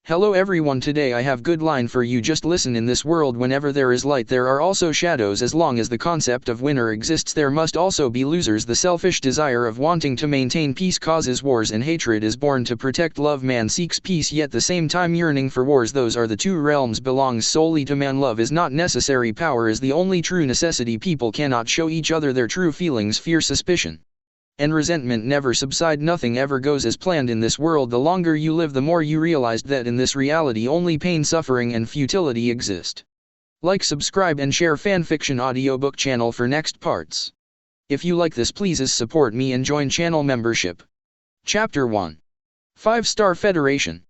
Hello everyone, today I have good line for you. Just listen. In this world, whenever there is light there are also shadows. As long as the concept of winner exists there must also be losers. The selfish desire of wanting to maintain peace causes wars, and hatred is born to protect love. Man seeks peace yet the same time yearning for wars. Those are the two realms belongs solely to man. Love is not necessary, power is the only true necessity. People cannot show each other their true feelings. Fear, suspicion, and resentment never subside. Nothing ever goes as planned in this world. The longer you live the more you realize that in this reality only pain, suffering and futility exist. Like, subscribe and share fanfiction audiobook channel for next parts. If you like this, please support me and join channel membership. Chapter 1. 5-Star Federation.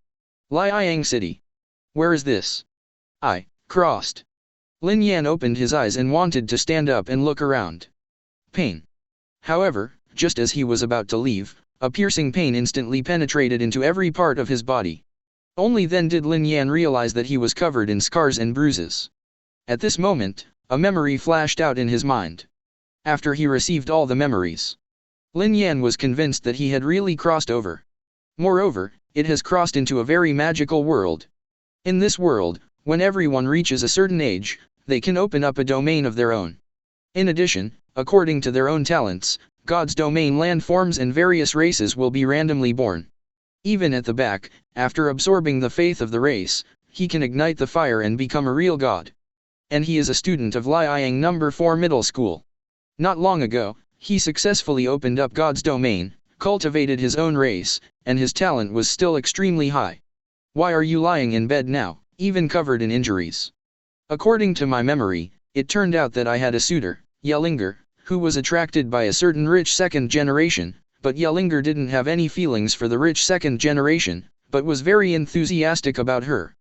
Liang City. Where is this? I crossed. Lin Yan opened his eyes and wanted to stand up and look around. Pain. However, just as he was about to leave, a piercing pain instantly penetrated into every part of his body. Only then did Lin Yan realize that he was covered in scars and bruises. At this moment, a memory flashed out in his mind. After he received all the memories, Lin Yan was convinced that he had really crossed over. Moreover, it has crossed into a very magical world. In this world, when everyone reaches a certain age, they can open up a domain of their own. In addition, according to their own talents, God's domain landforms and various races will be randomly born. Even at the back, after absorbing the faith of the race, he can ignite the fire and become a real god. And he is a student of Liang No. 4 Middle School. Not long ago, he successfully opened up God's domain, cultivated his own race, and his talent was still extremely high. Why are you lying in bed now, even covered in injuries? According to my memory, it turned out that I had a suitor, Yelinger, who was attracted by a certain rich second generation, but Yelinger didn't have any feelings for the rich second generation, but was very enthusiastic about her.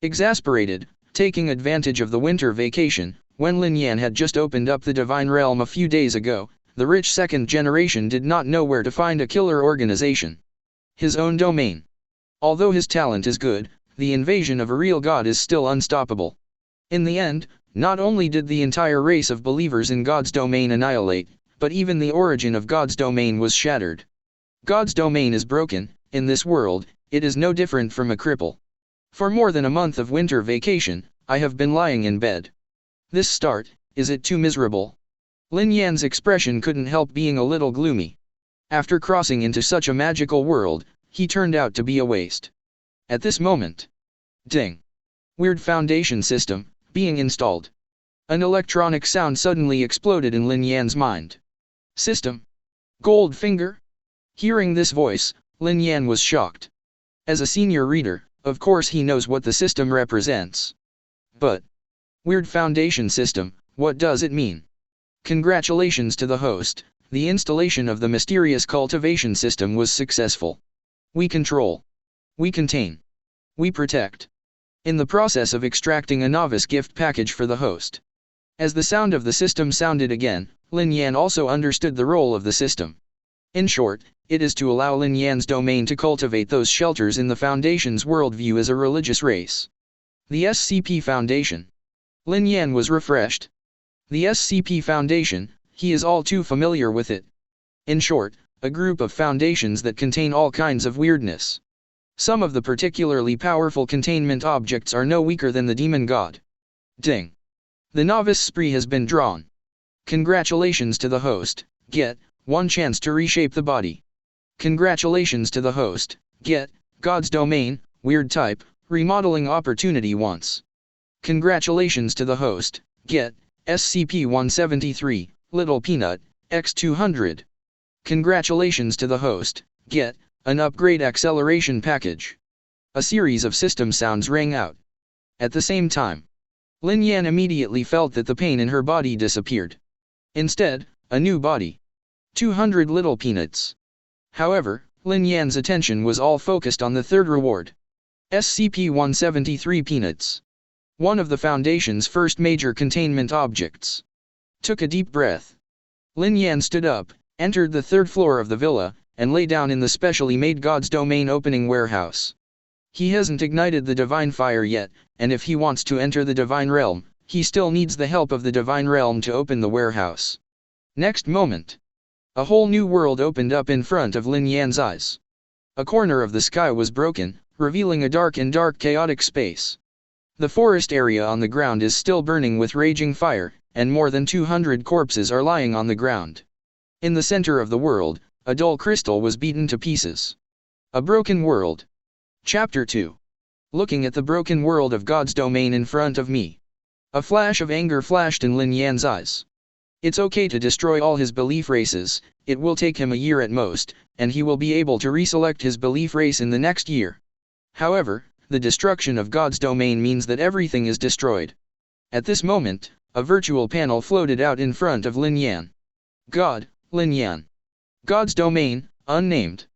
Exasperated, taking advantage of the winter vacation, when Lin Yan had just opened up the Divine Realm a few days ago, the rich second generation did not know where to find a killer organization. His own domain. Although his talent is good, the invasion of a real god is still unstoppable. In the end, not only did the entire race of believers in God's domain annihilate, but even the origin of God's domain was shattered. God's domain is broken. In this world, it is no different from a cripple. For more than a month of winter vacation, I have been lying in bed. This start, is it too miserable? Lin Yan's expression couldn't help being a little gloomy. After crossing into such a magical world, he turned out to be a waste. At this moment, ding! Weird foundation system being installed. An electronic sound suddenly exploded in Lin Yan's mind. System? Goldfinger? Hearing this voice, Lin Yan was shocked. As a senior reader, of course he knows what the system represents. But, weird foundation system, what does it mean? Congratulations to the host, the installation of the mysterious cultivation system was successful. We control. We contain. We protect. In the process of extracting a novice gift package for the host. As the sound of the system sounded again, Lin Yan also understood the role of the system. In short, it is to allow Lin Yan's domain to cultivate those shelters in the Foundation's worldview as a religious race. The SCP Foundation. Lin Yan was refreshed. The SCP Foundation, he is all too familiar with it. In short, a group of foundations that contain all kinds of weirdness. Some of the particularly powerful containment objects are no weaker than the demon god. Ding! The novice spree has been drawn. Congratulations to the host, get one chance to reshape the body. Congratulations to the host, get God's domain, weird type, remodeling opportunity once. Congratulations to the host, get SCP-173, Little Peanut, X200. Congratulations to the host, get an upgrade acceleration package. A series of system sounds rang out. At the same time, Lin Yan immediately felt that the pain in her body disappeared. Instead, a new body. 200 little peanuts. However, Lin Yan's attention was all focused on the third reward. SCP-173 Peanuts. One of the Foundation's first major containment objects. Took a deep breath. Lin Yan stood up, entered the third floor of the villa, and lay down in the specially made God's Domain opening warehouse. He hasn't ignited the Divine Fire yet, and if he wants to enter the Divine Realm, he still needs the help of the Divine Realm to open the warehouse. Next moment, a whole new world opened up in front of Lin Yan's eyes. A corner of the sky was broken, revealing a dark chaotic space. The forest area on the ground is still burning with raging fire, and more than 200 corpses are lying on the ground. In the center of the world, a dull crystal was beaten to pieces. A broken world. Chapter 2. Looking at the broken world of God's domain in front of me. A flash of anger flashed in Lin Yan's eyes. It's okay to destroy all his belief races, it will take him a year at most, and he will be able to reselect his belief race in the next year. However, the destruction of God's domain means that everything is destroyed. At this moment, a virtual panel floated out in front of Lin Yan. God, Lin Yan. God's domain, unnamed.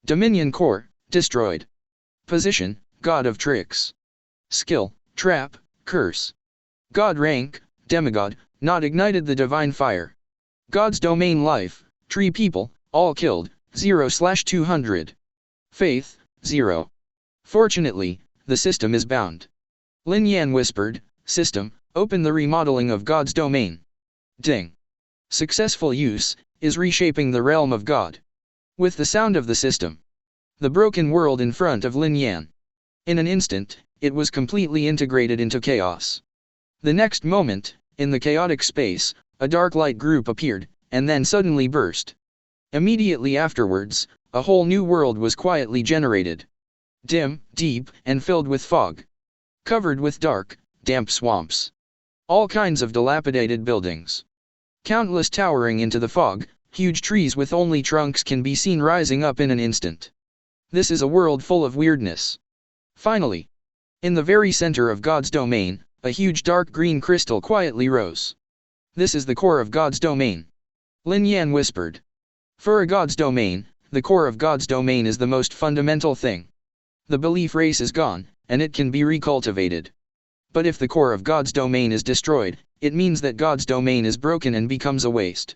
Dominion core, destroyed. Position, God of tricks. Skill, trap, curse. God rank, demigod, not ignited the divine fire. God's domain life, tree people, all killed, 0/200. Faith, 0. Fortunately, the system is bound. Lin Yan whispered, System, open the remodeling of God's domain. Ding. Successful use, is reshaping the realm of God. With the sound of the system. The broken world in front of Lin Yan. In an instant, it was completely integrated into chaos. The next moment, in the chaotic space, a dark light group appeared, and then suddenly burst. Immediately afterwards, a whole new world was quietly generated. Dim, deep, and filled with fog. Covered with dark, damp swamps. All kinds of dilapidated buildings. Countless towering into the fog, huge trees with only trunks can be seen rising up in an instant. This is a world full of weirdness. Finally, in the very center of God's domain, a huge dark green crystal quietly rose. This is the core of God's domain. Lin Yan whispered. For a God's domain, the core of God's domain is the most fundamental thing. The belief race is gone, and it can be recultivated. But if the core of God's domain is destroyed, it means that God's domain is broken and becomes a waste.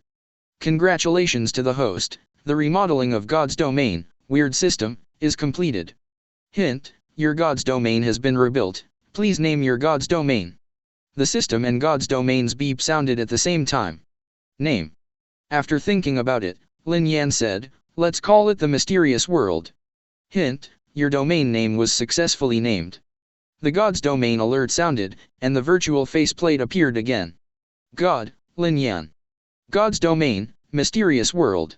Congratulations to the host, the remodeling of God's domain, weird system, is completed. Hint, your God's domain has been rebuilt, please name your God's domain. The system and God's domain's beep sounded at the same time. Name. After thinking about it, Lin Yan said, let's call it the Mysterious World. Hint, your domain name was successfully named. The God's domain alert sounded, and the virtual faceplate appeared again. God, Lin Yan. God's domain, Mysterious World.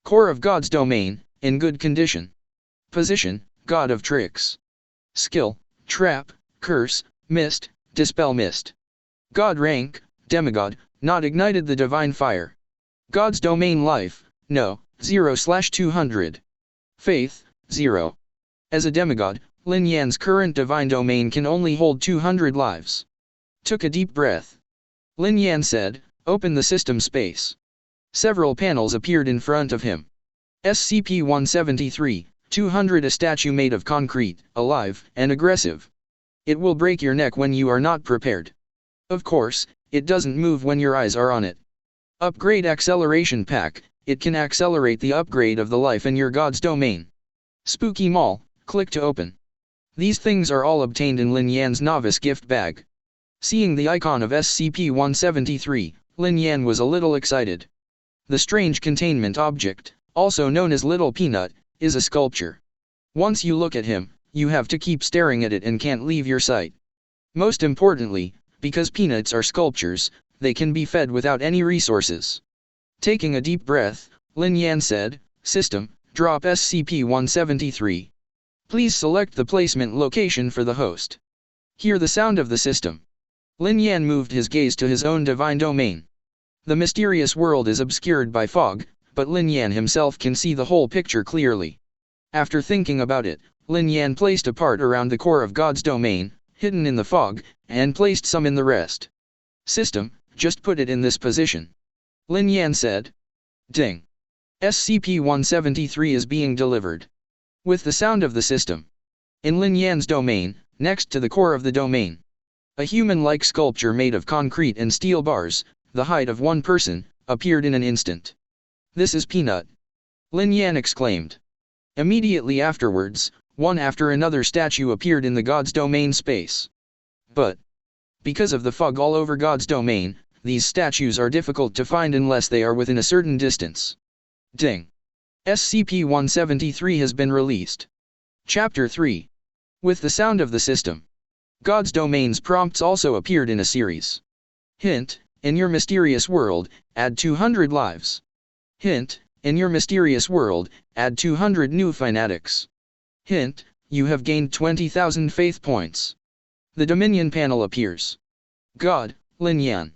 Core of God's domain, in good condition. Position, God of tricks. Skill, trap, curse, mist, dispel mist. God rank, demigod, not ignited the divine fire. God's domain life, no, 0/200. Faith, 0. As a demigod, Lin Yan's current divine domain can only hold 200 lives. Took a deep breath. Lin Yan said, open the system space. Several panels appeared in front of him. SCP-173, 200 a statue made of concrete, alive, and aggressive. It will break your neck when you are not prepared. Of course, it doesn't move when your eyes are on it. Upgrade Acceleration Pack, it can accelerate the upgrade of the life in your God's domain. Spooky Mall, click to open. These things are all obtained in Lin Yan's novice gift bag. Seeing the icon of SCP-173, Lin Yan was a little excited. The strange containment object, also known as Little Peanut, is a sculpture. Once you look at him, you have to keep staring at it and can't leave your sight. Most importantly, because peanuts are sculptures, they can be fed without any resources. Taking a deep breath, Lin Yan said, System, drop SCP-173. Please select the placement location for the host. Hear the sound of the system. Lin Yan moved his gaze to his own divine domain. The mysterious world is obscured by fog, but Lin Yan himself can see the whole picture clearly. After thinking about it, Lin Yan placed a part around the core of God's domain, hidden in the fog, and placed some in the rest. System, just put it in this position. Lin Yan said. Ding. SCP-173 is being delivered. With the sound of the system. In Lin Yan's domain, next to the core of the domain. A human-like sculpture made of concrete and steel bars, the height of one person, appeared in an instant. This is Peanut. Lin Yan exclaimed. Immediately afterwards, one after another statue appeared in the God's domain space. But, because of the fog all over God's domain, these statues are difficult to find unless they are within a certain distance. Ding. SCP-173 has been released. Chapter 3. With the sound of the system, God's domain's prompts also appeared in a series. Hint: in your mysterious world, add 200 lives. Hint: in your mysterious world, add 200 new fanatics. Hint: you have gained 20,000 faith points. The Dominion panel appears. God: Lin Yan.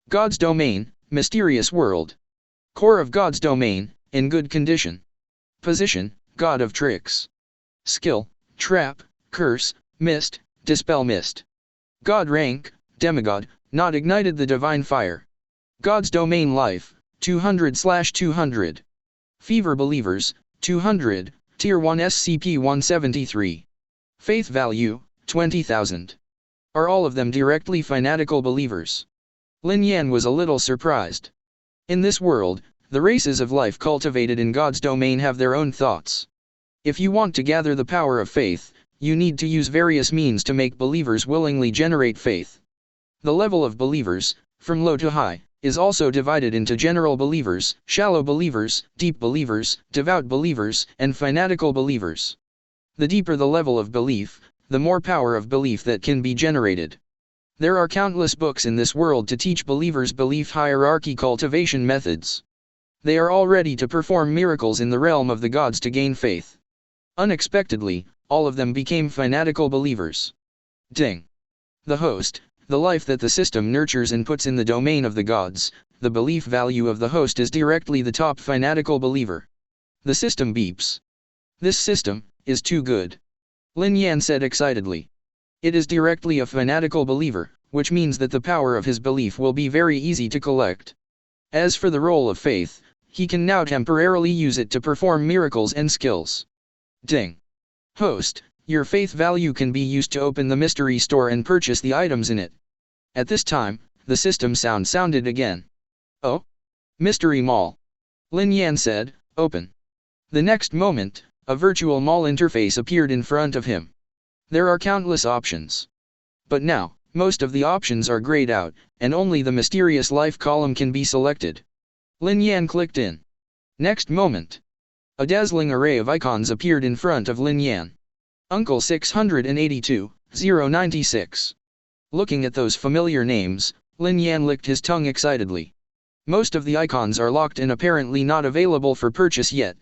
God's domain, mysterious world. Core of God's domain, in good condition. Position: God of tricks. Skill: trap, curse, mist, dispel mist. God rank: demigod, not ignited the divine fire. God's domain life: 200/200. Fever believers: 200, Tier 1 SCP-173. Faith value: 20,000. Are all of them directly fanatical believers? Lin Yan was a little surprised. In this world, the races of life cultivated in God's domain have their own thoughts. If you want to gather the power of faith, you need to use various means to make believers willingly generate faith. The level of believers, from low to high, is also divided into general believers, shallow believers, deep believers, devout believers, and fanatical believers. The deeper the level of belief, the more power of belief that can be generated. There are countless books in this world to teach believers belief hierarchy cultivation methods. They are all ready to perform miracles in the realm of the gods to gain faith. Unexpectedly, all of them became fanatical believers. Ding. The host, the life that the system nurtures and puts in the domain of the gods, the belief value of the host is directly the top fanatical believer. The system beeps. This system is too good. Lin Yan said excitedly. It is directly a fanatical believer, which means that the power of his belief will be very easy to collect. As for the role of faith, he can now temporarily use it to perform miracles and skills. Ding. Host, your faith value can be used to open the mystery store and purchase the items in it. At this time, the system sounded again. Oh? Mystery Mall. Lin Yan said, open. The next moment, a virtual mall interface appeared in front of him. There are countless options. But now, most of the options are grayed out, and only the mysterious life column can be selected. Lin Yan clicked in. Next moment, a dazzling array of icons appeared in front of Lin Yan. Uncle 682, 096. Looking at those familiar names, Lin Yan licked his tongue excitedly. Most of the icons are locked and apparently not available for purchase yet.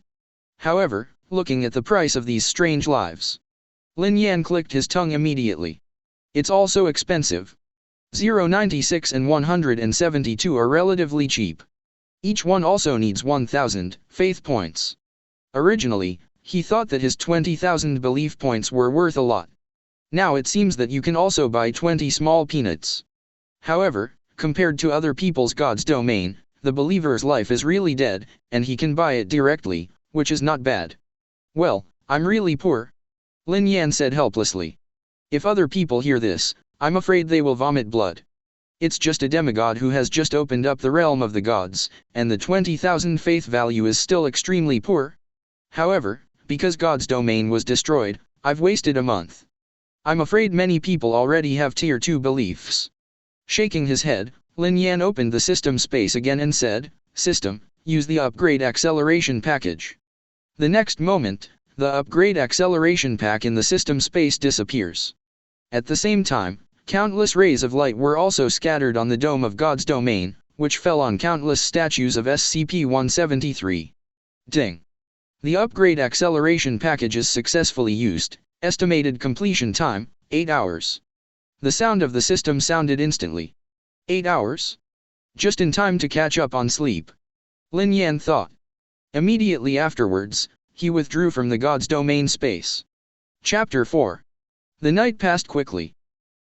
However, looking at the price of these strange lives, Lin Yan clicked his tongue immediately. It's also expensive. 096 and 172 are relatively cheap. Each one also needs 1,000 faith points. Originally, he thought that his 20,000 belief points were worth a lot. Now it seems that you can also buy 20 small peanuts. However, compared to other people's God's domain, the believer's life is really dead, and he can buy it directly, which is not bad. Well, I'm really poor. Lin Yan said helplessly. If other people hear this, I'm afraid they will vomit blood. It's just a demigod who has just opened up the realm of the gods, and the 20,000 faith value is still extremely poor. However, because God's domain was destroyed, I've wasted a month. I'm afraid many people already have Tier 2 beliefs. Shaking his head, Lin Yan opened the system space again and said, System, use the upgrade acceleration package. The next moment, the upgrade acceleration pack in the system space disappears. At the same time, countless rays of light were also scattered on the dome of God's domain, which fell on countless statues of SCP-173. Ding. The upgrade acceleration package is successfully used. Estimated completion time, 8 hours. The sound of the system sounded instantly. 8 hours? Just in time to catch up on sleep. Lin Yan thought. Immediately afterwards, he withdrew from the God's domain space. Chapter 4. The night passed quickly.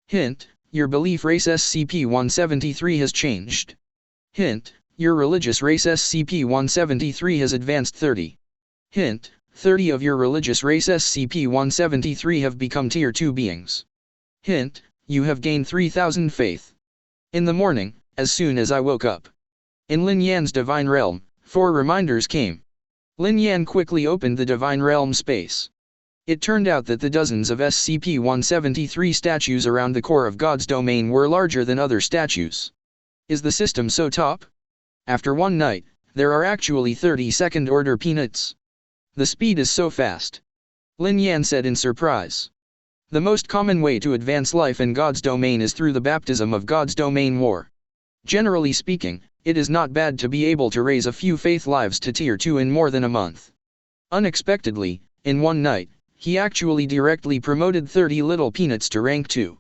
Hint, your belief race SCP-173 has changed. Hint, your religious race SCP-173 has advanced 30. Hint, 30 of your religious race SCP-173 have become Tier 2 beings. Hint, you have gained 3,000 faith. In the morning, as soon as I woke up, in Lin Yan's divine realm, 4 reminders came. Lin Yan quickly opened the divine realm space. It turned out that the dozens of SCP-173 statues around the core of God's domain were larger than other statues. Is the system so top? After one night, there are actually 30 second-order peanuts. The speed is so fast. Lin Yan said in surprise. The most common way to advance life in God's domain is through the baptism of God's domain war. Generally speaking, it is not bad to be able to raise a few faith lives to tier 2 in more than a month. Unexpectedly, in one night, he actually directly promoted 30 little peanuts to rank 2.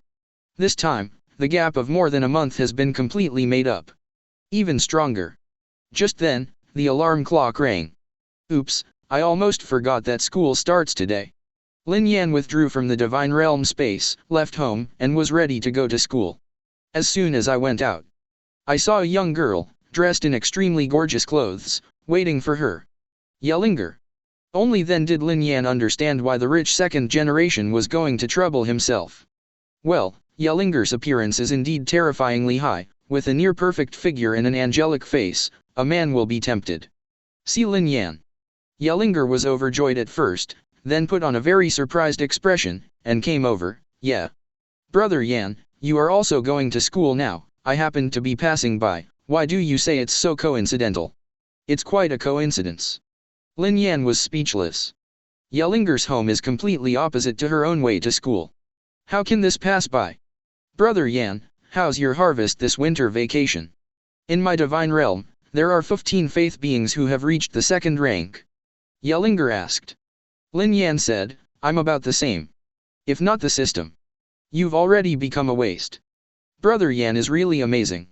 This time, the gap of more than a month has been completely made up. Even stronger. Just then, the alarm clock rang. Oops, I almost forgot that school starts today. Lin Yan withdrew from the Divine Realm space, left home, and was ready to go to school. As soon as I went out, I saw a young girl, dressed in extremely gorgeous clothes, waiting for her. Yellinger. Only then did Lin Yan understand why the rich second generation was going to trouble himself. Well, Yellinger's appearance is indeed terrifyingly high, with a near-perfect figure and an angelic face. A man will be tempted. See Lin Yan. Yellinger was overjoyed at first, then put on a very surprised expression, and came over. Yeah. Brother Yan, you are also going to school now. I happened to be passing by. Why do you say it's so coincidental? It's quite a coincidence. Lin Yan was speechless. Yellinger's home is completely opposite to her own way to school. How can this pass by? Brother Yan, how's your harvest this winter vacation? In my divine realm, there are 15 faith beings who have reached the second rank. Yellinger asked. Lin Yan said, I'm about the same. If not the system. You've already become a waste. Brother Yan is really amazing.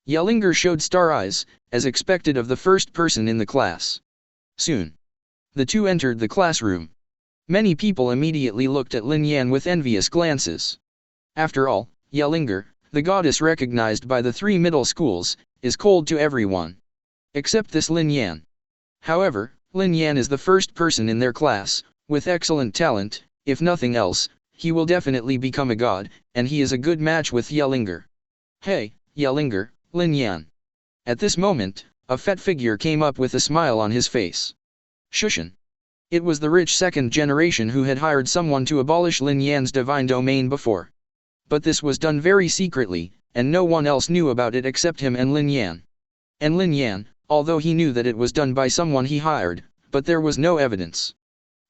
Yellinger showed star eyes, as expected of the first person in the class. Soon, the two entered the classroom. Many people immediately looked at Lin Yan with envious glances. After all, Yellinger, the goddess recognized by the 3 middle schools, is cold to everyone. Except this Lin Yan. However, Lin Yan is the first person in their class, with excellent talent. If nothing else, he will definitely become a god, and he is a good match with Yellinger. Hey, Yellinger, Lin Yan. At this moment, a fat figure came up with a smile on his face. Shushan. It was the rich second generation who had hired someone to abolish Lin Yan's divine domain before. But this was done very secretly, and no one else knew about it except him and Lin Yan. And Lin Yan, although he knew that it was done by someone he hired, but there was no evidence.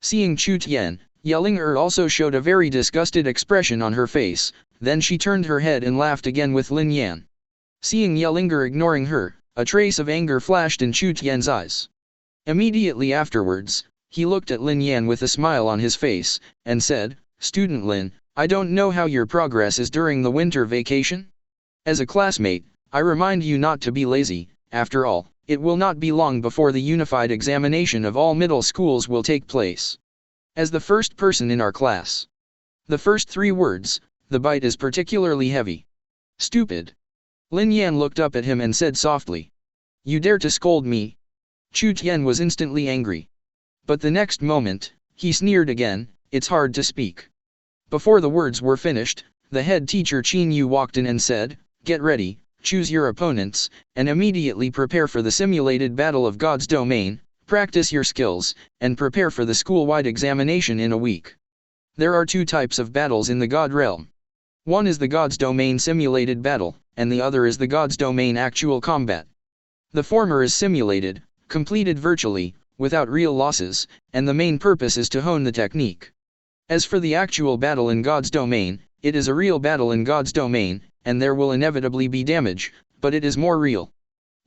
Seeing Chu Tian, Yellinger also showed a very disgusted expression on her face, then she turned her head and laughed again with Lin Yan. Seeing Yellinger ignoring her, a trace of anger flashed in Chu Tian's eyes. Immediately afterwards, he looked at Lin Yan with a smile on his face, and said, Student Lin, I don't know how your progress is during the winter vacation. As a classmate, I remind you not to be lazy. After all, it will not be long before the unified examination of all middle schools will take place. As the first person in our class. The first 3 words, the bite is particularly heavy. Stupid. Lin Yan looked up at him and said softly. You dare to scold me? Chu Tian was instantly angry. But the next moment, he sneered again, it's hard to speak. Before the words were finished, the head teacher Qin Yu walked in and said, Get ready, choose your opponents, and immediately prepare for the simulated battle of God's domain, practice your skills, and prepare for the school-wide examination in a week. There are 2 types of battles in the God realm. One is the God's domain simulated battle, and the other is the God's domain actual combat. The former is simulated, completed virtually, without real losses, and the main purpose is to hone the technique. As for the actual battle in God's domain, it is a real battle in God's domain, and there will inevitably be damage, but it is more real.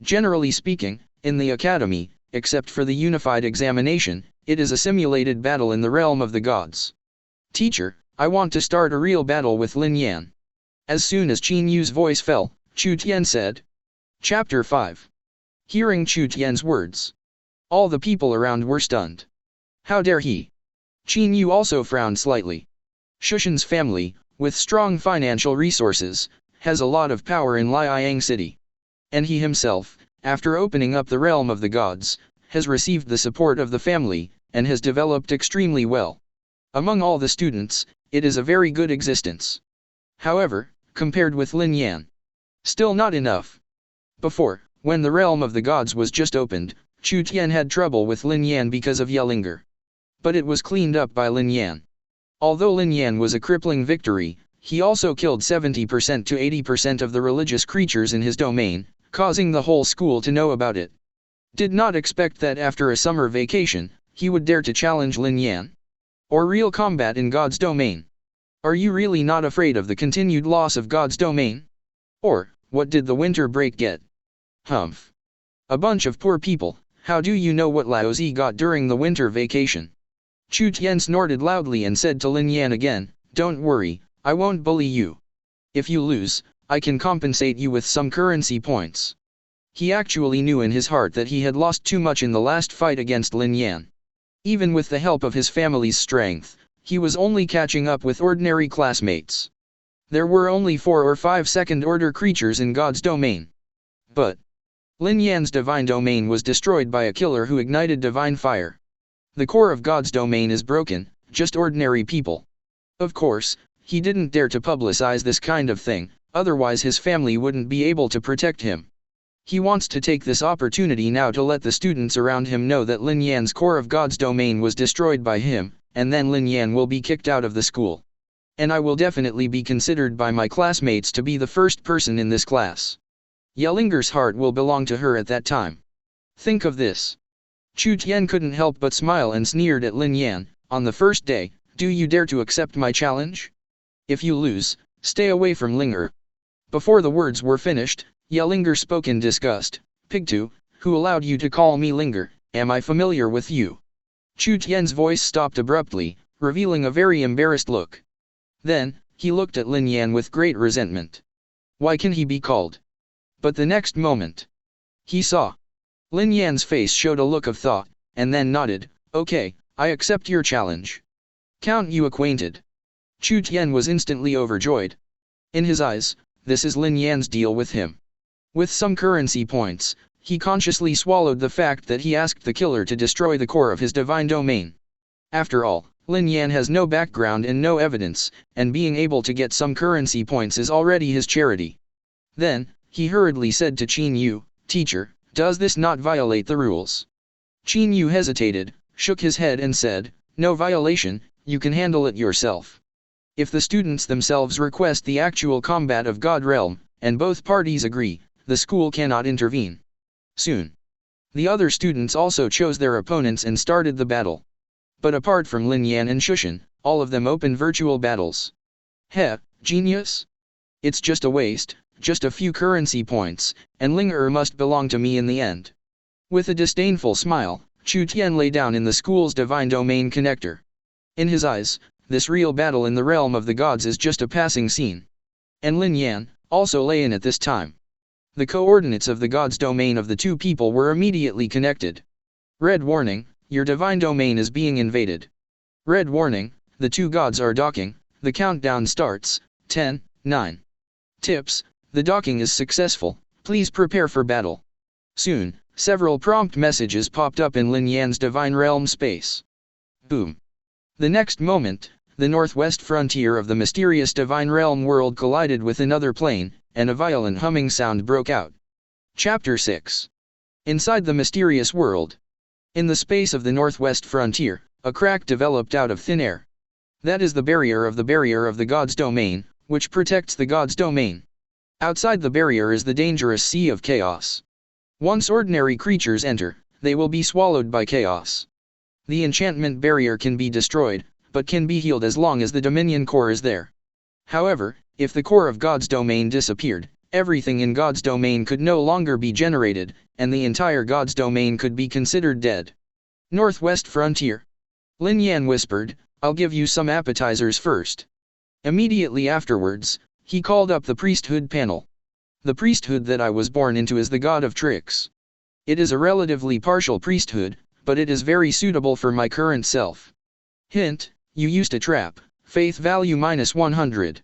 Generally speaking, in the academy, except for the unified examination, it is a simulated battle in the realm of the gods. Teacher, I want to start a real battle with Lin Yan. As soon as Qin Yu's voice fell, Chu Tian said. Chapter 5. Hearing Chu Tian's words, all the people around were stunned. How dare he? Qin Yu also frowned slightly. Shushan's family, with strong financial resources, has a lot of power in Liang City. And he himself, after opening up the realm of the gods, has received the support of the family, and has developed extremely well. Among all the students, it is a very good existence. However, compared with Lin Yan, still not enough. Before, when the realm of the gods was just opened, Chu Tian had trouble with Lin Yan because of Yellinger. But it was cleaned up by Lin Yan. Although Lin Yan was a crippling victory, he also killed 70% to 80% of the religious creatures in his domain, causing the whole school to know about it. Did not expect that after a summer vacation, he would dare to challenge Lin Yan. Or real combat in God's domain. Are you really not afraid of the continued loss of God's domain? Or, what did the winter break get? Humph. A bunch of poor people, how do you know what Laozi got during the winter vacation? Chu Tian snorted loudly and said to Lin Yan again, don't worry, I won't bully you. If you lose, I can compensate you with some currency points. He actually knew in his heart that he had lost too much in the last fight against Lin Yan. Even with the help of his family's strength, he was only catching up with ordinary classmates. There were only 4 or 5 second-order creatures in God's domain. But Lin Yan's divine domain was destroyed by a killer who ignited divine fire. The core of God's domain is broken, just ordinary people. Of course, he didn't dare to publicize this kind of thing, otherwise his family wouldn't be able to protect him. He wants to take this opportunity now to let the students around him know that Lin Yan's core of God's domain was destroyed by him, and then Lin Yan will be kicked out of the school. And I will definitely be considered by my classmates to be the first person in this class. Yelinger's heart will belong to her at that time. Think of this. Chu Tian couldn't help but smile and sneered at Lin Yan. On the first day, do you dare to accept my challenge? If you lose, stay away from Linger. Before the words were finished, Yelinger spoke in disgust. Pigtu, who allowed you to call me Linger? Am I familiar with you? Chu Tian's voice stopped abruptly, revealing a very embarrassed look. Then, he looked at Lin Yan with great resentment. Why can he be called? But the next moment, he saw. Lin Yan's face showed a look of thought, and then nodded. Okay, I accept your challenge. Count you acquainted. Chu Tian was instantly overjoyed. In his eyes, this is Lin Yan's deal with him. With some currency points, he consciously swallowed the fact that he asked the killer to destroy the core of his divine domain. After all, Lin Yan has no background and no evidence, and being able to get some currency points is already his charity. Then, he hurriedly said to Qin Yu, Teacher, does this not violate the rules? Qin Yu hesitated, shook his head and said, no violation, you can handle it yourself. If the students themselves request the actual combat of God Realm, and both parties agree, the school cannot intervene. Soon, the other students also chose their opponents and started the battle. But apart from Lin Yan and Shushan, all of them opened virtual battles. Heh, genius? It's just a waste, just a few currency points, and Linger must belong to me in the end. With a disdainful smile, Chu Tian lay down in the school's divine domain connector. In his eyes, this real battle in the realm of the gods is just a passing scene. And Lin Yan also lay in at this time. The coordinates of the god's domain of the two people were immediately connected. Red warning, your divine domain is being invaded. Red warning, the two gods are docking, the countdown starts, 10, 9. Tips, the docking is successful, please prepare for battle. Soon, several prompt messages popped up in Lin Yan's divine realm space. Boom. The next moment, the northwest frontier of the mysterious divine realm world collided with another plane, and a violent humming sound broke out. Chapter 6. Inside the mysterious world. In the space of the northwest frontier, a crack developed out of thin air. That is the barrier of the god's domain, which protects the god's domain. Outside the barrier is the dangerous sea of chaos. Once ordinary creatures enter, they will be swallowed by chaos. The enchantment barrier can be destroyed, but can be healed as long as the Dominion core is there. However, if the core of God's domain disappeared, everything in God's domain could no longer be generated, and the entire God's domain could be considered dead. Northwest Frontier. Lin Yan whispered, I'll give you some appetizers first. Immediately afterwards, he called up the priesthood panel. The priesthood that I was born into is the god of tricks. It is a relatively partial priesthood, but it is very suitable for my current self. Hint, you used a trap, faith value -100.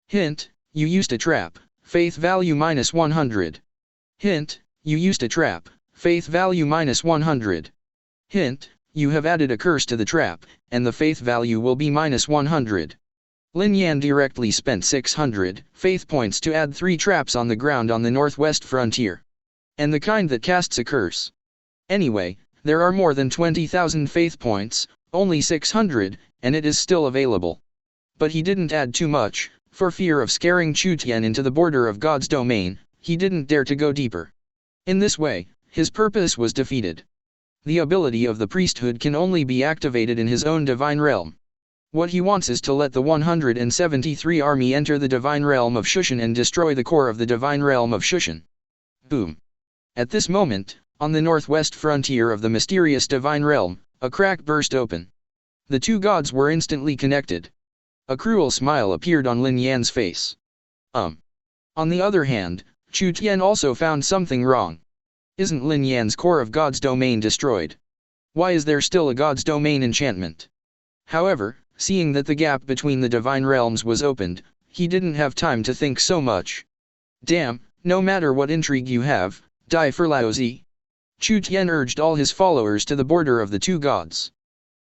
Hint, you used a trap, faith value -100. Hint, you used a trap, faith value -100. Hint, you have added a curse to the trap, and the faith value will be -100. Lin Yan directly spent 600 faith points to add 3 traps on the ground on the northwest frontier. And the kind that casts a curse. Anyway, there are more than 20,000 faith points, only 600, and it is still available. But he didn't add too much, for fear of scaring Chu Tian into the border of God's domain, he didn't dare to go deeper. In this way, his purpose was defeated. The ability of the priesthood can only be activated in his own divine realm. What he wants is to let the 173 army enter the divine realm of Shushan and destroy the core of the divine realm of Shushan. Boom. At this moment, on the northwest frontier of the mysterious divine realm, a crack burst open. The two gods were instantly connected. A cruel smile appeared on Lin Yan's face. On the other hand, Chu Tian also found something wrong. Isn't Lin Yan's core of God's domain destroyed? Why is there still a God's domain enchantment? However, seeing that the gap between the divine realms was opened, he didn't have time to think so much. Damn, no matter what intrigue you have, die for Laozi. Chu Tian urged all his followers to the border of the two gods.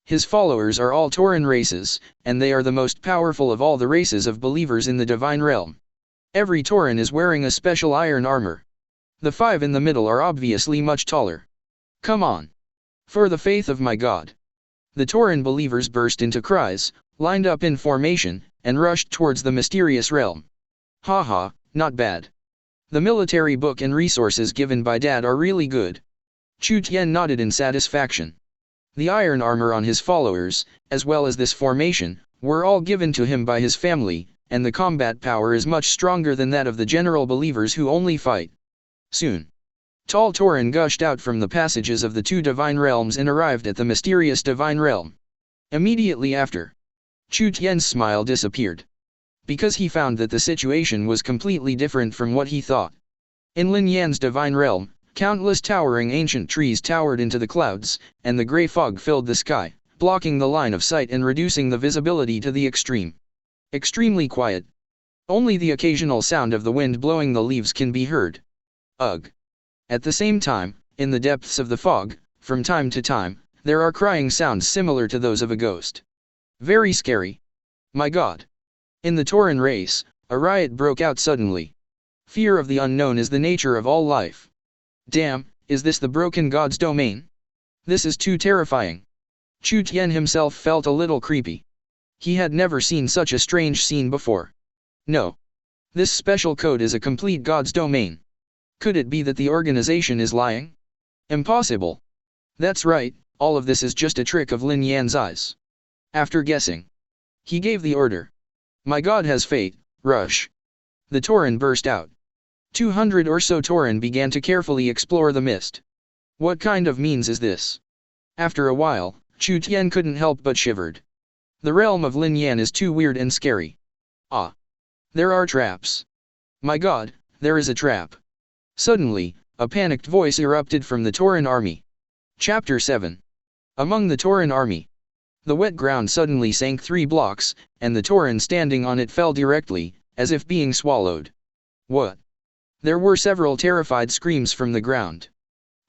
His followers are all Tauran races, and they are the most powerful of all the races of believers in the divine realm. Every Tauran is wearing a special iron armor. The 5 in the middle are obviously much taller. Come on! For the faith of my God! The Tauran believers burst into cries, lined up in formation, and rushed towards the mysterious realm. Haha, not bad. The military book and resources given by Dad are really good. Chu Tian nodded in satisfaction. The iron armor on his followers, as well as this formation, were all given to him by his family, and the combat power is much stronger than that of the general believers who only fight. Soon, tall Tauran gushed out from the passages of the two divine realms and arrived at the mysterious divine realm. Immediately after, Chu Tian's smile disappeared. Because he found that the situation was completely different from what he thought. In Lin Yan's divine realm, countless towering ancient trees towered into the clouds, and the gray fog filled the sky, blocking the line of sight and reducing the visibility to the extreme. Extremely quiet. Only the occasional sound of the wind blowing the leaves can be heard. Ugh. At the same time, in the depths of the fog, from time to time, there are crying sounds similar to those of a ghost. Very scary. My God. In the Tauran race, a riot broke out suddenly. Fear of the unknown is the nature of all life. Damn, is this the broken god's domain? This is too terrifying. Chu Tian himself felt a little creepy. He had never seen such a strange scene before. No. This special code is a complete god's domain. Could it be that the organization is lying? Impossible. That's right, all of this is just a trick of Lin Yan's eyes. After guessing, he gave the order. My God has fate, rush. The Tauran burst out. 200 or so Tauran began to carefully explore the mist. What kind of means is this? After a while, Chu Tian couldn't help but shivered. The realm of Lin Yan is too weird and scary. Ah. There are traps. My God, there is a trap. Suddenly, a panicked voice erupted from the Tauran army. Chapter 7. Among the Tauran army. The wet ground suddenly sank 3 blocks, and the Tauran standing on it fell directly, as if being swallowed. What? There were several terrified screams from the ground.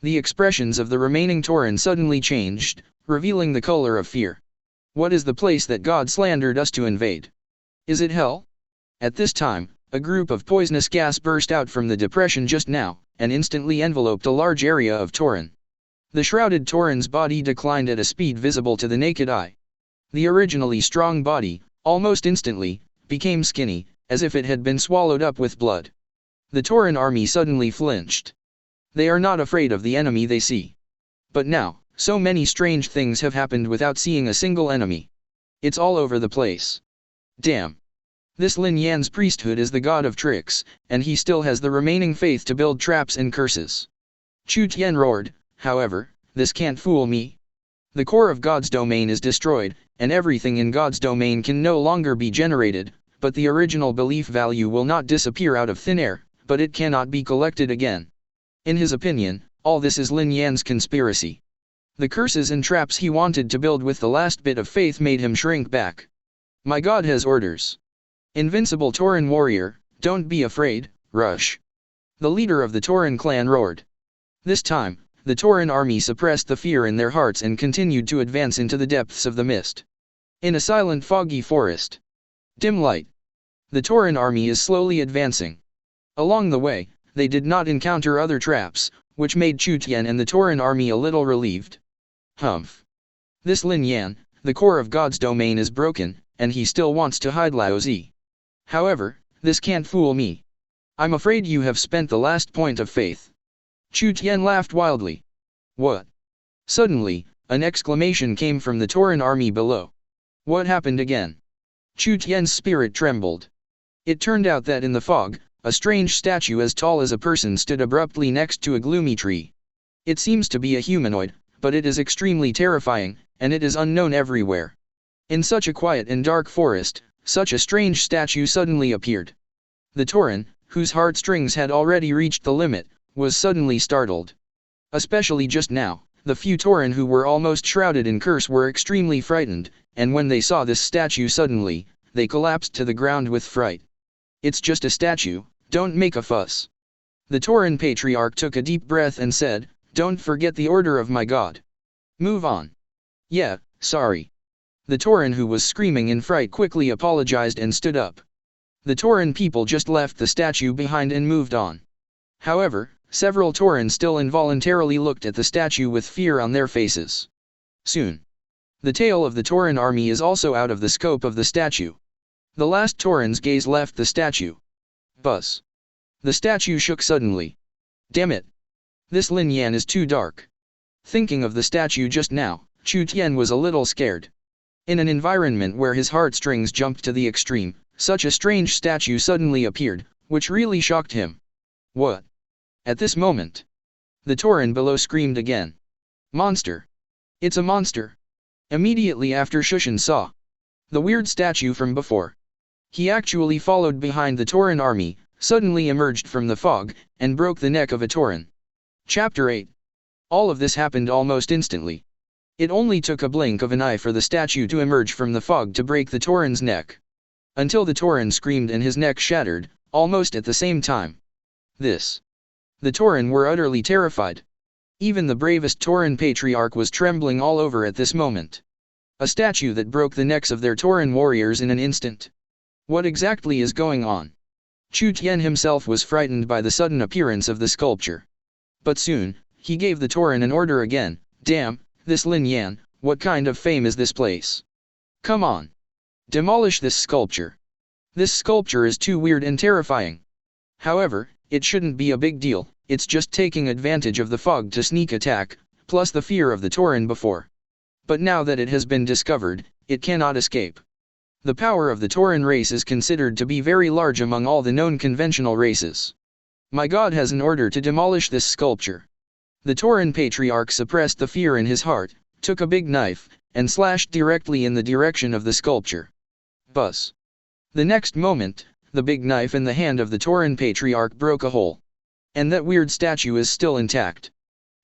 The expressions of the remaining Tauran suddenly changed, revealing the color of fear. What is the place that God slandered us to invade? Is it hell? At this time, a group of poisonous gas burst out from the depression just now, and instantly enveloped a large area of Tauran. The shrouded Tauran's body declined at a speed visible to the naked eye. The originally strong body, almost instantly, became skinny, as if it had been swallowed up with blood. The Tauran army suddenly flinched. They are not afraid of the enemy they see. But now, so many strange things have happened without seeing a single enemy. It's all over the place. Damn. This Lin Yan's priesthood is the god of tricks, and he still has the remaining faith to build traps and curses. Chu Tian roared, however, this can't fool me. The core of God's domain is destroyed, and everything in God's domain can no longer be generated, but the original belief value will not disappear out of thin air, but it cannot be collected again. In his opinion, all this is Lin Yan's conspiracy. The curses and traps he wanted to build with the last bit of faith made him shrink back. My God has orders. Invincible Tauran warrior, don't be afraid, rush. The leader of the Tauran clan roared. This time, the Tauran army suppressed the fear in their hearts and continued to advance into the depths of the mist. In a silent foggy forest. Dim light. The Tauran army is slowly advancing. Along the way, they did not encounter other traps, which made Chu Tian and the Tauran army a little relieved. Humph. This Lin Yan, the core of God's domain is broken, and he still wants to hide Laozi. However, this can't fool me. I'm afraid you have spent the last point of faith. Chu Tian laughed wildly. What? Suddenly, an exclamation came from the Tauran army below. What happened again? Chu Tian's spirit trembled. It turned out that in the fog, a strange statue as tall as a person stood abruptly next to a gloomy tree. It seems to be a humanoid, but it is extremely terrifying, and it is unknown everywhere. In such a quiet and dark forest, such a strange statue suddenly appeared. The Tauren, whose heartstrings had already reached the limit, was suddenly startled. Especially just now, the few Tauren who were almost shrouded in curse were extremely frightened, and when they saw this statue suddenly, they collapsed to the ground with fright. It's just a statue, don't make a fuss. The Tauren Patriarch took a deep breath and said, don't forget the order of my god. Move on. Yeah, sorry. The Tauren who was screaming in fright quickly apologized and stood up. The Tauren people just left the statue behind and moved on. However, several Tauren still involuntarily looked at the statue with fear on their faces. Soon, the tail of the Tauren army is also out of the scope of the statue. The last Tauren's gaze left the statue. Buzz. The statue shook suddenly. Damn it. This Lin Yan is too dark. Thinking of the statue just now, Chu Tian was a little scared. In an environment where his heartstrings jumped to the extreme, such a strange statue suddenly appeared, which really shocked him. What? At this moment, the Tauren below screamed again. Monster! It's a monster! Immediately after Shushan saw the weird statue from before. He actually followed behind the Tauren army, suddenly emerged from the fog, and broke the neck of a Tauren. Chapter 8. All of this happened almost instantly. It only took a blink of an eye for the statue to emerge from the fog to break the Tauren's neck. Until the Tauren screamed and his neck shattered, almost at the same time. The Tauren were utterly terrified. Even the bravest Tauren Patriarch was trembling all over at this moment. A statue that broke the necks of their Tauren warriors in an instant. What exactly is going on? Chu Tian himself was frightened by the sudden appearance of the sculpture. But soon, he gave the Tauren an order again. Damn, this Lin Yan, what kind of fame is this place? Come on. Demolish this sculpture. This sculpture is too weird and terrifying. However, it shouldn't be a big deal, it's just taking advantage of the fog to sneak attack, plus the fear of the Tauren before. But now that it has been discovered, it cannot escape. The power of the Tauren race is considered to be very large among all the known conventional races. My god has an order to demolish this sculpture. The Tauren Patriarch suppressed the fear in his heart, took a big knife, and slashed directly in the direction of the sculpture. Buzz. The next moment, the big knife in the hand of the Tauren Patriarch broke a hole. And that weird statue is still intact.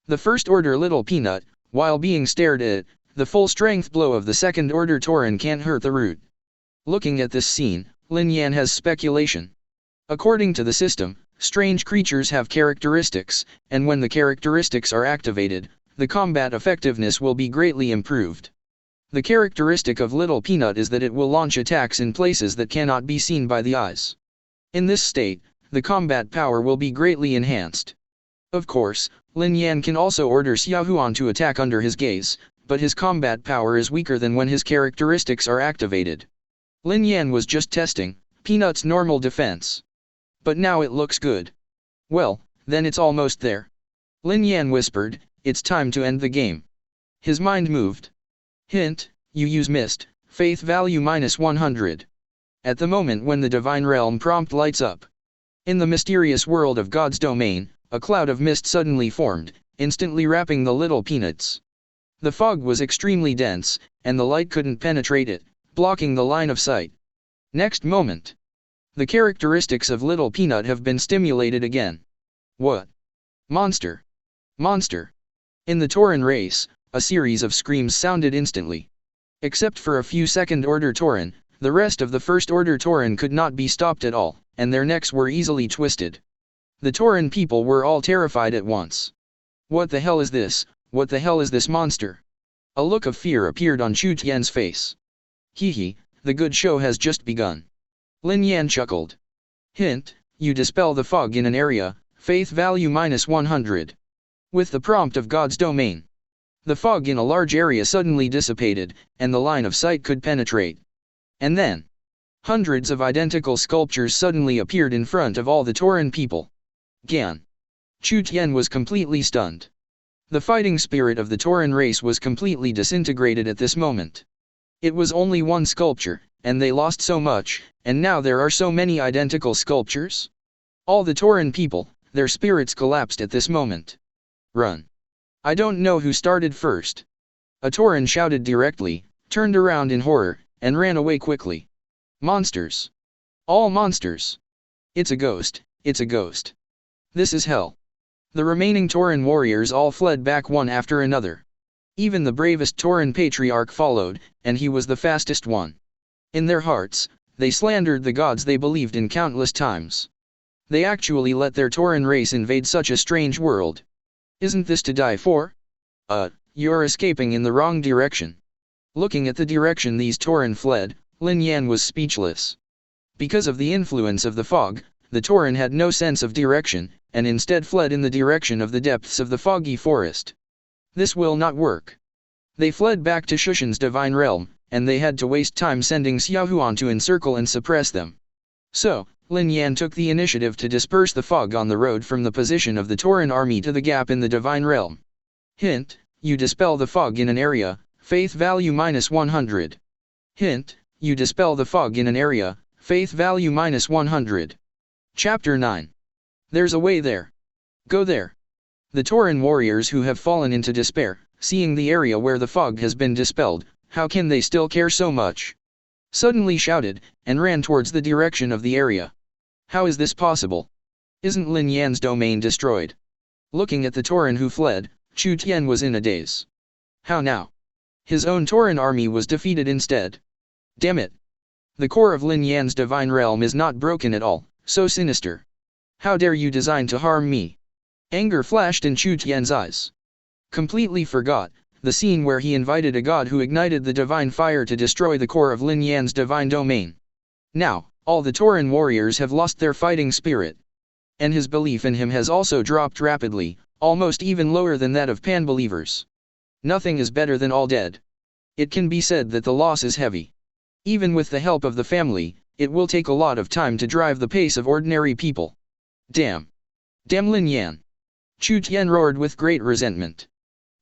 The First Order Little Peanut, while being stared at, the full-strength blow of the Second Order Tauren can't hurt the root. Looking at this scene, Lin Yan has speculation. According to the system, strange creatures have characteristics, and when the characteristics are activated, the combat effectiveness will be greatly improved. The characteristic of Little Peanut is that it will launch attacks in places that cannot be seen by the eyes. In this state, the combat power will be greatly enhanced. Of course, Lin Yan can also order Xiaohuan to attack under his gaze, but his combat power is weaker than when his characteristics are activated. Lin Yan was just testing Peanut's normal defense. But now it looks good. Well, then it's almost there. Lin Yan whispered, it's time to end the game. His mind moved. Hint, you use mist, faith value -100. At the moment when the Divine Realm prompt lights up. In the mysterious world of God's domain, a cloud of mist suddenly formed, instantly wrapping the little peanuts. The fog was extremely dense, and the light couldn't penetrate it, blocking the line of sight. Next moment, the characteristics of Little Peanut have been stimulated again. What? Monster! Monster! In the Tauren race, a series of screams sounded instantly. Except for a few second-order Tauren, the rest of the first-order Tauren could not be stopped at all, and their necks were easily twisted. The Tauren people were all terrified at once. What the hell is this? What the hell is this monster? A look of fear appeared on Chu Tian's face. Hee, the good show has just begun. Lin Yan chuckled. Hint, you dispel the fog in an area, faith value -100. With the prompt of God's domain. The fog in a large area suddenly dissipated, and the line of sight could penetrate. And then, hundreds of identical sculptures suddenly appeared in front of all the Tauren people. Gan. Chu Tian was completely stunned. The fighting spirit of the Tauren race was completely disintegrated at this moment. It was only one sculpture, and they lost so much, and now there are so many identical sculptures? All the Tauren people, their spirits collapsed at this moment. Run. I don't know who started first. A Tauren shouted directly, turned around in horror, and ran away quickly. Monsters. All monsters. It's a ghost, it's a ghost. This is hell. The remaining Tauren warriors all fled back one after another. Even the bravest Tauren patriarch followed, and he was the fastest one. In their hearts, they slandered the gods they believed in countless times. They actually let their Tauren race invade such a strange world. Isn't this to die for? You're escaping in the wrong direction. Looking at the direction these Tauren fled, Lin Yan was speechless. Because of the influence of the fog, the Tauren had no sense of direction, and instead fled in the direction of the depths of the foggy forest. This will not work. They fled back to Shushan's divine realm, and they had to waste time sending Xiaohuan to encircle and suppress them. So, Lin Yan took the initiative to disperse the fog on the road from the position of the Tauren army to the gap in the divine realm. Hint, you dispel the fog in an area, faith value -100. Hint, you dispel the fog in an area, faith value -100. Chapter 9. There's a way there. Go there. The Tauren warriors who have fallen into despair, seeing the area where the fog has been dispelled, how can they still care so much? Suddenly shouted, and ran towards the direction of the area. How is this possible? Isn't Lin Yan's domain destroyed? Looking at the Tauren who fled, Chu Tian was in a daze. How now? His own Tauren army was defeated instead. Damn it! The core of Lin Yan's divine realm is not broken at all, so sinister. How dare you design to harm me? Anger flashed in Chu Tian's eyes. Completely forgot the scene where he invited a god who ignited the divine fire to destroy the core of Lin Yan's divine domain. Now, all the Tauren warriors have lost their fighting spirit. And his belief in him has also dropped rapidly, almost even lower than that of pan-believers. Nothing is better than all dead. It can be said that the loss is heavy. Even with the help of the family, it will take a lot of time to drive the pace of ordinary people. Damn. Damn Lin Yan. Chu Tian roared with great resentment.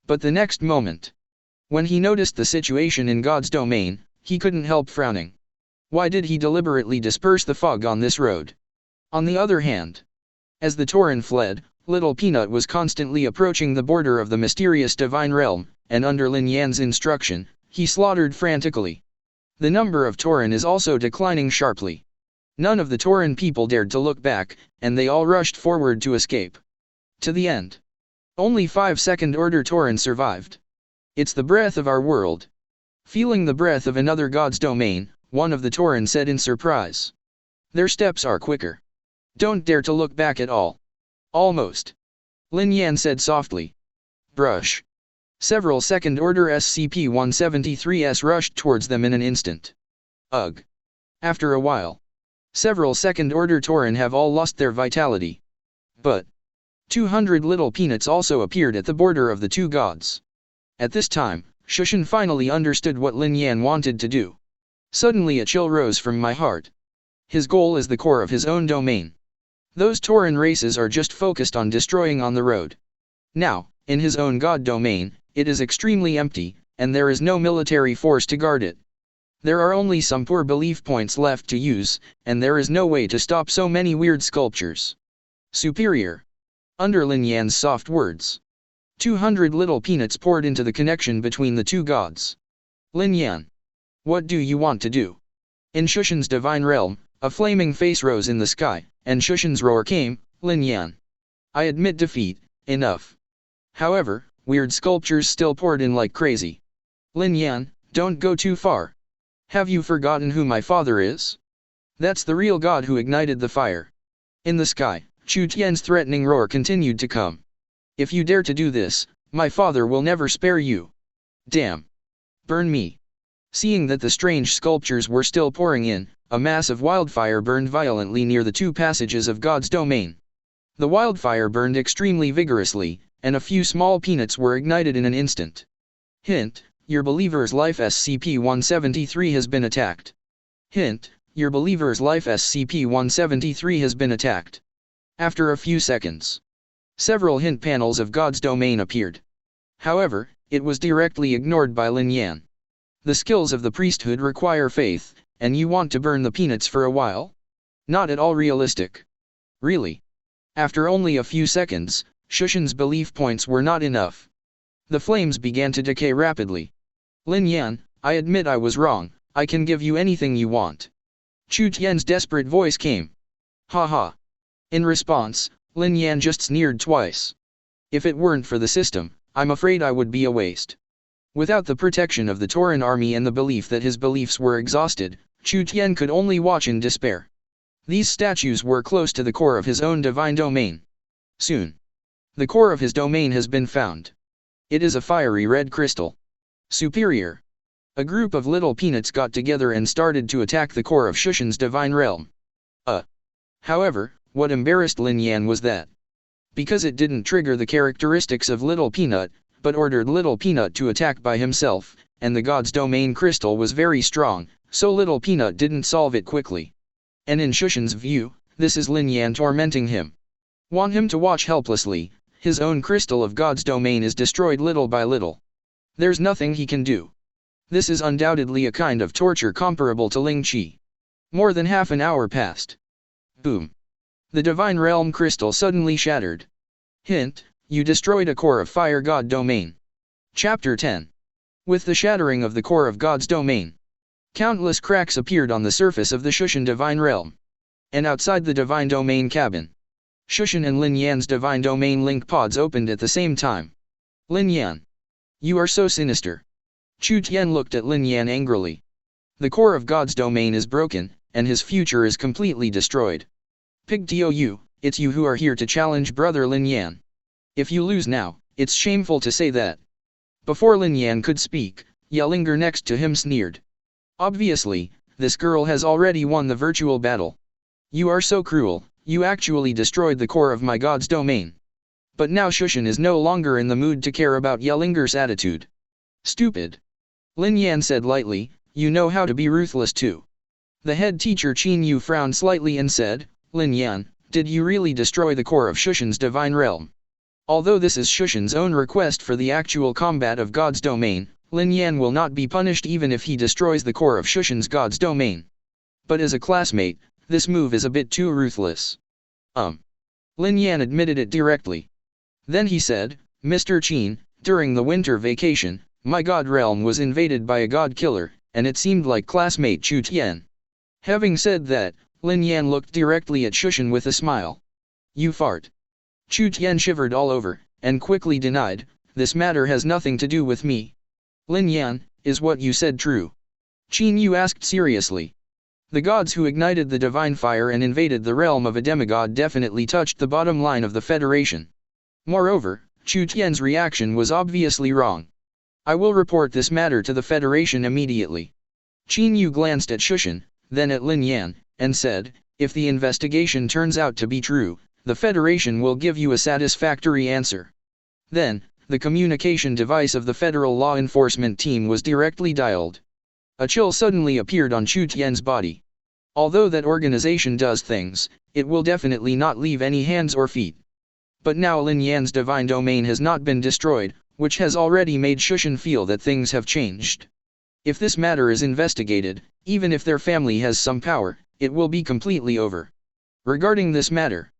But the next moment, when he noticed the situation in God's domain, he couldn't help frowning. Why did he deliberately disperse the fog on this road? On the other hand, as the Tauren fled, Little Peanut was constantly approaching the border of the mysterious divine realm, and under Lin Yan's instruction, he slaughtered frantically. The number of Tauren is also declining sharply. None of the Tauren people dared to look back, and they all rushed forward to escape. To the end. Only 5 second-order Tauren survived. It's the breath of our world. Feeling the breath of another god's domain, one of the Tauren said in surprise. Their steps are quicker. Don't dare to look back at all. Almost. Lin Yan said softly. Brush. Several second-order SCP-173s rushed towards them in an instant. Ugh. After a while. Several second-order Tauren have all lost their vitality. But 200 little peanuts also appeared at the border of the two gods. At this time, Shushan finally understood what Lin Yan wanted to do. Suddenly a chill rose from my heart. His goal is the core of his own domain. Those Tauren races are just focused on destroying on the road. Now, in his own god domain, it is extremely empty, and there is no military force to guard it. There are only some poor belief points left to use, and there is no way to stop so many weird sculptures. Superior. Under Lin Yan's soft words, 200 little peanuts poured into the connection between the two gods. Lin Yan. What do you want to do? In Shushan's divine realm, a flaming face rose in the sky, and Shushan's roar came, Lin Yan. I admit defeat, enough. However, weird sculptures still poured in like crazy. Lin Yan, don't go too far. Have you forgotten who my father is? That's the real god who ignited the fire. In the sky, Chu Tian's threatening roar continued to come. If you dare to do this, my father will never spare you. Damn. Burn me. Seeing that the strange sculptures were still pouring in, a mass of wildfire burned violently near the two passages of God's domain. The wildfire burned extremely vigorously, and a few small peanuts were ignited in an instant. Hint, your believer's life SCP-173 has been attacked. Hint, your believer's life SCP-173 has been attacked. After a few seconds, several hint panels of God's domain appeared. However, it was directly ignored by Lin Yan. The skills of the priesthood require faith, and you want to burn the peanuts for a while? Not at all realistic. Really? After only a few seconds, Shushan's belief points were not enough. The flames began to decay rapidly. Lin Yan, I admit I was wrong, I can give you anything you want. Chu Tian's desperate voice came. Ha ha. In response, Lin Yan just sneered twice. If it weren't for the system, I'm afraid I would be a waste. Without the protection of the Tauran army and the belief that his beliefs were exhausted, Chu Tian could only watch in despair. These statues were close to the core of his own divine domain. Soon. The core of his domain has been found. It is a fiery red crystal. Superior. A group of little peanuts got together and started to attack the core of Shushan's divine realm. However, what embarrassed Lin Yan was that, because it didn't trigger the characteristics of Little Peanut, but ordered Little Peanut to attack by himself, and the god's domain crystal was very strong, so Little Peanut didn't solve it quickly. And in Shushan's view, this is Lin Yan tormenting him. Want him to watch helplessly, his own crystal of god's domain is destroyed little by little. There's nothing he can do. This is undoubtedly a kind of torture comparable to Ling Qi. More than half an hour passed. Boom. The divine realm crystal suddenly shattered. Hint, you destroyed a core of fire god domain. Chapter 10. With the shattering of the core of god's domain, countless cracks appeared on the surface of the Shushan divine realm. And outside the divine domain cabin, Shushan and Lin Yan's divine domain link pods opened at the same time. Lin Yan. You are so sinister. Chu Tian looked at Lin Yan angrily. The core of god's domain is broken, and his future is completely destroyed. Pig Tou, it's you who are here to challenge brother Lin Yan. If you lose now, it's shameful to say that. Before Lin Yan could speak, Yellinger next to him sneered. Obviously, this girl has already won the virtual battle. You are so cruel, you actually destroyed the core of my god's domain. But now Shushan is no longer in the mood to care about Yellinger's attitude. Stupid. Lin Yan said lightly, you know how to be ruthless too. The head teacher Qin Yu frowned slightly and said, Lin Yan, did you really destroy the core of Shushan's divine realm? Although this is Shushan's own request for the actual combat of God's domain, Lin Yan will not be punished even if he destroys the core of Shushan's God's domain. But as a classmate, this move is a bit too ruthless. Lin Yan admitted it directly. Then he said, Mr. Qin, during the winter vacation, my god realm was invaded by a god killer, and it seemed like classmate Chu Tian. Having said that, Lin Yan looked directly at Shushan with a smile. You fart. Chu Tian shivered all over, and quickly denied, this matter has nothing to do with me. Lin Yan, is what you said true? Qin Yu asked seriously. The gods who ignited the divine fire and invaded the realm of a demigod definitely touched the bottom line of the Federation. Moreover, Chu Tian's reaction was obviously wrong. I will report this matter to the Federation immediately. Qin Yu glanced at Shushan, then at Lin Yan, and said, if the investigation turns out to be true, the Federation will give you a satisfactory answer. Then, the communication device of the Federal Law Enforcement Team was directly dialed. A chill suddenly appeared on Chu Tian's body. Although that organization does things, it will definitely not leave any hands or feet. But now Lin Yan's divine domain has not been destroyed, which has already made Shushan feel that things have changed. If this matter is investigated, even if their family has some power, it will be completely over. Regarding this matter,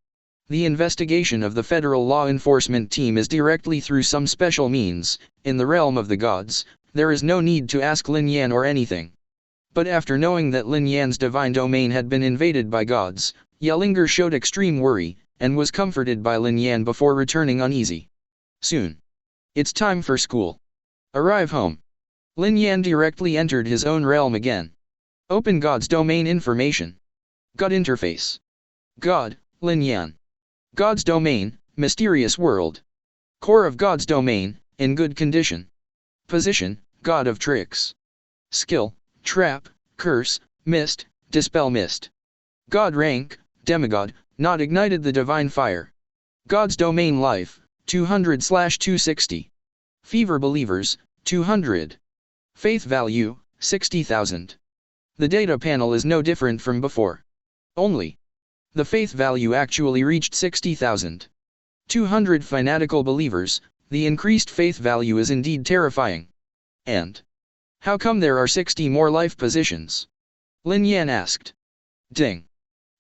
the investigation of the Federal Law Enforcement Team is directly through some special means. In the realm of the gods, there is no need to ask Lin Yan or anything. But after knowing that Lin Yan's divine domain had been invaded by gods, Yellinger showed extreme worry, and was comforted by Lin Yan before returning uneasy. Soon. It's time for school. Arrive home. Lin Yan directly entered his own realm again. Open God's domain information. God interface. God, Lin Yan. God's domain, mysterious world. Core of God's domain, in good condition. Position, God of tricks. Skill, trap, curse, mist, dispel mist. God rank, demigod, not ignited the divine fire. God's domain life, 200/260. Fever believers, 200. Faith value, 60,000. The data panel is no different from before. Only the faith value actually reached 60,000. 200 fanatical believers, the increased faith value is indeed terrifying. And How come there are 60 more life positions? Lin Yan asked. Ding.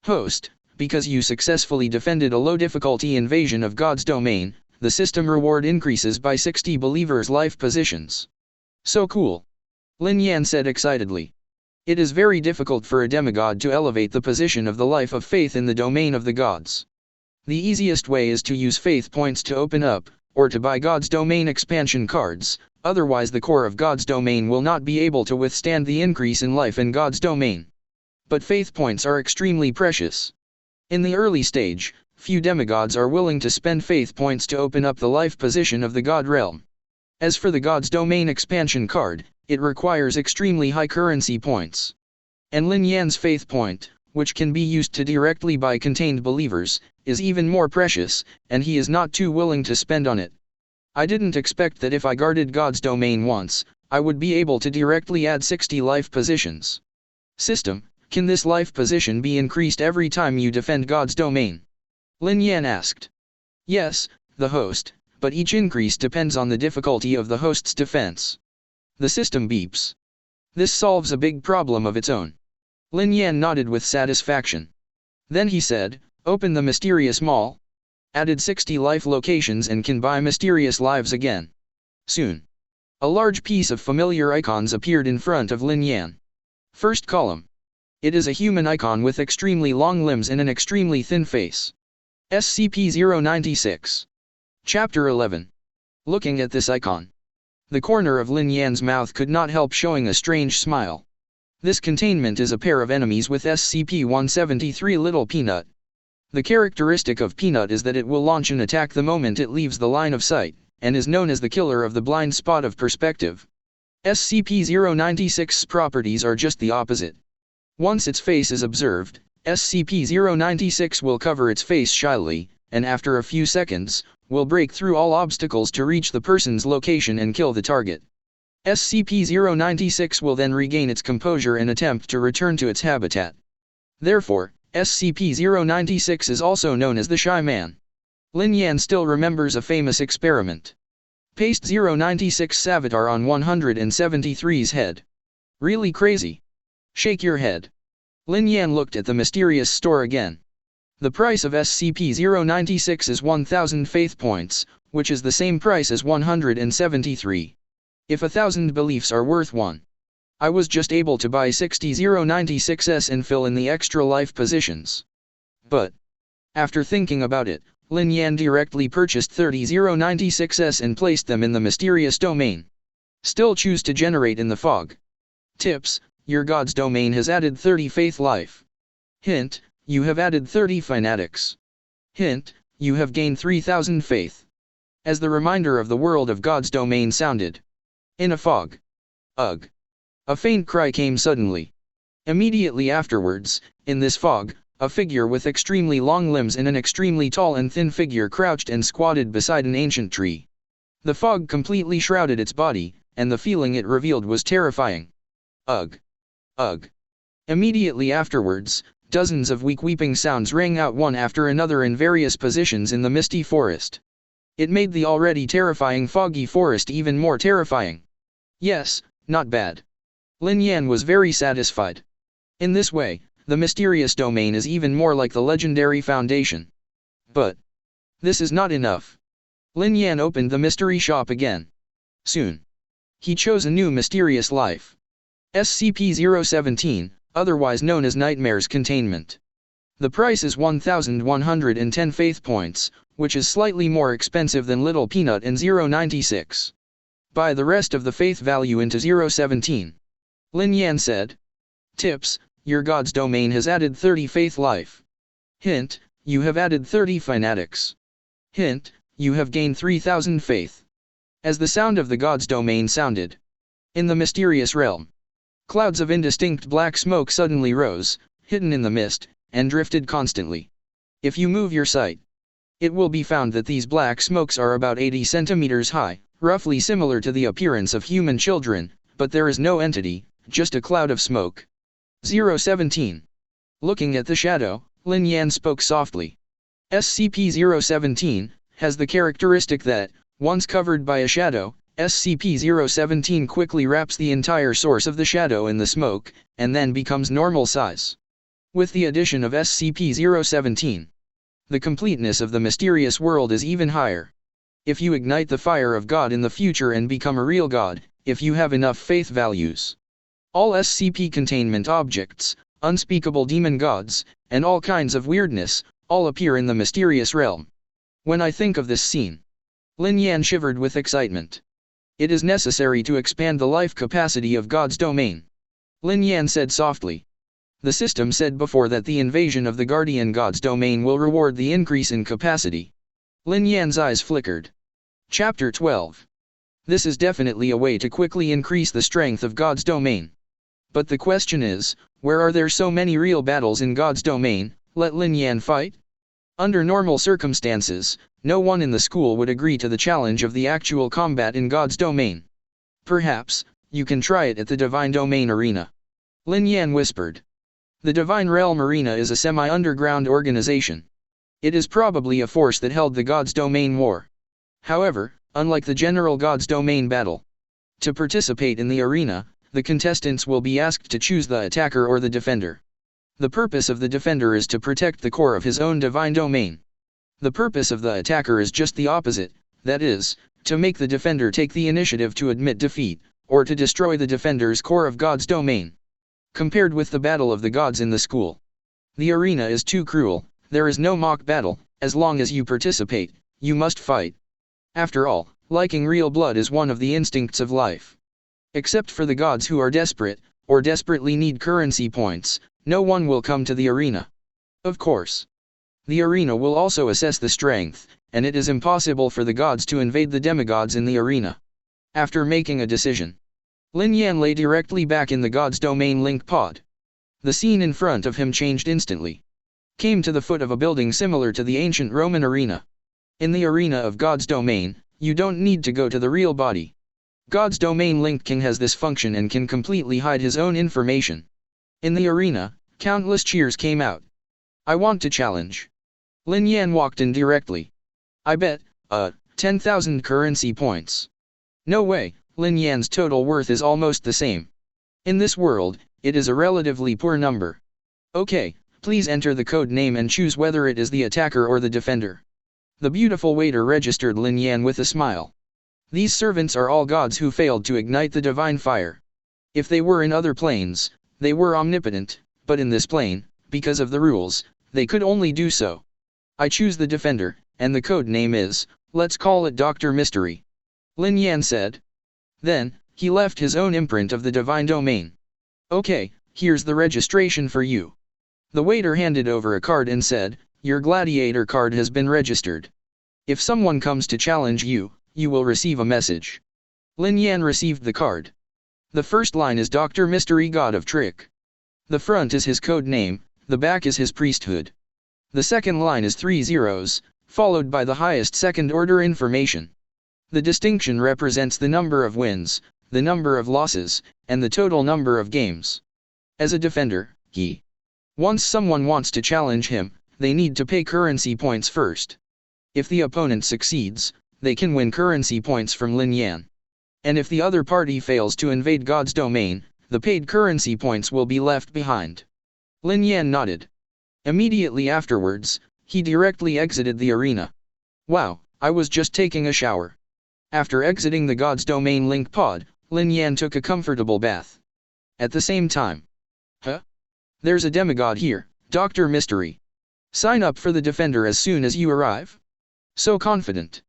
Host, because you successfully defended a low-difficulty invasion of God's domain, the system reward increases by 60 believers' life positions. So cool. Lin Yan said excitedly. It is very difficult for a demigod to elevate the position of the life of faith in the domain of the gods. The easiest way is to use faith points to open up, or to buy God's domain expansion cards, otherwise the core of God's domain will not be able to withstand the increase in life in God's domain. But faith points are extremely precious. In the early stage, few demigods are willing to spend faith points to open up the life position of the God realm. As for the God's domain expansion card, it requires extremely high currency points. And Lin Yan's faith point, which can be used to directly buy contained believers, is even more precious, and he is not too willing to spend on it. I didn't expect that if I guarded God's domain once, I would be able to directly add 60 life positions. System, can this life position be increased every time you defend God's domain? Lin Yan asked. Yes, the host, but each increase depends on the difficulty of the host's defense. The system beeps. This solves a big problem of its own. Lin Yan nodded with satisfaction. Then he said, open the mysterious mall. Added 60 life locations and can buy mysterious lives again. Soon. A large piece of familiar icons appeared in front of Lin Yan. First column. It is a human icon with extremely long limbs and an extremely thin face. SCP-096. Chapter 11. Looking at this icon. The corner of Lin Yan's mouth could not help showing a strange smile. This containment is a pair of enemies with SCP-173 Little Peanut. The characteristic of Peanut is that it will launch an attack the moment it leaves the line of sight, and is known as the killer of the blind spot of perspective. SCP-096's properties are just the opposite. Once its face is observed, SCP-096 will cover its face shyly, and after a few seconds, will break through all obstacles to reach the person's location and kill the target. SCP-096 will then regain its composure and attempt to return to its habitat. Therefore, SCP-096 is also known as the Shy Man. Lin Yan still remembers a famous experiment. Paste 096's avatar on 173's head. Really crazy. Shake your head. Lin Yan looked at the mysterious store again. The price of SCP-096 is 1000 faith points, which is the same price as 173. If 1000 beliefs are worth 1. I was just able to buy 60 096s and fill in the extra life positions. But, after thinking about it, Lin Yan directly purchased 30 096s and placed them in the mysterious domain. Still choose to generate in the fog. Tips, your God's domain has added 30 faith life. Hint, you have added 30 fanatics. Hint, you have gained 3000 faith. As the reminder of the world of God's domain sounded. In a fog. Ugh. A faint cry came suddenly. Immediately afterwards, in this fog, a figure with extremely long limbs and an extremely tall and thin figure crouched and squatted beside an ancient tree. The fog completely shrouded its body, and the feeling it revealed was terrifying. Ugh. Ugh. Immediately afterwards, dozens of weak weeping sounds rang out one after another in various positions in the misty forest. It made the already terrifying foggy forest even more terrifying. Yes, not bad. Lin Yan was very satisfied. In this way, the mysterious domain is even more like the legendary Foundation. But this is not enough. Lin Yan opened the mystery shop again. Soon. He chose a new mysterious life. SCP-017, otherwise known as Nightmare's Containment. The price is 1110 faith points, which is slightly more expensive than Little Peanut and 096. Buy the rest of the faith value into 017. Lin Yan said. Tips, your God's domain has added 30 faith life. Hint, you have added 30 fanatics. Hint, you have gained 3000 faith. As the sound of the God's domain sounded. In the mysterious realm. Clouds of indistinct black smoke suddenly rose, hidden in the mist, and drifted constantly. If you move your sight, it will be found that these black smokes are about 80 centimeters high, roughly similar to the appearance of human children, but there is no entity, just a cloud of smoke. 017. Looking at the shadow, Lin Yan spoke softly. SCP-017 has the characteristic that, once covered by a shadow, SCP-017 quickly wraps the entire source of the shadow in the smoke, and then becomes normal size. With the addition of SCP-017, the completeness of the mysterious world is even higher. If you ignite the fire of God in the future and become a real God, if you have enough faith values, all SCP containment objects, unspeakable demon gods, and all kinds of weirdness, all appear in the mysterious realm. When I think of this scene, Lin Yan shivered with excitement. It is necessary to expand the life capacity of God's domain. Lin Yan said softly. The system said before that the invasion of the guardian God's domain will reward the increase in capacity. Lin Yan's eyes flickered. Chapter 12. This is definitely a way to quickly increase the strength of God's domain. But the question is, where are there so many real battles in God's domain? Let Lin Yan fight? Under normal circumstances, no one in the school would agree to the challenge of the actual combat in God's domain. Perhaps, you can try it at the Divine Domain Arena. Lin Yan whispered. The Divine Realm Arena is a semi-underground organization. It is probably a force that held the God's Domain War. However, unlike the general God's Domain battle, to participate in the arena, the contestants will be asked to choose the attacker or the defender. The purpose of the defender is to protect the core of his own divine domain. The purpose of the attacker is just the opposite, that is, to make the defender take the initiative to admit defeat, or to destroy the defender's core of God's domain. Compared with the battle of the gods in the school, the arena is too cruel. There is no mock battle. As long as you participate, you must fight. After all, liking real blood is one of the instincts of life. Except for the gods who are desperate, or desperately need currency points, no one will come to the arena. Of course, the arena will also assess the strength, and it is impossible for the gods to invade the demigods in the arena. After making a decision, Lin Yan lay directly back in the God's Domain link pod. The scene in front of him changed instantly. Came to the foot of a building similar to the ancient Roman arena. In the arena of God's Domain, you don't need to go to the real body. God's Domain Link King has this function and can completely hide his own information. In the arena, countless cheers came out. I want to challenge. Lin Yan walked in directly. I bet, 10,000 currency points. No way. Lin Yan's total worth is almost the same. In this world, it is a relatively poor number. Okay, please enter the code name and choose whether it is the attacker or the defender. The beautiful waiter registered Lin Yan with a smile. These servants are all gods who failed to ignite the divine fire. If they were in other planes, they were omnipotent, but in this plane, because of the rules, they could only do so. I choose the defender, and the code name is, let's call it Dr. Mystery. Lin Yan said. Then, he left his own imprint of the divine domain. Okay, here's the registration for you. The waiter handed over a card and said, your gladiator card has been registered. If someone comes to challenge you, you will receive a message. Lin Yan received the card. The first line is Dr. Mystery God of Trick. The front is his code name, the back is his priesthood. The second line is 3 zeros, followed by the highest second-order information. The distinction represents the number of wins, the number of losses, and the total number of games. As a defender, once someone wants to challenge him, they need to pay currency points first. If the opponent succeeds, they can win currency points from Lin Yan. And if the other party fails to invade God's domain, the paid currency points will be left behind. Lin Yan nodded. Immediately afterwards, he directly exited the arena. Wow, I was just taking a shower. After exiting the God's Domain link pod, Lin Yan took a comfortable bath. At the same time, there's a demigod here, Dr. Mystery. Sign up for the defender as soon as you arrive. So confident.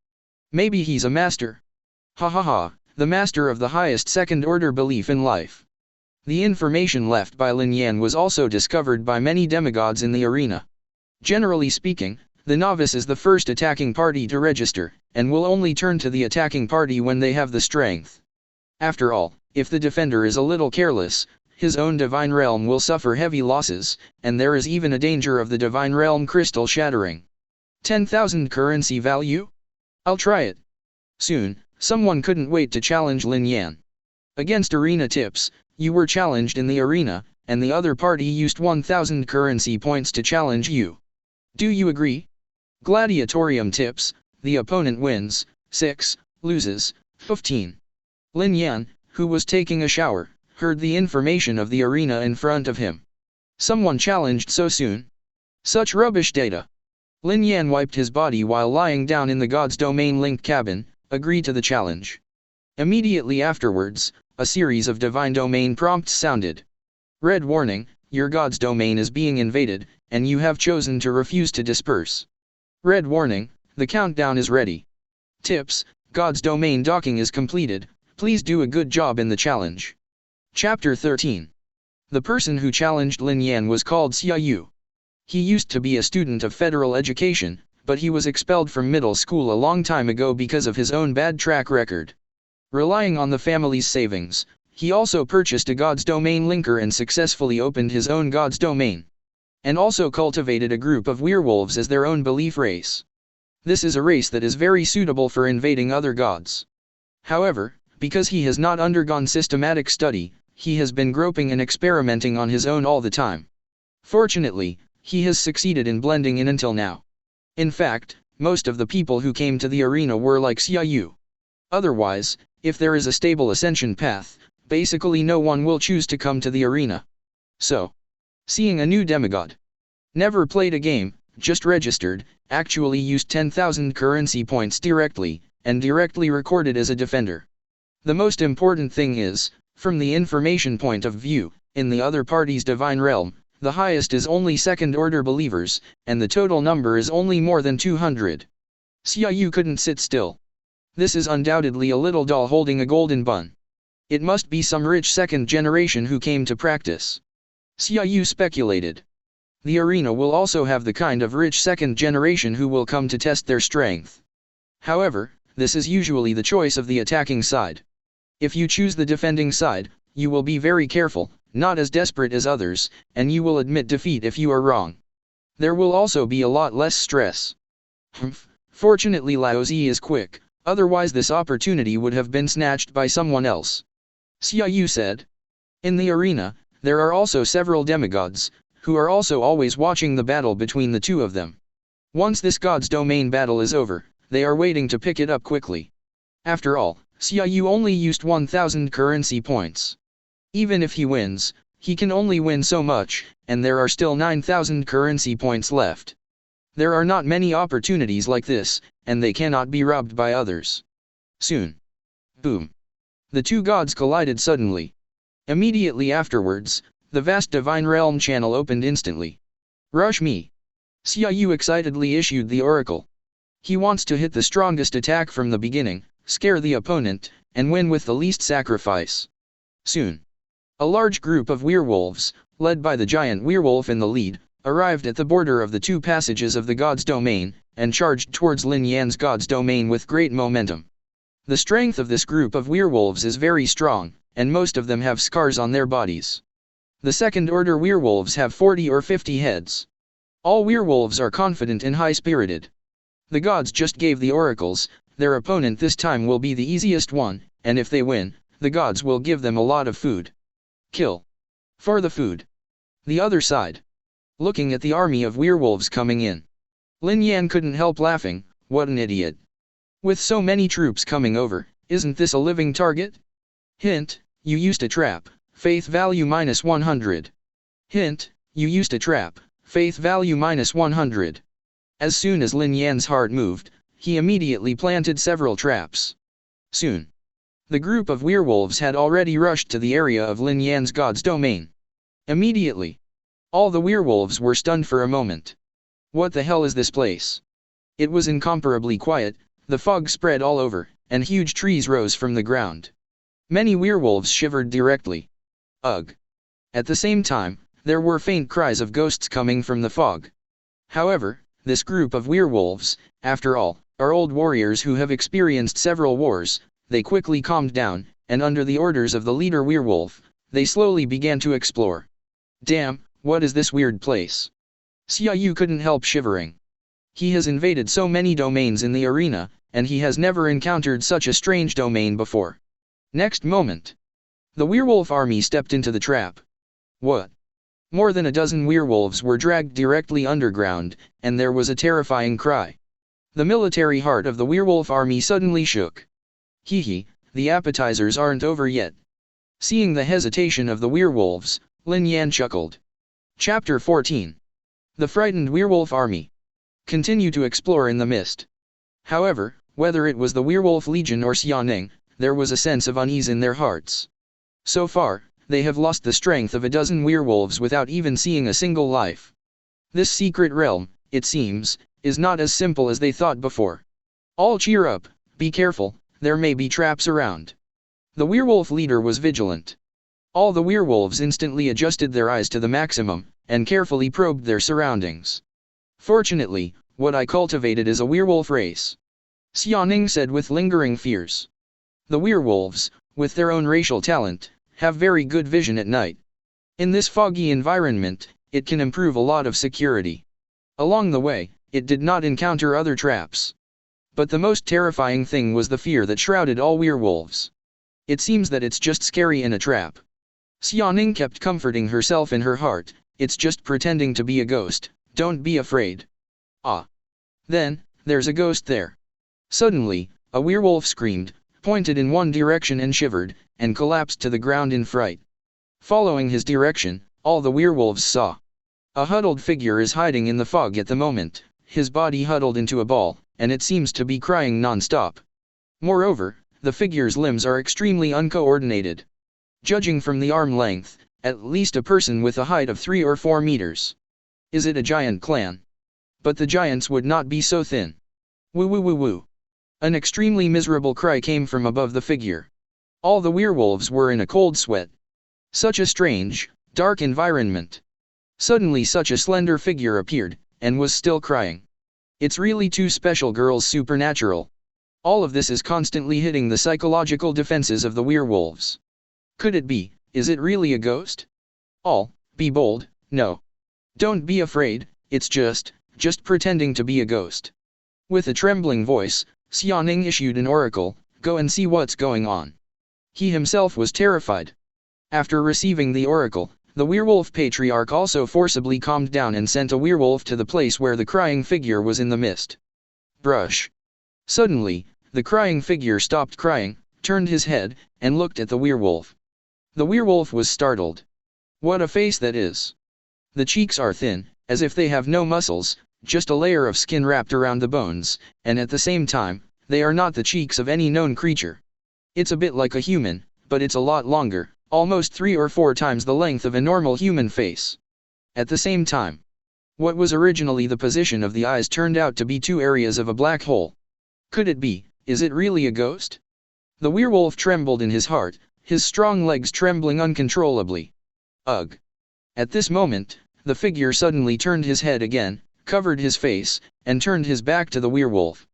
Maybe he's a master. Ha ha ha, the master of the highest second-order belief in life. The information left by Lin Yan was also discovered by many demigods in the arena. Generally speaking, the novice is the first attacking party to register, and will only turn to the attacking party when they have the strength. After all, if the defender is a little careless, his own divine realm will suffer heavy losses, and there is even a danger of the divine realm crystal shattering. 10,000 currency value? I'll try it. Soon, someone couldn't wait to challenge Lin Yan. Against arena tips, you were challenged in the arena, and the other party used 1,000 currency points to challenge you. Do you agree? Gladiatorium tips, the opponent wins, 6, loses, 15. Lin Yan, who was taking a shower, heard the information of the arena in front of him. Someone challenged so soon? Such rubbish data. Lin Yan wiped his body while lying down in the God's Domain-linked cabin, agreed to the challenge. Immediately afterwards, a series of Divine Domain prompts sounded. Red warning, your God's Domain is being invaded, and you have chosen to refuse to disperse. Red warning, the countdown is ready. Tips, God's Domain docking is completed, please do a good job in the challenge. Chapter 13. The person who challenged Lin Yan was called Xiaoyu. He used to be a student of federal education, but he was expelled from middle school a long time ago because of his own bad track record. Relying on the family's savings, he also purchased a God's Domain linker and successfully opened his own God's Domain. And also cultivated a group of werewolves as their own belief race. This is a race that is very suitable for invading other gods. However, because he has not undergone systematic study, he has been groping and experimenting on his own all the time. Fortunately, he has succeeded in blending in until now. In fact, most of the people who came to the arena were like Xiaoyu. Otherwise, if there is a stable ascension path, basically no one will choose to come to the arena. So, seeing a new demigod. Never played a game, just registered, actually used 10,000 currency points directly, and directly recorded as a defender. The most important thing is, from the information point of view, in the other party's divine realm, the highest is only second-order believers, and the total number is only more than 200. Xiaoyu couldn't sit still. This is undoubtedly a little doll holding a golden bun. It must be some rich second generation who came to practice. Xiaoyu speculated. The arena will also have the kind of rich second generation who will come to test their strength. However, this is usually the choice of the attacking side. If you choose the defending side, you will be very careful, not as desperate as others, and you will admit defeat if you are wrong. There will also be a lot less stress. Fortunately Lao Zi is quick, otherwise this opportunity would have been snatched by someone else. Xiaoyu said. In the arena, there are also several demigods, who are also always watching the battle between the two of them. Once this God's Domain battle is over, they are waiting to pick it up quickly. After all, Xiaoyu only used 1,000 currency points. Even if he wins, he can only win so much, and there are still 9,000 currency points left. There are not many opportunities like this, and they cannot be robbed by others. Soon. Boom. The two gods collided suddenly. Immediately afterwards, the vast divine realm channel opened instantly. Rush me. Xiaoyu excitedly issued the oracle. He wants to hit the strongest attack from the beginning, scare the opponent, and win with the least sacrifice. Soon. A large group of werewolves, led by the giant werewolf in the lead, arrived at the border of the two passages of the God's Domain, and charged towards Lin Yan's God's Domain with great momentum. The strength of this group of werewolves is very strong, and most of them have scars on their bodies. The second-order werewolves have 40 or 50 heads. All werewolves are confident and high-spirited. The gods just gave the oracles, their opponent this time will be the easiest one, and if they win, the gods will give them a lot of food. Kill. For the food. The other side. Looking at the army of werewolves coming in. Lin Yan couldn't help laughing, what an idiot. With so many troops coming over, isn't this a living target? Hint, you used a trap, faith value -100. Hint, you used a trap, faith value -100. As soon as Lin Yan's heart moved, he immediately planted several traps. Soon. The group of werewolves had already rushed to the area of Lin Yan's God's Domain. Immediately. All the werewolves were stunned for a moment. What the hell is this place? It was incomparably quiet, the fog spread all over, and huge trees rose from the ground. Many werewolves shivered directly. Ugh. At the same time, there were faint cries of ghosts coming from the fog. However, this group of werewolves, after all, are old warriors who have experienced several wars. They quickly calmed down, and under the orders of the leader werewolf, they slowly began to explore. Damn, what is this weird place? Xiaoyu couldn't help shivering. He has invaded so many domains in the arena, and he has never encountered such a strange domain before. Next moment. The werewolf army stepped into the trap. What? More than a dozen werewolves were dragged directly underground, and there was a terrifying cry. The military heart of the werewolf army suddenly shook. Hee, the appetizers aren't over yet. Seeing the hesitation of the werewolves, Lin Yan chuckled. Chapter 14. The Frightened Werewolf Army. Continue to explore in the mist. However, whether it was the Werewolf Legion or Xiaoning, there was a sense of unease in their hearts. So far, they have lost the strength of a dozen werewolves without even seeing a single life. This secret realm, it seems, is not as simple as they thought before. All cheer up, be careful, there may be traps around. The werewolf leader was vigilant. All the werewolves instantly adjusted their eyes to the maximum, and carefully probed their surroundings. Fortunately, what I cultivated is a werewolf race. Xiaoning said with lingering fears. The werewolves, with their own racial talent, have very good vision at night. In this foggy environment, it can improve a lot of security. Along the way, it did not encounter other traps. But the most terrifying thing was the fear that shrouded all werewolves. It seems that it's just scary in a trap. Xiaoning kept comforting herself in her heart, it's just pretending to be a ghost, don't be afraid. Ah. Then, there's a ghost there. Suddenly, a werewolf screamed, pointed in one direction and shivered, and collapsed to the ground in fright. Following his direction, all the werewolves saw. A huddled figure is hiding in the fog at the moment, his body huddled into a ball, and it seems to be crying non-stop. Moreover, the figure's limbs are extremely uncoordinated. Judging from the arm length, at least a person with a height of 3 or 4 meters. Is it a giant clan? But the giants would not be so thin. Woo woo woo woo. An extremely miserable cry came from above the figure. All the werewolves were in a cold sweat. Such a strange, dark environment. Suddenly such a slender figure appeared, and was still crying. It's really too special, girls, supernatural. All of this is constantly hitting the psychological defenses of the werewolves. Could it be, is it really a ghost? All, be bold, no. Don't be afraid, it's just pretending to be a ghost. With a trembling voice, Xiaoning issued an oracle, go and see what's going on. He himself was terrified. After receiving the oracle, the werewolf patriarch also forcibly calmed down and sent a werewolf to the place where the crying figure was in the mist. Brush. Suddenly, the crying figure stopped crying, turned his head, and looked at the werewolf. The werewolf was startled. What a face that is. The cheeks are thin, as if they have no muscles, just a layer of skin wrapped around the bones, and at the same time, they are not the cheeks of any known creature. It's a bit like a human, but it's a lot longer, almost 3 or 4 times the length of a normal human face. At the same time, what was originally the position of the eyes turned out to be 2 areas of a black hole. Could it be, is it really a ghost? The werewolf trembled in his heart, his strong legs trembling uncontrollably. Ugh. At this moment, the figure suddenly turned his head again, covered his face, and turned his back to the werewolf.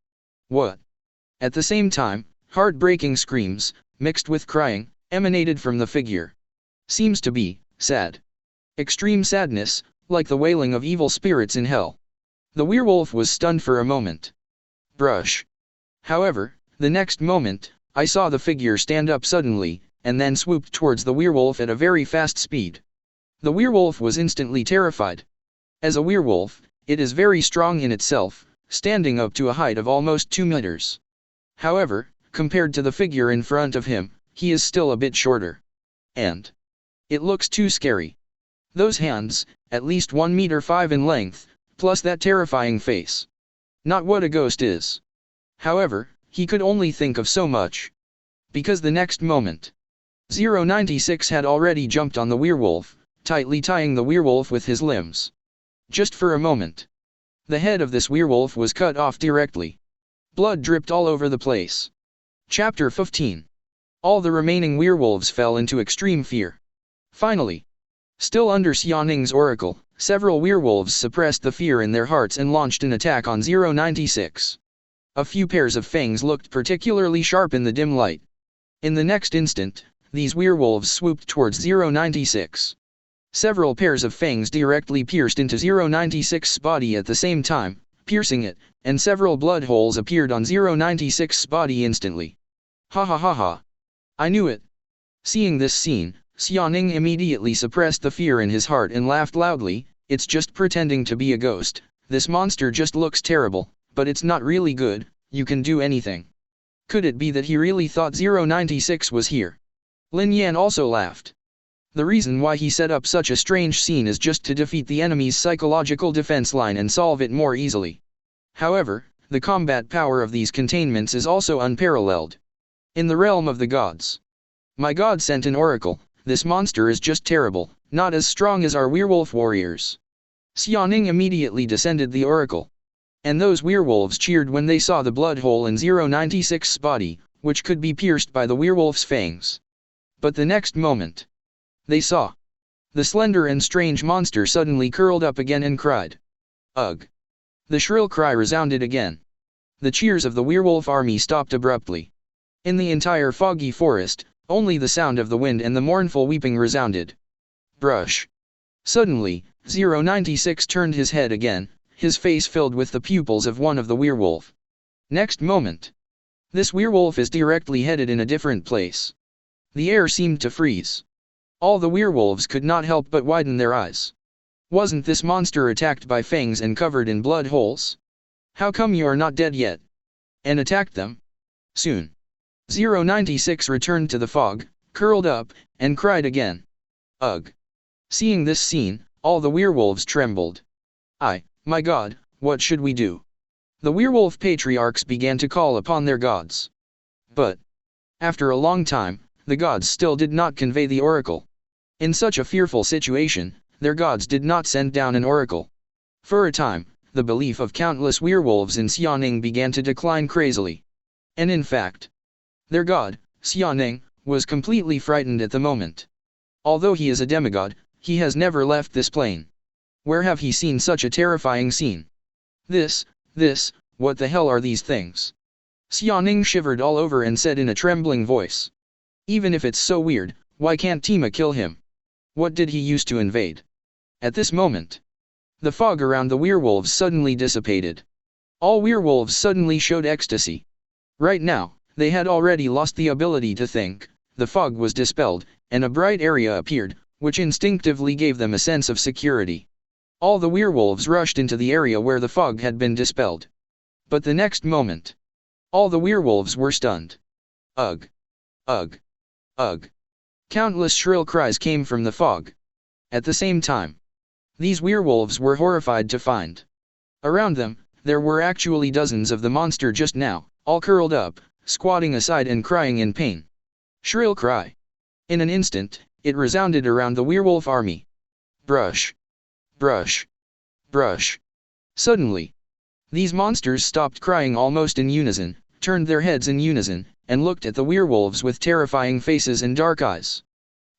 What? At the same time, heartbreaking screams, mixed with crying, emanated from the figure. Seems to be sad. Extreme sadness, like the wailing of evil spirits in hell. The werewolf was stunned for a moment. Brush. However, the next moment, I saw the figure stand up suddenly, and then swooped towards the werewolf at a very fast speed. The werewolf was instantly terrified. As a werewolf, it is very strong in itself, standing up to a height of almost 2 meters. However, compared to the figure in front of him, he is still a bit shorter. And it looks too scary. Those hands, at least 1.5 meters in length, plus that terrifying face. Not what a ghost is. However, he could only think of so much. Because the next moment, 096 had already jumped on the werewolf, tightly tying the werewolf with his limbs. Just for a moment. The head of this werewolf was cut off directly. Blood dripped all over the place. Chapter 15. All the remaining werewolves fell into extreme fear. Finally, still under Xiaoning's oracle, several werewolves suppressed the fear in their hearts and launched an attack on 096. A few pairs of fangs looked particularly sharp in the dim light. In the next instant, these werewolves swooped towards 096. Several pairs of fangs directly pierced into 096's body at the same time, piercing it, and several blood holes appeared on 096's body instantly. Ha ha ha ha. I knew it. Seeing this scene, Xiaoning immediately suppressed the fear in his heart and laughed loudly, it's just pretending to be a ghost, this monster just looks terrible, but it's not really good, you can do anything. Could it be that he really thought 096 was here? Lin Yan also laughed. The reason why he set up such a strange scene is just to defeat the enemy's psychological defense line and solve it more easily. However, the combat power of these containments is also unparalleled. In the realm of the gods. My god sent an oracle. This monster is just terrible, not as strong as our werewolf warriors. Xiaoning immediately descended the oracle. And those werewolves cheered when they saw the blood hole in 096's body, which could be pierced by the werewolf's fangs. But the next moment, they saw the slender and strange monster suddenly curled up again and cried. Ugh! The shrill cry resounded again. The cheers of the werewolf army stopped abruptly. In the entire foggy forest, only the sound of the wind and the mournful weeping resounded. Brush. Suddenly, 096 turned his head again, his face filled with the pupils of one of the werewolf. Next moment, this werewolf is directly headed in a different place. The air seemed to freeze. All the werewolves could not help but widen their eyes. Wasn't this monster attacked by fangs and covered in blood holes? How come you are not dead yet? And attacked them? Soon. 096 returned to the fog, curled up, and cried again. Ugh! Seeing this scene, all the werewolves trembled. My god, what should we do? The werewolf patriarchs began to call upon their gods. But, after a long time, the gods still did not convey the oracle. In such a fearful situation, their gods did not send down an oracle. For a time, the belief of countless werewolves in Xiaoning began to decline crazily. And in fact, their god, Xiaoning, was completely frightened at the moment. Although he is a demigod, he has never left this plane. Where have he seen such a terrifying scene? This, what the hell are these things? Xiaoning shivered all over and said in a trembling voice. Even if it's so weird, why can't Tima kill him? What did he use to invade? At this moment, the fog around the werewolves suddenly dissipated. All werewolves suddenly showed ecstasy. Right now, they had already lost the ability to think, the fog was dispelled, and a bright area appeared, which instinctively gave them a sense of security. All the werewolves rushed into the area where the fog had been dispelled. But the next moment, all the werewolves were stunned. Ugh! Ugh! Ugh! Countless shrill cries came from the fog. At the same time, these werewolves were horrified to find. Around them, there were actually dozens of the monster just now, all curled up, squatting aside and crying in pain. Shrill cry. In an instant, it resounded around the werewolf army. Brush. Brush. Brush. Suddenly, these monsters stopped crying almost in unison, turned their heads in unison, and looked at the werewolves with terrifying faces and dark eyes.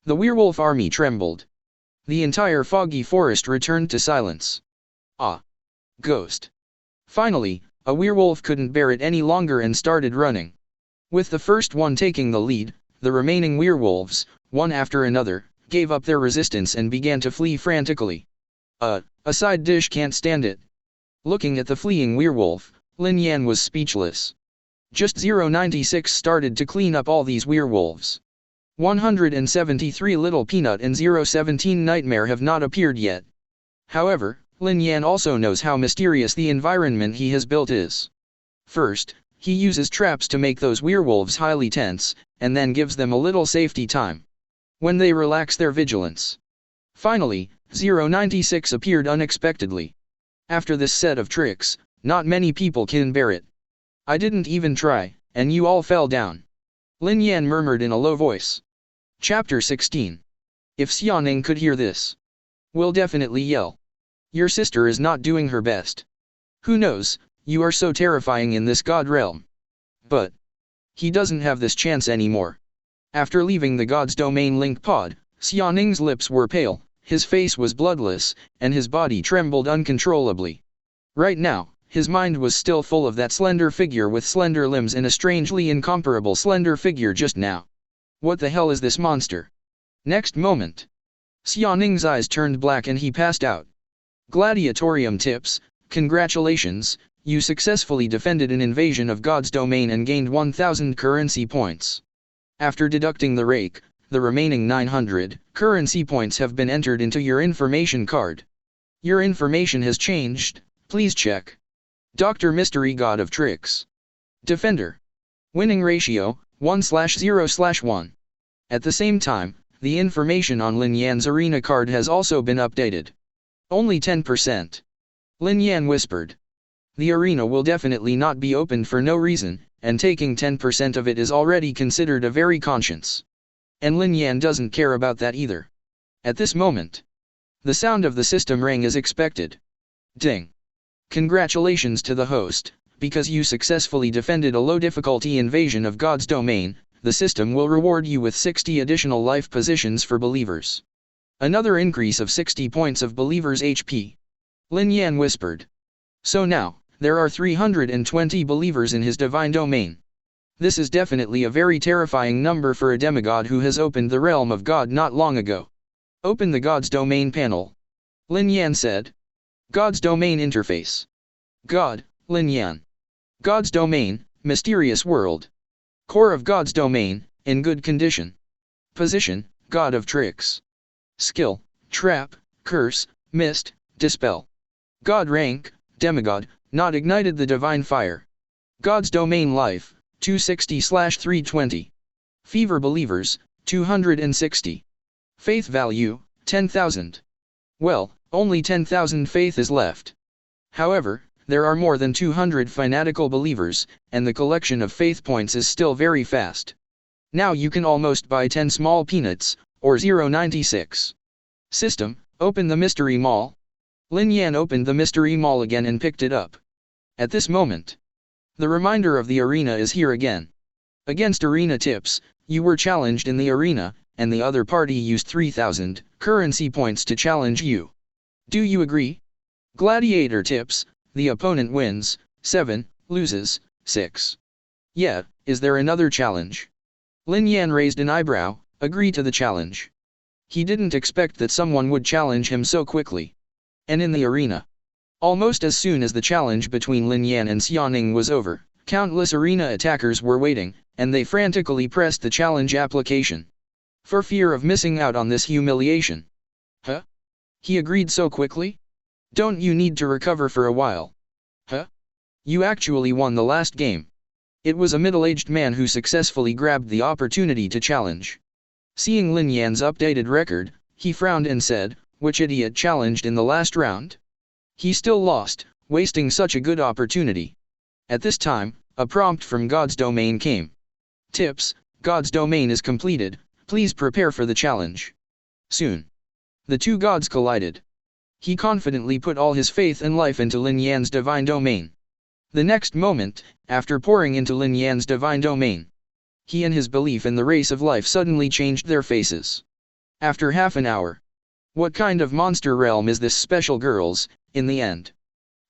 The werewolf army trembled. The entire foggy forest returned to silence. Ah! Ghost. Finally, a werewolf couldn't bear it any longer and started running. With the first one taking the lead, the remaining werewolves, one after another, gave up their resistance and began to flee frantically. A side dish can't stand it. Looking at the fleeing werewolf, Lin Yan was speechless. Just 096 started to clean up all these werewolves. 173 Little Peanut and 017 Nightmare have not appeared yet. However, Lin Yan also knows how mysterious the environment he has built is. First, he uses traps to make those werewolves highly tense, and then gives them a little safety time. When they relax their vigilance. Finally, 096 appeared unexpectedly. After this set of tricks, not many people can bear it. I didn't even try, and you all fell down. Lin Yan murmured in a low voice. Chapter 16. If Xiaoning could hear this, will definitely yell. Your sister is not doing her best. Who knows, you are so terrifying in this god realm. But he doesn't have this chance anymore. After leaving the god's domain link pod, Xiaoning's lips were pale, his face was bloodless, and his body trembled uncontrollably. Right now, his mind was still full of that slender figure with slender limbs and a strangely incomparable slender figure just now. What the hell is this monster? Next moment, Xiaoning's eyes turned black and he passed out. Gladiatorium tips, congratulations, you successfully defended an invasion of God's domain and gained 1000 currency points. After deducting the rake, the remaining 900 currency points have been entered into your information card. Your information has changed, please check. Dr. Mystery God of Tricks. Defender. Winning ratio, 1/0/1. At the same time, the information on Lin Yan's arena card has also been updated. Only 10%. Lin Yan whispered. The arena will definitely not be opened for no reason, and taking 10% of it is already considered a very conscience. And Lin Yan doesn't care about that either. At this moment, the sound of the system rang as expected. Ding. Congratulations to the host, because you successfully defended a low-difficulty invasion of God's domain, the system will reward you with 60 additional life positions for believers. Another increase of 60 points of believers' HP. Lin Yan whispered. So now, there are 320 believers in his divine domain. This is definitely a very terrifying number for a demigod who has opened the realm of God not long ago. Open the God's domain panel. Lin Yan said. God's domain interface. God, Lin Yan. God's domain, mysterious world. Core of God's domain, in good condition. Position, God of tricks. Skill, trap, curse, mist, dispel. God rank, demigod, not ignited the divine fire. God's domain life, 260/320. Fever believers, 260. Faith value, 10,000. Well, only 10,000 faith is left. However, there are more than 200 fanatical believers, and the collection of faith points is still very fast. Now you can almost buy 10 small peanuts, or 0.96. System, open the mystery mall. Lin Yan opened the mystery mall again and picked it up. At this moment, the reminder of the arena is here again. Against arena tips, you were challenged in the arena, and the other party used 3,000 currency points to challenge you. Do you agree? Gladiator tips, the opponent wins, 7, loses, 6. Yeah, is there another challenge? Lin Yan raised an eyebrow, agree to the challenge. He didn't expect that someone would challenge him so quickly. And in the arena. Almost as soon as the challenge between Lin Yan and Xiaoning was over, countless arena attackers were waiting, and they frantically pressed the challenge application. For fear of missing out on this humiliation. Huh? He agreed so quickly? Don't you need to recover for a while? Huh? You actually won the last game. It was a middle-aged man who successfully grabbed the opportunity to challenge. Seeing Lin Yan's updated record, he frowned and said, which idiot challenged in the last round? He still lost, wasting such a good opportunity. At this time, a prompt from God's domain came. Tips, God's domain is completed, please prepare for the challenge. Soon. The two gods collided. He confidently put all his faith and life into Lin Yan's divine domain. The next moment, after pouring into Lin Yan's divine domain, he and his belief in the race of life suddenly changed their faces. After half an hour. What kind of monster realm is this special girls, in the end?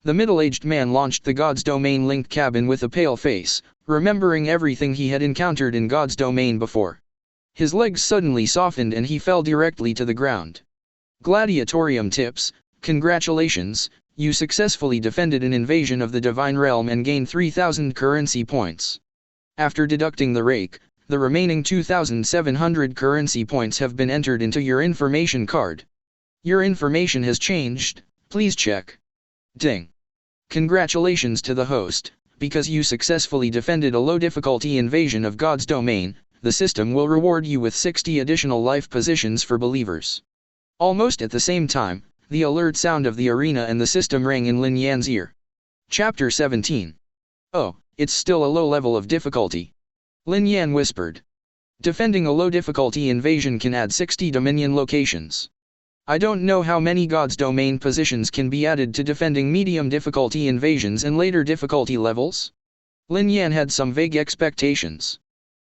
The middle-aged man launched the God's domain linked cabin with a pale face, remembering everything he had encountered in God's domain before. His legs suddenly softened and he fell directly to the ground. Gladiatorium tips, congratulations, you successfully defended an invasion of the divine realm and gained 3,000 currency points. After deducting the rake, the remaining 2,700 currency points have been entered into your information card. Your information has changed, please check. Ding. Congratulations to the host, because you successfully defended a low-difficulty invasion of God's domain, the system will reward you with 60 additional life positions for believers. Almost at the same time, the alert sound of the arena and the system rang in Lin Yan's ear. Chapter 17. Oh, it's still a low level of difficulty. Lin Yan whispered. Defending a low difficulty invasion can add 60 dominion locations. I don't know how many God's domain positions can be added to defending medium difficulty invasions and later difficulty levels. Lin Yan had some vague expectations.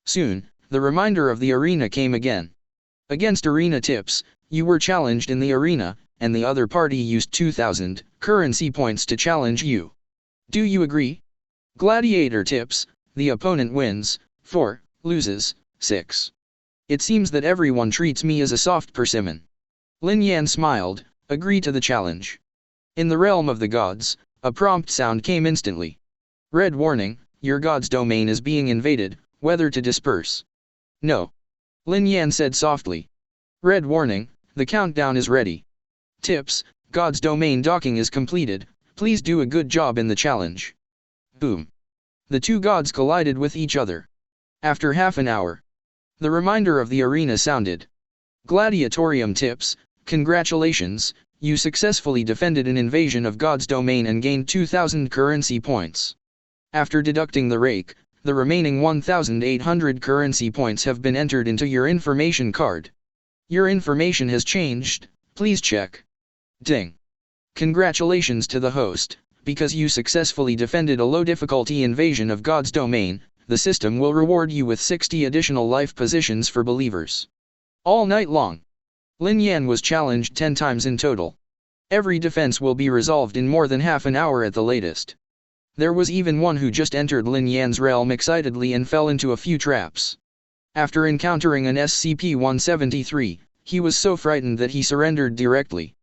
Soon, the reminder of the arena came again. Against arena tips, you were challenged in the arena, and the other party used 2,000 currency points to challenge you. Do you agree? Gladiator tips, the opponent wins, 4, loses, 6. It seems that everyone treats me as a soft persimmon. Lin Yan smiled, agree to the challenge. In the realm of the gods, a prompt sound came instantly. Red warning, your god's domain is being invaded, whether to disperse. No. Lin Yan said softly. Red warning, the countdown is ready. Tips, God's domain docking is completed, please do a good job in the challenge. Boom. The two gods collided with each other. After half an hour, the reminder of the arena sounded. Gladiatorium tips, congratulations, you successfully defended an invasion of God's domain and gained 2,000 currency points. After deducting the rake, the remaining 1,800 currency points have been entered into your information card. Your information has changed, please check. Ding. Congratulations to the host, because you successfully defended a low difficulty invasion of God's domain, the system will reward you with 60 additional life positions for believers. All night long, Lin Yan was challenged 10 times in total. Every defense will be resolved in more than half an hour at the latest. There was even one who just entered Lin Yan's realm excitedly and fell into a few traps. After encountering an SCP-173, he was so frightened that he surrendered directly.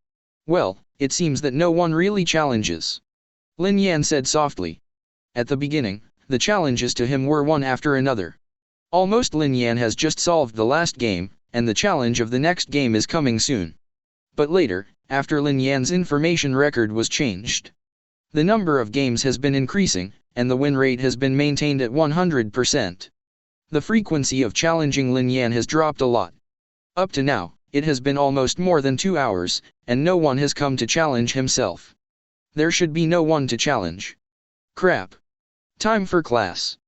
Well, it seems that no one really challenges. Lin Yan said softly. At the beginning, the challenges to him were one after another. Almost Lin Yan has just solved the last game, and the challenge of the next game is coming soon. But later, after Lin Yan's information record was changed, the number of games has been increasing, and the win rate has been maintained at 100%. The frequency of challenging Lin Yan has dropped a lot. Up to now, it has been almost more than 2 hours, and no one has come to challenge himself. There should be no one to challenge. Crap. Time for class.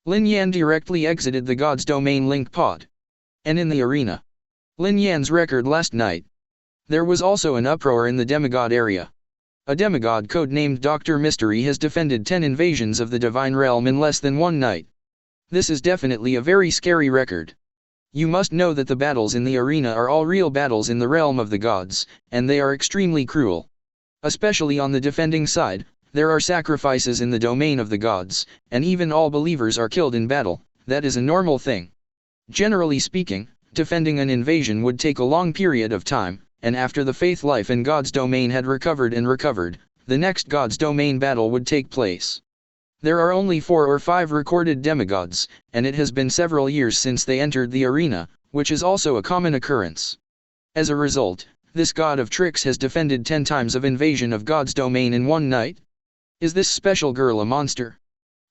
Lin Yan directly exited the God's Domain link pod. And in the arena, Lin Yan's record last night. There was also an uproar in the demigod area. A demigod codenamed Dr. Mystery has defended 10 invasions of the Divine Realm in less than one night. This is definitely a very scary record. You must know that the battles in the arena are all real battles in the realm of the gods, and they are extremely cruel. Especially on the defending side, there are sacrifices in the domain of the gods, and even all believers are killed in battle. That is a normal thing. Generally speaking, defending an invasion would take a long period of time, and after the faith life in God's domain had recovered, the next God's domain battle would take place. There are only 4 or 5 recorded demigods, and it has been several years since they entered the arena, which is also a common occurrence. As a result, this god of tricks has defended 10 times of invasion of God's domain in one night. Is this special girl a monster?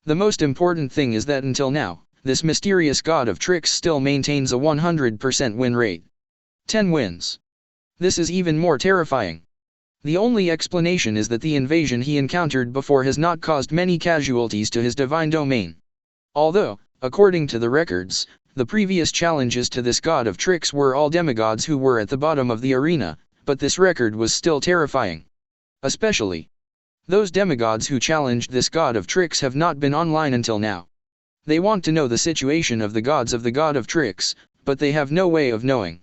The most important thing is that until now, this mysterious god of tricks still maintains a 100% win rate. 10 wins. This is even more terrifying. The only explanation is that the invasion he encountered before has not caused many casualties to his divine domain. Although, according to the records, the previous challenges to this god of tricks were all demigods who were at the bottom of the arena, but this record was still terrifying. Especially, those demigods who challenged this god of tricks have not been online until now. They want to know the situation of the gods of the god of tricks, but they have no way of knowing.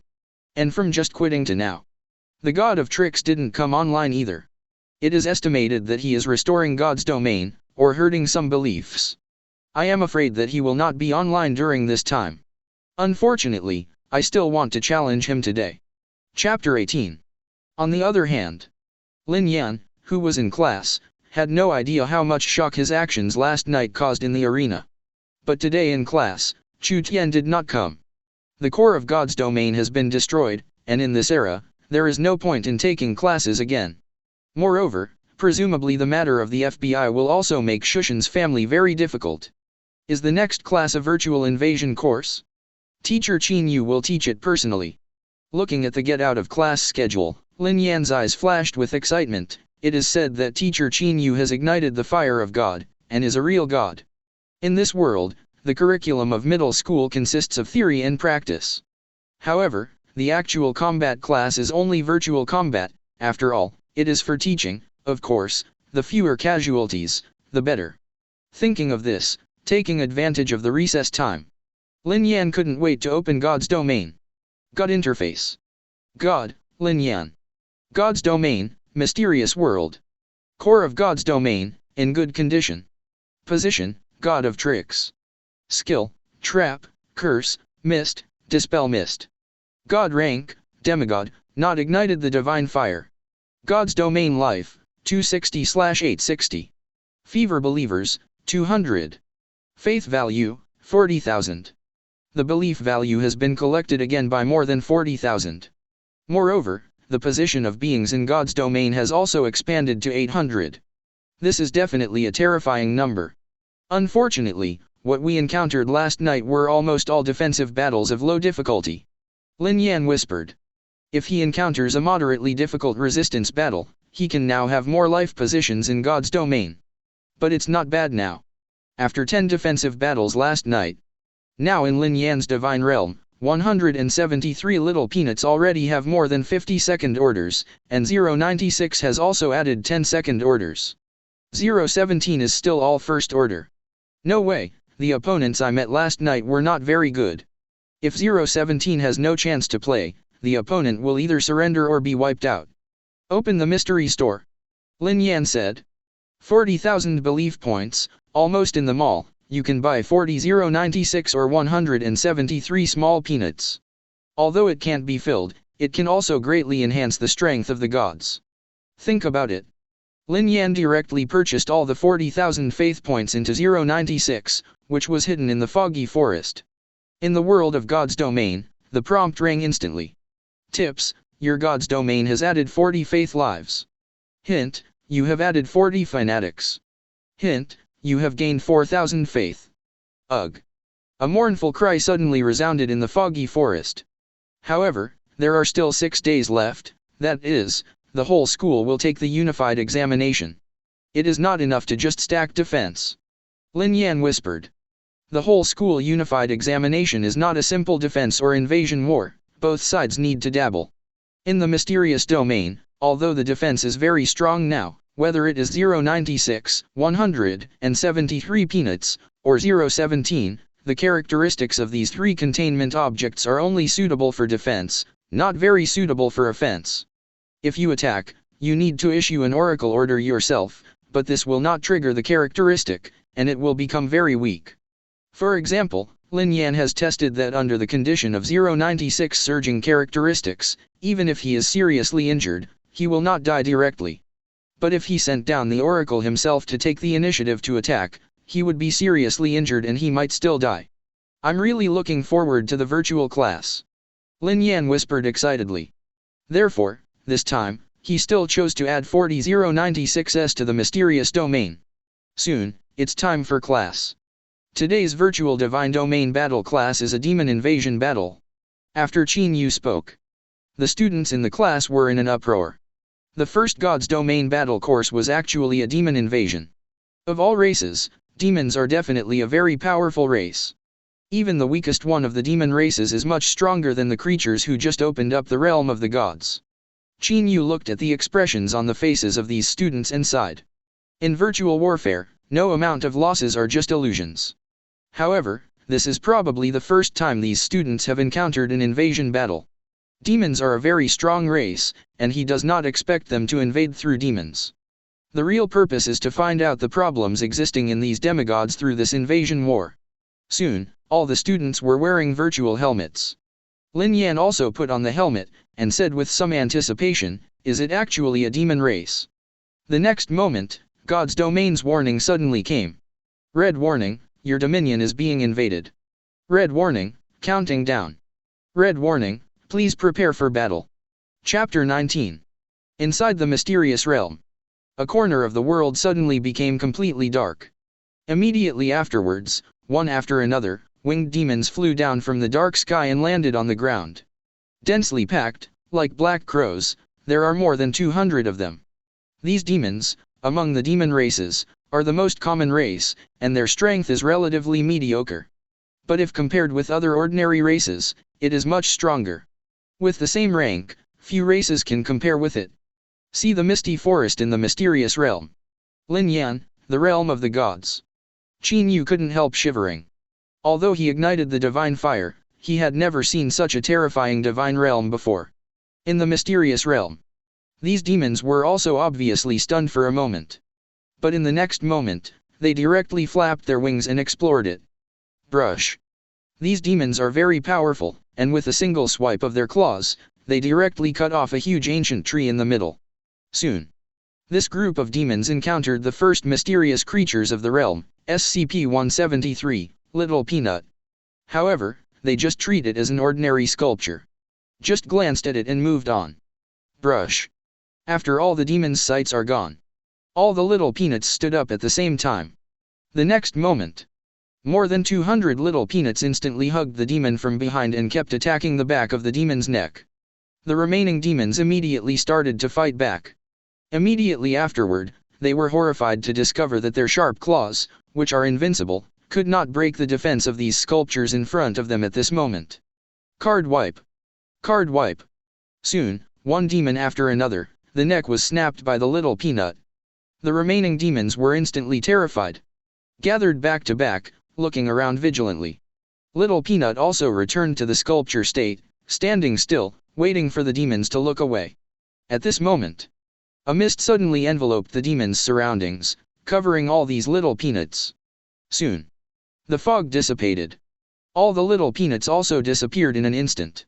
And from just quitting to now, the god of tricks didn't come online either. It is estimated that he is restoring God's domain, or hurting some beliefs. I am afraid that he will not be online during this time. Unfortunately, I still want to challenge him today. Chapter 18. On the other hand, Lin Yan, who was in class, had no idea how much shock his actions last night caused in the arena. But today in class, Chu Tian did not come. The core of God's domain has been destroyed, and in this era, there is no point in taking classes again. Moreover, presumably the matter of the FBI will also make Shushan's family very difficult. Is the next class a virtual invasion course? Teacher Qin Yu will teach it personally. Looking at the get out of class schedule, Lin Yan's eyes flashed with excitement. It is said that Teacher Qin Yu has ignited the fire of God, and is a real god. In this world, the curriculum of middle school consists of theory and practice. However, the actual combat class is only virtual combat. After all, it is for teaching. Of course, the fewer casualties, the better. Thinking of this, taking advantage of the recess time, Lin Yan couldn't wait to open God's domain. God interface. God, Lin Yan. God's domain, mysterious world. Core of God's domain, in good condition. Position, God of tricks. Skill, trap, curse, mist, dispel mist. God rank, demigod, not ignited the divine fire. God's domain life, 260/860. Fever believers, 200. Faith value, 40,000. The belief value has been collected again by more than 40,000. Moreover, the position of beings in God's domain has also expanded to 800. This is definitely a terrifying number. Unfortunately, what we encountered last night were almost all defensive battles of low difficulty. Lin Yan whispered. If he encounters a moderately difficult resistance battle, he can now have more life positions in God's domain. But it's not bad now. After 10 defensive battles last night. Now in Lin Yan's divine realm, 173 little peanuts already have more than 50 second orders, and 096 has also added 10 second orders. 017 is still all first order. No way, the opponents I met last night were not very good. If 017 has no chance to play, the opponent will either surrender or be wiped out. Open the mystery store. Lin Yan said. 40,000 belief points, almost in the mall, you can buy 40,096 or 173 small peanuts. Although it can't be filled, it can also greatly enhance the strength of the gods. Think about it. Lin Yan directly purchased all the 40,000 faith points into 096, which was hidden in the foggy forest. In the world of God's domain, the prompt rang instantly. Tips, your God's domain has added 40 faith lives. Hint, you have added 40 fanatics. Hint, you have gained 4,000 faith. Ugh. A mournful cry suddenly resounded in the foggy forest. However, there are still 6 days left, that is, the whole school will take the unified examination. It is not enough to just stack defense. Lin Yan whispered. The whole school unified examination is not a simple defense or invasion war, both sides need to dabble. In the mysterious domain, although the defense is very strong now, whether it is 096, 173 peanuts, or 017, the characteristics of these 3 containment objects are only suitable for defense, not very suitable for offense. If you attack, you need to issue an oracle order yourself, but this will not trigger the characteristic, and it will become very weak. For example, Lin Yan has tested that under the condition of 096 surging characteristics, even if he is seriously injured, he will not die directly. But if he sent down the oracle himself to take the initiative to attack, he would be seriously injured and he might still die. I'm really looking forward to the virtual class. Lin Yan whispered excitedly. Therefore, this time, he still chose to add 40096s to the mysterious domain. Soon, it's time for class. Today's virtual divine domain battle class is a demon invasion battle. After Qin Yu spoke, the students in the class were in an uproar. The first God's domain battle course was actually a demon invasion. Of all races, demons are definitely a very powerful race. Even the weakest one of the demon races is much stronger than the creatures who just opened up the realm of the gods. Qin Yu looked at the expressions on the faces of these students and sighed. In virtual warfare, no amount of losses are just illusions. However, this is probably the first time these students have encountered an invasion battle. Demons are a very strong race, and he does not expect them to invade through demons. The real purpose is to find out the problems existing in these demigods through this invasion war. Soon, all the students were wearing virtual helmets. Lin Yan also put on the helmet, and said with some anticipation, is it actually a demon race? The next moment, God's domain's warning suddenly came. Red warning, your dominion is being invaded. Red warning, counting down. Red warning, please prepare for battle. Chapter 19. Inside the mysterious realm. A corner of the world suddenly became completely dark. Immediately afterwards, one after another, winged demons flew down from the dark sky and landed on the ground. Densely packed, like black crows, there are more than 200 of them. These demons, among the demon races, are the most common race, and their strength is relatively mediocre. But if compared with other ordinary races, it is much stronger. With the same rank, few races can compare with it. See the misty forest in the mysterious realm. Lin Yan, the realm of the gods. Qin Yu couldn't help shivering. Although he ignited the divine fire, he had never seen such a terrifying divine realm before. In the mysterious realm, these demons were also obviously stunned for a moment. But in the next moment, they directly flapped their wings and explored it. Brush. These demons are very powerful, and with a single swipe of their claws, they directly cut off a huge ancient tree in the middle. Soon, this group of demons encountered the first mysterious creatures of the realm, SCP-173, Little Peanut. However, they just treat it as an ordinary sculpture. Just glanced at it and moved on. Brush. After all the demons' sights are gone. All the little peanuts stood up at the same time. The next moment, more than 200 little peanuts instantly hugged the demon from behind and kept attacking the back of the demon's neck. The remaining demons immediately started to fight back. Immediately afterward, they were horrified to discover that their sharp claws, which are invincible, could not break the defense of these sculptures in front of them at this moment. Card wipe. Card wipe. Soon, one demon after another, the neck was snapped by the little peanut. The remaining demons were instantly terrified. Gathered back to back, looking around vigilantly. Little Peanut also returned to the sculpture state, standing still, waiting for the demons to look away. At this moment, a mist suddenly enveloped the demons' surroundings, covering all these little peanuts. Soon, the fog dissipated. All the little peanuts also disappeared in an instant.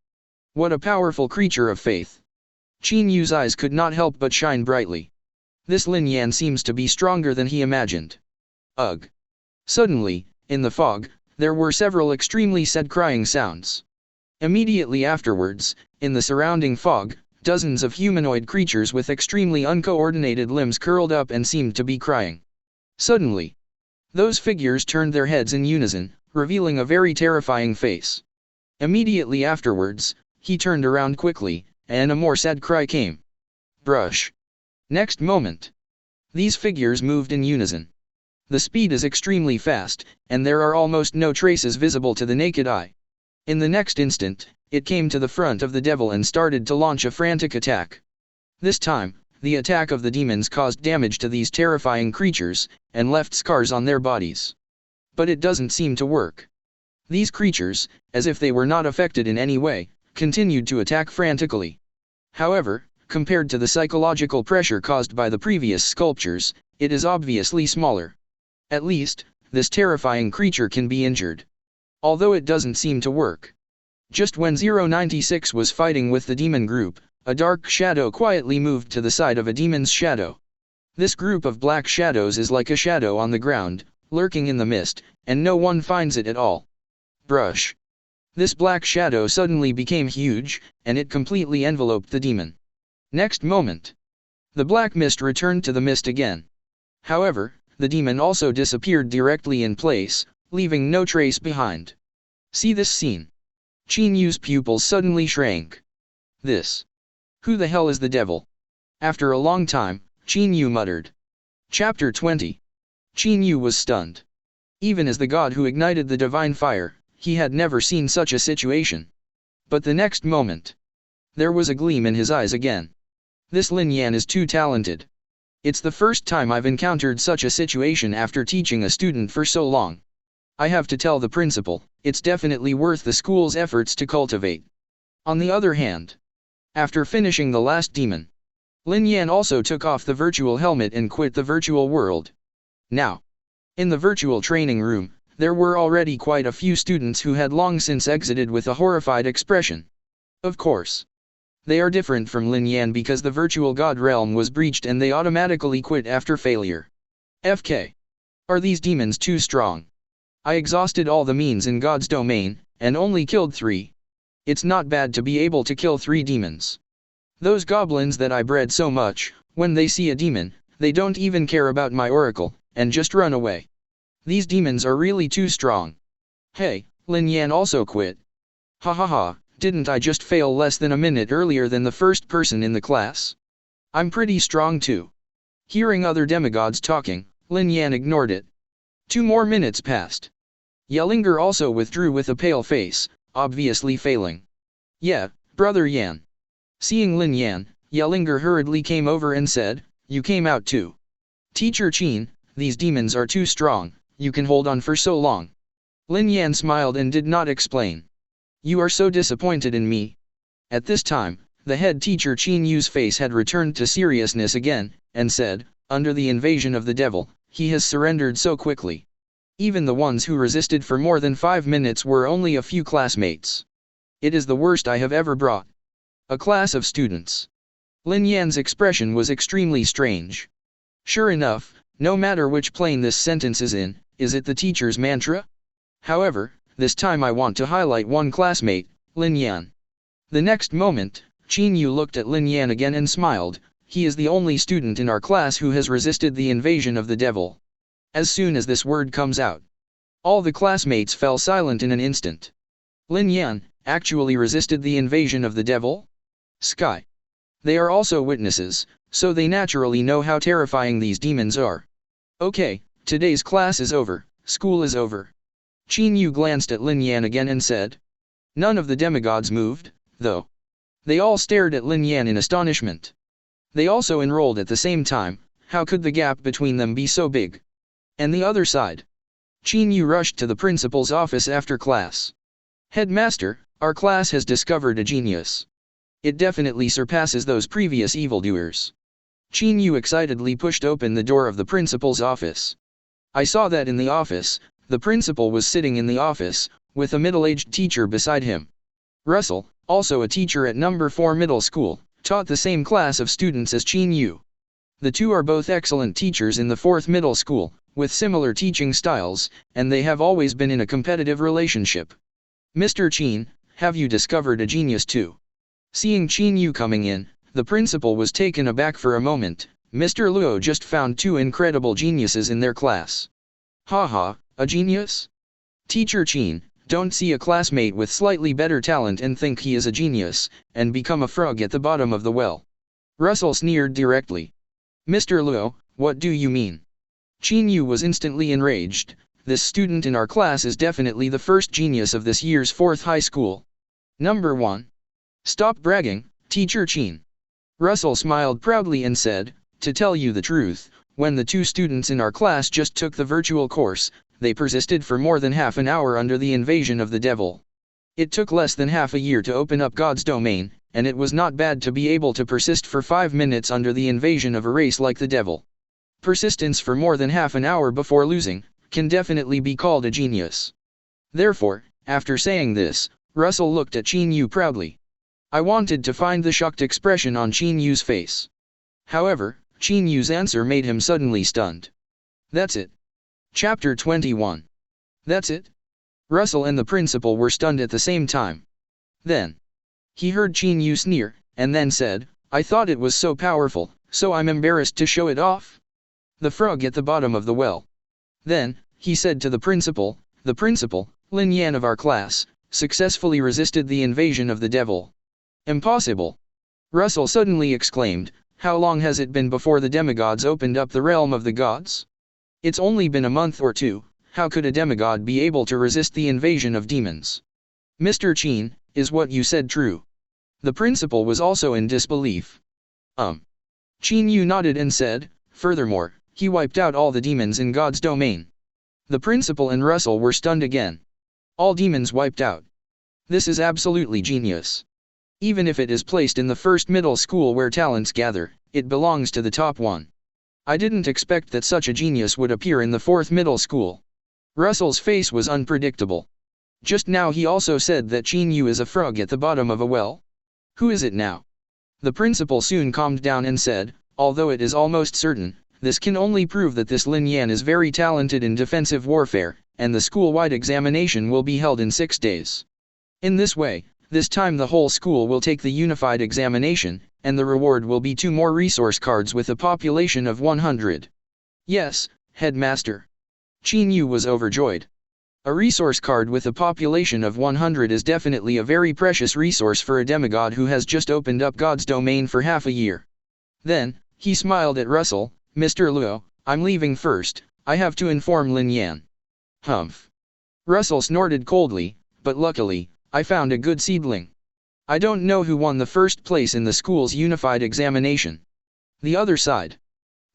What a powerful creature of faith! Qin Yu's eyes could not help but shine brightly. This Lin Yan seems to be stronger than he imagined. Ugh! Suddenly, in the fog, there were several extremely sad crying sounds. Immediately afterwards, in the surrounding fog, dozens of humanoid creatures with extremely uncoordinated limbs curled up and seemed to be crying. Suddenly, those figures turned their heads in unison, revealing a very terrifying face. Immediately afterwards, he turned around quickly, and a more sad cry came. Brush. Next moment, these figures moved in unison. The speed is extremely fast, and there are almost no traces visible to the naked eye. In the next instant, it came to the front of the devil and started to launch a frantic attack. This time, the attack of the demons caused damage to these terrifying creatures, and left scars on their bodies. But it doesn't seem to work. These creatures, as if they were not affected in any way, continued to attack frantically. However, compared to the psychological pressure caused by the previous sculptures, it is obviously smaller. At least, this terrifying creature can be injured. Although it doesn't seem to work. Just when 096 was fighting with the demon group, a dark shadow quietly moved to the side of a demon's shadow. This group of black shadows is like a shadow on the ground, lurking in the mist, and no one finds it at all. Brush. This black shadow suddenly became huge, and it completely enveloped the demon. Next moment, the black mist returned to the mist again. However, the demon also disappeared directly in place, leaving no trace behind. See this scene. Qin Yu's pupils suddenly shrank. This. Who the hell is the devil? After a long time, Qin Yu muttered. Chapter 20. Qin Yu was stunned. Even as the god who ignited the divine fire, he had never seen such a situation. But the next moment, there was a gleam in his eyes again. This Lin Yan is too talented. It's the first time I've encountered such a situation after teaching a student for so long. I have to tell the principal, it's definitely worth the school's efforts to cultivate. On the other hand, after finishing the last demon, Lin Yan also took off the virtual helmet and quit the virtual world. Now, in the virtual training room, there were already quite a few students who had long since exited with a horrified expression. Of course, they are different from Lin Yan because the virtual god realm was breached and they automatically quit after failure. FK. Are these demons too strong? I exhausted all the means in God's domain, and only killed 3. It's not bad to be able to kill 3 demons. Those goblins that I bred so much, when they see a demon, they don't even care about my oracle, and just run away. These demons are really too strong. Hey, Lin Yan also quit. Ha ha ha, didn't I just fail less than a minute earlier than the first person in the class? I'm pretty strong too. Hearing other demigods talking, Lin Yan ignored it. 2 more minutes passed. Yellinger also withdrew with a pale face, obviously failing. Yeah, Brother Yan. Seeing Lin Yan, Yellinger hurriedly came over and said, you came out too. Teacher Qin, these demons are too strong, you can hold on for so long. Lin Yan smiled and did not explain. You are so disappointed in me. At this time, the head teacher Qin Yu's face had returned to seriousness again, and said, under the invasion of the devil, he has surrendered so quickly. Even the ones who resisted for more than 5 minutes were only a few classmates. It is the worst I have ever brought. A class of students. Lin Yan's expression was extremely strange. Sure enough, no matter which plane this sentence is in, is it the teacher's mantra? However, this time I want to highlight one classmate, Lin Yan. The next moment, Qin Yu looked at Lin Yan again and smiled. He is the only student in our class who has resisted the invasion of the devil. As soon as this word comes out, all the classmates fell silent in an instant. Lin Yan actually resisted the invasion of the devil? Sky. They are also witnesses, so they naturally know how terrifying these demons are. Okay, today's class is over, school is over. Qin Yu glanced at Lin Yan again and said. None of the demigods moved, though. They all stared at Lin Yan in astonishment. They also enrolled at the same time. How could the gap between them be so big? And the other side? Qin Yu rushed to the principal's office after class. Headmaster, our class has discovered a genius. It definitely surpasses those previous evildoers. Qin Yu excitedly pushed open the door of the principal's office. I saw that in the office. The principal was sitting in the office, with a middle-aged teacher beside him. Russell, also a teacher at number 4 middle school, taught the same class of students as Qin Yu. The two are both excellent teachers in the 4th middle school, with similar teaching styles, and they have always been in a competitive relationship. Mr. Qin, have you discovered a genius too? Seeing Qin Yu coming in, the principal was taken aback for a moment. Mr. Luo just found 2 incredible geniuses in their class. Haha, a genius? Teacher Qin, don't see a classmate with slightly better talent and think he is a genius, and become a frog at the bottom of the well. Russell sneered directly. Mr. Luo, what do you mean? Qin Yu was instantly enraged. This student in our class is definitely the first genius of this year's 4th high school. Number 1. Stop bragging, Teacher Qin. Russell smiled proudly and said, to tell you the truth, when the 2 students in our class just took the virtual course, they persisted for more than half an hour under the invasion of the devil. It took less than half a year to open up God's domain, and it was not bad to be able to persist for 5 minutes under the invasion of a race like the devil. Persistence for more than half an hour before losing can definitely be called a genius. Therefore, after saying this, Russell looked at Qin Yu proudly. I wanted to find the shocked expression on Qin Yu's face. However, Qin Yu's answer made him suddenly stunned. That's it. Chapter 21. That's it? Russell and the principal were stunned at the same time. Then, he heard Qin Yu sneer, and then said, I thought it was so powerful, so I'm embarrassed to show it off. The frog at the bottom of the well. Then, he said to the principal, Lin Yan of our class, successfully resisted the invasion of the devil. Impossible! Russell suddenly exclaimed, how long has it been before the demigods opened up the realm of the gods? It's only been a month or 2, how could a demigod be able to resist the invasion of demons? Mr. Qin, is what you said true? The principal was also in disbelief. Qin Yu nodded and said, furthermore, he wiped out all the demons in God's domain. The principal and Russell were stunned again. All demons wiped out. This is absolutely genius. Even if it is placed in the 1st middle school where talents gather, it belongs to the top 1. I didn't expect that such a genius would appear in the 4th middle school. Russell's face was unpredictable. Just now he also said that Qin Yu is a frog at the bottom of a well. Who is it now? The principal soon calmed down and said, although it is almost certain, this can only prove that this Lin Yan is very talented in defensive warfare, and the school-wide examination will be held in 6 days. In this way, this time the whole school will take the unified examination, and the reward will be 2 more resource cards with a population of 100. Yes, Headmaster. Qin Yu was overjoyed. A resource card with a population of 100 is definitely a very precious resource for a demigod who has just opened up God's domain for half a year. Then, he smiled at Russell, Mr. Luo, I'm leaving first, I have to inform Lin Yan. Humph. Russell snorted coldly, but luckily, I found a good seedling. I don't know who won the 1st place in the school's unified examination. The other side.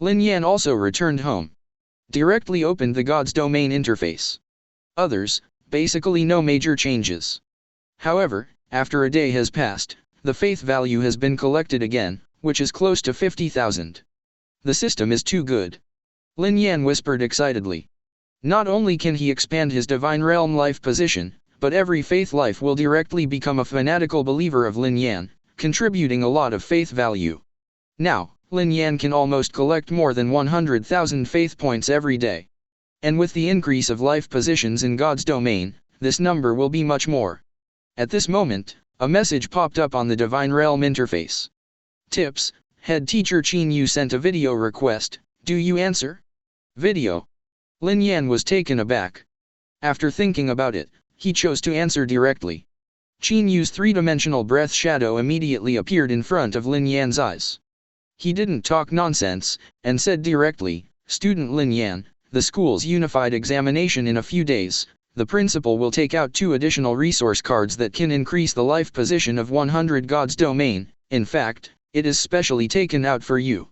Lin Yan also returned home. Directly opened the God's domain interface. Others, basically no major changes. However, after a day has passed, the faith value has been collected again, which is close to 50,000. The system is too good. Lin Yan whispered excitedly. Not only can he expand his divine realm life position, but every faith life will directly become a fanatical believer of Lin Yan, contributing a lot of faith value. Now, Lin Yan can almost collect more than 100,000 faith points every day. And with the increase of life positions in God's domain, this number will be much more. At this moment, a message popped up on the Divine Realm interface. Tips, Head Teacher Qin Yu sent a video request, do you answer? Video. Lin Yan was taken aback. After thinking about it, he chose to answer directly. Qin Yu's three-dimensional breath shadow immediately appeared in front of Lin Yan's eyes. He didn't talk nonsense, and said directly, "Student Lin Yan, the school's unified examination in a few days. The principal will take out 2 additional resource cards that can increase the life position of 100 God's domain. In fact, it is specially taken out for you.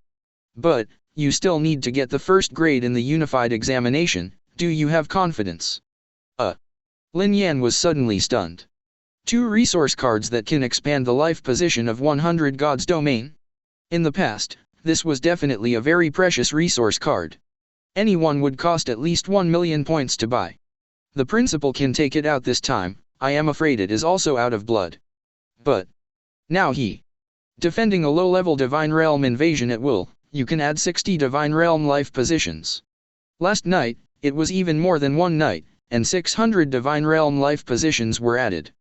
But, you still need to get the first grade in the unified examination. Do you have confidence?" Lin Yan was suddenly stunned. 2 resource cards that can expand the life position of 100 God's domain? In the past, this was definitely a very precious resource card. Anyone would cost at least 1 million points to buy. The principal can take it out this time. I am afraid it is also out of blood. But now defending a low-level Divine Realm invasion at will, you can add 60 Divine Realm life positions. Last night, it was even more than one night, and 600 Divine Realm life positions were added.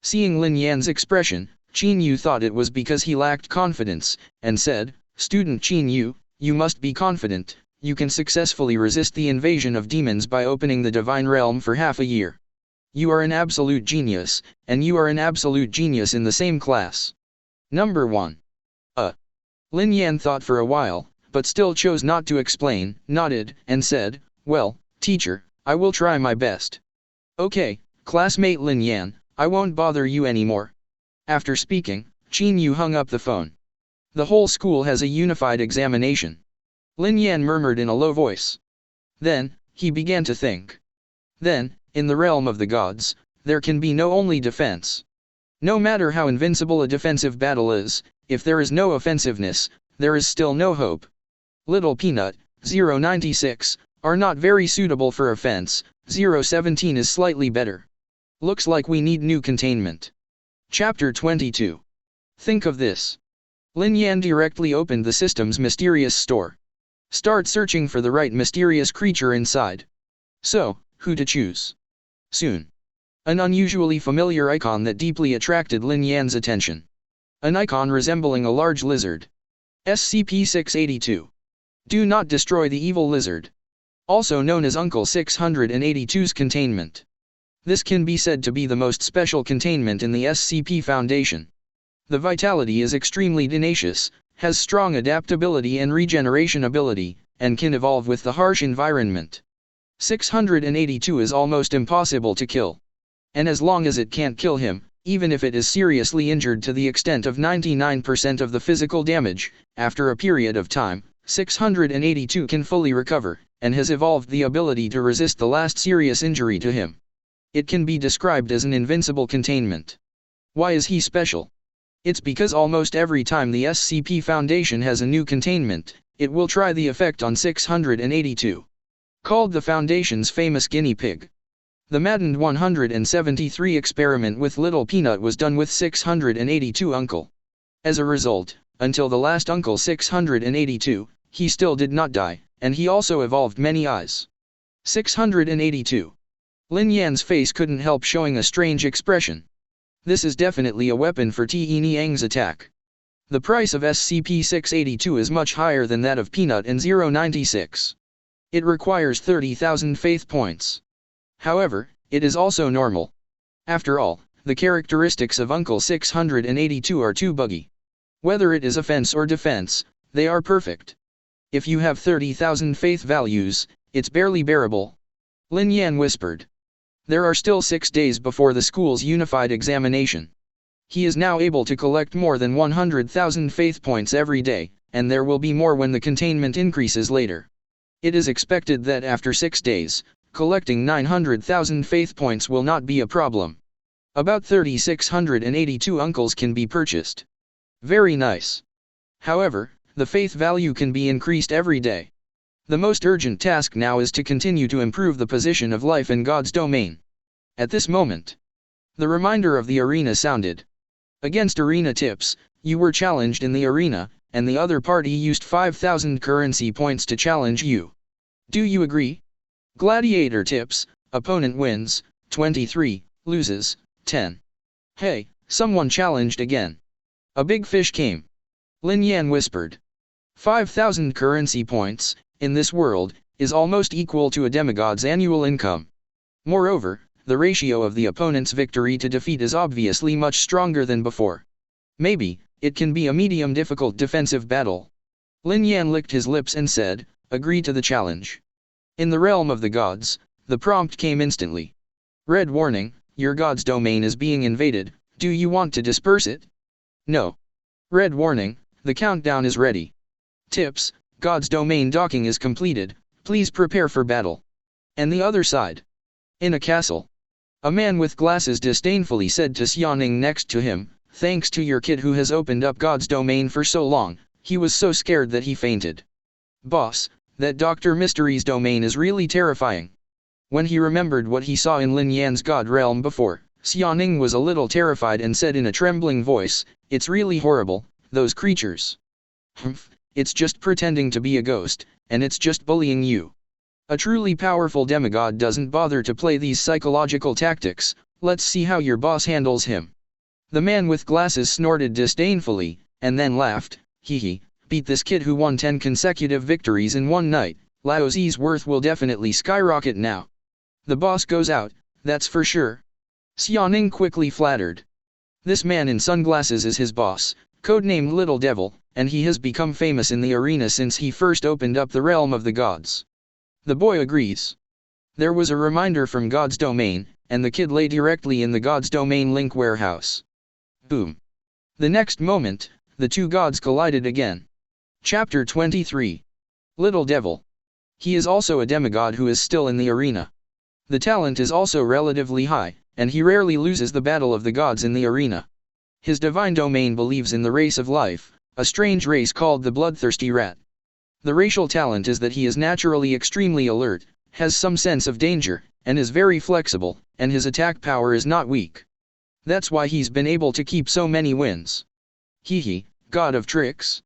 Seeing Lin Yan's expression, Qin Yu thought it was because he lacked confidence, and said, "Student Qin Yu, you must be confident. You can successfully resist the invasion of demons by opening the Divine Realm for half a year. You are an absolute genius, and you are an absolute genius in the same class. Number 1. Lin Yan thought for a while, but still chose not to explain, nodded, and said, "Well, teacher, I will try my best." "Okay, classmate Lin Yan, I won't bother you anymore." After speaking, Qin Yu hung up the phone. The whole school has a unified examination. Lin Yan murmured in a low voice. Then, he began to think. Then, in the realm of the gods, there can be no only defense. No matter how invincible a defensive battle is, if there is no offensiveness, there is still no hope. Little Peanut, 096, are not very suitable for offense, 017 is slightly better. Looks like we need new containment. Chapter 22. Think of this. Lin Yan directly opened the system's mysterious store. Start searching for the right mysterious creature inside. So, who to choose? Soon. An unusually familiar icon that deeply attracted Lin Yan's attention. An icon resembling a large lizard. SCP-682. Do not destroy the evil lizard. Also known as Uncle 682's containment. This can be said to be the most special containment in the SCP Foundation. The vitality is extremely tenacious, has strong adaptability and regeneration ability, and can evolve with the harsh environment. 682 is almost impossible to kill. And as long as it can't kill him, even if it is seriously injured to the extent of 99% of the physical damage, after a period of time, 682 can fully recover, and has evolved the ability to resist the last serious injury to him. It can be described as an invincible containment. Why is he special? It's because almost every time the SCP Foundation has a new containment, it will try the effect on 682. Called the Foundation's famous guinea pig. The maddened 173 experiment with Little Peanut was done with 682 Uncle. As a result, until the last Uncle 682, he still did not die, and he also evolved many eyes. 682. Lin Yan's face couldn't help showing a strange expression. This is definitely a weapon for Te Niang's attack. The price of SCP-682 is much higher than that of Peanut and 096. It requires 30,000 faith points. However, it is also normal. After all, the characteristics of Uncle 682 are too buggy. Whether it is offense or defense, they are perfect. If you have 30,000 faith values, it's barely bearable. Lin Yan whispered. There are still 6 days before the school's unified examination. He is now able to collect more than 100,000 faith points every day, and there will be more when the containment increases later. It is expected that after 6 days, collecting 900,000 faith points will not be a problem. About 3,682 uncles can be purchased. Very nice. However, the faith value can be increased every day. The most urgent task now is to continue to improve the position of life in God's domain. At this moment, the reminder of the arena sounded. Against arena tips, you were challenged in the arena, and the other party used 5,000 currency points to challenge you. Do you agree? Gladiator tips, opponent wins, 23, loses, 10. Hey, someone challenged again. A big fish came. Lin Yan whispered. 5,000 currency points. In this world, is almost equal to a demigod's annual income. Moreover, the ratio of the opponent's victory to defeat is obviously much stronger than before. Maybe, it can be a medium difficult defensive battle. Lin Yan licked his lips and said, agree to the challenge. In the realm of the gods, the prompt came instantly. Red warning, your god's domain is being invaded, do you want to disperse it? No. Red warning, the countdown is ready. Tips, god's domain docking is completed, please prepare for battle. And the other side. In a castle. A man with glasses disdainfully said to Xiaoning next to him, thanks to your kid who has opened up God's domain for so long, he was so scared that he fainted. Boss, that Dr. Mystery's domain is really terrifying. When he remembered what he saw in Lin Yan's God realm before, Xiaoning was a little terrified and said in a trembling voice, it's really horrible, those creatures. Humph, it's just pretending to be a ghost, and it's just bullying you. A truly powerful demigod doesn't bother to play these psychological tactics, let's see how your boss handles him. The man with glasses snorted disdainfully, and then laughed, hee, beat this kid who won 10 consecutive victories in one night, Lao Zi's worth will definitely skyrocket now. The boss goes out, that's for sure. Xiaoning quickly flattered. This man in sunglasses is his boss, codenamed Little Devil, and he has become famous in the arena since he first opened up the realm of the gods. The boy agrees. There was a reminder from God's domain, and the kid lay directly in the God's domain link warehouse. Boom. The next moment, the two gods collided again. Chapter 23. Little Devil. He is also a demigod who is still in the arena. The talent is also relatively high, and he rarely loses the battle of the gods in the arena. His divine domain believes in the race of life, a strange race called the bloodthirsty rat. The racial talent is that he is naturally extremely alert, has some sense of danger, and is very flexible, and his attack power is not weak. That's why he's been able to keep so many wins. Hee, god of tricks.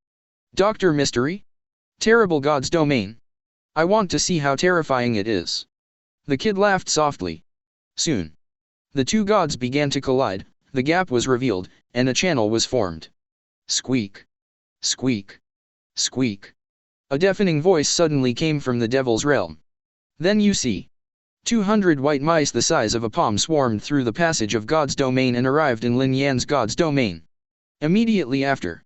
Dr. Mystery? Terrible god's domain. I want to see how terrifying it is. The kid laughed softly. Soon. The two gods began to collide, the gap was revealed, and a channel was formed. Squeak. Squeak. Squeak. A deafening voice suddenly came from the devil's realm. Then you see. 200 white mice the size of a palm swarmed through the passage of God's domain and arrived in Lin Yan's God's domain. Immediately after.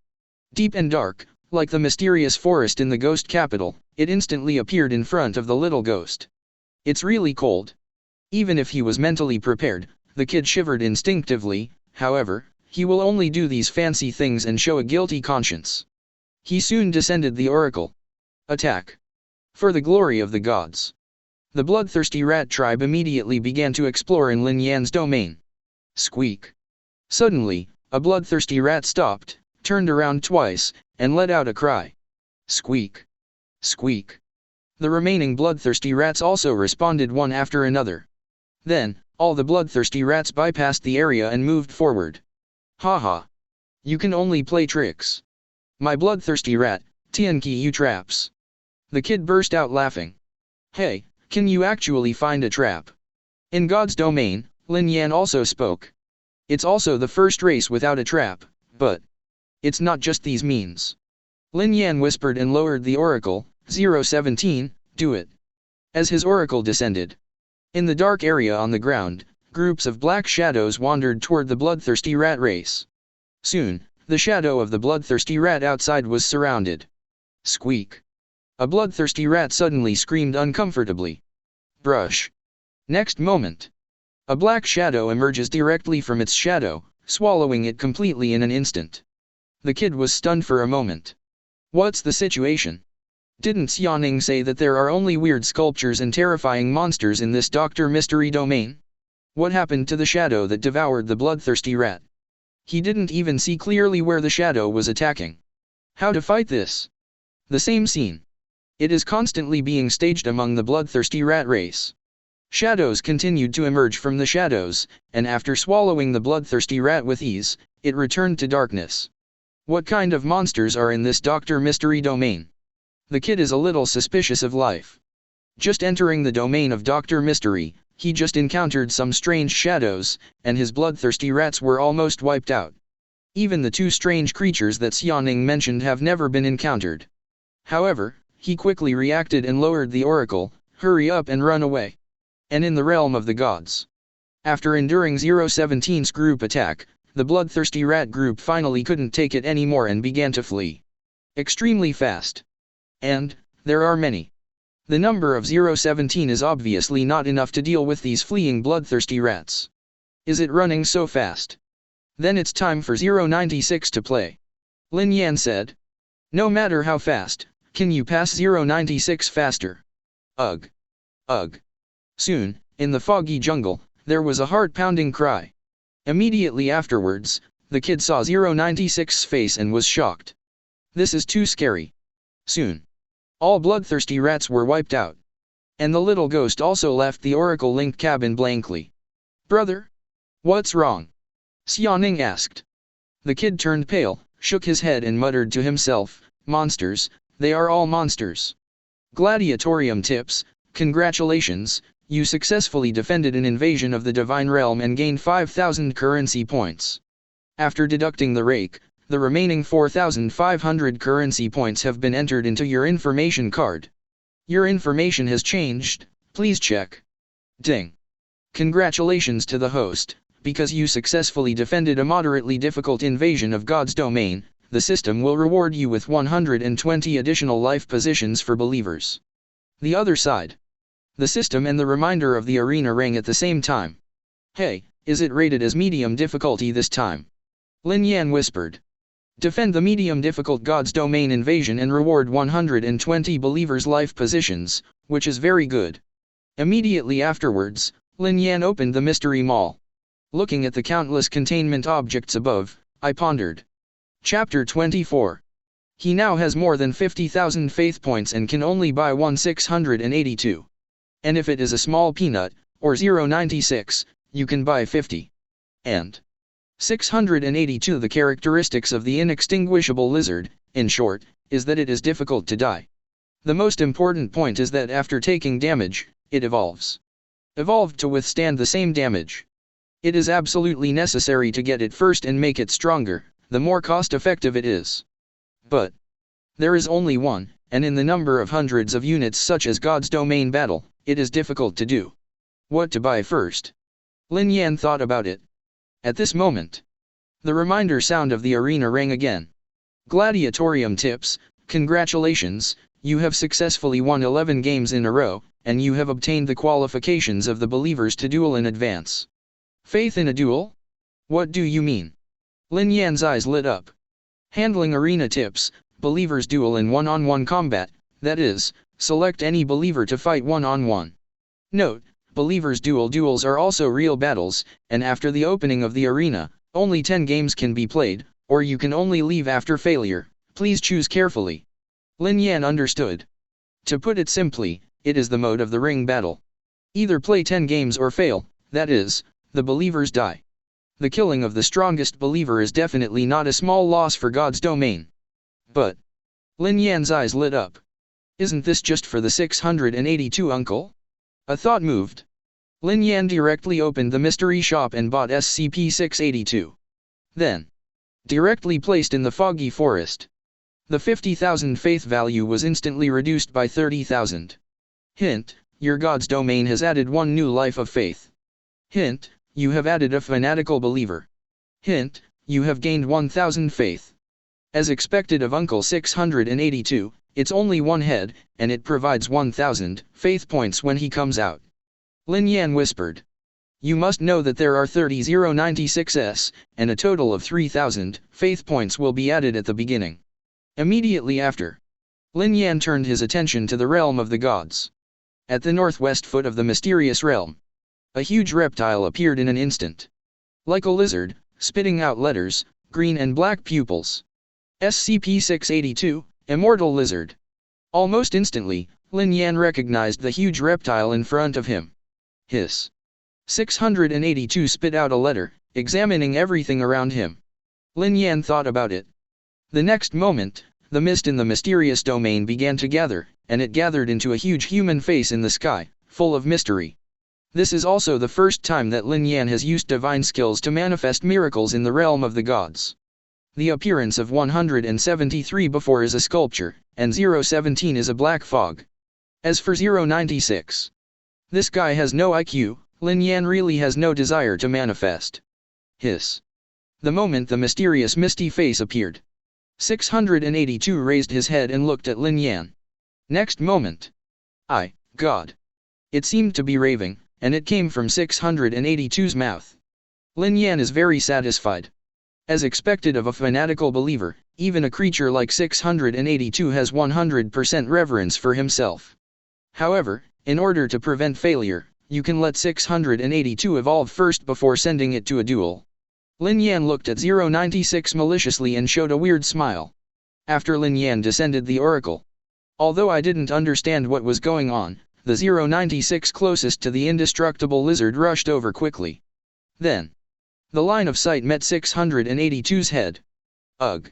Deep and dark, like the mysterious forest in the ghost capital, it instantly appeared in front of the little ghost. It's really cold. Even if he was mentally prepared, the kid shivered instinctively, however, he will only do these fancy things and show a guilty conscience. He soon descended the oracle. Attack. For the glory of the gods. The bloodthirsty rat tribe immediately began to explore in Lin Yan's domain. Squeak. Suddenly, a bloodthirsty rat stopped, turned around twice, and let out a cry. Squeak. Squeak. The remaining bloodthirsty rats also responded one after another. Then, all the bloodthirsty rats bypassed the area and moved forward. Haha. You can only play tricks. My bloodthirsty rat, Tianqi you traps. The kid burst out laughing. Hey, can you actually find a trap? In God's domain, Lin Yan also spoke. It's also the first race without a trap, but it's not just these means. Lin Yan whispered and lowered the oracle, 017, do it. As his oracle descended. In the dark area on the ground, groups of black shadows wandered toward the bloodthirsty rat race. Soon, the shadow of the bloodthirsty rat outside was surrounded. Squeak. A bloodthirsty rat suddenly screamed uncomfortably. Brush. Next moment. A black shadow emerges directly from its shadow, swallowing it completely in an instant. The kid was stunned for a moment. What's the situation? Didn't Xiaoning say that there are only weird sculptures and terrifying monsters in this Dr. Mystery domain? What happened to the shadow that devoured the bloodthirsty rat? He didn't even see clearly where the shadow was attacking. How to fight this? The same scene. It is constantly being staged among the bloodthirsty rat race. Shadows continued to emerge from the shadows, and after swallowing the bloodthirsty rat with ease, it returned to darkness. What kind of monsters are in this Dr. Mystery domain? The kid is a little suspicious of life. Just entering the domain of Dr. Mystery, he just encountered some strange shadows, and his bloodthirsty rats were almost wiped out. Even the two strange creatures that Xiaoning mentioned have never been encountered. However, he quickly reacted and lowered the oracle, "Hurry up and run away." And in the realm of the gods. After enduring 017's group attack, the bloodthirsty rat group finally couldn't take it anymore and began to flee. Extremely fast. And, there are many. The number of 017 is obviously not enough to deal with these fleeing bloodthirsty rats. Is it running so fast? Then it's time for 096 to play. Lin Yan said. No matter how fast, can you pass 096 faster? Ugh. Ugh. Soon, in the foggy jungle, there was a heart-pounding cry. Immediately afterwards, the kid saw 096's face and was shocked. This is too scary. Soon, all bloodthirsty rats were wiped out. And the little ghost also left the oracle-linked cabin blankly. Brother? What's wrong? Xiaoning asked. The kid turned pale, shook his head and muttered to himself, monsters, they are all monsters. Gladiatorium tips, congratulations, you successfully defended an invasion of the Divine Realm and gained 5,000 currency points. After deducting the rake, the remaining 4,500 currency points have been entered into your information card. Your information has changed, please check. Ding. Congratulations to the host, because you successfully defended a moderately difficult invasion of God's domain, the system will reward you with 120 additional life positions for believers. The other side. The system and the reminder of the arena rang at the same time. Hey, is it rated as medium difficulty this time? Lin Yan whispered. Defend the medium difficult God's domain invasion and reward 120 believers' life positions, which is very good. Immediately afterwards, Lin Yan opened the mystery mall. Looking at the countless containment objects above, I pondered. Chapter 24. He now has more than 50,000 faith points and can only buy 1,682. And if it is a small peanut, or 096, you can buy 50. And 682. The characteristics of the inextinguishable lizard, in short, is that it is difficult to die. The most important point is that after taking damage, it evolves. Evolved to withstand the same damage. It is absolutely necessary to get it first and make it stronger, the more cost-effective it is. But there is only one, and in the number of hundreds of units such as God's domain battle, it is difficult to do. What to buy first? Lin Yan thought about it. At this moment, the reminder sound of the arena rang again. Gladiatorium tips, congratulations, you have successfully won 11 games in a row, and you have obtained the qualifications of the believers to duel in advance. Faith in a duel? What do you mean? Lin Yan's eyes lit up. Handling arena tips, believers duel in one-on-one combat, that is, select any believer to fight one-on-one. Note, believers duels are also real battles, and after the opening of the arena, only 10 games can be played, or you can only leave after failure, please choose carefully. Lin Yan understood. To put it simply, it is the mode of the ring battle. Either play 10 games or fail, that is, the believers die. The killing of the strongest believer is definitely not a small loss for God's domain. But Lin Yan's eyes lit up. Isn't this just for the 682 uncle? A thought moved. Lin Yan directly opened the mystery shop and bought SCP-682. Then, directly placed in the foggy forest. The 50,000 faith value was instantly reduced by 30,000. Hint, your God's domain has added one new life of faith. Hint, you have added a fanatical believer. Hint, you have gained 1,000 faith. As expected of Uncle 682, it's only one head, and it provides 1,000 faith points when he comes out. Lin Yan whispered. You must know that there are 30,096s, and a total of 3,000 faith points will be added at the beginning. Immediately after, Lin Yan turned his attention to the realm of the gods. At the northwest foot of the mysterious realm, a huge reptile appeared in an instant. Like a lizard, spitting out letters, green and black pupils. SCP-682, Immortal Lizard. Almost instantly, Lin Yan recognized the huge reptile in front of him. Hiss. 682 spit out a letter, examining everything around him. Lin Yan thought about it. The next moment, the mist in the mysterious domain began to gather, and it gathered into a huge human face in the sky, full of mystery. This is also the first time that Lin Yan has used divine skills to manifest miracles in the realm of the gods. The appearance of 173 before is a sculpture, and 017 is a black fog. As for 096, this guy has no IQ. Lin Yan really has no desire to manifest. Hiss. The moment the mysterious misty face appeared, 682 raised his head and looked at Lin Yan. Next moment, God. It seemed to be raving, and it came from 682's mouth. Lin Yan is very satisfied. As expected of a fanatical believer, even a creature like 682 has 100% reverence for himself. However, in order to prevent failure, you can let 682 evolve first before sending it to a duel. Lin Yan looked at 096 maliciously and showed a weird smile. After Lin Yan descended the oracle. Although I didn't understand what was going on, the 096 closest to the indestructible lizard rushed over quickly. Then, the line of sight met 682's head. Ugh.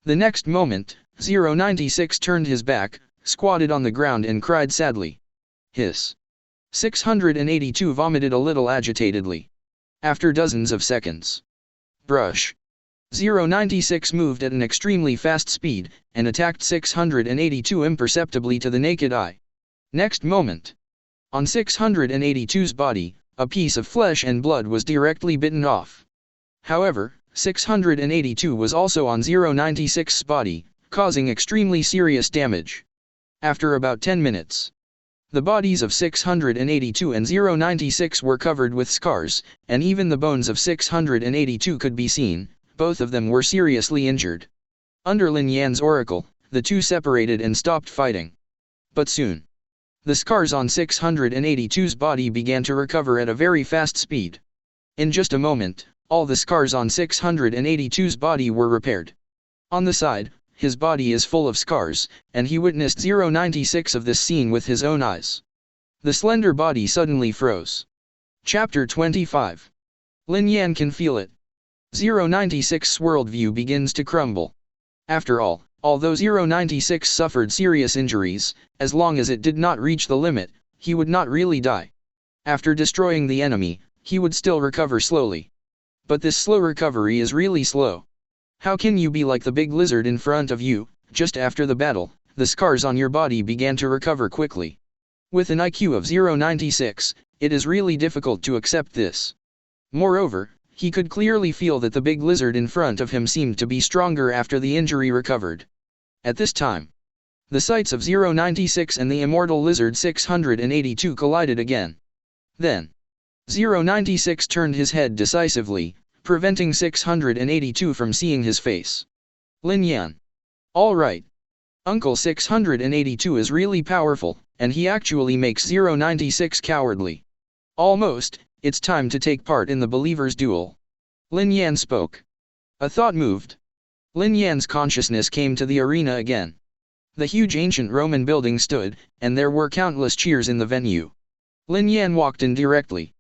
The next moment, 096 turned his back, squatted on the ground and cried sadly. Hiss. 682 vomited a little agitatedly. After dozens of seconds. Brush. 096 moved at an extremely fast speed, and attacked 682 imperceptibly to the naked eye. Next moment. On 682's body, a piece of flesh and blood was directly bitten off. However, 682 was also on 096's body, causing extremely serious damage. After about 10 minutes. The bodies of 682 and 096 were covered with scars, and even the bones of 682 could be seen. Both of them were seriously injured. Under Lin Yan's oracle, the two separated and stopped fighting. But soon, the scars on 682's body began to recover at a very fast speed. In just a moment, all the scars on 682's body were repaired. On the side, his body is full of scars, and he witnessed 096 of this scene with his own eyes. The slender body suddenly froze. Chapter 25. Lin Yan can feel it. 096's worldview begins to crumble. After all, although 096 suffered serious injuries, as long as it did not reach the limit, he would not really die. After destroying the enemy, he would still recover slowly. But this slow recovery is really slow. How can you be like the big lizard in front of you? Just after the battle, the scars on your body began to recover quickly. With an IQ of 096, it is really difficult to accept this. Moreover, he could clearly feel that the big lizard in front of him seemed to be stronger after the injury recovered. At this time, the sights of 096 and the immortal lizard 682 collided again. Then, 096 turned his head decisively, preventing 682 from seeing his face. Lin Yan. All right. Uncle 682 is really powerful, and he actually makes 096 cowardly. Almost, it's time to take part in the Believer's Duel. Lin Yan spoke. A thought moved. Lin Yan's consciousness came to the arena again. The huge ancient Roman building stood, and there were countless cheers in the venue. Lin Yan walked in directly.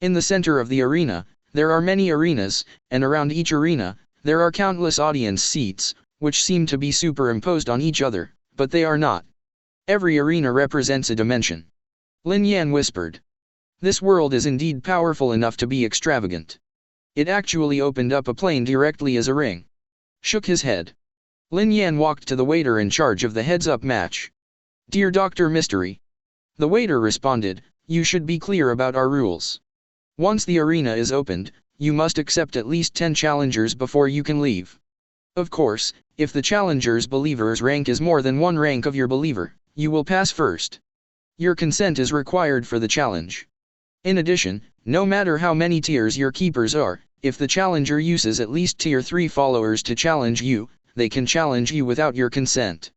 In the center of the arena, there are many arenas, and around each arena, there are countless audience seats, which seem to be superimposed on each other, but they are not. Every arena represents a dimension. Lin Yan whispered. This world is indeed powerful enough to be extravagant. It actually opened up a plane directly as a ring. Shook his head. Lin Yan walked to the waiter in charge of the heads-up match. Dear Dr. Mystery. The waiter responded, you should be clear about our rules. Once the arena is opened, you must accept at least 10 challengers before you can leave. Of course, if the challenger's believer's rank is more than one rank of your believer, you will pass first. Your consent is required for the challenge. In addition, no matter how many tiers your keepers are, if the challenger uses at least tier 3 followers to challenge you, they can challenge you without your consent.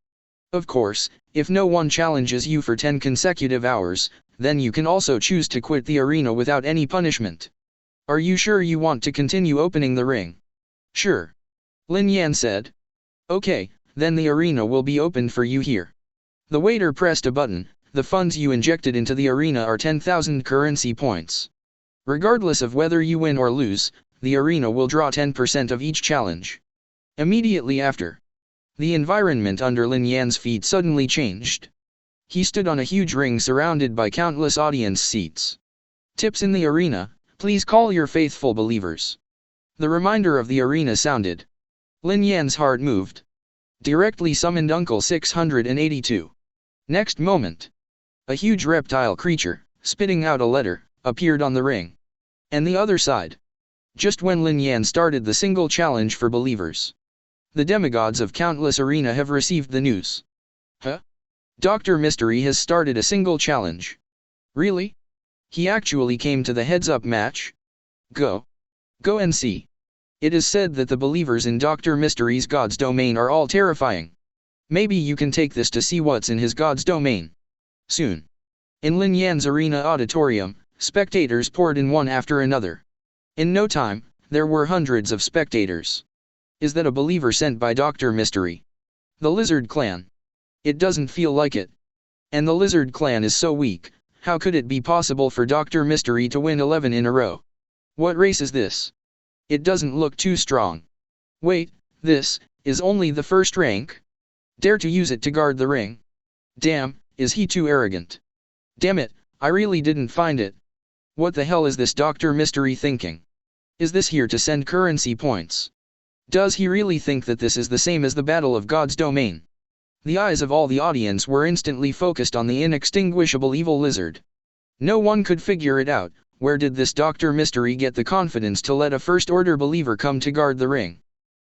Of course, if no one challenges you for 10 consecutive hours, then you can also choose to quit the arena without any punishment. Are you sure you want to continue opening the ring? Sure. Lin Yan said. Okay, then the arena will be opened for you here. The waiter pressed a button. The funds you injected into the arena are 10,000 currency points. Regardless of whether you win or lose, the arena will draw 10% of each challenge. Immediately after, the environment under Lin Yan's feet suddenly changed. He stood on a huge ring surrounded by countless audience seats. Tips in the arena, please call your faithful believers. The reminder of the arena sounded. Lin Yan's heart moved. Directly summoned Uncle 682. Next moment, a huge reptile creature, spitting out a letter, appeared on the ring. And the other side. Just when Lin Yan started the single challenge for believers. The demigods of countless arena have received the news. Huh? Dr. Mystery has started a single challenge. Really? He actually came to the heads-up match? Go and see. It is said that the believers in Dr. Mystery's God's domain are all terrifying. Maybe you can take this to see what's in his God's domain. Soon. In Lin Yan's arena auditorium, spectators poured in one after another. In no time, there were hundreds of spectators. Is that a believer sent by Dr. Mystery? The Lizard Clan. It doesn't feel like it. And the Lizard Clan is so weak, how could it be possible for Dr. Mystery to win 11 in a row? What race is this? It doesn't look too strong. Wait, this is only the first rank? Dare to use it to guard the ring? Damn, is he too arrogant? Damn it, I really didn't find it. What the hell is this Dr. Mystery thinking? Is this here to send currency points? Does he really think that this is the same as the Battle of God's Domain? The eyes of all the audience were instantly focused on the inextinguishable evil lizard. No one could figure it out. Where did this Dr. Mystery get the confidence to let a first-order believer come to guard the ring?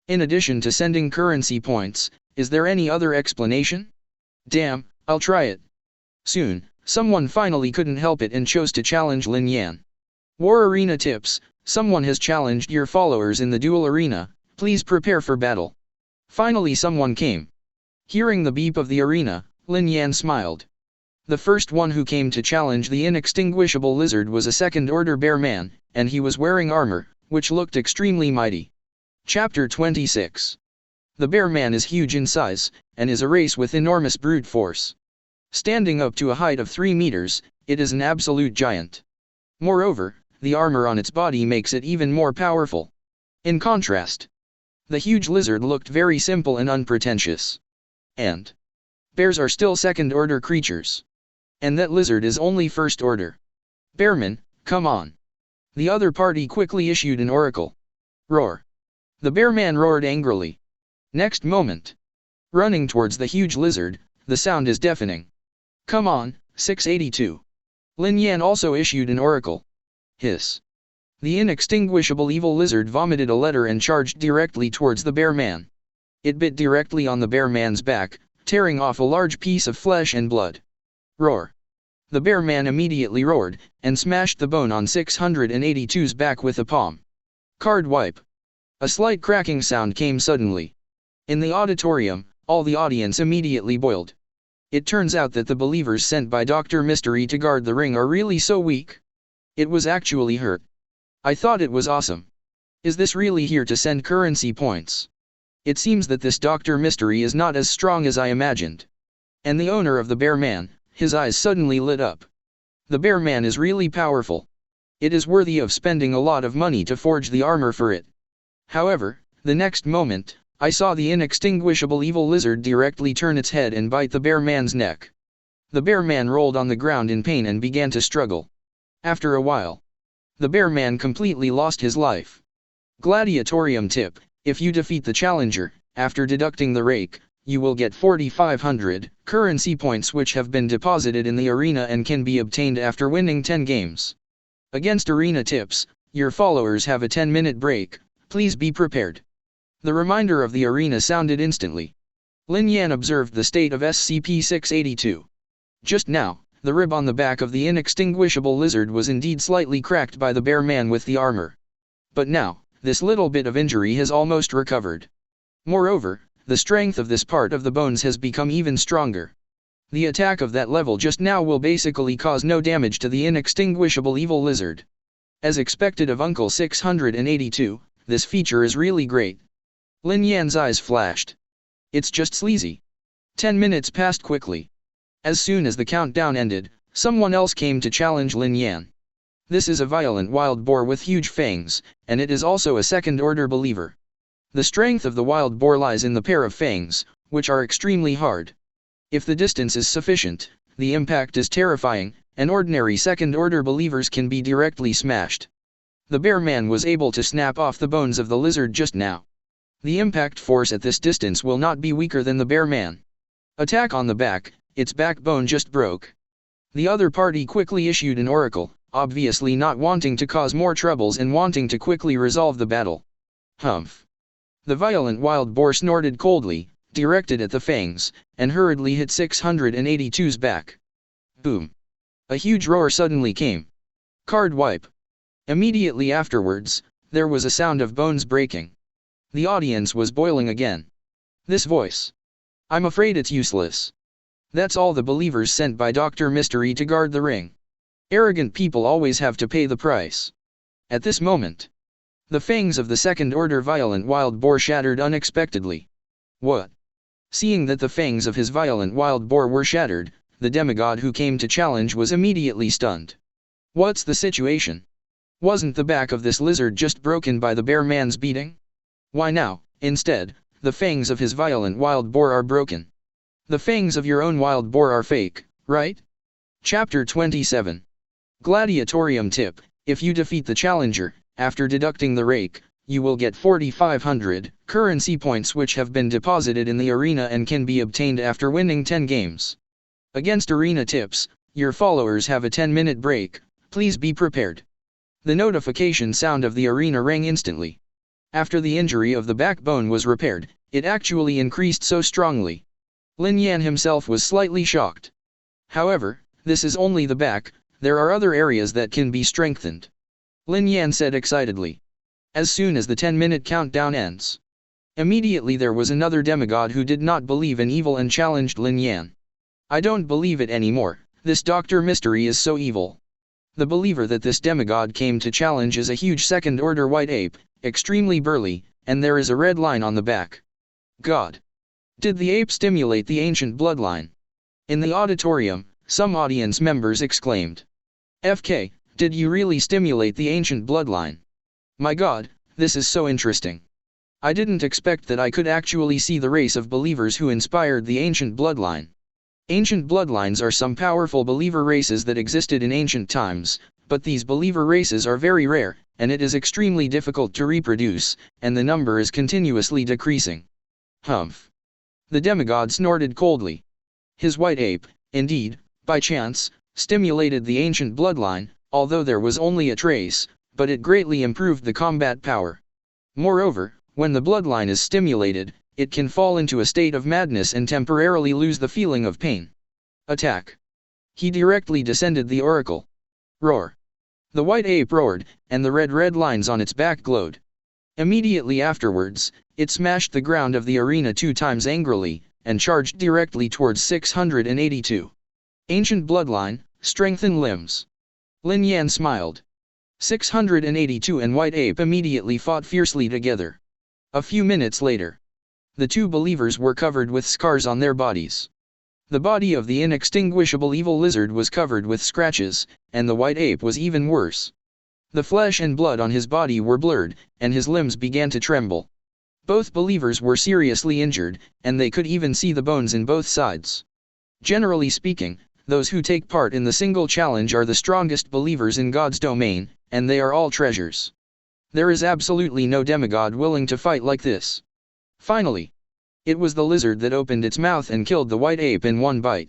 In addition to sending currency points, is there any other explanation? Damn, I'll try it. Soon, someone finally couldn't help it and chose to challenge Lin Yan. War Arena Tips: someone has challenged your followers in the Duel Arena, please prepare for battle. Finally someone came. Hearing the beep of the arena, Lin Yan smiled. The first one who came to challenge the inextinguishable lizard was a second-order bear man, and he was wearing armor, which looked extremely mighty. Chapter 26. The bear man is huge in size, and is a race with enormous brute force. Standing up to a height of 3 meters, it is an absolute giant. Moreover, the armor on its body makes it even more powerful. In contrast, the huge lizard looked very simple and unpretentious. And bears are still second-order creatures. And that lizard is only first-order. Bearman, come on. The other party quickly issued an oracle. Roar. The bearman roared angrily. Next moment, running towards the huge lizard, the sound is deafening. Come on, 682. Lin Yan also issued an oracle. Hiss. The inextinguishable evil lizard vomited a letter and charged directly towards the bear man. It bit directly on the bear man's back, tearing off a large piece of flesh and blood. Roar. The bear man immediately roared, and smashed the bone on 682's back with a palm. Card wipe. A slight cracking sound came suddenly. In the auditorium, all the audience immediately boiled. It turns out that the believers sent by Dr. Mystery to guard the ring are really so weak. It was actually hurt. I thought it was awesome. Is this really here to send currency points? It seems that this Dr. Mystery is not as strong as I imagined. And the owner of the bear man, his eyes suddenly lit up. The bear man is really powerful. It is worthy of spending a lot of money to forge the armor for it. However, the next moment, I saw the inextinguishable evil lizard directly turn its head and bite the bear man's neck. The bear man rolled on the ground in pain and began to struggle. After a while, the bear man completely lost his life. Gladiatorium tip: if you defeat the challenger, after deducting the rake, you will get 4,500 currency points which have been deposited in the arena and can be obtained after winning 10 games. Against arena tips, your followers have a 10-minute break, please be prepared. The reminder of the arena sounded instantly. Lin Yan observed the state of SCP-682. Just now, the rib on the back of the inextinguishable lizard was indeed slightly cracked by the bear man with the armor. But now, this little bit of injury has almost recovered. Moreover, the strength of this part of the bones has become even stronger. The attack of that level just now will basically cause no damage to the inextinguishable evil lizard. As expected of Uncle 682, this feature is really great. Lin Yan's eyes flashed. It's just sleazy. 10 minutes passed quickly. As soon as the countdown ended, someone else came to challenge Lin Yan. This is a violent wild boar with huge fangs, and it is also a second-order believer. The strength of the wild boar lies in the pair of fangs, which are extremely hard. If the distance is sufficient, the impact is terrifying, and ordinary second-order believers can be directly smashed. The bear man was able to snap off the bones of the lizard just now. The impact force at this distance will not be weaker than the bear man. Attack on the back, its backbone just broke. The other party quickly issued an oracle, obviously not wanting to cause more troubles and wanting to quickly resolve the battle. Humph. The violent wild boar snorted coldly, directed at the fangs, and hurriedly hit 682's back. Boom. A huge roar suddenly came. Card wipe. Immediately afterwards, there was a sound of bones breaking. The audience was boiling again. This voice. I'm afraid it's useless. That's all the believers sent by Dr. Mystery to guard the ring. Arrogant people always have to pay the price. At this moment, the fangs of the second-order violent wild boar shattered unexpectedly. What? Seeing that the fangs of his violent wild boar were shattered, the demigod who came to challenge was immediately stunned. What's the situation? Wasn't the back of this lizard just broken by the bear man's beating? Why now, instead, the fangs of his violent wild boar are broken? The fangs of your own wild boar are fake, right? Chapter 27. Gladiatorium tip: if you defeat the challenger, after deducting the rake, you will get 4,500 currency points which have been deposited in the arena and can be obtained after winning 10 games. Against arena tips, your followers have a 10-minute break, please be prepared. The notification sound of the arena rang instantly. After the injury of the backbone was repaired, it actually increased so strongly. Lin Yan himself was slightly shocked. However, this is only the back, there are other areas that can be strengthened. Lin Yan said excitedly. As soon as the 10-minute countdown ends. Immediately there was another demigod who did not believe in evil and challenged Lin Yan. I don't believe it anymore, this Dr. Mystery is so evil. The believer that this demigod came to challenge is a huge second-order white ape, extremely burly, and there is a red line on the back. God! Did the ape stimulate the ancient bloodline? In the auditorium, some audience members exclaimed. FK, did you really stimulate the ancient bloodline? My God, this is so interesting. I didn't expect that I could actually see the race of believers who inspired the ancient bloodline. Ancient bloodlines are some powerful believer races that existed in ancient times, but these believer races are very rare, and it is extremely difficult to reproduce, and the number is continuously decreasing. Humph. The demigod snorted coldly. His white ape, indeed, by chance, stimulated the ancient bloodline, although there was only a trace, but it greatly improved the combat power. Moreover, when the bloodline is stimulated, it can fall into a state of madness and temporarily lose the feeling of pain. Attack. He directly descended the oracle. Roar. The white ape roared, and the red lines on its back glowed. Immediately afterwards, it smashed the ground of the arena 2 times angrily, and charged directly towards 682. Ancient bloodline, strengthen limbs. Lin Yan smiled. 682 and white ape immediately fought fiercely together. A few minutes later, the two believers were covered with scars on their bodies. The body of the inextinguishable evil lizard was covered with scratches, and the white ape was even worse. The flesh and blood on his body were blurred, and his limbs began to tremble. Both believers were seriously injured, and they could even see the bones in both sides. Generally speaking, those who take part in the single challenge are the strongest believers in God's domain, and they are all treasures. There is absolutely no demigod willing to fight like this. Finally, it was the lizard that opened its mouth and killed the white ape in one bite.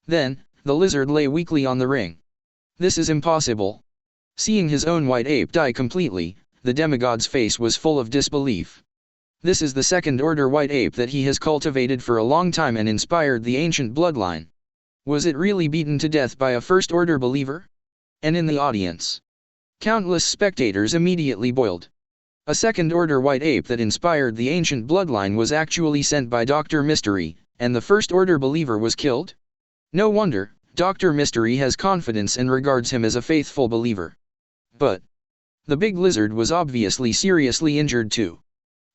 Then, the lizard lay weakly on the ring. This is impossible. Seeing his own white ape die completely, the demigod's face was full of disbelief. This is the second-order white ape that he has cultivated for a long time and inspired the ancient bloodline. Was it really beaten to death by a first-order believer? And in the audience, countless spectators immediately boiled. A second-order white ape that inspired the ancient bloodline was actually sent by Dr. Mystery, and the first-order believer was killed? No wonder, Dr. Mystery has confidence and regards him as a faithful believer. But the big lizard was obviously seriously injured too.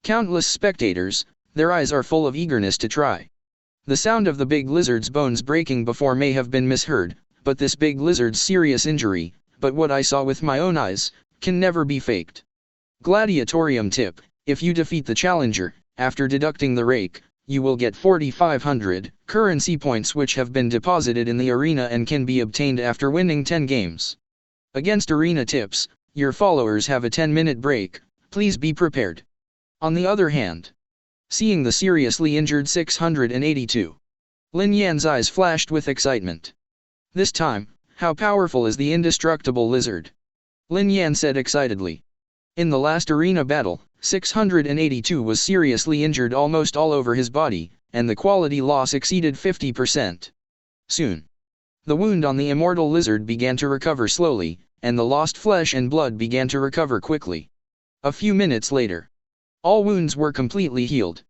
Countless spectators, their eyes are full of eagerness to try. The sound of the big lizard's bones breaking before may have been misheard, but this big lizard's serious injury, but what I saw with my own eyes, can never be faked. Gladiatorium tip: if you defeat the challenger, after deducting the rake, you will get 4,500 currency points which have been deposited in the arena and can be obtained after winning 10 games. Against arena tips, your followers have a 10-minute break, please be prepared. On the other hand, seeing the seriously injured 682, Lin Yan's eyes flashed with excitement. This time, how powerful is the indestructible lizard? Lin Yan said excitedly. In the last arena battle, 682 was seriously injured almost all over his body, and the quality loss exceeded 50%. Soon, the wound on the immortal lizard began to recover slowly, and the lost flesh and blood began to recover quickly. A few minutes later, all wounds were completely healed.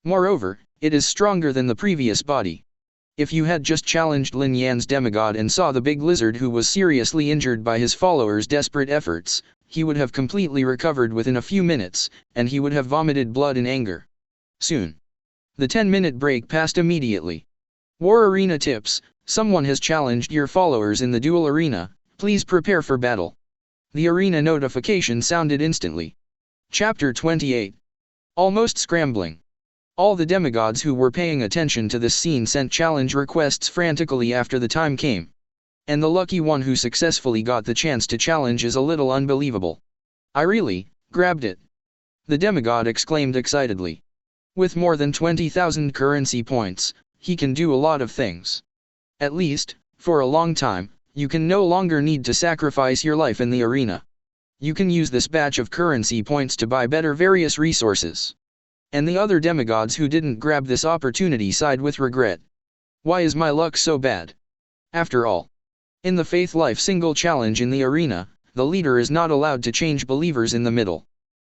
Moreover, it is stronger than the previous body. If you had just challenged Lin Yan's demigod and saw the big lizard who was seriously injured by his followers' desperate efforts, he would have completely recovered within a few minutes, and he would have vomited blood in anger. Soon, the 10-minute break passed immediately. War Arena Tips: someone has challenged your followers in the Duel Arena, please prepare for battle. The arena notification sounded instantly. Chapter 28. Almost scrambling. All the demigods who were paying attention to this scene sent challenge requests frantically after the time came. And the lucky one who successfully got the chance to challenge is a little unbelievable. I really grabbed it, the demigod exclaimed excitedly. With more than 20,000 currency points, he can do a lot of things. At least, for a long time, you can no longer need to sacrifice your life in the arena. You can use this batch of currency points to buy better various resources. And the other demigods who didn't grab this opportunity sighed with regret. Why is my luck so bad? After all, in the Faith Life single challenge in the arena, the leader is not allowed to change believers in the middle.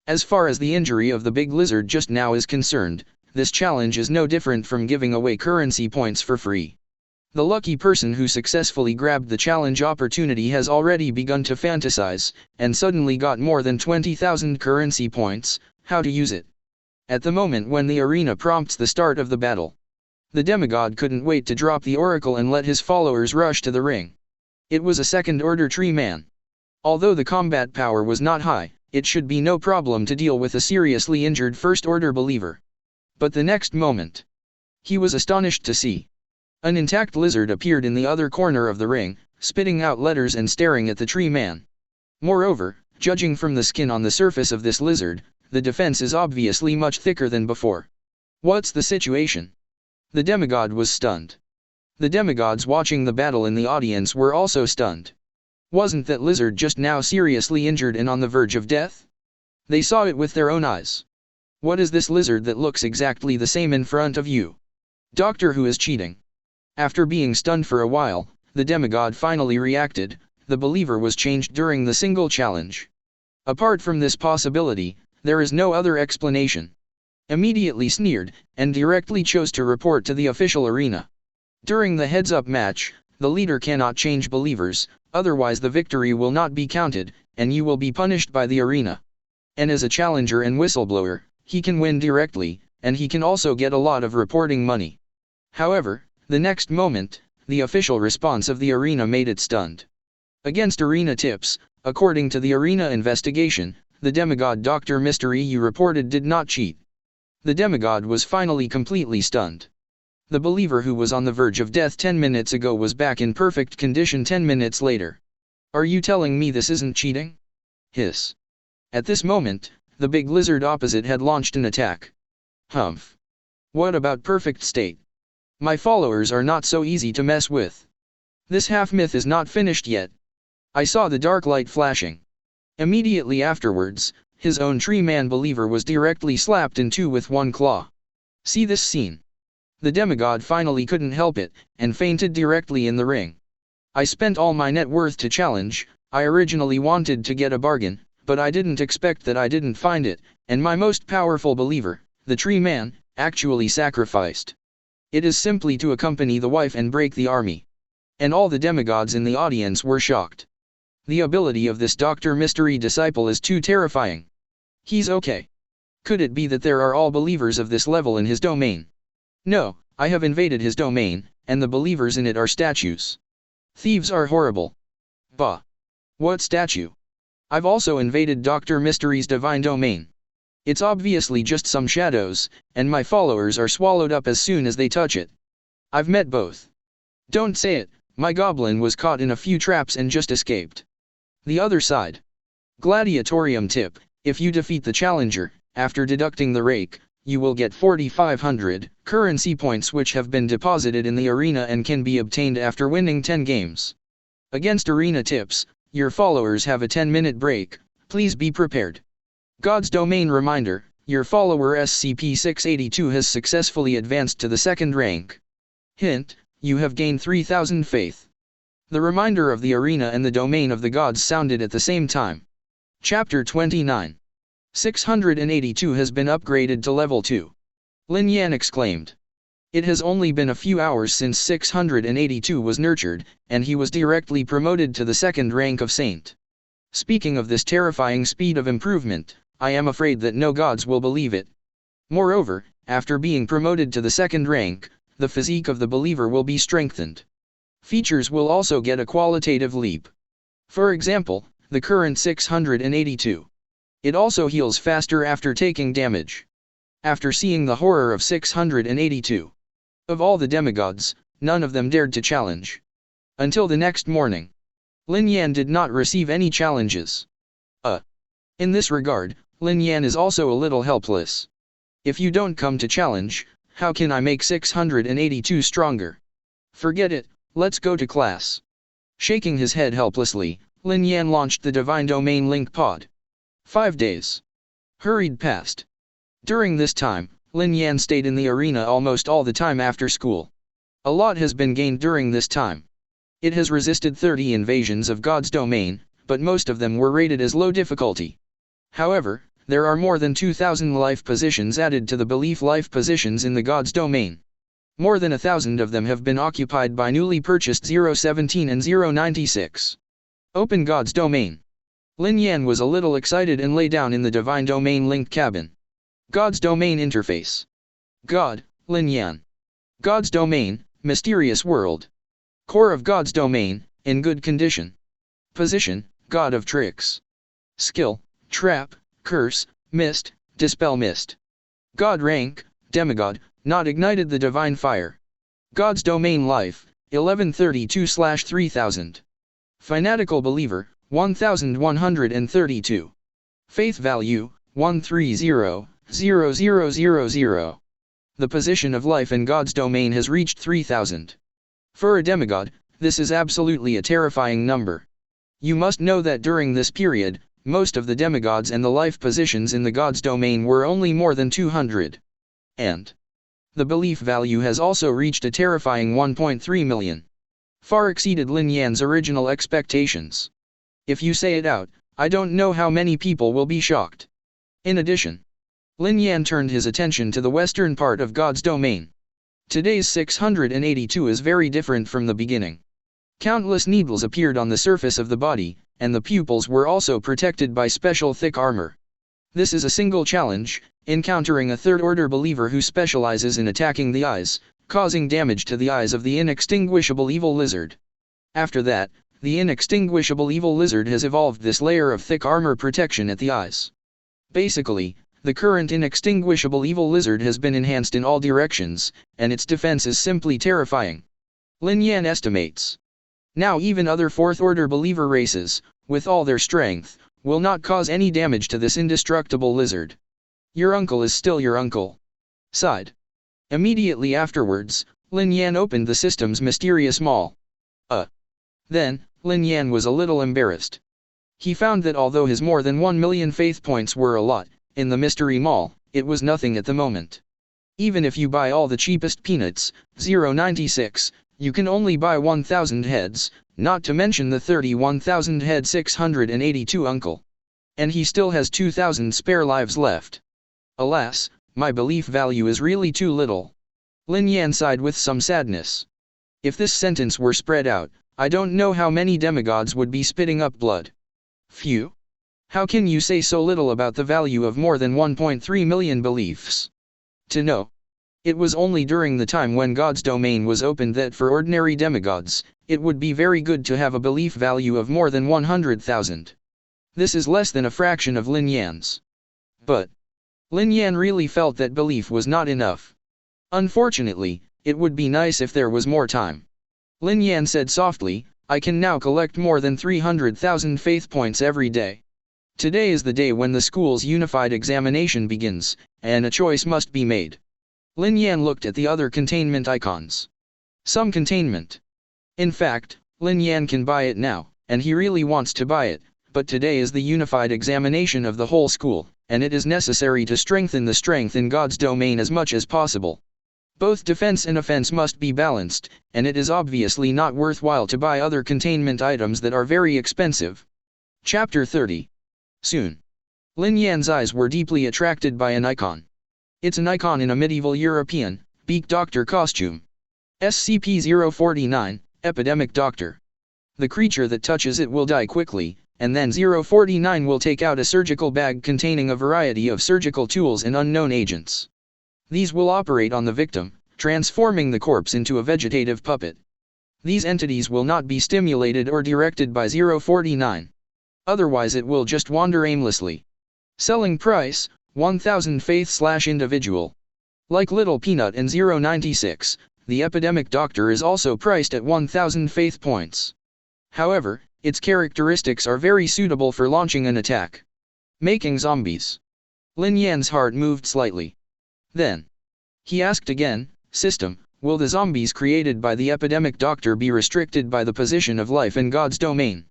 As far as the injury of the big lizard just now is concerned, this challenge is no different from giving away currency points for free. The lucky person who successfully grabbed the challenge opportunity has already begun to fantasize, and suddenly got more than 20,000 currency points, how to use it. At the moment when the arena prompts the start of the battle, the demigod couldn't wait to drop the oracle and let his followers rush to the ring. It was a second-order tree man. Although the combat power was not high, it should be no problem to deal with a seriously injured first-order believer. But the next moment, he was astonished to see an intact lizard appeared in the other corner of the ring, spitting out letters and staring at the tree man. Moreover, judging from the skin on the surface of this lizard, the defense is obviously much thicker than before. What's the situation? The demigod was stunned. The demigods watching the battle in the audience were also stunned. Wasn't that lizard just now seriously injured and on the verge of death? They saw it with their own eyes. What is this lizard that looks exactly the same in front of you? Doctor Who is cheating. After being stunned for a while, the demigod finally reacted. The believer was changed during the single challenge. Apart from this possibility, there is no other explanation. Immediately sneered, and directly chose to report to the official arena. During the heads-up match, the leader cannot change believers, otherwise the victory will not be counted, and you will be punished by the arena. And as a challenger and whistleblower, he can win directly, and he can also get a lot of reporting money. However, the next moment, the official response of the arena made it stunned. Against arena tips, according to the arena investigation, the demigod Dr. Mystery you reported did not cheat. The demigod was finally completely stunned. The believer who was on the verge of death 10 minutes ago was back in perfect condition 10 minutes later. Are you telling me this isn't cheating? Hiss. At this moment, the big lizard opposite had launched an attack. Humph. What about perfect state? My followers are not so easy to mess with. This half-myth is not finished yet. I saw the dark light flashing. Immediately afterwards, his own tree man believer was directly slapped in two with one claw. See this scene. The demigod finally couldn't help it, and fainted directly in the ring. I spent all my net worth to challenge. I originally wanted to get a bargain, but I didn't expect that I didn't find it, and my most powerful believer, the tree man, actually sacrificed. It is simply to accompany the wife and break the army. And all the demigods in the audience were shocked. The ability of this Dr. Mystery disciple is too terrifying. He's okay. Could it be that there are all believers of this level in his domain? No, I have invaded his domain, and the believers in it are statues. Thieves are horrible. Bah. What statue? I've also invaded Dr. Mystery's divine domain. It's obviously just some shadows, and my followers are swallowed up as soon as they touch it. I've met both. Don't say it, my goblin was caught in a few traps and just escaped. The other side. Gladiatorium tip: if you defeat the challenger, after deducting the rake, you will get 4,500 currency points which have been deposited in the arena and can be obtained after winning 10 games. Against arena tips, your followers have a 10-minute break, please be prepared. God's Domain reminder, your follower SCP-682 has successfully advanced to the 2nd rank. Hint, you have gained 3,000 faith. The reminder of the arena and the domain of the gods sounded at the same time. Chapter 29. 682 has been upgraded to level 2. Lin Yan exclaimed. It has only been a few hours since 682 was nurtured, and he was directly promoted to the 2nd rank of Saint. Speaking of this terrifying speed of improvement, I am afraid that no gods will believe it. Moreover, after being promoted to the 2nd rank, the physique of the believer will be strengthened. Features will also get a qualitative leap. For example, the current 682. It also heals faster after taking damage. After seeing the horror of 682. Of all the demigods, none of them dared to challenge. Until the next morning. Lin Yan did not receive any challenges. In this regard, Lin Yan is also a little helpless. If you don't come to challenge, how can I make 682 stronger? Forget it, let's go to class. Shaking his head helplessly, Lin Yan launched the Divine Domain Link Pod. 5 days hurried past. During this time, Lin Yan stayed in the arena almost all the time after school. A lot has been gained during this time. It has resisted 30 invasions of God's domain, but most of them were rated as low difficulty. However, there are more than 2,000 life positions added to the belief life positions in the God's domain. More than 1,000 of them have been occupied by newly purchased 017 and 096. Open God's domain. Lin Yan was a little excited and lay down in the Divine Domain Link cabin. God's Domain Interface. God, Lin Yan. God's Domain, Mysterious World. Core of God's Domain, in good condition. Position, God of Tricks. Skill, Trap, Curse, Mist, Dispel Mist. God rank, Demigod, not ignited the Divine Fire. God's Domain Life, 1132/3000. Fanatical Believer, 1132. Faith Value, 130,0000. The position of life in God's domain has reached 3,000. For a demigod, this is absolutely a terrifying number. You must know that during this period, most of the demigods and the life positions in the God's domain were only more than 200. And the belief value has also reached a terrifying 1.3 million. Far exceeded Lin Yan's original expectations. If you say it out, I don't know how many people will be shocked. In addition, Lin Yan turned his attention to the western part of God's domain. Today's 682 is very different from the beginning. Countless needles appeared on the surface of the body, and the pupils were also protected by special thick armor. This is a single challenge, encountering a third-order believer who specializes in attacking the eyes, causing damage to the eyes of the inextinguishable evil lizard. After that, the inextinguishable evil lizard has evolved this layer of thick armor protection at the eyes. Basically, the current inextinguishable evil lizard has been enhanced in all directions, and its defense is simply terrifying. Lin Yan estimates. Now even other fourth-order believer races, with all their strength, will not cause any damage to this indestructible lizard. Your uncle is still your uncle. Sighed. Immediately afterwards, Lin Yan opened the system's mysterious mall. Then, Lin Yan was a little embarrassed. He found that although his more than 1 million faith points were a lot, in the mystery mall, it was nothing at the moment. Even if you buy all the cheapest peanuts, 096, you can only buy 1,000 heads, not to mention the 31,000 head 682 uncle. And he still has 2,000 spare lives left. Alas, my belief value is really too little. Lin Yan sighed with some sadness. If this sentence were spread out, I don't know how many demigods would be spitting up blood. Phew. How can you say so little about the value of more than 1.3 million beliefs? To know. It was only during the time when God's domain was opened that for ordinary demigods, it would be very good to have a belief value of more than 100,000. This is less than a fraction of Lin Yan's. But Lin Yan really felt that belief was not enough. Unfortunately, it would be nice if there was more time. Lin Yan said softly, I can now collect more than 300,000 faith points every day. Today is the day when the school's unified examination begins, and a choice must be made. Lin Yan looked at the other containment icons. Some containment. In fact, Lin Yan can buy it now, and he really wants to buy it, but today is the unified examination of the whole school, and it is necessary to strengthen the strength in God's domain as much as possible. Both defense and offense must be balanced, and it is obviously not worthwhile to buy other containment items that are very expensive. Chapter 30. Soon. Lin Yan's eyes were deeply attracted by an icon. It's an icon in a medieval European, beak doctor costume. SCP-049, Epidemic Doctor. The creature that touches it will die quickly, and then 049 will take out a surgical bag containing a variety of surgical tools and unknown agents. These will operate on the victim, transforming the corpse into a vegetative puppet. These entities will not be stimulated or directed by 049. Otherwise it will just wander aimlessly. Selling price, 1000 faith/individual. Like Little Peanut and 096, the Epidemic Doctor is also priced at 1000 faith points. However, its characteristics are very suitable for launching an attack. Making zombies. Lin Yan's heart moved slightly. Then, he asked again, System, will the zombies created by the Epidemic Doctor be restricted by the position of life in God's domain?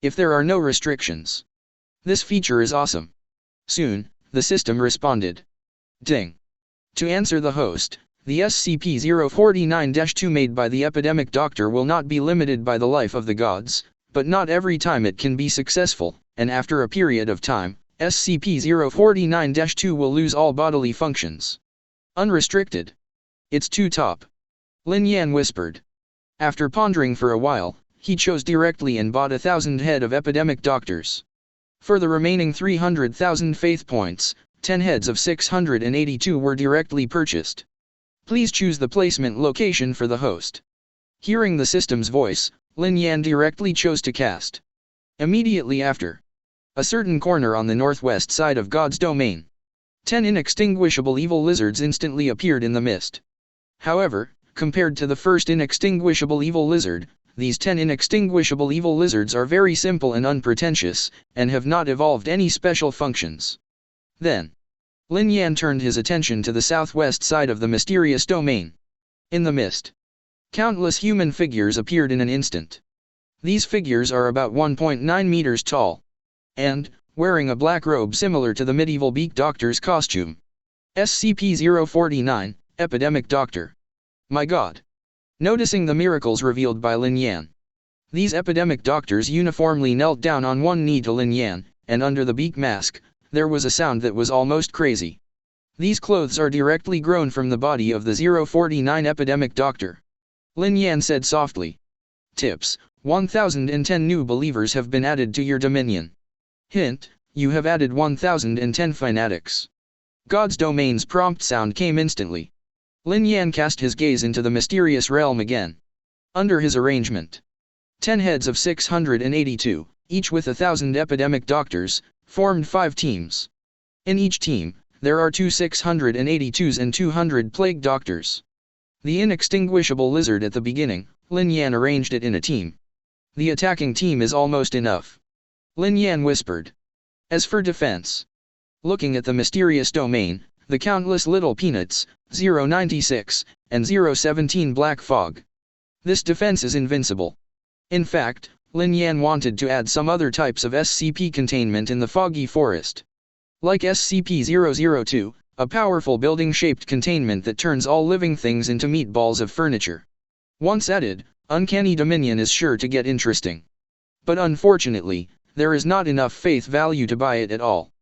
If there are no restrictions. This feature is awesome. Soon, the system responded. Ding. To answer the host, the SCP-049-2 made by the Epidemic Doctor will not be limited by the life of the gods, but not every time it can be successful, and after a period of time, SCP-049-2 will lose all bodily functions. Unrestricted. It's too top. Lin Yan whispered. After pondering for a while, he chose directly and bought 1,000 head of Epidemic Doctors. For the remaining 300,000 faith points, 10 heads of 682 were directly purchased. Please choose the placement location for the host. Hearing the system's voice, Lin Yan directly chose to cast. Immediately after. A certain corner on the northwest side of God's domain. 10 inextinguishable evil lizards instantly appeared in the mist. However, compared to the first inextinguishable evil lizard, these 10 inextinguishable evil lizards are very simple and unpretentious, and have not evolved any special functions. Then, Lin Yan turned his attention to the southwest side of the mysterious domain. In the mist, countless human figures appeared in an instant. These figures are about 1.9 meters tall, and, wearing a black robe similar to the medieval beak doctor's costume. SCP-049, Epidemic Doctor. My God. Noticing the miracles revealed by Lin Yan. These Epidemic Doctors uniformly knelt down on one knee to Lin Yan, and under the beak mask, there was a sound that was almost crazy. These clothes are directly grown from the body of the 049 Epidemic Doctor. Lin Yan said softly. Tips, 1010 new believers have been added to your dominion. Hint, you have added 1010 fanatics. God's domain's prompt sound came instantly. Lin Yan cast his gaze into the mysterious realm again. Under his arrangement, 10 heads of 682, each with 1,000 Epidemic Doctors, formed 5 teams. In each team, there are 2 682s and 200 Plague Doctors. The inextinguishable lizard at the beginning, Lin Yan arranged it in a team. The attacking team is almost enough. Lin Yan whispered. As for defense, looking at the mysterious domain, the countless little peanuts, 096, and 017 Black Fog. This defense is invincible. In fact, Lin Yan wanted to add some other types of SCP containment in the foggy forest. Like SCP-002, a powerful building-shaped containment that turns all living things into meatballs of furniture. Once added, Uncanny Dominion is sure to get interesting. But unfortunately, there is not enough faith value to buy it at all.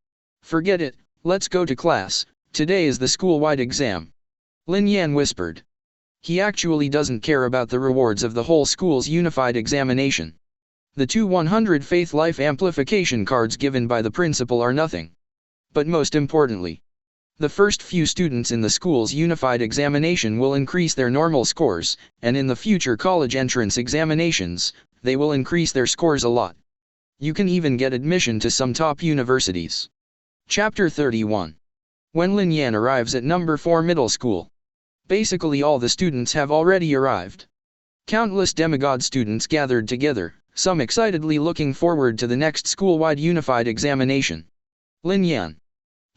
Forget it, let's go to class, today is the school-wide exam. Lin Yan whispered. He actually doesn't care about the rewards of the whole school's unified examination. The 2 100 faith life amplification cards given by the principal are nothing. But most importantly, the first few students in the school's unified examination will increase their normal scores, and in the future college entrance examinations, they will increase their scores a lot. You can even get admission to some top universities. Chapter 31. When Lin Yan arrives at number 4 middle school. Basically all the students have already arrived. Countless demigod students gathered together, some excitedly looking forward to the next school-wide unified examination. Lin Yan.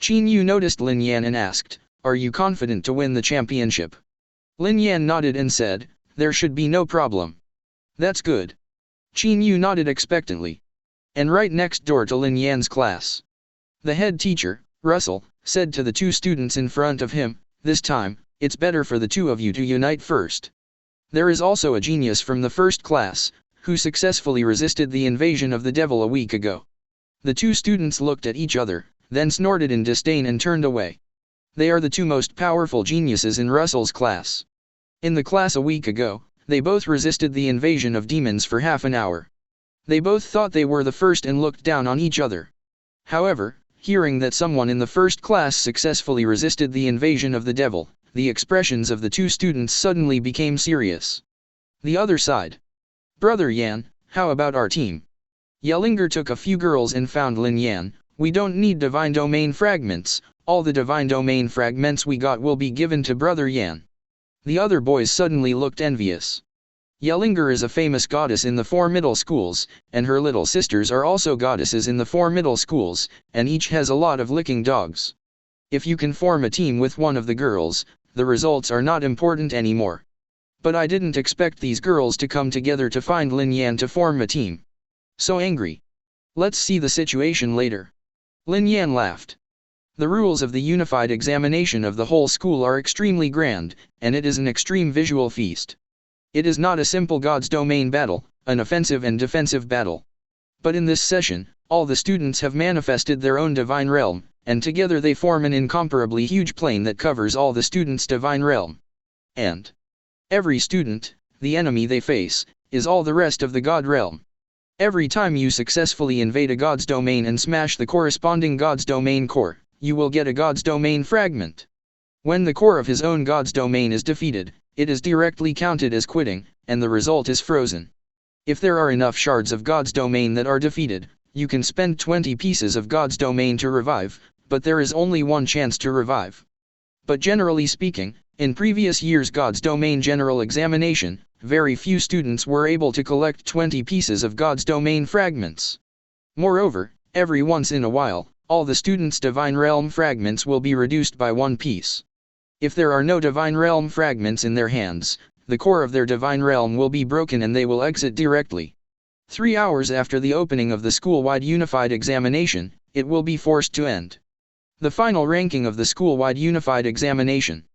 Qin Yu noticed Lin Yan and asked, "Are you confident to win the championship?" Lin Yan nodded and said, "There should be no problem." "That's good." Qin Yu nodded expectantly. And right next door to Lin Yan's class, the head teacher, Russell, said to the two students in front of him, "This time, it's better for the two of you to unite first. There is also a genius from the first class, who successfully resisted the invasion of the devil a week ago." The two students looked at each other, then snorted in disdain and turned away. They are the two most powerful geniuses in Russell's class. In the class a week ago, they both resisted the invasion of demons for half an hour. They both thought they were the first and looked down on each other. However, hearing that someone in the first class successfully resisted the invasion of the devil, the expressions of the two students suddenly became serious. The other side. "Brother Yan, how about our team?" Yellinger took a few girls and found Lin Yan. "We don't need divine domain fragments, all the divine domain fragments we got will be given to Brother Yan." The other boys suddenly looked envious. Yellinger is a famous goddess in the 4 middle schools, and her little sisters are also goddesses in the 4 middle schools, and each has a lot of licking dogs. If you can form a team with one of the girls, the results are not important anymore. But I didn't expect these girls to come together to find Lin Yan to form a team. So angry. Let's see the situation later. Lin Yan laughed. The rules of the unified examination of the whole school are extremely grand, and it is an extreme visual feast. It is not a simple God's domain battle, an offensive and defensive battle. But in this session, all the students have manifested their own divine realm, and together they form an incomparably huge plane that covers all the students' divine realm. And every student, the enemy they face, is all the rest of the God realm. Every time you successfully invade a God's domain and smash the corresponding God's domain core, you will get a God's domain fragment. When the core of his own God's domain is defeated, it is directly counted as quitting, and the result is frozen. If there are enough shards of God's domain that are defeated, you can spend 20 pieces of God's domain to revive, but there is only one chance to revive. But generally speaking, in previous years' God's domain general examination, very few students were able to collect 20 pieces of God's domain fragments. Moreover, every once in a while, all the students' divine realm fragments will be reduced by 1 piece. If there are no divine realm fragments in their hands, the core of their divine realm will be broken and they will exit directly. 3 hours after the opening of the school-wide unified examination, it will be forced to end. The final ranking of the school-wide unified examination.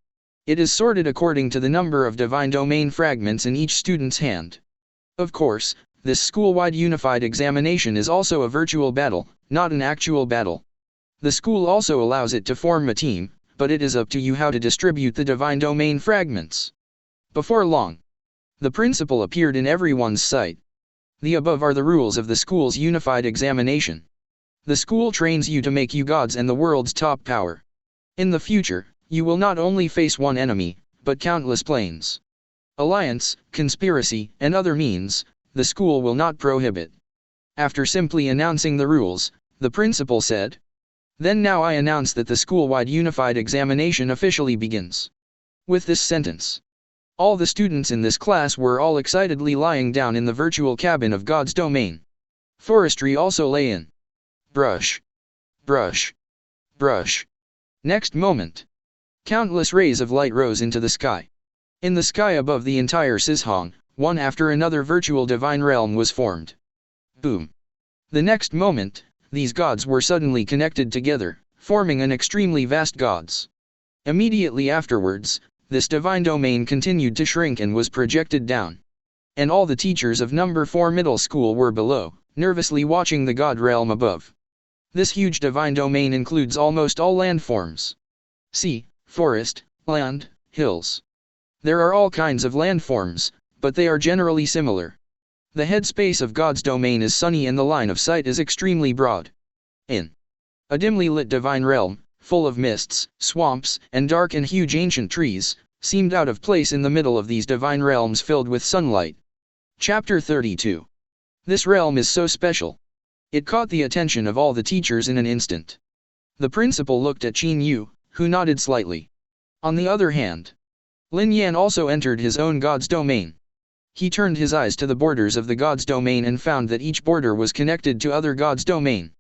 It is sorted according to the number of divine domain fragments in each student's hand. Of course, this school-wide unified examination is also a virtual battle, not an actual battle. The school also allows it to form a team, but it is up to you how to distribute the divine domain fragments. Before long, the principal appeared in everyone's sight. The above are the rules of the school's unified examination. The school trains you to make you gods and the world's top power. In the future, you will not only face one enemy, but countless planes. Alliance, conspiracy, and other means, the school will not prohibit. After simply announcing the rules, the principal said, "Then now I announce that the school-wide unified examination officially begins." With this sentence, all the students in this class were all excitedly lying down in the virtual cabin of God's domain. Forestry also lay in. Brush. Brush. Brush. Next moment, countless rays of light rose into the sky. In the sky above the entire Sishong, one after another virtual divine realm was formed. Boom. The next moment, these gods were suddenly connected together, forming an extremely vast gods. Immediately afterwards, this divine domain continued to shrink and was projected down. And all the teachers of number 4 middle school were below, nervously watching the god realm above. This huge divine domain includes almost all landforms. Sea, forest, land, hills. There are all kinds of landforms, but they are generally similar. The headspace of God's domain is sunny and the line of sight is extremely broad. In a dimly lit divine realm, full of mists, swamps, and dark and huge ancient trees, seemed out of place in the middle of these divine realms filled with sunlight. Chapter 32. This realm is so special. It caught the attention of all the teachers in an instant. The principal looked at Qin Yu, who nodded slightly. On the other hand, Lin Yan also entered his own god's domain. He turned his eyes to the borders of the god's domain and found that each border was connected to other god's domain.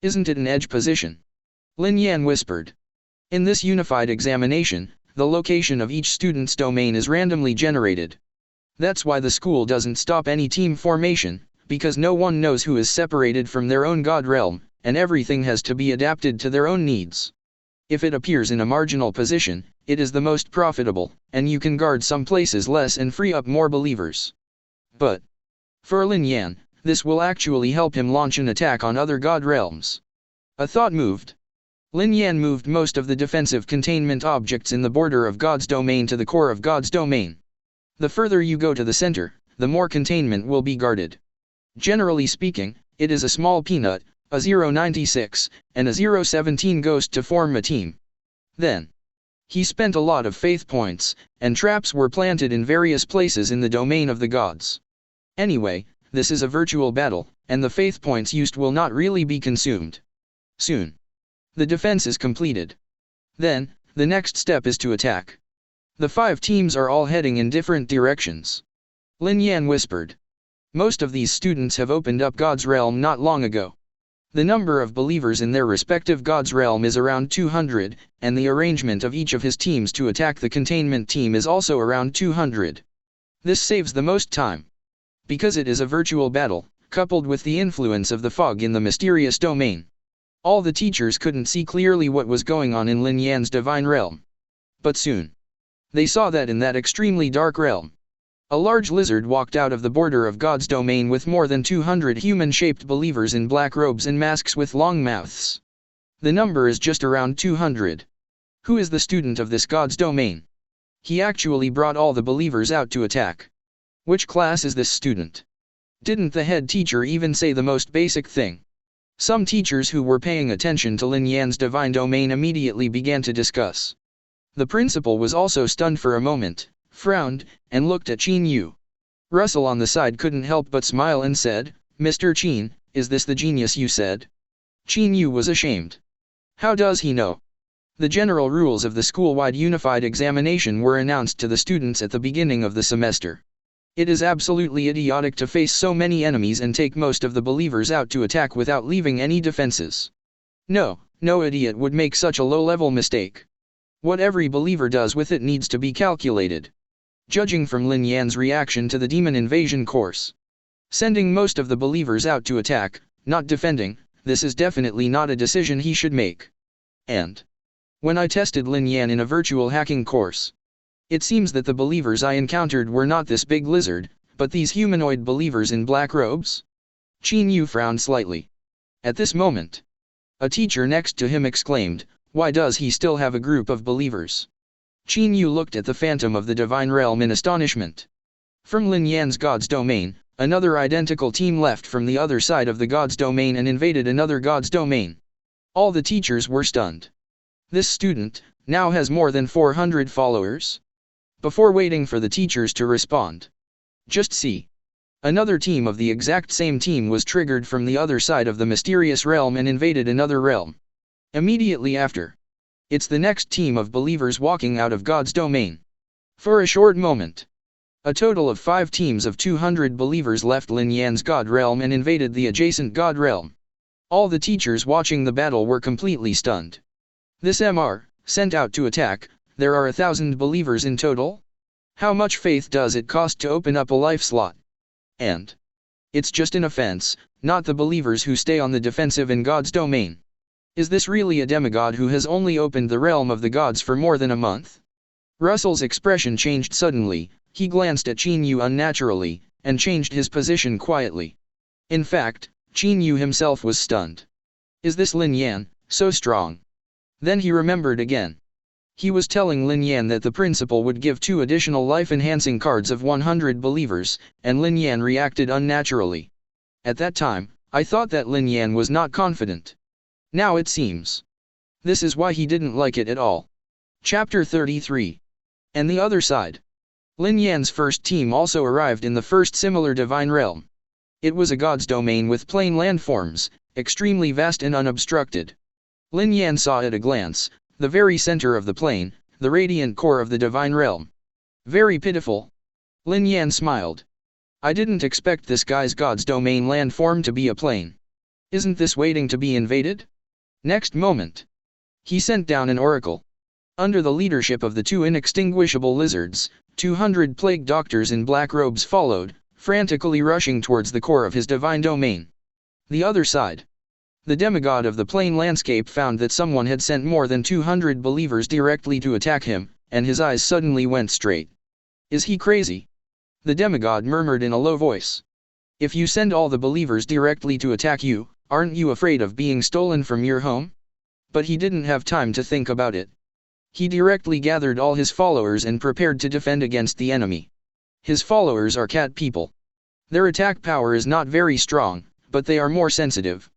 Isn't it an edge position? Lin Yan whispered. In this unified examination, the location of each student's domain is randomly generated. That's why the school doesn't stop any team formation, because no one knows who is separated from their own god realm, and everything has to be adapted to their own needs. If it appears in a marginal position, it is the most profitable, and you can guard some places less and free up more believers. But for Lin Yan, this will actually help him launch an attack on other god realms. A thought moved. Lin Yan moved most of the defensive containment objects in the border of God's domain to the core of God's domain. The further you go to the center, the more containment will be guarded. Generally speaking, it is a small peanut, a 096, and a 017 ghost to form a team. Then he spent a lot of faith points, and traps were planted in various places in the domain of the gods. Anyway, this is a virtual battle, and the faith points used will not really be consumed. Soon the defense is completed. Then, the next step is to attack. The 5 teams are all heading in different directions. Lin Yan whispered. Most of these students have opened up God's realm not long ago. The number of believers in their respective God's realm is around 200, and the arrangement of each of his teams to attack the containment team is also around 200. This saves the most time. Because it is a virtual battle, coupled with the influence of the fog in the mysterious domain. All the teachers couldn't see clearly what was going on in Lin Yan's divine realm. But soon they saw that in that extremely dark realm, a large lizard walked out of the border of God's domain with more than 200 human-shaped believers in black robes and masks with long mouths. The number is just around 200. Who is the student of this God's domain? He actually brought all the believers out to attack. Which class is this student? Didn't the head teacher even say the most basic thing? Some teachers who were paying attention to Lin Yan's divine domain immediately began to discuss. The principal was also stunned for a moment, frowned, and looked at Qin Yu. Russell on the side couldn't help but smile and said, "Mr. Qin, is this the genius you said?" Qin Yu was ashamed. How does he know? The general rules of the school-wide unified examination were announced to the students at the beginning of the semester. It is absolutely idiotic to face so many enemies and take most of the believers out to attack without leaving any defenses. No idiot would make such a low-level mistake. What every believer does with it needs to be calculated. Judging from Lin Yan's reaction to the demon invasion course, sending most of the believers out to attack, not defending, this is definitely not a decision he should make. And when I tested Lin Yan in a virtual hacking course, it seems that the believers I encountered were not this big lizard, but these humanoid believers in black robes? Qin Yu frowned slightly. At this moment, a teacher next to him exclaimed, "Why does he still have a group of believers?" Qin Yu looked at the phantom of the divine realm in astonishment. From Lin Yan's god's domain, another identical team left from the other side of the god's domain and invaded another god's domain. All the teachers were stunned. This student now has more than 400 followers? Before waiting for the teachers to respond, just see. Another team of the exact same team was triggered from the other side of the mysterious realm and invaded another realm. Immediately after, it's the next team of believers walking out of God's domain. For a short moment, a total of 5 teams of 200 believers left Lin Yan's God realm and invaded the adjacent God realm. All the teachers watching the battle were completely stunned. This MR, sent out to attack, there are 1,000 believers in total? How much faith does it cost to open up a life slot? And it's just an offense, not the believers who stay on the defensive in God's domain. Is this really a demigod who has only opened the realm of the gods for more than a month? Russell's expression changed suddenly. He glanced at Qin Yu unnaturally, and changed his position quietly. In fact, Qin Yu himself was stunned. Is this Lin Yan, so strong? Then he remembered again. He was telling Lin Yan that the principal would give 2 additional life-enhancing cards of 100 believers, and Lin Yan reacted unnaturally. At that time, I thought that Lin Yan was not confident. Now it seems. This is why he didn't like it at all. Chapter 33. And the other side. Lin Yan's first team also arrived in the first similar divine realm. It was a god's domain with plain landforms, extremely vast and unobstructed. Lin Yan saw at a glance, the very center of the plane, the radiant core of the divine realm. Very pitiful. Lin Yan smiled. I didn't expect this guy's god's domain landform to be a plane. Isn't this waiting to be invaded? Next moment, he sent down an oracle. Under the leadership of the two inextinguishable lizards, 200 plague doctors in black robes followed, frantically rushing towards the core of his divine domain. The other side. The demigod of the plane landscape found that someone had sent more than 200 believers directly to attack him, and his eyes suddenly went straight. Is he crazy? The demigod murmured in a low voice. If you send all the believers directly to attack you, aren't you afraid of being stolen from your home? But he didn't have time to think about it. He directly gathered all his followers and prepared to defend against the enemy. His followers are cat people. Their attack power is not very strong, but they are more sensitive.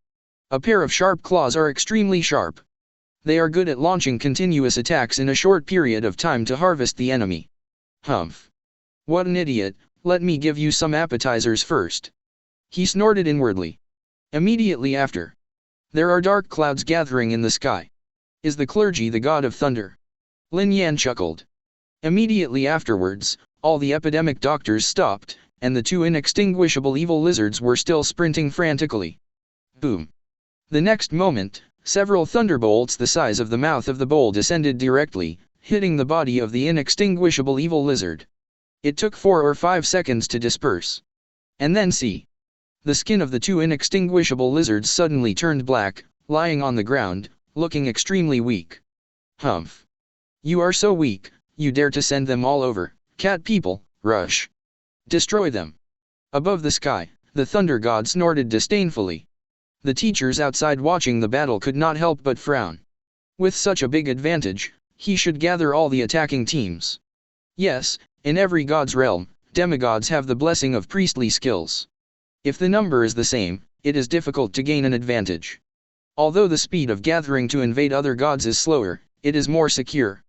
A pair of sharp claws are extremely sharp. They are good at launching continuous attacks in a short period of time to harvest the enemy. Humph. What an idiot, let me give you some appetizers first. He snorted inwardly. Immediately after, there are dark clouds gathering in the sky. Is the clergy the god of thunder? Lin Yan chuckled. Immediately afterwards, all the epidemic doctors stopped, and the two inextinguishable evil lizards were still sprinting frantically. Boom. The next moment, several thunderbolts the size of the mouth of the bowl descended directly, hitting the body of the inextinguishable evil lizard. It took 4 or 5 seconds to disperse. And then see. The skin of the two inextinguishable lizards suddenly turned black, lying on the ground, looking extremely weak. Humph. You are so weak, you dare to send them all over, cat people, rush. Destroy them. Above the sky, the thunder god snorted disdainfully. The teachers outside watching the battle could not help but frown. With such a big advantage, he should gather all the attacking teams. Yes, in every god's realm, demigods have the blessing of priestly skills. If the number is the same, it is difficult to gain an advantage. Although the speed of gathering to invade other gods is slower, it is more secure.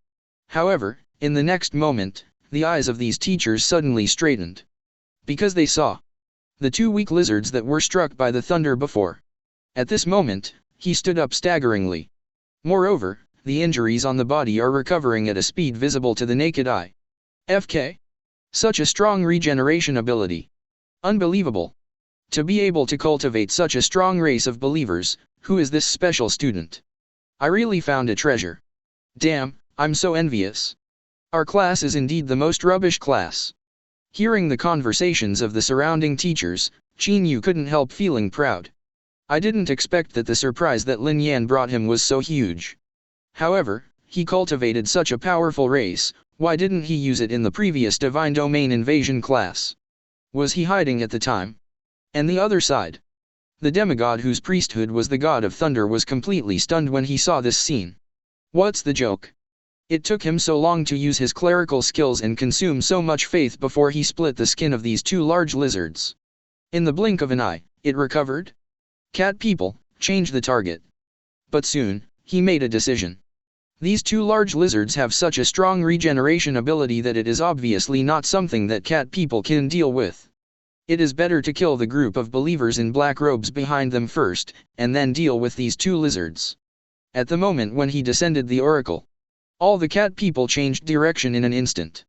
However, in the next moment, the eyes of these teachers suddenly straightened. Because they saw the two weak lizards that were struck by the thunder before. At this moment, he stood up staggeringly. Moreover, the injuries on the body are recovering at a speed visible to the naked eye. FK. Such a strong regeneration ability. Unbelievable. To be able to cultivate such a strong race of believers, who is this special student? I really found a treasure. Damn, I'm so envious. Our class is indeed the most rubbish class. Hearing the conversations of the surrounding teachers, Qin Yu couldn't help feeling proud. I didn't expect that the surprise that Lin Yan brought him was so huge. However, he cultivated such a powerful race, why didn't he use it in the previous Divine Domain Invasion class? Was he hiding at the time? And the other side. The demigod whose priesthood was the god of thunder was completely stunned when he saw this scene. What's the joke? It took him so long to use his clerical skills and consume so much faith before he split the skin of these two large lizards. In the blink of an eye, it recovered? Cat people, change the target. But soon, he made a decision. These two large lizards have such a strong regeneration ability that it is obviously not something that cat people can deal with. It is better to kill the group of believers in black robes behind them first, and then deal with these two lizards. At the moment when he descended the oracle, all the cat people changed direction in an instant.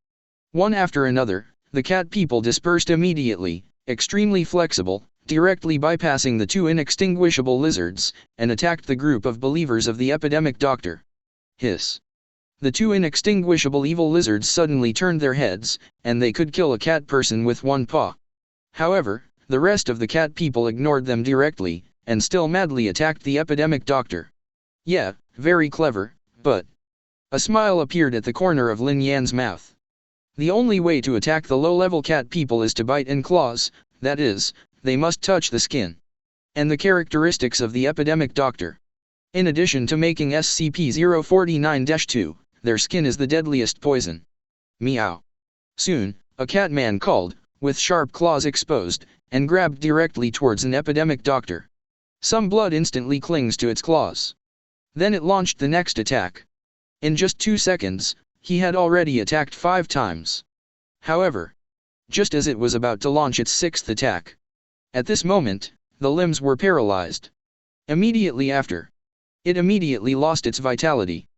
One after another, the cat people dispersed immediately, extremely flexible, directly bypassing the two inextinguishable lizards, and attacked the group of believers of the epidemic doctor. Hiss. The two inextinguishable evil lizards suddenly turned their heads, and they could kill a cat person with one paw. However, the rest of the cat people ignored them directly, and still madly attacked the epidemic doctor. Yeah, very clever, but... A smile appeared at the corner of Lin Yan's mouth. The only way to attack the low-level cat people is to bite and claws, that is, they must touch the skin. And the characteristics of the epidemic doctor. In addition to making SCP-049-2, their skin is the deadliest poison. Meow. Soon, a cat man called, with sharp claws exposed, and grabbed directly towards an epidemic doctor. Some blood instantly clings to its claws. Then it launched the next attack. In just 2 seconds, he had already attacked 5 times. However, just as it was about to launch its 6th attack, at this moment, the limbs were paralyzed. Immediately after, it immediately lost its vitality.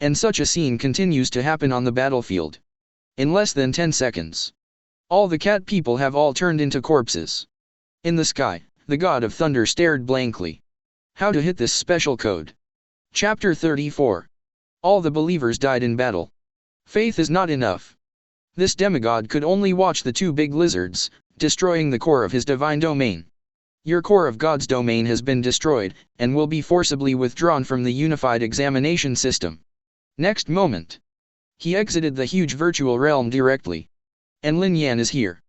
And such a scene continues to happen on the battlefield. In less than 10 seconds. All the cat people have all turned into corpses. In the sky, the god of thunder stared blankly. How to hit this special code? Chapter 34. All the believers died in battle. Faith is not enough. This demigod could only watch the two big lizards, destroying the core of his divine domain. Your core of God's domain has been destroyed, and will be forcibly withdrawn from the unified examination system. Next moment, he exited the huge virtual realm directly. And Lin Yan is here.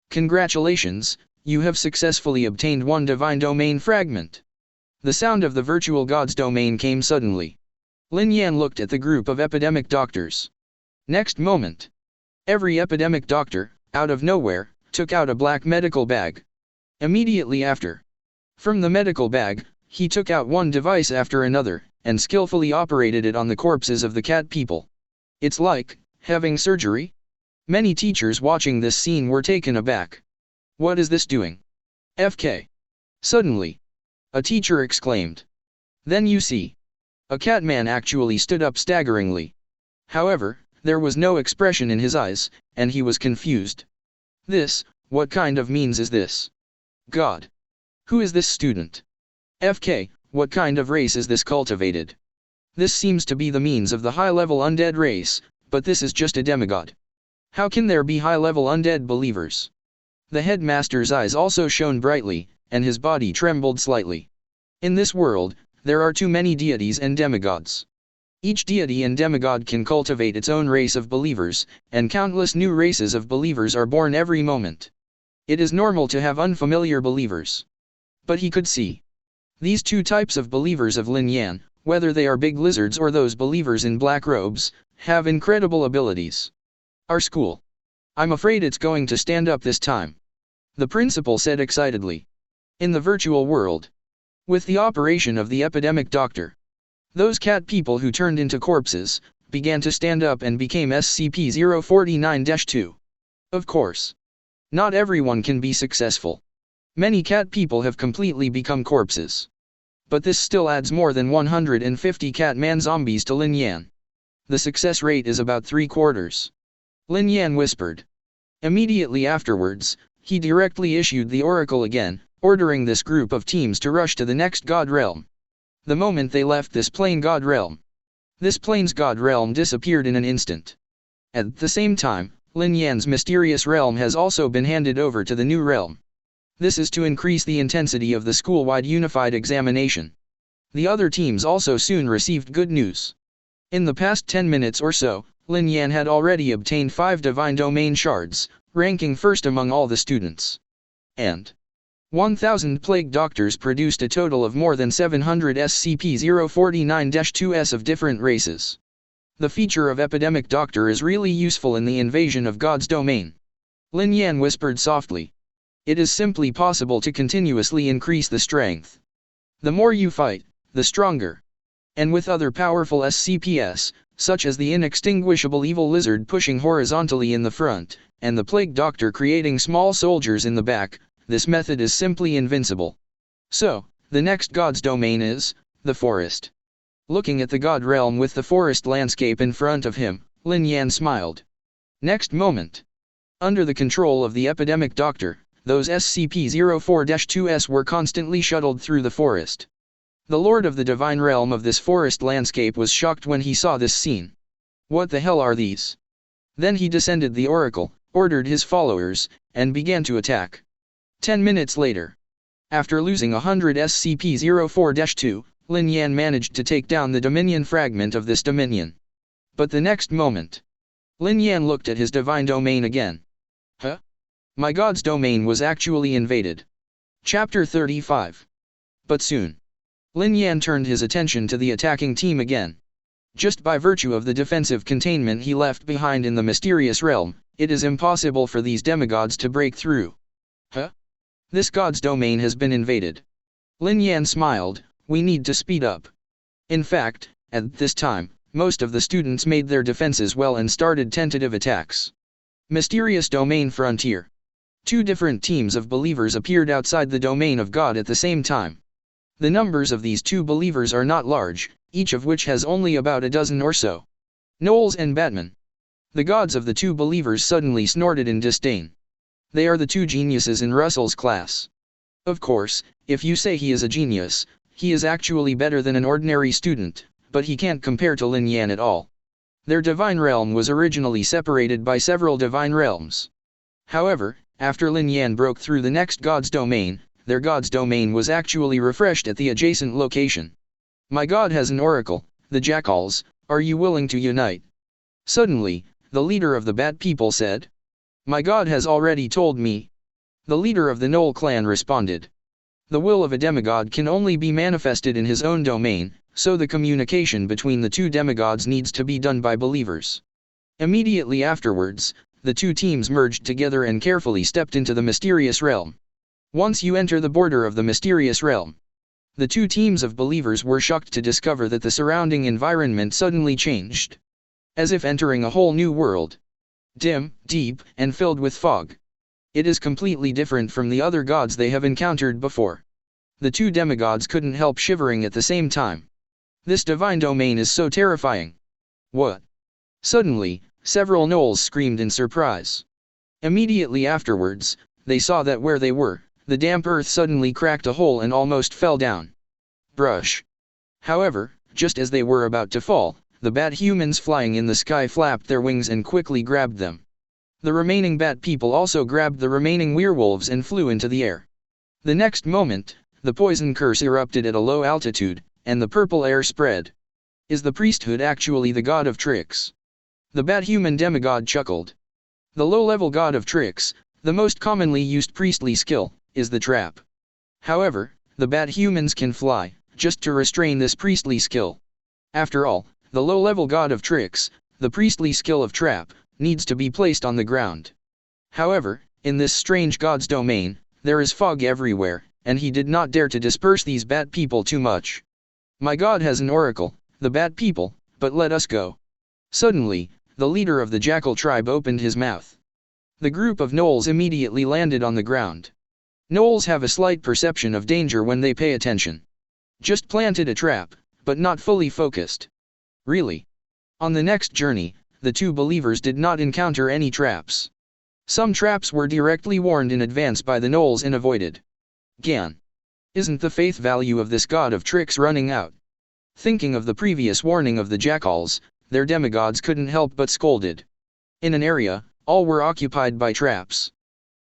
Congratulations, you have successfully obtained one divine domain fragment. The sound of the virtual god's domain came suddenly. Lin Yan looked at the group of epidemic doctors. Next moment, every epidemic doctor, out of nowhere, took out a black medical bag. Immediately after, from the medical bag, he took out one device after another, and skillfully operated it on the corpses of the cat people. It's like having surgery? Many teachers watching this scene were taken aback. What is this doing? FK. Suddenly, a teacher exclaimed. Then you see. A cat man actually stood up staggeringly. However, there was no expression in his eyes, and he was confused. What kind of means is this? God. Who is this student? FK, what kind of race is this cultivated? This seems to be the means of the high-level undead race, but this is just a demigod. How can there be high-level undead believers? The headmaster's eyes also shone brightly, and his body trembled slightly. In this world, there are too many deities and demigods. Each deity and demigod can cultivate its own race of believers, and countless new races of believers are born every moment. It is normal to have unfamiliar believers. But he could see. These two types of believers of Lin Yan, whether they are big lizards or those believers in black robes, have incredible abilities. Our school. I'm afraid it's going to stand up this time. The principal said excitedly. In the virtual world. With the operation of the epidemic doctor. Those cat people who turned into corpses, began to stand up and became SCP-049-2. Of course. Not everyone can be successful. Many cat people have completely become corpses. But this still adds more than 150 cat-man zombies to Lin Yan. The success rate is about 3/4. Lin Yan whispered. Immediately afterwards, he directly issued the oracle again, ordering this group of teams to rush to the next god realm. The moment they left this plain god realm, this plane's god realm disappeared in an instant. At the same time, Lin Yan's mysterious realm has also been handed over to the new realm. This is to increase the intensity of the school-wide unified examination. The other teams also soon received good news. In the past 10 minutes or so, Lin Yan had already obtained 5 divine domain shards, ranking first among all the students. And 1,000 plague doctors produced a total of more than 700 SCP-049-2s of different races. The feature of Epidemic Doctor is really useful in the invasion of God's domain. Lin Yan whispered softly. It is simply possible to continuously increase the strength. The more you fight, the stronger. And with other powerful SCPs, such as the inextinguishable evil lizard pushing horizontally in the front, and the plague doctor creating small soldiers in the back, this method is simply invincible. So, the next god's domain is the forest. Looking at the god realm with the forest landscape in front of him, Lin Yan smiled. Next moment, under the control of the epidemic doctor, those SCP-04-2s were constantly shuttled through the forest. The lord of the divine realm of this forest landscape was shocked when he saw this scene. What the hell are these? Then he descended the oracle, ordered his followers, and began to attack. 10 minutes later, after losing 100 SCP-04-2, Lin Yan managed to take down the Dominion fragment of this Dominion. But the next moment, Lin Yan looked at his divine domain again. Huh? My god's domain was actually invaded. Chapter 35. But soon, Lin Yan turned his attention to the attacking team again. Just by virtue of the defensive containment he left behind in the mysterious realm, it is impossible for these demigods to break through. Huh? This god's domain has been invaded. Lin Yan smiled. We need to speed up. In fact, at this time, most of the students made their defenses well and started tentative attacks. Mysterious Domain Frontier. 2 different teams of believers appeared outside the domain of God at the same time. The numbers of these 2 believers are not large, each of which has only about a dozen or so. Knowles and Batman. The gods of the 2 believers suddenly snorted in disdain. They are the two geniuses in Russell's class. Of course, if you say he is a genius, he is actually better than an ordinary student, but he can't compare to Lin Yan at all. Their divine realm was originally separated by several divine realms. However, after Lin Yan broke through the next god's domain, their god's domain was actually refreshed at the adjacent location. My god has an oracle, the jackals, are you willing to unite? Suddenly, the leader of the Bat people said. My god has already told me. The leader of the Knoll clan responded. The will of a demigod can only be manifested in his own domain, so the communication between the two demigods needs to be done by believers. Immediately afterwards, the two teams merged together and carefully stepped into the mysterious realm. Once you enter the border of the mysterious realm, the two teams of believers were shocked to discover that the surrounding environment suddenly changed. As if entering a whole new world. Dim, deep, and filled with fog. It is completely different from the other gods they have encountered before. The two demigods couldn't help shivering at the same time. This divine domain is so terrifying. What? Suddenly, several gnolls screamed in surprise. Immediately afterwards, they saw that where they were, the damp earth suddenly cracked a hole and almost fell down. Brush. However, just as they were about to fall, the bat humans flying in the sky flapped their wings and quickly grabbed them. The remaining bat people also grabbed the remaining werewolves and flew into the air. The next moment, the poison curse erupted at a low altitude, and the purple air spread. Is the priesthood actually the god of tricks? The bat-human demigod chuckled. The low-level god of tricks, the most commonly used priestly skill, is the trap. However, the bat-humans can fly, just to restrain this priestly skill. After all, the low-level god of tricks, the priestly skill of trap, needs to be placed on the ground. However, in this strange god's domain, there is fog everywhere, and he did not dare to disperse these bat people too much. My god has an oracle, the bat people, but let us go. Suddenly, the leader of the jackal tribe opened his mouth. The group of gnolls immediately landed on the ground. Gnolls have a slight perception of danger when they pay attention. Just planted a trap, but not fully focused. Really? On the next journey, the two believers did not encounter any traps. Some traps were directly warned in advance by the gnolls and avoided. Gan. Isn't the faith value of this god of tricks running out? Thinking of the previous warning of the jackals, their demigods couldn't help but scolded. In an area, all were occupied by traps.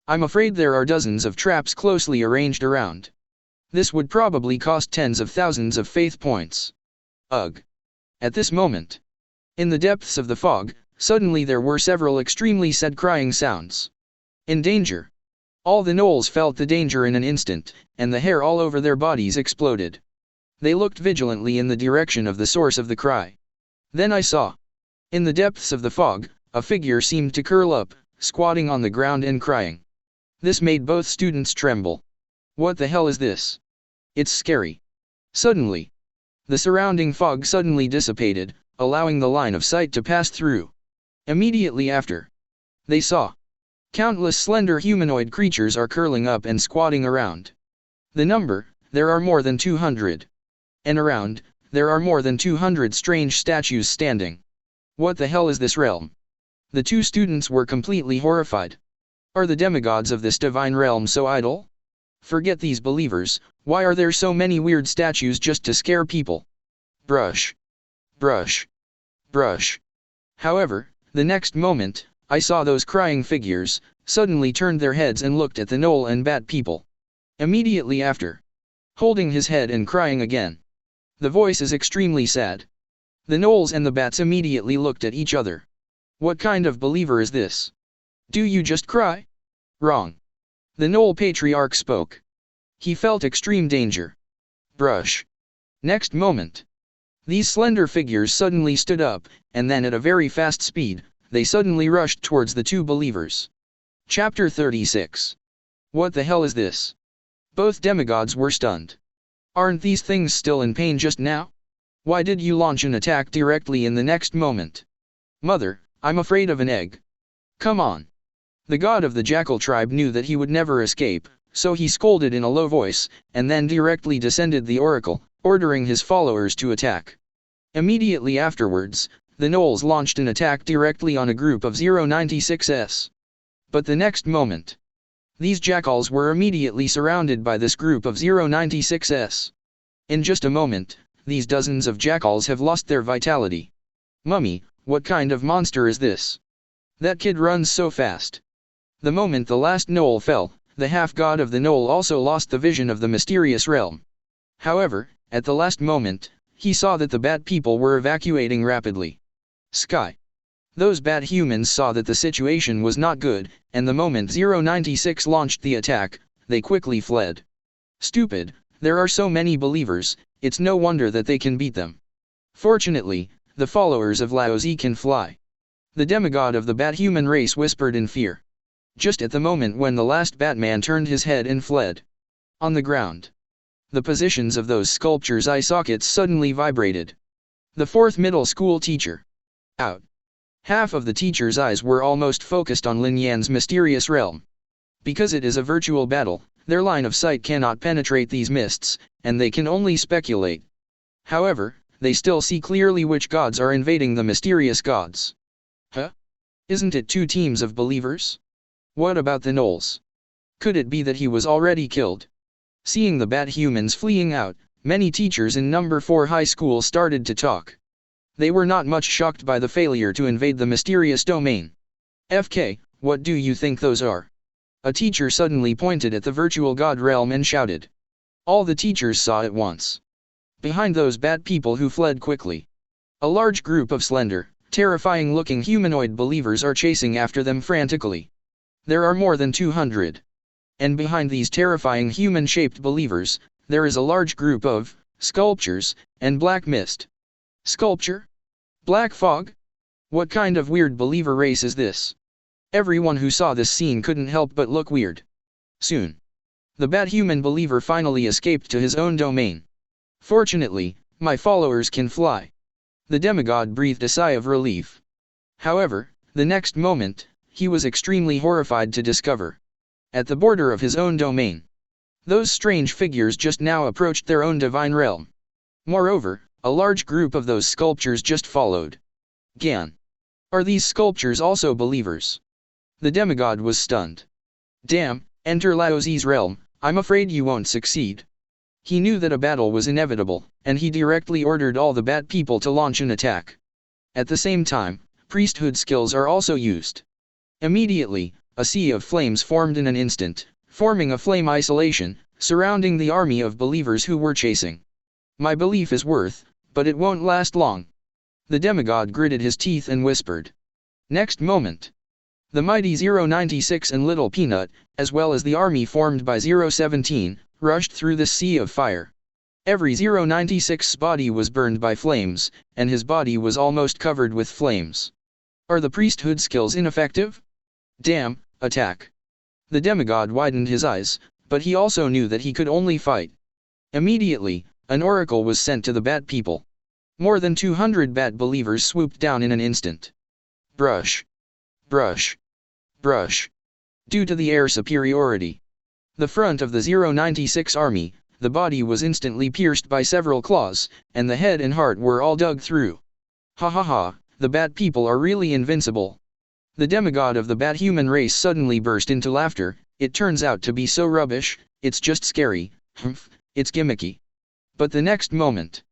I'm afraid there are dozens of traps closely arranged around. This would probably cost tens of thousands of faith points. Ugh. At this moment, in the depths of the fog, suddenly there were several extremely sad crying sounds. In danger. All the gnolls felt the danger in an instant, and the hair all over their bodies exploded. They looked vigilantly in the direction of the source of the cry. Then I saw. In the depths of the fog, a figure seemed to curl up, squatting on the ground and crying. This made both students tremble. What the hell is this? It's scary. Suddenly, the surrounding fog suddenly dissipated, allowing the line of sight to pass through. Immediately after, they saw. Countless slender humanoid creatures are curling up and squatting around. The number, there are more than 200. And around, there are more than 200 strange statues standing. What the hell is this realm? The two students were completely horrified. Are the demigods of this divine realm so idle? Forget these believers, why are there so many weird statues just to scare people? Brush. Brush. Brush. However, the next moment, I saw those crying figures, suddenly turned their heads and looked at the gnoll and bat people. Immediately after. Holding his head and crying again. The voice is extremely sad. The gnolls and the bats immediately looked at each other. What kind of believer is this? Do you just cry? Wrong. The gnoll patriarch spoke. He felt extreme danger. Brush. Next moment. These slender figures suddenly stood up, and then at a very fast speed, they suddenly rushed towards the two believers. Chapter 36. What the hell is this? Both demigods were stunned. Aren't these things still in pain just now? Why did you launch an attack directly in the next moment? Mother, I'm afraid of an egg. Come on. The god of the jackal tribe knew that he would never escape, so he scolded in a low voice, and then directly descended the oracle, ordering his followers to attack. Immediately afterwards, the gnolls launched an attack directly on a group of 096s. But the next moment, These jackals were immediately surrounded by this group of 096s. In just a moment, these dozens of jackals have lost their vitality. Mummy, what kind of monster is this? That kid runs so fast. The moment the last knoll fell, the half-god of the knoll also lost the vision of the mysterious realm. However, at the last moment, he saw that the bat people were evacuating rapidly. Sky. Those bat humans saw that the situation was not good, and the moment 096 launched the attack, they quickly fled. Stupid, there are so many believers, it's no wonder that they can beat them. Fortunately, the followers of Laozi can fly. The demigod of the bat human race whispered in fear. Just at the moment when the last Batman turned his head and fled. On the ground. The positions of those sculptures' eye sockets suddenly vibrated. The fourth middle school teacher. Out. Half of the teacher's eyes were almost focused on Lin Yan's mysterious realm. Because it is a virtual battle, their line of sight cannot penetrate these mists, and they can only speculate. However, they still see clearly which gods are invading the mysterious gods. Huh? Isn't it two teams of believers? What about the gnolls? Could it be that he was already killed? Seeing the bat humans fleeing out, many teachers in number 4 high school started to talk. They were not much shocked by the failure to invade the mysterious domain. FK, what do you think those are? A teacher suddenly pointed at the virtual god realm and shouted. All the teachers saw at once. Behind those bat people who fled quickly. A large group of slender, terrifying-looking humanoid believers are chasing after them frantically. There are more than 200. And behind these terrifying human-shaped believers, there is a large group of sculptures and black mist. Sculpture? Black fog? What kind of weird believer race is this? Everyone who saw this scene couldn't help but look weird. Soon. The bat-human believer finally escaped to his own domain. Fortunately, my followers can fly. The demigod breathed a sigh of relief. However, the next moment, he was extremely horrified to discover. At the border of his own domain. Those strange figures just now approached their own divine realm. Moreover, a large group of those sculptures just followed. Gan. Are these sculptures also believers? The demigod was stunned. Damn, enter Laozi's realm, I'm afraid you won't succeed. He knew that a battle was inevitable, and he directly ordered all the bat people to launch an attack. At the same time, priesthood skills are also used. Immediately, a sea of flames formed in an instant, forming a flame isolation, surrounding the army of believers who were chasing. My belief is worth, but it won't last long. The demigod gritted his teeth and whispered. Next moment. The mighty 096 and Little Peanut, as well as the army formed by 017, rushed through this sea of fire. Every 096's body was burned by flames, and his body was almost covered with flames. Are the priesthood skills ineffective? Damn, attack. The demigod widened his eyes, but he also knew that he could only fight. Immediately, an oracle was sent to the bat people. More than 200 bat believers swooped down in an instant. Brush. Brush. Brush. Due to the air superiority. The front of the 096 army, the body was instantly pierced by several claws, and the head and heart were all dug through. Ha ha ha, the bat people are really invincible. The demigod of the bat human race suddenly burst into laughter. It turns out to be so rubbish, it's just scary, it's gimmicky. But the next moment,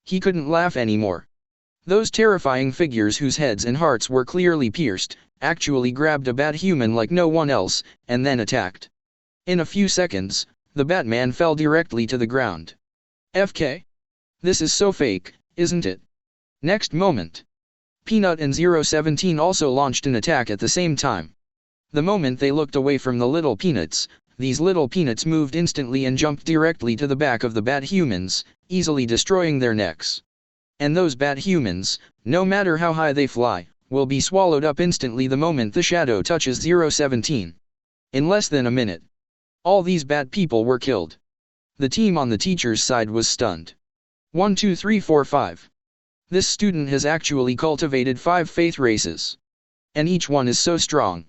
he couldn't laugh anymore. Those terrifying figures whose heads and hearts were clearly pierced, actually grabbed a bat human like no one else, and then attacked. In a few seconds, the Batman fell directly to the ground. FK? This is so fake, isn't it? Next moment. Peanut and 017 also launched an attack at the same time. The moment they looked away from the Little Peanuts, these Little Peanuts moved instantly and jumped directly to the back of the bat humans, easily destroying their necks. And those bat humans, no matter how high they fly, will be swallowed up instantly the moment the shadow touches 017. In less than a minute, all these bat people were killed. The team on the teacher's side was stunned. 1 2 3 4 5. This student has actually cultivated 5 faith races. And each one is so strong.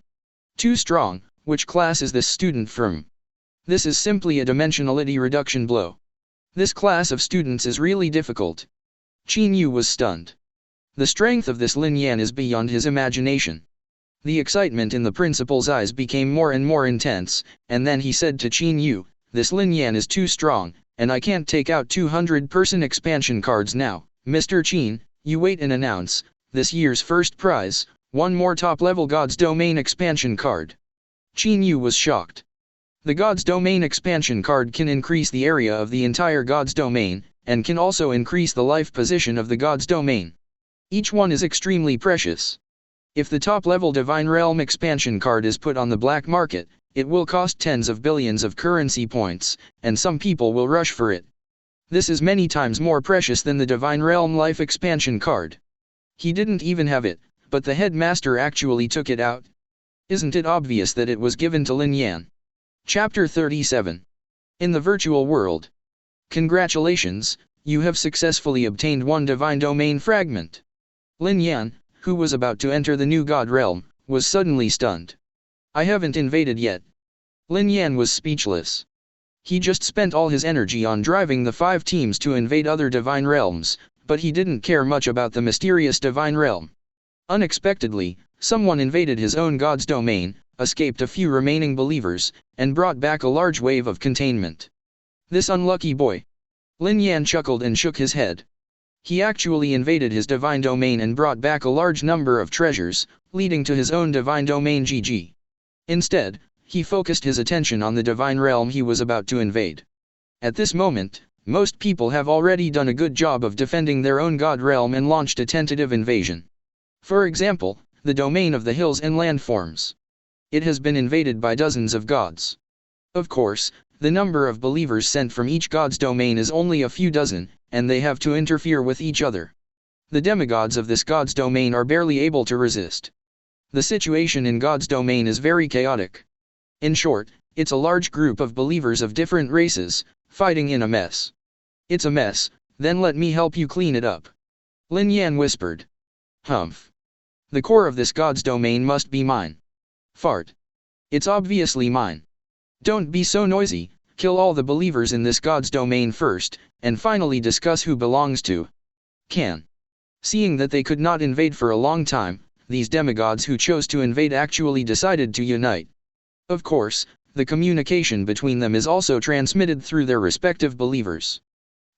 Too strong. Which class is this student from? This is simply a dimensionality reduction blow. This class of students is really difficult. Qin Yu was stunned. The strength of this Lin Yan is beyond his imagination. The excitement in the principal's eyes became more and more intense, and then he said to Qin Yu, "This Lin Yan is too strong, and I can't take out 200-person expansion cards now. Mr. Qin, you wait and announce this year's first prize, one more top-level God's Domain expansion card." Qin Yu was shocked. The God's Domain expansion card can increase the area of the entire God's Domain, and can also increase the life position of the God's Domain. Each one is extremely precious. If the top-level Divine Realm expansion card is put on the black market, it will cost tens of billions of currency points, and some people will rush for it. This is many times more precious than the Divine Realm Life expansion card. He didn't even have it, but the headmaster actually took it out. Isn't it obvious that it was given to Lin Yan? Chapter 37. In the Virtual World. Congratulations, you have successfully obtained one Divine Domain fragment. Lin Yan, who was about to enter the new God Realm, was suddenly stunned. I haven't invaded yet. Lin Yan was speechless. He just spent all his energy on driving the 5 teams to invade other Divine Realms, but he didn't care much about the mysterious Divine Realm. Unexpectedly, someone invaded his own God's Domain, escaped a few remaining believers, and brought back a large wave of containment. This unlucky boy. Lin Yan chuckled and shook his head. He actually invaded his Divine Domain and brought back a large number of treasures, leading to his own Divine Domain GG. Instead, he focused his attention on the Divine Realm he was about to invade. At this moment, most people have already done a good job of defending their own God Realm and launched a tentative invasion. For example, the domain of the hills and landforms. It has been invaded by dozens of gods. Of course, the number of believers sent from each god's domain is only a few dozen, and they have to interfere with each other. The demigods of this god's domain are barely able to resist. The situation in God's domain is very chaotic. In short, it's a large group of believers of different races, fighting in a mess. It's a mess, then let me help you clean it up. Lin Yan whispered. Humph. The core of this God's domain must be mine. Fart. It's obviously mine. Don't be so noisy, kill all the believers in this God's domain first, and finally discuss who belongs to. Can. Seeing that they could not invade for a long time, these demigods who chose to invade actually decided to unite. Of course, the communication between them is also transmitted through their respective believers.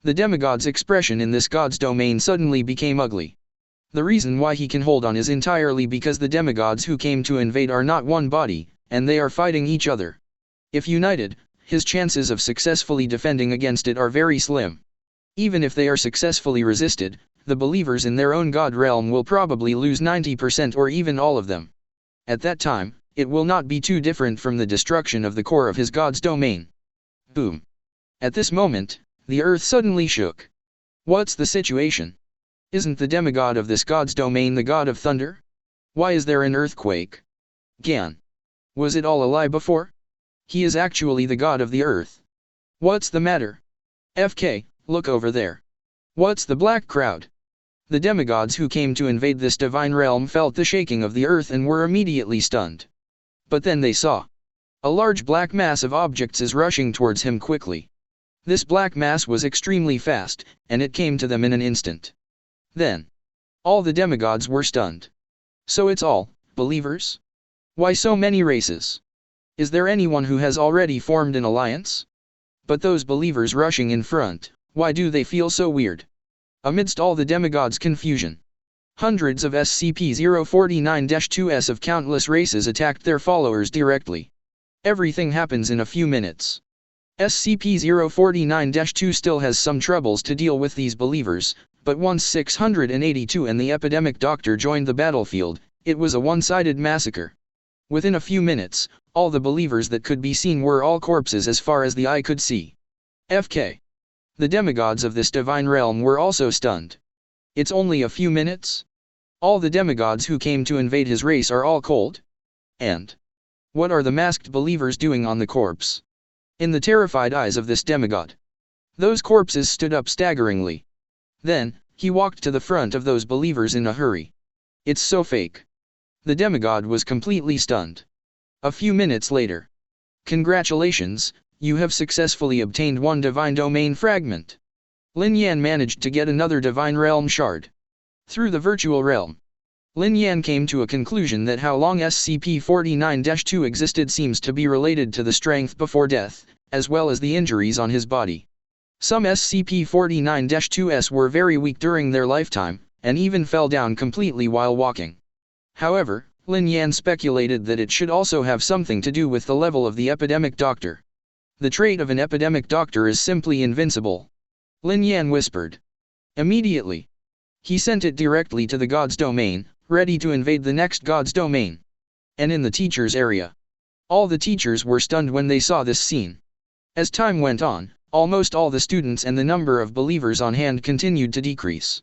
The demigod's expression in this God's domain suddenly became ugly. The reason why he can hold on is entirely because the demigods who came to invade are not one body, and they are fighting each other. If united, his chances of successfully defending against it are very slim. Even if they are successfully resisted, the believers in their own God realm will probably lose 90% or even all of them. At that time, it will not be too different from the destruction of the core of his God's domain. Boom. At this moment, the earth suddenly shook. What's the situation? Isn't the demigod of this God's domain the god of thunder? Why is there an earthquake? Gan. Was it all a lie before? He is actually the god of the earth. What's the matter? FK, look over there. What's the black crowd? The demigods who came to invade this divine realm felt the shaking of the earth and were immediately stunned. But then they saw. A large black mass of objects is rushing towards him quickly. This black mass was extremely fast, and it came to them in an instant. Then, all the demigods were stunned. So it's all, believers? Why so many races? Is there anyone who has already formed an alliance? But those believers rushing in front, why do they feel so weird? Amidst all the demigods' confusion, hundreds of SCP-049-2s of countless races attacked their followers directly. Everything happens in a few minutes. SCP-049-2 still has some troubles to deal with these believers, but once 682 and the epidemic doctor joined the battlefield, it was a one-sided massacre. Within a few minutes, all the believers that could be seen were all corpses as far as the eye could see. FK. The demigods of this divine realm were also stunned. It's only a few minutes? All the demigods who came to invade his race are all cold? And what are the masked believers doing on the corpse? In the terrified eyes of this demigod, those corpses stood up staggeringly. Then, he walked to the front of those believers in a hurry. It's so fake. The demigod was completely stunned. A few minutes later. Congratulations, you have successfully obtained one divine domain fragment. Lin Yan managed to get another divine realm shard. Through the virtual realm. Lin Yan came to a conclusion that how long SCP-49-2 existed seems to be related to the strength before death, as well as the injuries on his body. Some SCP-49-2s were very weak during their lifetime, and even fell down completely while walking. However, Lin Yan speculated that it should also have something to do with the level of the epidemic doctor. The trait of an epidemic doctor is simply invincible, Lin Yan whispered. Immediately, he sent it directly to the God's domain, ready to invade the next God's domain. And in the teachers' area, all the teachers were stunned when they saw this scene. As time went on, almost all the students and the number of believers on hand continued to decrease.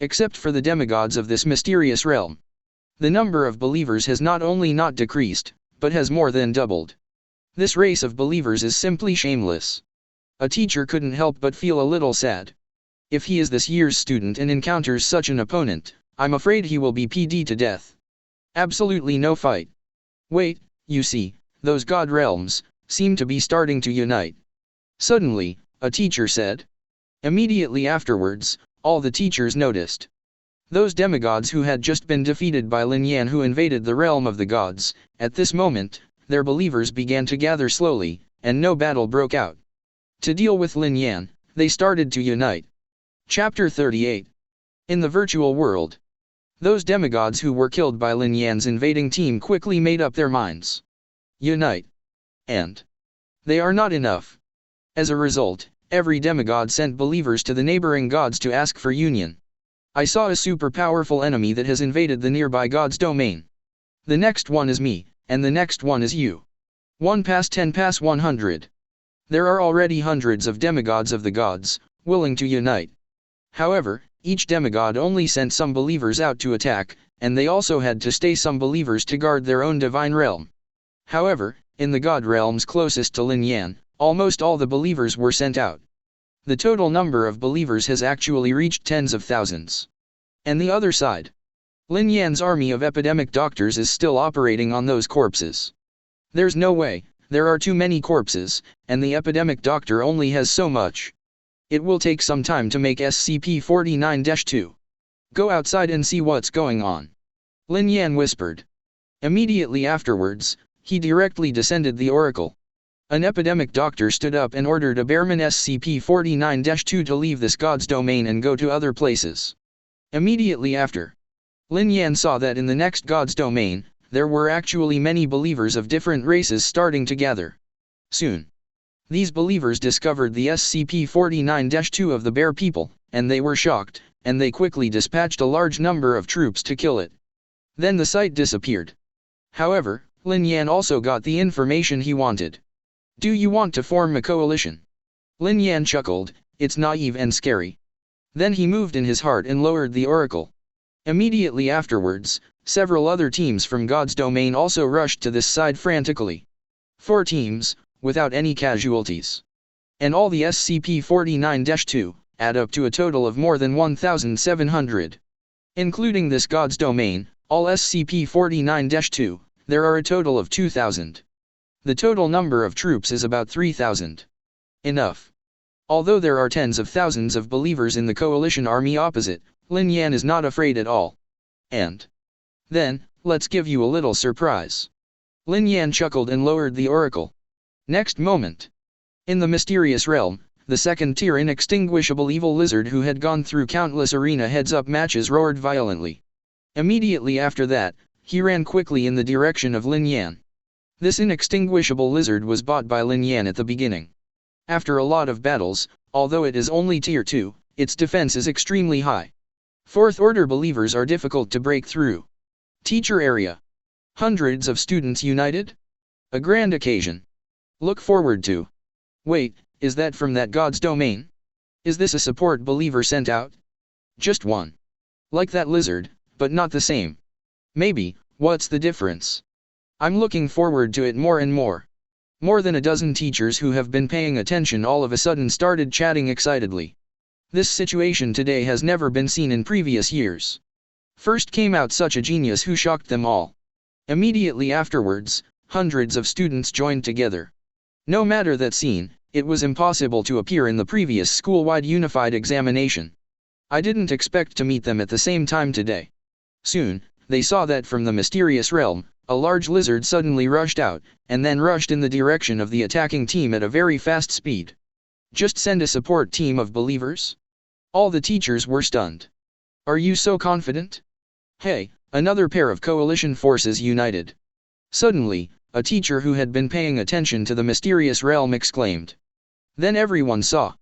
Except for the demigods of this mysterious realm. The number of believers has not only not decreased, but has more than doubled. This race of believers is simply shameless. A teacher couldn't help but feel a little sad. If he is this year's student and encounters such an opponent, I'm afraid he will be PD to death. Absolutely no fight. Wait, you see, those god realms seem to be starting to unite. Suddenly, a teacher said. Immediately afterwards, all the teachers noticed. Those demigods who had just been defeated by Lin Yan who invaded the realm of the gods, at this moment, their believers began to gather slowly, and no battle broke out. To deal with Lin Yan, they started to unite. Chapter 38. In the virtual world. Those demigods who were killed by Lin Yan's invading team quickly made up their minds. Unite. And they are not enough. As a result, every demigod sent believers to the neighboring gods to ask for union. I saw a super powerful enemy that has invaded the nearby god's domain. The next one is me, and the next one is you. 1 past 10 past 100. There are already hundreds of demigods of the gods, willing to unite. However, each demigod only sent some believers out to attack, and they also had to stay some believers to guard their own divine realm. However, in the god realms closest to Lin Yan, almost all the believers were sent out. The total number of believers has actually reached tens of thousands. And the other side. Lin Yan's army of epidemic doctors is still operating on those corpses. There's no way, there are too many corpses, and the epidemic doctor only has so much. It will take some time to make SCP-49-2. Go outside and see what's going on. Lin Yan whispered. Immediately afterwards, he directly descended the oracle. An epidemic doctor stood up and ordered a Bearman SCP-49-2 to leave this god's domain and go to other places. Immediately after, Lin Yan saw that in the next god's domain, there were actually many believers of different races starting to gather. Soon, these believers discovered the SCP-49-2 of the Bear people, and they were shocked, and they quickly dispatched a large number of troops to kill it. Then the site disappeared. However, Lin Yan also got the information he wanted. Do you want to form a coalition? Lin Yan chuckled, it's naive and scary. Then he moved in his heart and lowered the oracle. Immediately afterwards, several other teams from God's domain also rushed to this side frantically. 4 teams, without any casualties. And all the SCP-49-2 add up to a total of more than 1,700. Including this God's domain, all SCP-49-2, there are a total of 2,000. The total number of troops is about 3,000. Enough. Although there are tens of thousands of believers in the coalition army opposite, Lin Yan is not afraid at all. And then, let's give you a little surprise. Lin Yan chuckled and lowered the oracle. Next moment. In the mysterious realm, the second-tier inextinguishable evil lizard who had gone through countless arena heads-up matches roared violently. Immediately after that, he ran quickly in the direction of Lin Yan. This inextinguishable lizard was bought by Lin Yan at the beginning. After a lot of battles, although it is only tier 2, its defense is extremely high. 4th-order believers are difficult to break through. Teacher area. Hundreds of students united? A grand occasion. Look forward to. Wait, is that from that god's domain? Is this a support believer sent out? Just one. Like that lizard, but not the same. Maybe, what's the difference? I'm looking forward to it more and more. More than a dozen teachers who have been paying attention all of a sudden started chatting excitedly. This situation today has never been seen in previous years. First came out such a genius who shocked them all. Immediately afterwards, hundreds of students joined together. No matter that scene, it was impossible to appear in the previous school-wide unified examination. I didn't expect to meet them at the same time today. Soon, they saw that from the mysterious realm, a large lizard suddenly rushed out, and then rushed in the direction of the attacking team at a very fast speed. Just send a support team of believers? All the teachers were stunned. Are you so confident? Hey, another pair of coalition forces united. Suddenly, a teacher who had been paying attention to the mysterious realm exclaimed. Then everyone saw.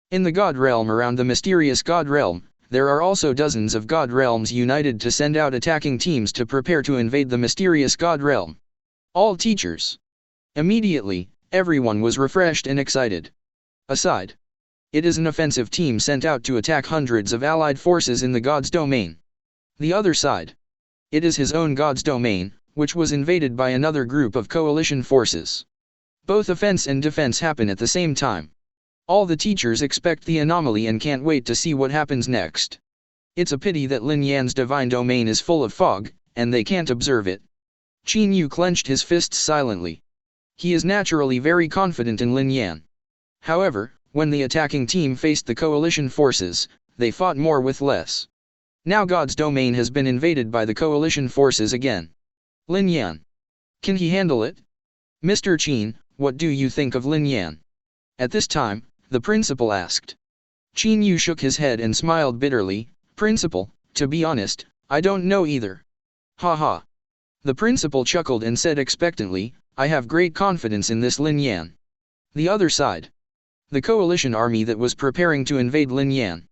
In the God realm around the mysterious God realm, there are also dozens of God realms united to send out attacking teams to prepare to invade the mysterious God realm. All teachers. Immediately, everyone was refreshed and excited. Aside. It is an offensive team sent out to attack hundreds of allied forces in the God's domain. The other side. It is his own God's domain, which was invaded by another group of coalition forces. Both offense and defense happen at the same time. All the teachers expect the anomaly and can't wait to see what happens next. It's a pity that Lin Yan's divine domain is full of fog, and they can't observe it. Qin Yu clenched his fists silently. He is naturally very confident in Lin Yan. However, when the attacking team faced the coalition forces, they fought more with less. Now God's domain has been invaded by the coalition forces again. Lin Yan. Can he handle it? Mr. Qin, what do you think of Lin Yan? At this time, the principal asked. Qin Yu shook his head and smiled bitterly. Principal, to be honest, I don't know either. Ha ha. The principal chuckled and said expectantly, I have great confidence in this Lin Yan. The other side. The coalition army that was preparing to invade Lin Yan.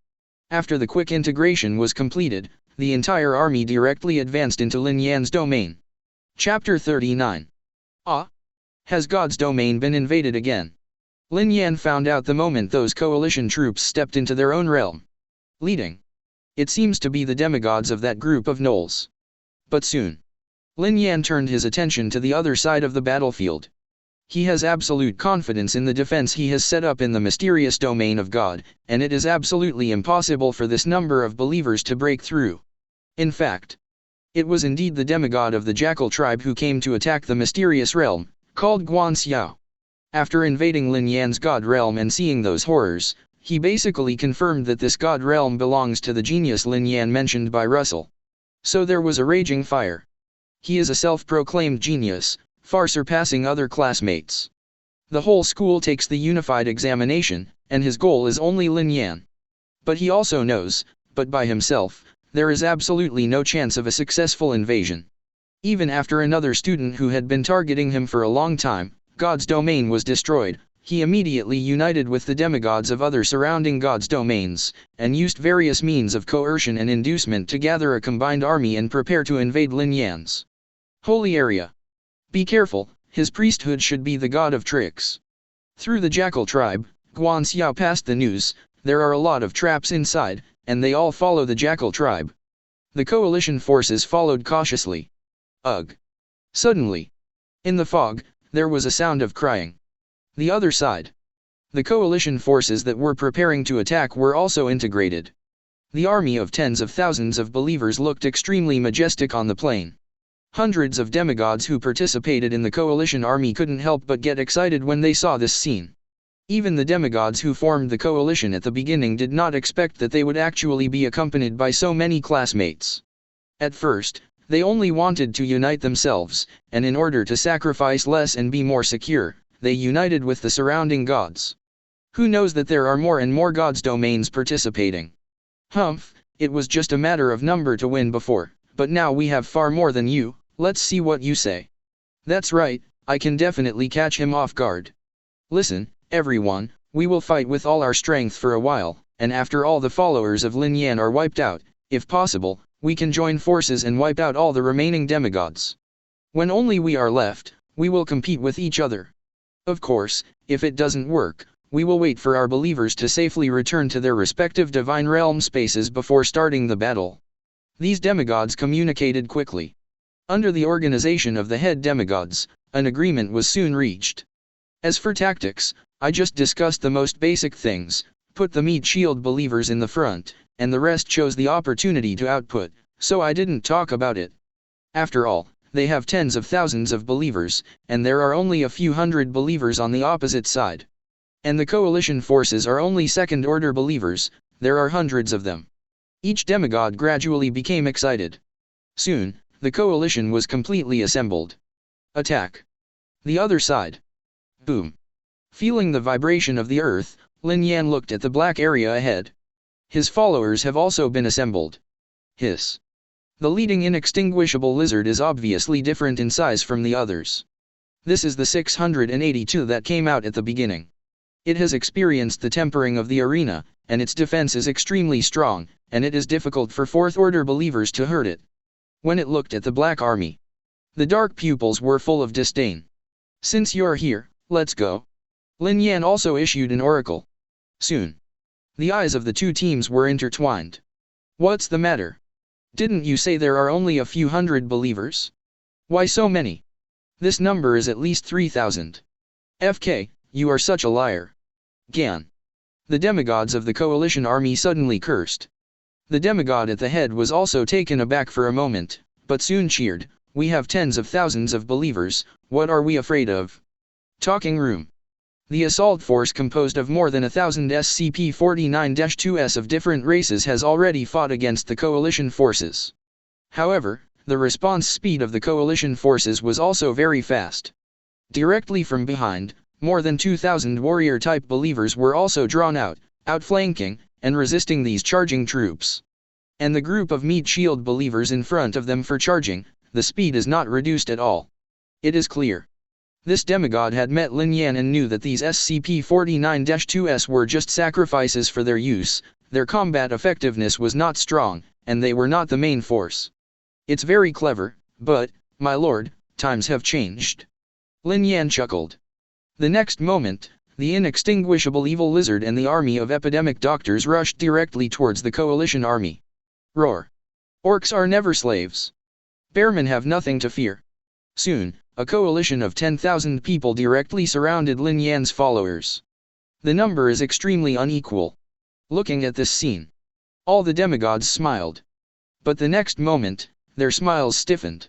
After the quick integration was completed, the entire army directly advanced into Lin Yan's domain. Chapter 39. Ah! Has God's domain been invaded again? Lin Yan found out the moment those coalition troops stepped into their own realm. Leading. It seems to be the demigods of that group of gnolls. But soon. Lin Yan turned his attention to the other side of the battlefield. He has absolute confidence in the defense he has set up in the mysterious domain of God, and it is absolutely impossible for this number of believers to break through. In fact, it was indeed the demigod of the Jackal tribe who came to attack the mysterious realm, called Guan Xiao. After invading Lin Yan's God realm and seeing those horrors, he basically confirmed that this God realm belongs to the genius Lin Yan mentioned by Russell. So there was a raging fire. He is a self-proclaimed genius, far surpassing other classmates. The whole school takes the unified examination, and his goal is only Lin Yan. But he also knows, but by himself, there is absolutely no chance of a successful invasion. Even after another student who had been targeting him for a long time, God's domain was destroyed, he immediately united with the demigods of other surrounding God's domains, and used various means of coercion and inducement to gather a combined army and prepare to invade Lin Yan's holy area. Be careful, his priesthood should be the god of tricks. Through the Jackal tribe, Guan Xiao passed the news, there are a lot of traps inside, and they all follow the Jackal tribe. The coalition forces followed cautiously. Ugh. Suddenly. In the fog, there was a sound of crying. The other side. The coalition forces that were preparing to attack were also integrated. The army of tens of thousands of believers looked extremely majestic on the plain. Hundreds of demigods who participated in the coalition army couldn't help but get excited when they saw this scene. Even the demigods who formed the coalition at the beginning did not expect that they would actually be accompanied by so many classmates. At first, they only wanted to unite themselves, and in order to sacrifice less and be more secure, they united with the surrounding gods. Who knows that there are more and more gods' domains participating? Humph, it was just a matter of number to win before, but now we have far more than you, let's see what you say. That's right, I can definitely catch him off guard. Listen, everyone, we will fight with all our strength for a while, and after all the followers of Lin Yan are wiped out, if possible, we can join forces and wipe out all the remaining demigods. When only we are left, we will compete with each other. Of course, if it doesn't work, we will wait for our believers to safely return to their respective divine realm spaces before starting the battle. These demigods communicated quickly. Under the organization of the head demigods, an agreement was soon reached. As for tactics, I just discussed the most basic things, put the meat shield believers in the front, and the rest chose the opportunity to output, so I didn't talk about it. After all, they have tens of thousands of believers, and there are only a few hundred believers on the opposite side. And the coalition forces are only second-order believers, there are hundreds of them. Each demigod gradually became excited. Soon, the coalition was completely assembled. Attack. The other side. Boom. Feeling the vibration of the earth, Lin Yan looked at the black area ahead. His followers have also been assembled. Hiss. The leading inextinguishable lizard is obviously different in size from the others. This is the 682 that came out at the beginning. It has experienced the tempering of the arena, and its defense is extremely strong, and it is difficult for fourth-order believers to hurt it. When it looked at the Black Army, the dark pupils were full of disdain. Since you're here, let's go. Lin Yan also issued an oracle. Soon, the eyes of the two teams were intertwined. What's the matter? Didn't you say there are only a few hundred believers? Why so many? This number is at least 3,000. FK, you are such a liar. Gan. The demigods of the coalition army suddenly cursed. The demigod at the head was also taken aback for a moment, but soon cheered. We have tens of thousands of believers, what are we afraid of? Talking room. The assault force composed of more than 1,000 SCP-49-2s of different races has already fought against the coalition forces. However, the response speed of the coalition forces was also very fast. Directly from behind, more than 2,000 warrior-type believers were also drawn out, outflanking, and resisting these charging troops. And the group of meat shield believers in front of them for charging, the speed is not reduced at all. It is clear. This demigod had met Lin Yan and knew that these SCP-49-2s were just sacrifices for their use, their combat effectiveness was not strong, and they were not the main force. It's very clever, but, my lord, times have changed. Lin Yan chuckled. The next moment, the inextinguishable evil lizard and the army of epidemic doctors rushed directly towards the coalition army. Roar. Orcs are never slaves. Bearmen have nothing to fear. Soon, a coalition of 10,000 people directly surrounded Lin Yan's followers. The number is extremely unequal. Looking at this scene, all the demigods smiled. But the next moment, their smiles stiffened.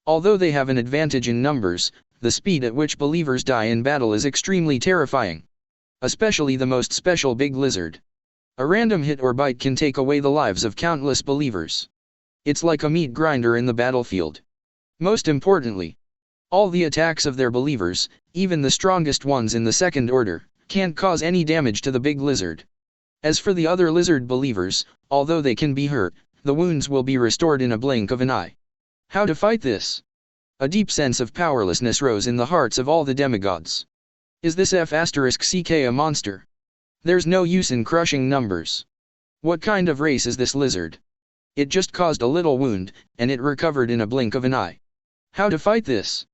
Although they have an advantage in numbers, the speed at which believers die in battle is extremely terrifying. Especially the most special big lizard. A random hit or bite can take away the lives of countless believers. It's like a meat grinder in the battlefield. Most importantly, all the attacks of their believers, even the strongest ones in the second order, can't cause any damage to the big lizard. As for the other lizard believers, although they can be hurt, the wounds will be restored in a blink of an eye. How to fight this? A deep sense of powerlessness rose in the hearts of all the demigods. Is this F***CK a monster? There's no use in crushing numbers. What kind of race is this lizard? It just caused a little wound, and it recovered in a blink of an eye. How to fight this?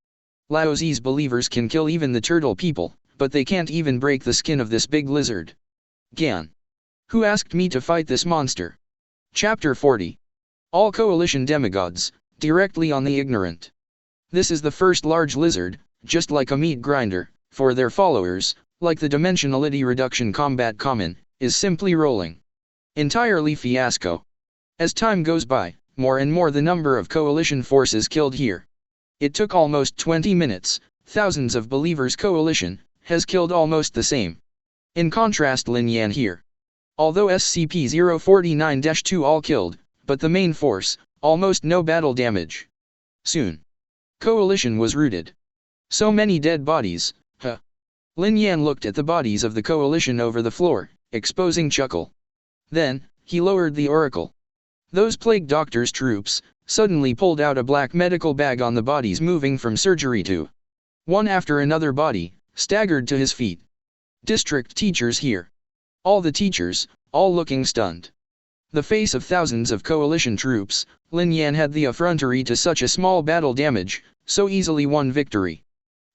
Laozi's believers can kill even the turtle people, but they can't even break the skin of this big lizard. Gan. Who asked me to fight this monster? Chapter 40. All coalition demigods, directly on the ignorant. This is the first large lizard, just like a meat grinder, for their followers, like the Dimensionality Reduction Combat Common, is simply rolling. Entirely fiasco. As time goes by, more and more the number of coalition forces killed here. It took almost 20 minutes, thousands of believers coalition, has killed almost the same. In contrast Lin Yan here. Although SCP-049-2 all killed, but the main force, almost no battle damage. Soon. Coalition was rooted. So many dead bodies, huh. Lin Yan looked at the bodies of the coalition over the floor, exposing chuckle. Then, he lowered the oracle. Those plague doctor's troops, suddenly pulled out a black medical bag on the bodies moving from surgery to. One after another body, staggered to his feet. District teachers here. All the teachers, all looking stunned. The face of thousands of coalition troops, Lin Yan had the effrontery to such a small battle damage, so easily won victory.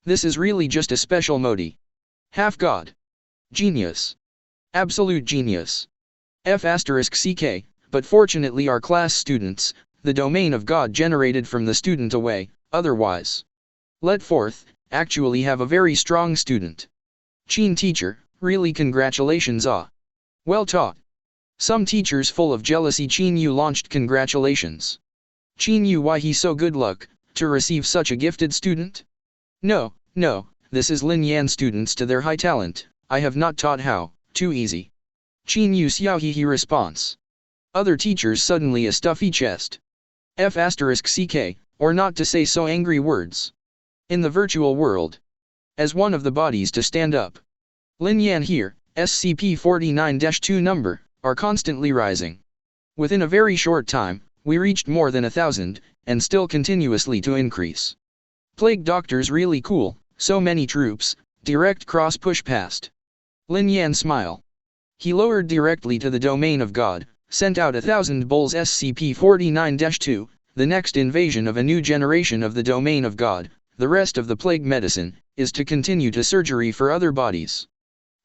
This is really just a special modi. Half god. Genius. Absolute genius. F***CK, but fortunately our class students, the domain of God generated from the student away, otherwise. Let forth, actually have a very strong student. Chin teacher, really congratulations well taught. Some teachers full of jealousy Chin Yu launched congratulations. Chin Yu why he so good luck, to receive such a gifted student? No, this is Lin Yan students to their high talent, I have not taught how, too easy. Chin Yu xiao he response. Other teachers suddenly a stuffy chest. F***ck, or not to say so angry words. In the virtual world. As one of the bodies to stand up. Lin Yan here, SCP-49-2 number, are constantly rising. Within a very short time, we reached more than 1,000, and still continuously to increase. Plague Doctor's really cool, so many troops, direct cross push past. Lin Yan smile. He lowered directly to the domain of God, sent out 1,000 bulls SCP-49-2, the next invasion of a new generation of the domain of God. The rest of the plague medicine is to continue to surgery for other bodies.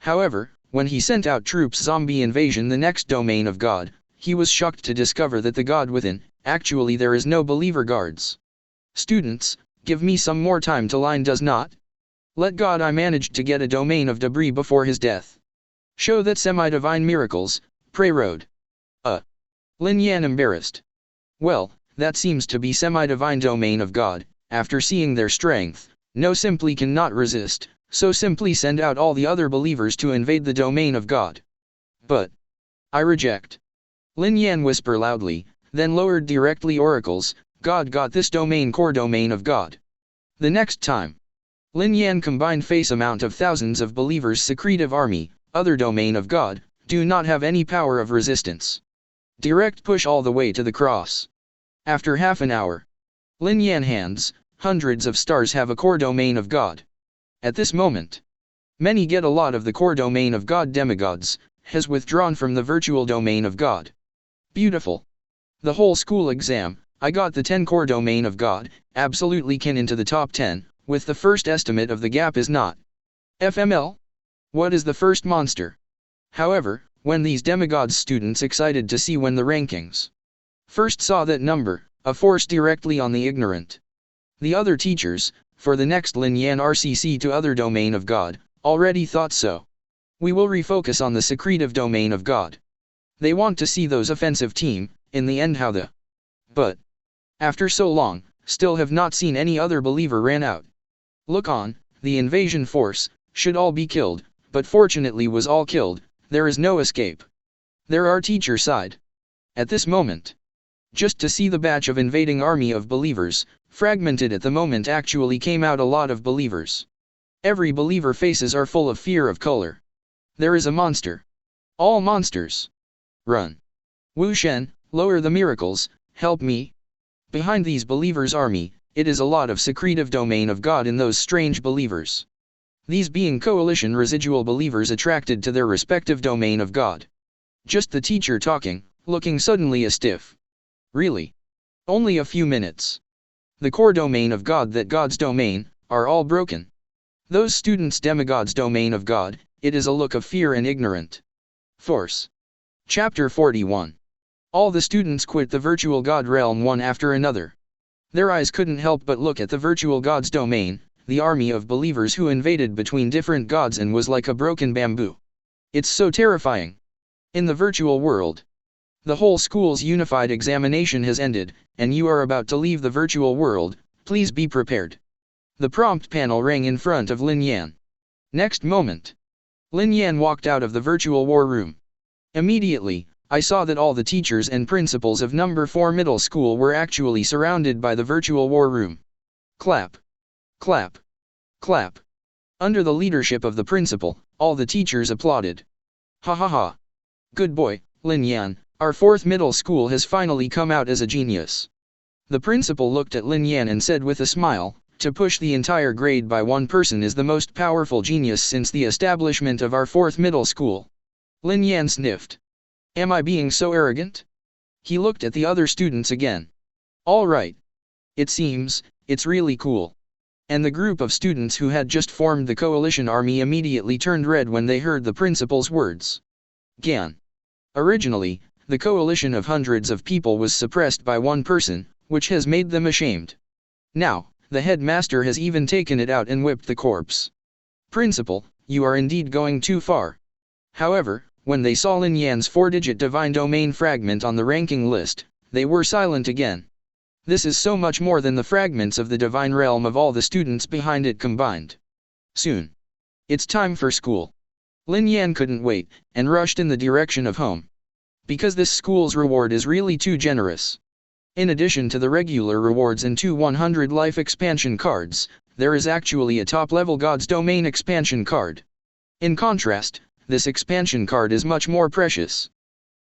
However, when he sent out troops zombie invasion the next domain of God, he was shocked to discover that the God within, actually there is no believer guards. Students, give me some more time to line does not. Let God I managed to get a domain of debris before his death. Show that semi-divine miracles, pray road. Lin Yan embarrassed. Well, that seems to be semi-divine domain of God. After seeing their strength, no simply cannot resist, so simply send out all the other believers to invade the domain of God. But I reject. Lin Yan whispered loudly, then lowered directly oracles. God got this domain core domain of God. The next time, Lin Yan combined face amount of thousands of believers secretive army, other domain of God, do not have any power of resistance. Direct push all the way to the cross. After half an hour, Lin Yan hands, hundreds of stars have a core domain of God. At this moment, many get a lot of the core domain of God demigods, has withdrawn from the virtual domain of God. Beautiful. The whole school exam, I got the 10 core domain of God, absolutely can into the top 10, with the first estimate of the gap is not. FML? What is the first monster? However, when these demigods students excited to see when the rankings first saw that number, a force directly on the ignorant. The other teachers, for the next Lin Yan RCC to other domain of God, already thought so. We will refocus on the secretive domain of God. They want to see those offensive team, in the end how the. But after so long, still have not seen any other believer ran out. Look on, the invasion force, should all be killed, but fortunately was all killed, there is no escape. There are teacher side. At this moment. Just to see the batch of invading army of believers, fragmented at the moment actually came out a lot of believers. Every believer faces are full of fear of color. There is a monster. All monsters. Run. Wu Shen, lower the miracles, help me. Behind these believers army, it is a lot of secretive domain of God in those strange believers. These being coalition residual believers attracted to their respective domain of God. Just the teacher talking, looking suddenly a stiff. Really? Only a few minutes. The core domain of God that God's domain, are all broken. Those students demigods domain of God, it is a look of fear and ignorant. Force. Chapter 41. All the students quit the virtual God realm one after another. Their eyes couldn't help but look at the virtual God's domain, the army of believers who invaded between different gods and was like a broken bamboo. It's so terrifying. In the virtual world. The whole school's unified examination has ended, and you are about to leave the virtual world, please be prepared. The prompt panel rang in front of Lin Yan. Next moment. Lin Yan walked out of the virtual war room. Immediately, I saw that all the teachers and principals of number 4 middle school were actually surrounded by the virtual war room. Clap. Clap. Clap. Under the leadership of the principal, all the teachers applauded. Ha ha ha. Good boy, Lin Yan. Our 4th middle school has finally come out as a genius. The principal looked at Lin Yan and said with a smile, to push the entire grade by one person is the most powerful genius since the establishment of our 4th middle school. Lin Yan sniffed. Am I being so arrogant? He looked at the other students again. All right. It seems, it's really cool. And the group of students who had just formed the coalition army immediately turned red when they heard the principal's words. Gan. Originally, the coalition of hundreds of people was suppressed by one person, which has made them ashamed. Now, the headmaster has even taken it out and whipped the corpse. Principal, you are indeed going too far. However, when they saw Lin Yan's 4-digit divine domain fragment on the ranking list, they were silent again. This is so much more than the fragments of the divine realm of all the students behind it combined. Soon. It's time for school. Lin Yan couldn't wait, and rushed in the direction of home. Because this school's reward is really too generous. In addition to the regular rewards and 2 100 life expansion cards, there is actually a top-level God's Domain expansion card. In contrast, this expansion card is much more precious.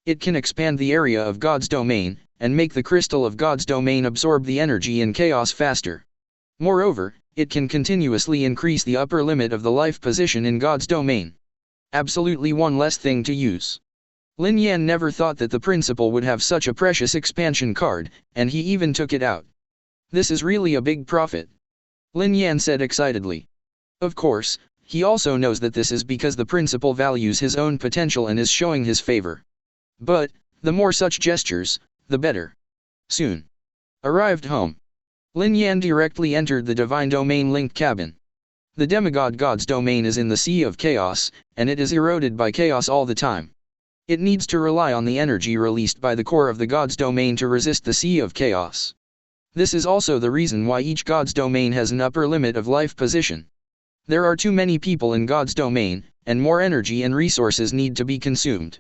It can expand the area of God's Domain, and make the crystal of God's Domain absorb the energy in chaos faster. Moreover, it can continuously increase the upper limit of the life position in God's Domain. Absolutely one less thing to use. Lin Yan never thought that the principal would have such a precious expansion card, and he even took it out. This is really a big profit, Lin Yan said excitedly. Of course, he also knows that this is because the principal values his own potential and is showing his favor. But, the more such gestures, the better. Soon. Arrived home. Lin Yan directly entered the Divine Domain linked cabin. The demigod God's Domain is in the Sea of Chaos, and it is eroded by chaos all the time. It needs to rely on the energy released by the core of the God's Domain to resist the Sea of Chaos. This is also the reason why each God's Domain has an upper limit of life position. There are too many people in God's Domain, and more energy and resources need to be consumed.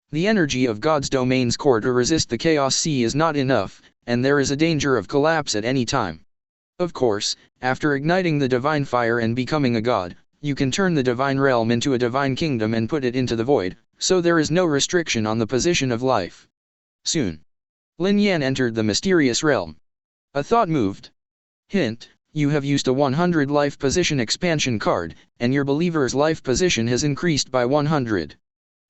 The energy of God's Domain's core to resist the Chaos Sea is not enough, and there is a danger of collapse at any time. Of course, after igniting the divine fire and becoming a god, you can turn the divine realm into a divine kingdom and put it into the void, so there is no restriction on the position of life. Soon. Lin Yan entered the mysterious realm. A thought moved. Hint, you have used a 100 life position expansion card, and your believer's life position has increased by 100.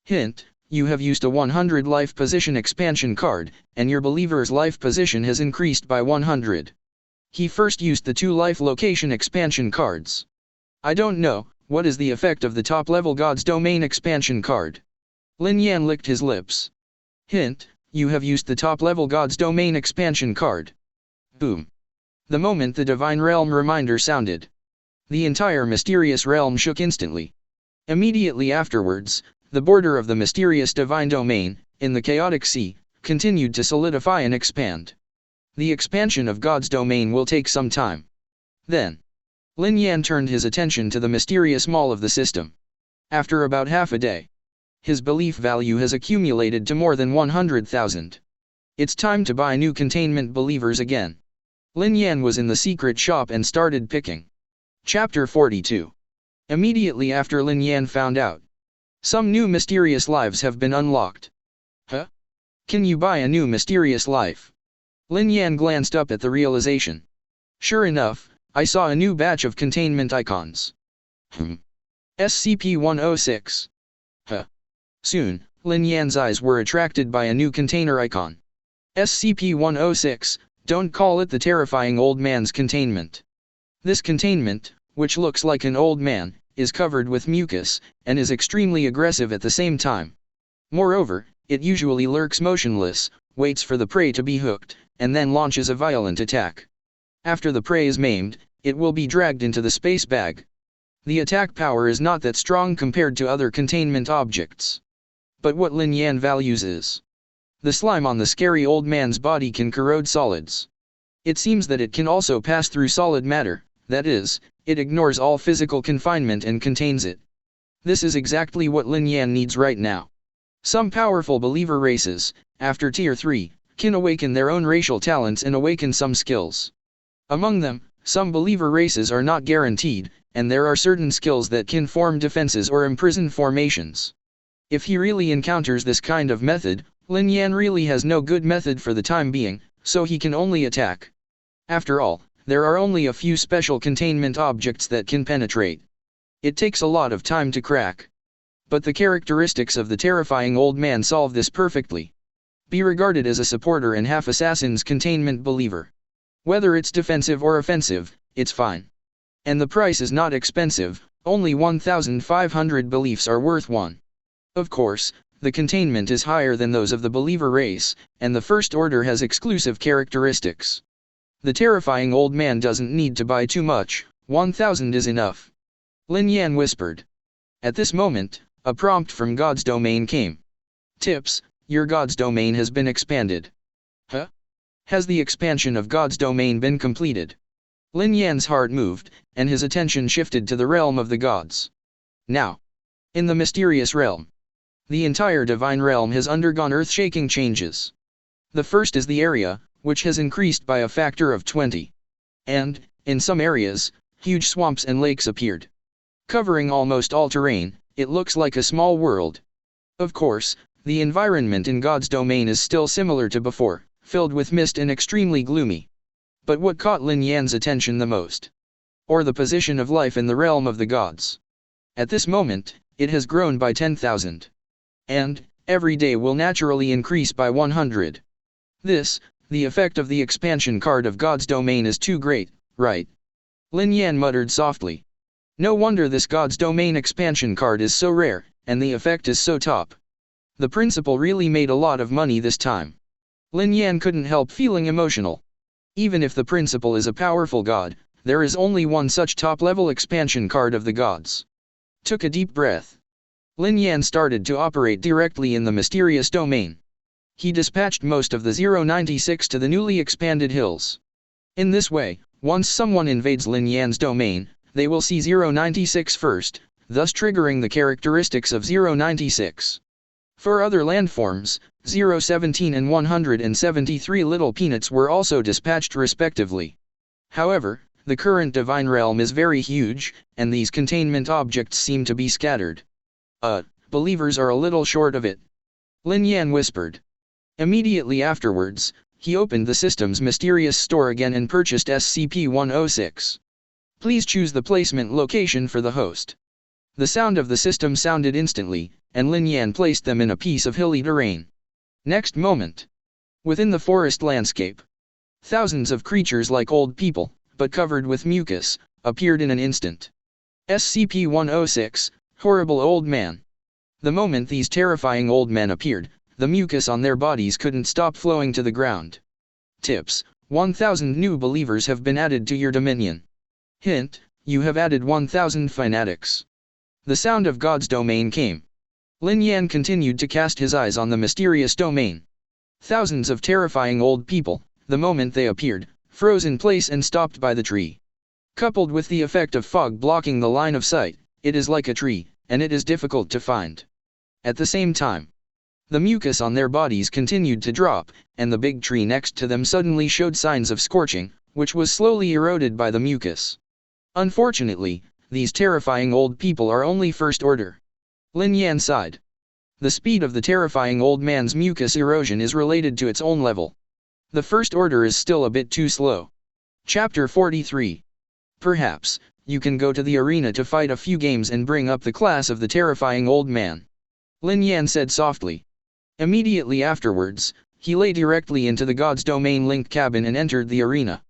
Hint, you have used a 100 life position expansion card, and your believer's life position has increased by 100. He first used the 2 life location expansion cards. I don't know, what is the effect of the top-level God's Domain expansion card? Lin Yan licked his lips. Hint, you have used the top-level God's Domain expansion card. Boom. The moment the Divine Realm reminder sounded, the entire mysterious realm shook instantly. Immediately afterwards, the border of the mysterious Divine Domain, in the chaotic sea, continued to solidify and expand. The expansion of God's Domain will take some time. Then, Lin Yan turned his attention to the mysterious mall of the system. After about half a day, his belief value has accumulated to more than 100,000. It's time to buy new containment believers again. Lin Yan was in the secret shop and started picking. Chapter 42. Immediately after Lin Yan found out, some new mysterious lives have been unlocked. Huh? Can you buy a new mysterious life? Lin Yan glanced up at the realization. Sure enough, I saw a new batch of containment icons. SCP-106. Huh. Soon, Lin Yan's eyes were attracted by a new container icon. SCP-106, don't call it the terrifying old man's containment. This containment, which looks like an old man, is covered with mucus, and is extremely aggressive at the same time. Moreover, it usually lurks motionless, waits for the prey to be hooked, and then launches a violent attack. After the prey is maimed, it will be dragged into the space bag. The attack power is not that strong compared to other containment objects. But what Lin Yan values is, the slime on the scary old man's body can corrode solids. It seems that it can also pass through solid matter, that is, it ignores all physical confinement and contains it. This is exactly what Lin Yan needs right now. Some powerful believer races, after Tier 3, can awaken their own racial talents and awaken some skills. Among them, some believer races are not guaranteed, and there are certain skills that can form defenses or imprison formations. If he really encounters this kind of method, Lin Yan really has no good method for the time being, so he can only attack. After all, there are only a few special containment objects that can penetrate. It takes a lot of time to crack. But the characteristics of the terrifying old man solve this perfectly. Be regarded as a supporter and half-assassin's containment believer. Whether it's defensive or offensive, it's fine. And the price is not expensive, only 1,500 beliefs are worth one. Of course, the containment is higher than those of the believer race, and the first order has exclusive characteristics. The terrifying old man doesn't need to buy too much, 1,000 is enough. Lin Yan whispered. At this moment, a prompt from God's Domain came. Tips, your God's Domain has been expanded. Huh? Has the expansion of God's Domain been completed? Lin Yan's heart moved, and his attention shifted to the realm of the gods. Now, in the mysterious realm, the entire divine realm has undergone earth-shaking changes. The first is the area, which has increased by a factor of 20. And, in some areas, huge swamps and lakes appeared. Covering almost all terrain, it looks like a small world. Of course, the environment in God's domain is still similar to before, filled with mist and extremely gloomy. But what caught Lin Yan's attention the most? Or the position of life in the realm of the gods. At this moment, it has grown by 10,000. And, every day will naturally increase by 100. This, the effect of the expansion card of God's domain is too great, right? Lin Yan muttered softly. No wonder this God's domain expansion card is so rare, and the effect is so top. The principal really made a lot of money this time. Lin Yan couldn't help feeling emotional. Even if the principal is a powerful god, there is only one such top-level expansion card of the gods. Took a deep breath. Lin Yan started to operate directly in the mysterious domain. He dispatched most of the 096 to the newly expanded hills. In this way, once someone invades Lin Yan's domain, they will see 096 first, thus triggering the characteristics of 096. For other landforms, 017 and 173 Little Peanuts were also dispatched respectively. However, the current divine realm is very huge, and these containment objects seem to be scattered. Believers are a little short of it. Lin Yan whispered. Immediately afterwards, he opened the system's mysterious store again and purchased SCP-106. Please choose the placement location for the host. The sound of the system sounded instantly, and Lin Yan placed them in a piece of hilly terrain. Next moment. Within the forest landscape. Thousands of creatures like old people, but covered with mucus, appeared in an instant. SCP-106, horrible old man. The moment these terrifying old men appeared, the mucus on their bodies couldn't stop flowing to the ground. Tips: 1,000 new believers have been added to your dominion. Hint: you have added 1,000 fanatics. The sound of God's domain came. Lin Yan continued to cast his eyes on the mysterious domain. Thousands of terrifying old people, the moment they appeared, froze in place and stopped by the tree. Coupled with the effect of fog blocking the line of sight, it is like a tree, and it is difficult to find. At the same time, the mucus on their bodies continued to drop, and the big tree next to them suddenly showed signs of scorching, which was slowly eroded by the mucus. Unfortunately, these terrifying old people are only first order. Lin Yan sighed. The speed of the terrifying old man's mucus erosion is related to its own level. The first order is still a bit too slow. Chapter 43. Perhaps, you can go to the arena to fight a few games and bring up the class of the terrifying old man. Lin Yan said softly. Immediately afterwards, he lay directly into the God's Domain linked cabin and entered the arena.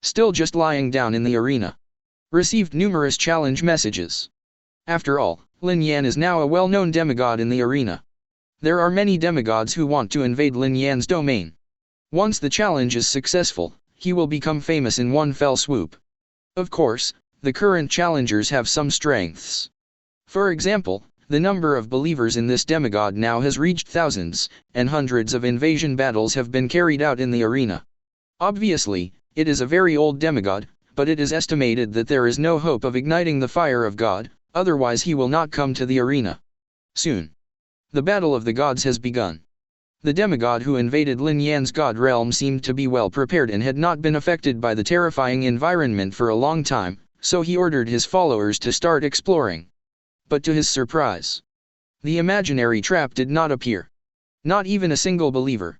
Still just lying down in the arena. Received numerous challenge messages. After all, Lin Yan is now a well-known demigod in the arena. There are many demigods who want to invade Lin Yan's domain. Once the challenge is successful, he will become famous in one fell swoop. Of course, the current challengers have some strengths. For example, the number of believers in this demigod now has reached thousands, and hundreds of invasion battles have been carried out in the arena. Obviously, it is a very old demigod, but it is estimated that there is no hope of igniting the fire of God, otherwise he will not come to the arena. Soon. The battle of the gods has begun. The demigod who invaded Lin Yan's god realm seemed to be well prepared and had not been affected by the terrifying environment for a long time, so he ordered his followers to start exploring. But to his surprise, the imaginary trap did not appear. Not even a single believer.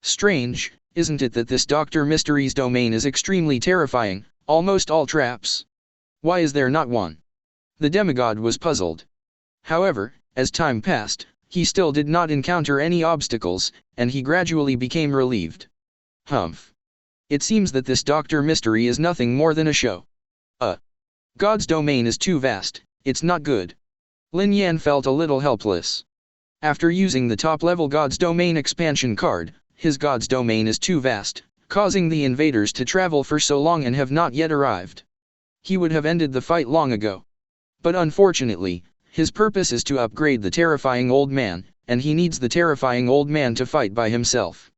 Strange, isn't it that this Dr. Mystery's domain is extremely terrifying, almost all traps? Why is there not one? The demigod was puzzled. However, as time passed, he still did not encounter any obstacles, and he gradually became relieved. Humph. It seems that this Dr. Mystery is nothing more than a show. God's domain is too vast, it's not good. Lin Yan felt a little helpless. After using the top-level God's Domain expansion card, his God's domain is too vast, causing the invaders to travel for so long and have not yet arrived. He would have ended the fight long ago. But unfortunately, his purpose is to upgrade the terrifying old man, and he needs the terrifying old man to fight by himself.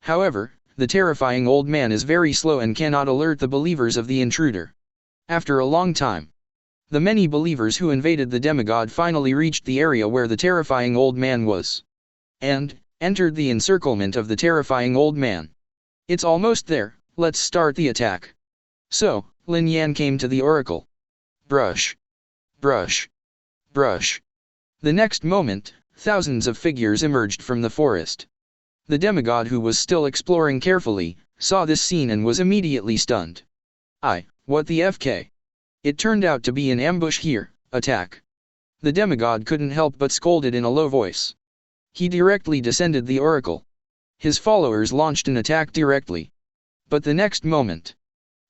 However, the terrifying old man is very slow and cannot alert the believers of the intruder. After a long time, the many believers who invaded the demigod finally reached the area where the terrifying old man was. And entered the encirclement of the terrifying old man. It's almost there, let's start the attack. So, Lin Yan came to the oracle. Brush. Brush. Brush. The next moment, thousands of figures emerged from the forest. The demigod, who was still exploring carefully, saw this scene and was immediately stunned. What the FK? It turned out to be an ambush here, attack. The demigod couldn't help but scolded in a low voice. He directly descended the oracle. His followers launched an attack directly. But the next moment,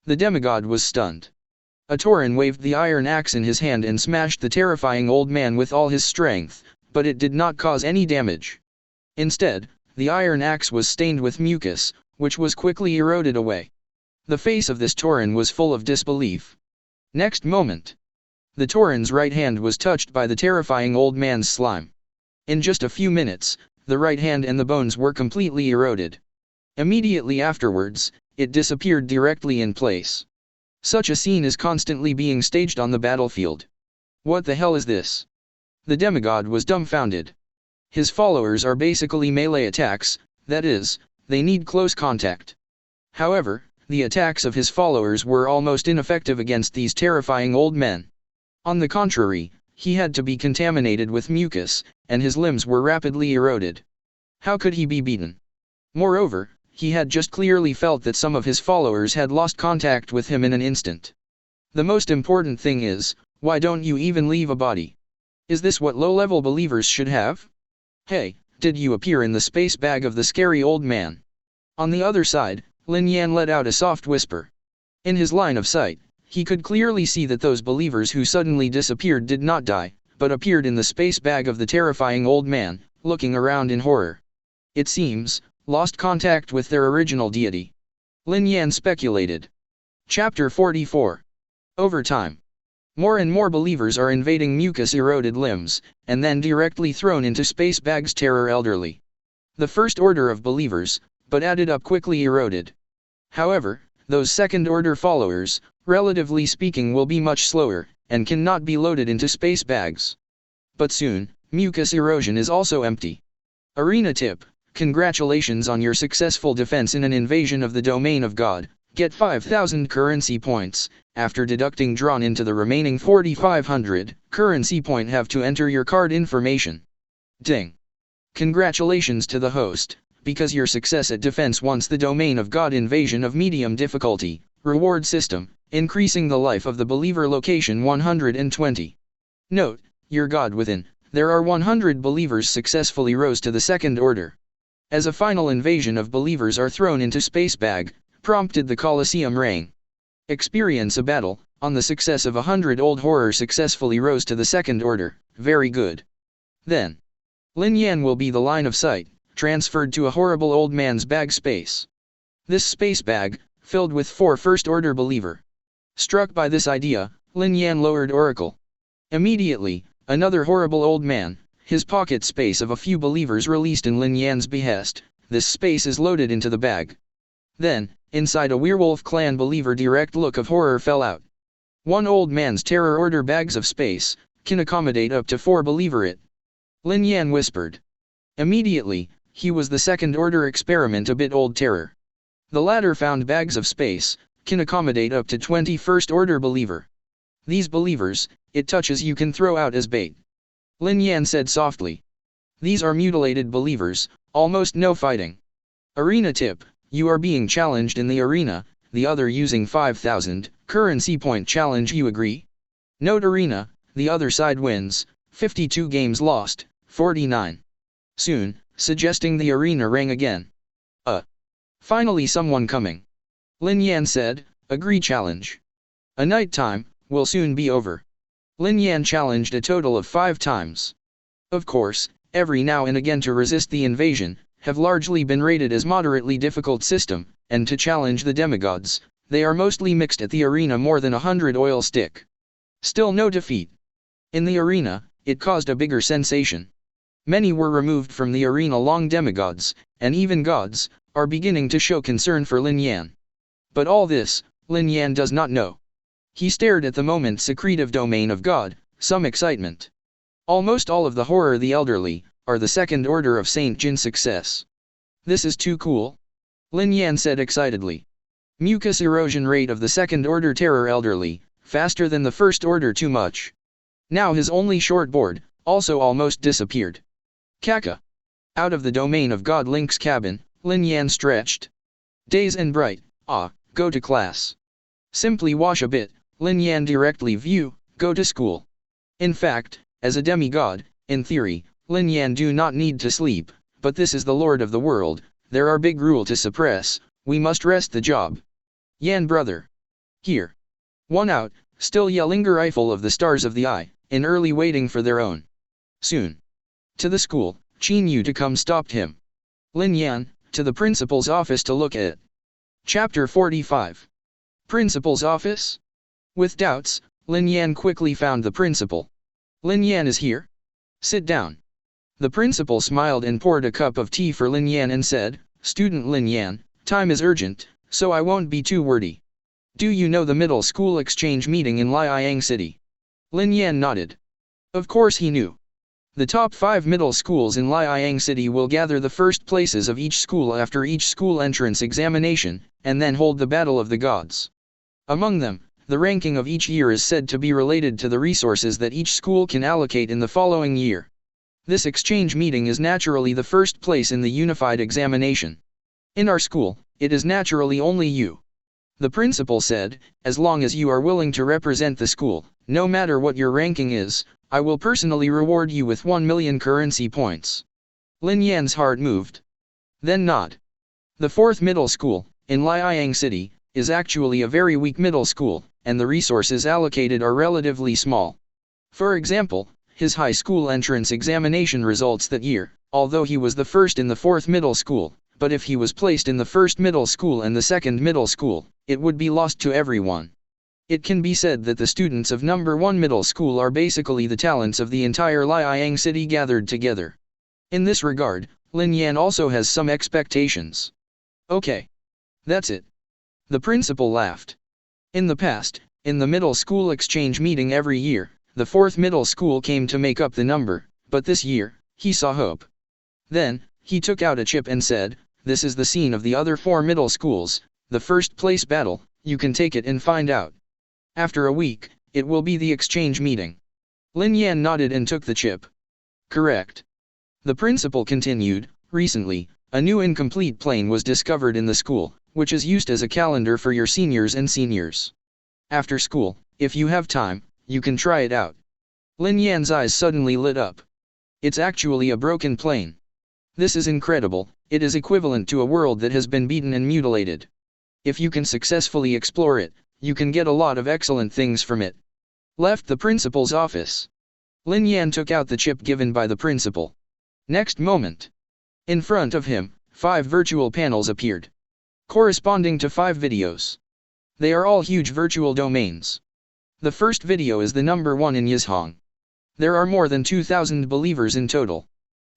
the demigod was stunned. A Tauren waved the iron axe in his hand and smashed the terrifying old man with all his strength, but it did not cause any damage. Instead, the iron axe was stained with mucus, which was quickly eroded away. The face of this Tauren was full of disbelief. Next moment, the Tauren's right hand was touched by the terrifying old man's slime. In just a few minutes, the right hand and the bones were completely eroded. Immediately afterwards, it disappeared directly in place. Such a scene is constantly being staged on the battlefield. What the hell is this? The demigod was dumbfounded. His followers are basically melee attacks, that is, they need close contact. However, the attacks of his followers were almost ineffective against these terrifying old men. On the contrary, he had to be contaminated with mucus, and his limbs were rapidly eroded. How could he be beaten? Moreover, he had just clearly felt that some of his followers had lost contact with him in an instant. The most important thing is, why don't you even leave a body? Is this what low-level believers should have? Hey, did you appear in the space bag of the scary old man? On the other side, Lin Yan let out a soft whisper. In his line of sight, he could clearly see that those believers who suddenly disappeared did not die, but appeared in the space bag of the terrifying old man, looking around in horror. It seems, lost contact with their original deity. Lin Yan speculated. Chapter 44. Over time, more and more believers are invading mucus-eroded limbs, and then directly thrown into space bags. Terror elderly. The first order of believers, but added up quickly eroded. However, those second-order followers, relatively speaking, will be much slower, and cannot be loaded into space bags. But soon, mucus erosion is also empty. Arena tip: congratulations on your successful defense in an invasion of the domain of God. Get 5,000 currency points. After deducting drawn into the remaining 4,500 currency point, have to enter your card information. Ding. Congratulations to the host, because your success at defense wants the domain of God invasion of medium difficulty. Reward system, increasing the life of the believer. Location 120. Note, your God within, there are 100 believers successfully rose to the second order. As a final invasion of believers are thrown into space bag, prompted the Colosseum reign. Experience a battle, on the success of 100 old horror successfully rose to the second order. Very good. Then, Lin Yan will be the line of sight, transferred to a horrible old man's bag space. This space bag, filled with 4 first-order believer. Struck by this idea, Lin Yan lowered oracle. Immediately, another horrible old man, his pocket space of a few believers released in Lin Yan's behest. This space is loaded into the bag. Then, inside a werewolf clan believer, direct look of horror fell out. One old man's terror order bags of space, can accommodate up to 4 believer it. Lin Yan whispered. Immediately, he was the second order experiment a bit old terror. The latter found bags of space, can accommodate up to 20 first order believer. These believers, it touches you can throw out as bait. Lin Yan said softly. These are mutilated believers, almost no fighting. Arena tip: you are being challenged in the arena, the other using 5,000 currency point challenge. You agree? Note: arena, the other side wins, 52 games lost, 49. Soon, suggesting the arena rang again. Finally someone coming. Lin Yan said, agree challenge. A night time, will soon be over. Lin Yan challenged a total of 5 times. Of course, every now and again to resist the invasion, have largely been rated as moderately difficult system, and to challenge the demigods, they are mostly mixed at the arena more than 100 oil stick. Still no defeat. In the arena, it caused a bigger sensation. Many were removed from the arena. Long demigods, and even gods, are beginning to show concern for Lin Yan. But all this, Lin Yan does not know. He stared at the moment secretive domain of God, some excitement. Almost all of the horror the elderly, are the second order of Saint Jin success. This is too cool. Lin Yan said excitedly. Mucus erosion rate of the second order terror elderly, faster than the first order too much. Now his only short board, also almost disappeared. Kaka. Out of the domain of God Link's cabin, Lin Yan stretched. Days and bright, go to class. Simply wash a bit, Lin Yan directly view, go to school. In fact, as a demigod, in theory, Lin Yan do not need to sleep, but this is the Lord of the world, there are big rule to suppress, we must rest the job. Yan brother. Here. One out, still yelling rifle of the stars of the eye, in early waiting for their own. Soon. To the school, Qin Yu to come stopped him. Lin Yan, to the principal's office to look at. Chapter 45. Principal's office? With doubts, Lin Yan quickly found the principal. Lin Yan is here? Sit down. The principal smiled and poured a cup of tea for Lin Yan and said, Student Lin Yan, time is urgent, so I won't be too wordy. Do you know the middle school exchange meeting in Liang City? Lin Yan nodded. Of course he knew. The top 5 middle schools in Liang City will gather the first places of each school after each school entrance examination, and then hold the Battle of the Gods. Among them, the ranking of each year is said to be related to the resources that each school can allocate in the following year. This exchange meeting is naturally the first place in the unified examination. In our school, it is naturally only you. The principal said, as long as you are willing to represent the school, no matter what your ranking is, I will personally reward you with 1 million currency points. Lin Yan's heart moved. Then nod. The 4th middle school, in Liang City, is actually a very weak middle school, and the resources allocated are relatively small. For example, his high school entrance examination results that year, although he was the first in the 4th middle school, but if he was placed in the 1st middle school and the 2nd middle school, it would be lost to everyone. It can be said that the students of number 1 middle school are basically the talents of the entire Liang City gathered together. In this regard, Lin Yan also has some expectations. Okay. That's it. The principal laughed. In the past, in the middle school exchange meeting every year, the 4th middle school came to make up the number, but this year, he saw hope. Then, he took out a chip and said, this is the scene of the other 4 middle schools, the first place battle, you can take it and find out. After a week, it will be the exchange meeting. Lin Yan nodded and took the chip. Correct. The principal continued, recently, a new incomplete plane was discovered in the school, which is used as a calendar for your seniors and seniors. After school, if you have time, you can try it out. Lin Yan's eyes suddenly lit up. It's actually a broken plane. This is incredible, it is equivalent to a world that has been beaten and mutilated. If you can successfully explore it, you can get a lot of excellent things from it. Left the principal's office. Lin Yan took out the chip given by the principal. Next moment. In front of him, 5 virtual panels appeared. Corresponding to 5 videos. They are all huge virtual domains. The first video is the number 1 in Yizhong. There are more than 2,000 believers in total.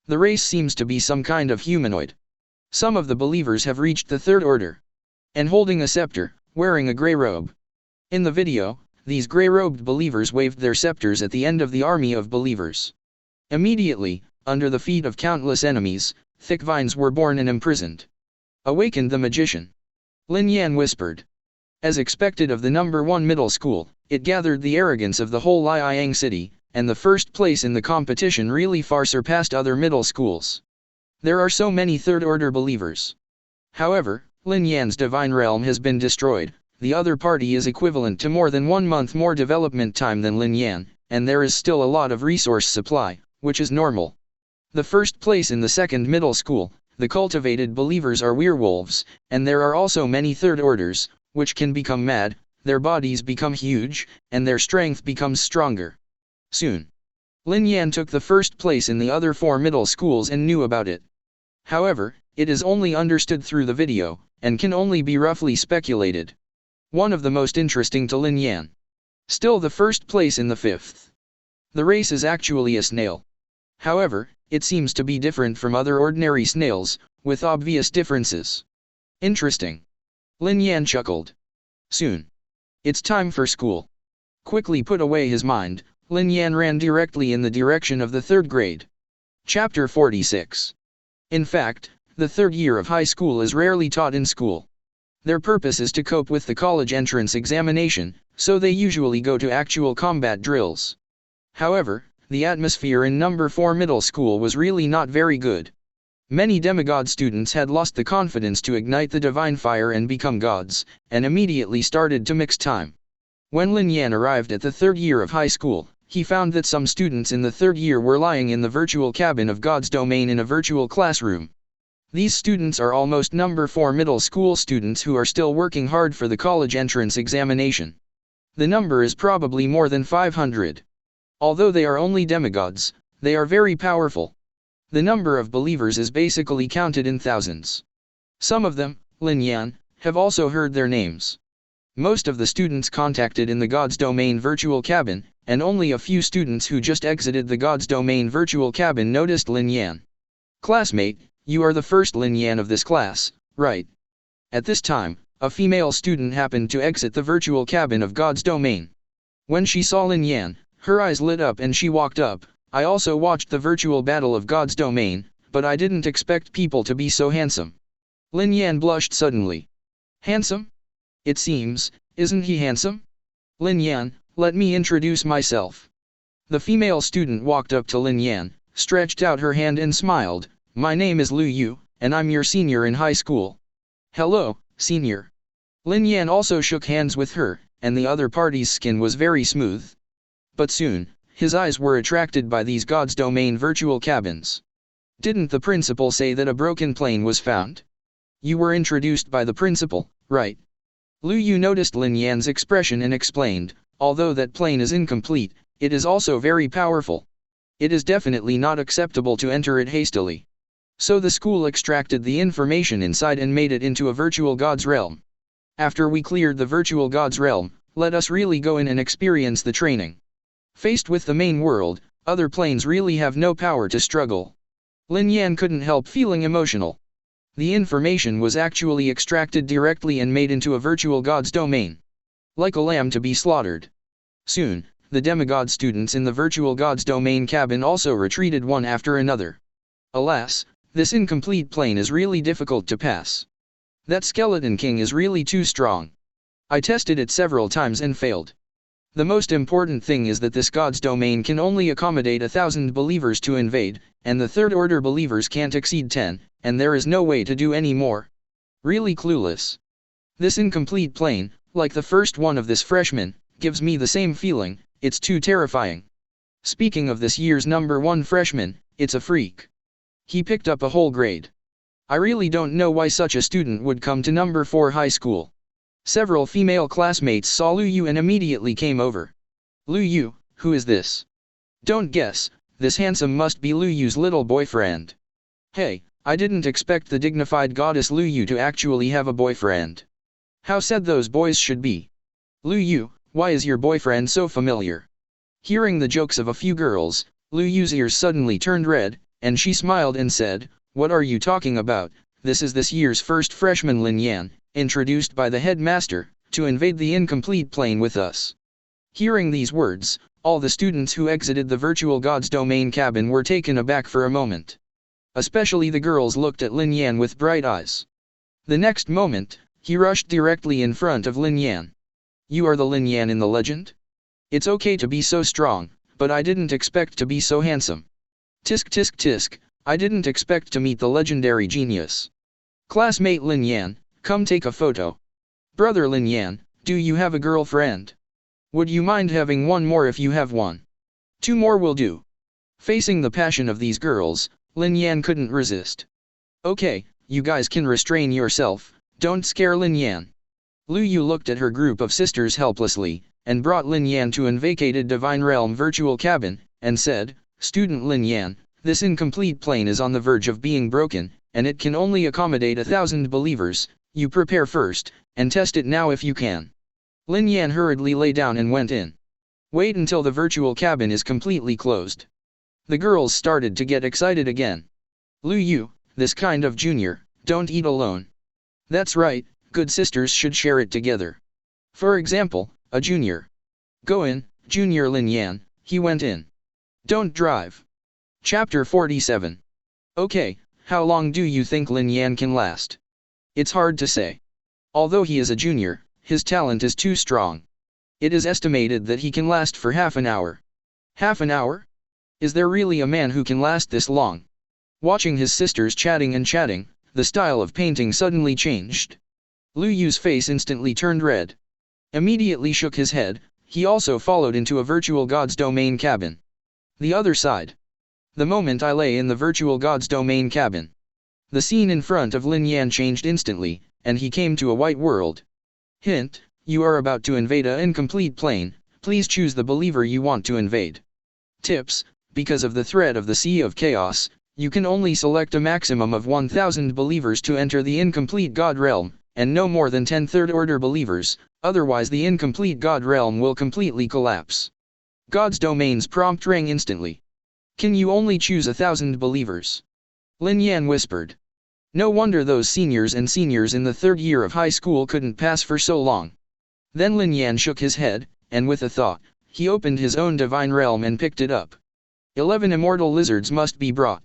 The race seems to be some kind of humanoid. Some of the believers have reached the 3rd order. And holding a scepter, wearing a grey robe. In the video, these grey-robed believers waved their scepters at the end of the army of believers. Immediately, under the feet of countless enemies, thick vines were born and imprisoned. Awakened the magician. Lin Yan whispered. As expected of the number 1 middle school, it gathered the arrogance of the whole Liang City, and the first place in the competition really far surpassed other middle schools. There are so many 3rd order believers. However, Lin Yan's divine realm has been destroyed, the other party is equivalent to more than 1 month more development time than Lin Yan, and there is still a lot of resource supply, which is normal. The first place in the 2nd middle school, the cultivated believers are werewolves, and there are also many 3rd orders, which can become mad, their bodies become huge, and their strength becomes stronger. Soon. Lin Yan took the first place in the other 4 middle schools and knew about it. However, it is only understood through the video, and can only be roughly speculated. One of the most interesting to Lin Yan. Still the first place in the 5th. The race is actually a snail. However, it seems to be different from other ordinary snails, with obvious differences. Interesting. Lin Yan chuckled. Soon. It's time for school. Quickly put away his mind, Lin Yan ran directly in the direction of the 3rd grade. Chapter 46. In fact, the third year of high school is rarely taught in school. Their purpose is to cope with the college entrance examination, so they usually go to actual combat drills. However, the atmosphere in number 4 middle school was really not very good. Many demigod students had lost the confidence to ignite the divine fire and become gods, and immediately started to mix time. When Lin Yan arrived at the third year of high school, he found that some students in the third year were lying in the virtual cabin of God's domain in a virtual classroom. These students are almost number 4 middle school students who are still working hard for the college entrance examination. The number is probably more than 500. Although they are only demigods, they are very powerful. The number of believers is basically counted in thousands. Some of them, Lin Yan, have also heard their names. Most of the students contacted in the God's Domain virtual cabin, and only a few students who just exited the God's Domain virtual cabin noticed Lin Yan. Classmate, you are the first Lin Yan of this class, right? At this time, a female student happened to exit the virtual cabin of God's Domain. When she saw Lin Yan, her eyes lit up and she walked up. I also watched the virtual battle of God's Domain, but I didn't expect people to be so handsome. Lin Yan blushed suddenly. Handsome? It seems, isn't he handsome? Lin Yan, let me introduce myself. The female student walked up to Lin Yan, stretched out her hand and smiled. My name is Lu Yu, and I'm your senior in high school. Hello, senior. Lin Yan also shook hands with her, and the other party's skin was very smooth. But soon, his eyes were attracted by these God's Domain virtual cabins. Didn't the principal say that a broken plane was found? You were introduced by the principal, right? Lu Yu noticed Lin Yan's expression and explained, although that plane is incomplete, it is also very powerful. It is definitely not acceptable to enter it hastily. So the school extracted the information inside and made it into a virtual god's realm. After we cleared the virtual god's realm, let us really go in and experience the training. Faced with the main world, other planes really have no power to struggle. Lin Yan couldn't help feeling emotional. The information was actually extracted directly and made into a virtual god's domain. Like a lamb to be slaughtered. Soon, the demigod students in the virtual god's domain cabin also retreated one after another. Alas, this incomplete plane is really difficult to pass. That skeleton king is really too strong. I tested it several times and failed. The most important thing is that this God's domain can only accommodate 1,000 believers to invade, and the third-order believers can't exceed 10, and there is no way to do any more. Really clueless. This incomplete plane, like the first one of this freshman, gives me the same feeling, it's too terrifying. Speaking of this year's number 1 freshman, it's a freak. He picked up a whole grade. I really don't know why such a student would come to number 4 high school. Several female classmates saw Lu Yu and immediately came over. Lu Yu, who is this? Don't guess, this handsome must be Lu Yu's little boyfriend. Hey, I didn't expect the dignified goddess Lu Yu to actually have a boyfriend. How sad those boys should be. Lu Yu, why is your boyfriend so familiar? Hearing the jokes of a few girls, Lu Yu's ears suddenly turned red, and she smiled and said, what are you talking about? This is this year's first freshman Lin Yan, introduced by the headmaster, to invade the incomplete plane with us. Hearing these words, all the students who exited the virtual god's domain cabin were taken aback for a moment. Especially the girls looked at Lin Yan with bright eyes. The next moment, he rushed directly in front of Lin Yan. You are the Lin Yan in the legend? It's okay to be so strong, but I didn't expect to be so handsome. Tisk tisk tisk, I didn't expect to meet the legendary genius. Classmate Lin Yan, come take a photo. Brother Lin Yan, do you have a girlfriend? Would you mind having one more if you have one? 2 more will do. Facing the passion of these girls, Lin Yan couldn't resist. Okay, you guys can restrain yourself, don't scare Lin Yan. Lu Yu looked at her group of sisters helplessly, and brought Lin Yan to an vacated Divine Realm virtual cabin, and said, Student Lin Yan, this incomplete plane is on the verge of being broken, and it can only accommodate 1,000 believers. You prepare first, and test it now if you can. Lin Yan hurriedly lay down and went in. Wait until the virtual cabin is completely closed. The girls started to get excited again. Lu Yu, this kind of junior, don't eat alone. That's right, good sisters should share it together. For example, a junior. Go in, Junior Lin Yan, he went in. Don't drive. Chapter 47. Okay, how long do you think Lin Yan can last? It's hard to say. Although he is a junior, his talent is too strong. It is estimated that he can last for half an hour. Half an hour? Is there really a man who can last this long? Watching his sisters chatting and chatting, the style of painting suddenly changed. Lu Yu's face instantly turned red. Immediately shook his head, he also followed into a virtual god's domain cabin. The other side. The moment I lay in the virtual god's domain cabin, the scene in front of Lin Yan changed instantly, and he came to a white world. Hint, you are about to invade a incomplete plane, please choose the believer you want to invade. Tips, because of the threat of the Sea of Chaos, you can only select a maximum of 1,000 believers to enter the incomplete God realm, and no more than 10 third-order believers, otherwise the incomplete God realm will completely collapse. God's domain's prompt rang instantly. Can you only choose 1,000 believers? Lin Yan whispered. No wonder those seniors in the third year of high school couldn't pass for so long. Then Lin Yan shook his head, and with a thought, he opened his own divine realm and picked it up. 11 immortal lizards must be brought.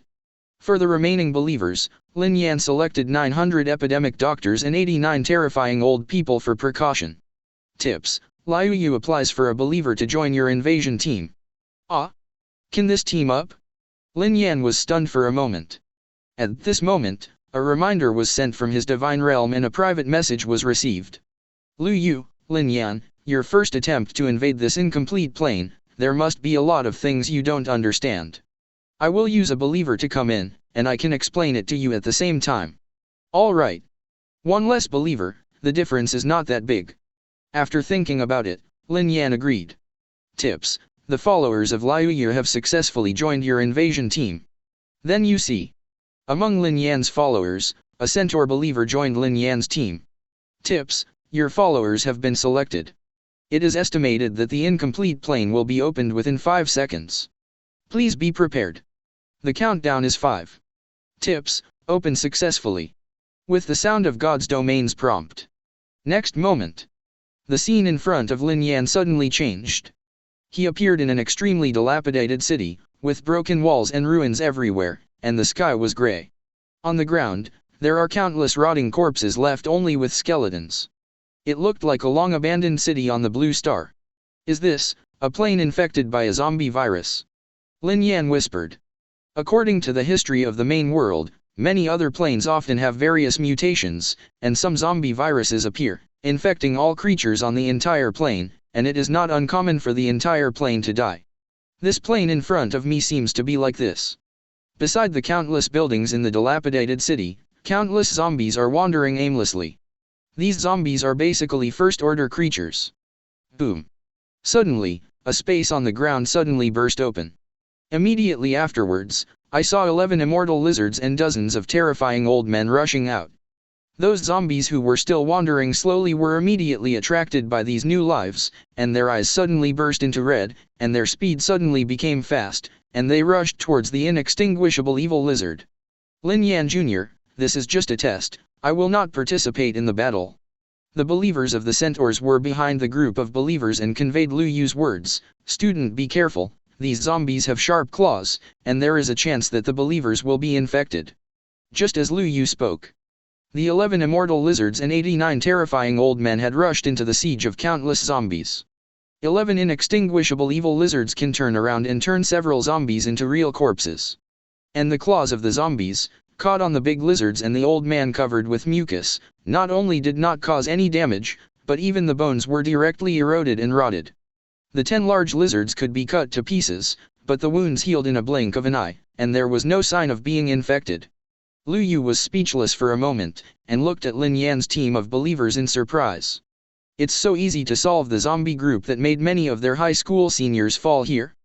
For the remaining believers, Lin Yan selected 900 epidemic doctors and 89 terrifying old people for precaution. Tips, Liu Yu applies for a believer to join your invasion team. Ah? Can this team up? Lin Yan was stunned for a moment. At this moment, a reminder was sent from his divine realm and a private message was received. Lu Yu, Lin Yan, your first attempt to invade this incomplete plane, there must be a lot of things you don't understand. I will use a believer to come in, and I can explain it to you at the same time. Alright. One less believer, the difference is not that big. After thinking about it, Lin Yan agreed. Tips, the followers of Liu Yu have successfully joined your invasion team. Then you see. Among Lin Yan's followers, a centaur believer joined Lin Yan's team. Tips, your followers have been selected. It is estimated that the incomplete plane will be opened within 5 seconds. Please be prepared. The countdown is 5. Tips, open successfully. With the sound of God's domain's prompt. Next moment. The scene in front of Lin Yan suddenly changed. He appeared in an extremely dilapidated city, with broken walls and ruins everywhere, and the sky was gray. On the ground, there are countless rotting corpses left only with skeletons. It looked like a long-abandoned city on the blue star. Is this, a plane infected by a zombie virus? Lin Yan whispered. According to the history of the main world, many other planes often have various mutations, and some zombie viruses appear, infecting all creatures on the entire plane, and it is not uncommon for the entire plane to die. This plane in front of me seems to be like this. Beside the countless buildings in the dilapidated city, countless zombies are wandering aimlessly. These zombies are basically first-order creatures. Boom. Suddenly, a space on the ground suddenly burst open. Immediately afterwards, I saw 11 immortal lizards and dozens of terrifying old men rushing out. Those zombies who were still wandering slowly were immediately attracted by these new lives, and their eyes suddenly burst into red, and their speed suddenly became fast, and they rushed towards the inextinguishable evil lizard. Lin Yan Jr., this is just a test, I will not participate in the battle. The believers of the centaurs were behind the group of believers and conveyed Lu Yu's words, student be careful, these zombies have sharp claws, and there is a chance that the believers will be infected. Just as Lu Yu spoke. The 11 immortal lizards and 89 terrifying old men had rushed into the siege of countless zombies. 11 inextinguishable evil lizards can turn around and turn several zombies into real corpses. And the claws of the zombies, caught on the big lizards and the old man covered with mucus, not only did not cause any damage, but even the bones were directly eroded and rotted. The 10 large lizards could be cut to pieces, but the wounds healed in a blink of an eye, and there was no sign of being infected. Lu Yu was speechless for a moment, and looked at Lin Yan's team of believers in surprise. It's so easy to solve the zombie group that made many of their high school seniors fall here?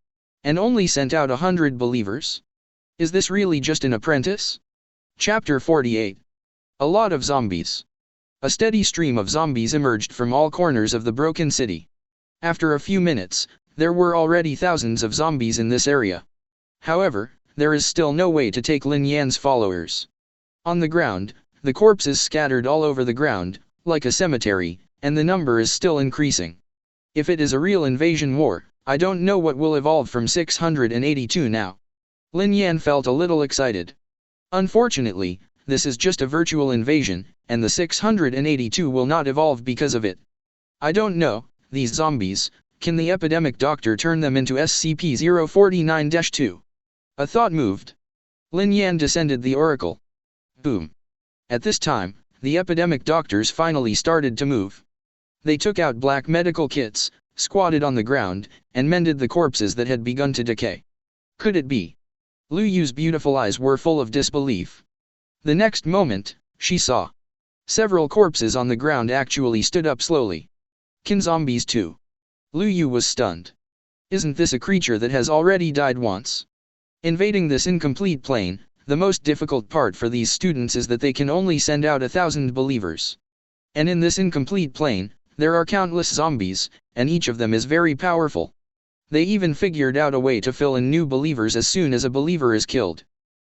And only sent out 100 believers? Is this really just an apprentice? Chapter 48. A lot of zombies. A steady stream of zombies emerged from all corners of the broken city. After a few minutes, there were already thousands of zombies in this area. However, there is still no way to take Lin Yan's followers. On the ground, the corpses scattered all over the ground, like a cemetery, and the number is still increasing. If it is a real invasion war, I don't know what will evolve from 682 now. Lin Yan felt a little excited. Unfortunately, this is just a virtual invasion, and the 682 will not evolve because of it. I don't know, these zombies, can the epidemic doctor turn them into SCP-049-2? A thought moved. Lin Yan descended the oracle. Boom. At this time, the epidemic doctors finally started to move. They took out black medical kits, squatted on the ground, and mended the corpses that had begun to decay. Could it be? Lu Yu's beautiful eyes were full of disbelief. The next moment, she saw several corpses on the ground actually stood up slowly. Can zombies too? Lu Yu was stunned. Isn't this a creature that has already died once? Invading this incomplete plane, the most difficult part for these students is that they can only send out 1,000 believers. And in this incomplete plane, there are countless zombies, and each of them is very powerful. They even figured out a way to fill in new believers as soon as a believer is killed.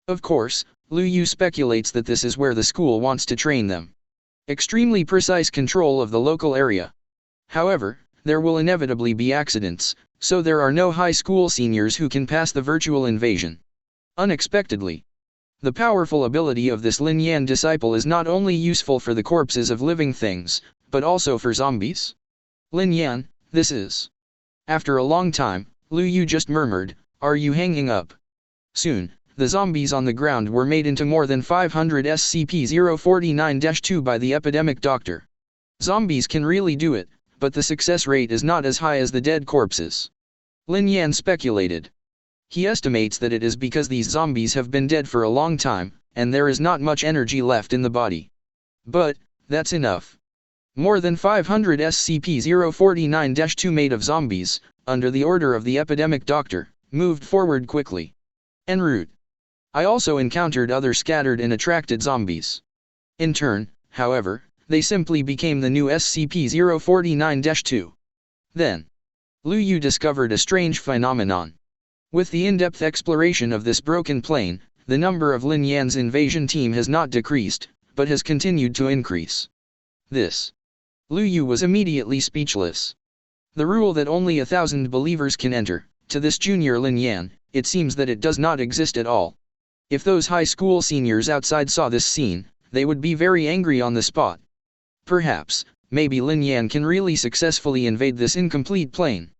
Of course, Lu Yu speculates that this is where the school wants to train them. Extremely precise control of the local area. However, there will inevitably be accidents, so there are no high school seniors who can pass the virtual invasion. Unexpectedly, the powerful ability of this Lin Yan disciple is not only useful for the corpses of living things, but also for zombies. Lin Yan, this is. After a long time, Lu Yu just murmured, "Are you hanging up?" Soon, the zombies on the ground were made into more than 500 SCP-049-2 by the epidemic doctor. Zombies can really do it, but the success rate is not as high as the dead corpses. Lin Yan speculated. He estimates that it is because these zombies have been dead for a long time, and there is not much energy left in the body. But, that's enough. More than 500 SCP-049-2 made of zombies, under the order of the epidemic doctor, moved forward quickly. En route, I also encountered other scattered and attracted zombies. In turn, however, they simply became the new SCP-049-2. Then, Lu Yu discovered a strange phenomenon. With the in-depth exploration of this broken plane, the number of Lin Yan's invasion team has not decreased, but has continued to increase. This. Lu Yu was immediately speechless. The rule that only 1,000 believers can enter, to this junior Lin Yan, it seems that it does not exist at all. If those high school seniors outside saw this scene, they would be very angry on the spot. Perhaps, maybe Lin Yan can really successfully invade this incomplete plane.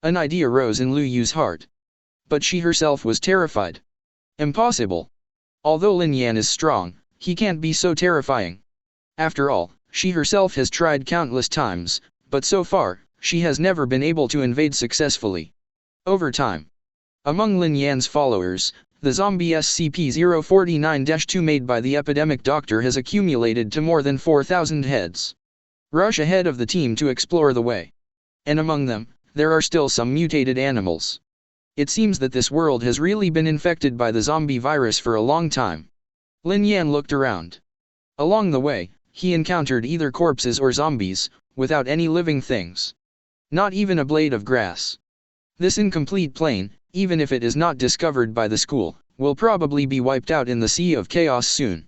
An idea rose in Lu Yu's heart. But she herself was terrified. Impossible. Although Lin Yan is strong, he can't be so terrifying. After all, she herself has tried countless times, but so far, she has never been able to invade successfully. Over time, among Lin Yan's followers, the zombie SCP-049-2 made by the epidemic doctor has accumulated to more than 4,000 heads. Rush ahead of the team to explore the way. And among them, there are still some mutated animals. It seems that this world has really been infected by the zombie virus for a long time. Lin Yan looked around. Along the way, he encountered either corpses or zombies, without any living things. Not even a blade of grass. This incomplete plane, even if it is not discovered by the school, will probably be wiped out in the Sea of Chaos soon.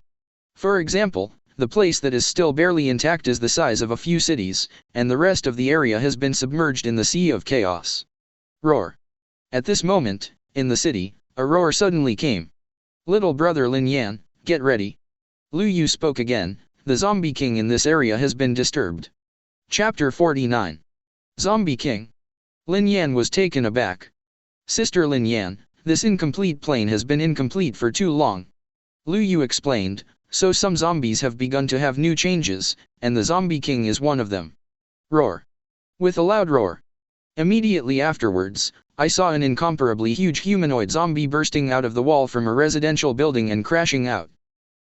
For example, the place that is still barely intact is the size of a few cities, and the rest of the area has been submerged in the Sea of Chaos. Roar. At this moment, in the city, a roar suddenly came. Little brother Lin Yan, get ready. Lu Yu spoke again, the Zombie King in this area has been disturbed. Chapter 49. Zombie King. Lin Yan was taken aback. Sister Lin Yan, this incomplete plane has been incomplete for too long. Lu Yu explained, so some zombies have begun to have new changes, and the Zombie King is one of them. Roar. With a loud roar. Immediately afterwards, I saw an incomparably huge humanoid zombie bursting out of the wall from a residential building and crashing out.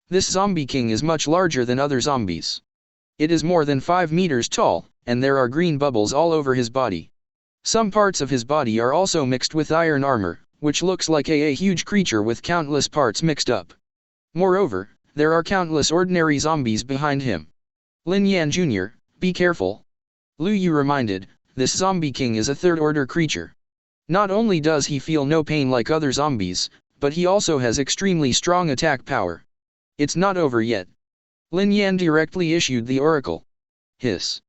This Zombie King is much larger than other zombies. It is more than 5 meters tall, and there are green bubbles all over his body. Some parts of his body are also mixed with iron armor, which looks like a huge creature with countless parts mixed up. Moreover, there are countless ordinary zombies behind him. Lin Yan Jr., be careful. Lu Yu reminded, this Zombie King is a third-order creature. Not only does he feel no pain like other zombies, but he also has extremely strong attack power. It's not over yet. Lin Yan directly issued the oracle. Hiss.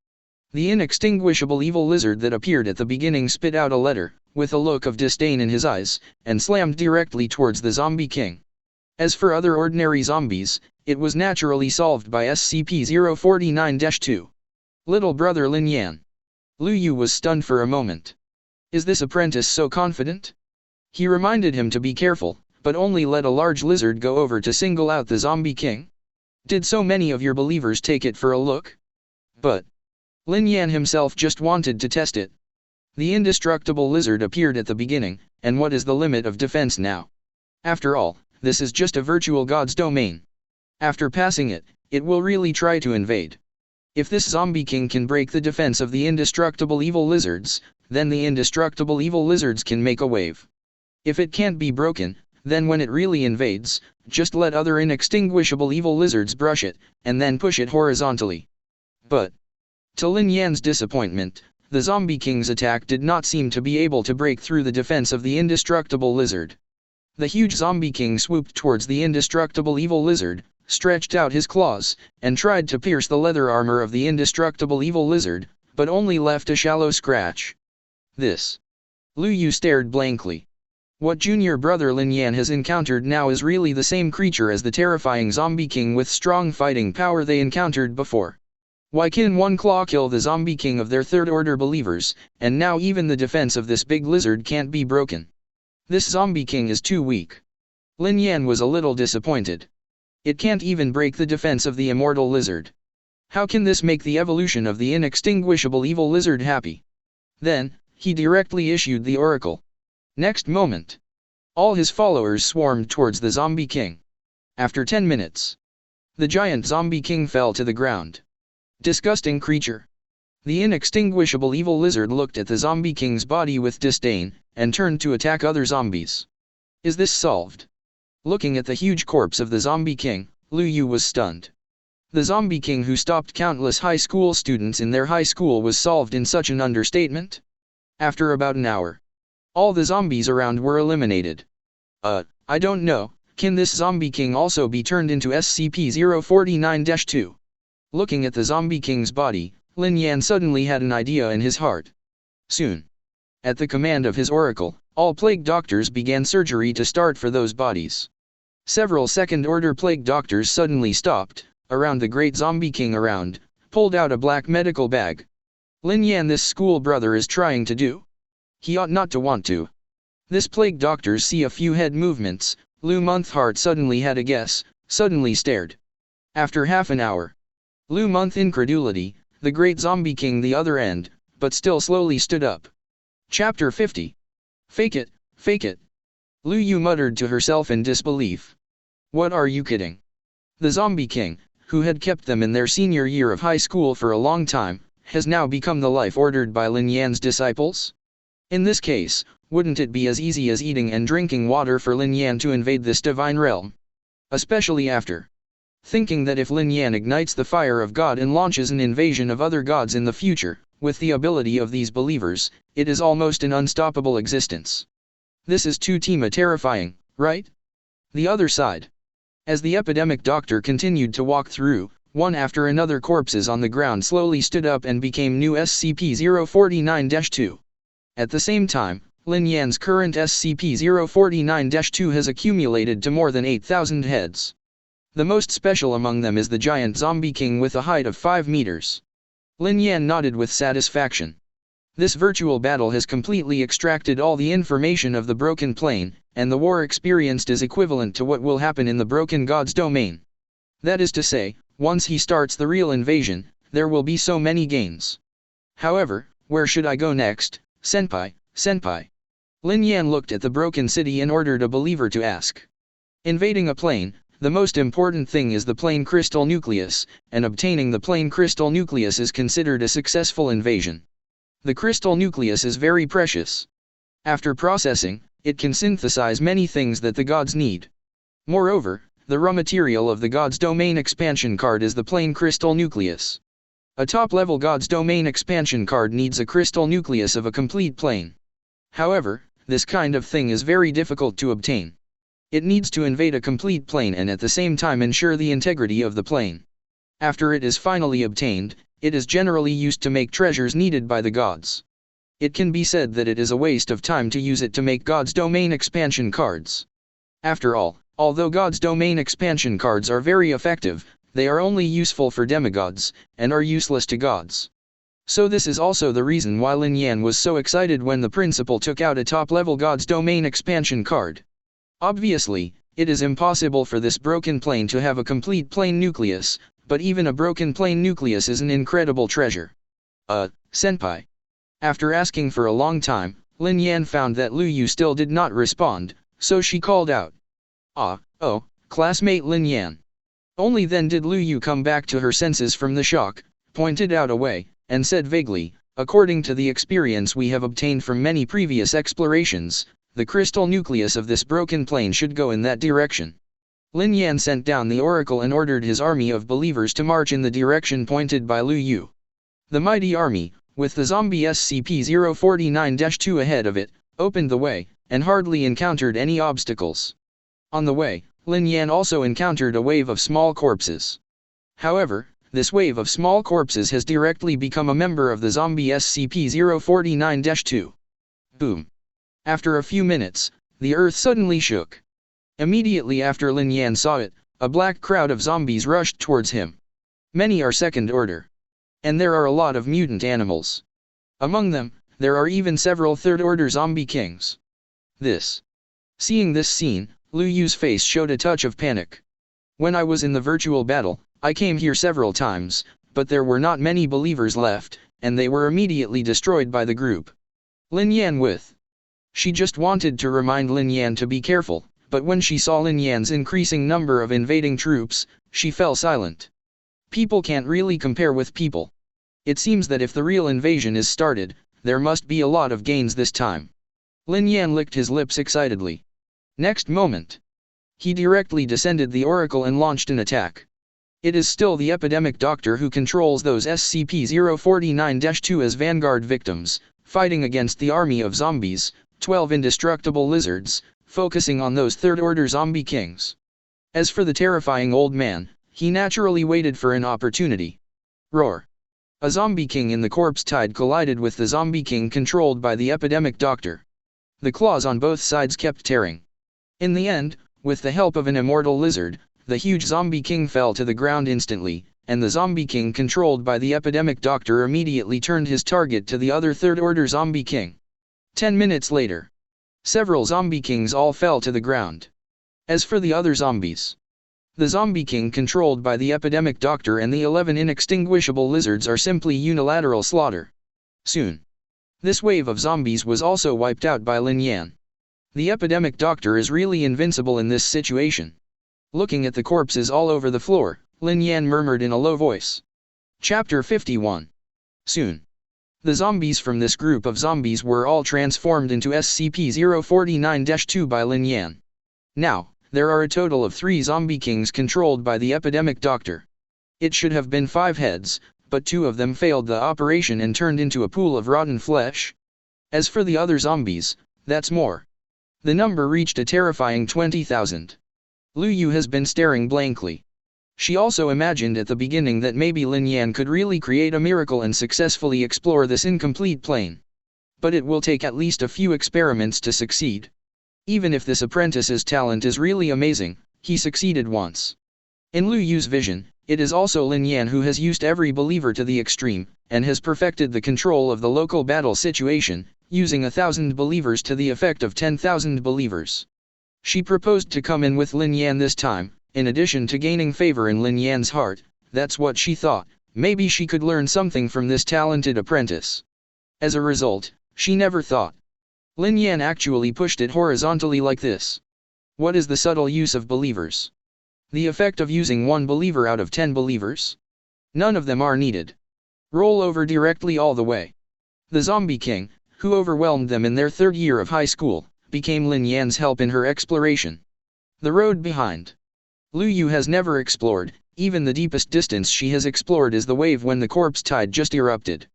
The inextinguishable evil lizard that appeared at the beginning spit out a letter, with a look of disdain in his eyes, and slammed directly towards the Zombie King. As for other ordinary zombies, it was naturally solved by SCP-049-2. Little brother Lin Yan. Lu Yu was stunned for a moment. Is this apprentice so confident? He reminded him to be careful, but only let a large lizard go over to single out the zombie king. Did so many of your believers take it for a look? But Lin Yan himself just wanted to test it. The indestructible lizard appeared at the beginning, and what is the limit of defense now? After all, this is just a virtual god's domain. After passing it, it will really try to invade. If this zombie king can break the defense of the indestructible evil lizards, then the indestructible evil lizards can make a wave. If it can't be broken, then when it really invades, just let other inextinguishable evil lizards brush it, and then push it horizontally. But to Lin Yan's disappointment, the zombie king's attack did not seem to be able to break through the defense of the indestructible lizard. The huge zombie king swooped towards the indestructible evil lizard, stretched out his claws, and tried to pierce the leather armor of the indestructible evil lizard, but only left a shallow scratch. This. Lu Yu stared blankly. What junior brother Lin Yan has encountered now is really the same creature as the terrifying zombie king with strong fighting power they encountered before. Why can one claw kill the zombie king of their third-order believers, and now even the defense of this big lizard can't be broken? This zombie king is too weak. Lin Yan was a little disappointed. It can't even break the defense of the immortal lizard. How can this make the evolution of the inextinguishable evil lizard happy? Then, he directly issued the oracle. Next moment, all his followers swarmed towards the zombie king. After 10 minutes, the giant zombie king fell to the ground. Disgusting creature. The inextinguishable evil lizard looked at the zombie king's body with disdain, and turned to attack other zombies. Is this solved? Looking at the huge corpse of the zombie king, Lu Yu was stunned. The zombie king who stopped countless high school students in their high school was solved in such an understatement? After about an hour, all the zombies around were eliminated. I don't know, can this zombie king also be turned into SCP-049-2? Looking at the zombie king's body, Lin Yan suddenly had an idea in his heart. Soon, at the command of his oracle, all plague doctors began surgery to start for those bodies. Several second-order plague doctors suddenly stopped, around the great zombie king around, pulled out a black medical bag. Lin Yan, this school brother is trying to do. He ought not to want to. This plague doctors see a few head movements. Lu Monthheart suddenly had a guess, suddenly stared. After half an hour, Lu Month incredulity, the great zombie king the other end, but still slowly stood up. Chapter 50. Fake it, fake it. Lu Yu muttered to herself in disbelief. What are you kidding? The zombie king, who had kept them in their senior year of high school for a long time, has now become the life ordered by Lin Yan's disciples? In this case, wouldn't it be as easy as eating and drinking water for Lin Yan to invade this divine realm? Especially after thinking that if Lin Yan ignites the fire of God and launches an invasion of other gods in the future, with the ability of these believers, it is almost an unstoppable existence. This is too terrifying, right? The other side. As the epidemic doctor continued to walk through, one after another corpses on the ground slowly stood up and became new SCP-049-2. At the same time, Lin Yan's current SCP-049-2 has accumulated to more than 8,000 heads. The most special among them is the giant zombie king with a height of 5 meters. Lin Yan nodded with satisfaction. This virtual battle has completely extracted all the information of the broken plane, and the war experienced is equivalent to what will happen in the broken god's domain. That is to say, once he starts the real invasion, there will be so many gains. However, where should I go next, Senpai, Senpai? Lin Yan looked at the broken city and ordered a believer to ask. Invading a plane, the most important thing is the plane crystal nucleus, and obtaining the plane crystal nucleus is considered a successful invasion. The crystal nucleus is very precious. After processing, it can synthesize many things that the gods need. Moreover, the raw material of the god's domain expansion card is the plane crystal nucleus. A top-level god's domain expansion card needs a crystal nucleus of a complete plane. However, this kind of thing is very difficult to obtain. It needs to invade a complete plane and at the same time ensure the integrity of the plane. After it is finally obtained, it is generally used to make treasures needed by the gods. It can be said that it is a waste of time to use it to make God's domain expansion cards. After all, Although God's domain expansion cards are very effective, they are only useful for demigods, and are useless to gods. So this is also the reason why Lin Yan was so excited when the principal took out a top-level God's domain expansion card. Obviously, it is impossible for this broken plane to have a complete plane nucleus, but even a broken plane nucleus is an incredible treasure. Senpai. After asking for a long time, Lin Yan found that Lu Yu still did not respond, so she called out. Oh, classmate Lin Yan. Only then did Lu Yu come back to her senses from the shock, pointed out a way, and said vaguely, according to the experience we have obtained from many previous explorations, the crystal nucleus of this broken plane should go in that direction. Lin Yan sent down the oracle and ordered his army of believers to march in the direction pointed by Lu Yu. The mighty army, with the zombie SCP-049-2 ahead of it, opened the way, and hardly encountered any obstacles. On the way, Lin Yan also encountered a wave of small corpses. However, this wave of small corpses has directly become a member of the zombie SCP-049-2. Boom. After a few minutes, the earth suddenly shook. Immediately after Lin Yan saw it, a black crowd of zombies rushed towards him. Many are second order. And there are a lot of mutant animals. Among them, there are even several third-order zombie kings. Seeing this scene, Lu Yu's face showed a touch of panic. When I was in the virtual battle, I came here several times, but there were not many believers left, and they were immediately destroyed by the group. Lin Yan She just wanted to remind Lin Yan to be careful, but when she saw Lin Yan's increasing number of invading troops, she fell silent. People can't really compare with people. It seems that if the real invasion is started, there must be a lot of gains this time. Lin Yan licked his lips excitedly. Next moment, he directly descended the oracle and launched an attack. It is still the epidemic doctor who controls those SCP-049-2 as vanguard victims, fighting against the army of zombies, 12 indestructible lizards, focusing on those third-order zombie kings. As for the terrifying old man, he naturally waited for an opportunity. Roar! A zombie king in the corpse tide collided with the zombie king controlled by the epidemic doctor. The claws on both sides kept tearing. In the end, with the help of an immortal lizard, the huge zombie king fell to the ground instantly, and the zombie king controlled by the epidemic doctor immediately turned his target to the other third-order zombie king. 10 minutes later, several zombie kings all fell to the ground. As for the other zombies, the zombie king controlled by the epidemic doctor and the 11 inextinguishable lizards are simply unilateral slaughter. Soon, this wave of zombies was also wiped out by Lin Yan. The epidemic doctor is really invincible in this situation. Looking at the corpses all over the floor, Lin Yan murmured in a low voice. Chapter 51. Soon, the zombies from this group of zombies were all transformed into SCP-049-2 by Lin Yan. Now, there are a total of 3 zombie kings controlled by the epidemic doctor. It should have been 5 heads, but 2 of them failed the operation and turned into a pool of rotten flesh. As for the other zombies, that's more. The number reached a terrifying 20,000. Lu Yu has been staring blankly. She also imagined at the beginning that maybe Lin Yan could really create a miracle and successfully explore this incomplete plane. But it will take at least a few experiments to succeed. Even if this apprentice's talent is really amazing, he succeeded once. In Lu Yu's vision, it is also Lin Yan who has used every believer to the extreme, and has perfected the control of the local battle situation, using 1,000 believers to the effect of 10,000 believers. She proposed to come in with Lin Yan this time, in addition to gaining favor in Lin Yan's heart. That's what she thought, maybe she could learn something from this talented apprentice. As a result, she never thought Lin Yan actually pushed it horizontally like this. What is the subtle use of believers? The effect of using 1 believer out of 10 believers? None of them are needed. Roll over directly all the way. The zombie king, who overwhelmed them in their 3rd year of high school, became Lin Yan's help in her exploration. The road behind. Lu Yu has never explored, even the deepest distance she has explored is the wave when the corpse tide just erupted.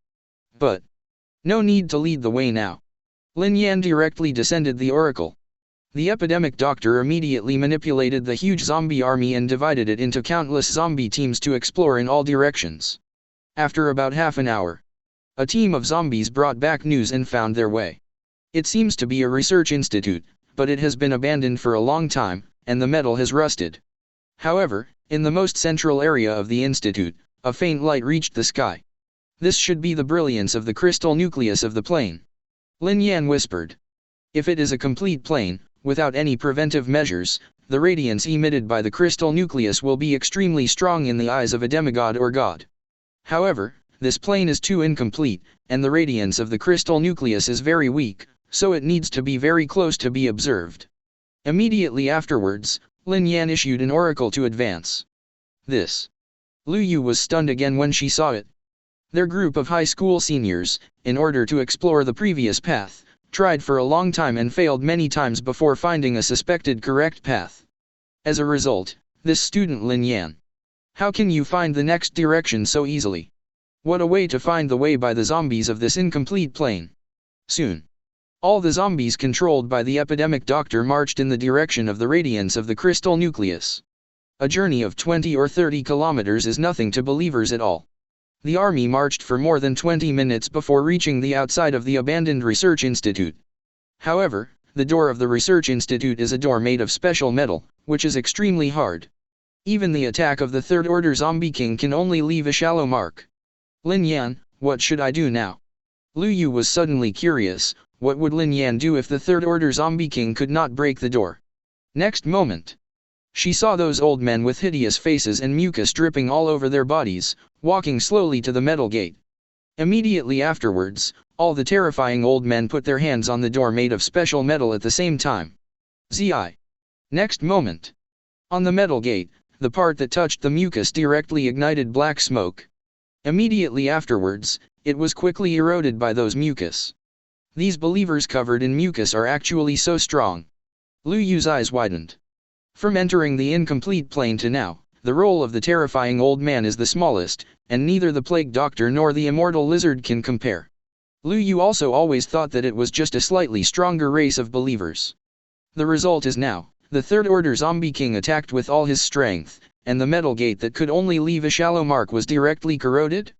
But no need to lead the way now. Lin Yan directly descended the oracle. The epidemic doctor immediately manipulated the huge zombie army and divided it into countless zombie teams to explore in all directions. After about half an hour, a team of zombies brought back news and found their way. It seems to be a research institute, but it has been abandoned for a long time, and the metal has rusted. However, in the most central area of the Institute, a faint light reached the sky. This should be the brilliance of the crystal nucleus of the plane. Lin Yan whispered. If it is a complete plane, without any preventive measures, the radiance emitted by the crystal nucleus will be extremely strong in the eyes of a demigod or god. However, this plane is too incomplete, and the radiance of the crystal nucleus is very weak, so it needs to be very close to be observed. Immediately afterwards, Lin Yan issued an oracle to advance. This. Lu Yu was stunned again when she saw it. Their group of high school seniors, in order to explore the previous path, tried for a long time and failed many times before finding a suspected correct path. As a result, this student Lin Yan. How can you find the next direction so easily? What a way to find the way by the zombies of this incomplete plane. Soon. All the zombies controlled by the epidemic doctor marched in the direction of the radiance of the crystal nucleus. A journey of 20 or 30 kilometers is nothing to believers at all. The army marched for more than 20 minutes before reaching the outside of the abandoned research institute. However, the door of the research institute is a door made of special metal, which is extremely hard. Even the attack of the third-order zombie king can only leave a shallow mark. Lin Yan, what should I do now? Lu Yu was suddenly curious. What would Lin Yan do if the third-order zombie king could not break the door? Next moment, she saw those old men with hideous faces and mucus dripping all over their bodies, walking slowly to the metal gate. Immediately afterwards, all the terrifying old men put their hands on the door made of special metal at the same time. Zi. Next moment. On the metal gate, the part that touched the mucus directly ignited black smoke. Immediately afterwards, it was quickly eroded by those mucus. These believers covered in mucus are actually so strong. Lu Yu's eyes widened. From entering the incomplete plane to now, the role of the terrifying old man is the smallest, and neither the plague doctor nor the immortal lizard can compare. Lu Yu also always thought that it was just a slightly stronger race of believers. The result is now, the third-order zombie king attacked with all his strength, and the metal gate that could only leave a shallow mark was directly corroded?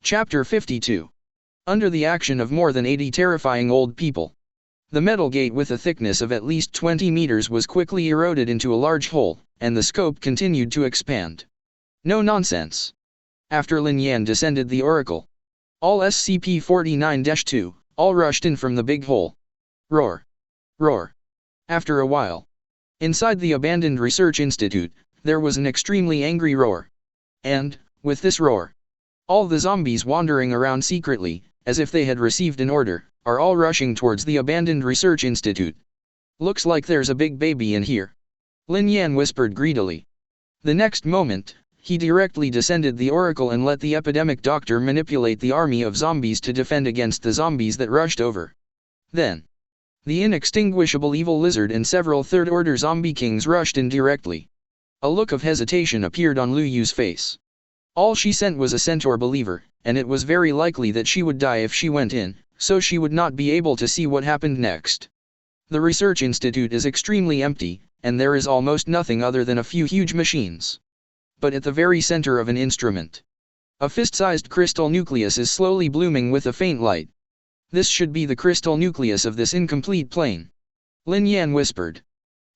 Chapter 52. Under the action of more than 80 terrifying old people, the metal gate with a thickness of at least 20 meters was quickly eroded into a large hole, and the scope continued to expand. No nonsense. After Lin Yan descended the oracle, all SCP-49-2, all rushed in from the big hole. Roar. Roar. After a while, inside the abandoned research institute, there was an extremely angry roar. And, with this roar, all the zombies wandering around secretly, as if they had received an order, are all rushing towards the abandoned research institute. Looks like there's a big baby in here. Lin Yan whispered greedily. The next moment, he directly descended the oracle and let the epidemic doctor manipulate the army of zombies to defend against the zombies that rushed over. Then, the inextinguishable evil lizard and several third-order zombie kings rushed in directly. A look of hesitation appeared on Lu Yu's face. All she sent was a centaur believer, and it was very likely that she would die if she went in, so she would not be able to see what happened next. The research institute is extremely empty, and there is almost nothing other than a few huge machines. But at the very center of an instrument, a fist-sized crystal nucleus is slowly blooming with a faint light. This should be the crystal nucleus of this incomplete plane. Lin Yan whispered.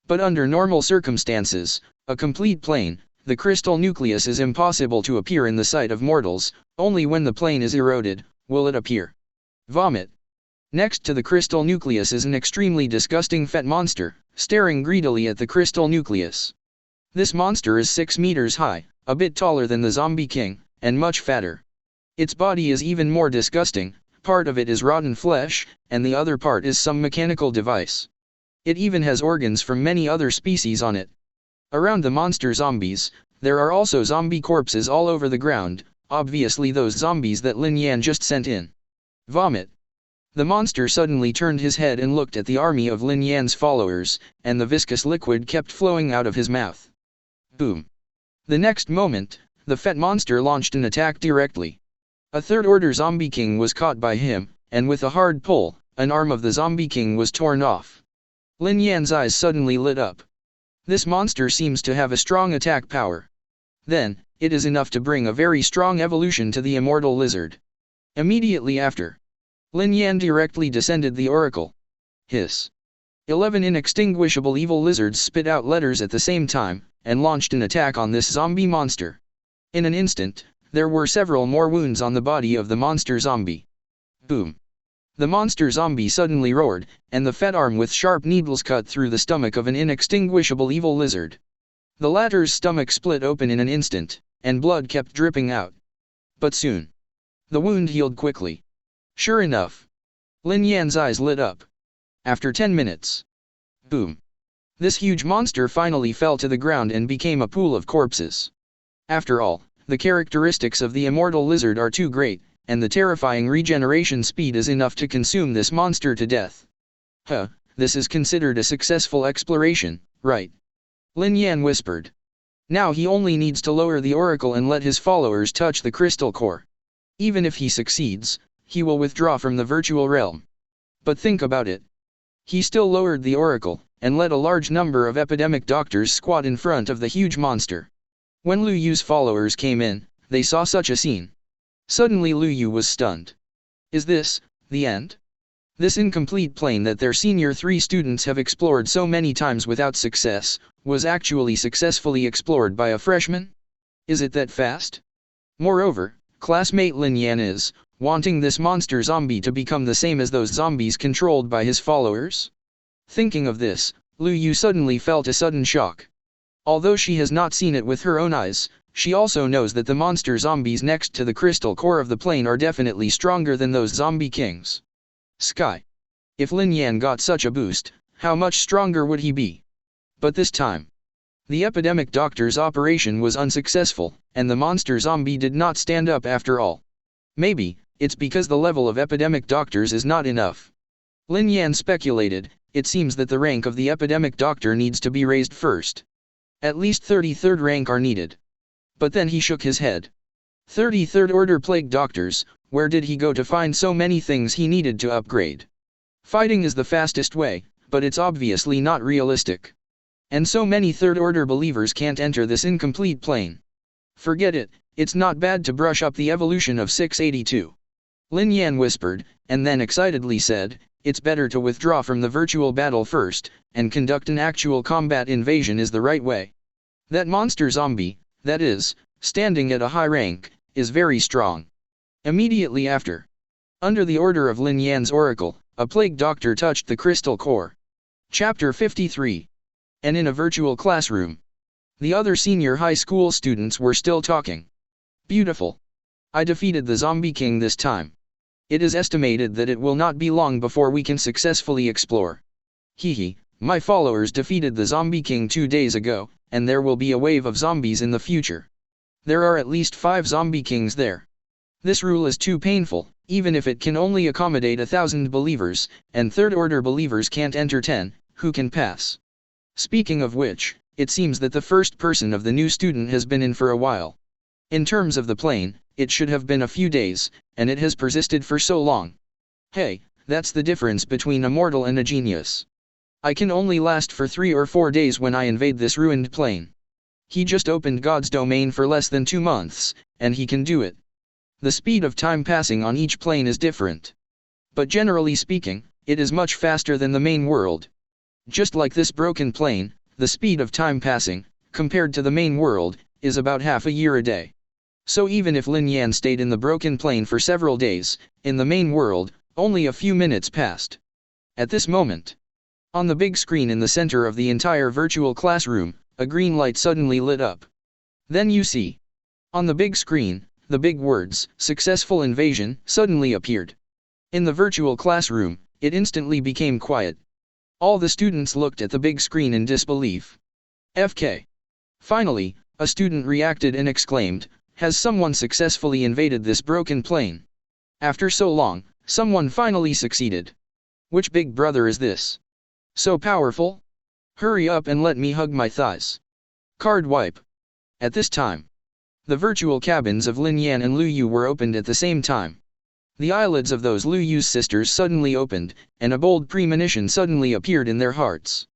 But under normal circumstances, a complete plane, the crystal nucleus is impossible to appear in the sight of mortals. Only when the plane is eroded, will it appear. Vomit. Next to the crystal nucleus is an extremely disgusting fat monster, staring greedily at the crystal nucleus. This monster is 6 meters high, a bit taller than the zombie king, and much fatter. Its body is even more disgusting, part of it is rotten flesh, and the other part is some mechanical device. It even has organs from many other species on it. Around the monster zombies, there are also zombie corpses all over the ground, obviously those zombies that Lin Yan just sent in. Vomit. The monster suddenly turned his head and looked at the army of Lin Yan's followers, and the viscous liquid kept flowing out of his mouth. Boom. The next moment, the fat monster launched an attack directly. A third-order zombie king was caught by him, and with a hard pull, an arm of the zombie king was torn off. Lin Yan's eyes suddenly lit up. This monster seems to have a strong attack power. Then, it is enough to bring a very strong evolution to the immortal lizard. Immediately after, Lin Yan directly descended the oracle. Hiss. 11 inextinguishable evil lizards spit out letters at the same time, and launched an attack on this zombie monster. In an instant, there were several more wounds on the body of the monster zombie. Boom. The monster zombie suddenly roared, and the fat arm with sharp needles cut through the stomach of an inextinguishable evil lizard. The latter's stomach split open in an instant, and blood kept dripping out. But soon, the wound healed quickly. Sure enough, Lin Yan's eyes lit up. After 10 minutes, boom, this huge monster finally fell to the ground and became a pool of corpses. After all, the characteristics of the immortal lizard are too great, and the terrifying regeneration speed is enough to consume this monster to death. Huh, this is considered a successful exploration, right? Lin Yan whispered. Now he only needs to lower the oracle and let his followers touch the crystal core. Even if he succeeds, he will withdraw from the virtual realm. But think about it. He still lowered the oracle, and let a large number of epidemic doctors squat in front of the huge monster. When Lu Yu's followers came in, they saw such a scene. Suddenly Lu Yu was stunned. Is this the end? This incomplete plane that their senior 3 students have explored so many times without success, was actually successfully explored by a freshman? Is it that fast? Moreover, classmate Lin Yan is wanting this monster zombie to become the same as those zombies controlled by his followers? Thinking of this, Lu Yu suddenly felt a sudden shock. Although she has not seen it with her own eyes, she also knows that the monster zombies next to the crystal core of the plane are definitely stronger than those zombie kings. Sky. If Lin Yan got such a boost, how much stronger would he be? But this time, the epidemic doctor's operation was unsuccessful, and the monster zombie did not stand up after all. Maybe, it's because the level of epidemic doctors is not enough. Lin Yan speculated, it seems that the rank of the epidemic doctor needs to be raised first. At least 33rd rank are needed. But then he shook his head. 33rd order plague doctors, where did he go to find so many things he needed to upgrade? Fighting is the fastest way, but it's obviously not realistic. And so many 3rd order believers can't enter this incomplete plane. Forget it, it's not bad to brush up the evolution of 682. Lin Yan whispered, and then excitedly said, it's better to withdraw from the virtual battle first, and conduct an actual combat invasion is the right way. That monster zombie, that is, standing at a high rank, is very strong. Immediately after, under the order of Lin Yan's oracle, a plague doctor touched the crystal core. Chapter 53. And in a virtual classroom, the other senior high school students were still talking. Beautiful. I defeated the zombie king this time. It is estimated that it will not be long before we can successfully explore. Hehe, my followers defeated the zombie king 2 days ago, and there will be a wave of zombies in the future. There are at least 5 zombie kings there. This rule is too painful, even if it can only accommodate 1,000 believers, and 3rd order believers can't enter 10, who can pass? Speaking of which, it seems that the first person of the new student has been in for a while. In terms of the plane, it should have been a few days, and it has persisted for so long. Hey, that's the difference between a mortal and a genius. I can only last for 3 or 4 days when I invade this ruined plane. He just opened God's domain for less than 2 months, and he can do it. The speed of time passing on each plane is different. But generally speaking, it is much faster than the main world. Just like this broken plane, the speed of time passing, compared to the main world, is about half a year a day. So even if Lin Yan stayed in the broken plane for several days, in the main world, only a few minutes passed. At this moment, on the big screen in the center of the entire virtual classroom, a green light suddenly lit up. Then you see, on the big screen, the big words, "Successful Invasion," suddenly appeared. In the virtual classroom, it instantly became quiet. All the students looked at the big screen in disbelief. FK. Finally, a student reacted and exclaimed, "Has someone successfully invaded this broken plane? After so long, someone finally succeeded. Which big brother is this? So powerful? Hurry up and let me hug my thighs." Card wipe. At this time, the virtual cabins of Lin Yan and Lu Yu were opened at the same time. The eyelids of those Lu Yu's sisters suddenly opened, and a bold premonition suddenly appeared in their hearts.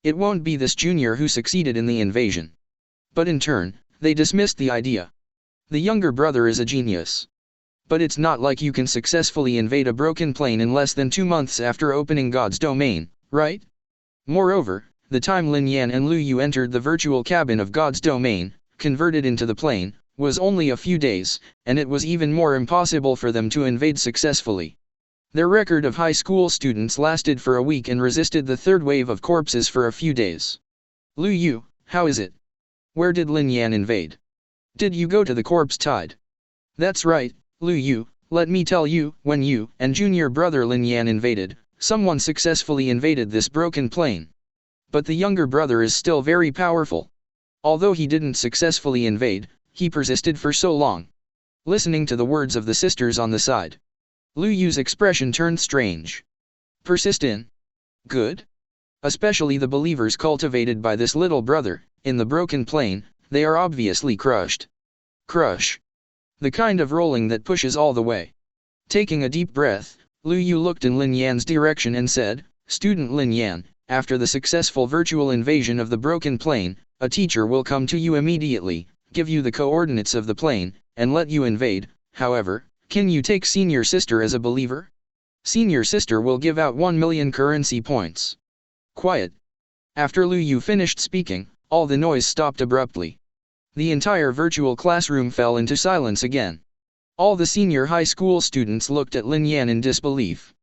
It won't be this junior who succeeded in the invasion. But in turn, they dismissed the idea. The younger brother is a genius. But it's not like you can successfully invade a broken plane in less than 2 months after opening God's domain, right? Moreover, the time Lin Yan and Lu Yu entered the virtual cabin of God's domain, converted into the plane, was only a few days, and it was even more impossible for them to invade successfully. Their record of high school students lasted for a week and resisted the third wave of corpses for a few days. Lu Yu, how is it? Where did Lin Yan invade? Did you go to the corpse tide? That's right, Lu Yu, let me tell you, when you and junior brother Lin Yan invaded, someone successfully invaded this broken plane. But the younger brother is still very powerful. Although he didn't successfully invade, he persisted for so long. Listening to the words of the sisters on the side, Lu Yu's expression turned strange. Persist in? Good? Especially the believers cultivated by this little brother, in the broken plane, they are obviously crushed. Crush. The kind of rolling that pushes all the way. Taking a deep breath, Lu Yu looked in Lin Yan's direction and said, Student Lin Yan, after the successful virtual invasion of the broken plane, a teacher will come to you immediately, give you the coordinates of the plane, and let you invade. However, can you take senior sister as a believer? Senior sister will give out 1 million currency points. Quiet. After Lu Yu finished speaking, all the noise stopped abruptly. The entire virtual classroom fell into silence again. All the senior high school students looked at Lin Yan in disbelief.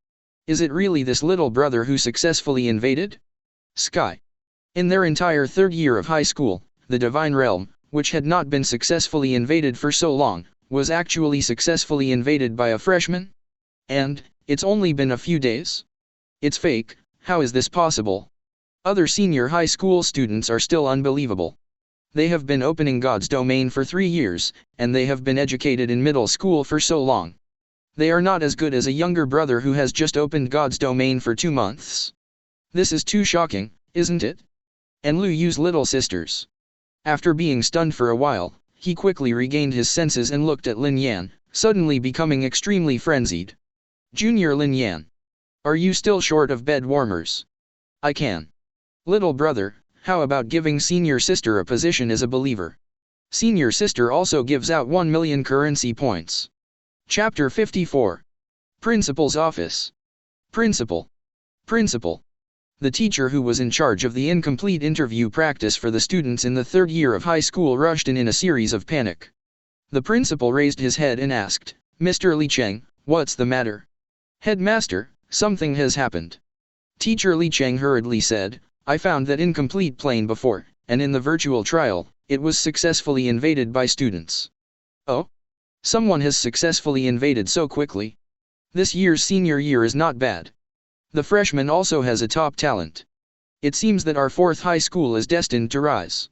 Is it really this little brother who successfully invaded? Sky. In their entire third year of high school, the Divine Realm, which had not been successfully invaded for so long, was actually successfully invaded by a freshman? And, it's only been a few days? It's fake, how is this possible? Other senior high school students are still unbelievable. They have been opening God's domain for 3 years, and they have been educated in middle school for so long. They are not as good as a younger brother who has just opened God's domain for 2 months. This is too shocking, isn't it? And Lu Yu's little sisters. After being stunned for a while, he quickly regained his senses and looked at Lin Yan, suddenly becoming extremely frenzied. Junior Lin Yan. Are you still short of bed warmers? I can. Little brother, how about giving senior sister a position as a believer? Senior sister also gives out 1 million currency points. Chapter 54. Principal's Office. Principal. Principal. The teacher who was in charge of the incomplete interview practice for the students in the third year of high school rushed in a series of panic. The principal raised his head and asked, Mr. Li Cheng, what's the matter? Headmaster, something has happened. Teacher Li Cheng hurriedly said, I found that incomplete plane before, and in the virtual trial, it was successfully invaded by students. Oh? Someone has successfully invaded so quickly. This year's senior year is not bad. The freshman also has a top talent. It seems that our fourth high school is destined to rise.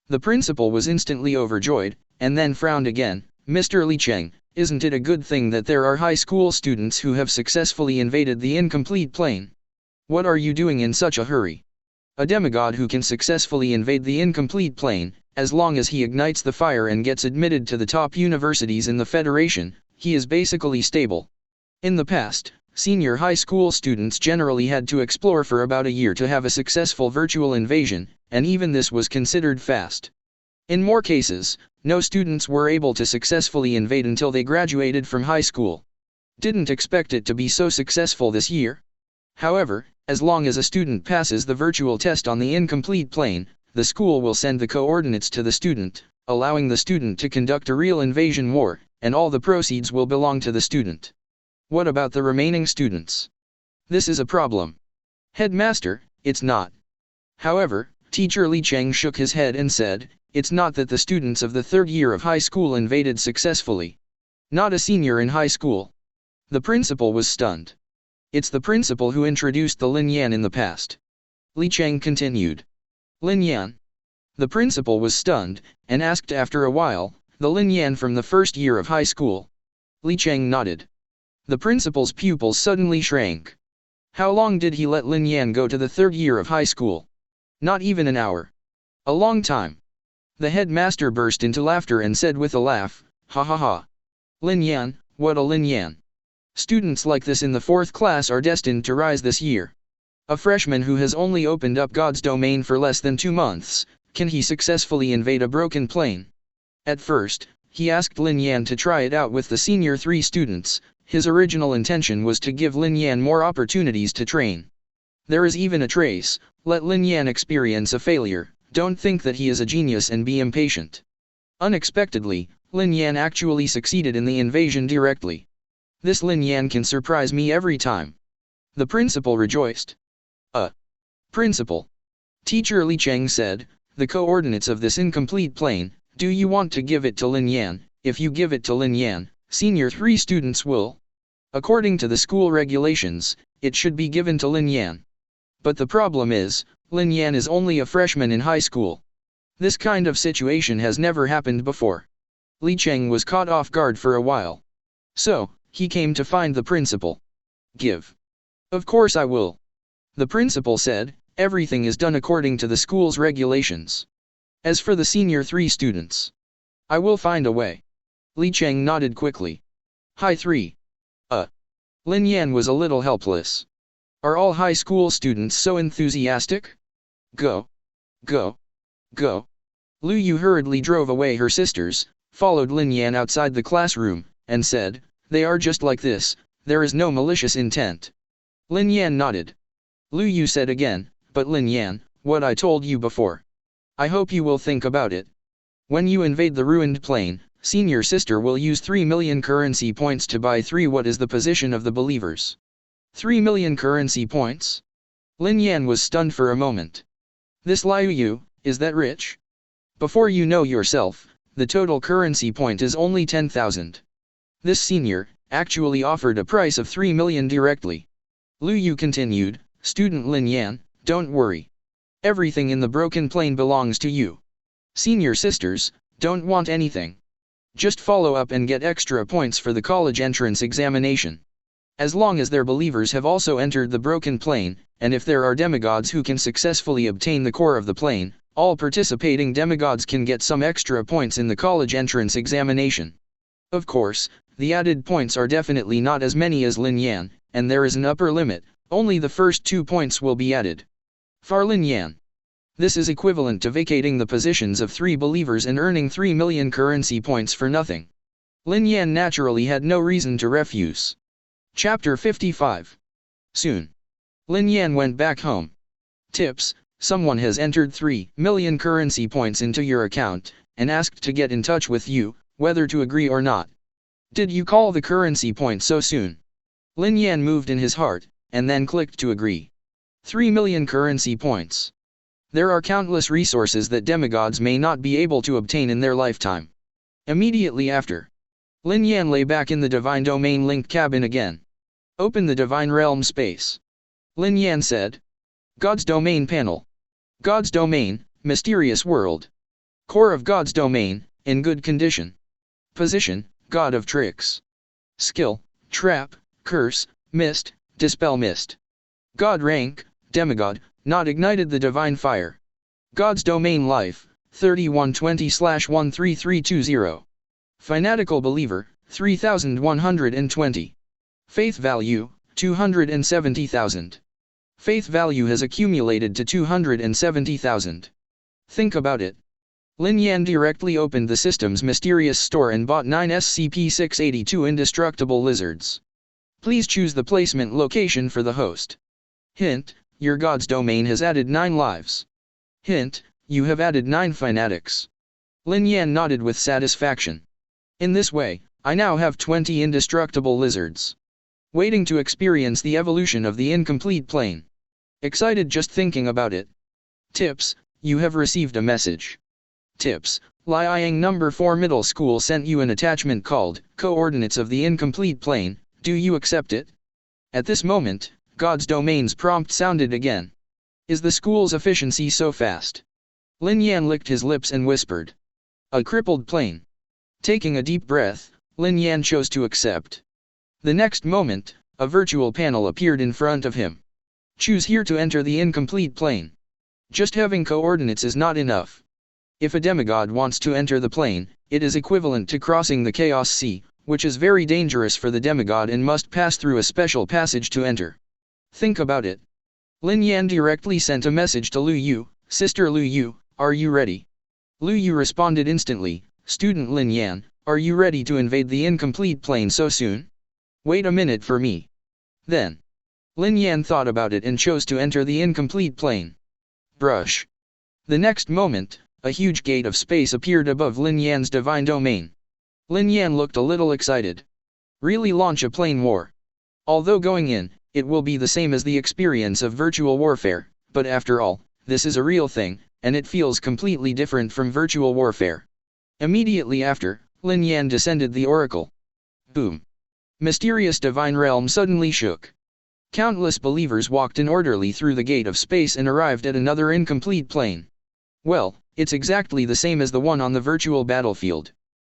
The principal was instantly overjoyed, and then frowned again. Mr. Li Cheng, isn't it a good thing that there are high school students who have successfully invaded the incomplete plane? What are you doing in such a hurry? A demigod who can successfully invade the incomplete plane, as long as he ignites the fire and gets admitted to the top universities in the Federation, he is basically stable. In the past, senior high school students generally had to explore for about a year to have a successful virtual invasion, and even this was considered fast. In more cases, no students were able to successfully invade until they graduated from high school. Didn't expect it to be so successful this year. However, as long as a student passes the virtual test on the incomplete plane, the school will send the coordinates to the student, allowing the student to conduct a real invasion war, and all the proceeds will belong to the student. What about the remaining students? This is a problem. Headmaster, it's not. However, Teacher Li Cheng shook his head and said, it's not that the students of the third year of high school invaded successfully. Not a senior in high school. The principal was stunned. It's the principal who introduced the Lin Yan in the past. Li Cheng continued. Lin Yan. The principal was stunned, and asked after a while, the Lin Yan from the first year of high school. Li Cheng nodded. The principal's pupils suddenly shrank. How long did he let Lin Yan go to the third year of high school? Not even an hour. A long time. The headmaster burst into laughter and said with a laugh, ha ha ha. Lin Yan, what a Lin Yan. Students like this in the fourth class are destined to rise this year. A freshman who has only opened up God's domain for less than 2 months, can he successfully invade a broken plane? At first, he asked Lin Yan to try it out with the senior 3 students. His original intention was to give Lin Yan more opportunities to train. There is even a trace. Let Lin Yan experience a failure. Don't think that he is a genius and be impatient. Unexpectedly, Lin Yan actually succeeded in the invasion directly. This Lin Yan can surprise me every time. The principal rejoiced. Principal. Teacher Li Cheng said, the coordinates of this incomplete plane, do you want to give it to Lin Yan? If you give it to Lin Yan, senior 3 students will. According to the school regulations, it should be given to Lin Yan. But the problem is, Lin Yan is only a freshman in high school. This kind of situation has never happened before. Li Cheng was caught off guard for a while. So, he came to find the principal. Give. Of course I will. The principal said, everything is done according to the school's regulations. As for the senior 3 students, I will find a way. Li Cheng nodded quickly. Hi 3. Lin Yan was a little helpless. Are all high school students so enthusiastic? Go. Go. Go. Lu Yu hurriedly drove away her sisters, followed Lin Yan outside the classroom, and said, they are just like this, there is no malicious intent. Lin Yan nodded. Lu Yu said again, but Lin Yan, what I told you before. I hope you will think about it. When you invade the ruined plane, senior sister will use 3 million currency points to buy 3. What is the position of the believers? 3 million currency points? Lin Yan was stunned for a moment. This Liu Yu, is that rich? Before you know yourself, the total currency point is only 10,000. This senior, actually offered a price of 3 million directly. Lu Yu continued, student Lin Yan, don't worry. Everything in the broken plane belongs to you. Senior sisters, don't want anything. Just follow up and get extra points for the college entrance examination. As long as their believers have also entered the broken plane, and if there are demigods who can successfully obtain the core of the plane, all participating demigods can get some extra points in the college entrance examination. Of course, the added points are definitely not as many as Lin Yan, and there is an upper limit, only the first 2 points will be added. For Lin Yan. This is equivalent to vacating the positions of 3 believers and earning 3 million currency points for nothing. Lin Yan naturally had no reason to refuse. Chapter 55. Soon. Lin Yan went back home. Tips, someone has entered 3 million currency points into your account, and asked to get in touch with you, whether to agree or not. Did you call the currency point so soon? Lin Yan moved in his heart, and then clicked to agree. 3 million currency points. There are countless resources that demigods may not be able to obtain in their lifetime. Immediately after, Lin Yan lay back in the Divine Domain linked cabin again. Open the Divine Realm space. Lin Yan said. God's Domain panel. God's Domain, mysterious world. Core of God's Domain, in good condition. Position, God of Tricks. Skill, Trap, Curse, Mist, Dispel Mist. God rank, Demigod, not ignited the Divine Fire. God's Domain life, 3120/13320. Fanatical Believer, 3120. Faith value, 270,000. Faith value has accumulated to 270,000. Think about it. Lin Yan directly opened the system's mysterious store and bought 9 SCP-682 indestructible lizards. Please choose the placement location for the host. Hint, your God's Domain has added 9 lives. Hint, you have added 9 fanatics. Lin Yan nodded with satisfaction. In this way, I now have 20 indestructible lizards. Waiting to experience the evolution of the incomplete plane. Excited just thinking about it. Tips, you have received a message. Tips, Liang number 4 middle school sent you an attachment called Coordinates of the Incomplete Plane, do you accept it? At this moment, God's Domain's prompt sounded again. Is the school's efficiency so fast? Lin Yan licked his lips and whispered. A crippled plane. Taking a deep breath, Lin Yan chose to accept. The next moment, a virtual panel appeared in front of him. Choose here to enter the incomplete plane. Just having coordinates is not enough. If a demigod wants to enter the plane, it is equivalent to crossing the Chaos Sea, which is very dangerous for the demigod and must pass through a special passage to enter. Think about it. Lin Yan directly sent a message to Lu Yu, Sister Lu Yu, are you ready? Lu Yu responded instantly, Student Lin Yan, are you ready to invade the incomplete plane so soon? Wait a minute for me. Then, Lin Yan thought about it and chose to enter the incomplete plane. Brush. The next moment, a huge gate of space appeared above Lin Yan's divine domain. Lin Yan looked a little excited. Really launch a plane war? Although going in, it will be the same as the experience of virtual warfare, but after all, this is a real thing, and it feels completely different from virtual warfare. Immediately after, Lin Yan descended the oracle. Boom. Mysterious divine realm suddenly shook. Countless believers walked in orderly through the gate of space and arrived at another incomplete plane. Well, it's exactly the same as the one on the virtual battlefield.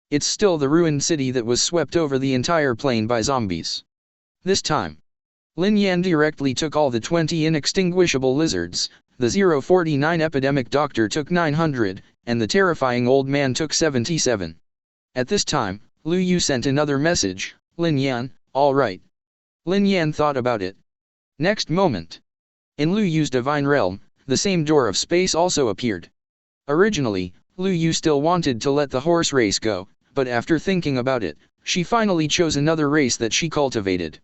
It's still the ruined city that was swept over the entire plane by zombies. This time, Lin Yan directly took all the 20 inextinguishable lizards, the 049 epidemic doctor took 900, and the terrifying old man took 77. At this time, Lu Yu sent another message, Lin Yan, all right. Lin Yan thought about it. Next moment, in Lu Yu's divine realm, the same door of space also appeared. Originally, Lu Yu still wanted to let the horse race go, but after thinking about it, she finally chose another race that she cultivated.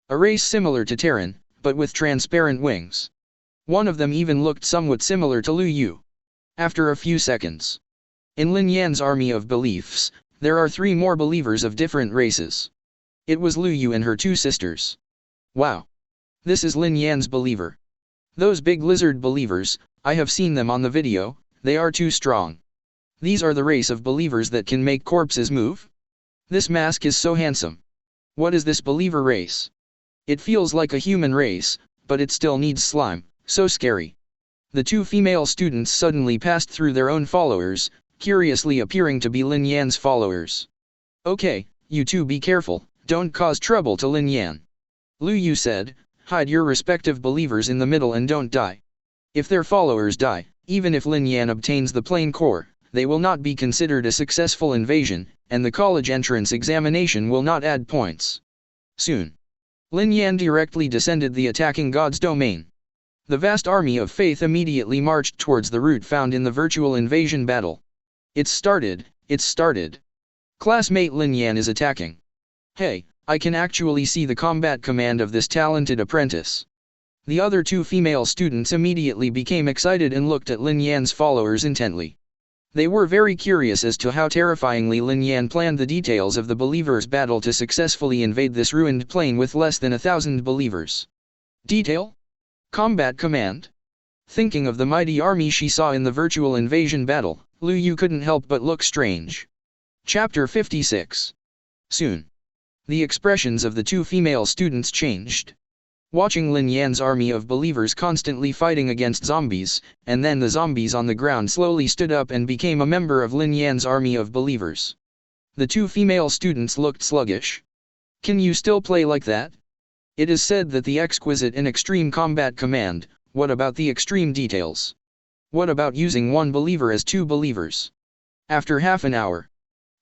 A race similar to Terran, but with transparent wings. One of them even looked somewhat similar to Lu Yu. After a few seconds, in Lin Yan's army of beliefs, there are 3 more believers of different races. It was Lu Yu and her 2 sisters. Wow. This is Lin Yan's believer. Those big lizard believers, I have seen them on the video, they are too strong. These are the race of believers that can make corpses move? This mask is so handsome. What is this believer race? It feels like a human race, but it still needs slime, so scary. The 2 female students suddenly passed through their own followers, curiously appearing to be Lin Yan's followers. Okay, you 2 be careful, don't cause trouble to Lin Yan. Lu Yu said, hide your respective believers in the middle and don't die. If their followers die, even if Lin Yan obtains the plane core, they will not be considered a successful invasion, and the college entrance examination will not add points. Soon, Lin Yan directly descended the attacking god's domain. The vast army of faith immediately marched towards the route found in the virtual invasion battle. It's started. Classmate Lin Yan is attacking. Hey, I can actually see the combat command of this talented apprentice. The other 2 female students immediately became excited and looked at Lin Yan's followers intently. They were very curious as to how terrifyingly Lin Yan planned the details of the believers' battle to successfully invade this ruined plane with less than 1,000 believers. Detail? Combat command? Thinking of the mighty army she saw in the virtual invasion battle, Lu Yu couldn't help but look strange. Chapter 56. Soon, the expressions of the 2 female students changed. Watching Lin Yan's army of believers constantly fighting against zombies, and then the zombies on the ground slowly stood up and became a member of Lin Yan's army of believers. The 2 female students looked sluggish. Can you still play like that? It is said that the exquisite and extreme combat command, what about the extreme details? What about using 1 believer as 2 believers? After half an hour,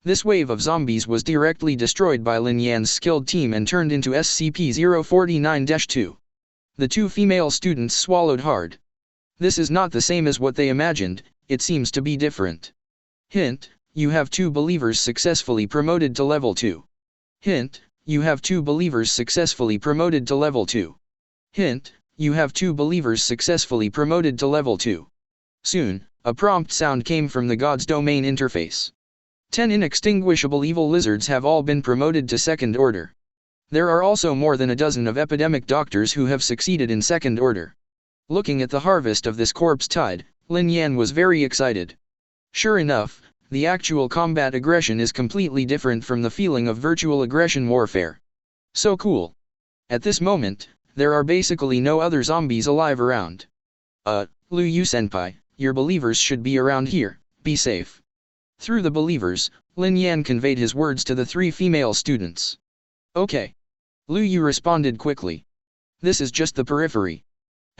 this wave of zombies was directly destroyed by Lin Yan's skilled team and turned into SCP-049-2. The 2 female students swallowed hard. This is not the same as what they imagined, it seems to be different. Hint, you have 2 believers successfully promoted to level 2. Hint, you have 2 believers successfully promoted to level 2. Hint, you have 2 believers successfully promoted to level 2. Soon, a prompt sound came from the God's Domain interface. 10 inextinguishable evil lizards have all been promoted to 2nd order. There are also more than a dozen of epidemic doctors who have succeeded in 2nd order. Looking at the harvest of this corpse tide, Lin Yan was very excited. Sure enough, the actual combat aggression is completely different from the feeling of virtual aggression warfare. So cool. At this moment, there are basically no other zombies alive around. Lu Yu senpai, your believers should be around here, be safe. Through the believers, Lin Yan conveyed his words to the 3 female students. Okay. Lu Yu responded quickly. This is just the periphery.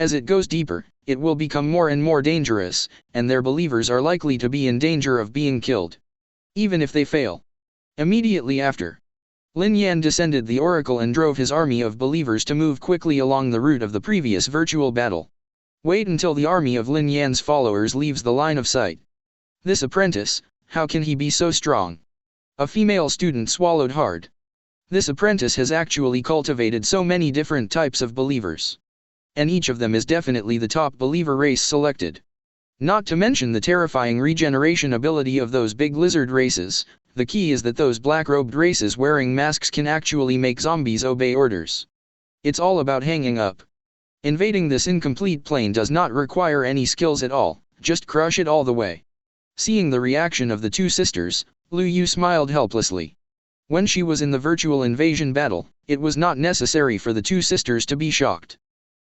As it goes deeper, it will become more and more dangerous, and their believers are likely to be in danger of being killed. Even if they fail. Immediately after, Lin Yan descended the oracle and drove his army of believers to move quickly along the route of the previous virtual battle. Wait until the army of Lin Yan's followers leaves the line of sight. This apprentice, how can he be so strong? A female student swallowed hard. This apprentice has actually cultivated so many different types of believers. And each of them is definitely the top believer race selected. Not to mention the terrifying regeneration ability of those big lizard races. The key is that those black-robed races wearing masks can actually make zombies obey orders. It's all about hanging up. Invading this incomplete plane does not require any skills at all, just crush it all the way. Seeing the reaction of the two sisters, Lu Yu smiled helplessly. When she was in the virtual invasion battle, it was not necessary for the two sisters to be shocked.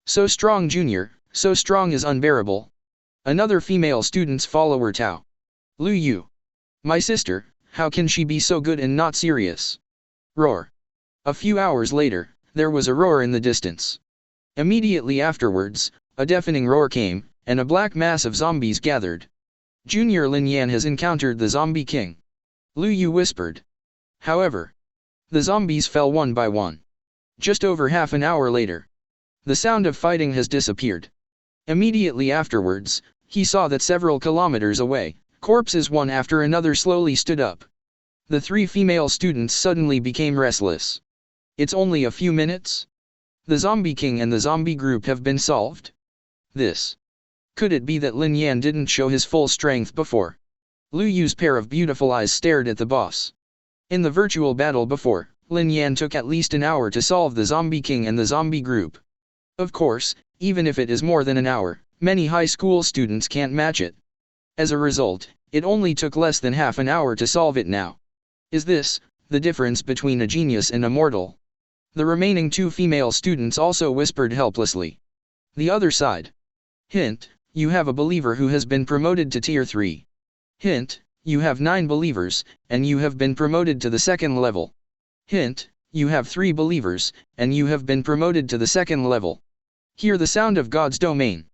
So strong, Junior, so strong is unbearable. Another female student's follower Tao. Lu Yu. My sister, how can she be so good and not serious? Roar. A few hours later, there was a roar in the distance. Immediately afterwards, a deafening roar came, and a black mass of zombies gathered. Junior Lin Yan has encountered the Zombie King. Lu Yu whispered. However, the zombies fell one by one. Just over half an hour later, the sound of fighting has disappeared. Immediately afterwards, he saw that several kilometers away, corpses one after another slowly stood up. The three female students suddenly became restless. It's only a few minutes? The Zombie King and the zombie group have been solved? This. Could it be that Lin Yan didn't show his full strength before? Lu Yu's pair of beautiful eyes stared at the boss. In the virtual battle before, Lin Yan took at least an hour to solve the Zombie King and the zombie group. Of course, even if it is more than an hour, many high school students can't match it. As a result, it only took less than half an hour to solve it now. Is this the difference between a genius and a mortal? The remaining two female students also whispered helplessly. The other side. Hint, you have a believer who has been promoted to Tier 3. Hint, you have 9 believers, and you have been promoted to the second level. Hint, you have 3 believers, and you have been promoted to the second level. Hear the sound of God's domain.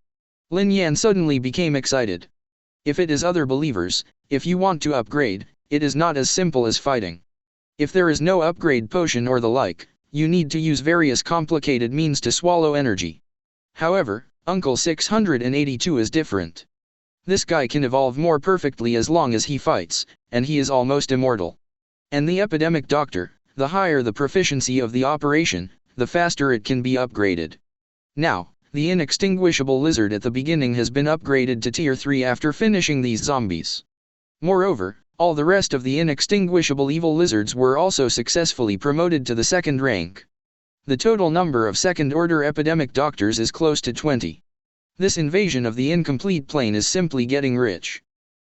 Lin Yan suddenly became excited. If it is other believers, if you want to upgrade, it is not as simple as fighting. If there is no upgrade potion or the like, you need to use various complicated means to swallow energy. However, Uncle 682 is different. This guy can evolve more perfectly as long as he fights, and he is almost immortal. And the epidemic doctor, the higher the proficiency of the operation, the faster it can be upgraded. Now, the inextinguishable lizard at the beginning has been upgraded to Tier 3 after finishing these zombies. Moreover, all the rest of the inextinguishable evil lizards were also successfully promoted to the second rank. The total number of second-order epidemic doctors is close to 20. This invasion of the incomplete plane is simply getting rich.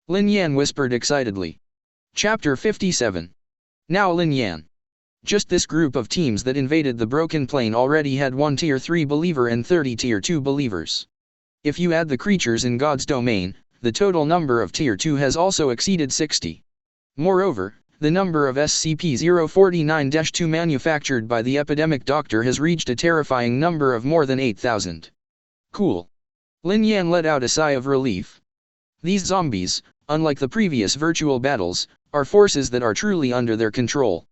Lin Yan whispered excitedly. Chapter 57. Now Lin Yan. Just this group of teams that invaded the broken plane already had 1 Tier 3 believer and 30 Tier 2 believers. If you add the creatures in God's domain, the total number of Tier 2 has also exceeded 60. Moreover, the number of SCP-049-2 manufactured by the epidemic doctor has reached a terrifying number of more than 8,000. Cool. Lin Yan let out a sigh of relief. These zombies, unlike the previous virtual battles, are forces that are truly under their control.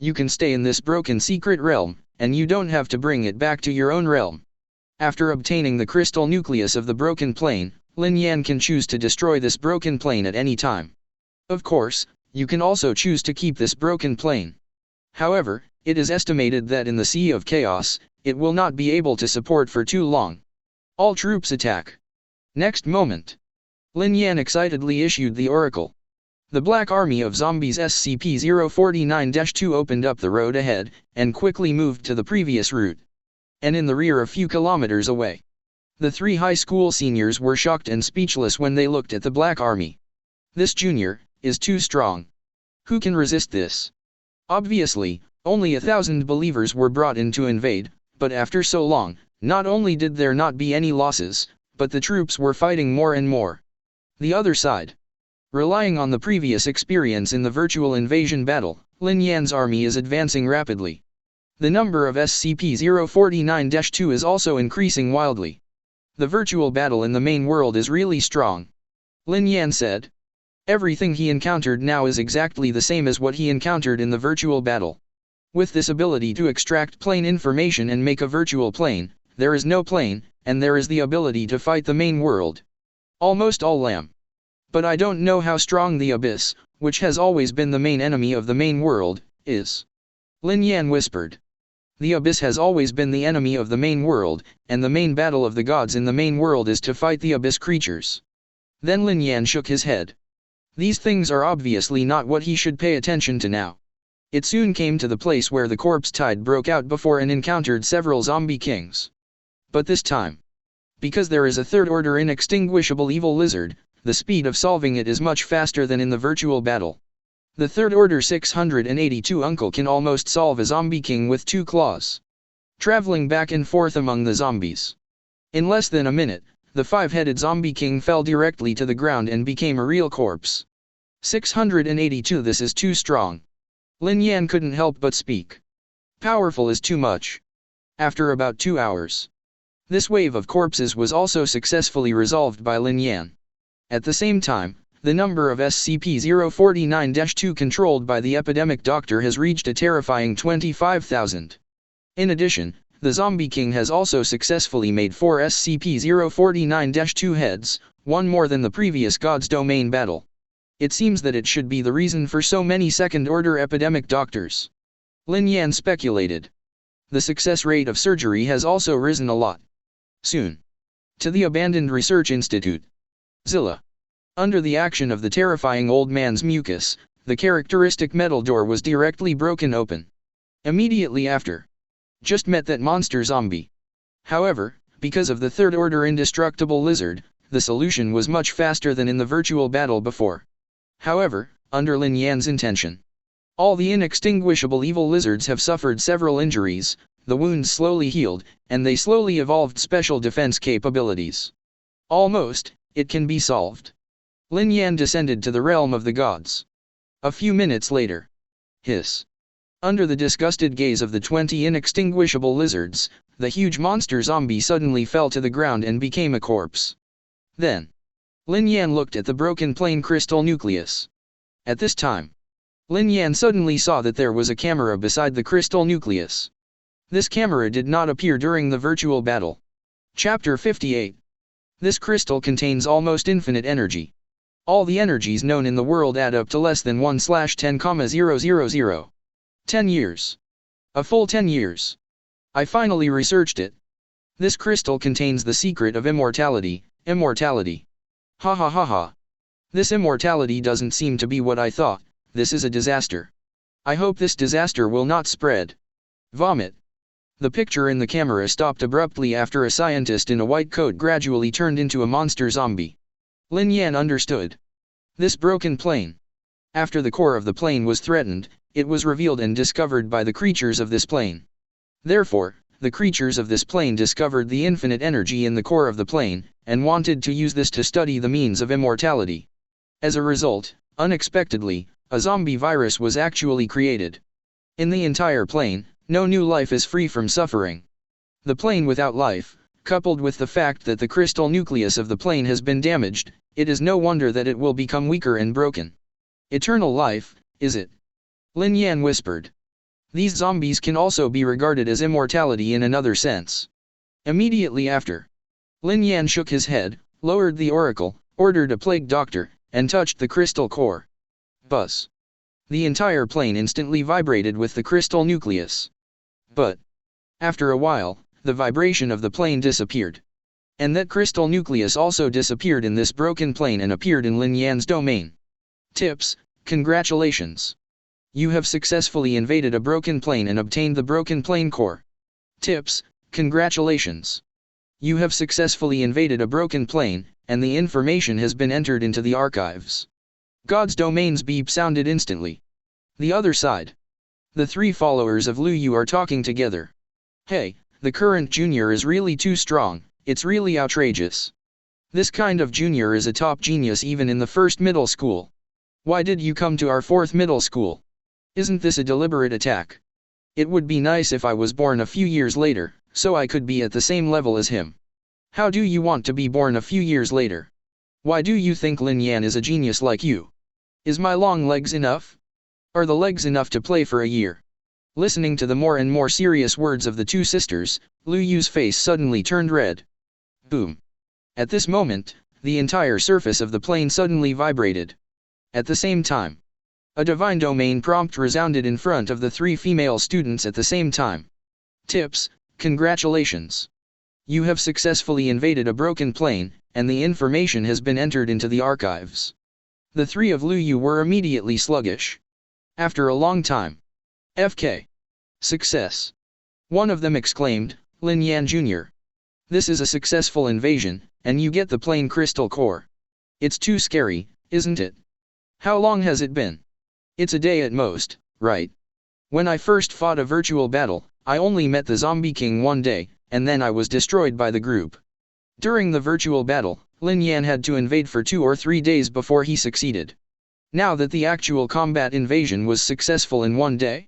You can stay in this broken secret realm, and you don't have to bring it back to your own realm. After obtaining the crystal nucleus of the broken plane, Lin Yan can choose to destroy this broken plane at any time. Of course, you can also choose to keep this broken plane. However, it is estimated that in the Sea of Chaos, it will not be able to support for too long. All troops attack. Next moment. Lin Yan excitedly issued the oracle. The Black Army of Zombies SCP-049-2 opened up the road ahead, and quickly moved to the previous route. And in the rear a few kilometers away. The 3 high school seniors were shocked and speechless when they looked at the Black Army. This junior is too strong. Who can resist this? Obviously, only 1,000 believers were brought in to invade, but after so long, not only did there not be any losses, but the troops were fighting more and more. The other side. Relying on the previous experience in the virtual invasion battle, Lin Yan's army is advancing rapidly. The number of SCP-049-2 is also increasing wildly. The virtual battle in the main world is really strong. Lin Yan said. Everything he encountered now is exactly the same as what he encountered in the virtual battle. With this ability to extract plane information and make a virtual plane, there is no plane, and there is the ability to fight the main world. Almost all lamb. But I don't know how strong the Abyss, which has always been the main enemy of the main world, is. Lin Yan whispered. The Abyss has always been the enemy of the main world, and the main battle of the gods in the main world is to fight the Abyss creatures. Then Lin Yan shook his head. These things are obviously not what he should pay attention to now. It soon came to the place where the corpse tide broke out before and encountered several zombie kings. But this time, because there is a third-order inextinguishable evil lizard, the speed of solving it is much faster than in the virtual battle. The third-order 682 uncle can almost solve a zombie king with 2 claws, traveling back and forth among the zombies. In less than a minute, the 5-headed zombie king fell directly to the ground and became a real corpse. 682. This is too strong. Lin Yan couldn't help but speak. Powerful is too much. After about 2 hours, this wave of corpses was also successfully resolved by Lin Yan. At the same time, the number of SCP-049-2 controlled by the epidemic doctor has reached a terrifying 25,000. In addition, the Zombie King has also successfully made 4 SCP-049-2 heads, one more than the previous God's Domain battle. It seems that it should be the reason for so many second-order epidemic doctors. Lin Yan speculated. The success rate of surgery has also risen a lot. Soon. To the abandoned research institute. Zilla. Under the action of the terrifying old man's mucus, the characteristic metal door was directly broken open. Immediately after. Just met that monster zombie. However, because of the third-order indestructible lizard, the solution was much faster than in the virtual battle before. However, under Lin Yan's intention, all the inextinguishable evil lizards have suffered several injuries, the wounds slowly healed, and they slowly evolved special defense capabilities. Almost, it can be solved. Lin Yan descended to the realm of the gods. A few minutes later. Hiss. Under the disgusted gaze of the 20 inextinguishable lizards, the huge monster zombie suddenly fell to the ground and became a corpse. Then, Lin Yan looked at the broken plane crystal nucleus. At this time, Lin Yan suddenly saw that there was a camera beside the crystal nucleus. This camera did not appear during the virtual battle. Chapter 58. This crystal contains almost infinite energy. All the energies known in the world add up to less than 1/10,000. 10 years. A full 10 years. I finally researched it. This crystal contains the secret of immortality, immortality. Ha ha ha ha. This immortality doesn't seem to be what I thought. This is a disaster. I hope this disaster will not spread. Vomit. The picture in the camera stopped abruptly after a scientist in a white coat gradually turned into a monster zombie. Lin Yan understood. This broken plane. After the core of the plane was threatened, it was revealed and discovered by the creatures of this plane. Therefore, the creatures of this plane discovered the infinite energy in the core of the plane, and wanted to use this to study the means of immortality. As a result, unexpectedly, a zombie virus was actually created. In the entire plane, no new life is free from suffering. The plane without life, coupled with the fact that the crystal nucleus of the plane has been damaged, it is no wonder that it will become weaker and broken. Eternal life, is it? Lin Yan whispered. These zombies can also be regarded as immortality in another sense. Immediately after, Lin Yan shook his head, lowered the oracle, ordered a plague doctor, and touched the crystal core. Buzz. The entire plane instantly vibrated with the crystal nucleus. But, after a while, the vibration of the plane disappeared. And that crystal nucleus also disappeared in this broken plane and appeared in Lin Yan's domain. Tips: congratulations. You have successfully invaded a broken plane and obtained the broken plane core. Tips: congratulations. You have successfully invaded a broken plane, and the information has been entered into the archives. God's domain's beep sounded instantly. The other side. The 3 followers of Lu Yu are talking together. Hey, the current junior is really too strong, it's really outrageous. This kind of junior is a top genius even in the 1st middle school. Why did you come to our 4th middle school? Isn't this a deliberate attack? It would be nice if I was born a few years later, so I could be at the same level as him. How do you want to be born a few years later? Why do you think Lin Yan is a genius like you? Is my long legs enough? Are the legs enough to play for a year? Listening to the more and more serious words of the 2 sisters, Lu Yu's face suddenly turned red. Boom. At this moment, the entire surface of the plane suddenly vibrated. At the same time, A divine domain prompt resounded in front of the 3 female students at the same time. Tips: congratulations. You have successfully invaded a broken plane, and the information has been entered into the archives. The 3 of Luyu were immediately sluggish. After a long time. FK. Success. One of them exclaimed, Lin Yan Jr. This is a successful invasion, and you get the plane crystal core. It's too scary, isn't it? How long has it been? It's a day at most, right? When I first fought a virtual battle, I only met the Zombie King one day, and then I was destroyed by the group. During the virtual battle, Lin Yan had to invade for 2 or 3 days before he succeeded. Now that the actual combat invasion was successful in 1 day,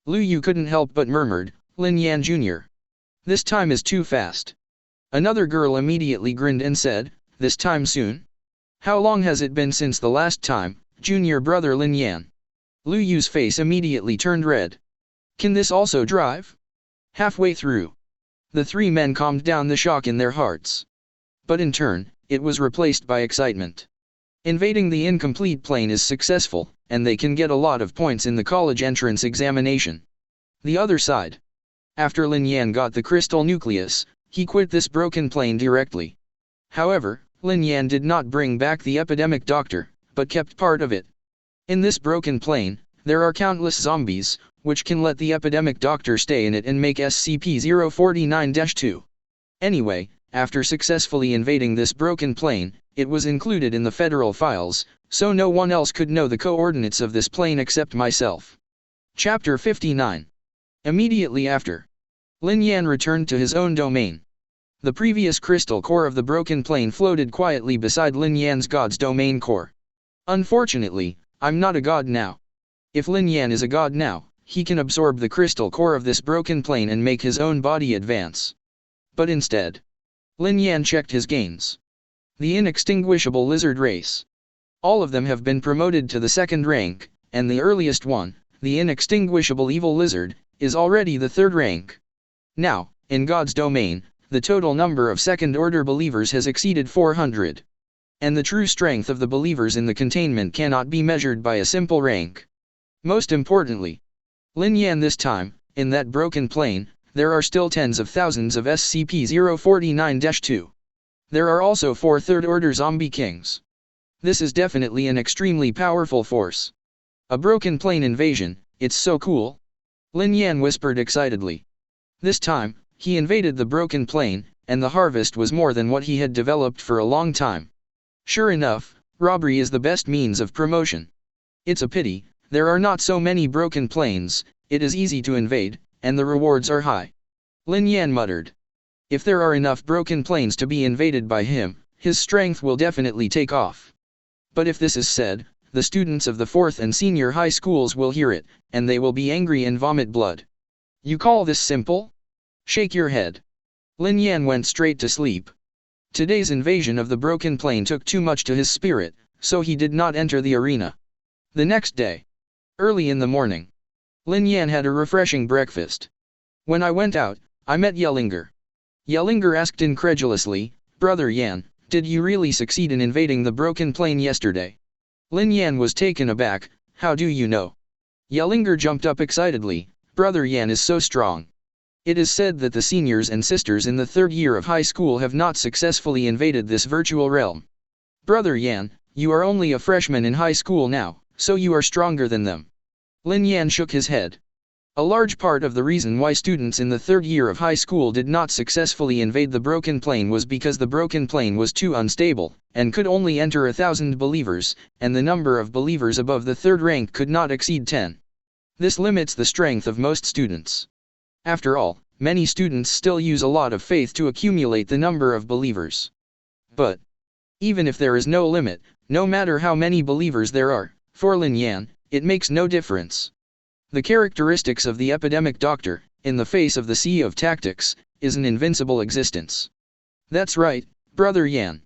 Luyu couldn't help but murmured, Lin Yan Jr. This time is too fast. Another girl immediately grinned and said, this time soon? How long has it been since the last time, junior brother Lin Yan? Luyu's face immediately turned red. Can this also drive? Halfway through, the 3 men calmed down the shock in their hearts. But in turn, it was replaced by excitement. Invading the incomplete plane is successful, and they can get a lot of points in the college entrance examination. The other side. After Lin Yan got the crystal nucleus, he quit this broken plane directly. However, Lin Yan did not bring back the epidemic doctor, but kept part of it. In this broken plane, there are countless zombies, which can let the epidemic doctor stay in it and make SCP-049-2. Anyway, after successfully invading this broken plane, it was included in the federal files, so no one else could know the coordinates of this plane except myself. Chapter 59. Immediately after, Lin Yan returned to his own domain. The previous crystal core of the broken plane floated quietly beside Lin Yan's god's domain core. Unfortunately, I'm not a god now. If Lin Yan is a god now, he can absorb the crystal core of this broken plane and make his own body advance. But instead, Lin Yan checked his gains. The inextinguishable lizard race. All of them have been promoted to the 2nd rank, and the earliest one, the inextinguishable evil lizard, is already the 3rd rank. Now, in God's domain, the total number of 2nd-order believers has exceeded 400. And the true strength of the believers in the containment cannot be measured by a simple rank. Most importantly, Lin Yan this time, in that broken plane, there are still tens of thousands of SCP-049-2. There are also 4 3rd-order zombie kings. This is definitely an extremely powerful force. A broken plane invasion, it's so cool. Lin Yan whispered excitedly. This time, he invaded the broken plane, and the harvest was more than what he had developed for a long time. Sure enough, robbery is the best means of promotion. It's a pity, there are not so many broken planes, it is easy to invade, and the rewards are high. Lin Yan muttered. If there are enough broken planes to be invaded by him, his strength will definitely take off. But if this is said, the students of the 4th and senior high schools will hear it, and they will be angry and vomit blood. You call this simple? Shake your head. Lin Yan went straight to sleep. Today's invasion of the broken plane took too much to his spirit, so he did not enter the arena. The next day, early in the morning, Lin Yan had a refreshing breakfast. When I went out, I met Yellinger. Yellinger asked incredulously, Brother Yan, did you really succeed in invading the broken plane yesterday? Lin Yan was taken aback, how do you know? Yellinger jumped up excitedly, Brother Yan is so strong. It is said that the seniors and sisters in the 3rd year of high school have not successfully invaded this virtual realm. Brother Yan, you are only a freshman in high school now, so you are stronger than them. Lin Yan shook his head. A large part of the reason why students in the 3rd year of high school did not successfully invade the broken plane was because the broken plane was too unstable, and could only enter 1,000 believers, and the number of believers above the 3rd rank could not exceed 10. This limits the strength of most students. After all, many students still use a lot of faith to accumulate the number of believers. But, even if there is no limit, no matter how many believers there are, for Lin Yan, it makes no difference. The characteristics of the epidemic doctor, in the face of the sea of tactics, is an invincible existence. That's right, Brother Yan.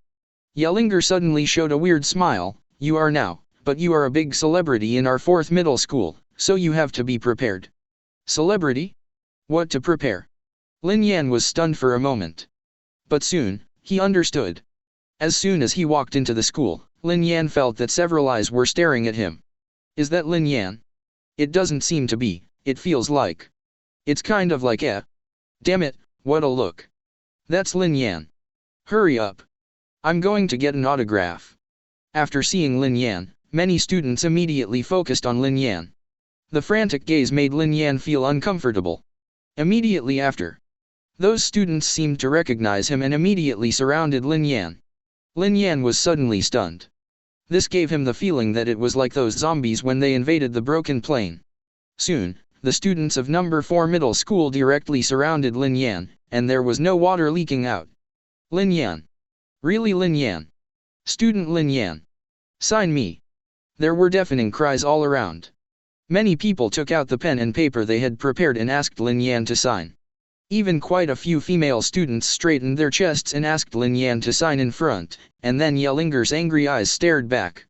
Yellinger suddenly showed a weird smile, you are now, but you are a big celebrity in our 4th middle school, so you have to be prepared. Celebrity? What to prepare? Lin Yan was stunned for a moment. But soon, he understood. As soon as he walked into the school, Lin Yan felt that several eyes were staring at him. Is that Lin Yan? It doesn't seem to be, it feels like. It's kind of like damn it, what a look. That's Lin Yan. Hurry up. I'm going to get an autograph. After seeing Lin Yan, many students immediately focused on Lin Yan. The frantic gaze made Lin Yan feel uncomfortable. Immediately after, those students seemed to recognize him and immediately surrounded Lin Yan. Lin Yan was suddenly stunned. This gave him the feeling that it was like those zombies when they invaded the broken plane. Soon, the students of number 4 middle school directly surrounded Lin Yan, and there was no water leaking out. Lin Yan. Really Lin Yan? Student Lin Yan. Sign me. There were deafening cries all around. Many people took out the pen and paper they had prepared and asked Lin Yan to sign. Even quite a few female students straightened their chests and asked Lin Yan to sign in front, and then Yelinger's angry eyes stared back.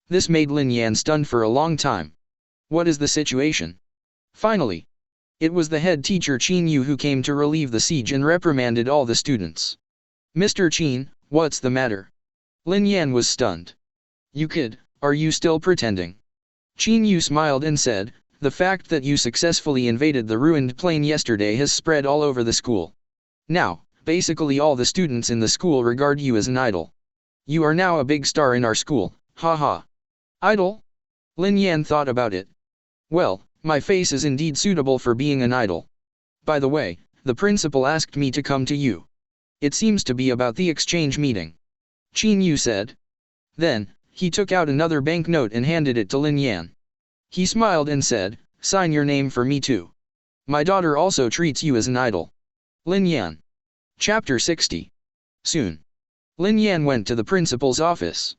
This made Lin Yan stunned for a long time. What is the situation? Finally, it was the head teacher Qin Yu who came to relieve the siege and reprimanded all the students. Mr. Qin, what's the matter? Lin Yan was stunned. You kid, are you still pretending? Qin Yu smiled and said, the fact that you successfully invaded the ruined plane yesterday has spread all over the school. Now, basically all the students in the school regard you as an idol. You are now a big star in our school, haha. Idol? Lin Yan thought about it. Well, my face is indeed suitable for being an idol. By the way, the principal asked me to come to you. It seems to be about the exchange meeting. Qin Yu said. Then, he took out another banknote and handed it to Lin Yan. He smiled and said, sign your name for me too. My daughter also treats you as an idol. Lin Yan. Chapter 60. Soon, Lin Yan went to the principal's office.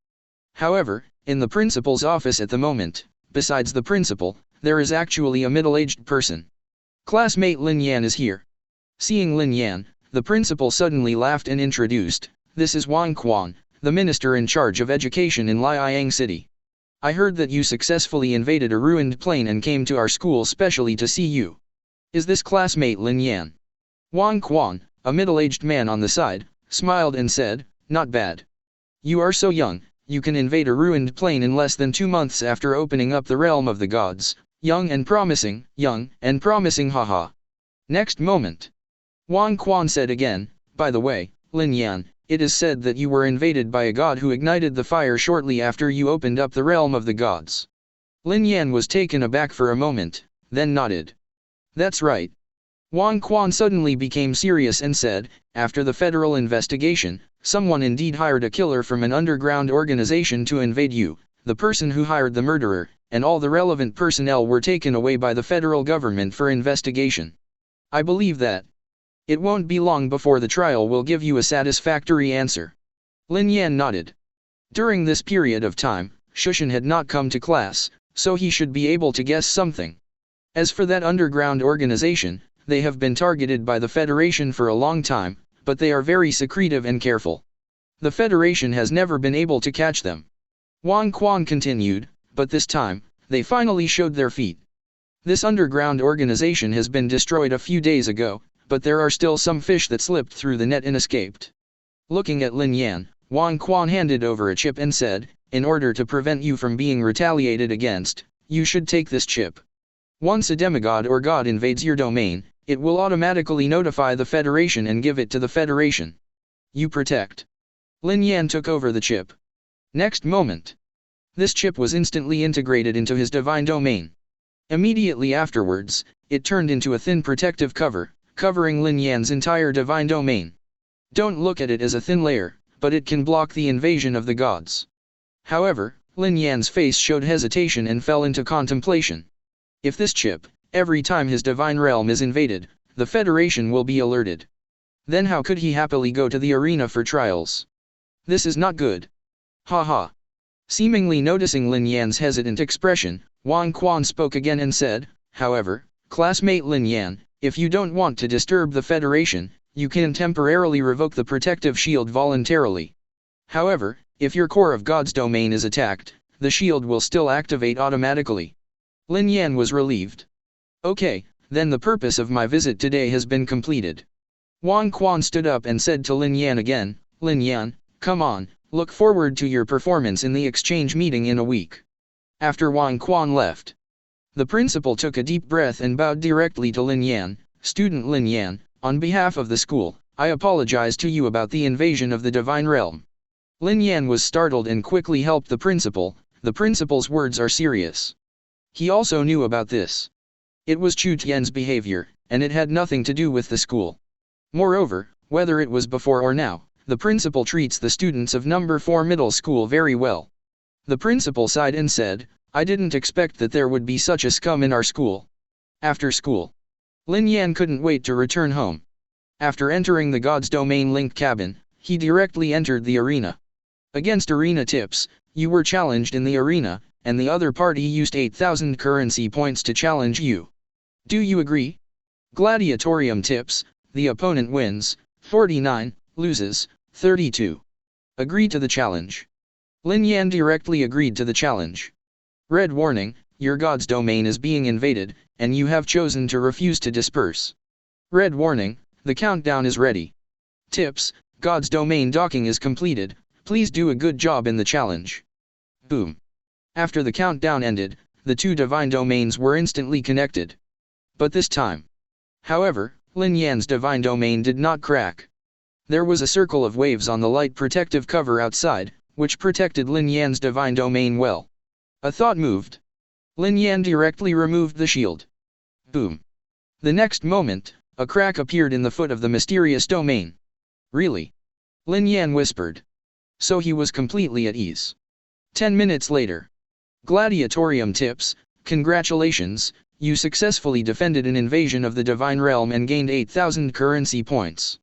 However, in the principal's office at the moment, besides the principal, there is actually a middle-aged person. Classmate Lin Yan is here. Seeing Lin Yan, the principal suddenly laughed and introduced, this is Wang Quan, the minister in charge of education in Liang City. I heard that you successfully invaded a ruined plane and came to our school specially to see you. Is this classmate Lin Yan? Wang Quan, a middle-aged man on the side, smiled and said, not bad. You are so young, you can invade a ruined plane in less than 2 months after opening up the realm of the gods. Young and promising, haha. Next moment. Wang Quan said again, by the way, Lin Yan, it is said that you were invaded by a god who ignited the fire shortly after you opened up the realm of the gods. Lin Yan was taken aback for a moment, then nodded. That's right. Wang Quan suddenly became serious and said, after the federal investigation, someone indeed hired a killer from an underground organization to invade you, the person who hired the murderer, and all the relevant personnel were taken away by the federal government for investigation. I believe that. It won't be long before the trial will give you a satisfactory answer. Lin Yan nodded. During this period of time, Shushan had not come to class, so he should be able to guess something. As for that underground organization, they have been targeted by the Federation for a long time, but they are very secretive and careful. The Federation has never been able to catch them. Wang Quan continued, but this time, they finally showed their feet. This underground organization has been destroyed a few days ago, but there are still some fish that slipped through the net and escaped. Looking at Lin Yan, Wang Quan handed over a chip and said, in order to prevent you from being retaliated against, you should take this chip. Once a demigod or god invades your domain, it will automatically notify the Federation and give it to the Federation. You protect. Lin Yan took over the chip. Next moment, this chip was instantly integrated into his divine domain. Immediately afterwards, it turned into a thin protective cover, covering Lin Yan's entire divine domain. Don't look at it as a thin layer, but it can block the invasion of the gods. However, Lin Yan's face showed hesitation and fell into contemplation. If this chip, every time his divine realm is invaded, the Federation will be alerted. Then how could he happily go to the arena for trials? This is not good. Haha. Seemingly noticing Lin Yan's hesitant expression, Wang Quan spoke again and said, however, classmate Lin Yan, if you don't want to disturb the Federation, you can temporarily revoke the protective shield voluntarily. However, if your core of God's domain is attacked, the shield will still activate automatically. Lin Yan was relieved. Okay, then the purpose of my visit today has been completed. Wang Quan stood up and said to Lin Yan again, Lin Yan, come on, look forward to your performance in the exchange meeting in a week. After Wang Quan left, the principal took a deep breath and bowed directly to Lin Yan. Student Lin Yan, on behalf of the school, I apologize to you about the invasion of the Divine Realm. Lin Yan was startled and quickly helped the principal. The principal's words are serious. He also knew about this. It was Chu Tian's behavior, and it had nothing to do with the school. Moreover, whether it was before or now, the principal treats the students of number 4 middle school very well. The principal sighed and said, I didn't expect that there would be such a scum in our school. After school, Lin Yan couldn't wait to return home. After entering the God's Domain linked cabin, he directly entered the arena. Against arena tips, you were challenged in the arena, and the other party used 8,000 currency points to challenge you. Do you agree? Gladiatorium tips, the opponent wins, 49, loses, 32. Agree to the challenge. Lin Yan directly agreed to the challenge. Red warning, your God's domain is being invaded, and you have chosen to refuse to disperse. Red warning, the countdown is ready. Tips, God's domain docking is completed, please do a good job in the challenge. Boom. After the countdown ended, the two divine domains were instantly connected. But this time, however, Lin Yan's divine domain did not crack. There was a circle of waves on the light protective cover outside, which protected Lin Yan's divine domain well. A thought moved. Lin Yan directly removed the shield. Boom. The next moment, a crack appeared in the foot of the mysterious domain. Really? Lin Yan whispered. So he was completely at ease. 10 minutes later. Gladiatorium tips, congratulations, you successfully defended an invasion of the Divine Realm and gained 8,000 currency points.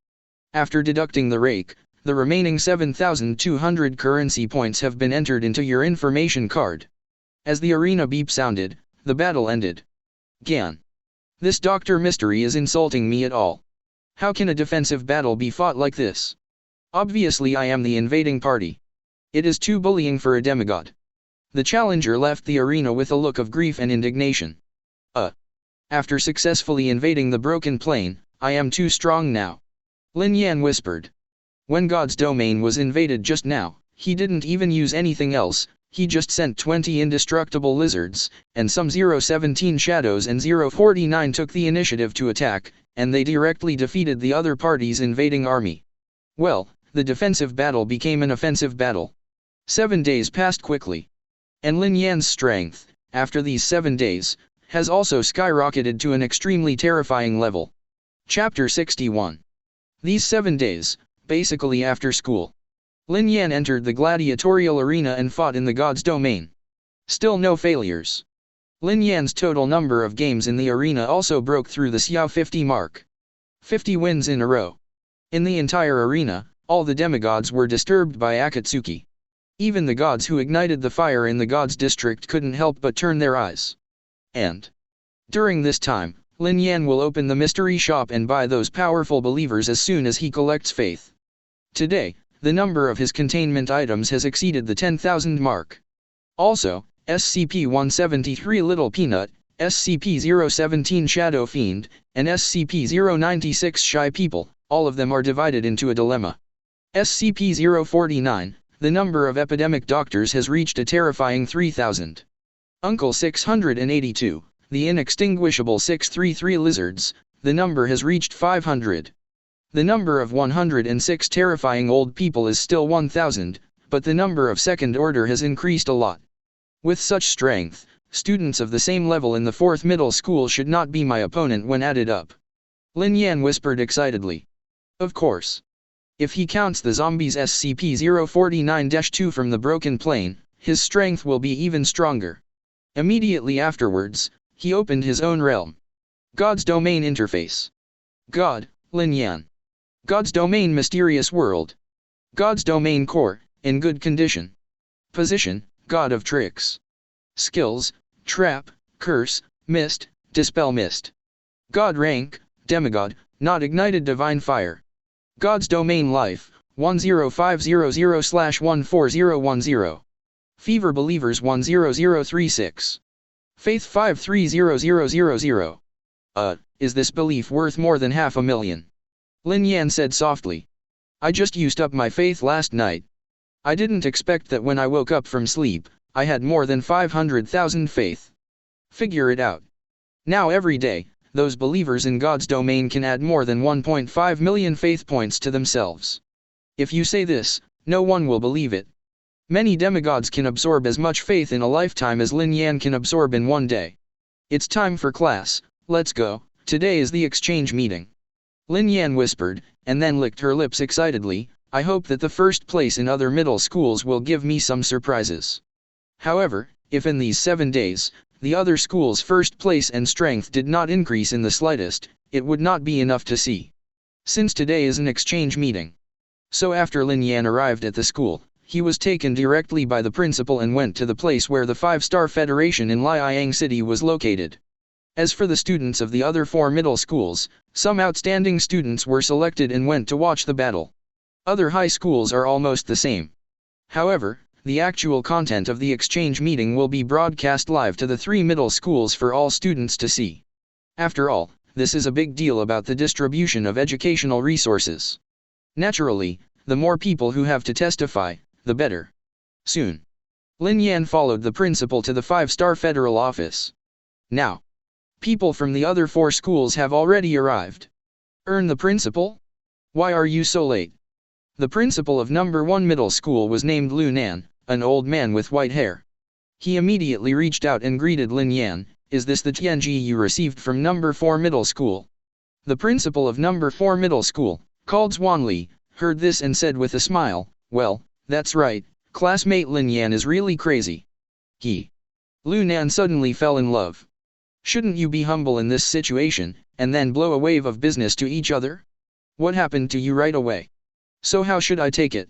After deducting the rake, the remaining 7,200 currency points have been entered into your information card. As the arena beep sounded, the battle ended. Gan. This Dr. Mystery is insulting me at all. How can a defensive battle be fought like this? Obviously I am the invading party. It is too bullying for a demigod. The challenger left the arena with a look of grief and indignation. After successfully invading the broken plane, I am too strong now. Lin Yan whispered. When God's domain was invaded just now, he didn't even use anything else, he just sent 20 indestructible lizards, and some 017 shadows and 049 took the initiative to attack, and they directly defeated the other party's invading army. Well, the defensive battle became an offensive battle. 7 days passed quickly. And Lin Yan's strength, after these 7 days, has also skyrocketed to an extremely terrifying level. Chapter 61. These 7 days, basically after school, Lin Yan entered the gladiatorial arena and fought in the God's domain. Still no failures. Lin Yan's total number of games in the arena also broke through the Xiao 50 mark. 50 wins in a row. In the entire arena, all the demigods were disturbed by Akatsuki. Even the gods who ignited the fire in the God's district couldn't help but turn their eyes. And during this time, Lin Yan will open the mystery shop and buy those powerful believers as soon as he collects faith. Today, the number of his containment items has exceeded the 10,000 mark. Also, SCP-173 Little Peanut, SCP-017 Shadow Fiend, and SCP-096 Shy People, all of them are divided into a dilemma. SCP-049, the number of epidemic doctors has reached a terrifying 3,000. Uncle 682, the inextinguishable 633 lizards, the number has reached 500. The number of 106 terrifying old people is still 1,000, but the number of second order has increased a lot. With such strength, students of the same level in the 4th middle school should not be my opponent when added up. Lin Yan whispered excitedly. Of course. If he counts the zombies SCP-049-2 from the broken plane, his strength will be even stronger. Immediately afterwards, he opened his own realm. God's Domain Interface. God, Lin Yan. God's Domain Mysterious World. God's Domain Core, in good condition. Position, God of Tricks. Skills, Trap, Curse, Mist, Dispel Mist. God Rank, Demigod, not ignited Divine Fire. God's Domain Life, 10500/14010. Fever Believers 10036. Faith 530000. Is this belief worth more than 500,000? Lin Yan said softly. I just used up my faith last night. I didn't expect that when I woke up from sleep, I had more than 500,000 faith. Figure it out. Now every day, those believers in God's domain can add more than 1.5 million faith points to themselves. If you say this, no one will believe it. Many demigods can absorb as much faith in a lifetime as Lin Yan can absorb in one day. It's time for class, let's go, today is the exchange meeting. Lin Yan whispered, and then licked her lips excitedly. I hope that the first place in other middle schools will give me some surprises. However, if in these 7 days, the other school's first place and strength did not increase in the slightest, it would not be enough to see. Since today is an exchange meeting. So after Lin Yan arrived at the school, he was taken directly by the principal and went to the place where the 5-star Federation in Liang City was located. As for the students of the other 4 middle schools, some outstanding students were selected and went to watch the battle. Other high schools are almost the same. However, the actual content of the exchange meeting will be broadcast live to the 3 middle schools for all students to see. After all, this is a big deal about the distribution of educational resources. Naturally, the more people who have to testify, the better. Soon, Lin Yan followed the principal to the 5-star federal office. Now, people from the other 4 schools have already arrived. The principal? Why are you so late? The principal of number 1 middle school was named Lin Yan, an old man with white hair. He immediately reached out and greeted Lin Yan. Is this the Tianji you received from number 4 middle school? The principal of number 4 middle school, called Zhuanli, heard this and said with a smile, well, that's right, classmate Lin Yan is really crazy. Lin Yan suddenly fell in love. Shouldn't you be humble in this situation, and then blow a wave of business to each other? What happened to you right away? So how should I take it?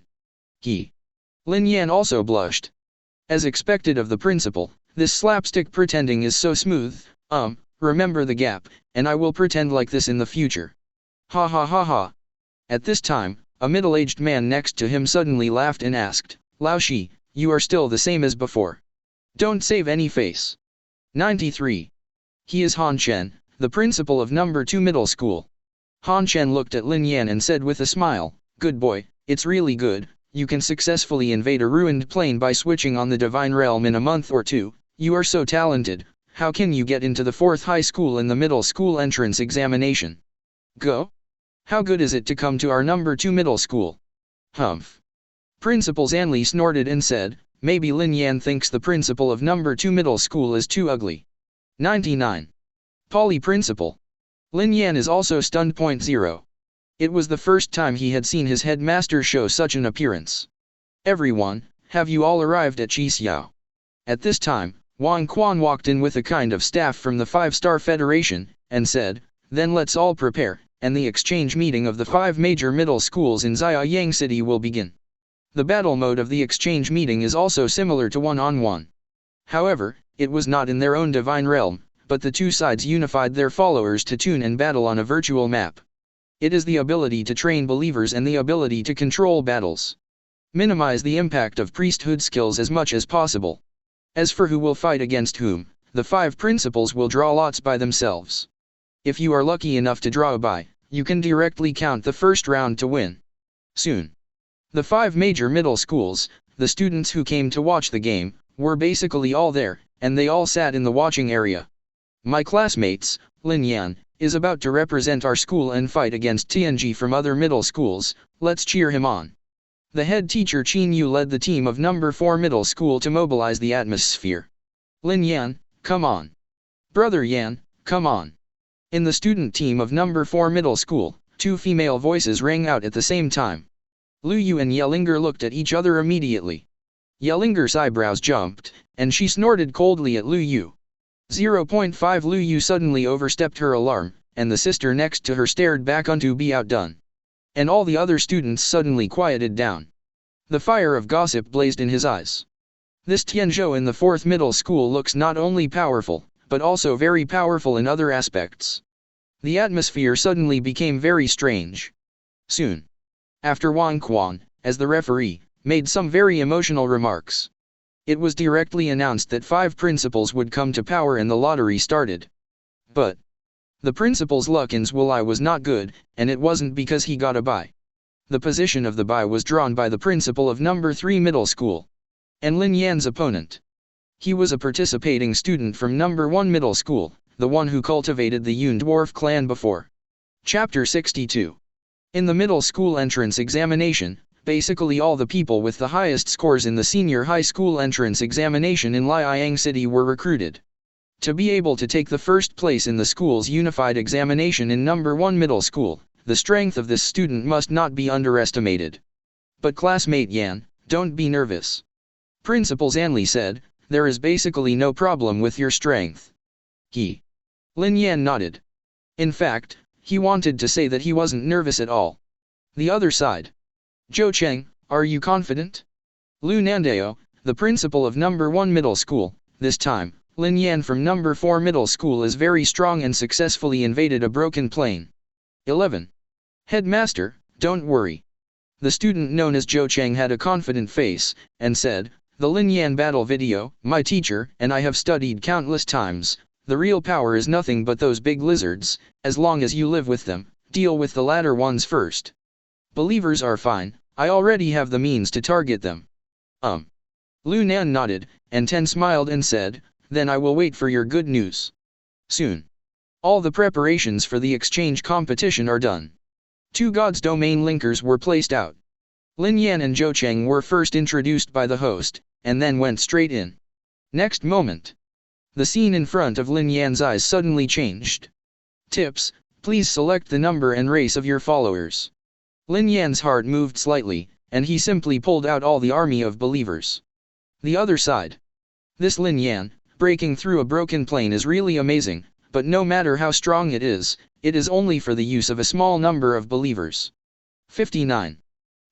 Lin Yan also blushed. As expected of the principal, this slapstick pretending is so smooth. Remember the gap, and I will pretend like this in the future. Ha ha ha ha. At this time, a middle-aged man next to him suddenly laughed and asked, Lao Shi, you are still the same as before. Don't save any face. 93. He is Han Chen, the principal of number 2 middle school. Han Chen looked at Lin Yan and said with a smile, good boy, it's really good, you can successfully invade a ruined plane by switching on the divine realm in a month or 2, you are so talented, how can you get into the 4th high school in the middle school entrance examination? Go? How good is it to come to our number 2 middle school? Humph. Principal Zanli snorted and said, maybe Lin Yan thinks the principal of number 2 middle school is too ugly. 99. Poly Principal. Lin Yan is also stunned. 0. It was the first time he had seen his headmaster show such an appearance. Everyone, have you all arrived at Xiao? At this time, Wang Quan walked in with a kind of staff from the 5-star Federation, and said, then let's all prepare, and the exchange meeting of the 5 major middle schools in Liang City will begin. The battle mode of the exchange meeting is also similar to one-on-one. However, it was not in their own divine realm, but the 2 sides unified their followers to tune and battle on a virtual map. It is the ability to train believers and the ability to control battles. Minimize the impact of priesthood skills as much as possible. As for who will fight against whom, the 5 principals will draw lots by themselves. If you are lucky enough to draw a bye, you can directly count the first round to win. Soon, the 5 major middle schools, the students who came to watch the game, were basically all there, and they all sat in the watching area. My classmates, Lin Yan, is about to represent our school and fight against Tianji from other middle schools, let's cheer him on. The head teacher Qin Yu led the team of number 4 middle school to mobilize the atmosphere. Lin Yan, come on. Brother Yan, come on. In the student team of number 4 middle school, 2 female voices rang out at the same time. Lu Yu and Yelinger looked at each other immediately. Yelinger's eyebrows jumped, and she snorted coldly at Lu Yu. 0.5 Lu Yu suddenly overstepped her alarm, and the sister next to her stared back unto be outdone. And all the other students suddenly quieted down. The fire of gossip blazed in his eyes. This Tianzhou in the 4th middle school looks not only powerful, but also very powerful in other aspects. The atmosphere suddenly became very strange. Soon, after Wang Quan, as the referee, made some very emotional remarks, it was directly announced that 5 principals would come to power and the lottery started. But the principal's luck in Duel was not good, and it wasn't because he got a bye. The position of the bye was drawn by the principal of number 3 middle school, and Lin Yan's opponent. He was a participating student from number 1 middle school, the one who cultivated the Yun dwarf clan before. Chapter 62. In the middle school entrance examination, basically all the people with the highest scores in the senior high school entrance examination in Liang City were recruited. To be able to take the first place in the school's unified examination in number 1 middle school, the strength of this student must not be underestimated. But classmate Yan, don't be nervous. Principal Zanli said, there is basically no problem with your strength. Lin Yan nodded. In fact, he wanted to say that he wasn't nervous at all. The other side. Zhou Cheng, are you confident? Lu Nandao, the principal of number 1 middle school, this time, Lin Yan from number 4 middle school is very strong and successfully invaded a broken plane. 11. Headmaster, don't worry. The student known as Zhou Cheng had a confident face, and said, the Lin Yan battle video, my teacher and I have studied countless times. The real power is nothing but those big lizards. As long as you live with them, deal with the latter ones first. Believers are fine, I already have the means to target them. Lu Nan nodded, and Ten smiled and said, then I will wait for your good news. Soon. All the preparations for the exchange competition are done. 2 God's domain linkers were placed out. Lin Yan and Zhou Cheng were first introduced by the host, and then went straight in. Next moment. The scene in front of Lin Yan's eyes suddenly changed. Tips, please select the number and race of your followers. Lin Yan's heart moved slightly, and he simply pulled out all the army of believers. The other side. This Lin Yan, breaking through a broken plane is really amazing, but no matter how strong it is only for the use of a small number of believers. 59.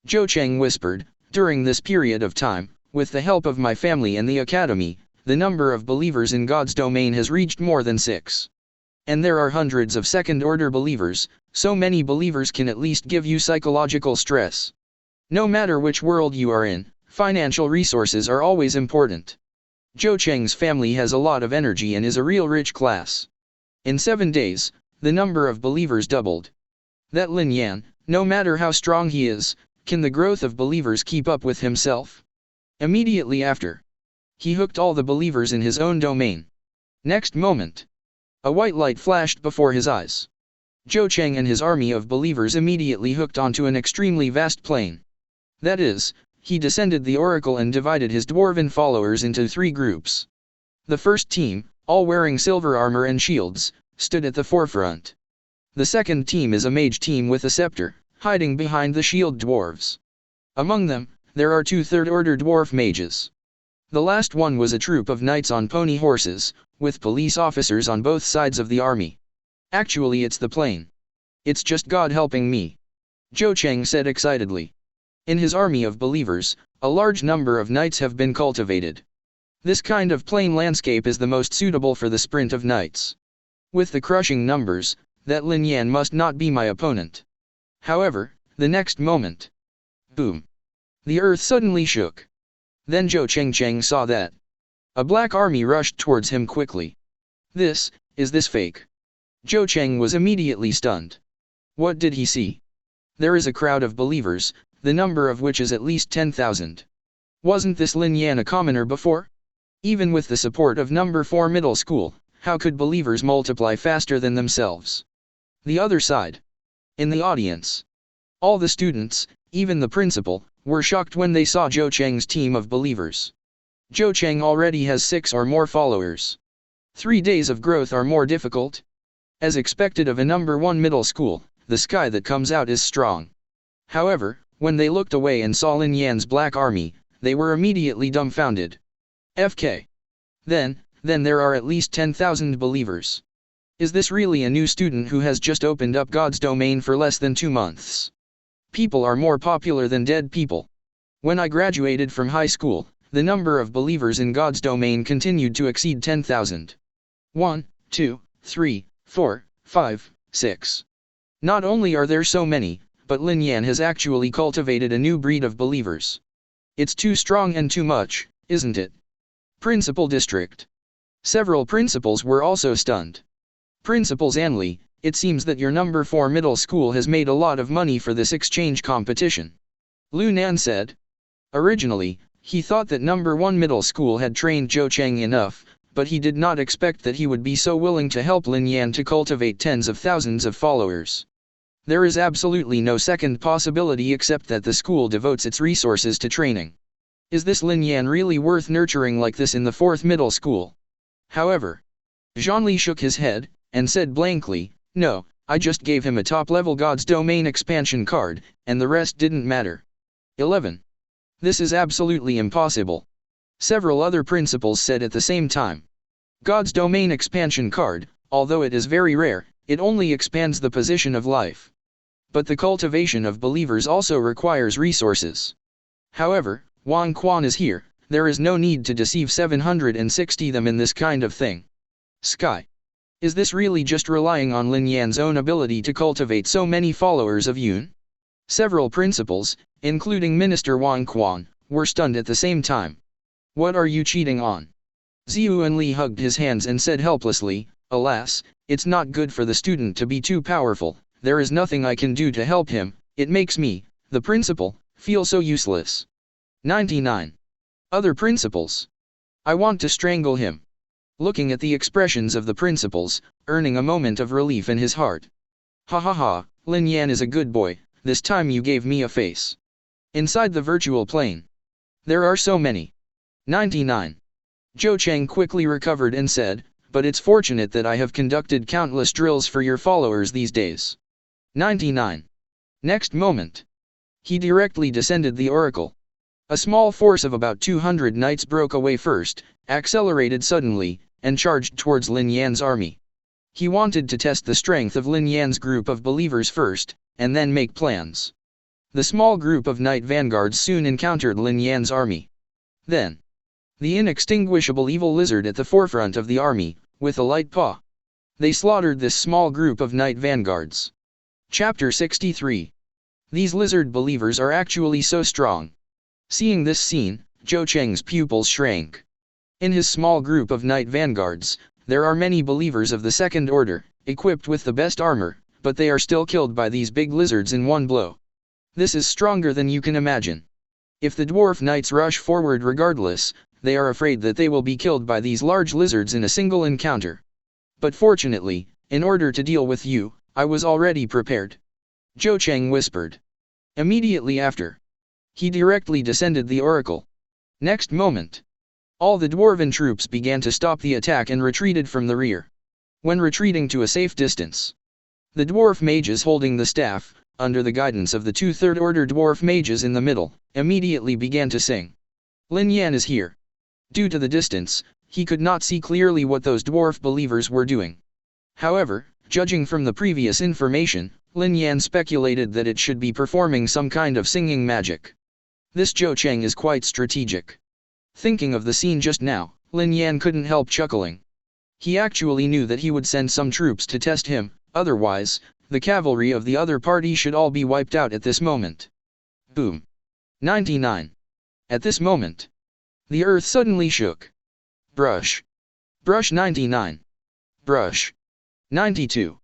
Zhou Cheng whispered, during this period of time, with the help of my family and the academy, the number of believers in God's domain has reached more than 6. And there are hundreds of second-order believers, so many believers can at least give you psychological stress. No matter which world you are in, financial resources are always important. Zhou Cheng's family has a lot of energy and is a real rich class. In 7 days, the number of believers doubled. That Lin Yan, no matter how strong he is, can the growth of believers keep up with himself? Immediately after, he hooked all the believers in his own domain. Next moment, a white light flashed before his eyes. Zhou Cheng and his army of believers immediately hooked onto an extremely vast plane. That is, he descended the oracle and divided his dwarven followers into 3 groups. The first team, all wearing silver armor and shields, stood at the forefront. The second team is a mage team with a scepter, hiding behind the shield dwarves. Among them, there are 2 third-order dwarf mages. The last one was a troop of knights on pony horses, with police officers on both sides of the army. Actually it's the plane. It's just God helping me. Zhou Cheng said excitedly. In his army of believers, a large number of knights have been cultivated. This kind of plain landscape is the most suitable for the sprint of knights. With the crushing numbers, that Lin Yan must not be my opponent. However, the next moment. Boom. The earth suddenly shook. Then Zhou Cheng saw that a black army rushed towards him quickly. Is this fake? Zhou Cheng was immediately stunned. What did he see? There is a crowd of believers, the number of which is at least 10,000. Wasn't this Lin Yan a commoner before? Even with the support of number 4 middle school, how could believers multiply faster than themselves? The other side. In the audience, all the students, even the principal, were shocked when they saw Zhou Cheng's team of believers. Zhou Cheng already has 6 or more followers. 3 days of growth are more difficult. As expected of a number 1 middle school, the sky that comes out is strong. However, when they looked away and saw Lin Yan's black army, they were immediately dumbfounded. FK. Then there are at least 10,000 believers. Is this really a new student who has just opened up God's domain for less than 2 months? People are more popular than dead people. When I graduated from high school, the number of believers in God's domain continued to exceed 10,000. 1, 2, 3, 4, 5, 6. Not only are there so many, but Lin Yan has actually cultivated a new breed of believers. It's too strong and too much, isn't it? Principal District. Several principals were also stunned. Principal Zanli, it seems that your number 4 middle school has made a lot of money for this exchange competition. Lu Nan said. Originally, He thought that number 1 middle school had trained Zhou Cheng enough, but he did not expect that he would be so willing to help Lin Yan to cultivate tens of thousands of followers. There is absolutely no second possibility except that the school devotes its resources to training. Is this Lin Yan really worth nurturing like this in the 4th middle school? However, Zhonli shook his head, and said blankly, "No, I just gave him a top-level God's Domain expansion card, and the rest didn't matter." 11. This is absolutely impossible. Several other principals said at the same time. God's Domain expansion card, although it is very rare, it only expands the position of life. But the cultivation of believers also requires resources. However, Wang Quan is here, there is no need to deceive 760 them in this kind of thing. Sky. Is this really just relying on Lin Yan's own ability to cultivate so many followers of Yun? Several principals, including Minister Wang Quan, were stunned at the same time. What are you cheating on? Ziyuanli hugged his hands and said helplessly, "Alas, it's not good for the student to be too powerful, there is nothing I can do to help him, it makes me, the principal, feel so useless." 99. Other principals. I want to strangle him. Looking at the expressions of the principals, earning a moment of relief in his heart. Ha ha ha, Lin Yan is a good boy, this time you gave me a face. Inside the virtual plane. There are so many. 99. Zhou Cheng quickly recovered and said, "But it's fortunate that I have conducted countless drills for your followers these days." 99. Next moment. He directly descended the oracle. A small force of about 200 knights broke away first, accelerated suddenly, and charged towards Lin Yan's army. He wanted to test the strength of Lin Yan's group of believers first, and then make plans. The small group of knight vanguards soon encountered Lin Yan's army. Then, the inextinguishable evil lizard at the forefront of the army, with a light paw. They slaughtered this small group of knight vanguards. Chapter 63. These lizard believers are actually so strong. Seeing this scene, Zhou Cheng's pupils shrank. In his small group of knight vanguards, there are many believers of the second order, equipped with the best armor, but they are still killed by these big lizards in one blow. This is stronger than you can imagine. If the dwarf knights rush forward regardless, they are afraid that they will be killed by these large lizards in a single encounter. But fortunately, in order to deal with you, I was already prepared. Zhou Cheng whispered. Immediately after, he directly descended the oracle. Next moment, all the dwarven troops began to stop the attack and retreated from the rear. When retreating to a safe distance, the dwarf mages holding the staff, under the guidance of the 2 third-order dwarf mages in the middle, immediately began to sing. Lin Yan is here. Due to the distance, he could not see clearly what those dwarf believers were doing. However, judging from the previous information, Lin Yan speculated that it should be performing some kind of singing magic. This Zhou Cheng is quite strategic. Thinking of the scene just now, Lin Yan couldn't help chuckling. He actually knew that he would send some troops to test him, otherwise, the cavalry of the other party should all be wiped out at this moment. Boom. 99. At this moment, the earth suddenly shook. Brush. Brush 99. Brush. 92.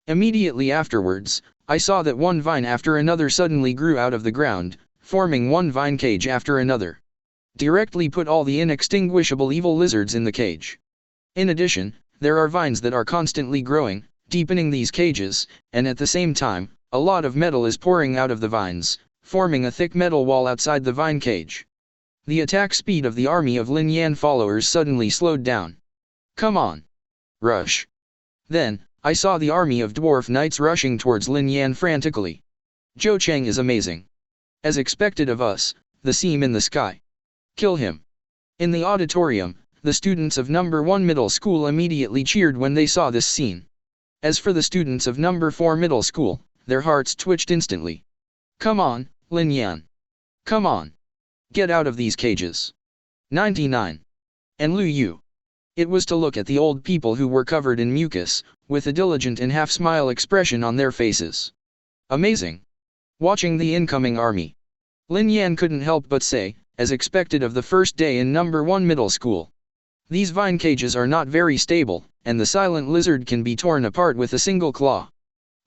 Immediately afterwards, I saw that one vine after another suddenly grew out of the ground, forming one vine cage after another. Directly put all the inextinguishable evil lizards in the cage. In addition, there are vines that are constantly growing, deepening these cages, and at the same time, a lot of metal is pouring out of the vines, forming a thick metal wall outside the vine cage. The attack speed of the army of Lin Yan followers suddenly slowed down. Come on. Rush. Then, I saw the army of dwarf knights rushing towards Lin Yan frantically. Zhou Cheng is amazing. As expected of us, the seam in the sky. Kill him. In the auditorium, the students of number 1 middle school immediately cheered when they saw this scene. As for the students of number 4 middle school, their hearts twitched instantly. Come on, Lin Yan. Come on. Get out of these cages. 99. And Lu Yu. It was to look at the old people who were covered in mucus, with a diligent and half-smile expression on their faces. Amazing. Watching the incoming army, Lin Yan couldn't help but say, as expected of the first day in number 1 middle school. These vine cages are not very stable, and the silent lizard can be torn apart with a single claw.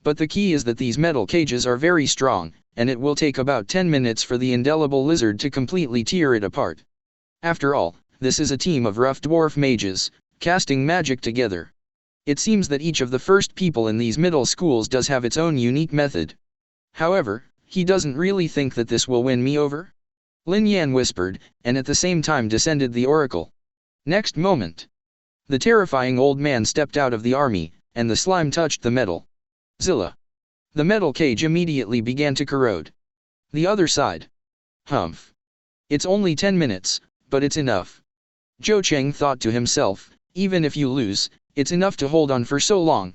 But the key is that these metal cages are very strong, and it will take about 10 minutes for the indelible lizard to completely tear it apart. After all, this is a team of rough dwarf mages, casting magic together. It seems that each of the first people in these middle schools does have its own unique method. However, he doesn't really think that this will win me over? Lin Yan whispered, and at the same time descended the oracle. Next moment, the terrifying old man stepped out of the army, and the slime touched the metal. Zilla. The metal cage immediately began to corrode. The other side. Humph. It's only 10 minutes, but it's enough. Zhou Cheng thought to himself, even if you lose, it's enough to hold on for so long.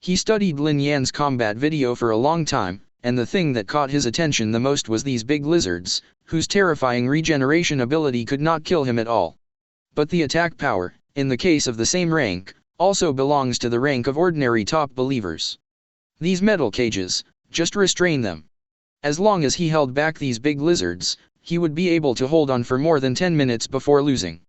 He studied Lin Yan's combat video for a long time, and the thing that caught his attention the most was these big lizards, whose terrifying regeneration ability could not kill him at all. But the attack power, in the case of the same rank, also belongs to the rank of ordinary top believers. These metal cages, just restrain them. As long as he held back these big lizards, he would be able to hold on for more than 10 minutes before losing.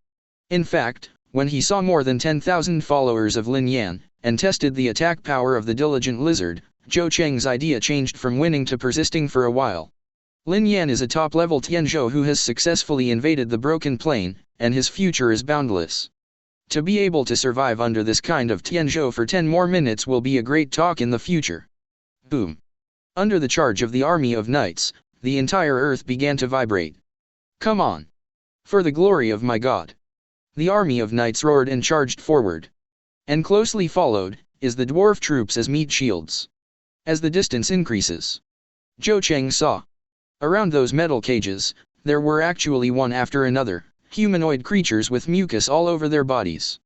In fact, when he saw more than 10,000 followers of Lin Yan, and tested the attack power of the diligent lizard, Zhou Cheng's idea changed from winning to persisting for a while. Lin Yan is a top-level Tianzhou who has successfully invaded the Broken Plane, and his future is boundless. To be able to survive under this kind of Tianzhou for 10 more minutes will be a great talk in the future. Boom. Under the charge of the army of knights, the entire earth began to vibrate. Come on. For the glory of my God. The army of knights roared and charged forward. And closely followed, is the dwarf troops as meat shields. As the distance increases, Zhou Cheng saw. Around those metal cages, there were actually one after another, humanoid creatures with mucus all over their bodies.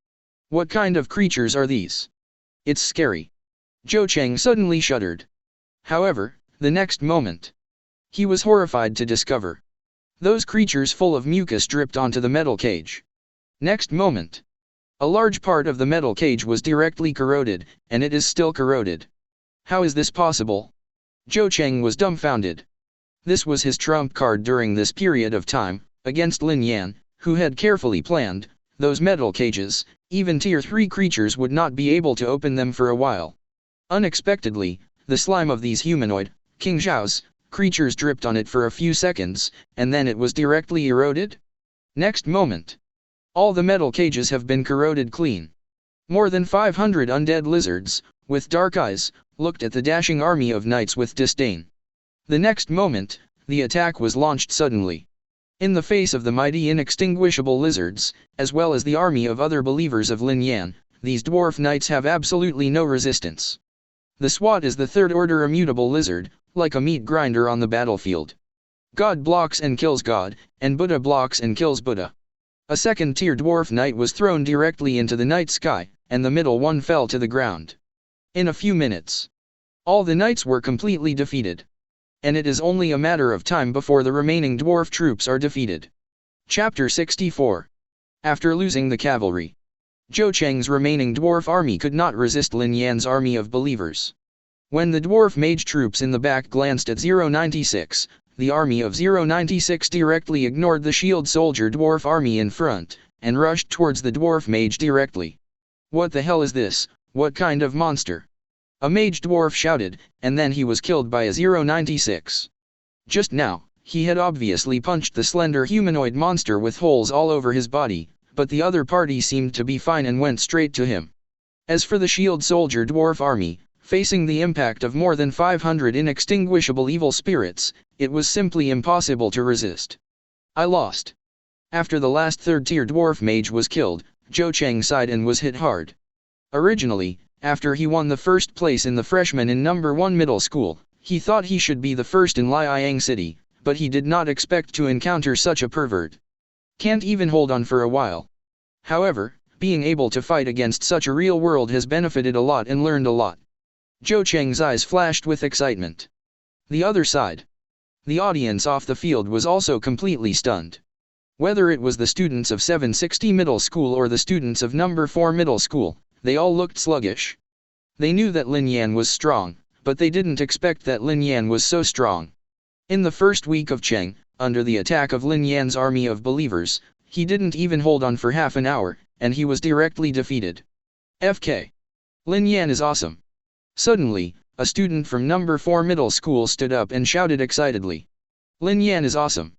What kind of creatures are these? It's scary. Zhou Cheng suddenly shuddered. However, the next moment, he was horrified to discover those creatures full of mucus dripped onto the metal cage. Next moment, a large part of the metal cage was directly corroded, and it is still corroded. How is this possible? Zhou Cheng was dumbfounded. This was his trump card during this period of time, against Lin Yan, who had carefully planned those metal cages. Even Tier 3 creatures would not be able to open them for a while. Unexpectedly, the slime of these humanoid, King Zhao's, creatures dripped on it for a few seconds, and then it was directly eroded. Next moment, all the metal cages have been corroded clean. More than 500 undead lizards, with dark eyes, looked at the dashing army of knights with disdain. The next moment, the attack was launched suddenly. In the face of the mighty inextinguishable lizards, as well as the army of other believers of Lin Yan, these dwarf knights have absolutely no resistance. The SWAT is the third-order immutable lizard, like a meat grinder on the battlefield. God blocks and kills God, and Buddha blocks and kills Buddha. A second-tier dwarf knight was thrown directly into the night sky, and the middle one fell to the ground. In a few minutes, all the knights were completely defeated. And it is only a matter of time before the remaining dwarf troops are defeated. Chapter 64. After losing the cavalry, Zhou Cheng's remaining dwarf army could not resist Lin Yan's army of believers. When the dwarf mage troops in the back glanced at 096, the army of 096 directly ignored the shield soldier dwarf army in front, and rushed towards the dwarf mage directly. What the hell is this? What kind of monster? A mage dwarf shouted, and then he was killed by a 096. Just now, he had obviously punched the slender humanoid monster with holes all over his body, but the other party seemed to be fine and went straight to him. As for the shield soldier dwarf army, facing the impact of more than 500 inextinguishable evil spirits, it was simply impossible to resist. I lost. After the last third-tier dwarf mage was killed, Zhou Cheng sighed and was hit hard. Originally, after he won the first place in the freshman in number 1 middle school, he thought he should be the first in Liang City, but he did not expect to encounter such a pervert. Can't even hold on for a while. However, being able to fight against such a real world has benefited a lot and learned a lot. Zhou Cheng's eyes flashed with excitement. The other side. The audience off the field was also completely stunned. Whether it was the students of 760 Middle School or the students of number 4 Middle School, they all looked sluggish. They knew that Lin Yan was strong, but they didn't expect that Lin Yan was so strong. In the first week of Cheng, under the attack of Lin Yan's army of believers, he didn't even hold on for half an hour, and he was directly defeated. FK. Lin Yan is awesome. Suddenly, a student from number 4 middle school stood up and shouted excitedly. Lin Yan is awesome.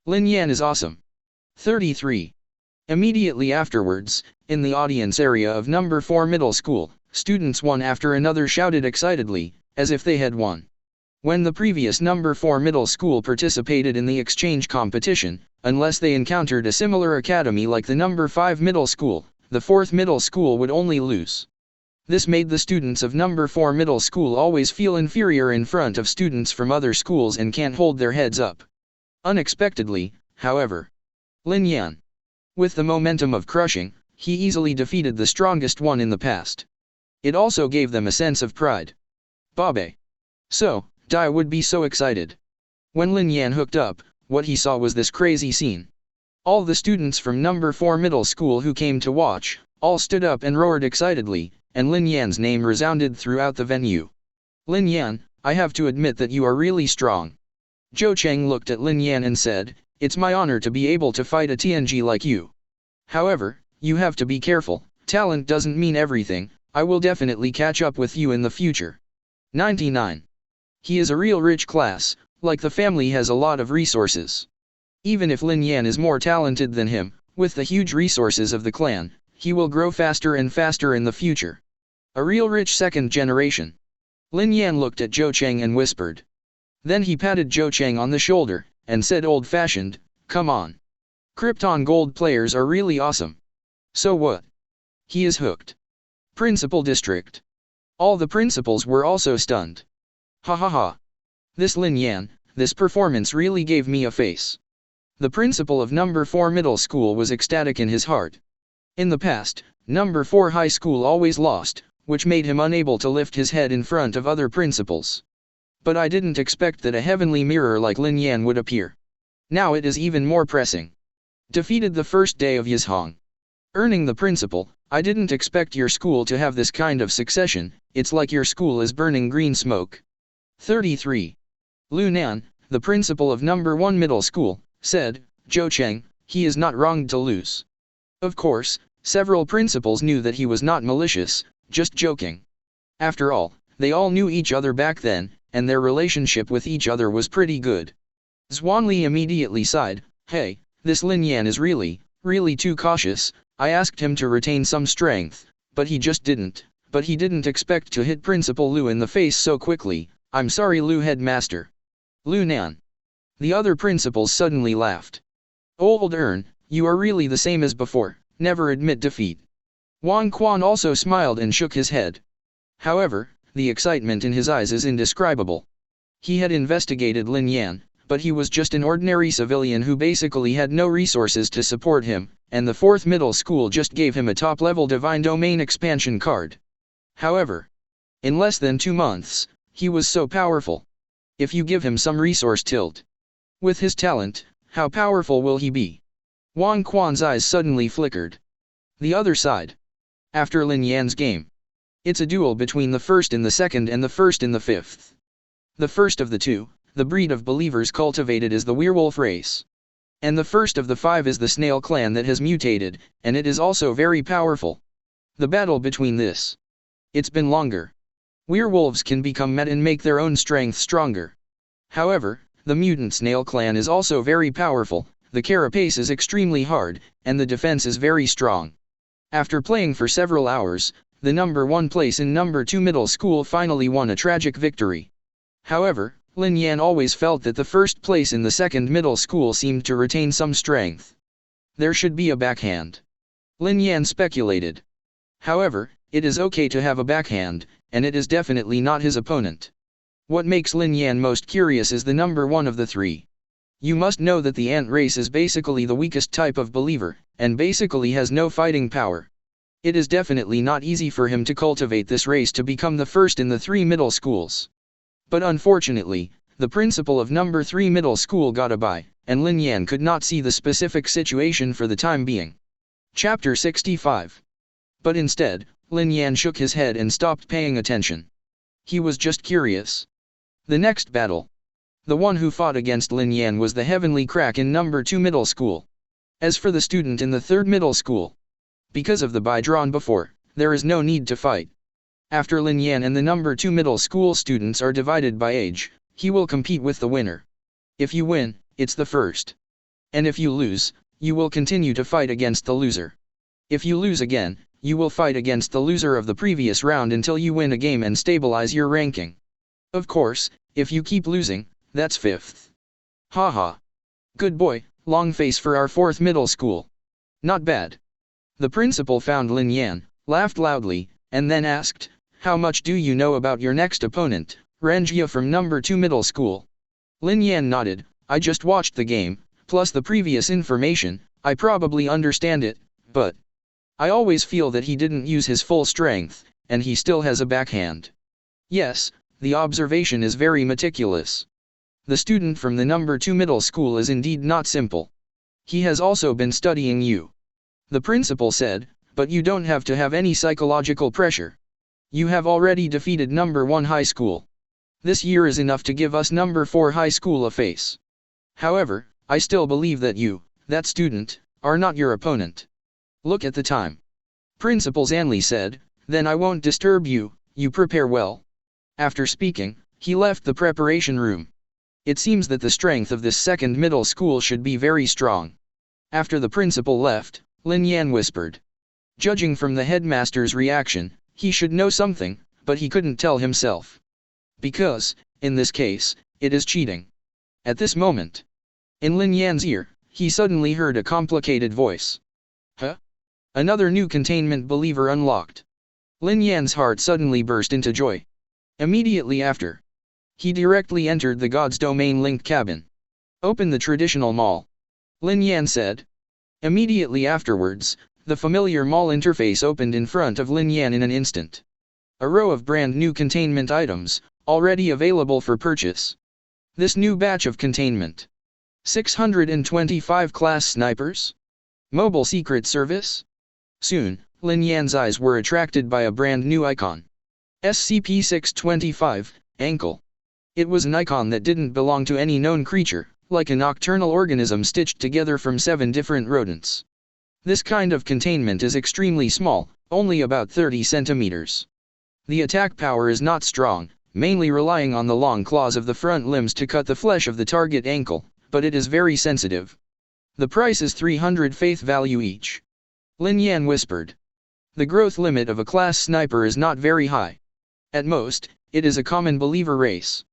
Lin Yan is awesome. 33. Immediately afterwards, in the audience area of number 4 middle school, students one after another shouted excitedly, as if they had won. When the previous number 4 middle school participated in the exchange competition, unless they encountered a similar academy like the number 5 middle school, the 4th middle school would only lose. This made the students of number 4 middle school always feel inferior in front of students from other schools and can't hold their heads up. Unexpectedly, however, Lin Yan, with the momentum of crushing, he easily defeated the strongest one in the past. It also gave them a sense of pride. Babe. So, Dai would be so excited. When Lin Yan hooked up, what he saw was this crazy scene. All the students from number 4 middle school who came to watch, all stood up and roared excitedly, and Lin Yan's name resounded throughout the venue. Lin Yan, I have to admit that you are really strong. Zhou Cheng looked at Lin Yan and said, it's my honor to be able to fight a TNG like you. However, you have to be careful, talent doesn't mean everything, I will definitely catch up with you in the future. 99. He is a real rich class, like the family has a lot of resources. Even if Lin Yan is more talented than him, with the huge resources of the clan, he will grow faster and faster in the future. A real rich second generation. Lin Yan looked at Zhou Cheng and whispered. Then he patted Zhou Cheng on the shoulder, and said old-fashioned, come on. Krypton Gold players are really awesome. So what? He is hooked. Principal District. All the principals were also stunned. Ha ha ha. This Lin Yan, this performance really gave me a face. The principal of number 4 middle school was ecstatic in his heart. In the past, number 4 high school always lost, which made him unable to lift his head in front of other principals. But I didn't expect that a heavenly mirror like Lin Yan would appear. Now it is even more pressing. Defeated the first day of Yizhong. Earning the principal, I didn't expect your school to have this kind of succession, it's like your school is burning green smoke. 33. Lin Yan, the principal of number 1 middle school, said, Zhou Cheng, he is not wrong to lose. Of course, several principals knew that he was not malicious, just joking. After all, they all knew each other back then, and their relationship with each other was pretty good. Zhuanli immediately sighed, hey, this Lin Yan is really too cautious, I asked him to retain some strength, but he just didn't, but he didn't expect to hit Principal Lu in the face so quickly, I'm sorry Lu headmaster. Lin Yan. The other principals suddenly laughed. Old Ern, you are really the same as before, never admit defeat. Wang Quan also smiled and shook his head. However, the excitement in his eyes is indescribable. He had investigated Lin Yan, but he was just an ordinary civilian who basically had no resources to support him, and the 4th middle school just gave him a top-level Divine Domain expansion card. However, in less than 2 months, he was so powerful. If you give him some resource tilt. With his talent, how powerful will he be? Wang Quan's eyes suddenly flickered. The other side. After Lin Yan's game. It's a duel between the first in the second and the first in the 5th. The first of the two, the breed of believers cultivated is the werewolf race. And the first of the 5 is the snail clan that has mutated, and it is also very powerful. The battle between this. It's been longer. Werewolves can become mad and make their own strength stronger. However, the mutant snail clan is also very powerful, the carapace is extremely hard, and the defense is very strong. After playing for several hours, the number 1 place in number 2 middle school finally won a tragic victory. However, Lin Yan always felt that the first place in the 2nd middle school seemed to retain some strength. There should be a backhand. Lin Yan speculated. However, it is okay to have a backhand, and it is definitely not his opponent. What makes Lin Yan most curious is the number 1 of the 3. You must know that the ant race is basically the weakest type of believer, and basically has no fighting power. It is definitely not easy for him to cultivate this race to become the first in the 3 middle schools. But unfortunately, the principal of number 3 middle school got a bye, and Lin Yan could not see the specific situation for the time being. Chapter 65. But instead, Lin Yan shook his head and stopped paying attention. He was just curious. The next battle. The one who fought against Lin Yan was the heavenly crack in number 2 middle school. As for the student in the 3rd middle school, because of the bye drawn before, there is no need to fight. After Lin Yan and the number 2 middle school students are divided by age, he will compete with the winner. If you win, it's the first. And if you lose, you will continue to fight against the loser. If you lose again, you will fight against the loser of the previous round until you win a game and stabilize your ranking. Of course, if you keep losing, that's fifth. Haha. Good boy, long face for our 4th middle school. Not bad. The principal found Lin Yan, laughed loudly, and then asked, "How much do you know about your next opponent, Ranjia from number 2 middle school?" Lin Yan nodded, "I just watched the game, plus the previous information, I probably understand it, but I always feel that he didn't use his full strength, and he still has a backhand." Yes, the observation is very meticulous. The student from the number 2 middle school is indeed not simple. He has also been studying you. The principal said, "But you don't have to have any psychological pressure. You have already defeated number 1 high school. This year is enough to give us number 4 high school a face. However, I still believe that you, that student, are not your opponent. Look at the time." Principal Zanli said, "Then I won't disturb you, you prepare well." After speaking, he left the preparation room. It seems that the strength of this 2nd middle school should be very strong. After the principal left, Lin Yan whispered. Judging from the headmaster's reaction, he should know something, but he couldn't tell himself. Because, in this case, it is cheating. At this moment, in Lin Yan's ear, he suddenly heard a complicated voice. Huh? Another new containment believer unlocked. Lin Yan's heart suddenly burst into joy. Immediately after, he directly entered the God's Domain linked cabin. "Open the traditional mall," Lin Yan said. Immediately afterwards, the familiar mall interface opened in front of Lin Yan in an instant. A row of brand new containment items, already available for purchase. This new batch of containment. 625 class snipers? Mobile secret service? Soon, Lin Yan's eyes were attracted by a brand new icon. SCP-625, Ankle. It was an icon that didn't belong to any known creature, like a nocturnal organism stitched together from 7 different rodents. This kind of containment is extremely small, only about 30 centimeters. The attack power is not strong, mainly relying on the long claws of the front limbs to cut the flesh of the target ankle, but it is very sensitive. The price is 300 faith value each. Lin Yan whispered. The growth limit of a class sniper is not very high. At most, it is a common believer race.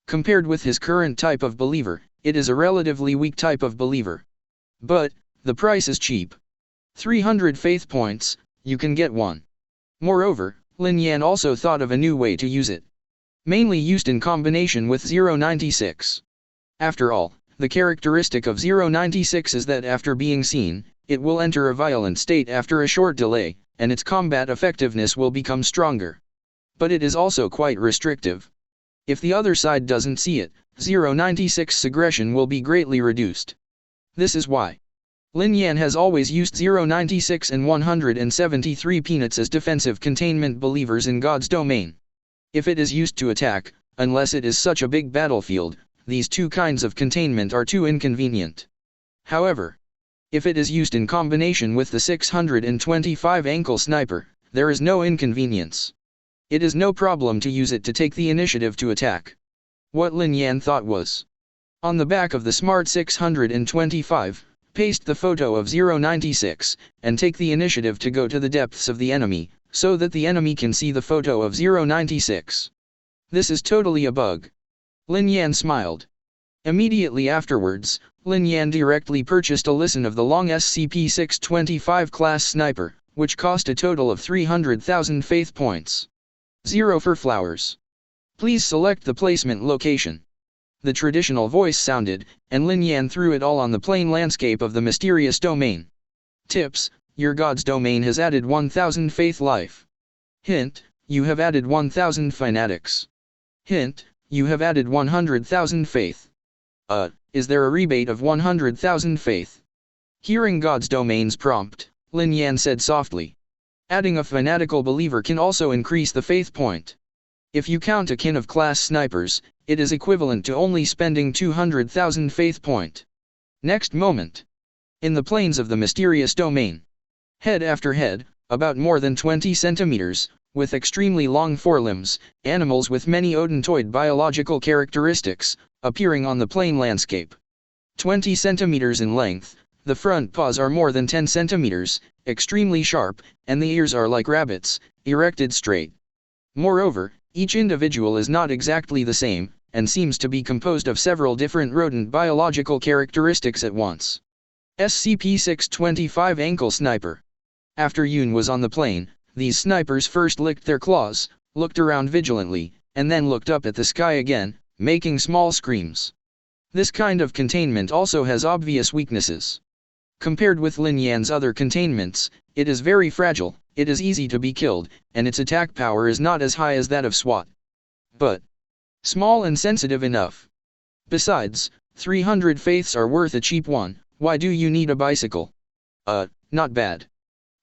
Compared with his current type of believer, it is a relatively weak type of believer. But, the price is cheap. 300 faith points, you can get one. Moreover, Lin Yan also thought of a new way to use it. Mainly used in combination with 096. After all, the characteristic of 096 is that after being seen, it will enter a violent state after a short delay, and its combat effectiveness will become stronger. But it is also quite restrictive. If the other side doesn't see it, 096's aggression will be greatly reduced. This is why Lin Yan has always used 096 and 173 peanuts as defensive containment believers in God's domain. If it is used to attack, unless it is such a big battlefield, these two kinds of containment are too inconvenient. However, if it is used in combination with the 625 ankle sniper, there is no inconvenience. It is no problem to use it to take the initiative to attack. What Lin Yan thought was, on the back of the Smart 625, paste the photo of 096, and take the initiative to go to the depths of the enemy, so that the enemy can see the photo of 096. This is totally a bug. Lin Yan smiled. Immediately afterwards, Lin Yan directly purchased a listen of the long SCP-625 class sniper, which cost a total of 300,000 faith points. 0 for flowers. Please select the placement location. The traditional voice sounded, and Lin Yan threw it all on the plain landscape of the mysterious domain. Tips: your God's domain has added 1000 faith life. Hint: you have added 1000 fanatics. Hint: you have added 100,000 faith. Is there a rebate of 100,000 faith? Hearing God's domain's prompt, Lin Yan said softly. Adding a fanatical believer can also increase the faith point. If you count a kin of class snipers, it is equivalent to only spending 200,000 faith point. Next moment. In the plains of the mysterious domain. Head after head, about more than 20 centimeters, with extremely long forelimbs, animals with many odontoid biological characteristics, appearing on the plain landscape. 20 centimeters in length, the front paws are more than 10 centimeters, extremely sharp, and the ears are like rabbits, erected straight. Moreover, each individual is not exactly the same, and seems to be composed of several different rodent biological characteristics at once. SCP-625 Ankle Sniper. After Yoon was on the plane, these snipers first licked their claws, looked around vigilantly, and then looked up at the sky again, making small screams. This kind of containment also has obvious weaknesses. Compared with Lin Yan's other containments, it is very fragile, it is easy to be killed, and its attack power is not as high as that of SWAT. But small and sensitive enough. Besides, 300 faiths are worth a cheap one. Why do you need a bicycle? Not bad.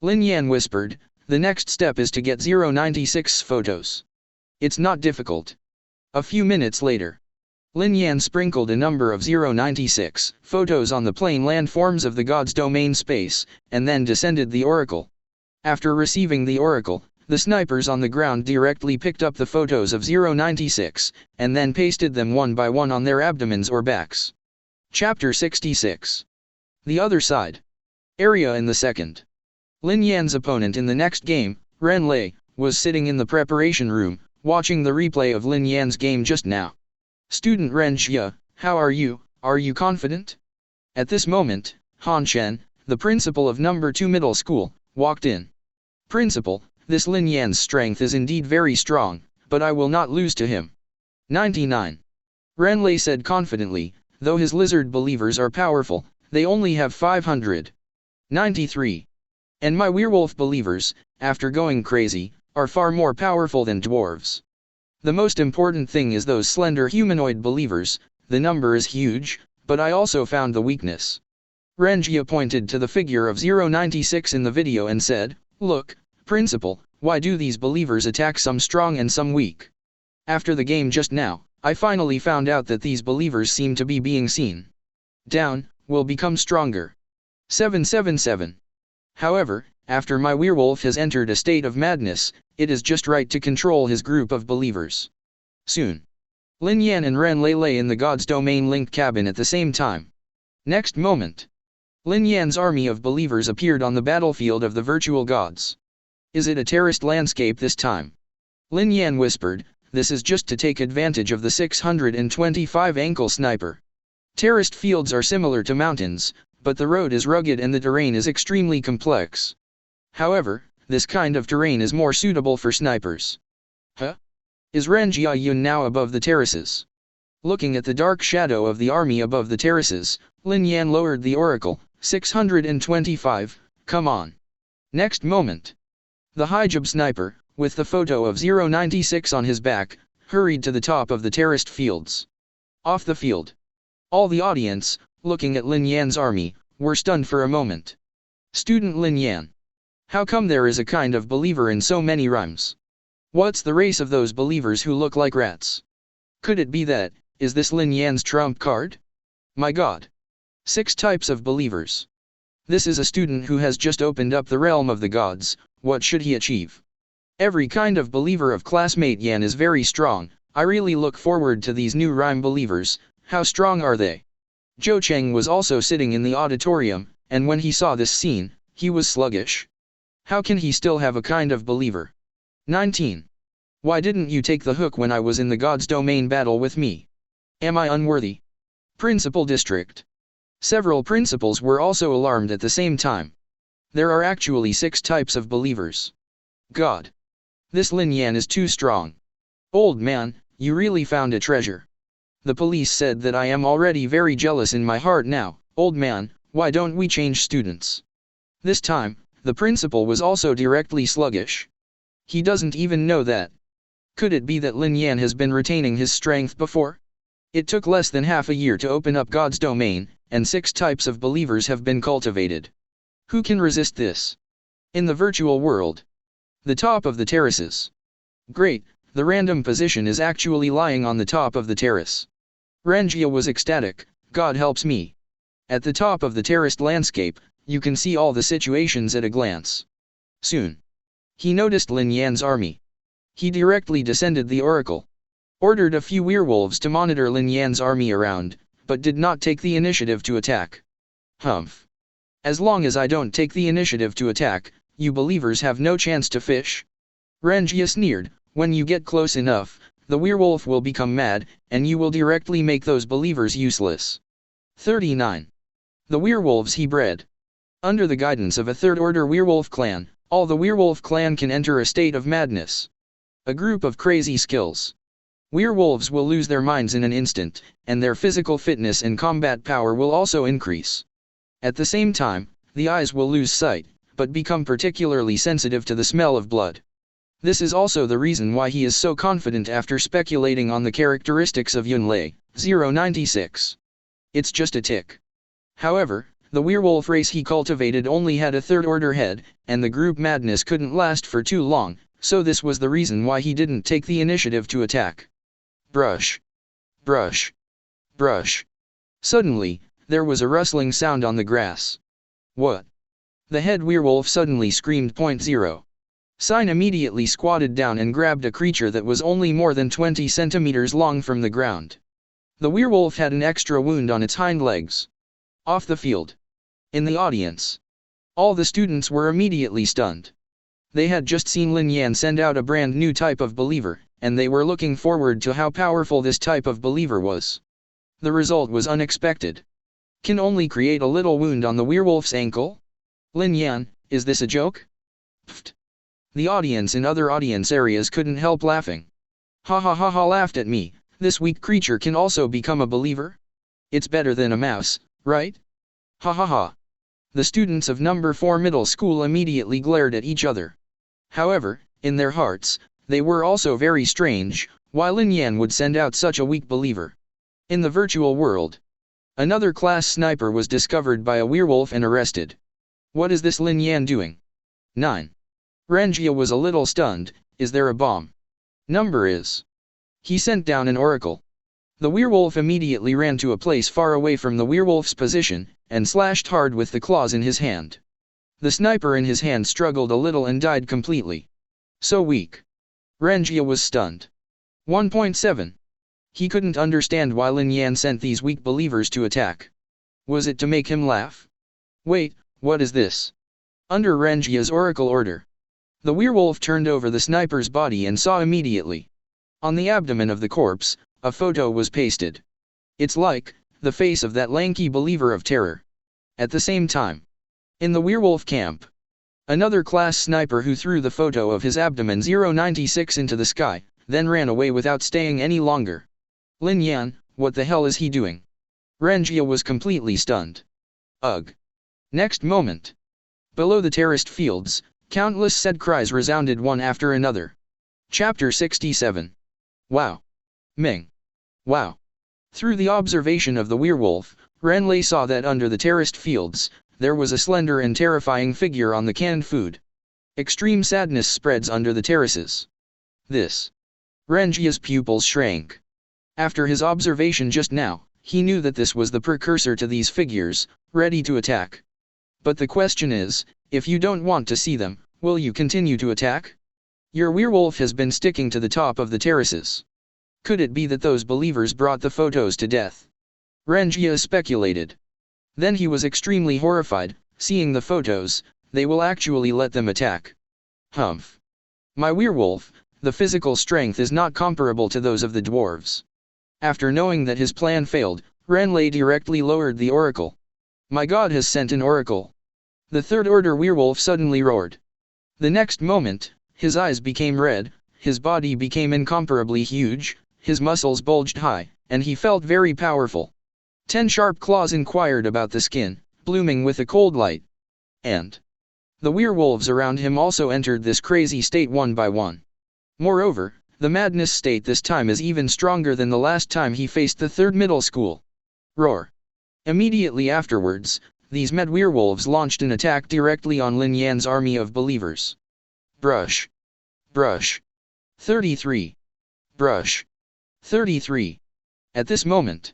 Lin Yan whispered, the next step is to get 096's photos. It's not difficult. A few minutes later, Lin Yan sprinkled a number of 096 photos on the plain landforms of the god's domain space, and then descended the oracle. After receiving the oracle, the snipers on the ground directly picked up the photos of 096, and then pasted them one by one on their abdomens or backs. Chapter 66. The Other Side. Area in the second. Lin Yan's opponent in the next game, Ren Lei, was sitting in the preparation room, watching the replay of Lin Yan's game just now. Student Ren Xia, how are you confident? At this moment, Han Chen, the principal of No. 2 Middle School, walked in. Principal, this Lin Yan's strength is indeed very strong, but I will not lose to him. 99. Ren Lei said confidently, though his lizard believers are powerful, they only have 500. 93. And my werewolf believers, after going crazy, are far more powerful than dwarves. The most important thing is those slender humanoid believers, the number is huge, but I also found the weakness. Renjia pointed to the figure of 096 in the video and said, look, Principal, why do these believers attack some strong and some weak? After the game just now, I finally found out that these believers seem to be being seen. Down, will become stronger. 777. However, after my werewolf has entered a state of madness, it is just right to control his group of believers. Soon. Lin Yan and Ren Lei lay in the God's Domain linked cabin at the same time. Next moment. Lin Yan's army of believers appeared on the battlefield of the virtual gods. Is it a terraced landscape this time? Lin Yan whispered, this is just to take advantage of the 625 ankle sniper. Terraced fields are similar to mountains, but the road is rugged and the terrain is extremely complex. However, this kind of terrain is more suitable for snipers. Huh? Is Ren Jiayun now above the terraces? Looking at the dark shadow of the army above the terraces, Lin Yan lowered the oracle, 625, come on. Next moment. The hijab sniper, with the photo of 096 on his back, hurried to the top of the terraced fields. Off the field. All the audience, looking at Lin Yan's army, were stunned for a moment. Student Lin Yan. How come there is a kind of believer in so many rhymes? What's the race of those believers who look like rats? Could it be that, is this Lin Yan's trump card? My god. 6 types of believers. This is a student who has just opened up the realm of the gods, what should he achieve? Every kind of believer of classmate Yan is very strong, I really look forward to these new rhyme believers, how strong are they? Zhou Cheng was also sitting in the auditorium, and when he saw this scene, he was sluggish. How can he still have a kind of believer? 19. Why didn't you take the hook when I was in the God's Domain battle with me? Am I unworthy? Principal District. Several principals were also alarmed at the same time. There are actually 6 types of believers. God. This Lin Yan is too strong. Old man, you really found a treasure. The police said that I am already very jealous in my heart now. Old man, why don't we change students? This time, the principal was also directly sluggish. He doesn't even know that. Could it be that Lin Yan has been retaining his strength before? It took less than half a year to open up God's Domain, and 6 types of believers have been cultivated. Who can resist this? In the virtual world. The top of the terraces. Great, the random position is actually lying on the top of the terrace. Renjia was ecstatic, God helps me. At the top of the terraced landscape, you can see all the situations at a glance. Soon. He noticed Lin Yan's army. He directly descended the oracle. Ordered a few werewolves to monitor Lin Yan's army around, but did not take the initiative to attack. Humph. As long as I don't take the initiative to attack, you believers have no chance to fish. Rangia sneered, when you get close enough, the werewolf will become mad, and you will directly make those believers useless. 39. The werewolves he bred. Under the guidance of a third-order werewolf clan, all the werewolf clan can enter a state of madness. A group of crazy skills. Werewolves will lose their minds in an instant, and their physical fitness and combat power will also increase. At the same time, the eyes will lose sight, but become particularly sensitive to the smell of blood. This is also the reason why he is so confident after speculating on the characteristics of Yunlei, 096. It's just a tick. However, the werewolf race he cultivated only had a third-order head, and the group madness couldn't last for too long, so this was the reason why he didn't take the initiative to attack. Brush. Brush. Brush. Suddenly, there was a rustling sound on the grass. What? The head werewolf suddenly screamed. .0. Sign immediately squatted down and grabbed a creature that was only more than 20 centimeters long from the ground. The werewolf had an extra wound on its hind legs. Off the field. In the audience. All the students were immediately stunned. They had just seen Lin Yan send out a brand new type of believer, and they were looking forward to how powerful this type of believer was. The result was unexpected. Can only create a little wound on the werewolf's ankle? Lin Yan, is this a joke? Pfft. The audience in other audience areas couldn't help laughing. Ha ha ha ha, laughed at me, this weak creature can also become a believer? It's better than a mouse, right? Ha ha ha. The students of number 4 middle school immediately glared at each other. However, in their hearts, they were also very strange, why Lin Yan would send out such a weak believer. In the virtual world, another class sniper was discovered by a werewolf and arrested. What is this Lin Yan doing? 9. Rangia was a little stunned. Is there a bomb? Number is. He sent down an oracle. The werewolf immediately ran to a place far away from the werewolf's position, and slashed hard with the claws in his hand. The sniper in his hand struggled a little and died completely. So weak. Rangia was stunned. 1.7. He couldn't understand why Lin Yan sent these weak believers to attack. Was it to make him laugh? Wait, what is this? Under Rangia's oracle order. The werewolf turned over the sniper's body and saw immediately. On the abdomen of the corpse, a photo was pasted. It's like the face of that lanky believer of terror. At the same time, in the werewolf camp, another class sniper who threw the photo of his abdomen 096 into the sky, then ran away without staying any longer. Lin Yan, what the hell is he doing? Rangia was completely stunned. Ugh. Next moment. Below the terraced fields, countless sad cries resounded one after another. Chapter 67. Wow. Ming. Wow. Through the observation of the werewolf, Renlei saw that under the terraced fields, there was a slender and terrifying figure on the canned food. Extreme sadness spreads under the terraces. This. Rangia's pupils shrank. After his observation just now, he knew that this was the precursor to these figures, ready to attack. But the question is, if you don't want to see them, will you continue to attack? Your werewolf has been sticking to the top of the terraces. Could it be that those believers brought the photos to death? Rangia speculated. Then he was extremely horrified, seeing the photos, they will actually let them attack. Humph. My werewolf, the physical strength is not comparable to those of the dwarves. After knowing that his plan failed, Renlei directly lowered the oracle. My god has sent an oracle. The third-order werewolf suddenly roared. The next moment, his eyes became red, his body became incomparably huge, his muscles bulged high, and he felt very powerful. 10 sharp claws inquired about the skin, blooming with a cold light. And the werewolves around him also entered this crazy state one by one. Moreover, the madness state this time is even stronger than the last time he faced the third middle school. Roar. Immediately afterwards, these mad werewolves launched an attack directly on Lin Yan's army of believers. Brush. Brush. 33. Brush. 33. At this moment,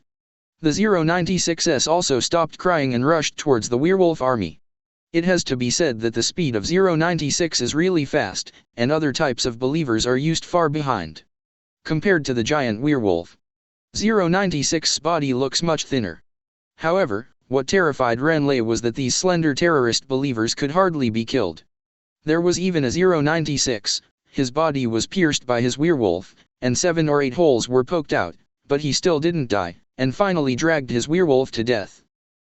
the 096s also stopped crying and rushed towards the werewolf army. It has to be said that the speed of 096 is really fast, and other types of believers are used far behind. Compared to the giant werewolf, 096's body looks much thinner. However, what terrified Renlei was that these slender terrorist believers could hardly be killed. There was even a 096, his body was pierced by his werewolf, and 7 or 8 holes were poked out, but he still didn't die, and finally dragged his werewolf to death.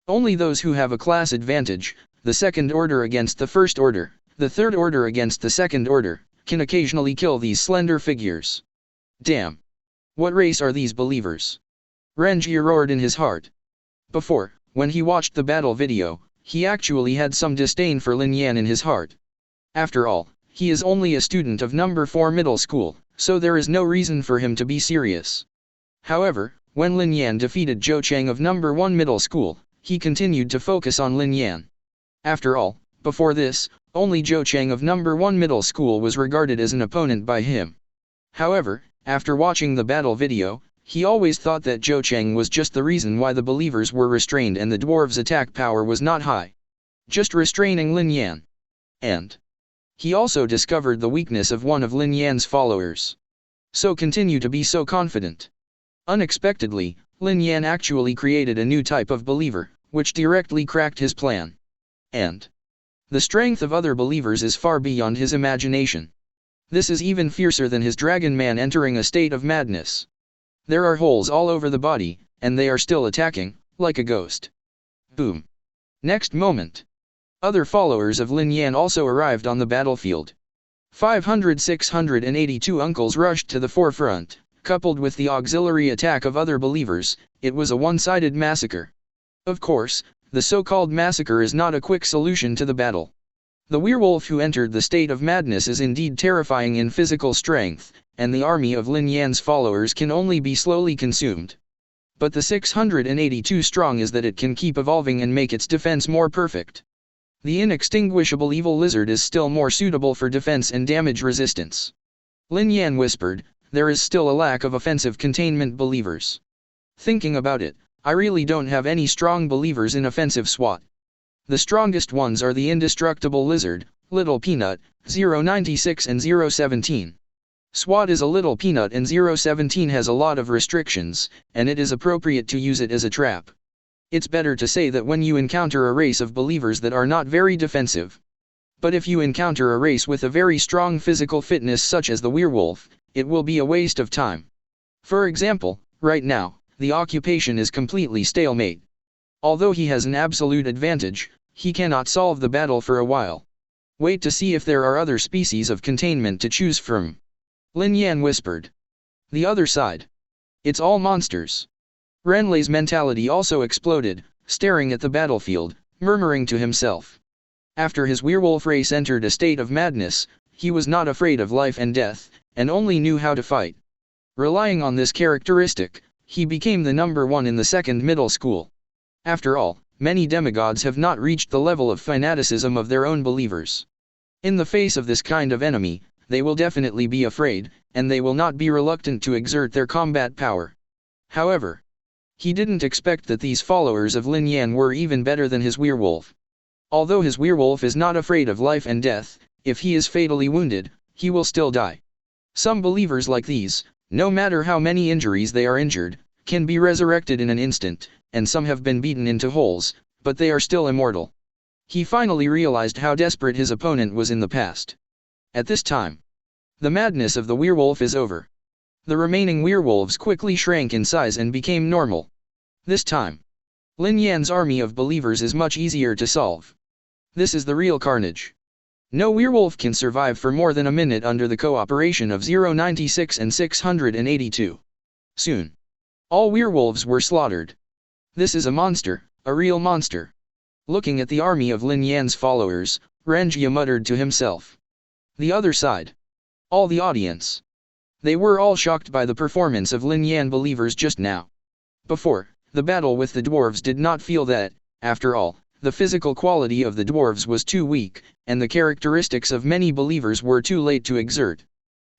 Only those who have a class advantage, the second order against the first order, the third order against the second order, can occasionally kill these slender figures. Damn! What race are these believers? Renji roared in his heart. Before, when he watched the battle video, he actually had some disdain for Lin Yan in his heart. After all, he is only a student of number 4 middle school, so there is no reason for him to be serious. However, when Lin Yan defeated Zhou Cheng of number 1 middle school, he continued to focus on Lin Yan. After all, before this, only Zhou Cheng of number 1 middle school was regarded as an opponent by him. However, after watching the battle video, he always thought that Zhou Cheng was just the reason why the believers were restrained and the dwarves' attack power was not high. Just restraining Lin Yan. And he also discovered the weakness of one of Lin Yan's followers. So continue to be so confident. Unexpectedly, Lin Yan actually created a new type of believer, which directly cracked his plan. And the strength of other believers is far beyond his imagination. This is even fiercer than his Dragon Man entering a state of madness. There are holes all over the body, and they are still attacking, like a ghost. Boom. Next moment, other followers of Lin Yan also arrived on the battlefield. 682 uncles rushed to the forefront, coupled with the auxiliary attack of other believers. It was a one-sided massacre. Of course, the so-called massacre is not a quick solution to the battle. The werewolf who entered the state of madness is indeed terrifying in physical strength, and the army of Lin Yan's followers can only be slowly consumed. But the 682 strong is that it can keep evolving and make its defense more perfect. The inextinguishable evil lizard is still more suitable for defense and damage resistance. Lin Yan whispered, there is still a lack of offensive containment believers. Thinking about it, I really don't have any strong believers in offensive SWAT. The strongest ones are the indestructible lizard, Little Peanut, 096 and 017. SWAT is a little peanut and 017 has a lot of restrictions, and it is appropriate to use it as a trap. It's better to say that when you encounter a race of believers that are not very defensive. But if you encounter a race with a very strong physical fitness such as the werewolf, it will be a waste of time. For example, right now, the occupation is completely stalemate. Although he has an absolute advantage, he cannot solve the battle for a while. Wait to see if there are other species of containment to choose from. Lin Yan whispered. The other side. It's all monsters. Renlei's mentality also exploded, staring at the battlefield, murmuring to himself. After his werewolf race entered a state of madness, he was not afraid of life and death, and only knew how to fight. Relying on this characteristic, he became the number 1 in the second middle school. After all, many demigods have not reached the level of fanaticism of their own believers. In the face of this kind of enemy, they will definitely be afraid, and they will not be reluctant to exert their combat power. However, he didn't expect that these followers of Lin Yan were even better than his werewolf. Although his werewolf is not afraid of life and death, if he is fatally wounded, he will still die. Some believers like these, no matter how many injuries they are injured, can be resurrected in an instant, and some have been beaten into holes, but they are still immortal. He finally realized how desperate his opponent was in the past. At this time, the madness of the werewolf is over. The remaining werewolves quickly shrank in size and became normal. This time, Lin Yan's army of believers is much easier to solve. This is the real carnage. No werewolf can survive for more than a minute under the cooperation of 096 and 682. Soon, all werewolves were slaughtered. This is a monster, a real monster. Looking at the army of Lin Yan's followers, Renji muttered to himself. The other side. All the audience. They were all shocked by the performance of Lin Yan believers just now. Before, the battle with the dwarves did not feel that, after all, the physical quality of the dwarves was too weak, and the characteristics of many believers were too late to exert.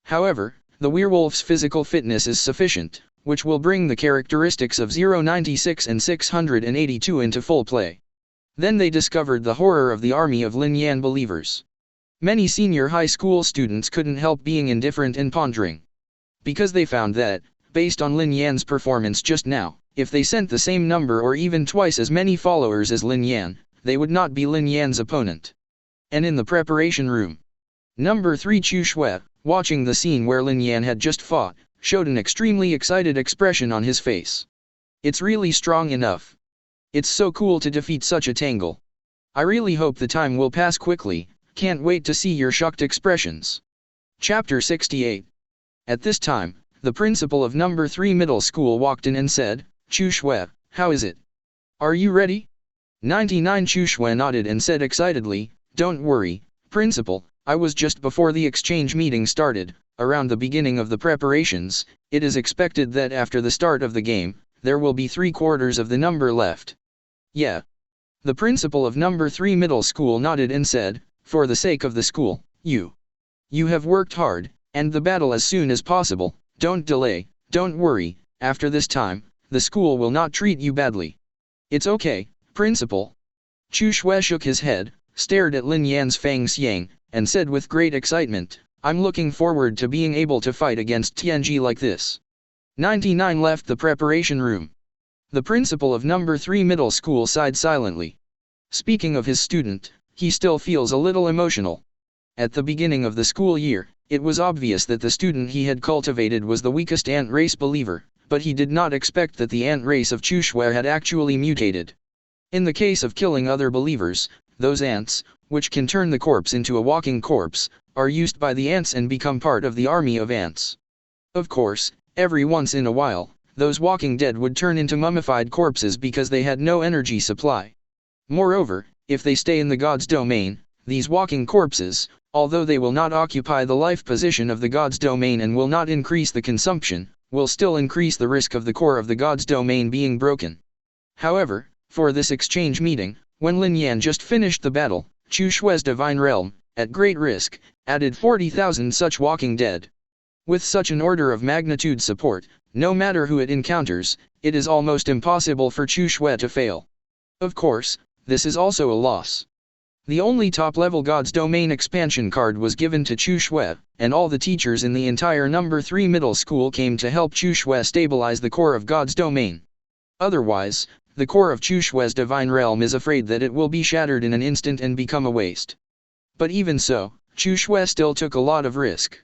However, the werewolf's physical fitness is sufficient, which will bring the characteristics of 096 and 682 into full play. Then they discovered the horror of the army of Lin Yan believers. Many senior high school students couldn't help being indifferent and pondering. Because they found that, based on Lin Yan's performance just now, if they sent the same number or even twice as many followers as Lin Yan, they would not be Lin Yan's opponent. And in the preparation room, Number 3 Chu Shui, watching the scene where Lin Yan had just fought, showed an extremely excited expression on his face. It's really strong enough. It's so cool to defeat such a tangle. I really hope the time will pass quickly, can't wait to see your shocked expressions. Chapter 68. At this time, the principal of Number 3 Middle School walked in and said, Chu Shui, how is it? Are you ready? 99 Chu Shui nodded and said excitedly, Don't worry, Principal, I was just before the exchange meeting started, around the beginning of the preparations. It is expected that after the start of the game, there will be 3/4 of the number left. Yeah. The principal of Number 3 Middle School nodded and said, For the sake of the school, you have worked hard, and the battle as soon as possible, don't delay, don't worry, after this time, the school will not treat you badly. It's okay, Principal. Chu Shui shook his head, stared at Lin Yan's Fang Xiang, and said with great excitement, I'm looking forward to being able to fight against Tianji like this. 99 left the preparation room. The principal of Number 3 Middle School sighed silently. Speaking of his student, he still feels a little emotional. At the beginning of the school year, it was obvious that the student he had cultivated was the weakest ant race believer, but he did not expect that the ant race of Chu Shui had actually mutated. In the case of killing other believers, those ants, which can turn the corpse into a walking corpse, are used by the ants and become part of the army of ants. Of course, every once in a while, those walking dead would turn into mummified corpses because they had no energy supply. Moreover, if they stay in the god's domain, these walking corpses, although they will not occupy the life position of the god's domain and will not increase the consumption, will still increase the risk of the core of the god's domain being broken. However, for this exchange meeting, when Lin Yan just finished the battle, Chu Shui's divine realm, at great risk, added 40,000 such walking dead. With such an order of magnitude support, no matter who it encounters, it is almost impossible for Chu Shui to fail. Of course, this is also a loss. The only top-level God's Domain expansion card was given to Chu Shui, and all the teachers in the entire Number 3 Middle School came to help Chu Shui stabilize the core of God's Domain. Otherwise, the core of Chu Shui's divine realm is afraid that it will be shattered in an instant and become a waste. But even so, Chu Shui still took a lot of risk.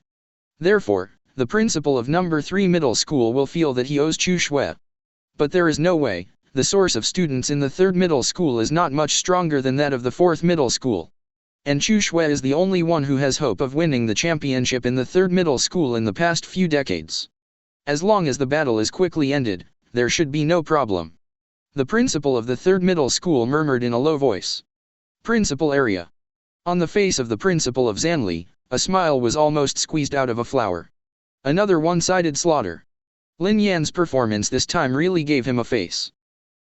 Therefore, the principal of Number 3 Middle School will feel that he owes Chu Shui. But there is no way, the source of students in the 3rd Middle School is not much stronger than that of the 4th Middle School. And Chu Shui is the only one who has hope of winning the championship in the 3rd Middle School in the past few decades. As long as the battle is quickly ended, there should be no problem. The principal of the 3rd Middle School murmured in a low voice. Principal area. On the face of the principal of Zanli, a smile was almost squeezed out of a flower. Another one-sided slaughter. Lin Yan's performance this time really gave him a face.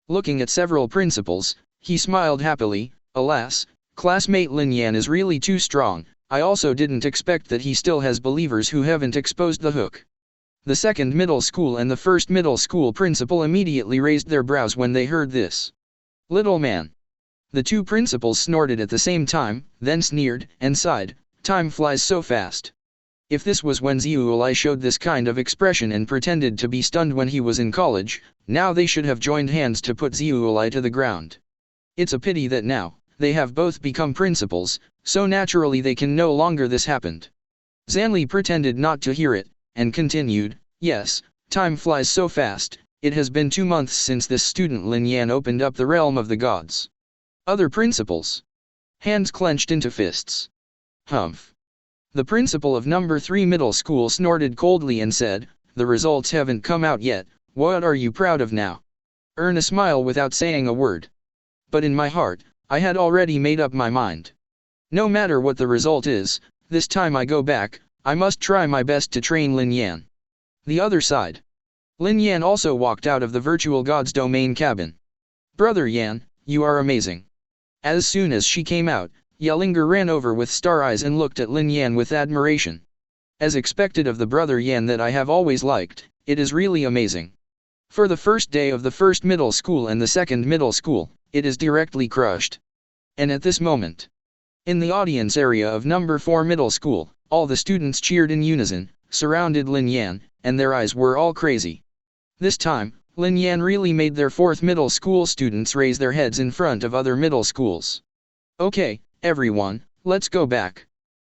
Looking at several principals, he smiled happily. Alas, classmate Lin Yan is really too strong. I also didn't expect that he still has believers who haven't exposed the hook. The 2nd Middle School and the 1st Middle School principal immediately raised their brows when they heard this. Little man. The two principals snorted at the same time, then sneered, and sighed. Time flies so fast. If this was when Ziulai showed this kind of expression and pretended to be stunned when he was in college, now they should have joined hands to put Ziulai to the ground. It's a pity that now, they have both become principals, so naturally they can no longer this happened. Zanli pretended not to hear it, and continued, Yes, time flies so fast, it has been 2 months since this student Lin Yan opened up the realm of the gods. Other principals. Hands clenched into fists. Humph. The principal of Number 3 Middle School snorted coldly and said, The results haven't come out yet, what are you proud of now? Earn a smile without saying a word. But in my heart, I had already made up my mind. No matter what the result is, this time I go back, I must try my best to train Lin Yan. The other side. Lin Yan also walked out of the virtual god's domain cabin. Brother Yan, you are amazing. As soon as she came out, Yalinger ran over with star eyes and looked at Lin Yan with admiration. As expected of the brother Yan that I have always liked, it is really amazing. For the first day of the 1st Middle School and the 2nd Middle School, it is directly crushed. And at this moment, in the audience area of number 4 middle school, all the students cheered in unison, surrounded Lin Yan, and their eyes were all crazy. This time, Lin Yan really made their 4th middle school students raise their heads in front of other middle schools. Okay, everyone, let's go back.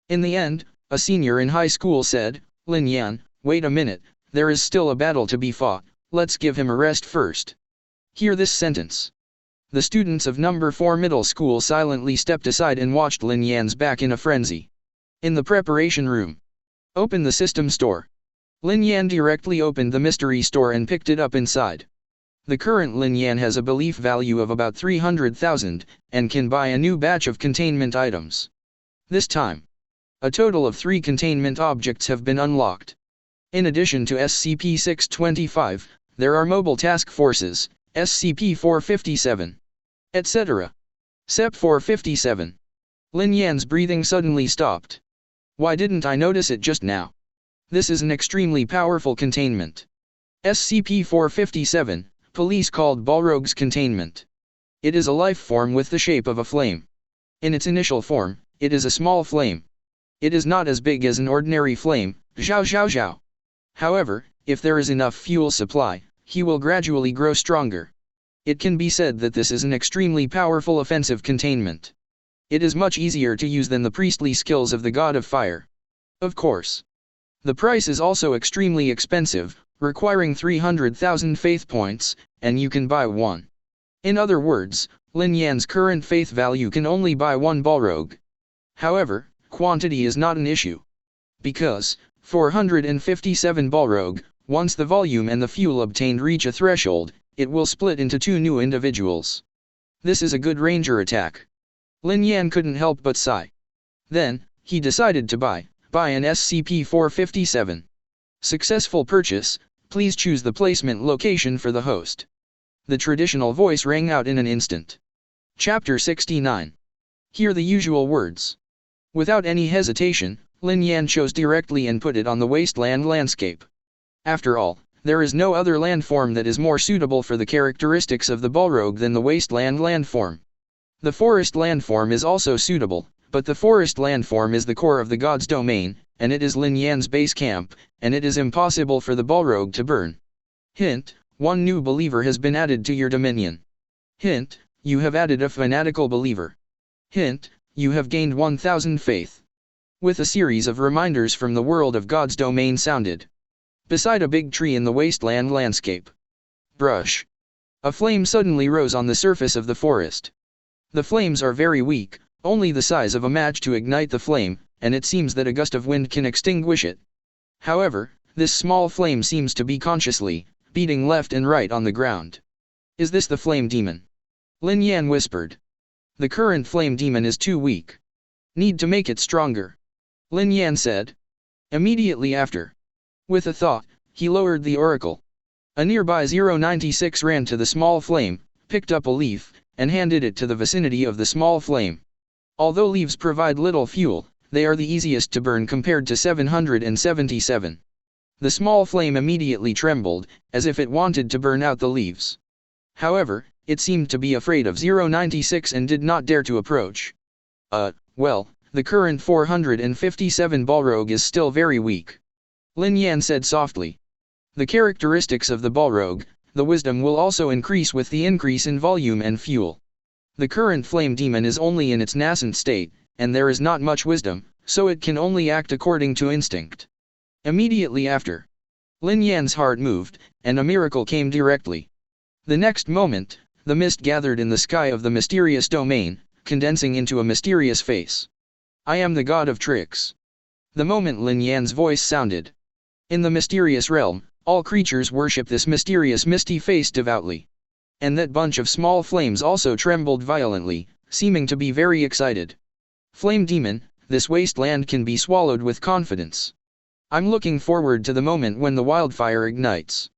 In the end, a senior in high school said, Lin Yan, wait a minute, there is still a battle to be fought, let's give him a rest first. Hear this sentence. The students of number 4 middle school silently stepped aside and watched Lin Yan's back in a frenzy. In the preparation room. Open the system store. Lin Yan directly opened the mystery store and picked it up inside. The current Lin Yan has a belief value of about 300,000, and can buy a new batch of containment items. This time, a total of 3 containment objects have been unlocked. In addition to SCP-625, there are mobile task forces, SCP-457, etc. SCP-457. Lin Yan's breathing suddenly stopped. Why didn't I notice it just now? This is an extremely powerful containment. SCP-457, police called Balrog's Containment. It is a life form with the shape of a flame. In its initial form, it is a small flame. It is not as big as an ordinary flame, zhao zhao zhao. However, if there is enough fuel supply, he will gradually grow stronger. It can be said that this is an extremely powerful offensive containment. It is much easier to use than the priestly skills of the God of Fire. Of course. The price is also extremely expensive, requiring 300,000 faith points, and you can buy one. In other words, Lin Yan's current faith value can only buy one Balrog. However, quantity is not an issue. Because, 457 Balrog, once the volume and the fuel obtained reach a threshold, it will split into 2 new individuals. This is a good ranger attack. Lin Yan couldn't help but sigh. Then, he decided to buy an SCP-457. Successful purchase, please choose the placement location for the host. The traditional voice rang out in an instant. Chapter 69. Hear the usual words. Without any hesitation, Lin Yan chose directly and put it on the wasteland landscape. After all, there is no other landform that is more suitable for the characteristics of the Balrog than the wasteland landform. The forest landform is also suitable, but the forest landform is the core of the god's domain, and it is Lin Yan's base camp, and it is impossible for the Balrog to burn. Hint: 1 new believer has been added to your dominion. Hint: you have added a fanatical believer. Hint: you have gained 1,000 faith. With a series of reminders from the world of God's domain sounded. Beside a big tree in the wasteland landscape. Brush. A flame suddenly rose on the surface of the forest. The flames are very weak, only the size of a match to ignite the flame, and it seems that a gust of wind can extinguish it. However, this small flame seems to be consciously beating left and right on the ground. Is this the flame demon? Lin Yan whispered. The current flame demon is too weak. Need to make it stronger. Lin Yan said. Immediately after. With a thought, he lowered the oracle. A nearby 096 ran to the small flame, picked up a leaf, and handed it to the vicinity of the small flame. Although leaves provide little fuel, they are the easiest to burn compared to 777. The small flame immediately trembled, as if it wanted to burn out the leaves. However, it seemed to be afraid of 096 and did not dare to approach. Well, the current 457 Balrog is still very weak. Lin Yan said softly. The characteristics of the Balrog, the wisdom will also increase with the increase in volume and fuel. The current flame demon is only in its nascent state, and there is not much wisdom, so it can only act according to instinct. Immediately after, Lin Yan's heart moved, and a miracle came directly. The next moment, the mist gathered in the sky of the mysterious domain, condensing into a mysterious face. I am the god of tricks. The moment Lin Yan's voice sounded. In the mysterious realm, all creatures worship this mysterious misty face devoutly. And that bunch of small flames also trembled violently, seeming to be very excited. Flame demon, this wasteland can be swallowed with confidence. I'm looking forward to the moment when the wildfire ignites.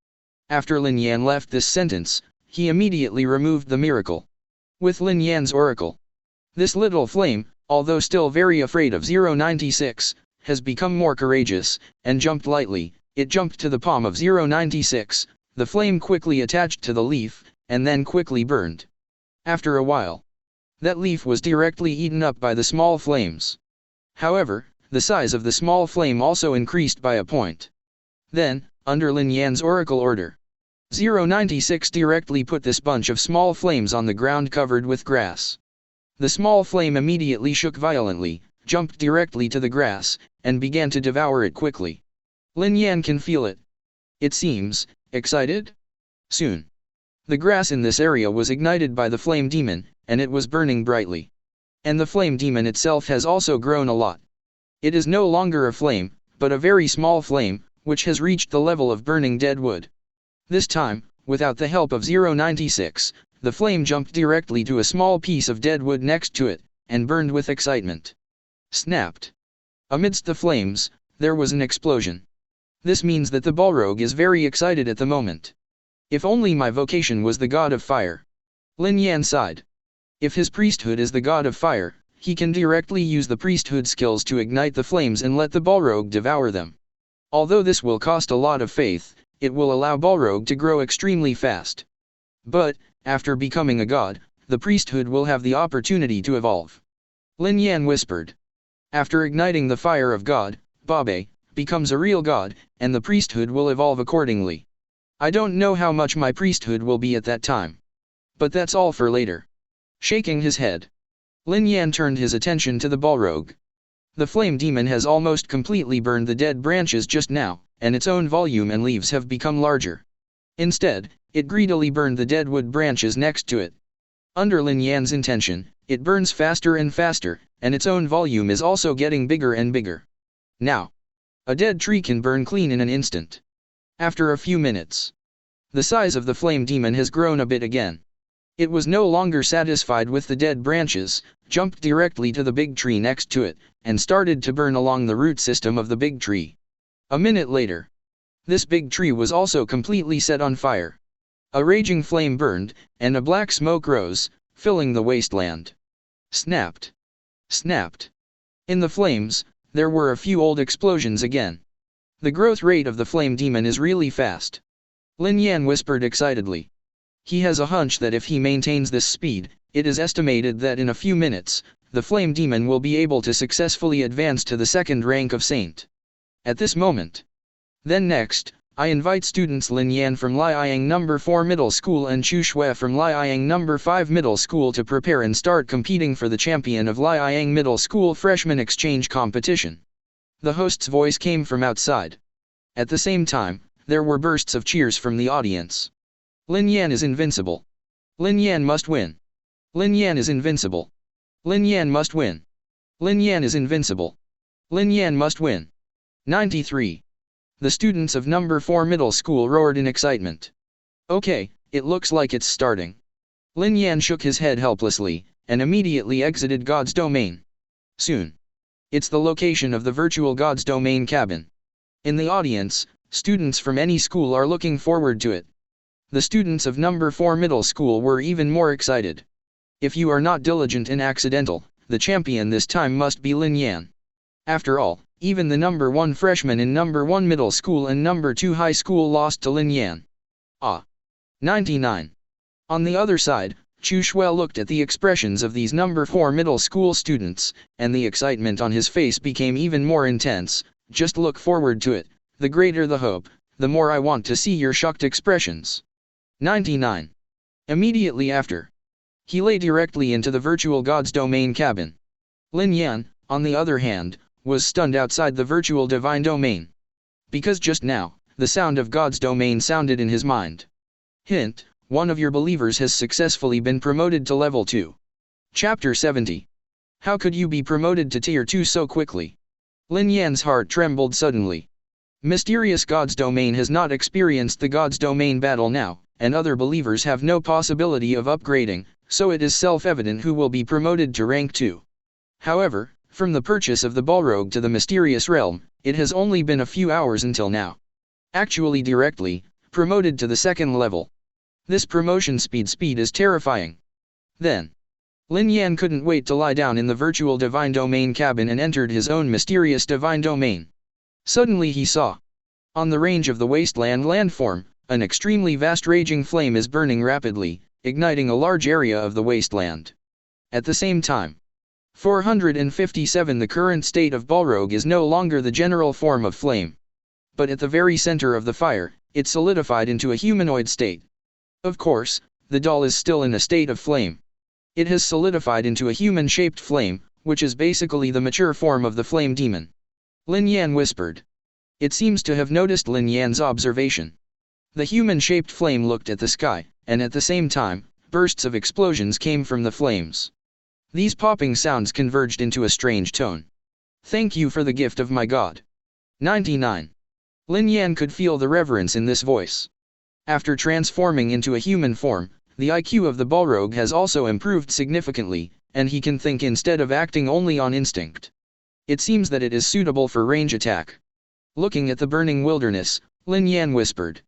After Lin Yan left this sentence, he immediately removed the miracle. With Lin Yan's oracle. This little flame, although still very afraid of 096, has become more courageous, and jumped lightly. It jumped to the palm of 096, the flame quickly attached to the leaf, and then quickly burned. After a while, that leaf was directly eaten up by the small flames. However, the size of the small flame also increased by a point. Then, under Lin Yan's oracle order, 096 directly put this bunch of small flames on the ground covered with grass. The small flame immediately shook violently, jumped directly to the grass, and began to devour it quickly. Lin Yan can feel it. It seems excited? Soon, the grass in this area was ignited by the flame demon, and it was burning brightly. And the flame demon itself has also grown a lot. It is no longer a flame, but a very small flame, which has reached the level of burning dead wood. This time, without the help of 096, the flame jumped directly to a small piece of dead wood next to it, and burned with excitement. Snapped. Amidst the flames, there was an explosion. This means that the Balrog is very excited at the moment. If only my vocation was the god of fire. Lin Yan sighed. If his priesthood is the god of fire, he can directly use the priesthood skills to ignite the flames and let the Balrog devour them. Although this will cost a lot of faith, it will allow Balrog to grow extremely fast. But, after becoming a god, the priesthood will have the opportunity to evolve. Lin Yan whispered. After igniting the fire of God, Babe becomes a real god, and the priesthood will evolve accordingly. I don't know how much my priesthood will be at that time. But that's all for later. Shaking his head, Lin Yan turned his attention to the Balrog. The flame demon has almost completely burned the dead branches just now, and its own volume and leaves have become larger. Instead, it greedily burned the dead wood branches next to it. Under Lin Yan's intention, it burns faster and faster, and its own volume is also getting bigger and bigger. Now, a dead tree can burn clean in an instant. After a few minutes, the size of the flame demon has grown a bit again. It was no longer satisfied with the dead branches, jumped directly to the big tree next to it, and started to burn along the root system of the big tree. A minute later, this big tree was also completely set on fire. A raging flame burned, and a black smoke rose, filling the wasteland. Snapped. Snapped. In the flames, there were a few old explosions again. The growth rate of the flame demon is really fast. Lin Yan whispered excitedly. He has a hunch that if he maintains this speed, it is estimated that in a few minutes, the flame demon will be able to successfully advance to the second rank of saint. At this moment. Then next, I invite students Lin Yan from Liang No. 4 Middle School and Chu Shui from Liang No. 5 Middle School to prepare and start competing for the champion of Liang Middle School Freshman Exchange Competition. The host's voice came from outside. At the same time, there were bursts of cheers from the audience. Lin Yan is invincible. Lin Yan must win. Lin Yan is invincible. Lin Yan must win. Lin Yan is invincible. Lin Yan must win. 93. The students of No. 4 Middle School roared in excitement. Okay, it looks like it's starting. Lin Yan shook his head helplessly, and immediately exited God's domain. Soon. It's the location of the virtual God's domain cabin. In the audience, students from any school are looking forward to it. The students of No. 4 Middle School were even more excited. If you are not diligent and accidental, the champion this time must be Lin Yan. After all, even the No. 1 freshman in No. 1 Middle School and No. 2 High School lost to Lin Yan. 99. On the other side, Chu Shui looked at the expressions of these No. 4 Middle School students, and the excitement on his face became even more intense. Just look forward to it, the greater the hope, the more I want to see your shocked expressions. 99. Immediately after, he lay directly into the virtual God's domain cabin. Lin Yan, on the other hand, was stunned outside the virtual divine domain. Because just now, the sound of God's domain sounded in his mind. Hint, one of your believers has successfully been promoted to level 2. Chapter 70. How could you be promoted to tier 2 so quickly? Lin Yan's heart trembled suddenly. Mysterious God's domain has not experienced the God's domain battle now, and other believers have no possibility of upgrading, so it is self-evident who will be promoted to rank 2. However, from the purchase of the Balrog to the mysterious realm, it has only been a few hours until now. Actually directly, promoted to the second level. This promotion speed is terrifying. Then, Lin Yan couldn't wait to lie down in the virtual divine domain cabin and entered his own mysterious divine domain. Suddenly he saw. On the range of the wasteland landform, an extremely vast raging flame is burning rapidly. igniting a large area of the wasteland. At the same time, 457 The current state of Balrog is no longer the general form of flame. But at the very center of the fire, it solidified into a humanoid state. Of course, the doll is still in a state of flame. It has solidified into a human-shaped flame, which is basically the mature form of the flame demon. Lin Yan whispered. It seems to have noticed Lin Yan's observation. The human-shaped flame looked at the sky, and at the same time, bursts of explosions came from the flames. These popping sounds converged into a strange tone. Thank you for the gift of my god. 99. Lin Yan could feel the reverence in this voice. After transforming into a human form, the IQ of the Balrog has also improved significantly, and he can think instead of acting only on instinct. It seems that it is suitable for range attack. Looking at the burning wilderness, Lin Yan whispered.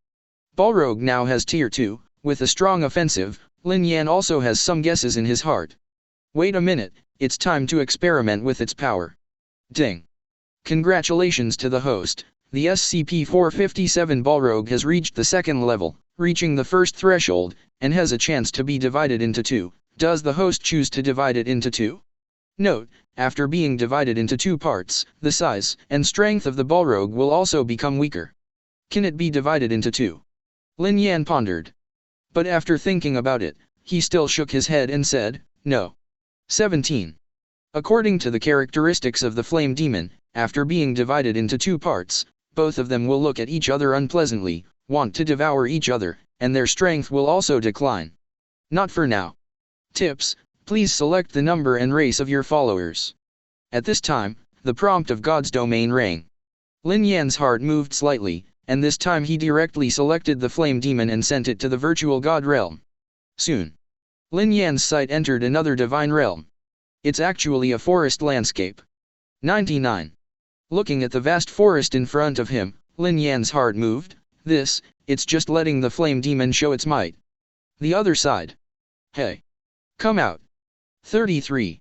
Balrog now has tier 2, with a strong offensive. Lin Yan also has some guesses in his heart. Wait a minute, it's time to experiment with its power. Ding. Congratulations to the host. The SCP-457 Balrog has reached the second level, reaching the first threshold, and has a chance to be divided into two. Does the host choose to divide it into two? Note, after being divided into two parts, the size and strength of the Balrog will also become weaker. Can it be divided into two? Lin Yan pondered. But after thinking about it, he still shook his head and said, no. 17. According to the characteristics of the flame demon, after being divided into two parts, both of them will look at each other unpleasantly, want to devour each other, and their strength will also decline. Not for now. Tips: please select the number and race of your followers. At this time, the prompt of God's domain rang. Lin Yan's heart moved slightly, and this time he directly selected the flame demon and sent it to the virtual god realm. Soon, Lin Yan's sight entered another divine realm. It's actually a forest landscape. 99. Looking at the vast forest in front of him, Lin Yan's heart moved. It's just letting the flame demon show its might. The other side. Hey. Come out. 33.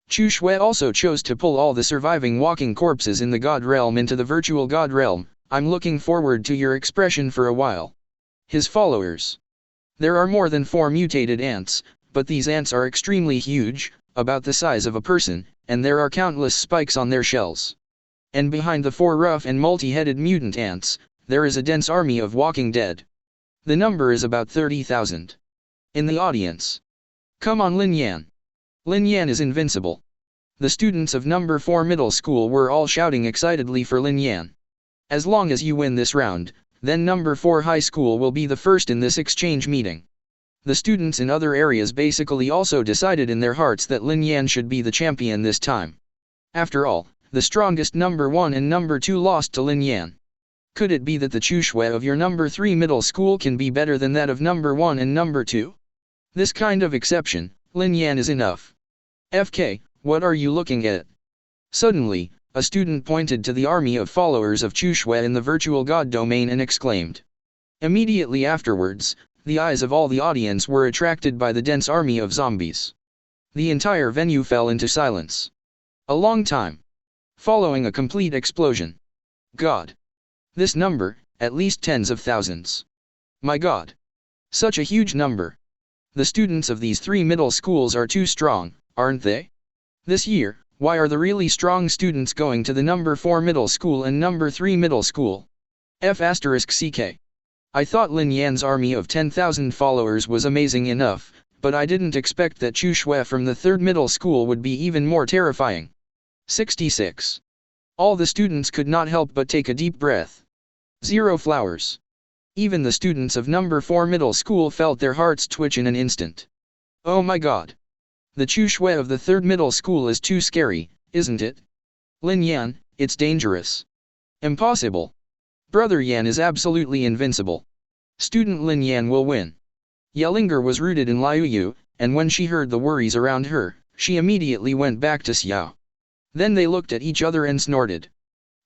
Chu Shui also chose to pull all the surviving walking corpses in the god realm into the virtual god realm. I'm looking forward to your expression for a while. His followers. There are more than 4 mutated ants, but these ants are extremely huge, about the size of a person, and there are countless spikes on their shells. And behind the 4 rough and multi-headed mutant ants, there is a dense army of walking dead. The number is about 30,000. In the audience. Come on Lin Yan. Lin Yan is invincible. The students of number 4 middle school were all shouting excitedly for Lin Yan. As long as you win this round, then number 4 high school will be the first in this exchange meeting. The students in other areas basically also decided in their hearts that Lin Yan should be the champion this time. After all, the strongest number 1 and number 2 lost to Lin Yan. Could it be that the Chu Shui of your number 3 middle school can be better than that of number 1 and number 2? This kind of exception, Lin Yan is enough. FK, what are you looking at? Suddenly, a student pointed to the army of followers of Chu Shui in the virtual god domain and exclaimed. Immediately afterwards, the eyes of all the audience were attracted by the dense army of zombies. The entire venue fell into silence. A long time. Following a complete explosion. God. This number, at least tens of thousands. My God. Such a huge number. The students of these 3 middle schools are too strong, aren't they? This year, why are the really strong students going to the number 4 middle school and number 3 middle school? F***CK. I thought Lin Yan's army of 10,000 followers was amazing enough, but I didn't expect that Chu Shui from the 3rd middle school would be even more terrifying. 66. All the students could not help but take a deep breath. 0 flowers. Even the students of number 4 middle school felt their hearts twitch in an instant. Oh my God. The Chu Shui of the 3rd middle school is too scary, isn't it? Lin Yan, it's dangerous. Impossible. Brother Yan is absolutely invincible. Student Lin Yan will win. Yelinger was rooted in Liuyu, and when she heard the worries around her, she immediately went back to Xiao. Then they looked at each other and snorted.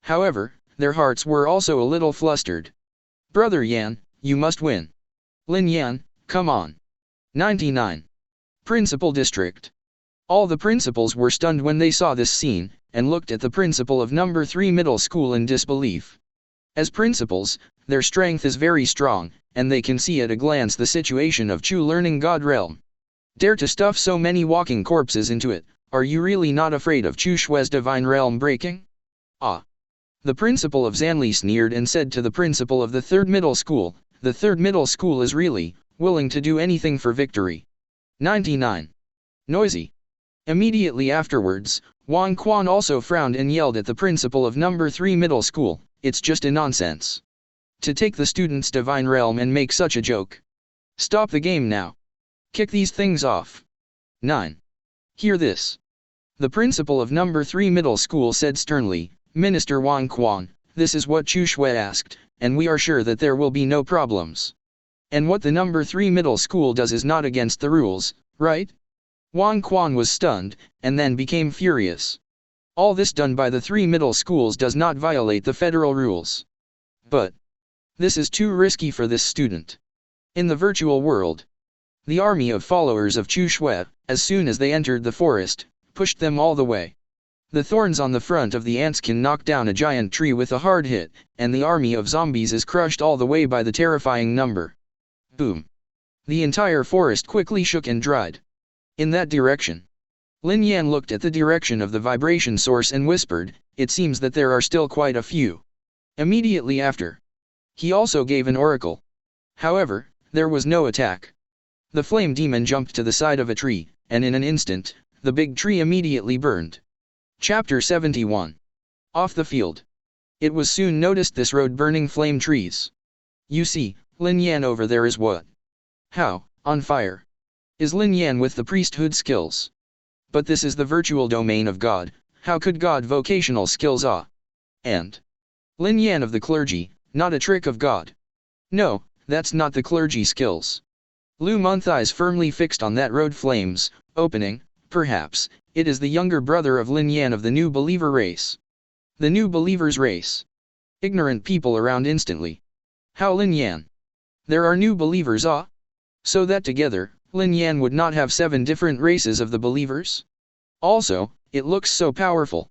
However, their hearts were also a little flustered. Brother Yan, you must win. Lin Yan, come on. 99. Principal District. All the principals were stunned when they saw this scene, and looked at the principal of number 3 middle school in disbelief. As principals, their strength is very strong, and they can see at a glance the situation of Chu learning God realm. Dare to stuff so many walking corpses into it, are you really not afraid of Chu Shui's divine realm breaking? Ah. The principal of Zanli sneered and said to the principal of the third middle school, the third middle school is really willing to do anything for victory. 99. Noisy. Immediately afterwards, Wang Quan also frowned and yelled at the principal of number 3 middle school, it's just a nonsense. To take the student's divine realm and make such a joke. Stop the game now. Kick these things off. 9. Hear this. The principal of number 3 middle school said sternly, Minister Wang Quan, this is what Chu Shui asked, and we are sure that there will be no problems. And what the number 3 middle school does is not against the rules, right? Wang Quan was stunned, and then became furious. All this done by the 3 middle schools does not violate the federal rules. But this is too risky for this student. In the virtual world, the army of followers of Chu Shui, as soon as they entered the forest, pushed them all the way. The thorns on the front of the ants can knock down a giant tree with a hard hit, and the army of zombies is crushed all the way by the terrifying number. Boom. The entire forest quickly shook and dried. In that direction. Lin Yan looked at the direction of the vibration source and whispered, it seems that there are still quite a few. Immediately after, he also gave an oracle. However, there was no attack. The flame demon jumped to the side of a tree, and in an instant, the big tree immediately burned. Chapter 71. Off the field. It was soon noticed this road burning flame trees. You see, Lin Yan over there is what? How, on fire? Is Lin Yan with the priesthood skills? But this is the virtual domain of God, how could God vocational skills and Lin Yan of the clergy, not a trick of God. No, that's not the clergy skills. Lu Month eyes firmly fixed on that road flames, opening, perhaps, it is the younger brother of Lin Yan of the new believer race. The new believers race. Ignorant people around instantly. How Lin Yan? There are new believers So that together, Lin Yan would not have 7 different races of the believers? Also, it looks so powerful.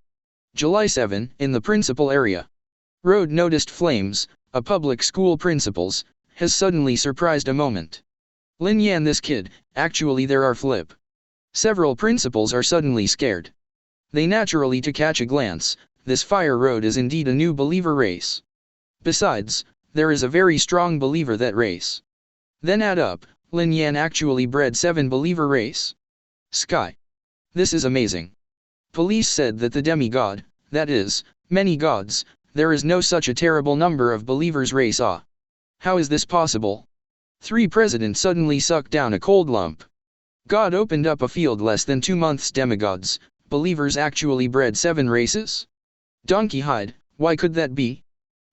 July 7, in the principal area. Road noticed flames, a public school principals, has suddenly surprised a moment. Lin Yan this kid, actually there are flip. Several principals are suddenly scared. They naturally to catch a glance, this fire road is indeed a new believer race. Besides, there is a very strong believer that race. Then add up, Lin Yan actually bred 7 believer race. Sky. This is amazing. Police said that the demigod, that is, many gods, there is no such a terrible number of believers race How is this possible? 3 presidents suddenly sucked down a cold lump. God opened up a field less than 2 months demigods, believers actually bred 7 races? Donkey hide, why could that be?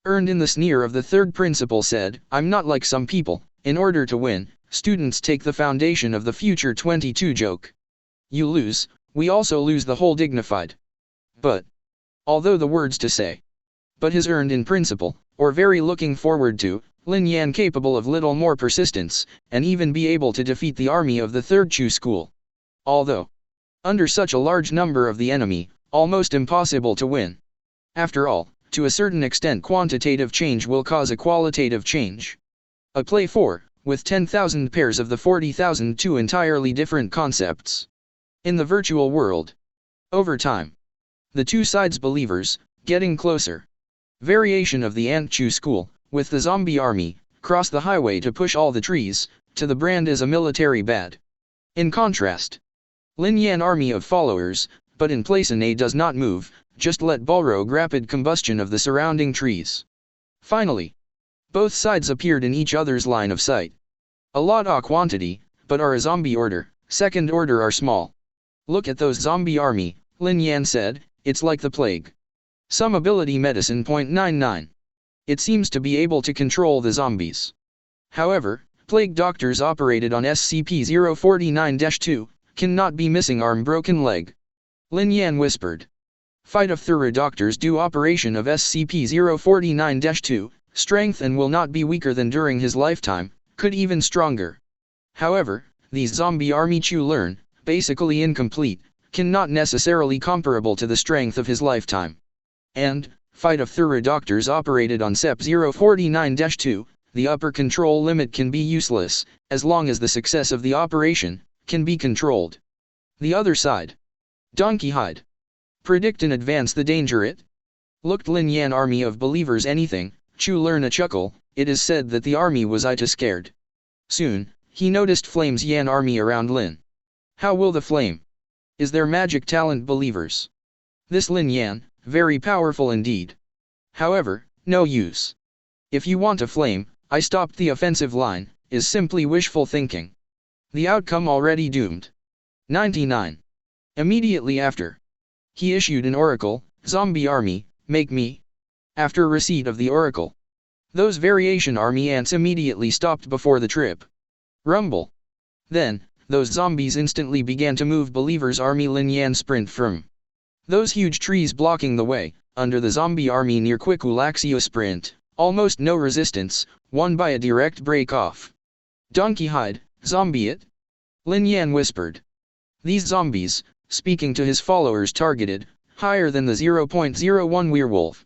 Earned in the sneer of the third principal said, I'm not like some people, in order to win, students take the foundation of the future 22 joke. You lose, we also lose the whole dignified. But, although the words to say, but his earned in principle, or very looking forward to, Lin Yan capable of little more persistence, and even be able to defeat the army of the third Chu school. Although, under such a large number of the enemy, almost impossible to win. After all, to a certain extent quantitative change will cause a qualitative change. A play 4, with 10,000 pairs of the 40,000 two entirely different concepts. In the virtual world. Over time. The 2 sides believers, getting closer. Variation of the Ant Chu school, with the zombie army, cross the highway to push all the trees, to the brand as a military bad. In contrast. Lin Yan army of followers, but in place A does not move, just let Balrog rapid combustion of the surrounding trees. Finally. Both sides appeared in each other's line of sight. A lot quantity, but are a zombie order, second order are small. Look at those zombie army, Lin Yan said, it's like the plague. Some ability medicine .99. It seems to be able to control the zombies. However, plague doctors operated on SCP-049-2, cannot be missing arm broken leg. Lin Yan whispered. Fight of thorough doctors do operation of SCP-049-2, strength and will not be weaker than during his lifetime, could even stronger. However, these zombie army Chu learn, basically incomplete, cannot necessarily comparable to the strength of his lifetime. And, fight of thorough doctors operated on SCP-049-2, the upper control limit can be useless, as long as the success of the operation can be controlled. The other side. Donkey hide. Predict in advance the danger it. Looked Lin Yan army of believers anything, Chu learn a chuckle, it is said that the army was ita scared. Soon, he noticed Flame's Yan army around Lin. How will the Flame? Is there magic talent believers? This Lin Yan, very powerful indeed. However, no use. If you want a Flame, I stopped the offensive line, is simply wishful thinking. The outcome already doomed. 99. Immediately after, he issued an oracle, Zombie Army, make me. After receipt of the oracle, those variation army ants immediately stopped before the trip. Rumble. Then, those zombies instantly began to move Believer's army. Lin Yan sprint from those huge trees blocking the way, under the zombie army near Quickulaxio sprint, almost no resistance, won by a direct break off. Donkey hide, zombie it? Lin Yan whispered. These zombies, speaking to his followers, targeted higher than the 0.01 werewolf.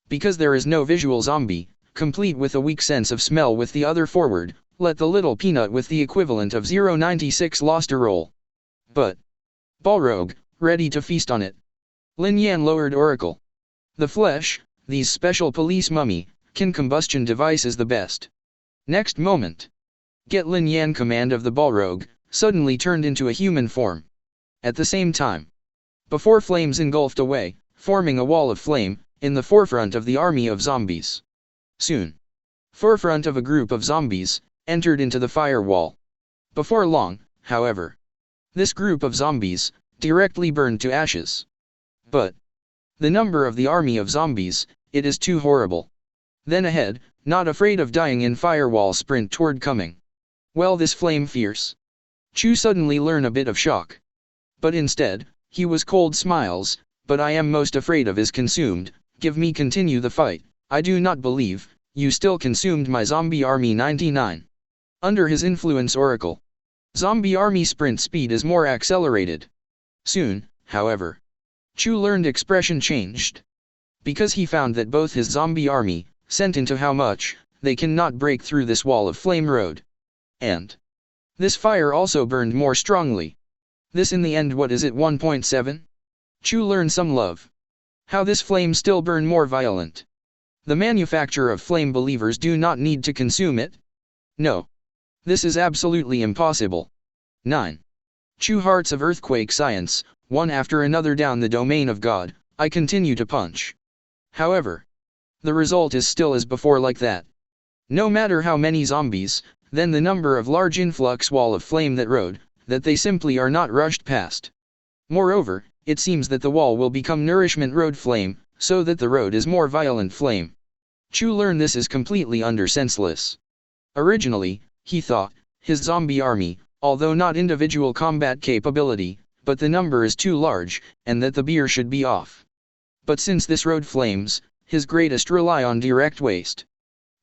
Because there is no visual zombie, complete with a weak sense of smell with the other forward, let the little peanut with the equivalent of 0.96 lost a roll. But Balrog, ready to feast on it. Lin Yan lowered oracle. The flesh, these special police mummy, can combustion device is the best. Next moment, get Lin Yan command of the Balrog, suddenly turned into a human form. At the same time, before flames engulfed away, forming a wall of flame, in the forefront of the army of zombies. Soon, forefront of a group of zombies, entered into the firewall. Before long, however, this group of zombies, directly burned to ashes. But the number of the army of zombies, it is too horrible. Then ahead, not afraid of dying in firewall sprint toward coming. Well, this flame fierce. Chu suddenly learn a bit of shock. But instead, he was cold smiles, but I am most afraid of is consumed, give me continue the fight, I do not believe, you still consumed my zombie army. 99. Under his influence oracle, zombie army sprint speed is more accelerated. Soon, however, Chu learned expression changed. Because he found that both his zombie army, sent into how much, they cannot break through this wall of flame road. And this fire also burned more strongly. This in the end what is it 1.7? Chu learned some love. How this flame still burn more violent. The manufacture of flame believers do not need to consume it? No. This is absolutely impossible. 9. Chu hearts of earthquake science, one after another down the domain of God, I continue to punch. However, the result is still as before like that. No matter how many zombies, then the number of large influx wall of flame that road, that they simply are not rushed past. Moreover, it seems that the wall will become nourishment road flame, so that the road is more violent flame. Chu learn this is completely under senseless. Originally, he thought, his zombie army, although not individual combat capability, but the number is too large, and that the beer should be off. But since this road flames, his greatest rely on direct waste.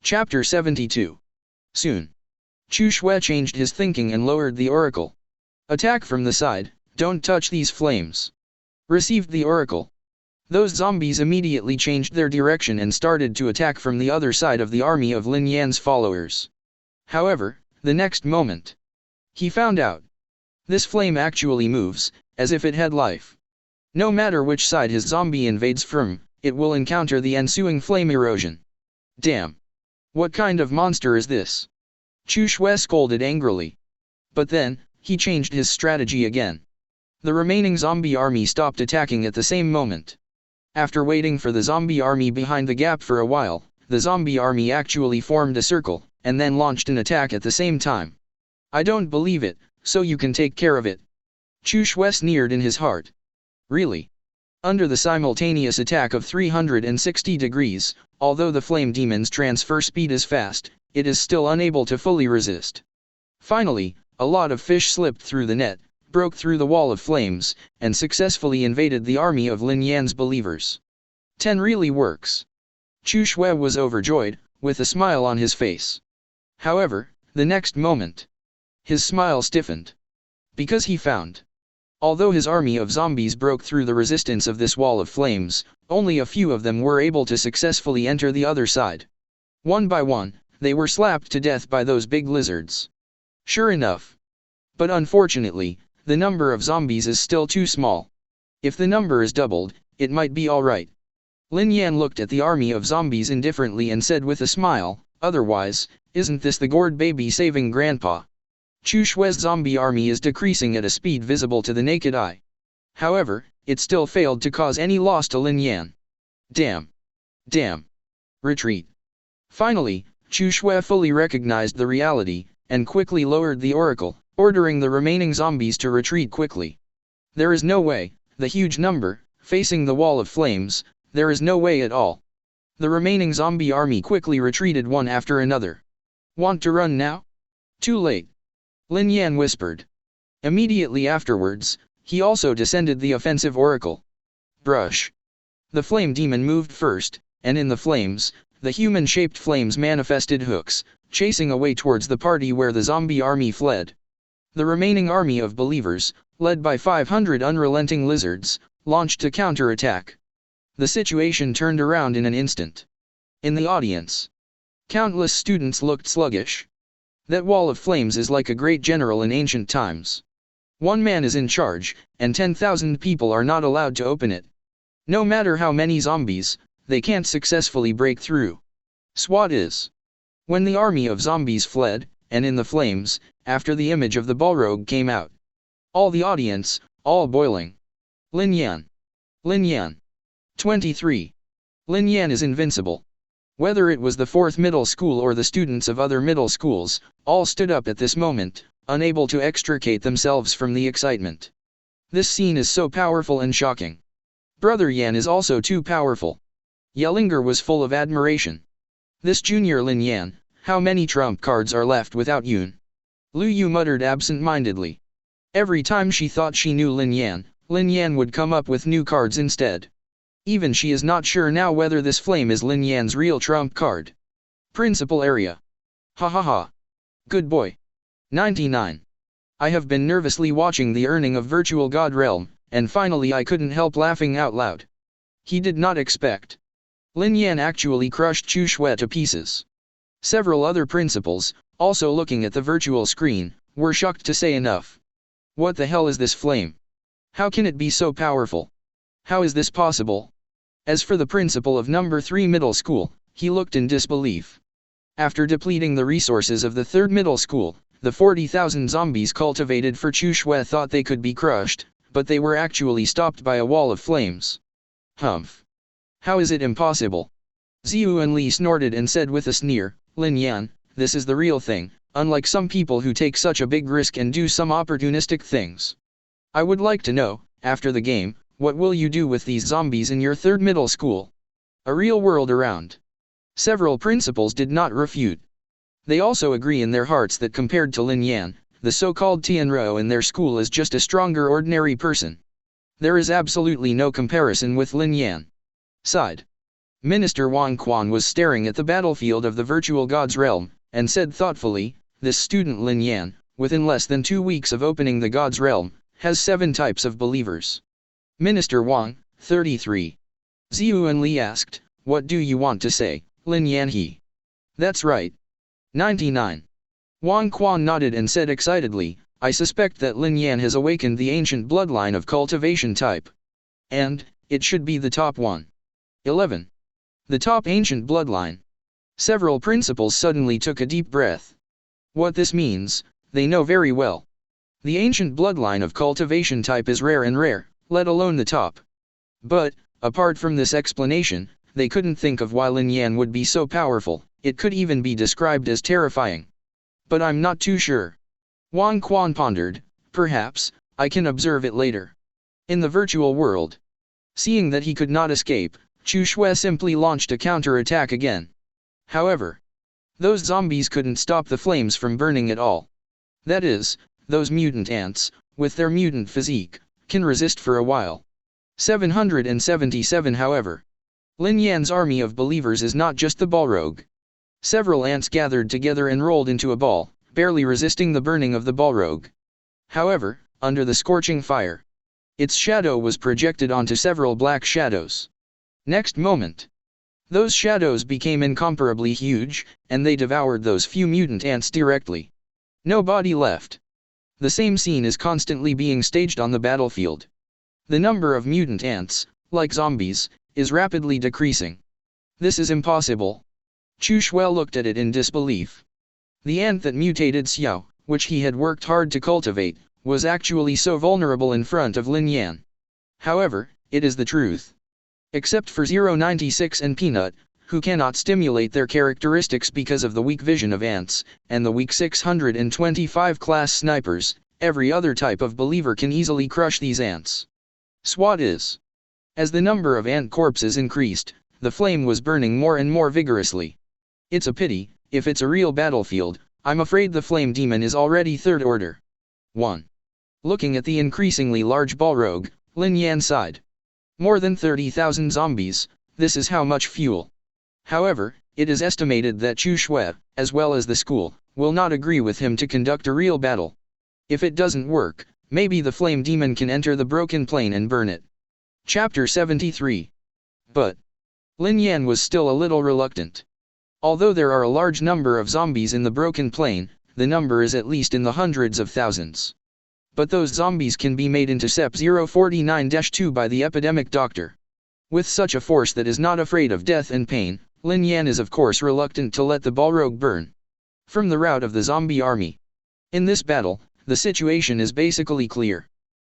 Chapter 72. Soon, Chu Shui changed his thinking and lowered the oracle. Attack from the side, don't touch these flames. Received the oracle. Those zombies immediately changed their direction and started to attack from the other side of the army of Lin Yan's followers. However, the next moment, he found out. This flame actually moves, as if it had life. No matter which side his zombie invades from, it will encounter the ensuing flame erosion. Damn! What kind of monster is this? Chu Shui scolded angrily. But then, he changed his strategy again. The remaining zombie army stopped attacking at the same moment. After waiting for the zombie army behind the gap for a while, the zombie army actually formed a circle, and then launched an attack at the same time. I don't believe it, so you can take care of it. Chu Shui sneered in his heart. Really? Under the simultaneous attack of 360 degrees, although the flame demon's transfer speed is fast, it is still unable to fully resist. Finally, a lot of fish slipped through the net, broke through the wall of flames, and successfully invaded the army of Lin Yan's believers. 10 really works. Chu Shui was overjoyed, with a smile on his face. However, the next moment, his smile stiffened. Because he found Although his army of zombies broke through the resistance of this wall of flames, only a few of them were able to successfully enter the other side. One by one, they were slapped to death by those big lizards. Sure enough. But unfortunately, the number of zombies is still too small. If the number is doubled, it might be alright. Lin Yan looked at the army of zombies indifferently and said with a smile, "Otherwise, isn't this the gourd baby saving grandpa?" Chu Shui's zombie army is decreasing at a speed visible to the naked eye. However, it still failed to cause any loss to Lin Yan. Damn. Damn. Retreat. Finally, Chu Shui fully recognized the reality, and quickly lowered the oracle, ordering the remaining zombies to retreat quickly. There is no way, the huge number, facing the wall of flames, there is no way at all. The remaining zombie army quickly retreated one after another. Want to run now? Too late. Lin Yan whispered. Immediately afterwards, he also descended the offensive oracle. Brush. The flame demon moved first, and in the flames, the human-shaped flames manifested hooks, chasing away towards the party where the zombie army fled. The remaining army of believers, led by 500 unrelenting lizards, launched a counterattack. The situation turned around in an instant. In the audience, countless students looked sluggish. That wall of flames is like a great general in ancient times. One man is in charge, and 10,000 people are not allowed to open it. No matter how many zombies, they can't successfully break through. SWAT is. When the army of zombies fled, and in the flames, after the image of the Balrog came out. All the audience, all boiling. Lin Yan. Lin Yan. 23. Lin Yan is invincible. Whether it was the 4th middle school or the students of other middle schools, all stood up at this moment, unable to extricate themselves from the excitement. This scene is so powerful and shocking. Brother Yan is also too powerful. Yellinger was full of admiration. This junior Lin Yan, how many trump cards are left without Yun? Lu Yu muttered absent-mindedly. Every time she thought she knew Lin Yan would come up with new cards instead. Even she is not sure now whether this flame is Lin Yan's real trump card. Principal area. Ha ha ha. Good boy. 99. I have been nervously watching the earning of Virtual God Realm, and finally I couldn't help laughing out loud. He did not expect. Lin Yan actually crushed Chu Shui to pieces. Several other principals, also looking at the virtual screen, were shocked to say enough. What the hell is this flame? How can it be so powerful? How is this possible? As for the principal of number 3 middle school, he looked in disbelief. After depleting the resources of the 3rd middle school, the 40,000 zombies cultivated for Chu Shui thought they could be crushed, but they were actually stopped by a wall of flames. Humph. How is it impossible? Ziyu Li snorted and said with a sneer, Lin Yan, this is the real thing, unlike some people who take such a big risk and do some opportunistic things. I would like to know, after the game, what will you do with these zombies in your 3rd middle school? A real world around. Several principals did not refute. They also agree in their hearts that compared to Lin Yan, the so-called Tianro in their school is just a stronger ordinary person. There is absolutely no comparison with Lin Yan. Sighed. Minister Wang Quan was staring at the battlefield of the virtual god's realm, and said thoughtfully, this student Lin Yan, within less than 2 weeks of opening the god's realm, has 7 types of believers. Minister Wang, 33. Ziyu Li asked, what do you want to say, Lin Yan he? That's right. 99. Wang Quan nodded and said excitedly, I suspect that Lin Yan has awakened the ancient bloodline of cultivation type. And, it should be the top one. 11. The top ancient bloodline. Several principals suddenly took a deep breath. What this means, they know very well. The ancient bloodline of cultivation type is rare and rare, let alone the top. But, apart from this explanation, they couldn't think of why Lin Yan would be so powerful, it could even be described as terrifying. But I'm not too sure. Wang Quan pondered, perhaps, I can observe it later. In the virtual world. Seeing that he could not escape, Chu Shui simply launched a counterattack again. However, those zombies couldn't stop the flames from burning at all. That is, those mutant ants, with their mutant physique, can resist for a while. 777 However, Lin Yan's army of believers is not just the Balrog. Several ants gathered together and rolled into a ball, barely resisting the burning of the Balrog. However, under the scorching fire, Its shadow was projected onto several black shadows. Next moment, those shadows became incomparably huge, and they devoured those few mutant ants directly. No body left. The same scene is constantly being staged on the battlefield. The number of mutant ants, like zombies, is rapidly decreasing. This is impossible. Chu Shui looked at it in disbelief. The ant that mutated Xiao, which he had worked hard to cultivate, was actually so vulnerable in front of Lin Yan. However, it is the truth. Except for 096 and Peanut, who cannot stimulate their characteristics because of the weak vision of ants, and the weak 625 class snipers, every other type of believer can easily crush these ants. SWAT is. As the number of ant corpses increased, the flame was burning more and more vigorously. It's a pity, if it's a real battlefield, I'm afraid the flame demon is already third order. 1. Looking at the increasingly large Balrog, Lin Yan sighed. More than 30,000 zombies, this is how much fuel. However, it is estimated that Chu Shui, as well as the school, will not agree with him to conduct a real battle. If it doesn't work, maybe the flame demon can enter the broken plane and burn it. Chapter 73. But Lin Yan was still a little reluctant. Although there are a large number of zombies in the broken plane, the number is at least in the hundreds of thousands. But those zombies can be made into SCP-049-2 by the epidemic doctor. With such a force that is not afraid of death and pain, Lin Yan is of course reluctant to let the Balrog burn. From the rout of the zombie army. In this battle, the situation is basically clear.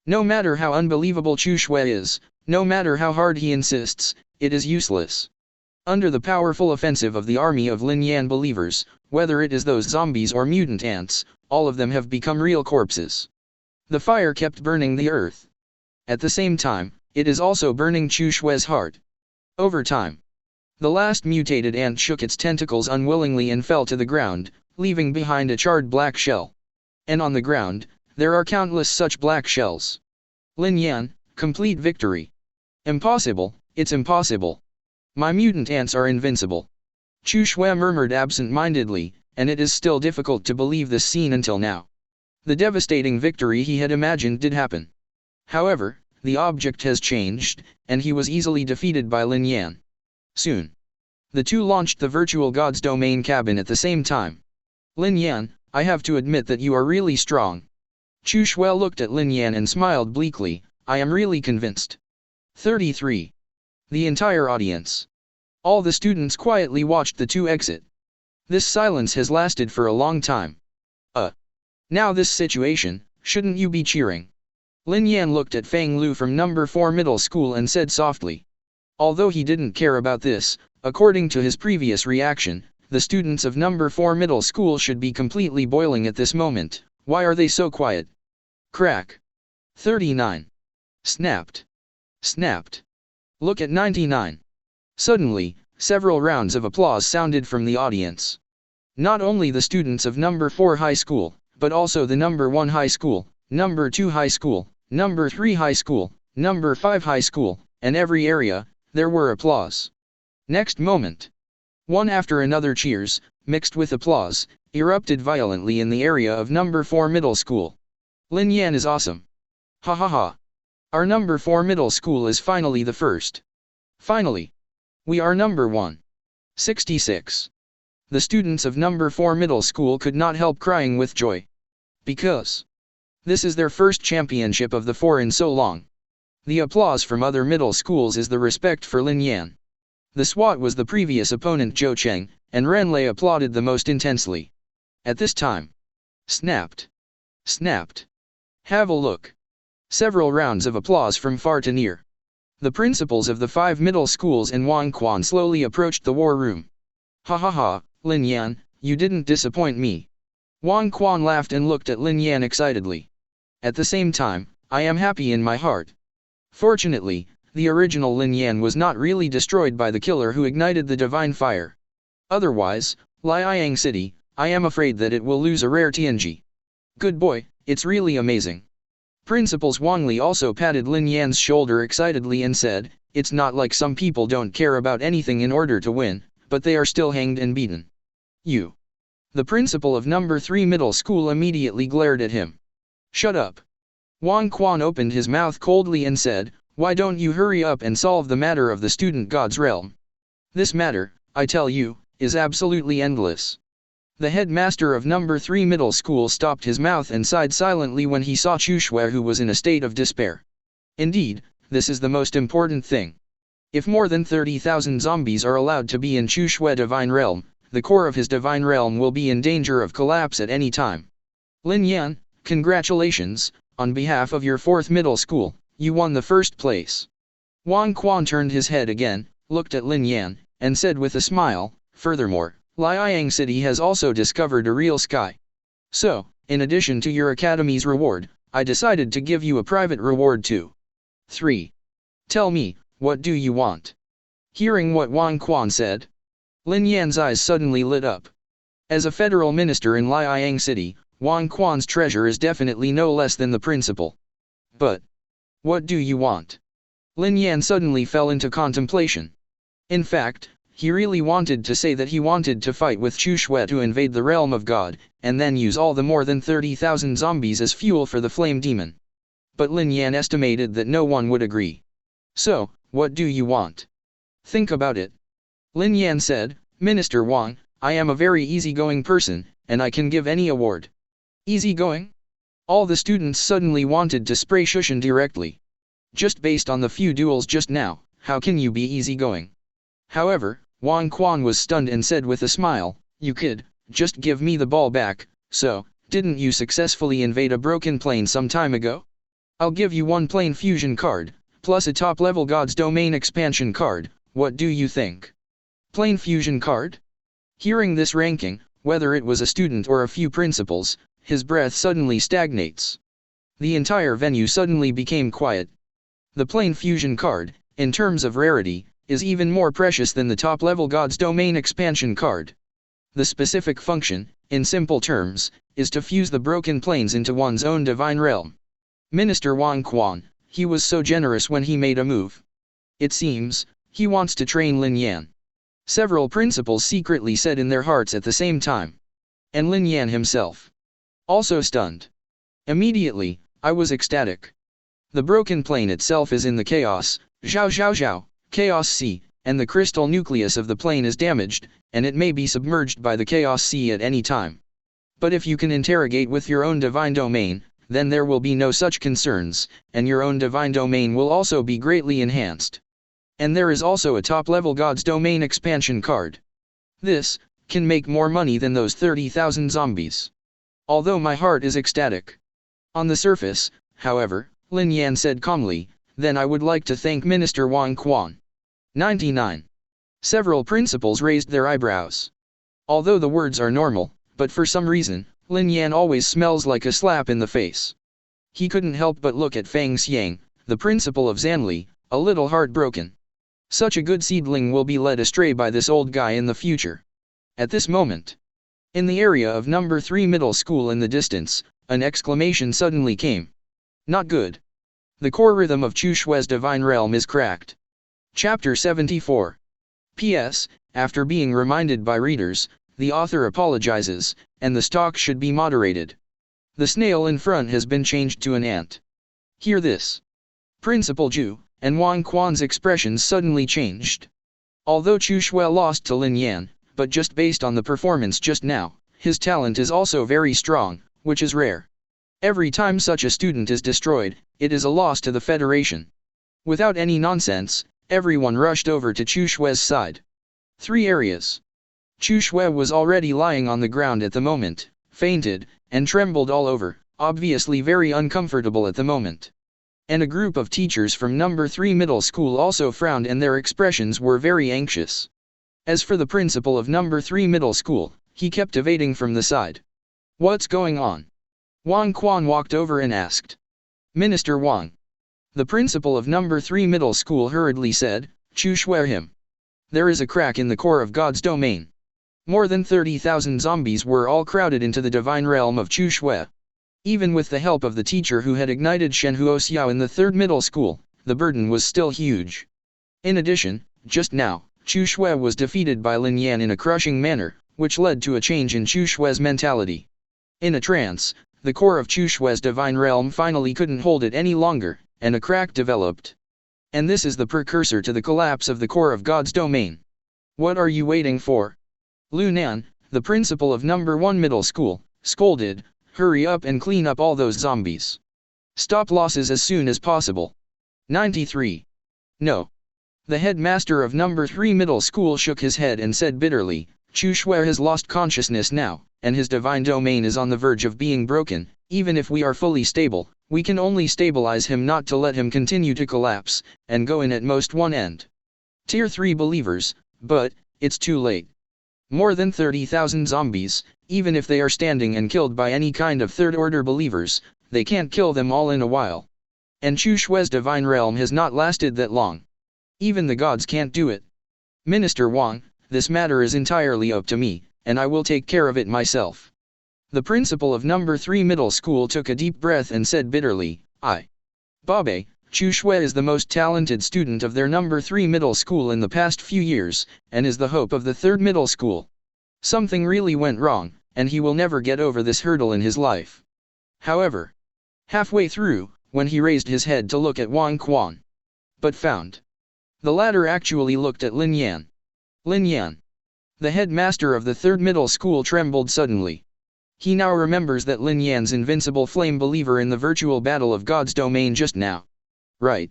No matter how unbelievable Chu Shui is, no matter how hard he insists, it is useless. Under the powerful offensive of the army of Lin Yan believers, whether it is those zombies or mutant ants, all of them have become real corpses. The fire kept burning the earth. At the same time, it is also burning Chu Shui's heart. Over time, the last mutated ant shook its tentacles unwillingly and fell to the ground, leaving behind a charred black shell. And on the ground, there are countless such black shells. Lin Yan, complete victory. Impossible, it's impossible. My mutant ants are invincible. Chu Shui murmured absent-mindedly, and it is still difficult to believe this scene until now. The devastating victory he had imagined did happen. However, the object has changed, and he was easily defeated by Lin Yan. Soon, the two launched the virtual god's domain cabin at the same time. Lin Yan, I have to admit that you are really strong. Chu Shui looked at Lin Yan and smiled bleakly, I am really convinced. 33. The entire audience. All the students quietly watched the two exit. This silence has lasted for a long time. Now this situation, shouldn't you be cheering? Lin Yan looked at Fang Lu from number 4 middle school and said softly. Although he didn't care about this, according to his previous reaction, the students of number 4 middle school should be completely boiling at this moment. Why are they so quiet? Crack. 39. Snapped. Snapped. Look at 99. Suddenly, several rounds of applause sounded from the audience. Not only the students of number 4 high school, but also the number 1 high school, number 2 high school, number 3 high school, number 5 high school, and every area, there were applause. Next moment, one after another cheers, mixed with applause, erupted violently in the area of number 4 middle school. Lin Yan is awesome. Ha ha ha. Our number 4 middle school is finally the first. Finally. We are number 1. 66. The students of number 4 middle school could not help crying with joy. Because this is their first championship of the 4 in so long. The applause from other middle schools is the respect for Lin Yan. The SWAT was the previous opponent Zhou Cheng, and Renlei applauded the most intensely. At this time. Snapped. Snapped. Have a look. Several rounds of applause from far to near. The principals of the 5 middle schools and Wang Quan slowly approached the war room. Ha ha ha, Lin Yan, you didn't disappoint me. Wang Quan laughed and looked at Lin Yan excitedly. At the same time, I am happy in my heart. Fortunately, the original Lin Yan was not really destroyed by the killer who ignited the divine fire. Otherwise, Liang City, I am afraid that it will lose a rare TNG. Good boy, it's really amazing. Principals Wang Li also patted Lin Yan's shoulder excitedly and said, it's not like some people don't care about anything in order to win, but they are still hanged and beaten. You. The principal of number 3 middle school immediately glared at him. Shut up. Wang Quan opened his mouth coldly and said, "Why don't you hurry up and solve the matter of the student god's realm? This matter, I tell you, is absolutely endless." The headmaster of number 3 middle school stopped his mouth and sighed silently when he saw Chushue, who was in a state of despair. Indeed, this is the most important thing. If more than 30,000 zombies are allowed to be in Chushue divine realm, the core of his divine realm will be in danger of collapse at any time. Lin Yan, congratulations, on behalf of your 4th middle school, you won the first place. Wang Quan turned his head again, looked at Lin Yan, and said with a smile, "Furthermore, Liang City has also discovered a real sky. So, in addition to your academy's reward, I decided to give you a private reward too. 3. Tell me, what do you want?" Hearing what Wang Quan said, Lin Yan's eyes suddenly lit up. As a federal minister in Liang City, Wang Quan's treasure is definitely no less than the principal. But, what do you want? Lin Yan suddenly fell into contemplation. In fact, he really wanted to say that he wanted to fight with Chushue to invade the realm of God, and then use all the more than 30,000 zombies as fuel for the flame demon. But Lin Yan estimated that no one would agree. "So, what do you want? Think about it." Lin Yan said, "Minister Wang, I am a very easygoing person, and I can give any award." Easygoing? All the students suddenly wanted to spray Shushan directly. Just based on the few duels just now, how can you be easygoing? However, Wang Quan was stunned and said with a smile, "You kid, just give me the ball back. So, didn't you successfully invade a broken plane some time ago? I'll give you one plane fusion card, plus a top-level God's Domain expansion card. What do you think?" Plane fusion card? Hearing this ranking, whether it was a student or a few principals, his breath suddenly stagnates. The entire venue suddenly became quiet. The plane fusion card, in terms of rarity, is even more precious than the top-level God's Domain expansion card. The specific function, in simple terms, is to fuse the broken planes into one's own divine realm. Minister Wang Quan, he was so generous when he made a move. It seems, he wants to train Lin Yan. Several principals secretly said in their hearts at the same time. And Lin Yan himself. Also stunned. Immediately, I was ecstatic. The broken plane itself is in the chaos, Zhao Zhao Zhao, Chaos Sea, and the crystal nucleus of the plane is damaged, and it may be submerged by the Chaos Sea at any time. But if you can interrogate with your own divine domain, then there will be no such concerns, and your own divine domain will also be greatly enhanced. And there is also a top-level God's Domain expansion card. This can make more money than those 30,000 zombies. Although my heart is ecstatic. On the surface, however, Lin Yan said calmly, "Then I would like to thank Minister Wang Quan." 99. Several principals raised their eyebrows. Although the words are normal, but for some reason, Lin Yan always smells like a slap in the face. He couldn't help but look at Fang Xiang, the principal of Zanli, a little heartbroken. Such a good seedling will be led astray by this old guy in the future. At this moment, in the area of number 3 middle school in the distance, an exclamation suddenly came. Not good. The core rhythm of Chushue's divine realm is cracked. Chapter 74. P.S. After being reminded by readers, the author apologizes, and the stock should be moderated. The snail in front has been changed to an ant. Hear this. Principal Zhu and Wang Quan's expressions suddenly changed. Although Chushue lost to Lin Yan, but just based on the performance just now, his talent is also very strong, which is rare. Every time such a student is destroyed, it is a loss to the Federation. Without any nonsense, everyone rushed over to Chushue's side. 3 areas. Chushue was already lying on the ground at the moment, fainted, and trembled all over, obviously very uncomfortable at the moment. And a group of teachers from number 3 middle school also frowned, and their expressions were very anxious. As for the principal of number 3 middle school, he kept evading from the side. "What's going on?" Wang Quan walked over and asked. "Minister Wang." The principal of number 3 middle school hurriedly said, "Chushue him. There is a crack in the core of God's domain. More than 30,000 zombies were all crowded into the divine realm of Chushue. Even with the help of the teacher who had ignited Shenhuo Xiao in the 3rd middle school, the burden was still huge. In addition, just now, Chushue was defeated by Lin Yan in a crushing manner, which led to a change in Chushue's mentality. In a trance, the core of Chushue's divine realm finally couldn't hold it any longer, and a crack developed. And this is the precursor to the collapse of the core of God's domain. What are you waiting for? Lin Yan, the principal of No. 1 Middle School, scolded, hurry up and clean up all those zombies. Stop losses as soon as possible. 93. No. The headmaster of No. 3 Middle School shook his head and said bitterly, Chushue has lost consciousness now, and his divine domain is on the verge of being broken. Even if we are fully stable, we can only stabilize him, not to let him continue to collapse, and go in at most one end. Tier 3 believers, but it's too late. More than 30,000 zombies, even if they are standing and killed by any kind of third-order believers, they can't kill them all in a while. And Chushue's divine realm has not lasted that long. Even the gods can't do it. Minister Wang, this matter is entirely up to me, and I will take care of it myself. The principal of No. 3 Middle School took a deep breath and said bitterly, Babe, Chushue is the most talented student of their No. 3 Middle School in the past few years, and is the hope of the 3rd Middle School. Something really went wrong, and he will never get over this hurdle in his life. However, halfway through, when he raised his head to look at Wang Quan, but found the latter actually looked at Lin Yan. Lin Yan, the headmaster of the 3rd Middle School, trembled suddenly. He now remembers that Lin Yan's invincible flame believer in the virtual battle of God's domain just now. Right.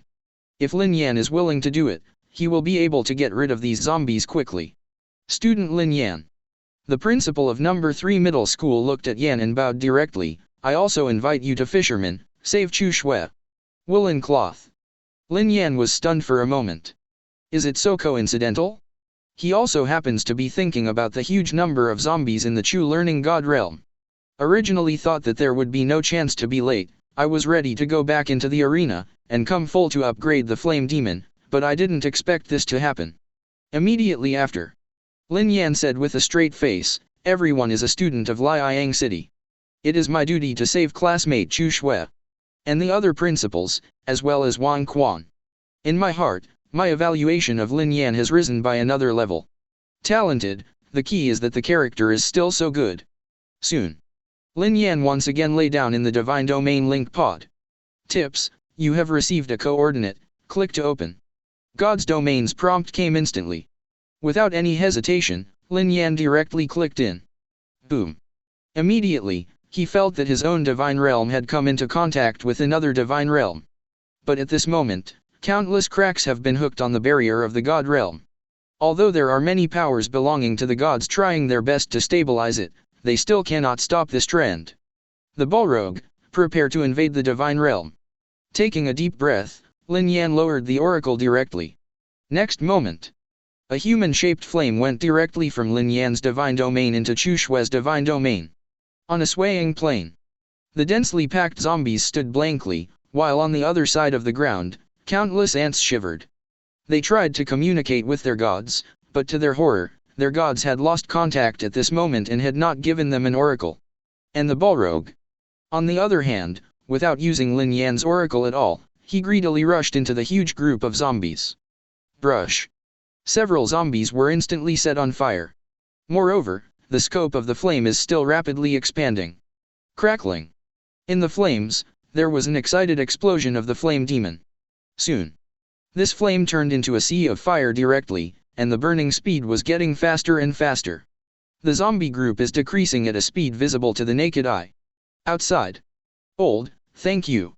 If Lin Yan is willing to do it, he will be able to get rid of these zombies quickly. Student Lin Yan. The principal of No. 3 Middle School looked at Yan and bowed directly. I also invite you to Fisherman, save Chushue. Woolen cloth. Lin Yan was stunned for a moment. Is it so coincidental? He also happens to be thinking about the huge number of zombies in the Chu Learning God realm. Originally thought that there would be no chance to be late. I was ready to go back into the arena, and come full to upgrade the Flame Demon, but I didn't expect this to happen. Immediately after, Lin Yan said with a straight face, everyone is a student of Liang City. It is my duty to save classmate Chu Shui, and the other principals, as well as Wang Quan. In my heart, my evaluation of Lin Yan has risen by another level. Talented, the key is that the character is still so good. Soon, Lin Yan once again lay down in the Divine Domain link pod. Tips, you have received a coordinate, click to open. God's Domains prompt came instantly. Without any hesitation, Lin Yan directly clicked in. Boom. Immediately, he felt that his own divine realm had come into contact with another divine realm. But at this moment, countless cracks have been hooked on the barrier of the God realm. Although there are many powers belonging to the gods trying their best to stabilize it, they still cannot stop this trend. The Balrog, prepare to invade the divine realm. Taking a deep breath, Lin Yan lowered the oracle directly. Next moment, a human-shaped flame went directly from Lin Yan's divine domain into Chu Shue's divine domain. On a swaying plane, the densely packed zombies stood blankly, while on the other side of the ground, countless ants shivered. They tried to communicate with their gods, but to their horror, their gods had lost contact at this moment and had not given them an oracle. And the Balrog, on the other hand, without using Lin Yan's oracle at all, he greedily rushed into the huge group of zombies. Brush. Several zombies were instantly set on fire. Moreover, the scope of the flame is still rapidly expanding. Crackling. In the flames, there was an excited explosion of the flame demon. Soon, this flame turned into a sea of fire directly, and the burning speed was getting faster and faster. The zombie group is decreasing at a speed visible to the naked eye. Outside. Old, thank you.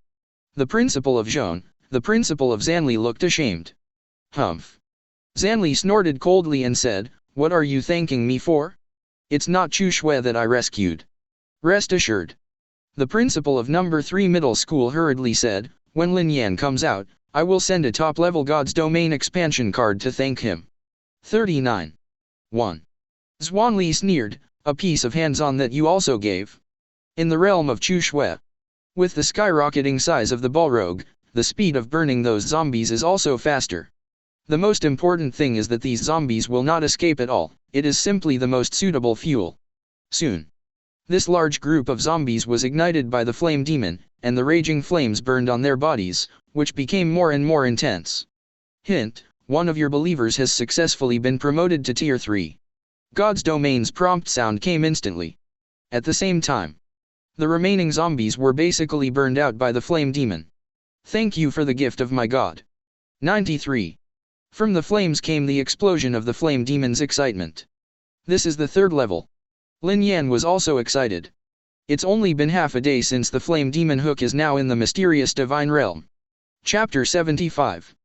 The principal of Zhong, the principal of Zanli looked ashamed. Humph. Zanli snorted coldly and said, what are you thanking me for? It's not Chu Shui that I rescued. Rest assured. The principal of No. 3 Middle School hurriedly said, when Lin Yan comes out, I will send a top-level God's Domain expansion card to thank him. 39. 1. Zhuanli sneered, a piece of hands-on that you also gave. In the realm of Chu Shui, with the skyrocketing size of the Balrog, the speed of burning those zombies is also faster. The most important thing is that these zombies will not escape at all, it is simply the most suitable fuel. Soon, this large group of zombies was ignited by the flame demon, and the raging flames burned on their bodies, which became more and more intense. Hint, one of your believers has successfully been promoted to Tier 3. God's Domain's prompt sound came instantly. At the same time, The remaining zombies were basically burned out by the flame demon. Thank you for the gift of my god. 93. From the flames came the explosion of the flame demon's excitement. This is the third level. Lin Yan was also excited. It's only been half a day since the flame demon hook is now in the mysterious divine realm. Chapter 75.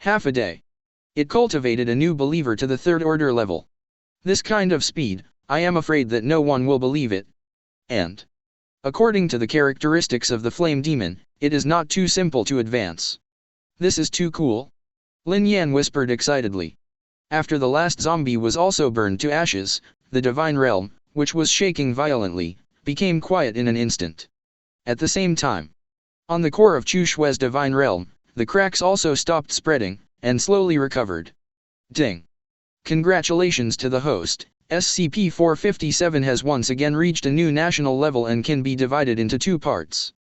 Half a day. It cultivated a new believer to the third order level. This kind of speed, I am afraid that no one will believe it. And according to the characteristics of the flame demon, it is not too simple to advance. This is too cool. Lin Yan whispered excitedly. After the last zombie was also burned to ashes, the divine realm, which was shaking violently, became quiet in an instant. At the same time, on the core of Chu Shui's divine realm, the cracks also stopped spreading, and slowly recovered. Ding! Congratulations to the host, SCP-457 has once again reached a new national level and can be divided into two parts.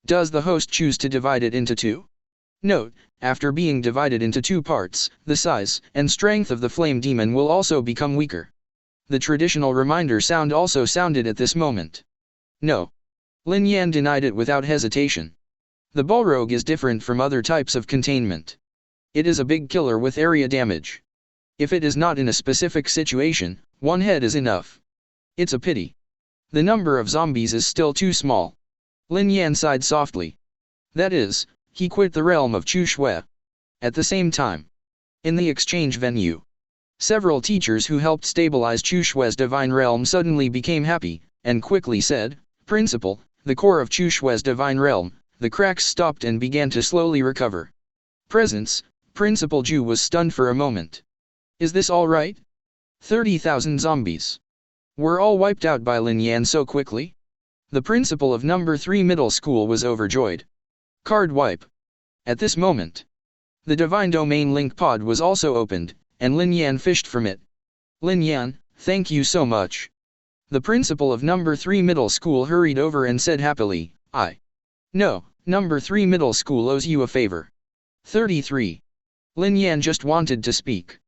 Does the host choose to divide it into two? Note, after being divided into two parts, the size and strength of the flame demon will also become weaker. The traditional reminder sound also sounded at this moment. No. Lin Yan denied it without hesitation. The Balrog is different from other types of containment. It is a big killer with area damage. If it is not in a specific situation, one head is enough. It's a pity. The number of zombies is still too small. Lin Yan sighed softly. That is, he quit the realm of Chu Shui. At the same time, in the exchange venue, several teachers who helped stabilize Chu Shui's divine realm suddenly became happy, and quickly said, Principal, the core of Chu Shui's divine realm, the cracks stopped and began to slowly recover. Presence, Principal Ju was stunned for a moment. Is this all right? 30,000 zombies were all wiped out by Lin Yan so quickly? The principal of number 3 middle school was overjoyed. Card wipe. At this moment, the divine domain link pod was also opened, and Lin Yan fished from it. Lin Yan, thank you so much. The principal of number 3 middle school hurried over and said happily, No, number 3 middle school owes you a favor. 33. Lin Yan just wanted to speak.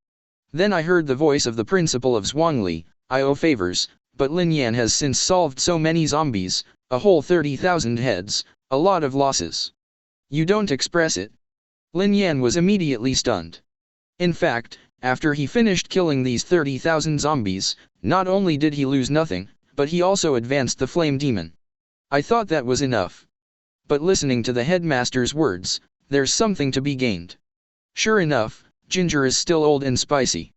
Then I heard the voice of the principal of Zhuangli, I owe favors, but Lin Yan has since solved so many zombies, a whole 30,000 heads, a lot of losses. You don't express it. Lin Yan was immediately stunned. In fact, after he finished killing these 30,000 zombies, not only did he lose nothing, but he also advanced the flame demon. I thought that was enough. But listening to the headmaster's words, there's something to be gained. Sure enough, ginger is still old and spicy.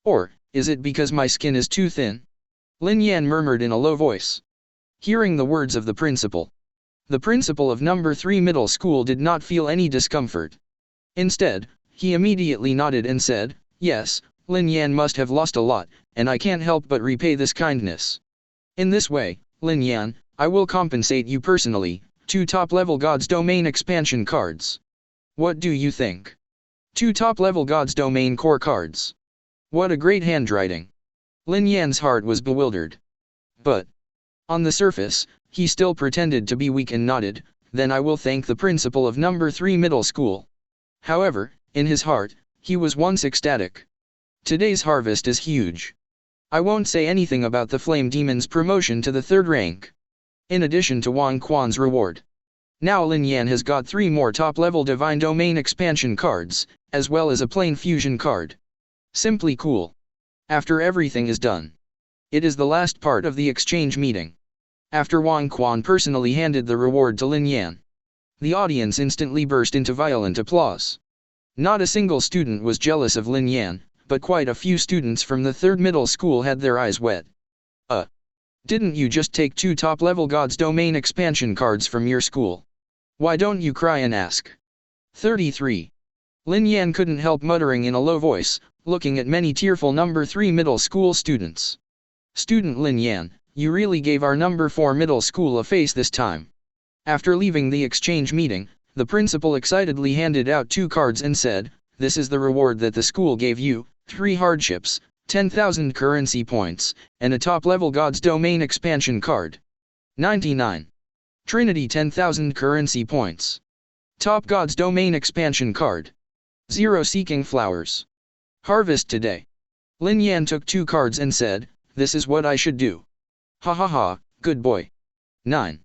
Or, is it because my skin is too thin? Lin Yan murmured in a low voice. Hearing the words of the principal of number 3 middle school did not feel any discomfort. Instead, he immediately nodded and said, Yes, Lin Yan must have lost a lot, and I can't help but repay this kindness. In this way, Lin Yan, I will compensate you personally, 2 top-level God's Domain expansion cards. What do you think? 2 top-level God's Domain core cards. What a great handwriting. Lin Yan's heart was bewildered. But on the surface, he still pretended to be weak and nodded, then I will thank the principal of number 3 middle school. However, in his heart, he was once ecstatic. Today's harvest is huge. I won't say anything about the flame demon's promotion to the 3rd rank. In addition to Wang Quan's reward. Now Lin Yan has got 3 more top-level Divine Domain expansion cards, as well as a plain fusion card. Simply cool. After everything is done, it is the last part of the exchange meeting. After Wang Quan personally handed the reward to Lin Yan, the audience instantly burst into violent applause. Not a single student was jealous of Lin Yan, but quite a few students from the 3rd middle school had their eyes wet. Didn't you just take 2 top-level God's Domain expansion cards from your school? Why don't you cry and ask? 33. Lin Yan couldn't help muttering in a low voice, looking at many tearful number 3 middle school students. Student Lin Yan, you really gave our number 4 middle school a face this time. After leaving the exchange meeting, the principal excitedly handed out 2 cards and said, This is the reward that the school gave you, 3 hardships, 10,000 currency points, and a top-level God's Domain expansion card. 99. Trinity 10,000 currency points. Top God's Domain expansion card. 0 Seeking flowers. Harvest today. Lin Yan took 2 cards and said, This is what I should do. Ha ha ha, good boy. 9.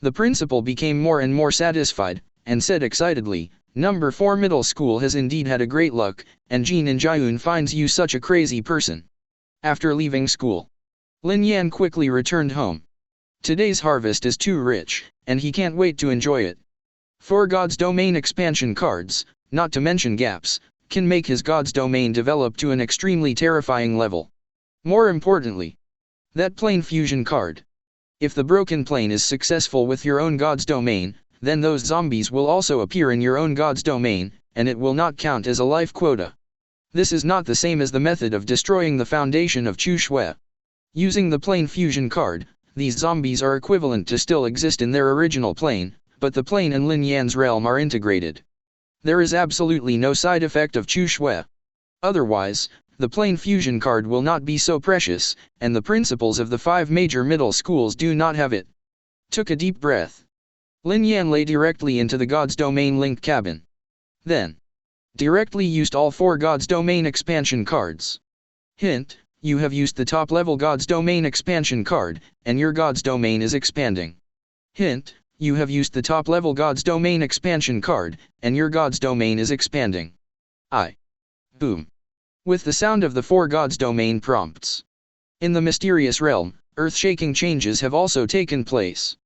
The principal became more and more satisfied, and said excitedly, "Number 4 middle school has indeed had a great luck, and Jin and Jiun finds you such a crazy person." After leaving school, Lin Yan quickly returned home. Today's harvest is too rich, and he can't wait to enjoy it. 4 God's Domain expansion cards, not to mention gaps, can make his God's Domain develop to an extremely terrifying level. More importantly, that plane fusion card. If the broken plane is successful with your own God's Domain, then those zombies will also appear in your own God's Domain, and it will not count as a life quota. This is not the same as the method of destroying the foundation of Chu Shui. Using the plane fusion card, these zombies are equivalent to still exist in their original plane, but the plane and Lin Yan's realm are integrated. There is absolutely no side effect of Chu Shui. Otherwise, the plane fusion card will not be so precious, and the principals of the 5 major middle schools do not have it. Took a deep breath. Lin Yan lay directly into the God's Domain linked cabin. Then, directly used all 4 God's Domain expansion cards. Hint: you have used the top level God's Domain expansion card, and your God's Domain is expanding. Hint: you have used the top level God's Domain expansion card, and your God's Domain is expanding. Boom. With the sound of the 4 God's Domain prompts. In the mysterious realm, earth-shaking changes have also taken place.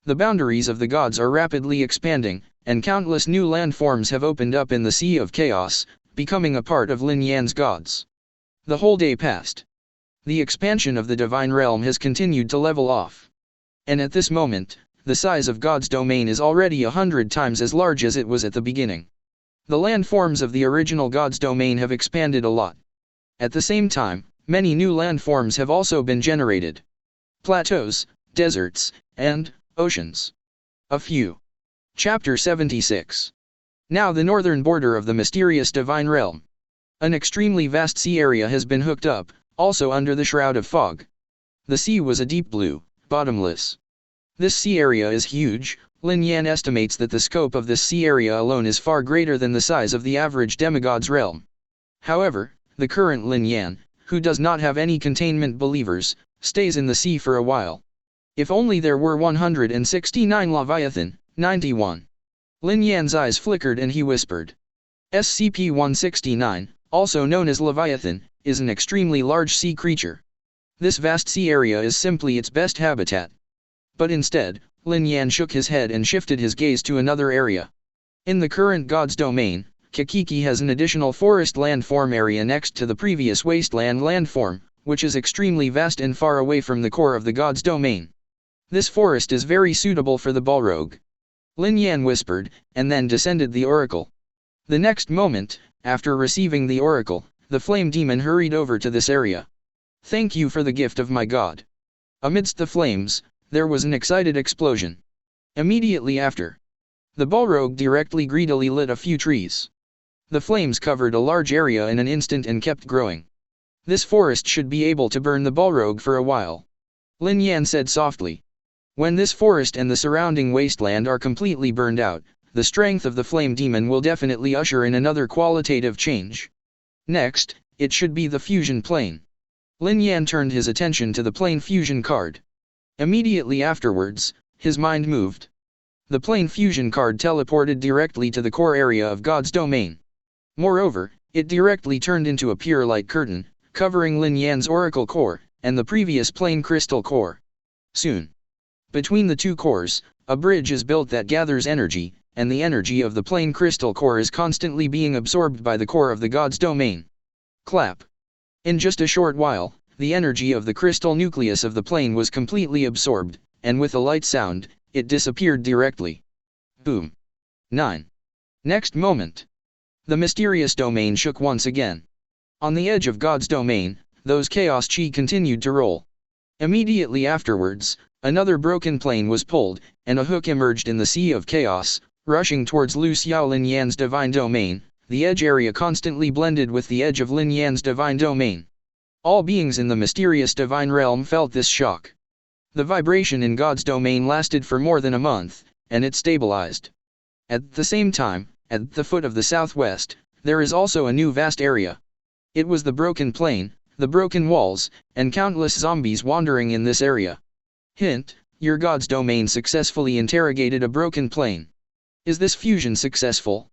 The boundaries of the gods are rapidly expanding, and countless new landforms have opened up in the Sea of Chaos, becoming a part of Lin Yan's gods. The whole day passed. The expansion of the divine realm has continued to level off. And at this moment, the size of God's Domain is already 100 times as large as it was at the beginning. The landforms of the original God's Domain have expanded a lot. At the same time, many new landforms have also been generated. Plateaus, deserts, and oceans. A few. Chapter 76. Now the northern border of the mysterious divine realm. An extremely vast sea area has been hooked up, also under the shroud of fog. The sea was a deep blue, bottomless. This sea area is huge. Lin Yan estimates that the scope of this sea area alone is far greater than the size of the average demigod's realm. However, the current Lin Yan, who does not have any containment believers, stays in the sea for a while. If only there were 169 Leviathan, 91. Lin Yan's eyes flickered and he whispered. SCP-169, also known as Leviathan, is an extremely large sea creature. This vast sea area is simply its best habitat. But instead, Lin Yan shook his head and shifted his gaze to another area. In the current God's Domain, Kikiki has an additional forest landform area next to the previous wasteland landform, which is extremely vast and far away from the core of the God's Domain. This forest is very suitable for the Balrog. Lin Yan whispered, and then descended the oracle. The next moment, after receiving the oracle, the flame demon hurried over to this area. "Thank you for the gift of my god." Amidst the flames, there was an excited explosion. Immediately after, the Balrog directly greedily lit a few trees. The flames covered a large area in an instant and kept growing. This forest should be able to burn the Balrog for a while. Lin Yan said softly. When this forest and the surrounding wasteland are completely burned out, the strength of the flame demon will definitely usher in another qualitative change. Next, it should be the fusion plane. Lin Yan turned his attention to the plane fusion card. Immediately afterwards, his mind moved. The plane fusion card teleported directly to the core area of God's Domain. Moreover, it directly turned into a pure light curtain, covering Lin Yan's oracle core, and the previous plane crystal core. Soon, between the two cores, a bridge is built that gathers energy, and the energy of the plane crystal core is constantly being absorbed by the core of the God's Domain. Clap. In just a short while, the energy of the crystal nucleus of the plane was completely absorbed, and with a light sound, it disappeared directly. Boom. 9. Next moment, the mysterious domain shook once again. On the edge of God's Domain, those chaos chi continued to roll. Immediately afterwards, another broken plane was pulled, and a hook emerged in the Sea of Chaos, rushing towards Lu Xiao Lin Yan's divine domain. The edge area constantly blended with the edge of Lin Yan's divine domain. All beings in the mysterious divine realm felt this shock. The vibration in God's domain lasted for more than a month, and it stabilized. At the same time, at the foot of the southwest, there is also a new vast area. It was the broken plane, the broken walls, and countless zombies wandering in this area. Hint: your God's domain successfully interrogated a broken plane. Is this fusion successful?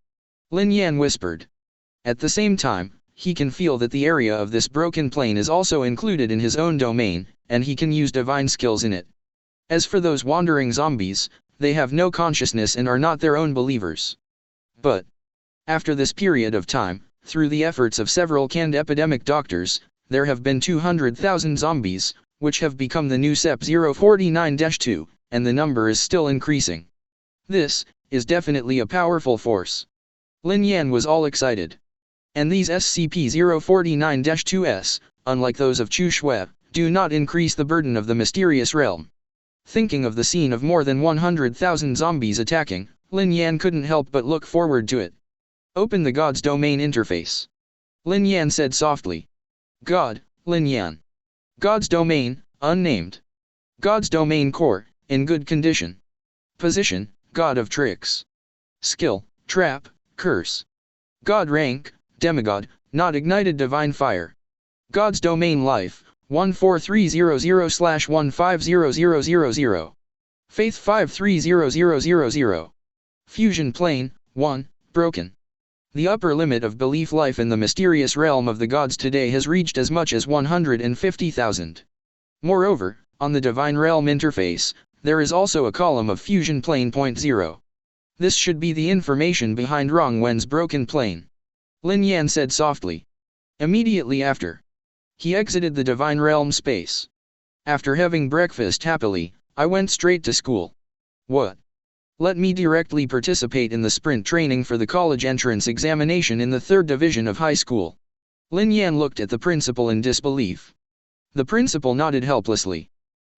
Lin Yan whispered. At the same time, he can feel that the area of this broken plane is also included in his own domain, and he can use divine skills in it. As for those wandering zombies, they have no consciousness and are not their own believers. But after this period of time, through the efforts of several canned epidemic doctors, there have been 200,000 zombies, which have become the new SCP-049-2, and the number is still increasing. This is definitely a powerful force. Lin Yan was all excited. And these SCP-049-2s, unlike those of Chu Shui, do not increase the burden of the mysterious realm. Thinking of the scene of more than 100,000 zombies attacking, Lin Yan couldn't help but look forward to it. Open the God's domain interface. Lin Yan said softly. God, Lin Yan. God's domain, unnamed. God's domain core, in good condition. Position, God of tricks. Skill, trap, curse. God rank, demigod, not ignited divine fire. God's domain life, 14300/150000. Faith 530000. Fusion plane, 1, broken. The upper limit of belief life in the mysterious realm of the gods today has reached as much as 150,000. Moreover, on the divine realm interface, there is also a column of fusion plane .0. This should be the information behind Rong Wen's broken plane. Lin Yan said softly. Immediately after, he exited the divine realm space. After having breakfast happily, I went straight to school. What? Let me directly participate in the sprint training for the college entrance examination in the 3rd division of high school. Lin Yan looked at the principal in disbelief. The principal nodded helplessly.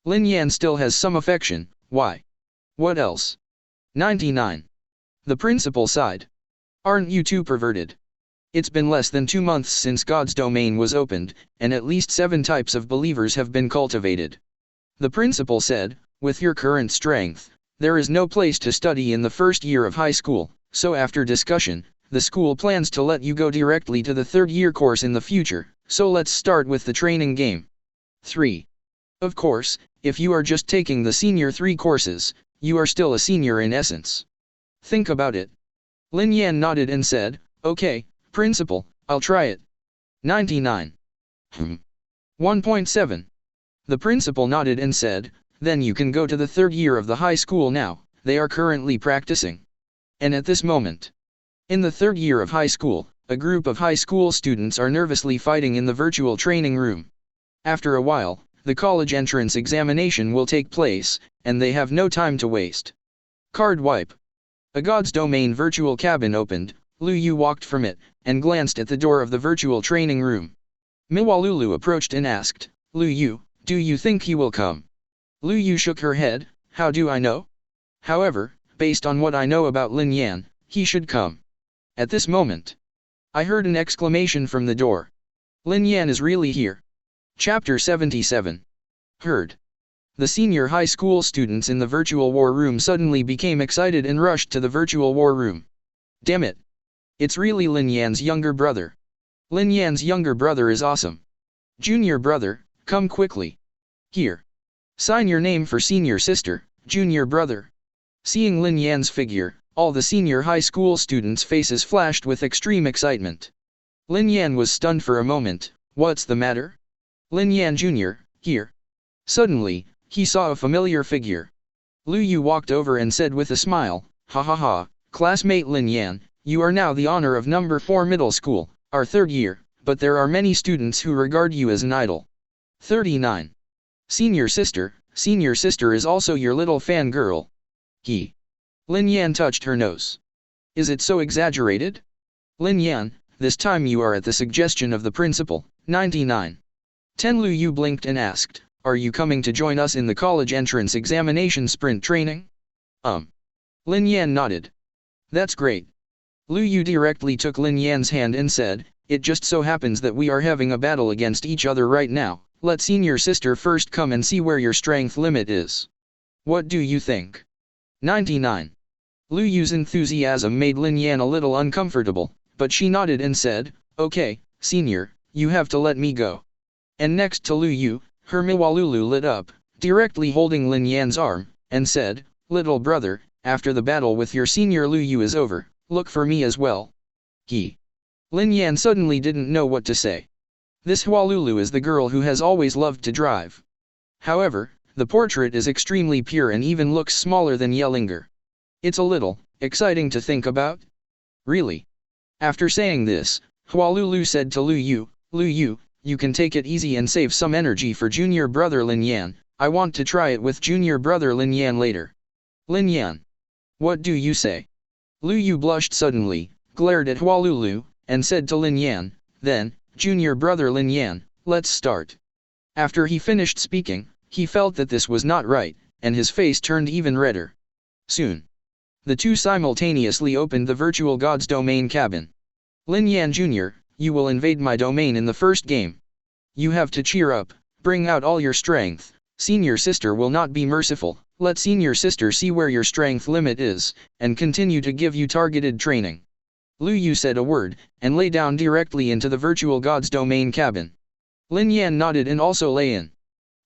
Lin Yan still has some affection, why? What else? 99. The principal sighed. Aren't you too perverted? It's been less than 2 months since God's domain was opened, and at least 7 types of believers have been cultivated. The principal said, with your current strength, there is no place to study in the 1st year of high school, so after discussion, the school plans to let you go directly to the 3rd year course in the future, so let's start with the training game. 3. Of course, if you are just taking the senior 3 courses, you are still a senior in essence. Think about it. Lin Yan nodded and said, okay, principal, I'll try it. 99. 1.7. The principal nodded and said, then you can go to the 3rd year of the high school now, they are currently practicing. And at this moment, in the 3rd year of high school, a group of high school students are nervously fighting in the virtual training room. After a while, the college entrance examination will take place, and they have no time to waste. Card wipe. A God's domain virtual cabin opened. Lu Yu walked from it, and glanced at the door of the virtual training room. Miwalulu approached and asked, Lu Yu, do you think he will come? Lu Yu shook her head, how do I know? However, based on what I know about Lin Yan, he should come. At this moment, I heard an exclamation from the door. Lin Yan is really here. Chapter 77. Heard. The senior high school students in the virtual war room suddenly became excited and rushed to the virtual war room. Damn it. It's really Lin Yan's younger brother. Lin Yan's younger brother is awesome. Junior brother, come quickly. Here. Sign your name for senior sister, junior brother. Seeing Lin Yan's figure, all the senior high school students' faces flashed with extreme excitement. Lin Yan was stunned for a moment. What's the matter? Lin Yan Jr., here. Suddenly, he saw a familiar figure. Lu Yu walked over and said with a smile, ha ha ha, classmate Lin Yan, you are now the honor of number 4 middle school, our 3rd year, but there are many students who regard you as an idol. 39. Senior sister is also your little fangirl. Lin Yan touched her nose. Is it so exaggerated? Lin Yan, this time you are at the suggestion of the principal. 99. 10. Lu Yu blinked and asked, are you coming to join us in the college entrance examination sprint training? Lin Yan nodded. That's great. Lu Yu directly took Lin Yan's hand and said, it just so happens that we are having a battle against each other right now, let senior sister first come and see where your strength limit is. What do you think? 99. Lu Yu's enthusiasm made Lin Yan a little uncomfortable, but she nodded and said, okay, senior, you have to let me go. And next to Lu Yu, her Miwalulu lit up, directly holding Lin Yan's arm, and said, "Little brother, after the battle with your senior Lu Yu is over, look for me as well." Lin Yan suddenly didn't know what to say. This Hualulu is the girl who has always loved to drive. However, the portrait is extremely pure and even looks smaller than Yellinger. It's a little exciting to think about. Really? After saying this, Hualulu said to Lu Yu, you can take it easy and save some energy for junior brother Lin Yan. I want to try it with junior brother Lin Yan later. Lin Yan. What do you say? Lu Yu blushed suddenly, glared at Hualulu, and said to Lin Yan, then, junior brother Lin Yan, let's start. After he finished speaking, he felt that this was not right, and his face turned even redder. Soon, the two simultaneously opened the virtual god's domain cabin. Lin Yan Jr., you will invade my domain in the first game. You have to cheer up, bring out all your strength. Senior sister will not be merciful. Let senior sister see where your strength limit is, and continue to give you targeted training. Lu Yu said a word, and lay down directly into the virtual god's domain cabin. Lin Yan nodded and also lay in.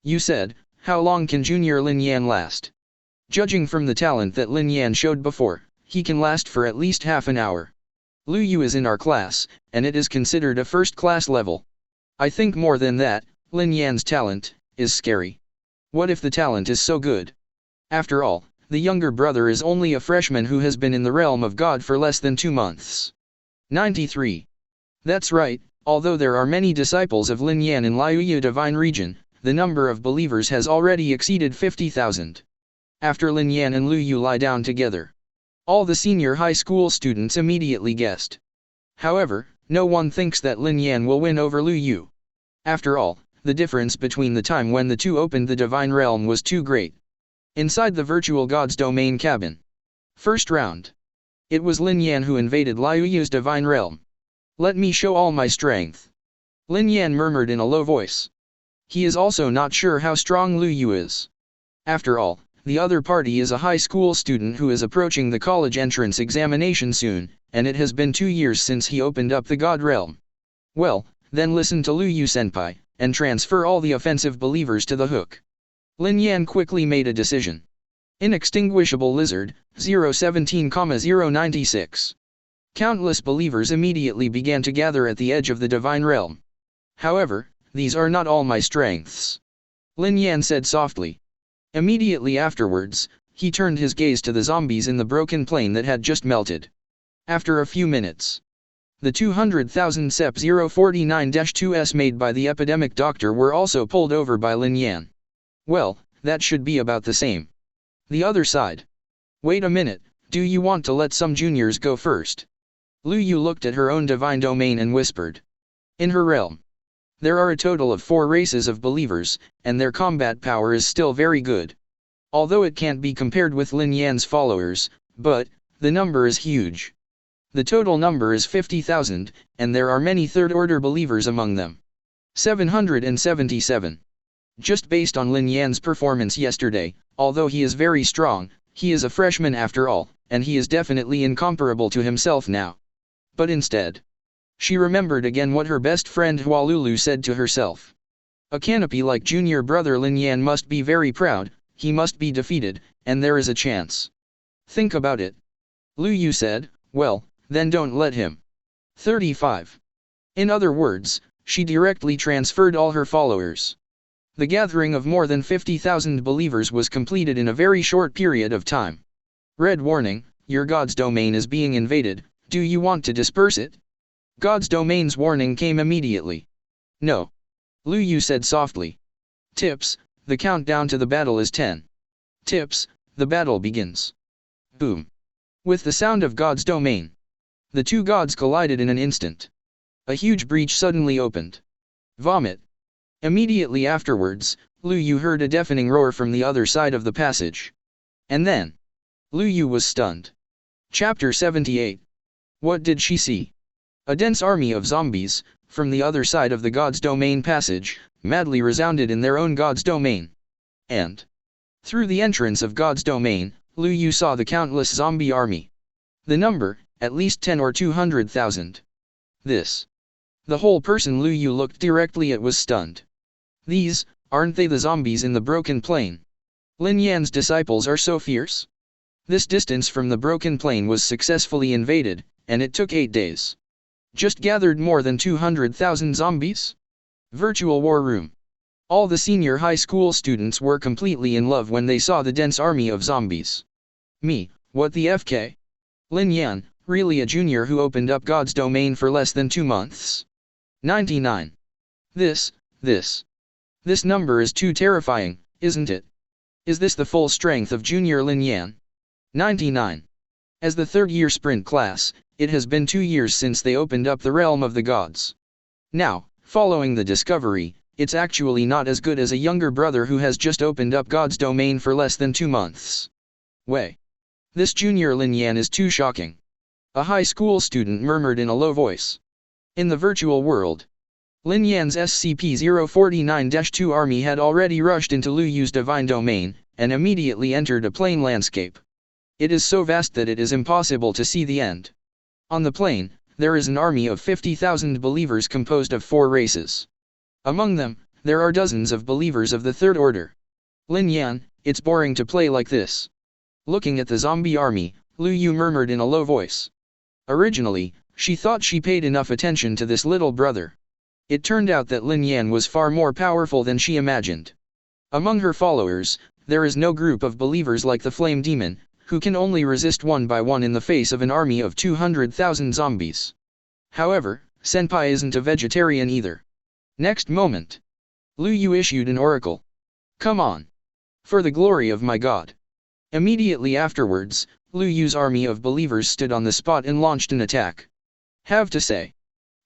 You said, how long can junior Lin Yan last? Judging from the talent that Lin Yan showed before, he can last for at least half an hour. Lu Yu is in our class, and it is considered a first-class level. I think more than that, Lin Yan's talent is scary. What if the talent is so good? After all, the younger brother is only a freshman who has been in the realm of God for less than 2 months. 93. That's right, although there are many disciples of Lin Yan in Liuya Divine Region, the number of believers has already exceeded 50,000. After Lin Yan and Lu Yu lie down together, all the senior high school students immediately guessed. However, no one thinks that Lin Yan will win over Lu Yu. After all, the difference between the time when the two opened the Divine Realm was too great. Inside the virtual god's domain cabin. First round. It was Lin Yan who invaded Liuyu's Divine Realm. Let me show all my strength. Lin Yan murmured in a low voice. He is also not sure how strong Lu Yu is. After all, the other party is a high school student who is approaching the college entrance examination soon, and it has been 2 years since he opened up the God Realm. Well, then listen to Lu Yu senpai, and transfer all the offensive believers to the hook. Lin Yan quickly made a decision. Inextinguishable Lizard, 017,096. Countless believers immediately began to gather at the edge of the Divine Realm. However, these are not all my strengths. Lin Yan said softly. Immediately afterwards, he turned his gaze to the zombies in the broken plane that had just melted. After a few minutes, the 200,000 SEP 049-2s made by the epidemic doctor were also pulled over by Lin Yan. Well, that should be about the same. The other side. Wait a minute, do you want to let some juniors go first? Lu Yu looked at her own divine domain and whispered. In her realm, there are a total of 4 races of believers, and their combat power is still very good. Although it can't be compared with Lin Yan's followers, but the number is huge. The total number is 50,000, and there are many third-order believers among them. 777. Just based on Lin Yan's performance yesterday, although he is very strong, he is a freshman after all, and he is definitely incomparable to himself now. But instead, she remembered again what her best friend Hualulu said to herself. A canopy like junior brother Lin Yan must be very proud, he must be defeated, and there is a chance. Think about it. Lu Yu said, well, then don't let him. 35. In other words, she directly transferred all her followers. The gathering of more than 50,000 believers was completed in a very short period of time. Red warning, your God's domain is being invaded, do you want to disperse it? God's domain's warning came immediately. No. Lu Yu said softly. Tips, the countdown to the battle is 10. Tips, the battle begins. Boom. With the sound of God's domain, the two gods collided in an instant. A huge breach suddenly opened. Vomit. Immediately afterwards, Lu Yu heard a deafening roar from the other side of the passage. And then, Lu Yu was stunned. Chapter 78. What did she see? A dense army of zombies, from the other side of the God's Domain passage, madly resounded in their own God's Domain. And, through the entrance of God's Domain, Lu Yu saw the countless zombie army. The number, at least 10 or 200,000. The whole person Lu Yu looked directly at was stunned. These Aren't they the zombies in the broken plane? Lin Yan's disciples are so fierce. This distance from the broken plane was successfully invaded, and it took 8 days. Just gathered more than 200,000 zombies? Virtual War Room. All the senior high school students were completely in love when they saw the dense army of zombies. Me, what the FK? Lin Yan, really a junior who opened up God's domain for less than 2 months? 99. This number is too terrifying, isn't it? Is this the full strength of junior Lin Yan? 99. As the third-year sprint class, it has been 2 years since they opened up the realm of the gods. Now, following the discovery, it's actually not as good as a younger brother who has just opened up God's domain for less than 2 months. Way. This junior Lin Yan is too shocking. A high school student murmured in a low voice. In the virtual world, Lin Yan's SCP-049-2 army had already rushed into Lu Yu's divine domain, and immediately entered a plain landscape. It is so vast that it is impossible to see the end. On the plain, there is an army of 50,000 believers composed of 4 races. Among them, there are dozens of believers of the third order. Lin Yan, it's boring to play like this. Looking at the zombie army, Lu Yu murmured in a low voice. Originally, she thought she paid enough attention to this little brother. It turned out that Lin Yan was far more powerful than she imagined. Among her followers, there is no group of believers like the Flame Demon, who can only resist one by one in the face of an army of 200,000 zombies. However, Senpai isn't a vegetarian either. Next moment, Lu Yu issued an oracle. Come on. For the glory of my God. Immediately afterwards, Lu Yu's army of believers stood on the spot and launched an attack. Have to say,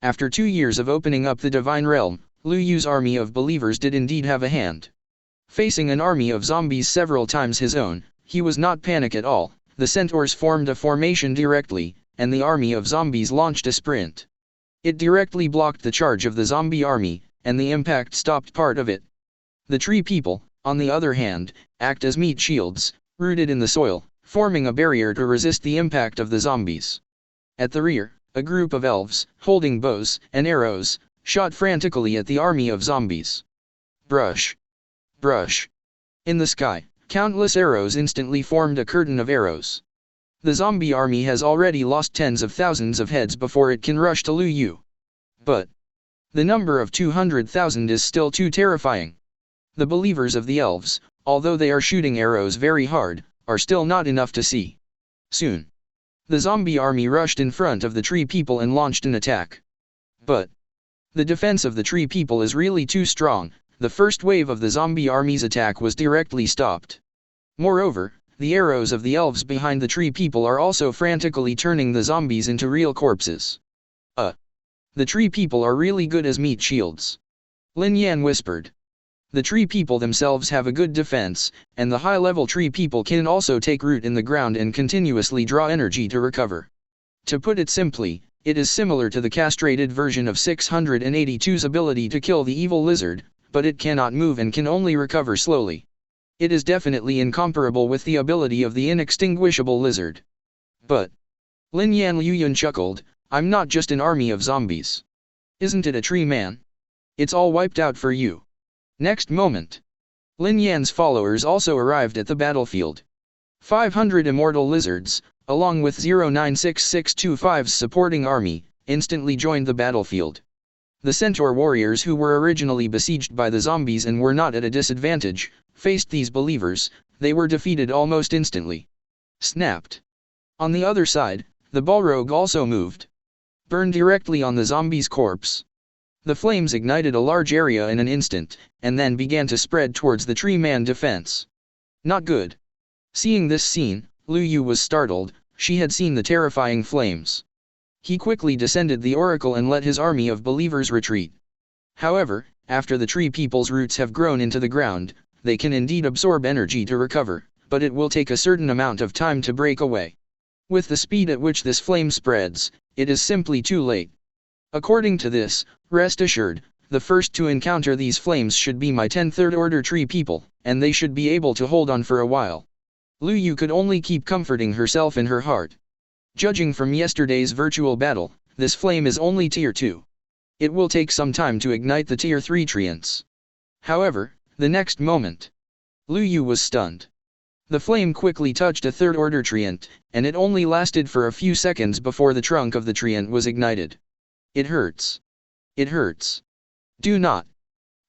after 2 years of opening up the divine realm, Lu Yu's army of believers did indeed have a hand. Facing an army of zombies several times his own, he was not panic at all. The centaurs formed a formation directly, and the army of zombies launched a sprint. It directly blocked the charge of the zombie army, and the impact stopped part of it. The tree people, on the other hand, act as meat shields, rooted in the soil, forming a barrier to resist the impact of the zombies. At the rear, a group of elves, holding bows and arrows, shot frantically at the army of zombies. Brush. Brush. In the sky, countless arrows instantly formed a curtain of arrows. The zombie army has already lost tens of thousands of heads before it can rush to Lu Yu. But the number of 200,000 is still too terrifying. The believers of the elves, although they are shooting arrows very hard, are still not enough to see. Soon, the zombie army rushed in front of the tree people and launched an attack. But the defense of the tree people is really too strong. The first wave of the zombie army's attack was directly stopped. Moreover, the arrows of the elves behind the tree people are also frantically turning the zombies into real corpses. The tree people are really good as meat shields. Lin Yan whispered. The tree people themselves have a good defense, and the high-level tree people can also take root in the ground and continuously draw energy to recover. To put it simply, it is similar to the castrated version of 682's ability to kill the evil lizard, but it cannot move and can only recover slowly. It is definitely incomparable with the ability of the inextinguishable lizard. But Lin Yan Liyun chuckled, I'm not just an army of zombies. Isn't it a tree man? It's all wiped out for you. Next moment, Lin Yan's followers also arrived at the battlefield. 500 immortal lizards, along with 096625's supporting army, instantly joined the battlefield. The centaur warriors who were originally besieged by the zombies and were not at a disadvantage, faced these believers. They were defeated almost instantly. Snapped. On the other side, the Balrog also moved. Burned directly on the zombie's corpse. The flames ignited a large area in an instant, and then began to spread towards the tree man defense. Not good. Seeing this scene, Lu Yu was startled. She had seen the terrifying flames. He quickly descended the oracle and let his army of believers retreat. However, after the tree people's roots have grown into the ground, they can indeed absorb energy to recover, but it will take a certain amount of time to break away. With the speed at which this flame spreads, it is simply too late. According to this, rest assured, the first to encounter these flames should be my 10 third-order tree people, and they should be able to hold on for a while. Lu Yu could only keep comforting herself in her heart. Judging from yesterday's virtual battle, this flame is only Tier 2. It will take some time to ignite the Tier 3 treants. However, The next moment, Lu Yu was stunned. The flame quickly touched a third-order treant, and it only lasted for a few seconds before the trunk of the treant was ignited. It hurts. It hurts. Do not.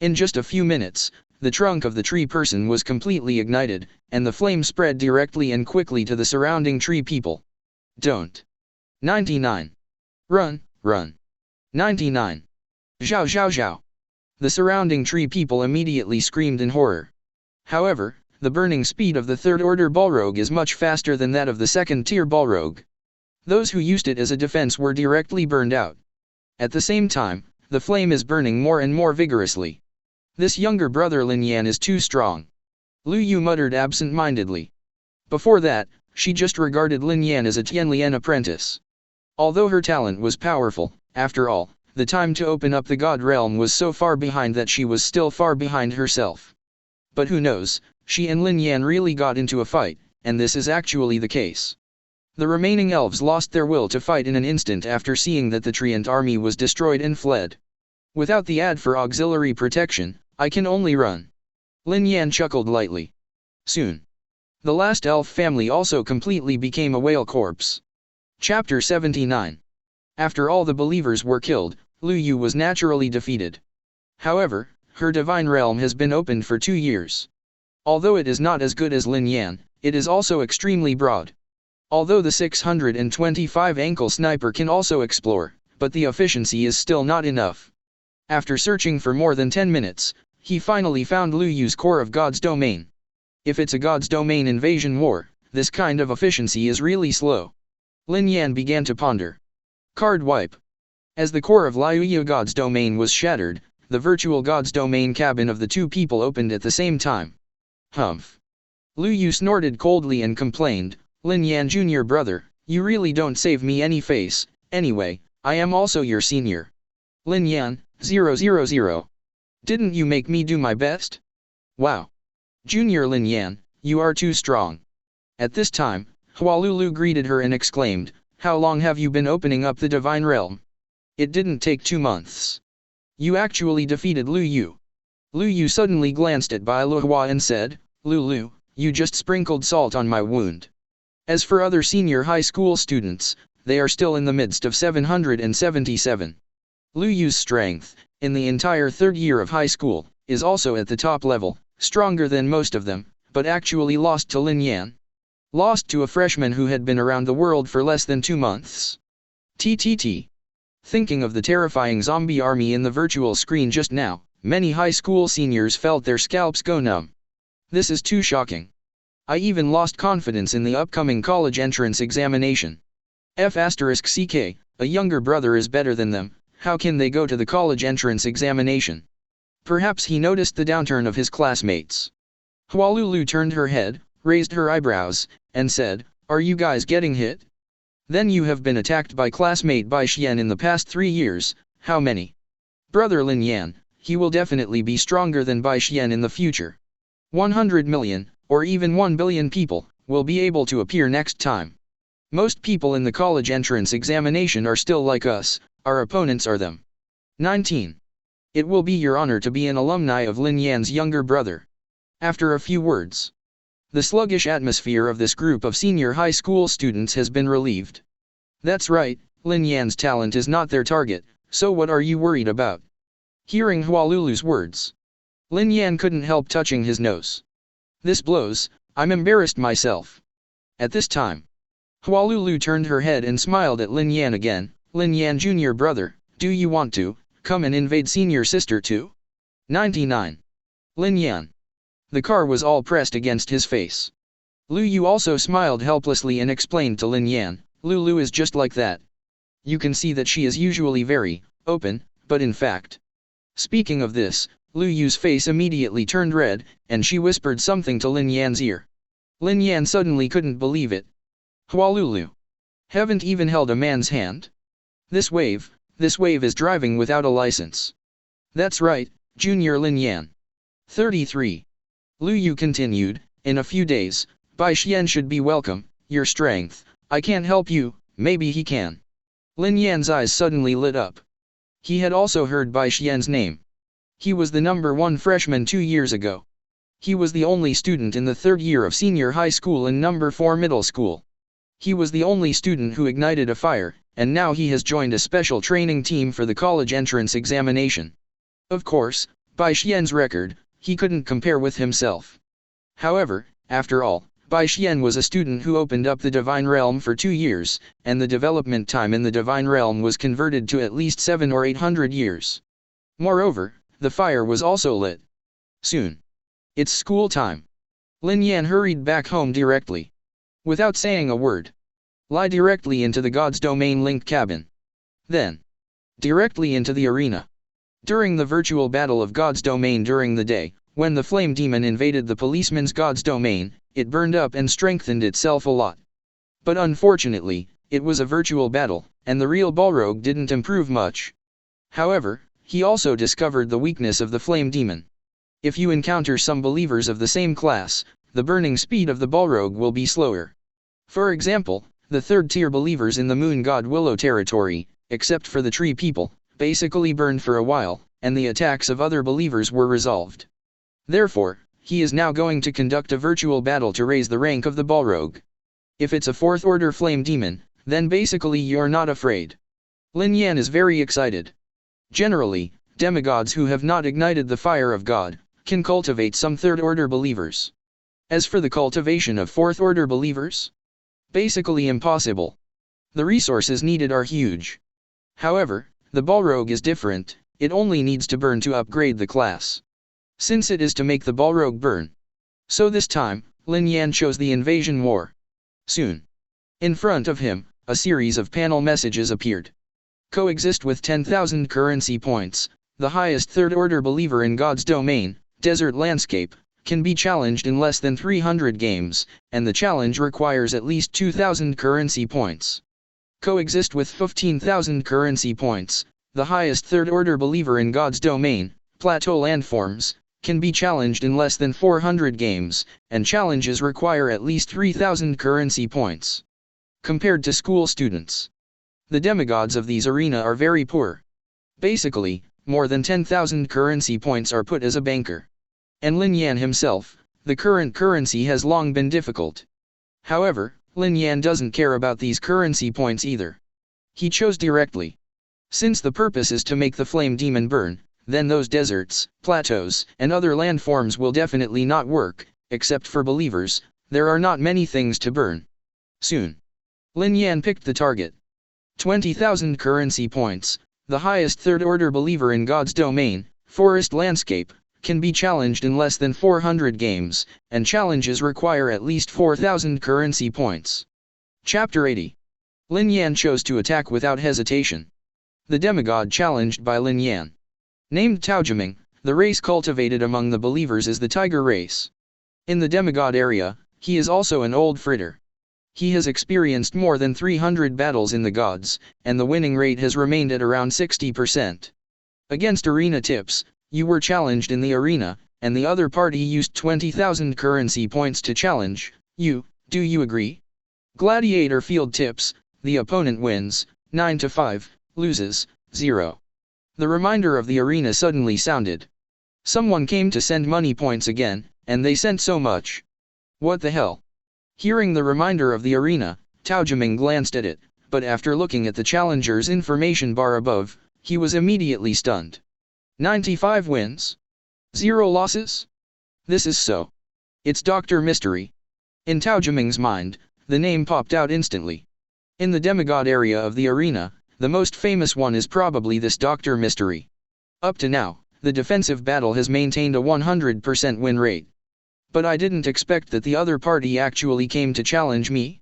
In just a few minutes, the trunk of the tree person was completely ignited, and the flame spread directly and quickly to the surrounding tree people. Don't. 99. Run, run. 99. Zhao zhao zhao. The surrounding tree people immediately screamed in horror. However, the burning speed of the third-order Balrog is much faster than that of the second-tier Balrog. Those who used it as a defense were directly burned out. At the same time, the flame is burning more and more vigorously. This younger brother Lin Yan is too strong. Lu Yu muttered absent-mindedly. Before that, she just regarded Lin Yan as a Tianlian apprentice. Although her talent was powerful, after all, the time to open up the God Realm was so far behind that she was still far behind herself. But who knows, she and Lin Yan really got into a fight, and this is actually the case. The remaining elves lost their will to fight in an instant after seeing that the Treant army was destroyed and fled. Without the ad for auxiliary protection, I can only run. Lin Yan chuckled lightly. Soon, the last elf family also completely became a whale corpse. Chapter 79. After all the believers were killed, Lu Yu was naturally defeated. However, her divine realm has been opened for 2 years. Although it is not as good as Lin Yan, it is also extremely broad. Although the 625 ankle sniper can also explore, but the efficiency is still not enough. After searching for more than 10 minutes, he finally found Lu Yu's core of God's domain. If it's a God's domain invasion war, this kind of efficiency is really slow. Lin Yan began to ponder. Card wipe. As the core of Liu Yu God's domain was shattered, the virtual God's domain cabin of the two people opened at the same time. Humph. Lu Yu snorted coldly and complained, Lin Yan junior brother, you really don't save me any face, anyway, I am also your senior. Lin Yan, 000. Didn't you make me do my best? Wow. Junior Lin Yan, you are too strong. At this time, Hualulu greeted her and exclaimed, how long have you been opening up the divine realm? It didn't take 2 months. You actually defeated Lu Yu. Lu Yu suddenly glanced at Bai Luhua and said, Lulu, you just sprinkled salt on my wound. As for other senior high school students, they are still in the midst of 777. Lu Yu's strength, in the entire third year of high school, is also at the top level, stronger than most of them, but actually lost to Lin Yan. Lost to a freshman who had been around the world for less than 2 months. TTT. Thinking of the terrifying zombie army in the virtual screen just now, many high school seniors felt their scalps go numb. This is too shocking. I even lost confidence in the upcoming college entrance examination. F***ck, a younger brother is better than them, how can they go to the college entrance examination? Perhaps he noticed the downturn of his classmates. Hualulu turned her head, raised her eyebrows, and said, are you guys getting hit? Then you have been attacked by classmate Bai Xian in the past 3 years, how many? Brother Lin Yan, he will definitely be stronger than Bai Xian in the future. 100 million, or even 1 billion people, will be able to appear next time. Most people in the college entrance examination are still like us, our opponents are them. 19. It will be your honor to be an alumni of Lin Yan's younger brother. After a few words, the sluggish atmosphere of this group of senior high school students has been relieved. That's right, Lin Yan's talent is not their target, so what are you worried about? Hearing Hualulu's words, Lin Yan couldn't help touching his nose. This blows, I'm embarrassed myself. At this time, Hualulu turned her head and smiled at Lin Yan again. Lin Yan junior brother, do you want to come and invade senior sister too? 99. Lin Yan. The car was all pressed against his face. Lu Yu also smiled helplessly and explained to Lin Yan, Lulu is just like that. You can see that she is usually very open, but in fact. Speaking of this, Lu Yu's face immediately turned red, and she whispered something to Lin Yan's ear. Lin Yan suddenly couldn't believe it. Hualulu. Haven't even held a man's hand? This wave is driving without a license. That's right, Junior Lin Yan. 33. Lu Yu continued, in a few days, Bai Xian should be welcome, your strength, I can't help you, maybe he can. Lin Yan's eyes suddenly lit up. He had also heard Bai Xian's name. He was the #1 freshman 2 years ago. He was the only student in the 3rd year of senior high school and #4 middle school. He was the only student who ignited a fire, and now he has joined a special training team for the college entrance examination. Of course, by Xian's record, he couldn't compare with himself. However, after all, Bai Xian was a student who opened up the Divine Realm for 2 years, and the development time in the Divine Realm was converted to at least 700 or 800 years. Moreover, the fire was also lit. Soon. It's school time. Lin Yan hurried back home directly. Without saying a word. Lie directly into the God's Domain linked cabin. Then. Directly into the arena. During the virtual battle of God's Domain during the day, when the flame demon invaded the policeman's God's Domain, it burned up and strengthened itself a lot. But unfortunately, it was a virtual battle, and the real Balrog didn't improve much. However, he also discovered the weakness of the flame demon. If you encounter some believers of the same class, the burning speed of the Balrog will be slower. For example, the 3rd tier believers in the Moon God Willow territory, except for the tree people, basically burned for a while, and the attacks of other believers were resolved. Therefore, he is now going to conduct a virtual battle to raise the rank of the Balrog. If it's a 4th order flame demon, then basically you're not afraid. Lin Yan is very excited. Generally, demigods who have not ignited the fire of God can cultivate some 3rd order believers. As for the cultivation of 4th order believers, basically impossible. The resources needed are huge. However, the Balrog is different, it only needs to burn to upgrade the class. Since it is to make the Balrog burn. So this time, Lin Yan chose the invasion war. Soon. In front of him, a series of panel messages appeared. Coexist with 10,000 currency points, the highest 3rd order believer in God's Domain, desert landscape, can be challenged in less than 300 games, and the challenge requires at least 2,000 currency points. Coexist with 15,000 currency points, the highest 3rd order believer in God's Domain, plateau landforms, can be challenged in less than 400 games, and challenges require at least 3,000 currency points. Compared to school students, the demigods of these arena are very poor. Basically, more than 10,000 currency points are put as a banker. And Lin Yan himself, the current currency has long been difficult. However, Lin Yan doesn't care about these currency points either. He chose directly. Since the purpose is to make the flame demon burn, then those deserts, plateaus, and other landforms will definitely not work, except for believers, there are not many things to burn. Soon. Lin Yan picked the target. 20,000 currency points, the highest 3rd order believer in God's Domain, forest landscape, can be challenged in less than 400 games, and challenges require at least 4,000 currency points. Chapter 80. Lin Yan chose to attack without hesitation. The demigod challenged by Lin Yan. Named Taojiming, the race cultivated among the believers is the tiger race. In the demigod area, he is also an old fritter. He has experienced more than 300 battles in the gods, and the winning rate has remained at around 60%. Against arena tips, you were challenged in the arena, and the other party used 20,000 currency points to challenge you. Do you agree? Gladiator field tips, the opponent wins, 9-5, loses, 0. The reminder of the arena suddenly sounded. Someone came to send money points again, and they sent so much. What the hell? Hearing the reminder of the arena, Taojiming glanced at it, but after looking at the challenger's information bar above, he was immediately stunned. 95 wins? 0 losses? This is so. It's Dr. Mystery. In Taojiming's mind, the name popped out instantly. In the demigod area of the arena, the most famous one is probably this Dr. Mystery. Up to now, the defensive battle has maintained a 100% win rate. But I didn't expect that the other party actually came to challenge me.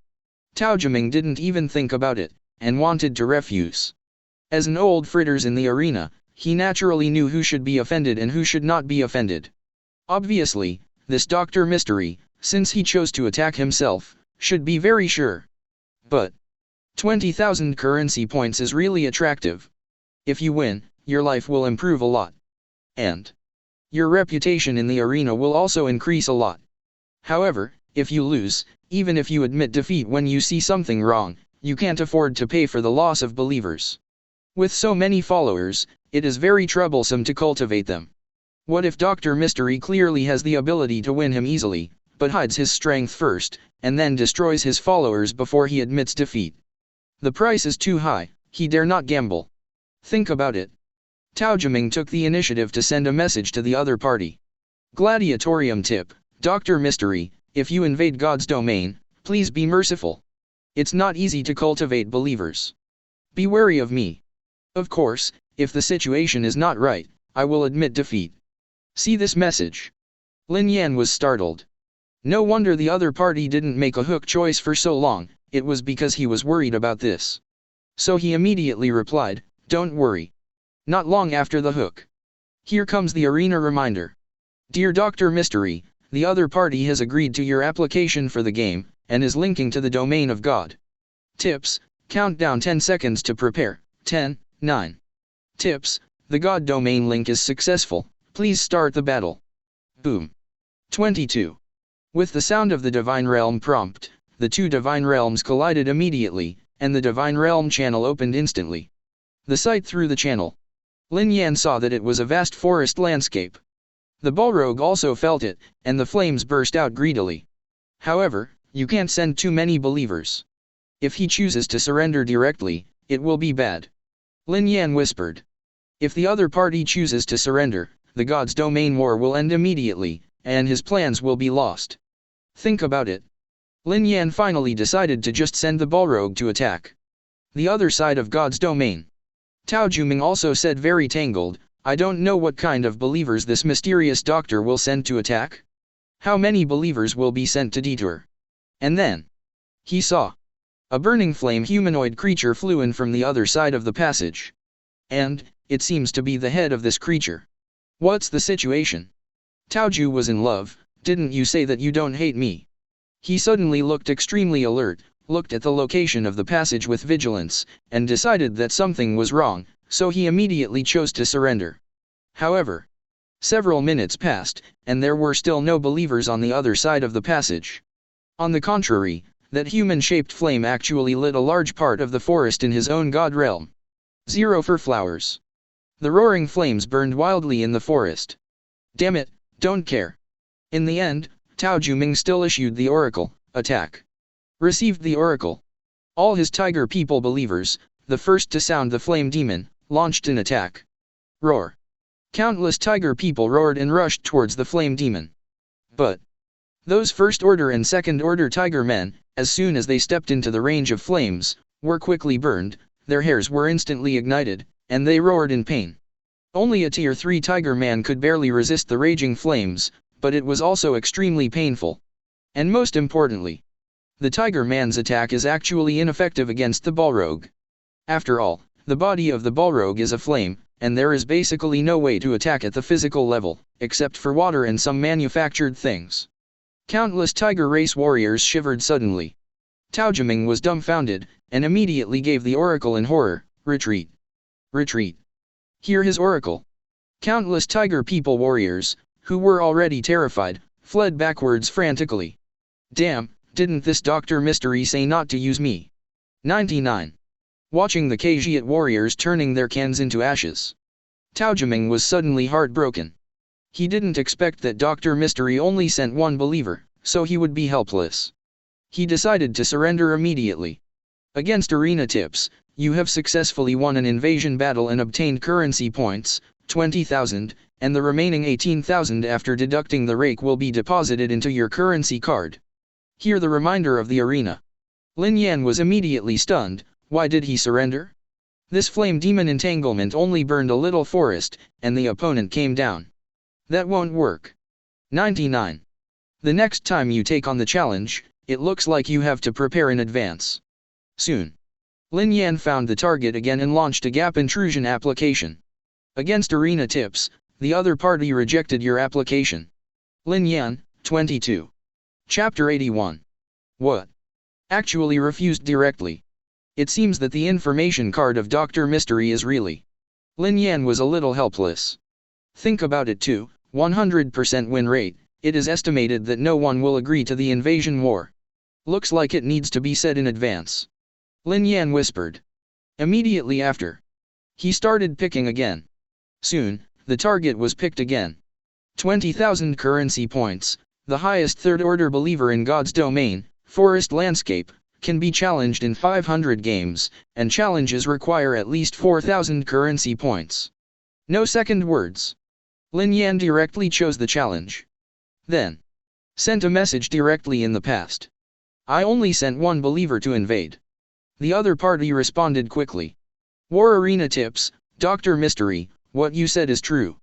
Taojiming didn't even think about it, and wanted to refuse. As an old fritters in the arena, he naturally knew who should be offended and who should not be offended. Obviously, this Dr. Mystery, since he chose to attack himself, should be very sure. But 20,000 currency points is really attractive. If you win, your life will improve a lot. And your reputation in the arena will also increase a lot. However, if you lose, even if you admit defeat when you see something wrong, you can't afford to pay for the loss of believers. With so many followers, it is very troublesome to cultivate them. What if Dr. Mystery clearly has the ability to win him easily, but hides his strength first, and then destroys his followers before he admits defeat? The price is too high, he dare not gamble. Think about it. Tao Jiming took the initiative to send a message to the other party. Gladiatorium tip, Dr. Mystery, if you invade God's domain, please be merciful. It's not easy to cultivate believers. Be wary of me. Of course, if the situation is not right, I will admit defeat. See this message. Lin Yan was startled. No wonder the other party didn't make a hook choice for so long, it was because he was worried about this. So he immediately replied, don't worry. Not long after the hook. Here comes the arena reminder. Dear Dr. Mystery, the other party has agreed to your application for the game, and is linking to the domain of God. Tips, count down 10 seconds to prepare, 10, 9. Tips, the God domain link is successful, please start the battle. Boom. 22. With the sound of the Divine Realm prompt, the two Divine Realms collided immediately, and the Divine Realm channel opened instantly. The sight through the channel. Lin Yan saw that it was a vast forest landscape. The Balrog also felt it, and the flames burst out greedily. However, you can't send too many believers. If he chooses to surrender directly, it will be bad. Lin Yan whispered. If the other party chooses to surrender, the God's domain war will end immediately, and his plans will be lost. Think about it. Lin Yan finally decided to just send the Balrog to attack the other side of God's domain. Tao Juming also said very tangled, I don't know what kind of believers this mysterious doctor will send to attack. How many believers will be sent to detour? And then he saw a burning flame humanoid creature flew in from the other side of the passage. And it seems to be the head of this creature. What's the situation? Taoju was in love, didn't you say that you don't hate me? He suddenly looked extremely alert, looked at the location of the passage with vigilance, and decided that something was wrong, so he immediately chose to surrender. However, several minutes passed, and there were still no believers on the other side of the passage. On the contrary, that human-shaped flame actually lit a large part of the forest in his own god realm. 0 for flowers. The roaring flames burned wildly in the forest. Damn it, don't care. In the end, Tao Juming still issued the oracle, attack. Received the oracle. All his tiger people believers, the first to sound the flame demon, launched an attack. Roar. Countless tiger people roared and rushed towards the flame demon. But those first-order and second-order tiger men, as soon as they stepped into the range of flames, were quickly burned, their hairs were instantly ignited, and they roared in pain. Only a Tier 3 tiger man could barely resist the raging flames, but it was also extremely painful. And most importantly, the tiger man's attack is actually ineffective against the Balrog. After all, the body of the Balrog is a flame, and there is basically no way to attack at the physical level, except for water and some manufactured things. Countless tiger race warriors shivered suddenly. Tao Jiming was dumbfounded, and immediately gave the oracle in horror, retreat. Retreat. Hear his oracle. Countless tiger people warriors, who were already terrified, fled backwards frantically. Damn, didn't this Dr. Mystery say not to use me? 99. Watching the Khajiit warriors turning their cans into ashes, Tao Jiming was suddenly heartbroken. He didn't expect that Dr. Mystery only sent one believer, so he would be helpless. He decided to surrender immediately. Against arena tips, you have successfully won an invasion battle and obtained currency points, 20,000, and the remaining 18,000 after deducting the rake will be deposited into your currency card. Hear the reminder of the arena. Lin Yan was immediately stunned. Why did he surrender? This flame demon entanglement only burned a little forest, and the opponent came down. That won't work. 99. The next time you take on the challenge, it looks like you have to prepare in advance. Soon. Lin Yan found the target again and launched a gap intrusion application. Against arena tips, the other party rejected your application. Lin Yan, 22. Chapter 81. What? Actually refused directly. It seems that the information card of Dr. Mystery is really. Lin Yan was a little helpless. Think about it too, 100% win rate, it is estimated that no one will agree to the invasion war. Looks like it needs to be said in advance. Lin Yan whispered. Immediately after, he started picking again. Soon, the target was picked again. 20,000 currency points. The highest third-order believer in God's domain, forest landscape, can be challenged in 500 games, and challenges require at least 4,000 currency points. No second words. Lin Yan directly chose the challenge. Then sent a message directly in the past. I only sent one believer to invade. The other party responded quickly. War Arena Tips, Dr. Mystery, what you said is true.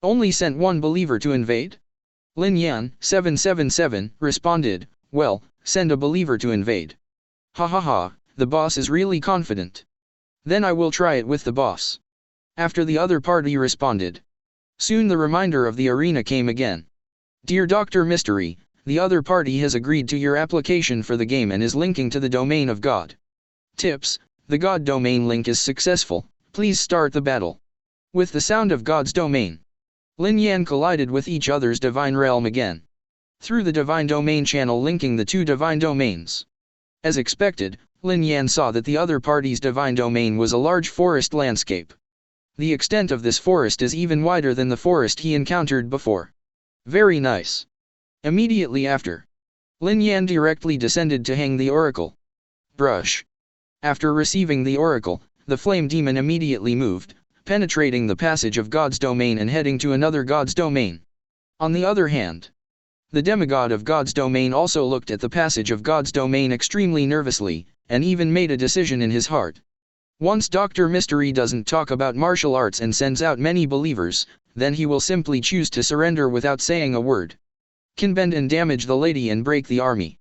Only sent one believer to invade? Lin Yan, 777, responded, well, send a believer to invade. Ha ha ha, the boss is really confident. Then I will try it with the boss. After the other party responded. Soon the reminder of the arena came again. Dear Dr. Mystery, the other party has agreed to your application for the game and is linking to the domain of God. Tips, the God domain link is successful, please start the battle. With the sound of God's domain, Lin Yan collided with each other's divine realm again. Through the divine domain channel linking the two divine domains. As expected, Lin Yan saw that the other party's divine domain was a large forest landscape. The extent of this forest is even wider than the forest he encountered before. Very nice. Immediately after, Lin Yan directly descended to hang the oracle. Brush. After receiving the oracle, the flame demon immediately moved, penetrating the passage of God's domain and heading to another God's domain. On the other hand, the demigod of God's domain also looked at the passage of God's domain extremely nervously, and even made a decision in his heart. Once Dr. Mystery doesn't talk about martial arts and sends out many believers, then he will simply choose to surrender without saying a word. Can bend and damage the lady and break the army.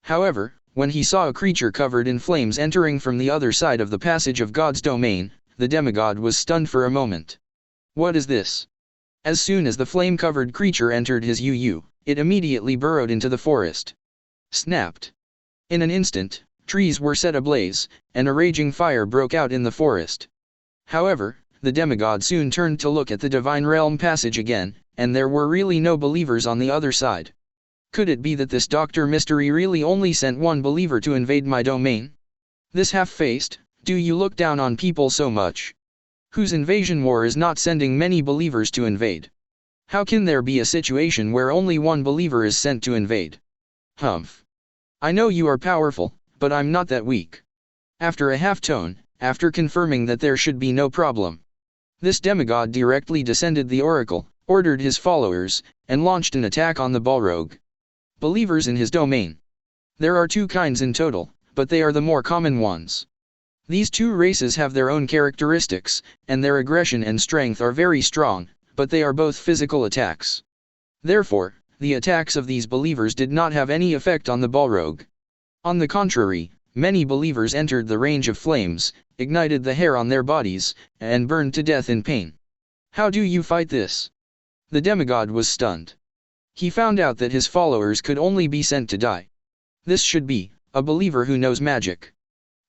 However, when he saw a creature covered in flames entering from the other side of the passage of God's domain, the demigod was stunned for a moment. What is this? As soon as the flame-covered creature entered his UU, it immediately burrowed into the forest. Snapped. In an instant, trees were set ablaze, and a raging fire broke out in the forest. However, the demigod soon turned to look at the divine realm passage again, and there were really no believers on the other side. Could it be that this Dr. Mystery really only sent one believer to invade my domain? This half-faced, do you look down on people so much? Whose invasion war is not sending many believers to invade? How can there be a situation where only one believer is sent to invade? Humph. I know you are powerful, but I'm not that weak. After a half-tone, after confirming that there should be no problem, this demigod directly descended the oracle, ordered his followers, and launched an attack on the Balrog. Believers in his domain. There are two kinds in total, but they are the more common ones. These two races have their own characteristics, and their aggression and strength are very strong, but they are both physical attacks. Therefore, the attacks of these believers did not have any effect on the Balrog. On the contrary, many believers entered the range of flames, ignited the hair on their bodies, and burned to death in pain. How do you fight this? The demigod was stunned. He found out that his followers could only be sent to die. This should be a believer who knows magic.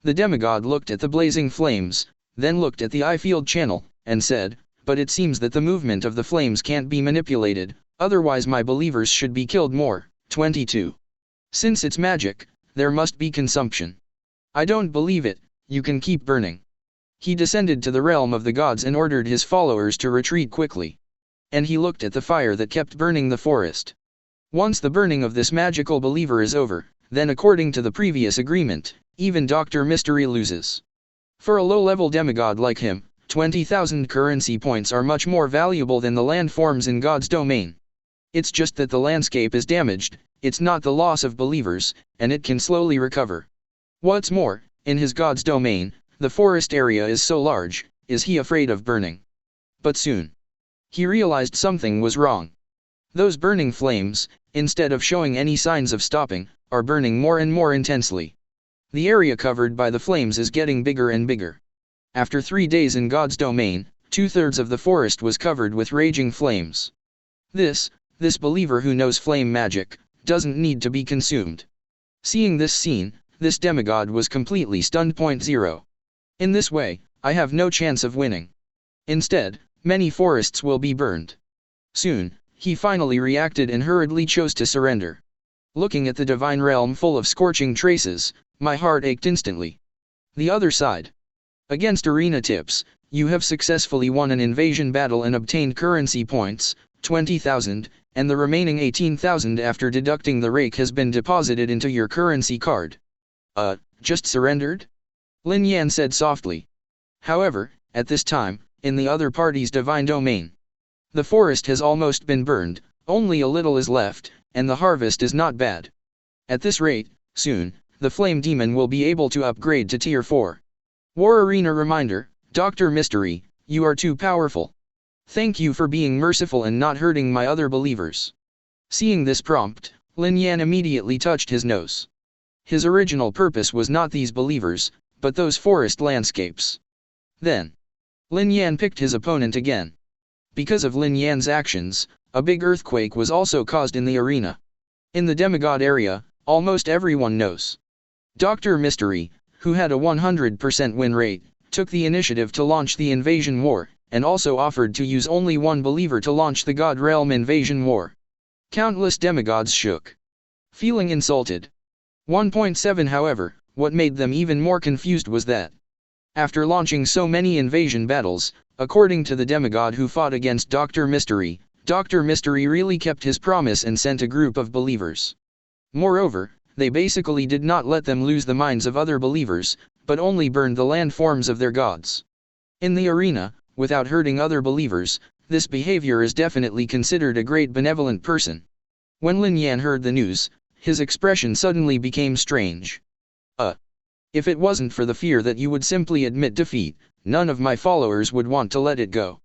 The demigod looked at the blazing flames, then looked at the I-field channel, and said, but it seems that the movement of the flames can't be manipulated, otherwise my believers should be killed more. 22. Since it's magic, there must be consumption. I don't believe it, you can keep burning. He descended to the realm of the gods and ordered his followers to retreat quickly. And he looked at the fire that kept burning the forest. Once the burning of this magical believer is over, then according to the previous agreement, even Dr. Mystery loses. For a low-level demigod like him, 20,000 currency points are much more valuable than the landforms in God's domain. It's just that the landscape is damaged, it's not the loss of believers, and it can slowly recover. What's more, in his God's domain, the forest area is so large, is he afraid of burning? But soon, he realized something was wrong. Those burning flames, instead of showing any signs of stopping, are burning more and more intensely. The area covered by the flames is getting bigger and bigger. After 3 days in God's domain, 2/3 of the forest was covered with raging flames. This believer who knows flame magic, doesn't need to be consumed. Seeing this scene, this demigod was completely stunned. 0. In this way, I have no chance of winning. Instead, many forests will be burned. Soon, he finally reacted and hurriedly chose to surrender. Looking at the divine realm full of scorching traces, my heart ached instantly. The other side. Against Arena Tips, you have successfully won an invasion battle and obtained currency points, 20,000, and the remaining 18,000 after deducting the rake has been deposited into your currency card. Just surrendered? Lin Yan said softly. However, at this time, in the other party's divine domain, the forest has almost been burned, only a little is left, and the harvest is not bad. At this rate, soon, the flame demon will be able to upgrade to tier 4. War Arena reminder, Dr. Mystery, you are too powerful. Thank you for being merciful and not hurting my other believers. Seeing this prompt, Lin Yan immediately touched his nose. His original purpose was not these believers, but those forest landscapes. Then, Lin Yan picked his opponent again. Because of Lin Yan's actions, a big earthquake was also caused in the arena. In the demigod area, almost everyone knows. Dr. Mystery, who had a 100% win rate, took the initiative to launch the invasion war, and also offered to use only one believer to launch the God Realm invasion war. Countless demigods shook, feeling insulted. 1.7 However, what made them even more confused was that, after launching so many invasion battles, according to the demigod who fought against Dr. Mystery really kept his promise and sent a group of believers. Moreover, they basically did not let them lose the minds of other believers, but only burned the landforms of their gods. In the arena, without hurting other believers, this behavior is definitely considered a great benevolent person. When Lin Yan heard the news, his expression suddenly became strange. If it wasn't for the fear that you would simply admit defeat, none of my followers would want to let it go.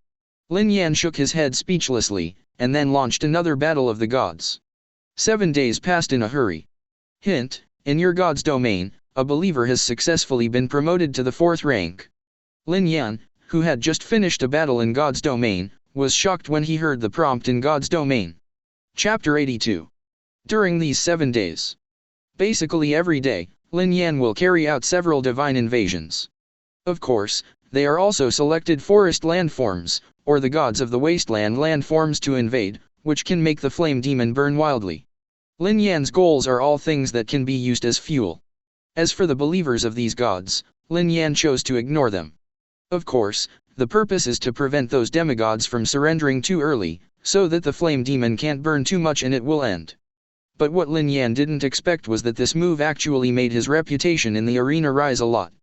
Lin Yan shook his head speechlessly, and then launched another battle of the gods. 7 days passed in a hurry. Hint, in your god's domain, a believer has successfully been promoted to the 4th rank. Lin Yan, who had just finished a battle in God's domain, was shocked when he heard the prompt in God's domain. Chapter 82. During these 7 days, basically every day, Lin Yan will carry out several divine invasions. Of course, they are also selected forest landforms, or the gods of the wasteland landforms to invade, which can make the flame demon burn wildly. Lin Yan's goals are all things that can be used as fuel. As for the believers of these gods, Lin Yan chose to ignore them. Of course, the purpose is to prevent those demigods from surrendering too early, so that the flame demon can't burn too much and it will end. But what Lin Yan didn't expect was that this move actually made his reputation in the arena rise a lot.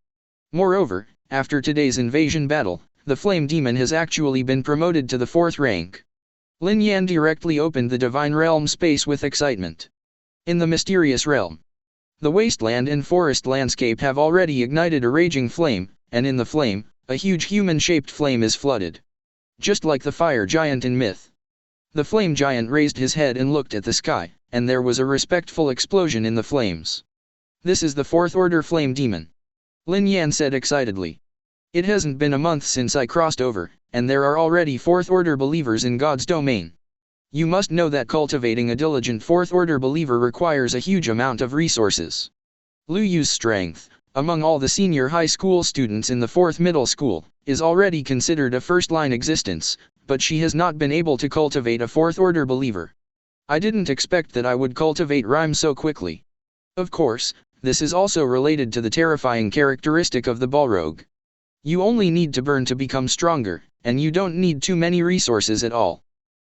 Moreover, after today's invasion battle, the flame demon has actually been promoted to the 4th rank. Lin Yan directly opened the divine realm space with excitement. In the mysterious realm, the wasteland and forest landscape have already ignited a raging flame, and in the flame, a huge human-shaped flame is flooded. Just like the fire giant in myth. The flame giant raised his head and looked at the sky, and there was a respectful explosion in the flames. This is the 4th order flame demon. Lin Yan said excitedly. It hasn't been a month since I crossed over, and there are already 4th order believers in God's domain. You must know that cultivating a diligent 4th order believer requires a huge amount of resources. Lu Yu's strength, among all the senior high school students in the 4th middle school, is already considered a first-line existence, but she has not been able to cultivate a 4th order believer. I didn't expect that I would cultivate rhyme so quickly. Of course, this is also related to the terrifying characteristic of the Balrog. You only need to burn to become stronger, and you don't need too many resources at all.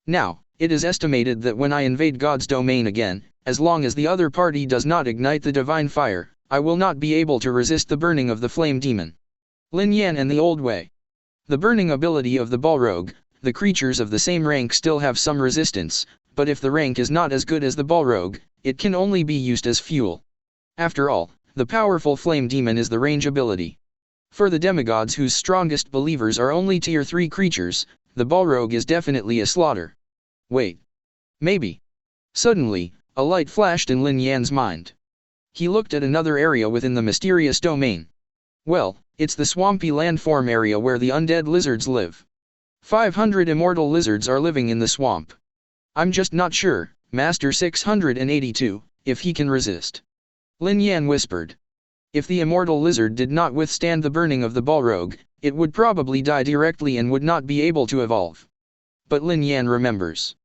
Now, it is estimated that when I invade God's domain again, as long as the other party does not ignite the divine fire, I will not be able to resist the burning of the flame demon. Lin Yan and the Old Way. The burning ability of the Balrog, the creatures of the same rank still have some resistance, but if the rank is not as good as the Balrog, it can only be used as fuel. After all, the powerful flame demon is the range ability. For the demigods whose strongest believers are only tier 3 creatures, the Balrog is definitely a slaughter. Wait. Maybe. Suddenly, a light flashed in Lin Yan's mind. He looked at another area within the mysterious domain. Well, it's the swampy landform area where the undead lizards live. 500 immortal lizards are living in the swamp. I'm just not sure, Master 682, if he can resist. Lin Yan whispered. If the immortal lizard did not withstand the burning of the Balrog, it would probably die directly and would not be able to evolve. But Lin Yan remembers.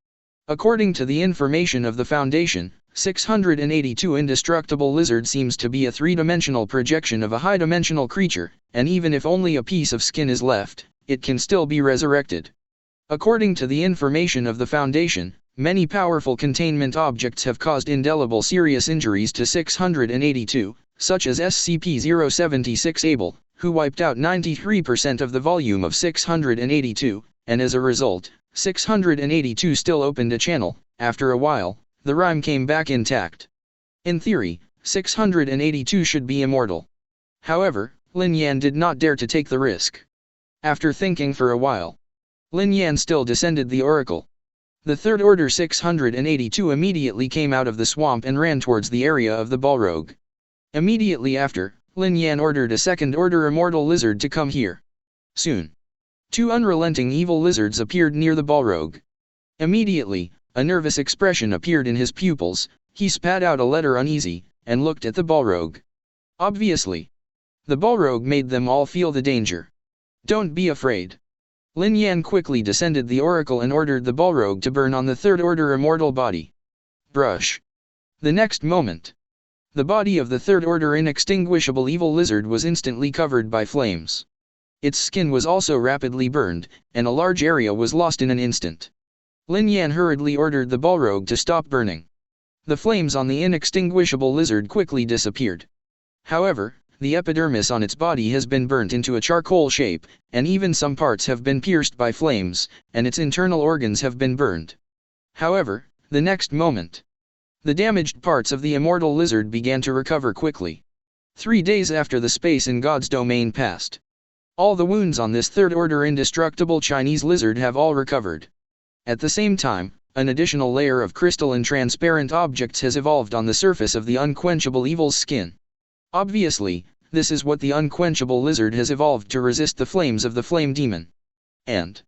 According to the information of the Foundation, 682 indestructible lizard seems to be a 3-dimensional projection of a high-dimensional creature, and even if only a piece of skin is left, it can still be resurrected. According to the information of the Foundation, many powerful containment objects have caused indelible serious injuries to 682, such as SCP-076 Able, who wiped out 93% of the volume of 682, and as a result, 682 still opened a channel. After a while, the rhyme came back intact. In theory, 682 should be immortal. However, Lin Yan did not dare to take the risk. After thinking for a while, Lin Yan still descended the oracle. The third order 682 immediately came out of the swamp and ran towards the area of the Balrog. Immediately after, Lin Yan ordered a second order immortal lizard to come here. Soon, two unrelenting evil lizards appeared near the Balrog. Immediately, a nervous expression appeared in his pupils. He spat out a letter uneasy, and looked at the Balrog. Obviously, the Balrog made them all feel the danger. Don't be afraid. Lin Yan quickly descended the oracle and ordered the Balrog to burn on the third order immortal body. Brush. The next moment, the body of the third order inextinguishable evil lizard was instantly covered by flames. Its skin was also rapidly burned, and a large area was lost in an instant. Lin Yan hurriedly ordered the Balrog to stop burning. The flames on the inextinguishable lizard quickly disappeared. However, the epidermis on its body has been burnt into a charcoal shape, and even some parts have been pierced by flames, and its internal organs have been burned. However, the next moment, the damaged parts of the immortal lizard began to recover quickly. 3 days after the space in God's domain passed, all the wounds on this third-order indestructible Chinese lizard have all recovered. At the same time, an additional layer of crystalline transparent objects has evolved on the surface of the unquenchable evil's skin. Obviously, this is what the unquenchable lizard has evolved to resist the flames of the flame demon. And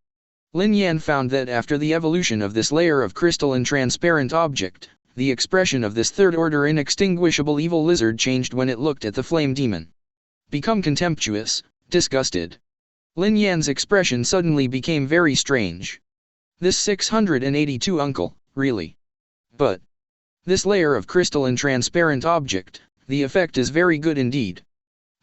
Lin Yan found that after the evolution of this layer of crystalline transparent object, the expression of this third-order inextinguishable evil lizard changed when it looked at the flame demon. Become contemptuous, disgusted. Lin Yan's expression suddenly became very strange. This 682 uncle, really? But this layer of crystalline transparent object, the effect is very good indeed.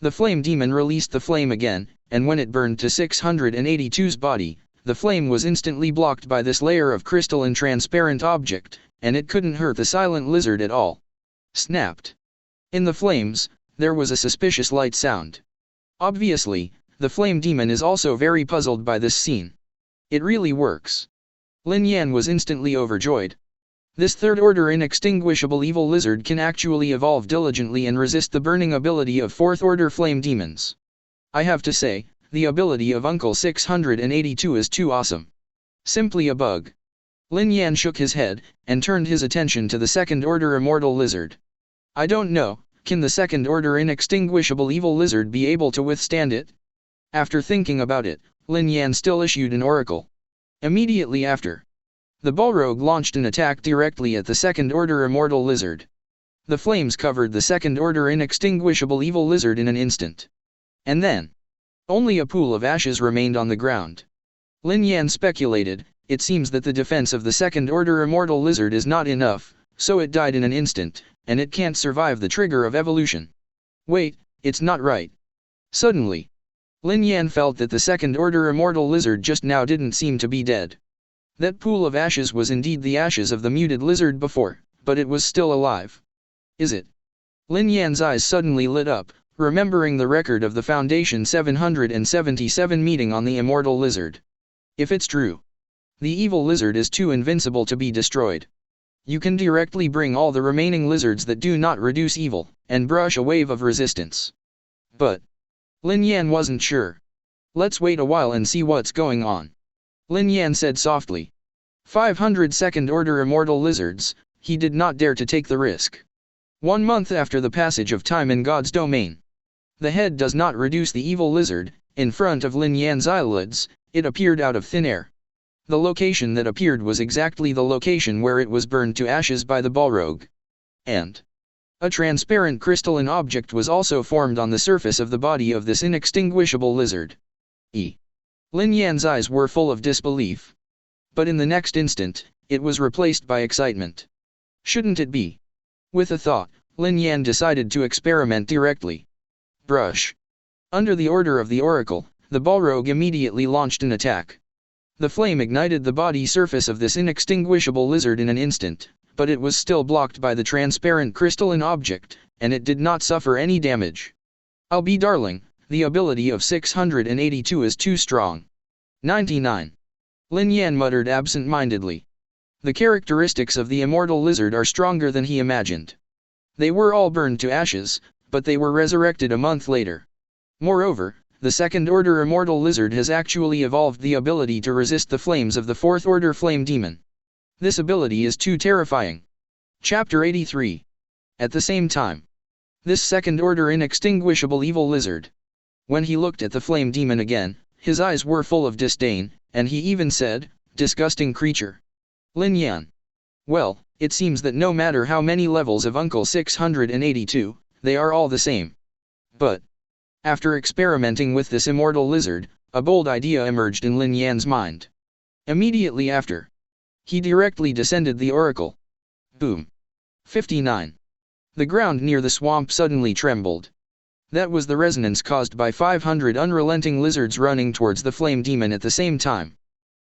The flame demon released the flame again, and when it burned to 682's body, the flame was instantly blocked by this layer of crystalline transparent object, and it couldn't hurt the silent lizard at all. Snapped. In the flames, there was a suspicious light sound. Obviously, the flame demon is also very puzzled by this scene. It really works. Lin Yan was instantly overjoyed. This third-order inextinguishable evil lizard can actually evolve diligently and resist the burning ability of fourth-order flame demons. I have to say, the ability of Uncle 682 is too awesome. Simply a bug. Lin Yan shook his head, and turned his attention to the second-order immortal lizard. I don't know, can the second-order inextinguishable evil lizard be able to withstand it? After thinking about it, Lin Yan still issued an oracle. Immediately after, the Balrog launched an attack directly at the second-order immortal lizard. The flames covered the second-order inextinguishable evil lizard in an instant. And then, only a pool of ashes remained on the ground. Lin Yan speculated, it seems that the defense of the second-order immortal lizard is not enough, so it died in an instant, and it can't survive the trigger of evolution. Wait, it's not right. Suddenly, Lin Yan felt that the second-order immortal lizard just now didn't seem to be dead. That pool of ashes was indeed the ashes of the muted lizard before, but it was still alive. Is it? Lin Yan's eyes suddenly lit up, remembering the record of the Foundation 777 meeting on the immortal lizard. If it's true, the evil lizard is too invincible to be destroyed. You can directly bring all the remaining lizards that do not reduce evil, and brush a wave of resistance. But Lin Yan wasn't sure. Let's wait a while and see what's going on. Lin Yan said softly. 500 second-order immortal lizards, he did not dare to take the risk. 1 month after the passage of time in God's domain. The head does not reduce the evil lizard. In front of Lin Yan's eyelids, it appeared out of thin air. The location that appeared was exactly the location where it was burned to ashes by the Balrog. And a transparent crystalline object was also formed on the surface of the body of this inextinguishable lizard. Lin Yan's eyes were full of disbelief. But in the next instant, it was replaced by excitement. Shouldn't it be? With a thought, Lin Yan decided to experiment directly. Brush. Under the order of the oracle, the Balrog immediately launched an attack. The flame ignited the body surface of this inextinguishable lizard in an instant, but it was still blocked by the transparent crystalline object, and it did not suffer any damage. I'll be darling, the ability of 682 is too strong. 99. Lin Yan muttered absent-mindedly. The characteristics of the immortal lizard are stronger than he imagined. They were all burned to ashes, but they were resurrected a month later. Moreover, the second-order immortal lizard has actually evolved the ability to resist the flames of the fourth-order flame demon. This ability is too terrifying. Chapter 83. At the same time, this second-order inextinguishable evil lizard. When he looked at the flame demon again, his eyes were full of disdain, and he even said, "Disgusting creature." Lin Yan. Well, it seems that no matter how many levels of Uncle 682, they are all the same. But, after experimenting with this immortal lizard, a bold idea emerged in Lin Yan's mind. Immediately after, he directly descended the oracle. Boom. 59. The ground near the swamp suddenly trembled. That was the resonance caused by 500 unrelenting lizards running towards the flame demon at the same time.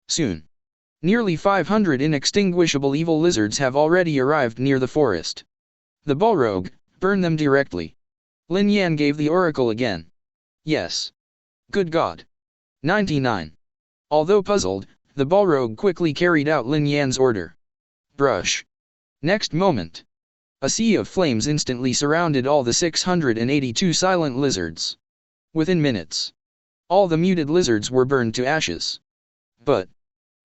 Soon, nearly 500 inextinguishable evil lizards have already arrived near the forest. The Balrog, burn them directly. Lin Yan gave the oracle again. Yes. Good God. 99. Although puzzled, the Balrog quickly carried out Lin Yan's order. Brush. Next moment, a sea of flames instantly surrounded all the 682 silent lizards. Within minutes, all the muted lizards were burned to ashes. But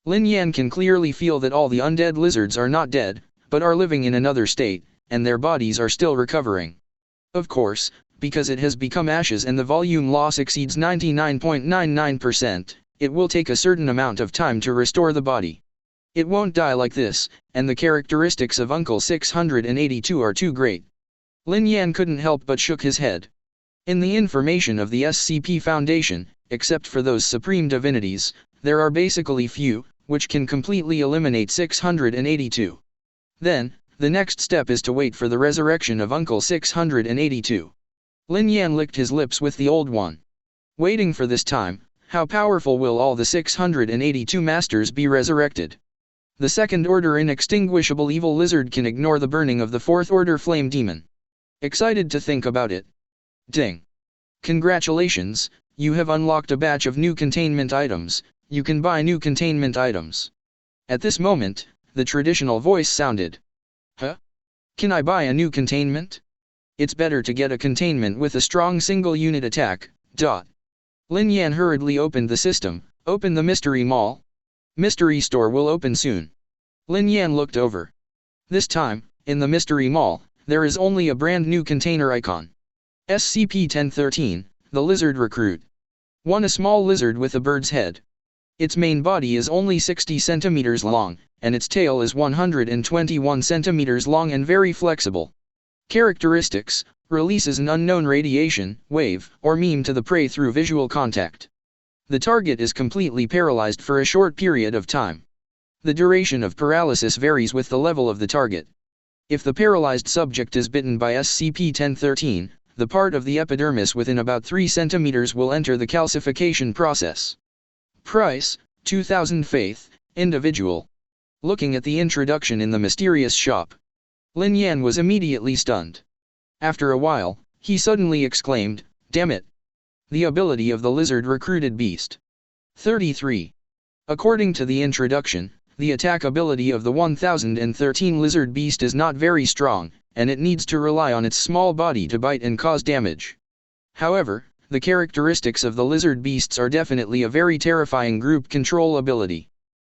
Lin Yan can clearly feel that all the undead lizards are not dead, but are living in another state, and their bodies are still recovering. Of course, because it has become ashes and the volume loss exceeds 99.99%, it will take a certain amount of time to restore the body. It won't die like this, and the characteristics of Uncle 682 are too great. Lin Yan couldn't help but shook his head. In the information of the SCP Foundation, except for those supreme divinities, there are basically few, which can completely eliminate 682. Then, the next step is to wait for the resurrection of Uncle 682. Lin Yan licked his lips with the old one. Waiting for this time, how powerful will all the 682 masters be resurrected? The second-order inextinguishable evil lizard can ignore the burning of the fourth-order flame demon. Excited to think about it. Ding. Congratulations, you have unlocked a batch of new containment items. You can buy new containment items. At this moment, the traditional voice sounded. Huh? Can I buy a new containment? It's better to get a containment with a strong single-unit attack. Lin Yan hurriedly opened the system. Open the mystery mall. Mystery store will open soon. Lin Yan looked over. This time, in the mystery mall, there is only a brand new container icon. SCP-1013, the lizard recruit. A small lizard with a bird's head. Its main body is only 60 centimeters long, and its tail is 121 centimeters long and very flexible. Characteristics: releases an unknown radiation, wave, or beam to the prey through visual contact. The target is completely paralyzed for a short period of time. The duration of paralysis varies with the level of the target. If the paralyzed subject is bitten by SCP-1013, the part of the epidermis within about 3 centimeters will enter the calcification process. Price: 2,000 faith, individual. Looking at the introduction in the mysterious shop, Lin Yan was immediately stunned. After a while, he suddenly exclaimed, "Damn it! The ability of the lizard-recruited beast." 33. According to the introduction, the attack ability of the 1013 lizard beast is not very strong, and it needs to rely on its small body to bite and cause damage. However, the characteristics of the lizard beasts are definitely a very terrifying group control ability.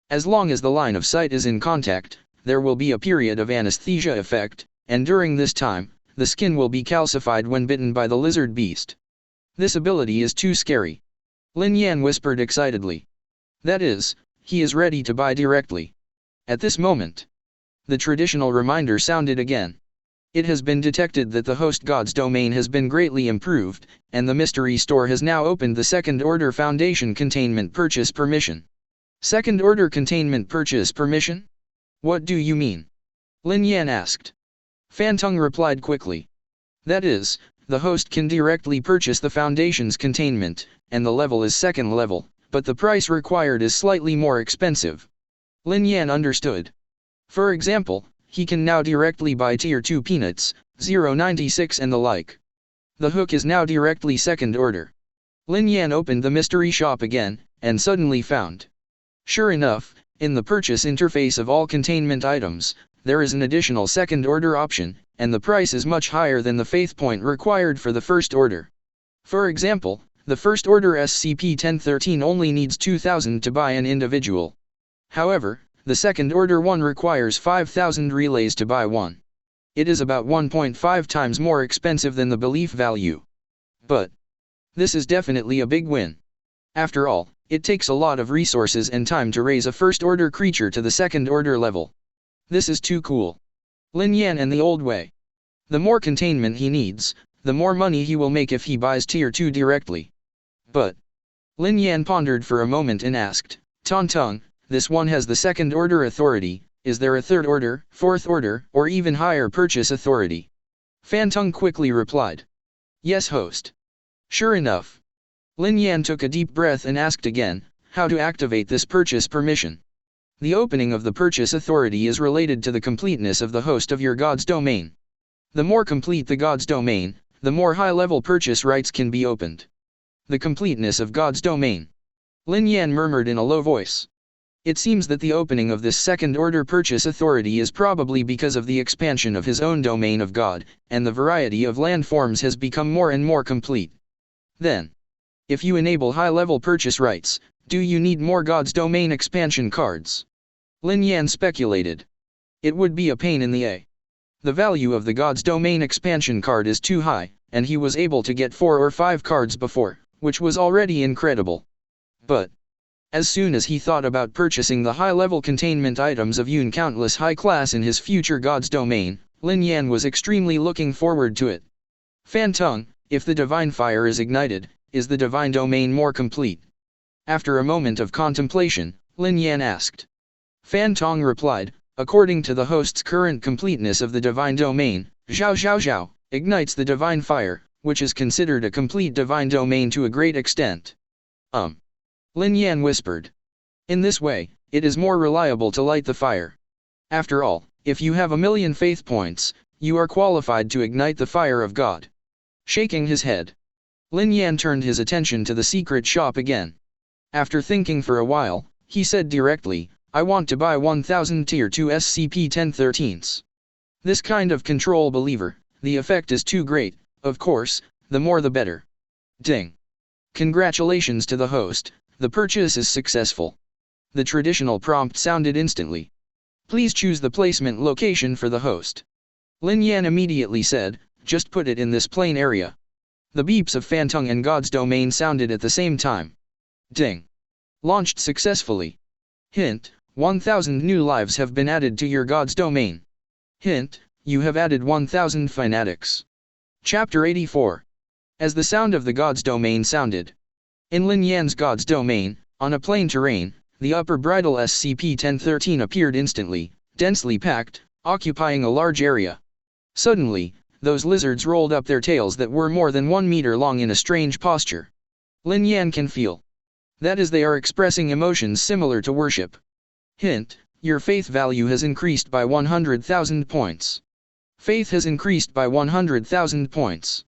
As long as the line of sight is in contact, there will be a period of anesthesia effect, and during this time, the skin will be calcified when bitten by the lizard beast. This ability is too scary. Lin Yan whispered excitedly. That is, he is ready to buy directly. At this moment, the traditional reminder sounded again. It has been detected that the host god's domain has been greatly improved, and the mystery store has now opened the second-order Foundation Containment Purchase Permission. Second-order Containment Purchase Permission? What do you mean? Lin Yan asked. Fantung replied quickly. That is, the host can directly purchase the Foundation's containment, and the level is second level, but the price required is slightly more expensive. Lin Yan understood. For example, he can now directly buy Tier 2 peanuts, 0.96 and the like. The hook is now directly second order. Lin Yan opened the mystery shop again, and suddenly found. Sure enough, in the purchase interface of all containment items, there is an additional second order option, and the price is much higher than the faith point required for the first order. For example, the first order SCP-1013 only needs 2,000 to buy an individual. However, the second order one requires 5,000 relays to buy one. It is about 1.5 times more expensive than the belief value. But this is definitely a big win. After all, it takes a lot of resources and time to raise a first order creature to the second order level. This is too cool. Lin Yan and the old way. The more containment he needs, the more money he will make if he buys Tier 2 directly. But Lin Yan pondered for a moment and asked, Tontung, this one has the second order authority, is there a third order, fourth order, or even higher purchase authority? Fantung quickly replied. Yes, host. Sure enough. Lin Yan took a deep breath and asked again, how to activate this purchase permission. The opening of the purchase authority is related to the completeness of the host of your god's domain. The more complete the god's domain, the more high-level purchase rights can be opened. The completeness of God's domain. Lin Yan murmured in a low voice. It seems that the opening of this second-order purchase authority is probably because of the expansion of his own domain of God, and the variety of landforms has become more and more complete. Then, if you enable high-level purchase rights, do you need more God's domain expansion cards? Lin Yan speculated. It would be a pain in the a. The value of the God's domain expansion card is too high, and he was able to get 4 or 5 cards before, which was already incredible. But as soon as he thought about purchasing the high-level containment items of Yun Countless High Class in his future God's domain, Lin Yan was extremely looking forward to it. Fantung, if the divine fire is ignited, is the divine domain more complete? After a moment of contemplation, Lin Yan asked. Fantung replied, according to the host's current completeness of the divine domain, Zhao Zhao Zhao ignites the divine fire, which is considered a complete divine domain to a great extent. Lin Yan whispered. In this way, it is more reliable to light the fire. After all, if you have 1,000,000 faith points, you are qualified to ignite the fire of God. Shaking his head, Lin Yan turned his attention to the secret shop again. After thinking for a while, he said directly, I want to buy 1,000 Tier 2 SCP-1013s. This kind of control believer, the effect is too great, of course, the more the better. Ding. Congratulations to the host, the purchase is successful. The traditional prompt sounded instantly. Please choose the placement location for the host. Lin Yan immediately said, just put it in this plain area. The beeps of Fantung and God's domain sounded at the same time. Ding. Launched successfully. Hint, 1,000 new lives have been added to your God's domain. Hint, you have added 1,000 fanatics. Chapter 84. As the sound of the God's domain sounded. In Lin Yan's God's domain, on a plain terrain, the upper bridal SCP-1013 appeared instantly, densely packed, occupying a large area. Suddenly, those lizards rolled up their tails that were more than 1 meter long in a strange posture. Lin Yan can feel. That is, they are expressing emotions similar to worship. Hint, your faith value has increased by 100,000 points. Faith has increased by 100,000 points.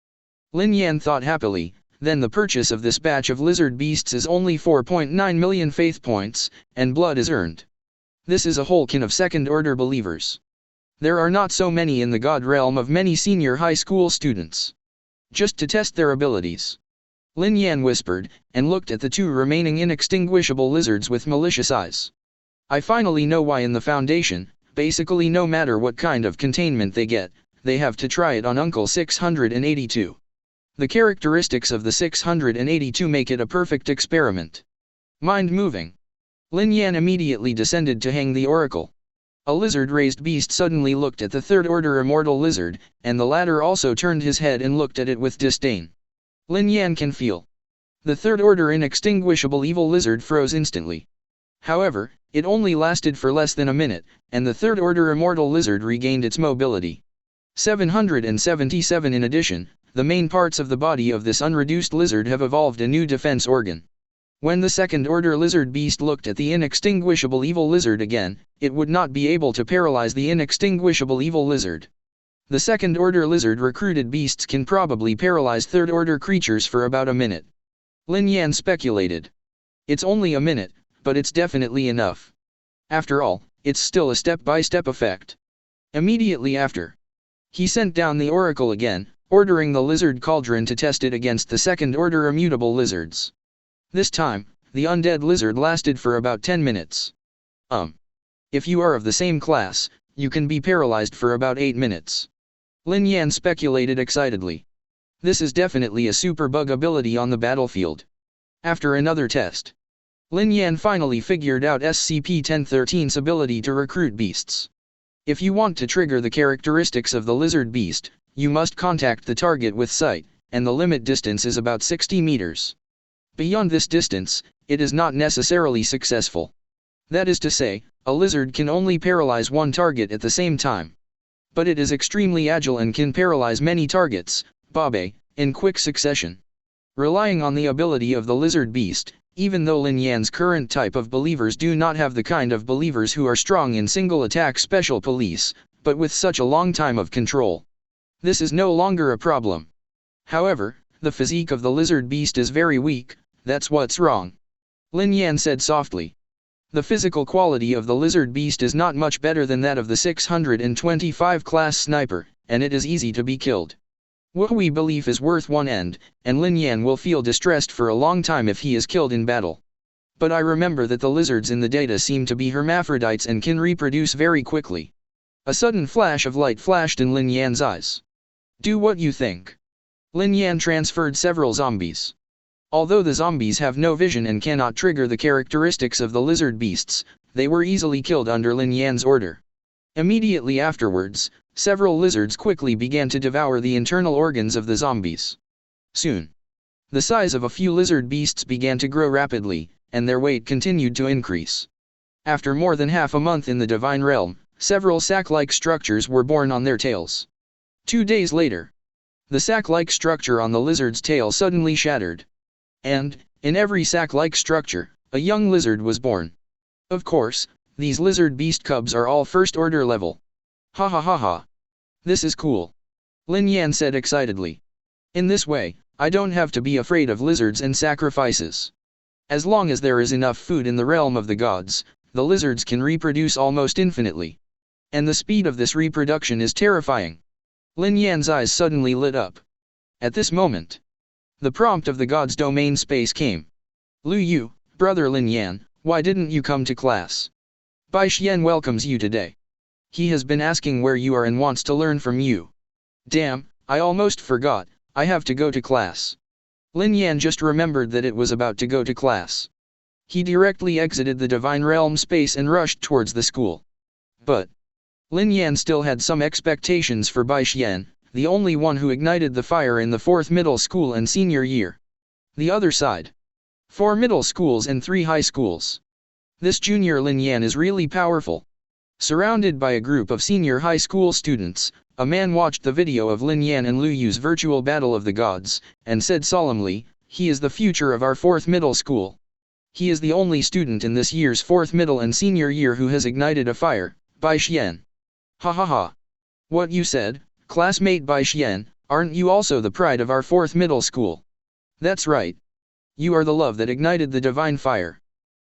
Lin Yan thought happily, then the purchase of this batch of lizard beasts is only 4.9 million faith points, and blood is earned. This is a whole kin of second-order believers. There are not so many in the God realm of many senior high school students. Just to test their abilities. Lin Yan whispered, and looked at the 2 remaining inextinguishable lizards with malicious eyes. I finally know why in the Foundation, basically no matter what kind of containment they get, they have to try it on Uncle 682. The characteristics of the 682 make it a perfect experiment. Mind-moving. Lin Yan immediately descended to hang the oracle. A lizard-raised beast suddenly looked at the third-order immortal lizard, and the latter also turned his head and looked at it with disdain. Lin Yan can feel. The third-order inextinguishable evil lizard froze instantly. However, it only lasted for less than a minute, and the third-order immortal lizard regained its mobility. 777 In addition, the main parts of the body of this unreduced lizard have evolved a new defense organ. When the second-order lizard beast looked at the inextinguishable evil lizard again, it would not be able to paralyze the inextinguishable evil lizard. The second-order lizard recruited beasts can probably paralyze third-order creatures for about a minute. Lin Yan speculated. It's only a minute, but it's definitely enough. After all, it's still a step-by-step effect. Immediately after, he sent down the oracle again, ordering the lizard cauldron to test it against the second-order immutable lizards. This time, the undead lizard lasted for about 10 minutes. If you are of the same class, you can be paralyzed for about 8 minutes. Lin Yan speculated excitedly. This is definitely a superbug ability on the battlefield. After another test, Lin Yan finally figured out SCP-1013's ability to recruit beasts. If you want to trigger the characteristics of the lizard beast, you must contact the target with sight, and the limit distance is about 60 meters. Beyond this distance, it is not necessarily successful. That is to say, a lizard can only paralyze one target at the same time. But it is extremely agile and can paralyze many targets, in quick succession. Relying on the ability of the lizard beast, even though Lin Yan's current type of believers do not have the kind of believers who are strong in single-attack special police, but with such a long time of control, this is no longer a problem. However, the physique of the lizard beast is very weak, that's what's wrong. Lin Yan said softly. The physical quality of the lizard beast is not much better than that of the 625 class sniper, and it is easy to be killed. What we believe is worth one end, and Lin Yan will feel distressed for a long time if he is killed in battle. But I remember that the lizards in the data seem to be hermaphrodites and can reproduce very quickly. A sudden flash of light flashed in Lin Yan's eyes. Do what you think. Lin Yan transferred several zombies. Although the zombies have no vision and cannot trigger the characteristics of the lizard beasts, they were easily killed under Lin Yan's order. Immediately afterwards, several lizards quickly began to devour the internal organs of the zombies. Soon, the size of a few lizard beasts began to grow rapidly, and their weight continued to increase. After more than half a month in the Divine Realm, several sack-like structures were born on their tails. 2 days later, the sack-like structure on the lizard's tail suddenly shattered. And, in every sack-like structure, a young lizard was born. Of course, these lizard beast cubs are all first-order level. Ha ha ha ha. This is cool. Lin Yan said excitedly. In this way, I don't have to be afraid of lizards and sacrifices. As long as there is enough food in the realm of the gods, the lizards can reproduce almost infinitely. And the speed of this reproduction is terrifying. Lin Yan's eyes suddenly lit up. At this moment, the prompt of the god's domain space came. Lu Yu, brother Lin Yan, why didn't you come to class? Bai Xian welcomes you today. He has been asking where you are and wants to learn from you. Damn, I almost forgot, I have to go to class. Lin Yan just remembered that it was about to go to class. He directly exited the Divine Realm space and rushed towards the school. But Lin Yan still had some expectations for Bai Xian, the only one who ignited the fire in the 4th middle school and senior year. The other side. 4 middle schools and 3 high schools. This junior Lin Yan is really powerful. Surrounded by a group of senior high school students, a man watched the video of Lin Yan and Lu Yu's virtual battle of the gods, and said solemnly, he is the future of our 4th middle school. He is the only student in this year's 4th middle and senior year who has ignited a fire, Bai Xian. Ha ha ha. What you said, classmate Bai Xian, aren't you also the pride of our 4th middle school? That's right. You are the love that ignited the divine fire.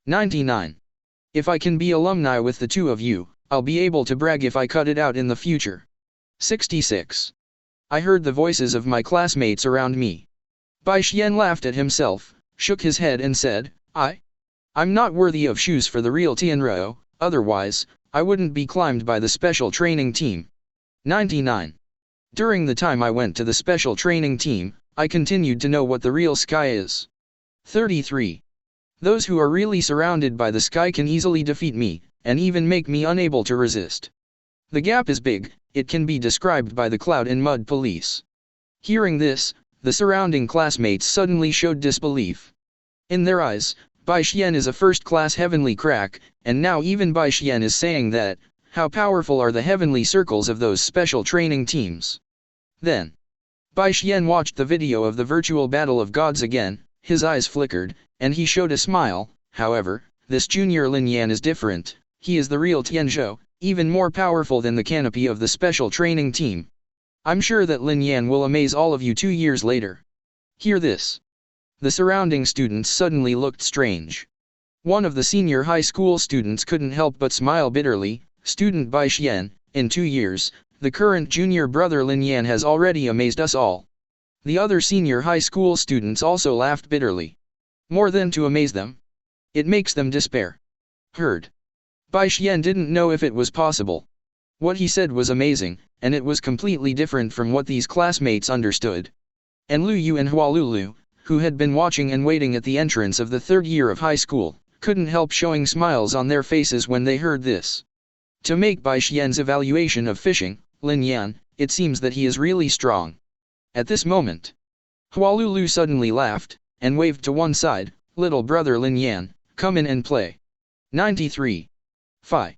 99. If I can be alumni with the two of you, I'll be able to brag if I cut it out in the future. 66. I heard the voices of my classmates around me. Bai Xian laughed at himself, shook his head and said, I'm not worthy of shoes for the real Tianrou, otherwise, I wouldn't be climbed by the special training team. 99. During the time I went to the special training team, I continued to know what the real sky is. 33. Those who are really surrounded by the sky can easily defeat me, and even make me unable to resist. The gap is big, it can be described by the cloud and mud police. Hearing this, the surrounding classmates suddenly showed disbelief. In their eyes, Bai Xian is a first-class heavenly crack, and now even Bai Xian is saying that, how powerful are the heavenly circles of those special training teams. Then, Bai Xian watched the video of the virtual battle of gods again, his eyes flickered, and he showed a smile. However, this junior Lin Yan is different. He is the real Tianzhou, even more powerful than the canopy of the special training team. I'm sure that Lin Yan will amaze all of you 2 years later. Hear this. The surrounding students suddenly looked strange. One of the senior high school students couldn't help but smile bitterly. Student Bai Xian, in 2 years, the current junior brother Lin Yan has already amazed us all. The other senior high school students also laughed bitterly. More than to amaze them. It makes them despair. Heard. Bai Xian didn't know if it was possible. What he said was amazing, and it was completely different from what these classmates understood. And Lu Yu and Hualulu, who had been watching and waiting at the entrance of the 3rd year of high school, couldn't help showing smiles on their faces when they heard this. To make Bai Xian's evaluation of fishing, Lin Yan, it seems that he is really strong. At this moment, Hualulu suddenly laughed, and waved to one side. Little brother Lin Yan, come in and play. 93. Phi.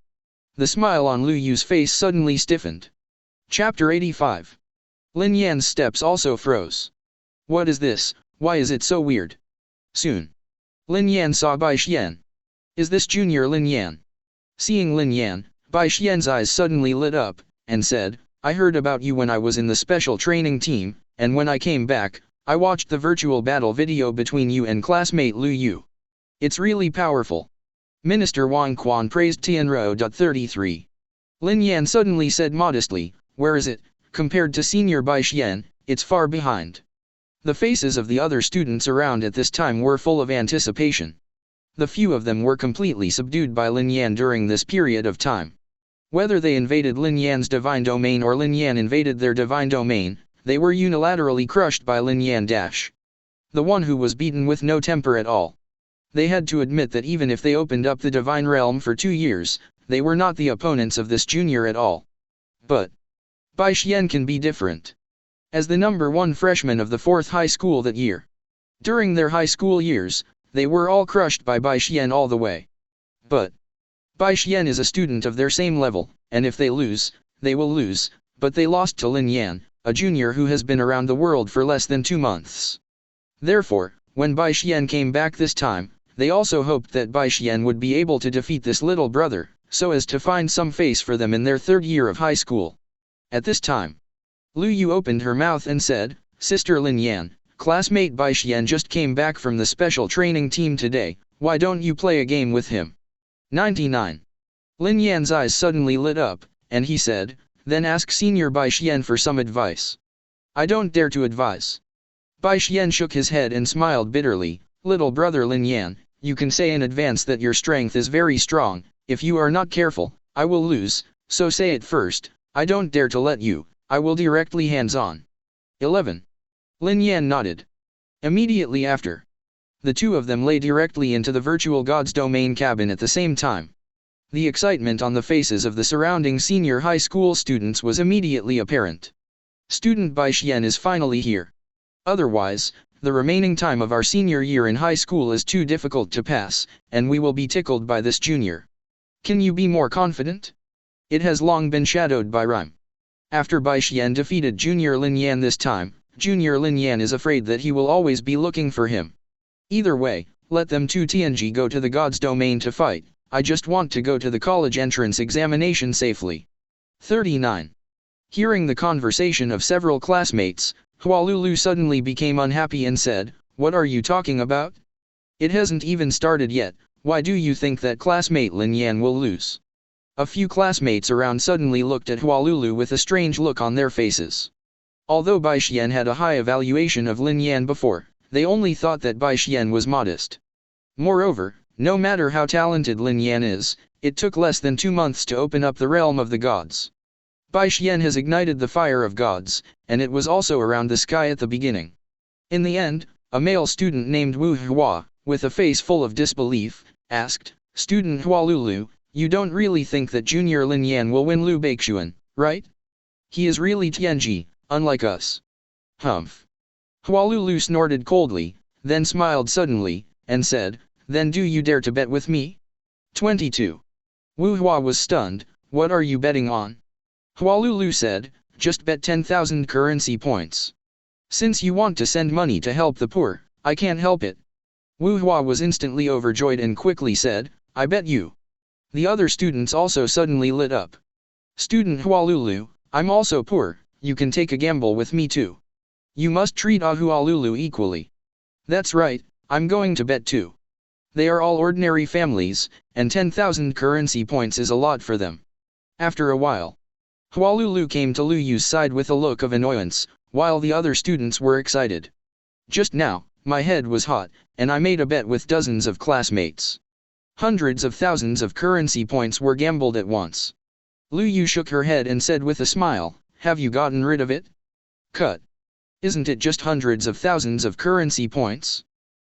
The smile on Lu Yu's face suddenly stiffened. Chapter 85. Lin Yan's steps also froze. What is this? Why is it so weird? Soon, Lin Yan saw Bai Xian. Is this junior Lin Yan? Seeing Lin Yan, Bai Xian's eyes suddenly lit up, and said, I heard about you when I was in the special training team, and when I came back, I watched the virtual battle video between you and classmate Lu Yu. It's really powerful. Minister Wang Quan praised Tianro. 33. Lin Yan suddenly said modestly, where is it? Compared to senior Bai Xian, it's far behind. The faces of the other students around at this time were full of anticipation. The few of them were completely subdued by Lin Yan during this period of time. Whether they invaded Lin Yan's divine domain or Lin Yan invaded their divine domain, they were unilaterally crushed by Lin Yan. The one who was beaten with no temper at all. They had to admit that even if they opened up the divine realm for 2 years, they were not the opponents of this junior at all. But Bai Xian can be different. As the number 1 freshman of the 4th high school that year. During their high school years, they were all crushed by Bai Xian all the way. But Bai Xian is a student of their same level, and if they lose, they will lose, but they lost to Lin Yan, a junior who has been around the world for less than 2 months. Therefore, when Bai Xian came back this time, they also hoped that Bai Xian would be able to defeat this little brother, so as to find some face for them in their 3rd year of high school. At this time, Lu Yu opened her mouth and said, Sister Lin Yan, classmate Bai Xian just came back from the special training team today, why don't you play a game with him? 99. Lin Yan's eyes suddenly lit up, and he said, then ask senior Bai Xian for some advice. I don't dare to advise. Bai Xian shook his head and smiled bitterly, little brother Lin Yan, you can say in advance that your strength is very strong, if you are not careful, I will lose, so say it first, I don't dare to let you, I will directly hands-on. 11. Lin Yan nodded. Immediately after, the two of them lay directly into the virtual god's domain cabin at the same time. The excitement on the faces of the surrounding senior high school students was immediately apparent. Student Bai Xian is finally here. Otherwise, the remaining time of our senior year in high school is too difficult to pass, and we will be tickled by this junior. Can you be more confident? It has long been shadowed by rhyme. After Bai Xian defeated Junior Lin Yan this time, Junior Lin Yan is afraid that he will always be looking for him. Either way, let them two TNG go to the god's domain to fight, I just want to go to the college entrance examination safely. 39. Hearing the conversation of several classmates, Hualulu suddenly became unhappy and said, what are you talking about? It hasn't even started yet, why do you think that classmate Lin Yan will lose? A few classmates around suddenly looked at Hualulu with a strange look on their faces. Although Bai Xian had a high evaluation of Lin Yan before, they only thought that Bai Xian was modest. Moreover, no matter how talented Lin Yan is, it took less than 2 months to open up the realm of the gods. Bai Xian has ignited the fire of gods, and it was also around the sky at the beginning. In the end, a male student named Wu Hua, with a face full of disbelief, asked, Student Hualulu, you don't really think that Junior Lin Yan will win Lu Baixuan, right? He is really Tianji, unlike us. Humph. Hualulu snorted coldly, then smiled suddenly, and said, then do you dare to bet with me? 22. Wu Hua was stunned, what are you betting on? Hualulu said, just bet 10,000 currency points. Since you want to send money to help the poor, I can't help it. Wu Hua was instantly overjoyed and quickly said, I bet you. The other students also suddenly lit up. Student Hualulu, I'm also poor, you can take a gamble with me too. You must treat Ahualulu equally. That's right, I'm going to bet too. They are all ordinary families, and 10,000 currency points is a lot for them. After a while, Hualulu came to Lu Yu's side with a look of annoyance, while the other students were excited. Just now, my head was hot, and I made a bet with dozens of classmates. Hundreds of thousands of currency points were gambled at once. Lu Yu shook her head and said with a smile, have you gotten rid of it? Cut. Isn't it just hundreds of thousands of currency points?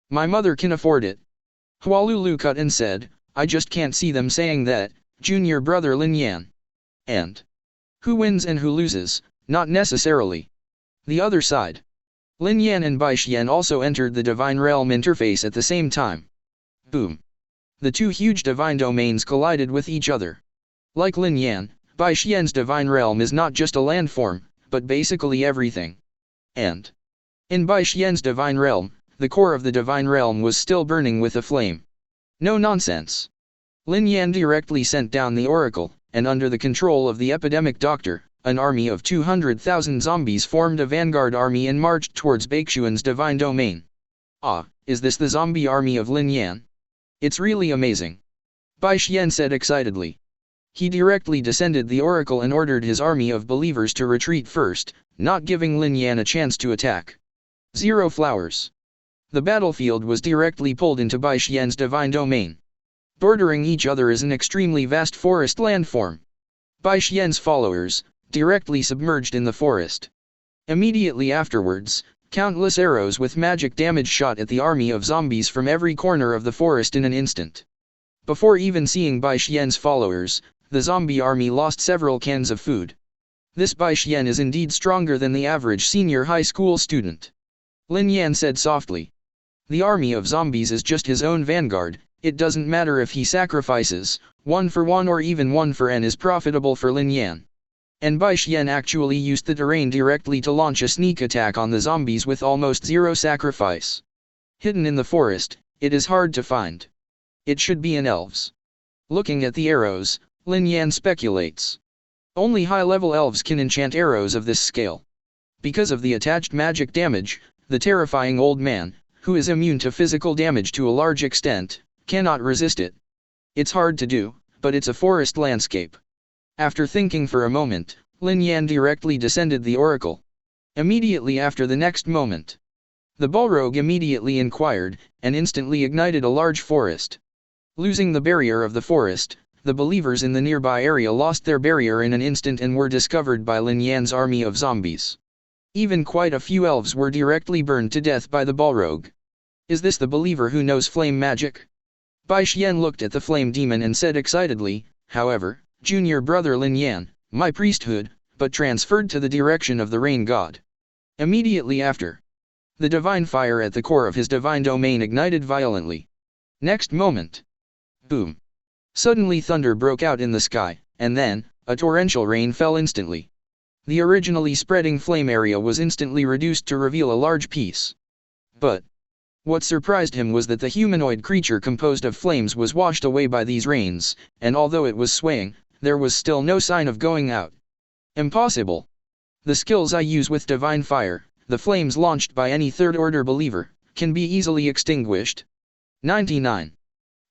My mother can afford it. Hualulu cut and said, I just can't see them saying that, junior brother Lin Yan. And who wins and who loses, not necessarily. The other side. Lin Yan and Bai Xian also entered the Divine Realm interface at the same time. Boom. The two huge divine domains collided with each other. Like Lin Yan, Bai Xian's Divine Realm is not just a landform, but basically everything. And in Bai Xian's Divine Realm, the core of the Divine Realm was still burning with a flame. No nonsense. Lin Yan directly sent down the Oracle, and under the control of the Epidemic Doctor, an army of 200,000 zombies formed a vanguard army and marched towards Baixuan's Divine Domain. Ah, is this the zombie army of Lin Yan? It's really amazing. Bai Xian said excitedly. He directly descended the Oracle and ordered his army of believers to retreat first, not giving Lin Yan a chance to attack. 0 flowers. The battlefield was directly pulled into Bai Xian's Divine Domain. Bordering each other is an extremely vast forest landform. Bai Xian's followers, directly submerged in the forest. Immediately afterwards, countless arrows with magic damage shot at the army of zombies from every corner of the forest in an instant. Before even seeing Bai Xian's followers, the zombie army lost several cans of food. This Bai Xian is indeed stronger than the average senior high school student. Lin Yan said softly. The army of zombies is just his own vanguard, it doesn't matter if he sacrifices, 1 for 1 or even 1 for n is profitable for Lin Yan. And Bai Xian actually used the terrain directly to launch a sneak attack on the zombies with almost 0 sacrifice. Hidden in the forest, it is hard to find. It should be in elves. Looking at the arrows, Lin Yan speculates. Only high-level elves can enchant arrows of this scale. Because of the attached magic damage, the terrifying old man, who is immune to physical damage to a large extent, cannot resist it. It's hard to do, but it's a forest landscape. After thinking for a moment, Lin Yan directly descended the Oracle. Immediately after the next moment, the Balrog immediately inquired, and instantly ignited a large forest. Losing the barrier of the forest, the believers in the nearby area lost their barrier in an instant and were discovered by Lin Yan's army of zombies. Even quite a few elves were directly burned to death by the Balrog. Is this the believer who knows flame magic? Bai Xian looked at the flame demon and said excitedly, however, junior brother Lin Yan, my priesthood, but transferred to the direction of the rain god. Immediately after, the divine fire at the core of his divine domain ignited violently. Next moment, boom. Suddenly thunder broke out in the sky, and then, a torrential rain fell instantly. The originally spreading flame area was instantly reduced to reveal a large piece. But what surprised him was that the humanoid creature composed of flames was washed away by these rains, and although it was swaying, there was still no sign of going out. Impossible. The skills I use with divine fire, the flames launched by any third-order believer, can be easily extinguished. 99.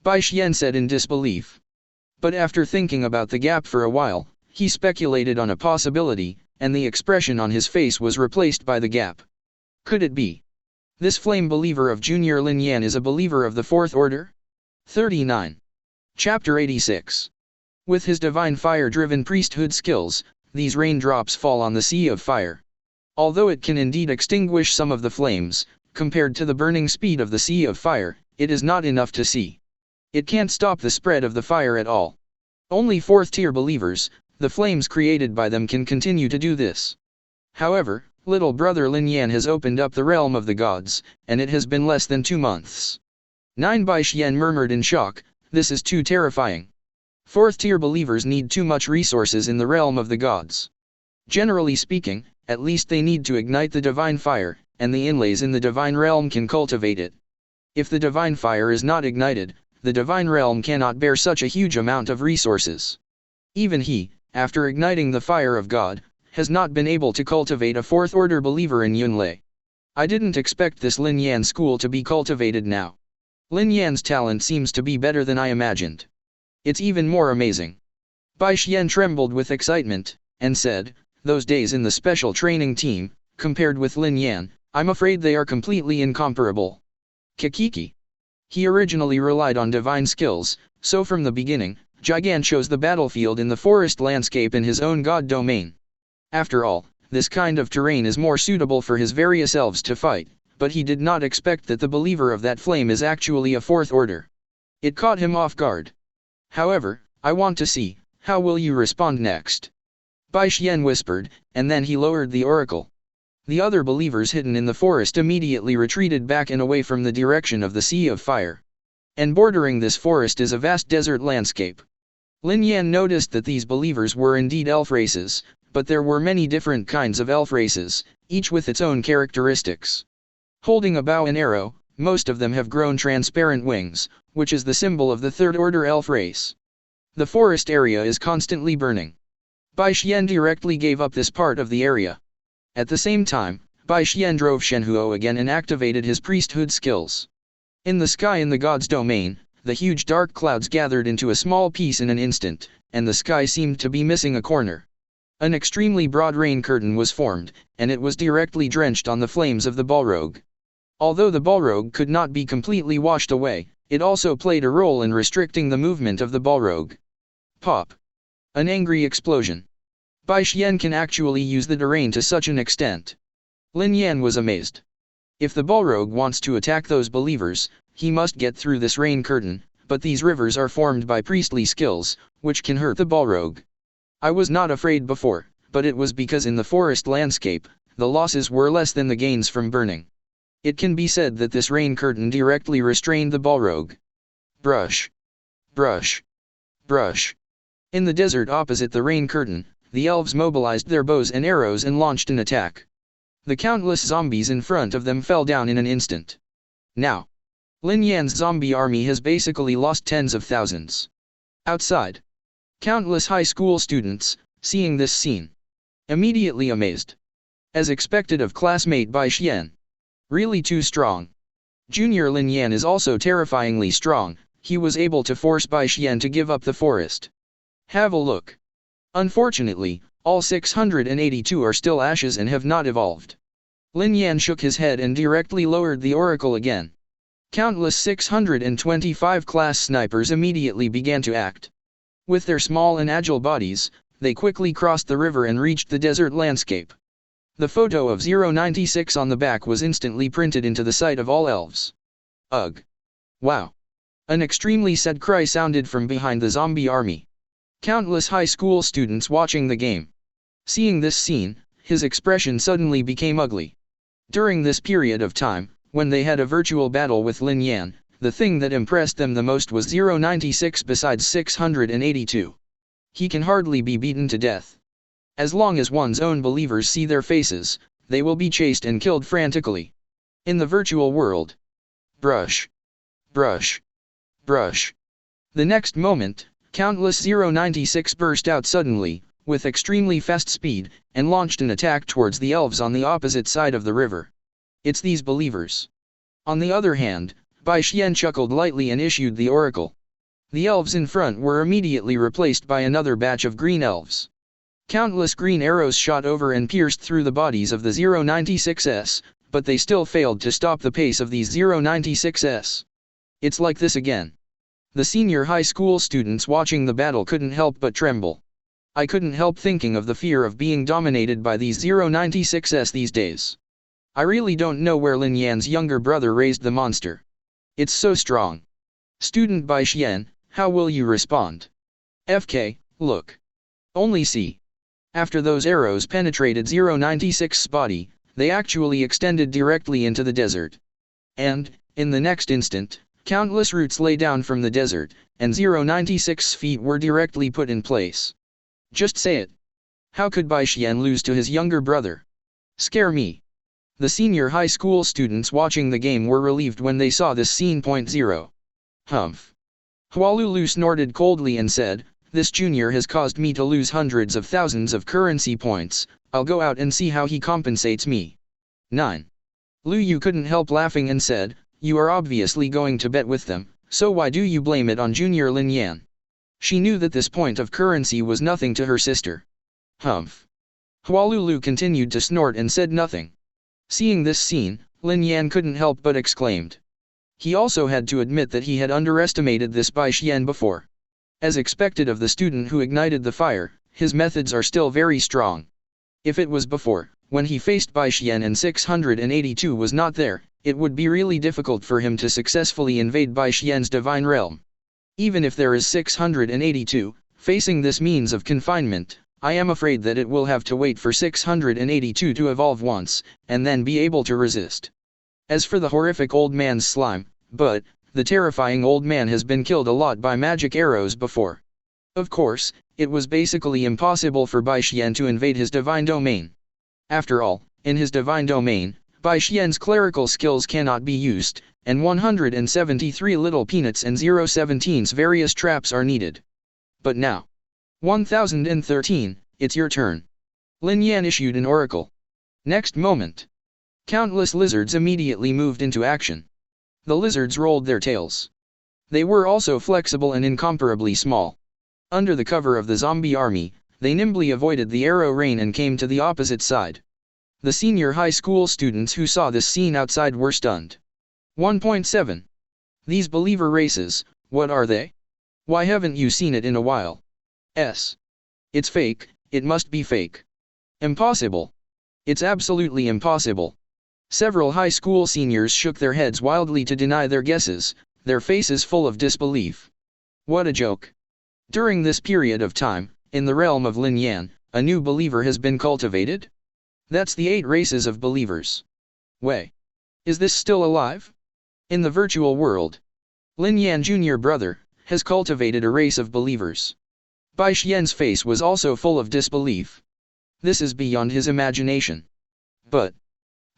Bai Xian said in disbelief. But after thinking about the gap for a while, he speculated on a possibility, and the expression on his face was replaced by the gap. Could it be? This flame believer of Junior Lin Yan is a believer of the Fourth Order? 39. Chapter 86. With his divine fire-driven priesthood skills, these raindrops fall on the sea of fire. Although it can indeed extinguish some of the flames, compared to the burning speed of the sea of fire, it is not enough to see. It can't stop the spread of the fire at all. Only fourth-tier believers, the flames created by them, can continue to do this. However, little brother Lin Yan has opened up the realm of the gods, and it has been less than 2 months. 9. Bai Xian murmured in shock, this is too terrifying. Fourth-tier believers need too much resources in the realm of the gods. Generally speaking, at least they need to ignite the divine fire, and the inlays in the Divine Realm can cultivate it. If the Divine Fire is not ignited, the Divine Realm cannot bear such a huge amount of resources. Even he, after igniting the Fire of God, has not been able to cultivate a fourth-order believer in Yunlei. I didn't expect this Lin Yan school to be cultivated now. Lin Yan's talent seems to be better than I imagined. It's even more amazing. Bai Xian trembled with excitement, and said, "Those days in the special training team, compared with Lin Yan, I'm afraid they are completely incomparable." Kikiki. He originally relied on divine skills, so from the beginning, Jigan chose the battlefield in the forest landscape in his own god domain. After all, this kind of terrain is more suitable for his various elves to fight, but he did not expect that the believer of that flame is actually a fourth order. It caught him off guard. "However, I want to see, how will you respond next?" Bai Xian whispered, and then he lowered the oracle. The other believers hidden in the forest immediately retreated back and away from the direction of the Sea of Fire. And bordering this forest is a vast desert landscape. Lin Yan noticed that these believers were indeed elf races, but there were many different kinds of elf races, each with its own characteristics. Holding a bow and arrow, most of them have grown transparent wings, which is the symbol of the third-order elf race. The forest area is constantly burning. Bai Xian directly gave up this part of the area. At the same time, Bai Xian drove Shenhuo again and activated his priesthood skills. In the sky in the god's domain, the huge dark clouds gathered into a small piece in an instant, and the sky seemed to be missing a corner. An extremely broad rain curtain was formed, and it was directly drenched on the flames of the Balrog. Although the Balrog could not be completely washed away, it also played a role in restricting the movement of the Balrog. Pop! An angry explosion. Bai Xian can actually use the terrain to such an extent. Lin Yan was amazed. If the Balrog wants to attack those believers, he must get through this rain curtain, but these rivers are formed by priestly skills, which can hurt the Balrog. I was not afraid before, but it was because in the forest landscape, the losses were less than the gains from burning. It can be said that this rain curtain directly restrained the Balrog. Brush. Brush. Brush. In the desert opposite the rain curtain, the elves mobilized their bows and arrows and launched an attack. The countless zombies in front of them fell down in an instant. Now, Lin Yan's zombie army has basically lost tens of thousands. Outside, countless high school students, seeing this scene, immediately amazed. As expected of classmate Bai Xian. Really too strong. Junior Lin Yan is also terrifyingly strong, he was able to force Bai Xian to give up the forest. Have a look. Unfortunately, all 682 are still ashes and have not evolved. Lin Yan shook his head and directly lowered the oracle again. Countless 625 class snipers immediately began to act. With their small and agile bodies, they quickly crossed the river and reached the desert landscape. The photo of 096 on the back was instantly printed into the sight of all elves. Ugh! Wow! An extremely sad cry sounded from behind the zombie army. Countless high school students watching the game. Seeing this scene, his expression suddenly became ugly. During this period of time, when they had a virtual battle with Lin Yan, the thing that impressed them the most was 096 besides 682. He can hardly be beaten to death. As long as one's own believers see their faces, they will be chased and killed frantically. In the virtual world. Brush. Brush. Brush. The next moment, countless 096 burst out suddenly, with extremely fast speed, and launched an attack towards the elves on the opposite side of the river. It's these believers. On the other hand, Bai Xian chuckled lightly and issued the oracle. The elves in front were immediately replaced by another batch of green elves. Countless green arrows shot over and pierced through the bodies of the 096s, but they still failed to stop the pace of these 096s. It's like this again. The senior high school students watching the battle couldn't help but tremble. I couldn't help thinking of the fear of being dominated by these 096s these days. I really don't know where Lin Yan's younger brother raised the monster. It's so strong. Student Bai Xian, how will you respond? FK, look. Only see. After those arrows penetrated 096's body, they actually extended directly into the desert. And, in the next instant, countless roots lay down from the desert, and 096's feet were directly put in place. Just say it. How could Bai Xian lose to his younger brother? Scare me. The senior high school students watching the game were relieved when they saw this scene. 0. Humph. Hualulu snorted coldly and said, "This junior has caused me to lose hundreds of thousands of currency points. I'll go out and see how he compensates me." 9. Lu Yu couldn't help laughing and said, "You are obviously going to bet with them, so why do you blame it on junior Lin Yan?" She knew that this point of currency was nothing to her sister. Humph. Hualulu continued to snort and said nothing. Seeing this scene, Lin Yan couldn't help but exclaimed. He also had to admit that he had underestimated this Bai Xian before. As expected of the student who ignited the fire, his methods are still very strong. If it was before, when he faced Bai Xian and 682 was not there, it would be really difficult for him to successfully invade Bai Xian's divine realm. Even if there is 682, facing this means of confinement, I am afraid that it will have to wait for 682 to evolve once, and then be able to resist. As for the horrific old man's slime, but, the terrifying old man has been killed a lot by magic arrows before. Of course, it was basically impossible for Bai Xian to invade his divine domain. After all, in his divine domain, Bai Xian's clerical skills cannot be used, and 173 little peanuts and 017's various traps are needed. But now, 1013, it's your turn. Lin Yan issued an oracle. Next moment, countless lizards immediately moved into action. The lizards rolled their tails. They were also flexible and incomparably small. Under the cover of the zombie army, they nimbly avoided the arrow rain and came to the opposite side. The senior high school students who saw this scene outside were stunned. 1.7. These believer races, what are they? Why haven't you seen it in a while? It's fake, it must be fake. Impossible. It's absolutely impossible. Several high school seniors shook their heads wildly to deny their guesses, their faces full of disbelief. What a joke. During this period of time, in the realm of Lin Yan, a new believer has been cultivated? That's the 8 races of believers. Wait. Is this still alive? In the virtual world, Lin Yan Jr. brother has cultivated a race of believers. Bai Xian's face was also full of disbelief. This is beyond his imagination. But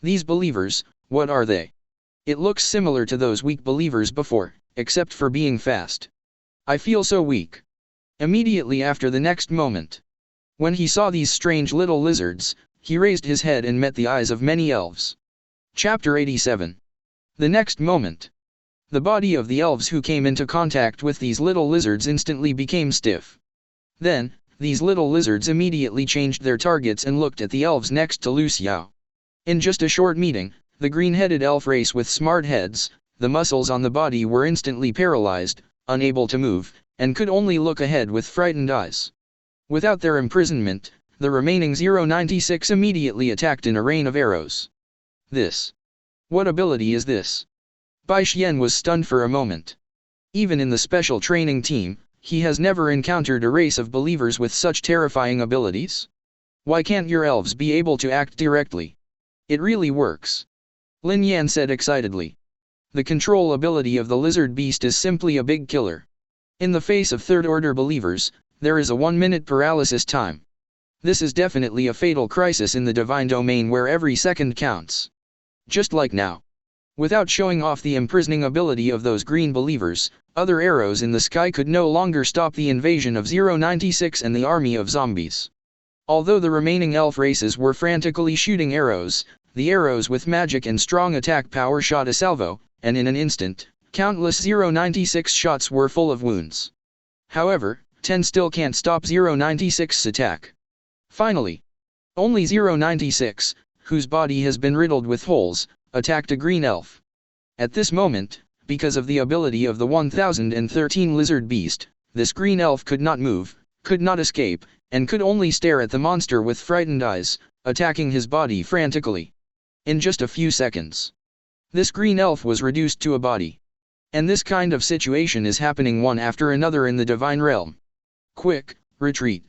these believers, what are they? It looks similar to those weak believers before, except for being fast. I feel so weak. Immediately after the next moment, when he saw these strange little lizards, he raised his head and met the eyes of many elves. Chapter 87. The next moment, the body of the elves who came into contact with these little lizards instantly became stiff. Then, these little lizards immediately changed their targets and looked at the elves next to Lu Xiao. In just a short meeting, the green-headed elf race with smart heads, the muscles on the body were instantly paralyzed, unable to move, and could only look ahead with frightened eyes. Without their imprisonment, the remaining 096 immediately attacked in a rain of arrows. What ability is this? Bai Xian was stunned for a moment. Even in the special training team, he has never encountered a race of believers with such terrifying abilities. Why can't your elves be able to act directly? It really works. Lin Yan said excitedly. The control ability of the lizard beast is simply a big killer. In the face of third-order believers, there is a 1-minute paralysis time. This is definitely a fatal crisis in the divine domain where every second counts. Just like now. Without showing off the imprisoning ability of those green believers, other arrows in the sky could no longer stop the invasion of 096 and the army of zombies. Although the remaining elf races were frantically shooting arrows, the arrows with magic and strong attack power shot a salvo, and in an instant, countless 096 shots were full of wounds. However, 10 still can't stop 096's attack. Finally, only 096, whose body has been riddled with holes, attacked a green elf. At this moment, because of the ability of the 1013 lizard beast, this green elf could not move, could not escape, and could only stare at the monster with frightened eyes, attacking his body frantically. In just a few seconds, this green elf was reduced to a body. And this kind of situation is happening one after another in the divine realm. Quick, retreat.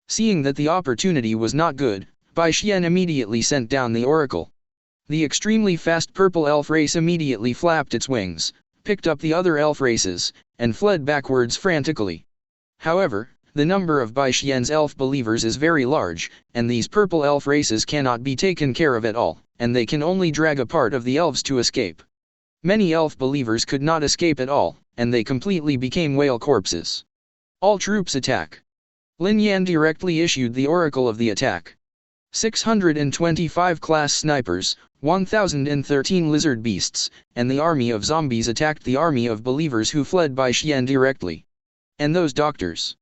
Seeing that the opportunity was not good, Bai Xian immediately sent down the oracle. The extremely fast purple elf race immediately flapped its wings, picked up the other elf races, and fled backwards frantically. However, the number of Bai Xian's elf believers is very large, and these purple elf races cannot be taken care of at all, and they can only drag a part of the elves to escape. Many elf believers could not escape at all, and they completely became whale corpses. All troops attack. Lin Yan directly issued the oracle of the attack. 625 class snipers, 1013 lizard beasts, and the army of zombies attacked the army of believers who fled by Xian directly. And those doctors.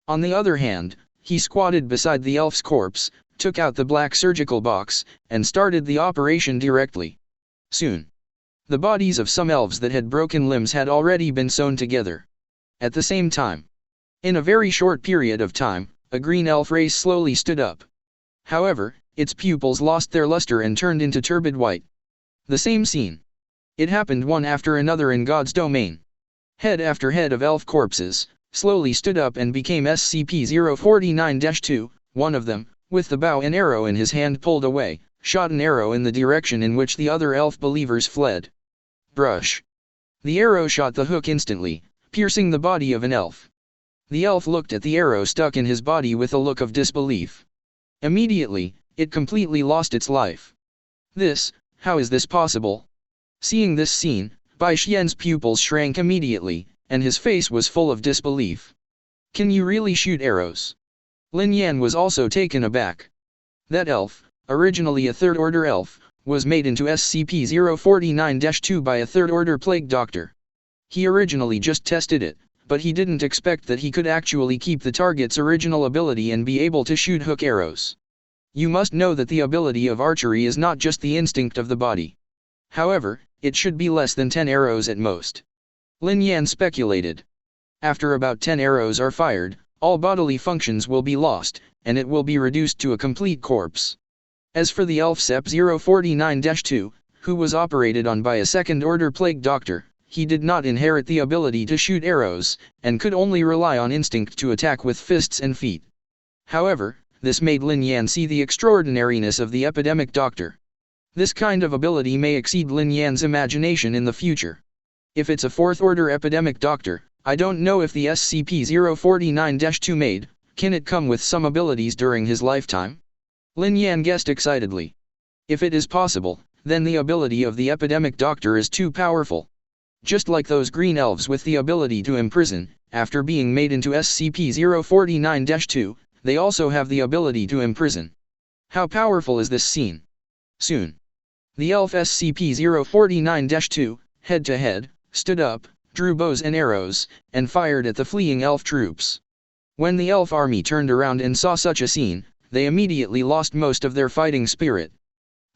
On the other hand, he squatted beside the elf's corpse, took out the black surgical box, and started the operation directly. Soon, the bodies of some elves that had broken limbs had already been sewn together. At the same time, in a very short period of time, a green elf race slowly stood up. However, its pupils lost their luster and turned into turbid white. The same scene. It happened one after another in God's domain. Head after head of elf corpses slowly stood up and became SCP-049-2, one of them, with the bow and arrow in his hand pulled away, shot an arrow in the direction in which the other elf believers fled. Brush. The arrow shot the hook instantly, piercing the body of an elf. The elf looked at the arrow stuck in his body with a look of disbelief. Immediately, it completely lost its life. How is this possible? Seeing this scene, Bai Xian's pupils shrank immediately, and his face was full of disbelief. Can you really shoot arrows? Lin Yan was also taken aback. That elf, originally a third-order elf, was made into SCP-049-2 by a third-order plague doctor. He originally just tested it, but he didn't expect that he could actually keep the target's original ability and be able to shoot hook arrows. You must know that the ability of archery is not just the instinct of the body. However, it should be less than 10 arrows at most. Lin Yan speculated. After about 10 arrows are fired, all bodily functions will be lost, and it will be reduced to a complete corpse. As for the elf SCP-049-2, who was operated on by a second-order plague doctor, he did not inherit the ability to shoot arrows, and could only rely on instinct to attack with fists and feet. However, this made Lin Yan see the extraordinariness of the epidemic doctor. This kind of ability may exceed Lin Yan's imagination in the future. If it's a fourth-order epidemic doctor, I don't know if the SCP-049-2 can it come with some abilities during his lifetime? Lin Yan guessed excitedly. If it is possible, then the ability of the epidemic doctor is too powerful. Just like those green elves with the ability to imprison, after being made into SCP-049-2, they also have the ability to imprison. How powerful is this scene? Soon, the elf SCP-049-2, head-to-head, stood up, drew bows and arrows, and fired at the fleeing elf troops. When the elf army turned around and saw such a scene, they immediately lost most of their fighting spirit.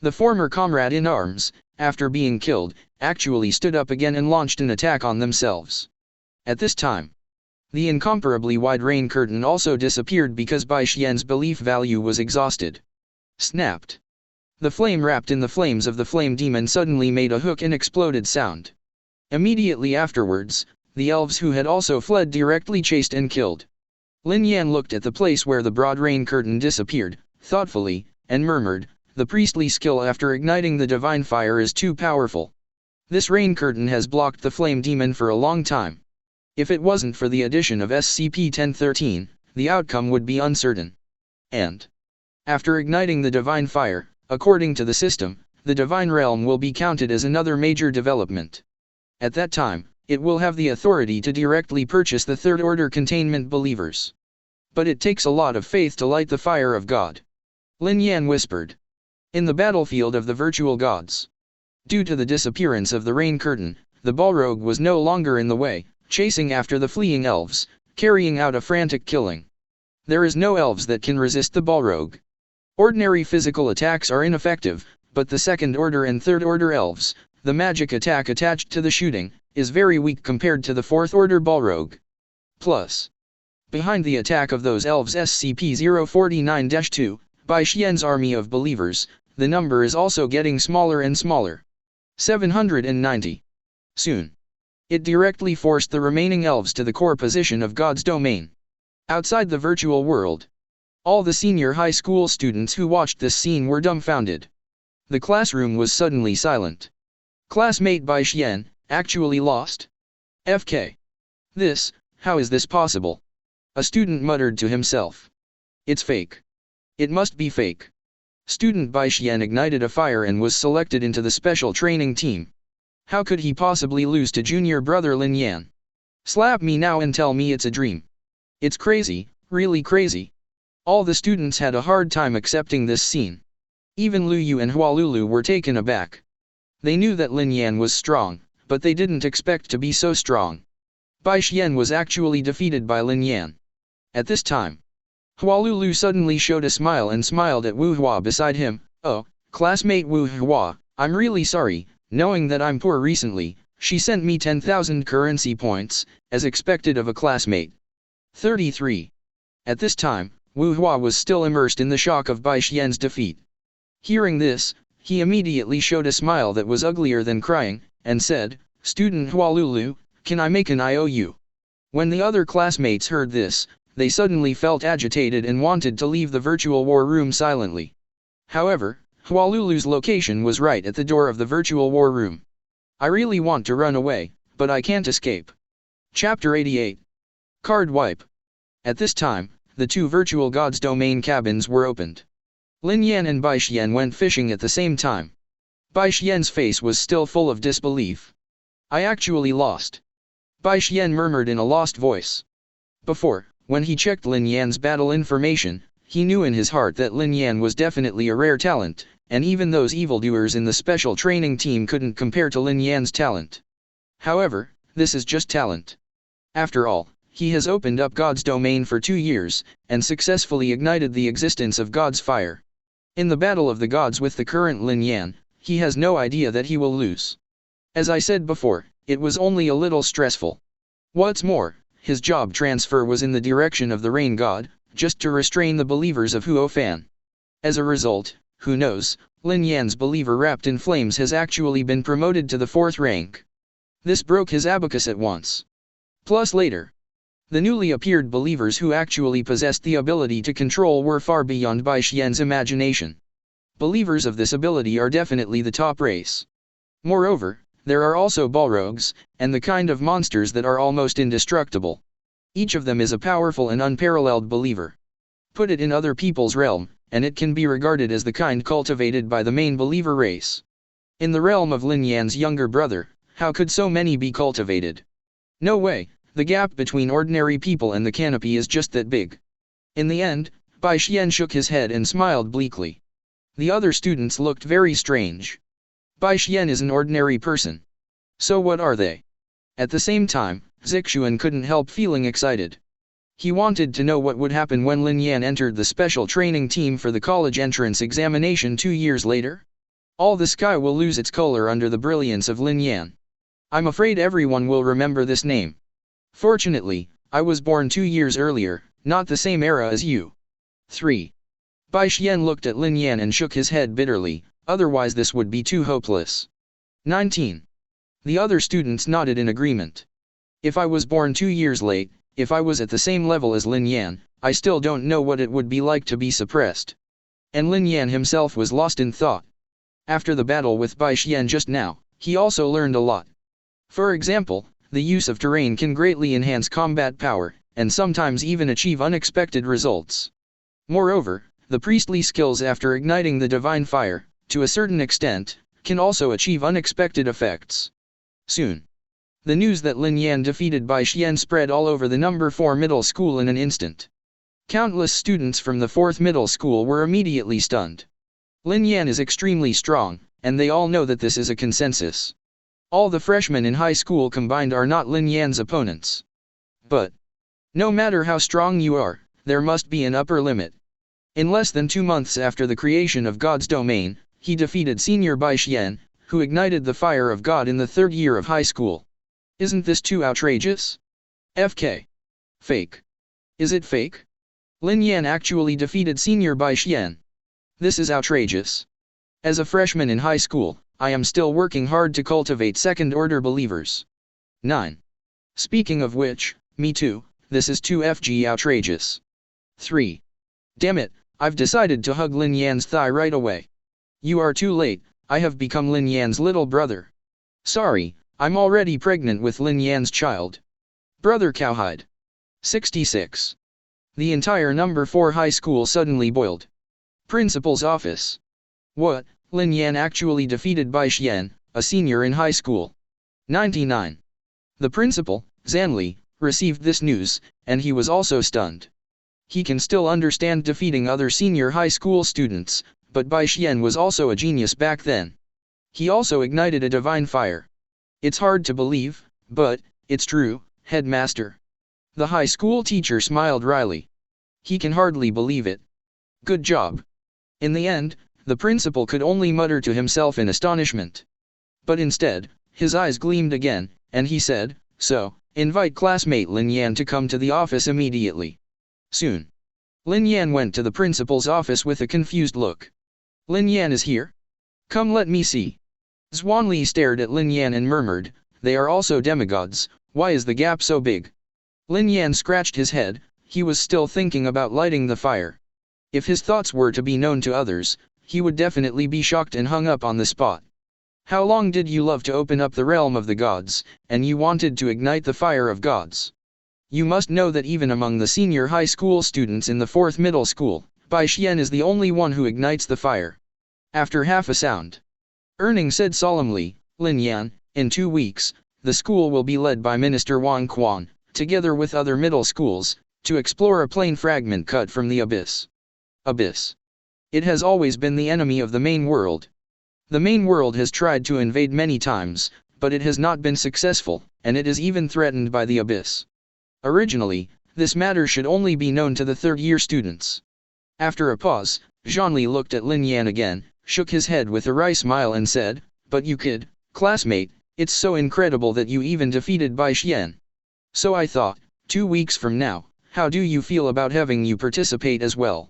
The former comrade in arms, after being killed, actually stood up again and launched an attack on themselves. At this time, the incomparably wide rain curtain also disappeared because Bai Xian's belief value was exhausted. Snapped. The flame wrapped in the flames of the flame demon suddenly made a hook and exploded sound. Immediately afterwards, the elves who had also fled directly chased and killed. Lin Yan looked at the place where the broad rain curtain disappeared, thoughtfully, and murmured, "The priestly skill after igniting the divine fire is too powerful. This rain curtain has blocked the flame demon for a long time. If it wasn't for the addition of SCP-1013, the outcome would be uncertain. And after igniting the divine fire, according to the system, the divine realm will be counted as another major development. At that time, it will have the authority to directly purchase the third-order containment believers. But it takes a lot of faith to light the fire of God," Lin Yan whispered. In the battlefield of the virtual gods. Due to the disappearance of the rain curtain, the Balrog was no longer in the way, chasing after the fleeing elves, carrying out a frantic killing. There is no elves that can resist the Balrog. Ordinary physical attacks are ineffective, but the second-order and third-order elves, the magic attack attached to the shooting, is very weak compared to the fourth-order Balrog. Plus, behind the attack of those elves SCP-049-2, by Xian's army of believers, the number is also getting smaller and smaller. 790. Soon, it directly forced the remaining elves to the core position of God's domain. Outside the virtual world, all the senior high school students who watched this scene were dumbfounded. The classroom was suddenly silent. Classmate Bai Xian, actually lost? FK. How is this possible? A student muttered to himself. It's fake. It must be fake. Student Bai Xian ignited a fire and was selected into the special training team. How could he possibly lose to junior brother Lin Yan? Slap me now and tell me it's a dream. It's crazy, really crazy. All the students had a hard time accepting this scene. Even Lu Yu and Hualulu were taken aback. They knew that Lin Yan was strong, but they didn't expect to be so strong. Bai Xian was actually defeated by Lin Yan. At this time, Hualulu suddenly showed a smile and smiled at Wu Hua beside him. "Oh, classmate Wu Hua, I'm really sorry, knowing that I'm poor recently, she sent me 10,000 currency points, as expected of a classmate." 33. At this time, Wu Hua was still immersed in the shock of Bai Xian's defeat. Hearing this, he immediately showed a smile that was uglier than crying, and said, "Student Hualulu, can I make an IOU?" When the other classmates heard this, they suddenly felt agitated and wanted to leave the virtual war room silently. However, Hualulu's location was right at the door of the virtual war room. "I really want to run away, but I can't escape." Chapter 88. Card Wipe. At this time, the two virtual gods' domain cabins were opened. Lin Yan and Bai Xian went fishing at the same time. Bai Xian's face was still full of disbelief. "I actually lost," Bai Xian murmured in a lost voice. Before, when he checked Lin Yan's battle information, he knew in his heart that Lin Yan was definitely a rare talent, and even those evildoers in the special training team couldn't compare to Lin Yan's talent. However, this is just talent. After all, he has opened up God's domain for 2 years, and successfully ignited the existence of God's fire. In the battle of the gods with the current Lin Yan, he has no idea that he will lose. As I said before, it was only a little stressful. What's more, his job transfer was in the direction of the rain god, just to restrain the believers of Huofan. As a result, who knows, Lin Yan's believer wrapped in flames has actually been promoted to the 4th rank. This broke his abacus at once. Plus later, the newly appeared believers who actually possessed the ability to control were far beyond Bai Xian's imagination. Believers of this ability are definitely the top race. Moreover, there are also Balrogs, and the kind of monsters that are almost indestructible. Each of them is a powerful and unparalleled believer. Put it in other people's realm, and it can be regarded as the kind cultivated by the main believer race. In the realm of Lin Yan's younger brother, how could so many be cultivated? No way. The gap between ordinary people and the canopy is just that big. In the end, Bai Xian shook his head and smiled bleakly. The other students looked very strange. Bai Xian is an ordinary person. So what are they? At the same time, Zixuan couldn't help feeling excited. He wanted to know what would happen when Lin Yan entered the special training team for the college entrance examination 2 years later. All the sky will lose its color under the brilliance of Lin Yan. I'm afraid everyone will remember this name. Fortunately, I was born 2 years earlier, not the same era as you. 3. Bai Xian looked at Lin Yan and shook his head bitterly, otherwise this would be too hopeless. 19. The other students nodded in agreement. If I was born 2 years late, if I was at the same level as Lin Yan, I still don't know what it would be like to be suppressed. And Lin Yan himself was lost in thought. After the battle with Bai Xian just now, he also learned a lot. For example, the use of terrain can greatly enhance combat power, and sometimes even achieve unexpected results. Moreover, the priestly skills after igniting the divine fire, to a certain extent, can also achieve unexpected effects. Soon, the news that Lin Yan defeated Bai Xian spread all over the number 4 middle school in an instant. Countless students from the 4th middle school were immediately stunned. Lin Yan is extremely strong, and they all know that this is a consensus. All the freshmen in high school combined are not Lin Yan's opponents. But, no matter how strong you are, there must be an upper limit. In less than 2 months after the creation of God's domain, he defeated Senior Bai Xian, who ignited the fire of God in the 3rd year of high school. Isn't this too outrageous? FK. Fake. Is it fake? Lin Yan actually defeated Senior Bai Xian. This is outrageous. As a freshman in high school, I am still working hard to cultivate second-order believers. 9. Speaking of which, me too, this is too FG outrageous. 3. Damn it, I've decided to hug Lin Yan's thigh right away. You are too late, I have become Lin Yan's little brother. Sorry, I'm already pregnant with Lin Yan's child. Brother Cowhide. 66. The entire number 4 high school suddenly boiled. Principal's office. What? Lin Yan actually defeated Bai Xian, a senior in high school. 99. The principal, Zanli, received this news, and he was also stunned. He can still understand defeating other senior high school students, but Bai Xian was also a genius back then. He also ignited a divine fire. It's hard to believe, but it's true, headmaster. The high school teacher smiled wryly. He can hardly believe it. Good job. In the end, the principal could only mutter to himself in astonishment. But instead, his eyes gleamed again, and he said, "So, invite classmate Lin Yan to come to the office immediately." Soon. Lin Yan went to the principal's office with a confused look. "Lin Yan is here? Come, let me see." Zhuangli stared at Lin Yan and murmured, "They are also demigods, why is the gap so big?" Lin Yan scratched his head. He was still thinking about lighting the fire. If his thoughts were to be known to others, he would definitely be shocked and hung up on the spot. How long did you love to open up the realm of the gods, and you wanted to ignite the fire of gods? You must know that even among the senior high school students in the 4th middle school, Bai Xian is the only one who ignites the fire. After half a sound, Erning said solemnly, "Lin Yan, in 2 weeks, the school will be led by Minister Wang Quan, together with other middle schools, to explore a plane fragment cut from the abyss." Abyss. It has always been the enemy of the main world. The main world has tried to invade many times, but it has not been successful, and it is even threatened by the abyss. Originally, this matter should only be known to the 3rd-year students. After a pause, Zhanli looked at Lin Yan again, shook his head with a wry smile and said, "But you kid, classmate, it's so incredible that you even defeated Bai Xian. So I thought, 2 weeks from now, how do you feel about having you participate as well?"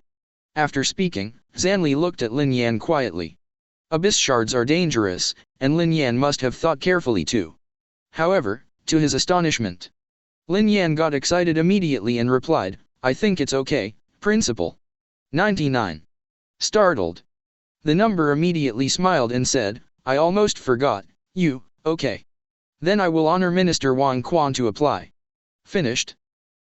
After speaking, Zanli looked at Lin Yan quietly. Abyss shards are dangerous, and Lin Yan must have thought carefully too. However, to his astonishment, Lin Yan got excited immediately and replied, "I think it's okay, Principal." 99. Startled. The number immediately smiled and said, "I almost forgot, you, okay. Then I will honor Minister Wang Quan to apply." Finished.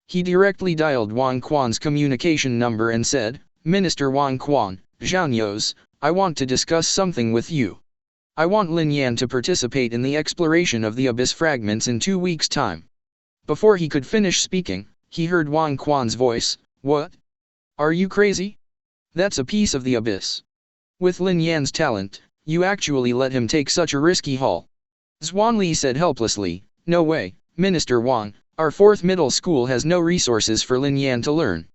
He directly dialed Wang Quan's communication number and said, "Minister Wang Quan, Zhanyos, I want to discuss something with you. I want Lin Yan to participate in the exploration of the abyss fragments in 2 weeks' time." Before he could finish speaking, he heard Wang Quan's voice, "What? Are you crazy? That's a piece of the abyss. With Lin Yan's talent, you actually let him take such a risky haul." Zhuangli said helplessly, "No way, Minister Wang, our 4th middle school has no resources for Lin Yan to learn.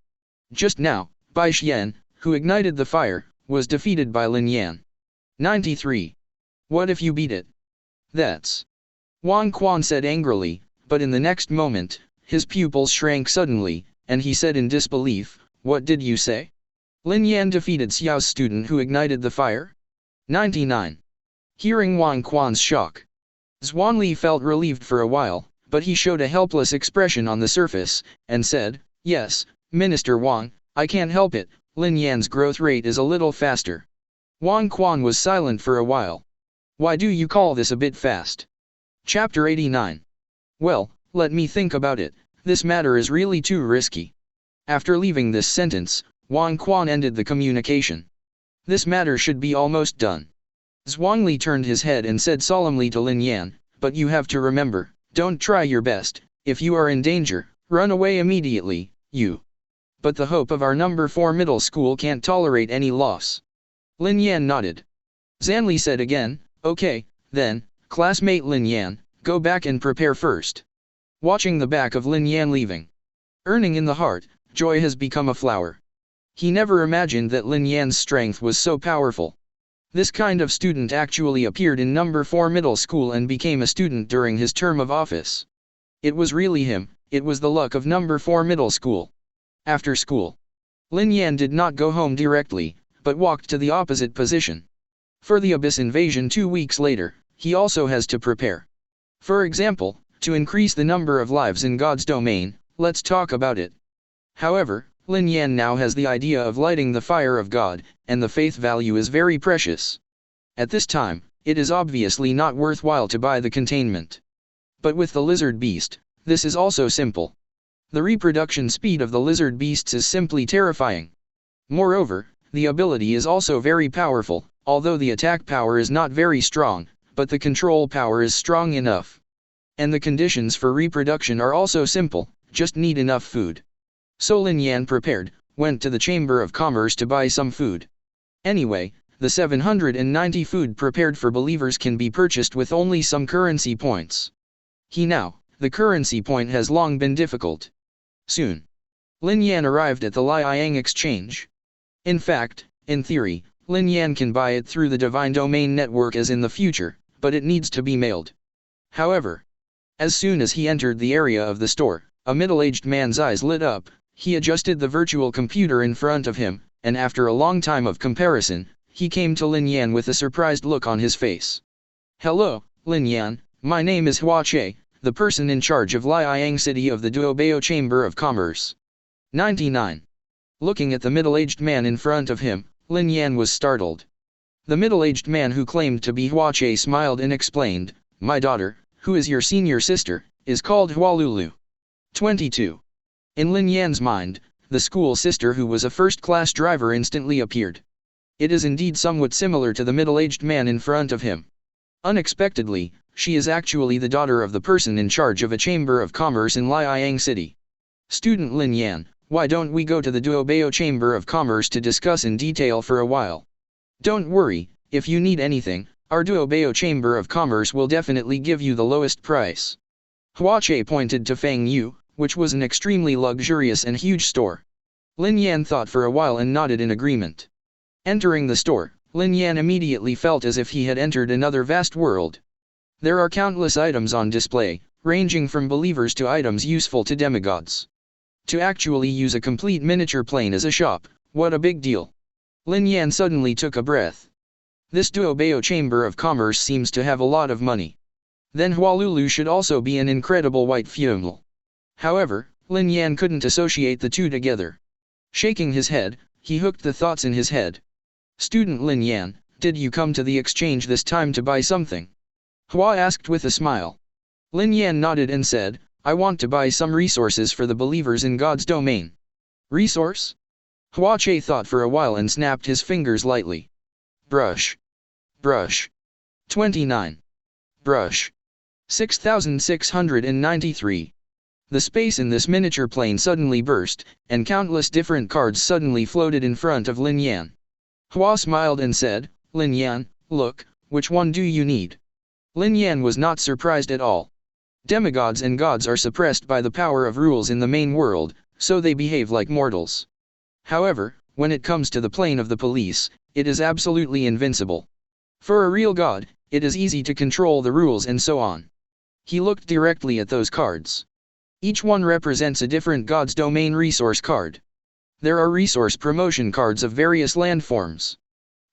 Just now, Bai Xian, who ignited the fire, was defeated by Lin Yan." 93. What if you beat it? That's. Wang Quan said angrily, but in the next moment, his pupils shrank suddenly, and he said in disbelief, "What did you say? Lin Yan defeated Xiao's student who ignited the fire?" 99. Hearing Wang Quan's shock, Zhuangli felt relieved for a while, but he showed a helpless expression on the surface, and said, "Yes, Minister Wang, I can't help it, Lin Yan's growth rate is a little faster." Wang Quan was silent for a while. "Why do you call this a bit fast?" Chapter 89. Well, let me think about it, this matter is really too risky. After leaving this sentence, Wang Quan ended the communication. This matter should be almost done. Zhuangli turned his head and said solemnly to Lin Yan, "But you have to remember, don't try your best, if you are in danger, run away immediately, you. But the hope of our number 4 middle school can't tolerate any loss." Lin Yan nodded. Zanli said again, "Okay, then, classmate Lin Yan, go back and prepare first." Watching the back of Lin Yan leaving, earning in the heart, joy has become a flower. He never imagined that Lin Yan's strength was so powerful. This kind of student actually appeared in number 4 middle school and became a student during his term of office. It was really him, it was the luck of number 4 middle school. After school, Lin Yan did not go home directly, but walked to the opposite position. For the abyss invasion 2 weeks later, he also has to prepare. For example, to increase the number of lives in God's domain, let's talk about it. However, Lin Yan now has the idea of lighting the fire of God, and the faith value is very precious. At this time, it is obviously not worthwhile to buy the containment. But with the lizard beast, this is also simple. The reproduction speed of the lizard beasts is simply terrifying. Moreover, The ability is also very powerful, although the attack power is not very strong, but the control power is strong enough. And the conditions for reproduction are also simple, just need enough food. So Lin Yan prepared, went to the Chamber of Commerce to buy some food. Anyway, the 790 food prepared for believers can be purchased with only some currency points. The currency point has long been difficult. Soon, Lin Yan arrived at the Liang exchange. In fact, in theory, Lin Yan can buy it through the Divine Domain network as in the future, but it needs to be mailed. However, as soon as he entered the area of the store, a middle-aged man's eyes lit up. He adjusted the virtual computer in front of him, and after a long time of comparison, he came to Lin Yan with a surprised look on his face. "Hello, Lin Yan, my name is Hua Che, the person in charge of Liang City of the Duobao Chamber of Commerce." 99. Looking at the middle-aged man in front of him, Lin Yan was startled. The middle-aged man who claimed to be Hua Che smiled and explained, "My daughter, who is your senior sister, is called Hua Lulu." 22. In Lin Yan's mind, the school sister who was a first-class driver instantly appeared. It is indeed somewhat similar to the middle-aged man in front of him. Unexpectedly, she is actually the daughter of the person in charge of a chamber of commerce in Liang City. "Student Lin Yan, why don't we go to the Duobao Chamber of Commerce to discuss in detail for a while? Don't worry, if you need anything, our Duobao Chamber of Commerce will definitely give you the lowest price." Hua Che pointed to Fang Yu, which was an extremely luxurious and huge store. Lin Yan thought for a while and nodded in agreement. Entering the store, Lin Yan immediately felt as if he had entered another vast world. There are countless items on display, ranging from believers to items useful to demigods. To actually use a complete miniature plane as a shop, what a big deal. Lin Yan suddenly took a breath. This Duobao Chamber of Commerce seems to have a lot of money. Then Hualulu should also be an incredible white funeral. However, Lin Yan couldn't associate the two together. Shaking his head, he hooked the thoughts in his head. "Student Lin Yan, did you come to the exchange this time to buy something?" Hua asked with a smile. Lin Yan nodded and said, "I want to buy some resources for the believers in God's domain." "Resource?" Hua Che thought for a while and snapped his fingers lightly. "Brush. Brush." 29. Brush. 6693. The space in this miniature plane suddenly burst, and countless different cards suddenly floated in front of Lin Yan. Hua smiled and said, "Lin Yan, look, which one do you need?" Lin Yan was not surprised at all. Demigods and gods are suppressed by the power of rules in the main world, so they behave like mortals. However, when it comes to the plane of the police, it is absolutely invincible. For a real god, it is easy to control the rules and so on. He looked directly at those cards. Each one represents a different god's domain resource card. There are resource promotion cards of various land forms.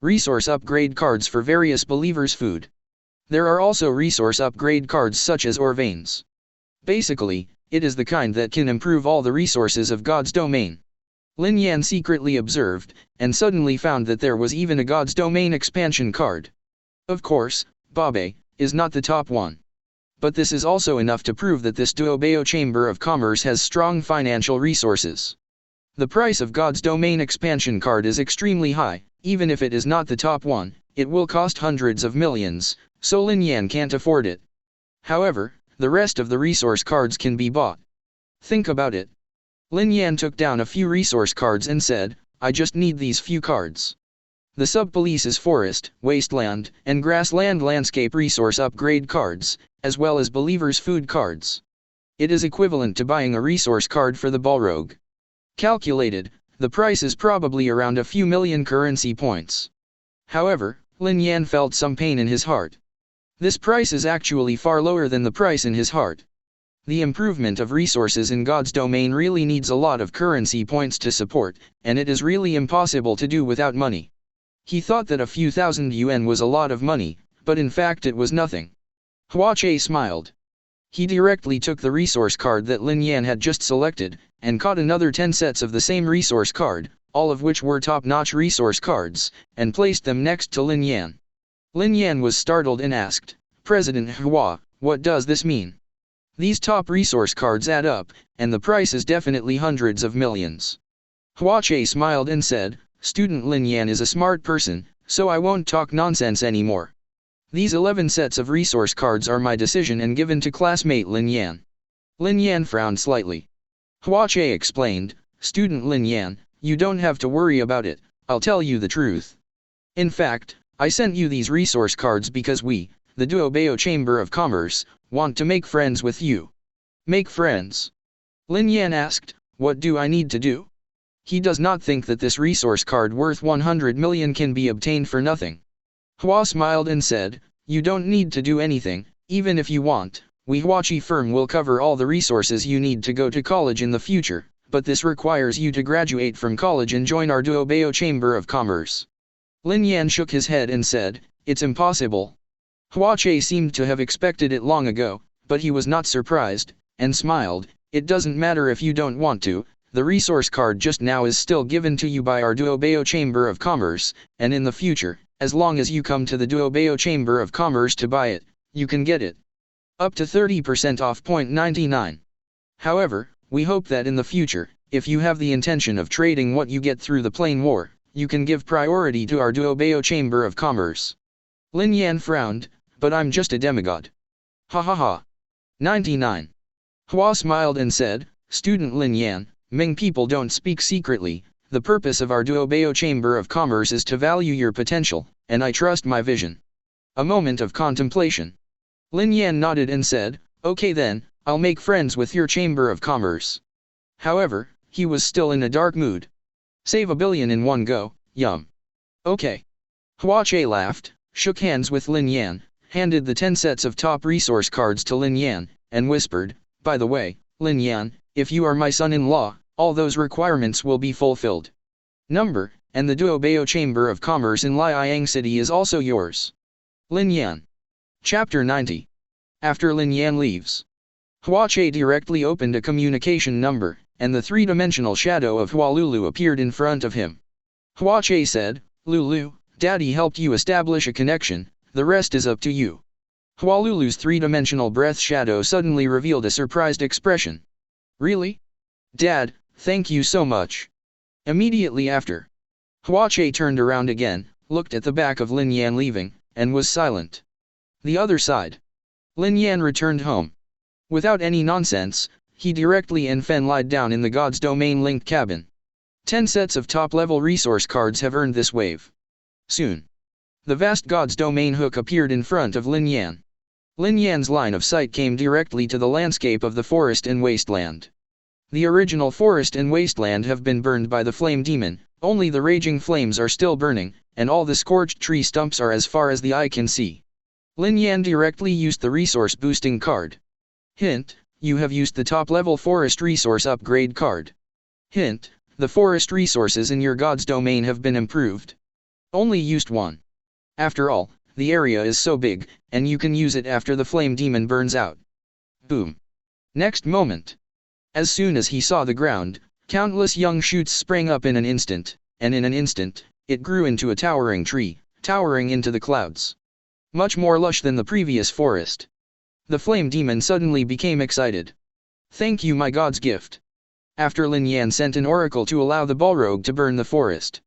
Resource upgrade cards for various believers' food. There are also resource upgrade cards such as ore veins. Basically, it is the kind that can improve all the resources of God's domain. Lin Yan secretly observed, and suddenly found that there was even a God's domain expansion card. Of course, Babe is not the top one. But this is also enough to prove that this Duobao Chamber of Commerce has strong financial resources. The price of God's domain expansion card is extremely high. Even if it is not the top one, it will cost hundreds of millions, so Lin Yan can't afford it. However, the rest of the resource cards can be bought. Think about it. Lin Yan took down a few resource cards and said, "I just need these few cards." The sub-police's forest, wasteland, and grassland landscape resource upgrade cards, as well as believers' food cards. It is equivalent to buying a resource card for the Balrog. Calculated, the price is probably around a few million currency points. However, Lin Yan felt some pain in his heart. This price is actually far lower than the price in his heart. The improvement of resources in God's domain really needs a lot of currency points to support, and it is really impossible to do without money. He thought that a few thousand yuan was a lot of money, but in fact it was nothing. Hua Che smiled. He directly took the resource card that Lin Yan had just selected, and caught another 10 sets of the same resource card, all of which were top-notch resource cards, and placed them next to Lin Yan. Lin Yan was startled and asked, "President Hua, what does this mean? These top resource cards add up, and the price is definitely hundreds of millions." Hua Che smiled and said, student Lin Yan is a smart person, so I won't talk nonsense anymore. These 11 sets of resource cards are my decision and given to classmate Lin Yan. Lin Yan frowned slightly. Huache explained, student Lin Yan, you don't have to worry about it, I'll tell you the truth. In fact, I sent you these resource cards because we, the Duel Chamber of Commerce, want to make friends with you. Make friends? Lin Yan asked, what do I need to do? He does not think that this resource card worth 100 million can be obtained for nothing. Hua smiled and said, you don't need to do anything, even if you want. We Huachi firm will cover all the resources you need to go to college in the future, but this requires you to graduate from college and join our Duel Chamber of Commerce. Lin Yan shook his head and said, it's impossible. Huache seemed to have expected it long ago, but he was not surprised, and smiled, it doesn't matter if you don't want to, the resource card just now is still given to you by our Duel Chamber of Commerce, and in the future, as long as you come to the Duel Chamber of Commerce to buy it, you can get it. Up to 30% off. 99. However, we hope that in the future, if you have the intention of trading what you get through the plain war, you can give priority to our Duel Chamber of Commerce. Lin Yan frowned, but I'm just a demigod. Ha ha ha. 99. Hua smiled and said, student Lin Yan, Ming people don't speak secretly, the purpose of our Duel Chamber of Commerce is to value your potential, and I trust my vision. A moment of contemplation. Lin Yan nodded and said, okay then, I'll make friends with your Chamber of Commerce. However, he was still in a dark mood. Save 1 billion in one go, yum. Okay. Huache laughed, shook hands with Lin Yan, handed the 10 sets of top resource cards to Lin Yan, and whispered, by the way, Lin Yan, if you are my son-in-law, all those requirements will be fulfilled. Number, and the Duel Chamber of Commerce in Liang City is also yours. Lin Yan. Chapter 90. After Lin Yan leaves, Huache directly opened a communication number, and the three-dimensional shadow of Hualulu appeared in front of him. Huache said, Lulu, Daddy helped you establish a connection, the rest is up to you. Hualulu's three-dimensional breath shadow suddenly revealed a surprised expression. Really? Dad, thank you so much. Immediately after, Huache turned around again, looked at the back of Lin Yan leaving, and was silent. The other side. Lin Yan returned home. Without any nonsense, he directly and Fen lied down in the God's Domain linked cabin. 10 sets of top-level resource cards have earned this wave. Soon, the vast God's Domain hook appeared in front of Lin Yan. Lin Yan's line of sight came directly to the landscape of the forest and wasteland. The original forest and wasteland have been burned by the flame demon, only the raging flames are still burning, and all the scorched tree stumps are as far as the eye can see. Lin Yan directly used the resource boosting card. Hint, you have used the top-level forest resource upgrade card. Hint, the forest resources in your God's Domain have been improved. Only used one. After all, the area is so big, and you can use it after the flame demon burns out. Boom. Next moment. As soon as he saw the ground, countless young shoots sprang up in an instant, and in an instant, it grew into a towering tree, towering into the clouds. Much more lush than the previous forest. The flame demon suddenly became excited. Thank you, my god's gift. After Lin Yan sent an oracle to allow the Balrog to burn the forest.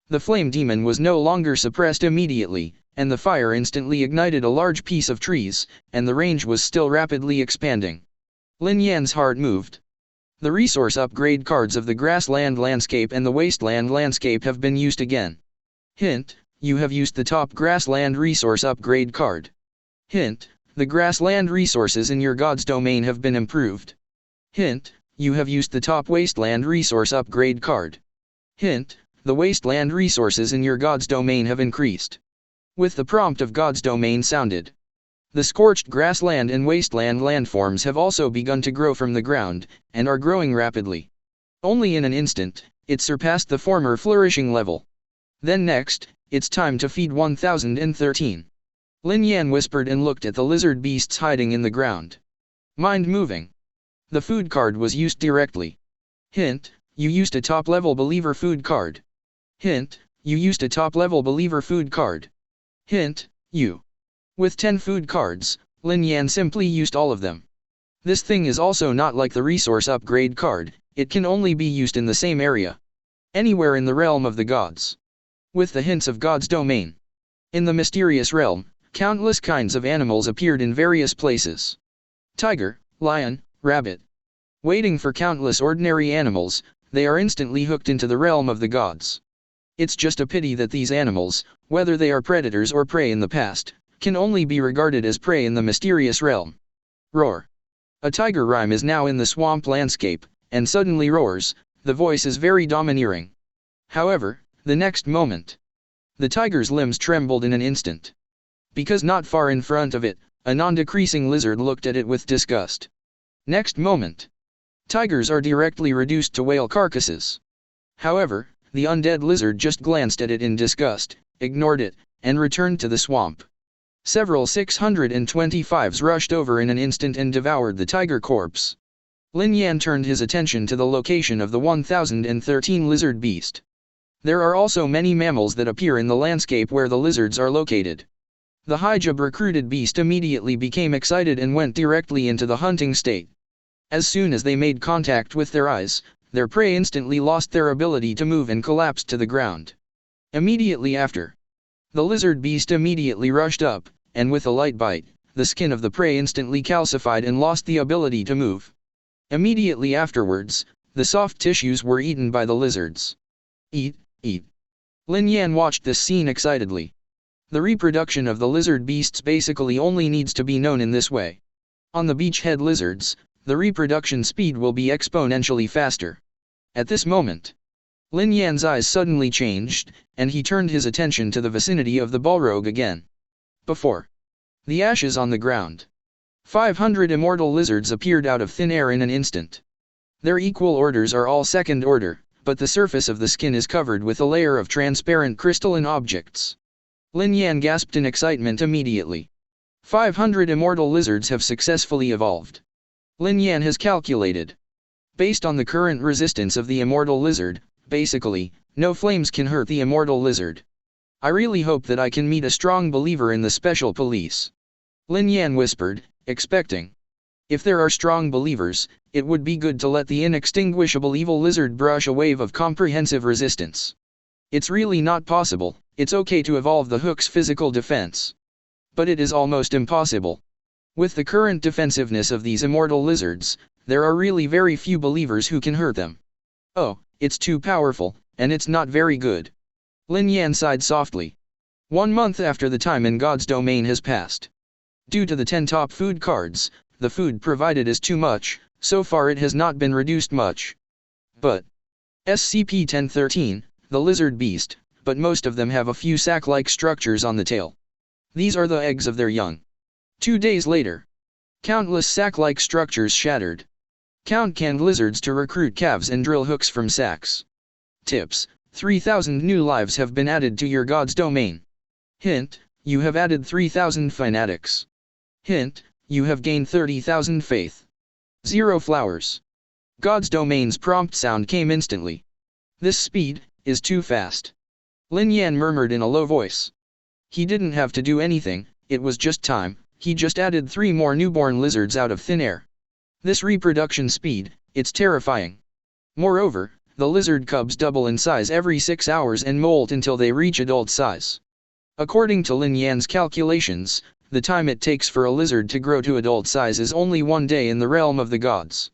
The flame demon was no longer suppressed immediately, and the fire instantly ignited a large piece of trees, and the range was still rapidly expanding. Lin Yan's heart moved. The resource upgrade cards of the grassland landscape and the wasteland landscape have been used again. Hint, you have used the top grassland resource upgrade card. Hint, the grassland resources in your God's Domain have been improved. Hint, you have used the top wasteland resource upgrade card. Hint, the wasteland resources in your God's Domain have increased. With the prompt of God's Domain sounded, the scorched grassland and wasteland landforms have also begun to grow from the ground, and are growing rapidly. Only in an instant, it surpassed the former flourishing level. Then next, it's time to feed 1013. Lin Yan whispered and looked at the lizard beasts hiding in the ground. Mind moving. The food card was used directly. Hint, you used a top-level believer food card. Hint, you used a top-level believer food card. Hint, you. With 10 food cards, Lin Yan simply used all of them. This thing is also not like the resource upgrade card, it can only be used in the same area. Anywhere in the realm of the gods. With the hints of God's domain. In the mysterious realm, countless kinds of animals appeared in various places. Tiger, lion, rabbit. Waiting for countless ordinary animals, they are instantly hooked into the realm of the gods. It's just a pity that these animals, whether they are predators or prey in the past, can only be regarded as prey in the mysterious realm. Roar. A tiger rhyme is now in the swamp landscape, and suddenly roars. The voice is very domineering. However, the next moment, the tiger's limbs trembled in an instant. Because not far in front of it, a non-decreasing lizard looked at it with disgust. Next moment, tigers are directly reduced to whale carcasses. However, the undead lizard just glanced at it in disgust, ignored it, and returned to the swamp. Several 625s rushed over in an instant and devoured the tiger corpse. Lin Yan turned his attention to the location of the 1013 lizard beast. There are also many mammals that appear in the landscape where the lizards are located. The hijab recruited beast immediately became excited and went directly into the hunting state. As soon as they made contact with their eyes, their prey instantly lost their ability to move and collapsed to the ground. Immediately after, the lizard beast immediately rushed up, and with a light bite, the skin of the prey instantly calcified and lost the ability to move. Immediately afterwards, the soft tissues were eaten by the lizards. Eat, eat. Lin Yan watched this scene excitedly. The reproduction of the lizard beasts basically only needs to be known in this way. On the beachhead lizards, the reproduction speed will be exponentially faster. At this moment, Lin Yan's eyes suddenly changed, and he turned his attention to the vicinity of the Balrog again. Before the ashes on the ground, 500 immortal lizards appeared out of thin air in an instant. Their equal orders are all second order, but the surface of the skin is covered with a layer of transparent crystalline objects. Lin Yan gasped in excitement immediately. 500 immortal lizards have successfully evolved. Lin Yan has calculated. Based on the current resistance of the immortal lizard, basically, no flames can hurt the immortal lizard. I really hope that I can meet a strong believer in the special police. Lin Yan whispered, expecting. If there are strong believers, it would be good to let the inextinguishable evil lizard brush a wave of comprehensive resistance. It's really not possible. It's okay to evolve the hook's physical defense. But it is almost impossible. With the current defensiveness of these immortal lizards, there are really very few believers who can hurt them. Oh, it's too powerful, and it's not very good. Lin Yan sighed softly. 1 month after the time in God's domain has passed. Due to the 10 top food cards, the food provided is too much, so far it has not been reduced much. But SCP-1013, the lizard beast, but most of them have a few sac-like structures on the tail. These are the eggs of their young. 2 days later, countless sac-like structures shattered. Count canned lizards to recruit calves and drill hooks from sacs. Tips: 3,000 new lives have been added to your God's domain. Hint: you have added 3,000 fanatics. Hint: you have gained 30,000 faith. 0 flowers. God's domain's prompt sound came instantly. This speed is too fast. Lin Yan murmured in a low voice. He didn't have to do anything, it was just time. He just added 3 more newborn lizards out of thin air. This reproduction speed, it's terrifying. Moreover, the lizard cubs double in size every 6 hours and molt until they reach adult size. According to Lin Yan's calculations, the time it takes for a lizard to grow to adult size is only 1 day in the realm of the gods.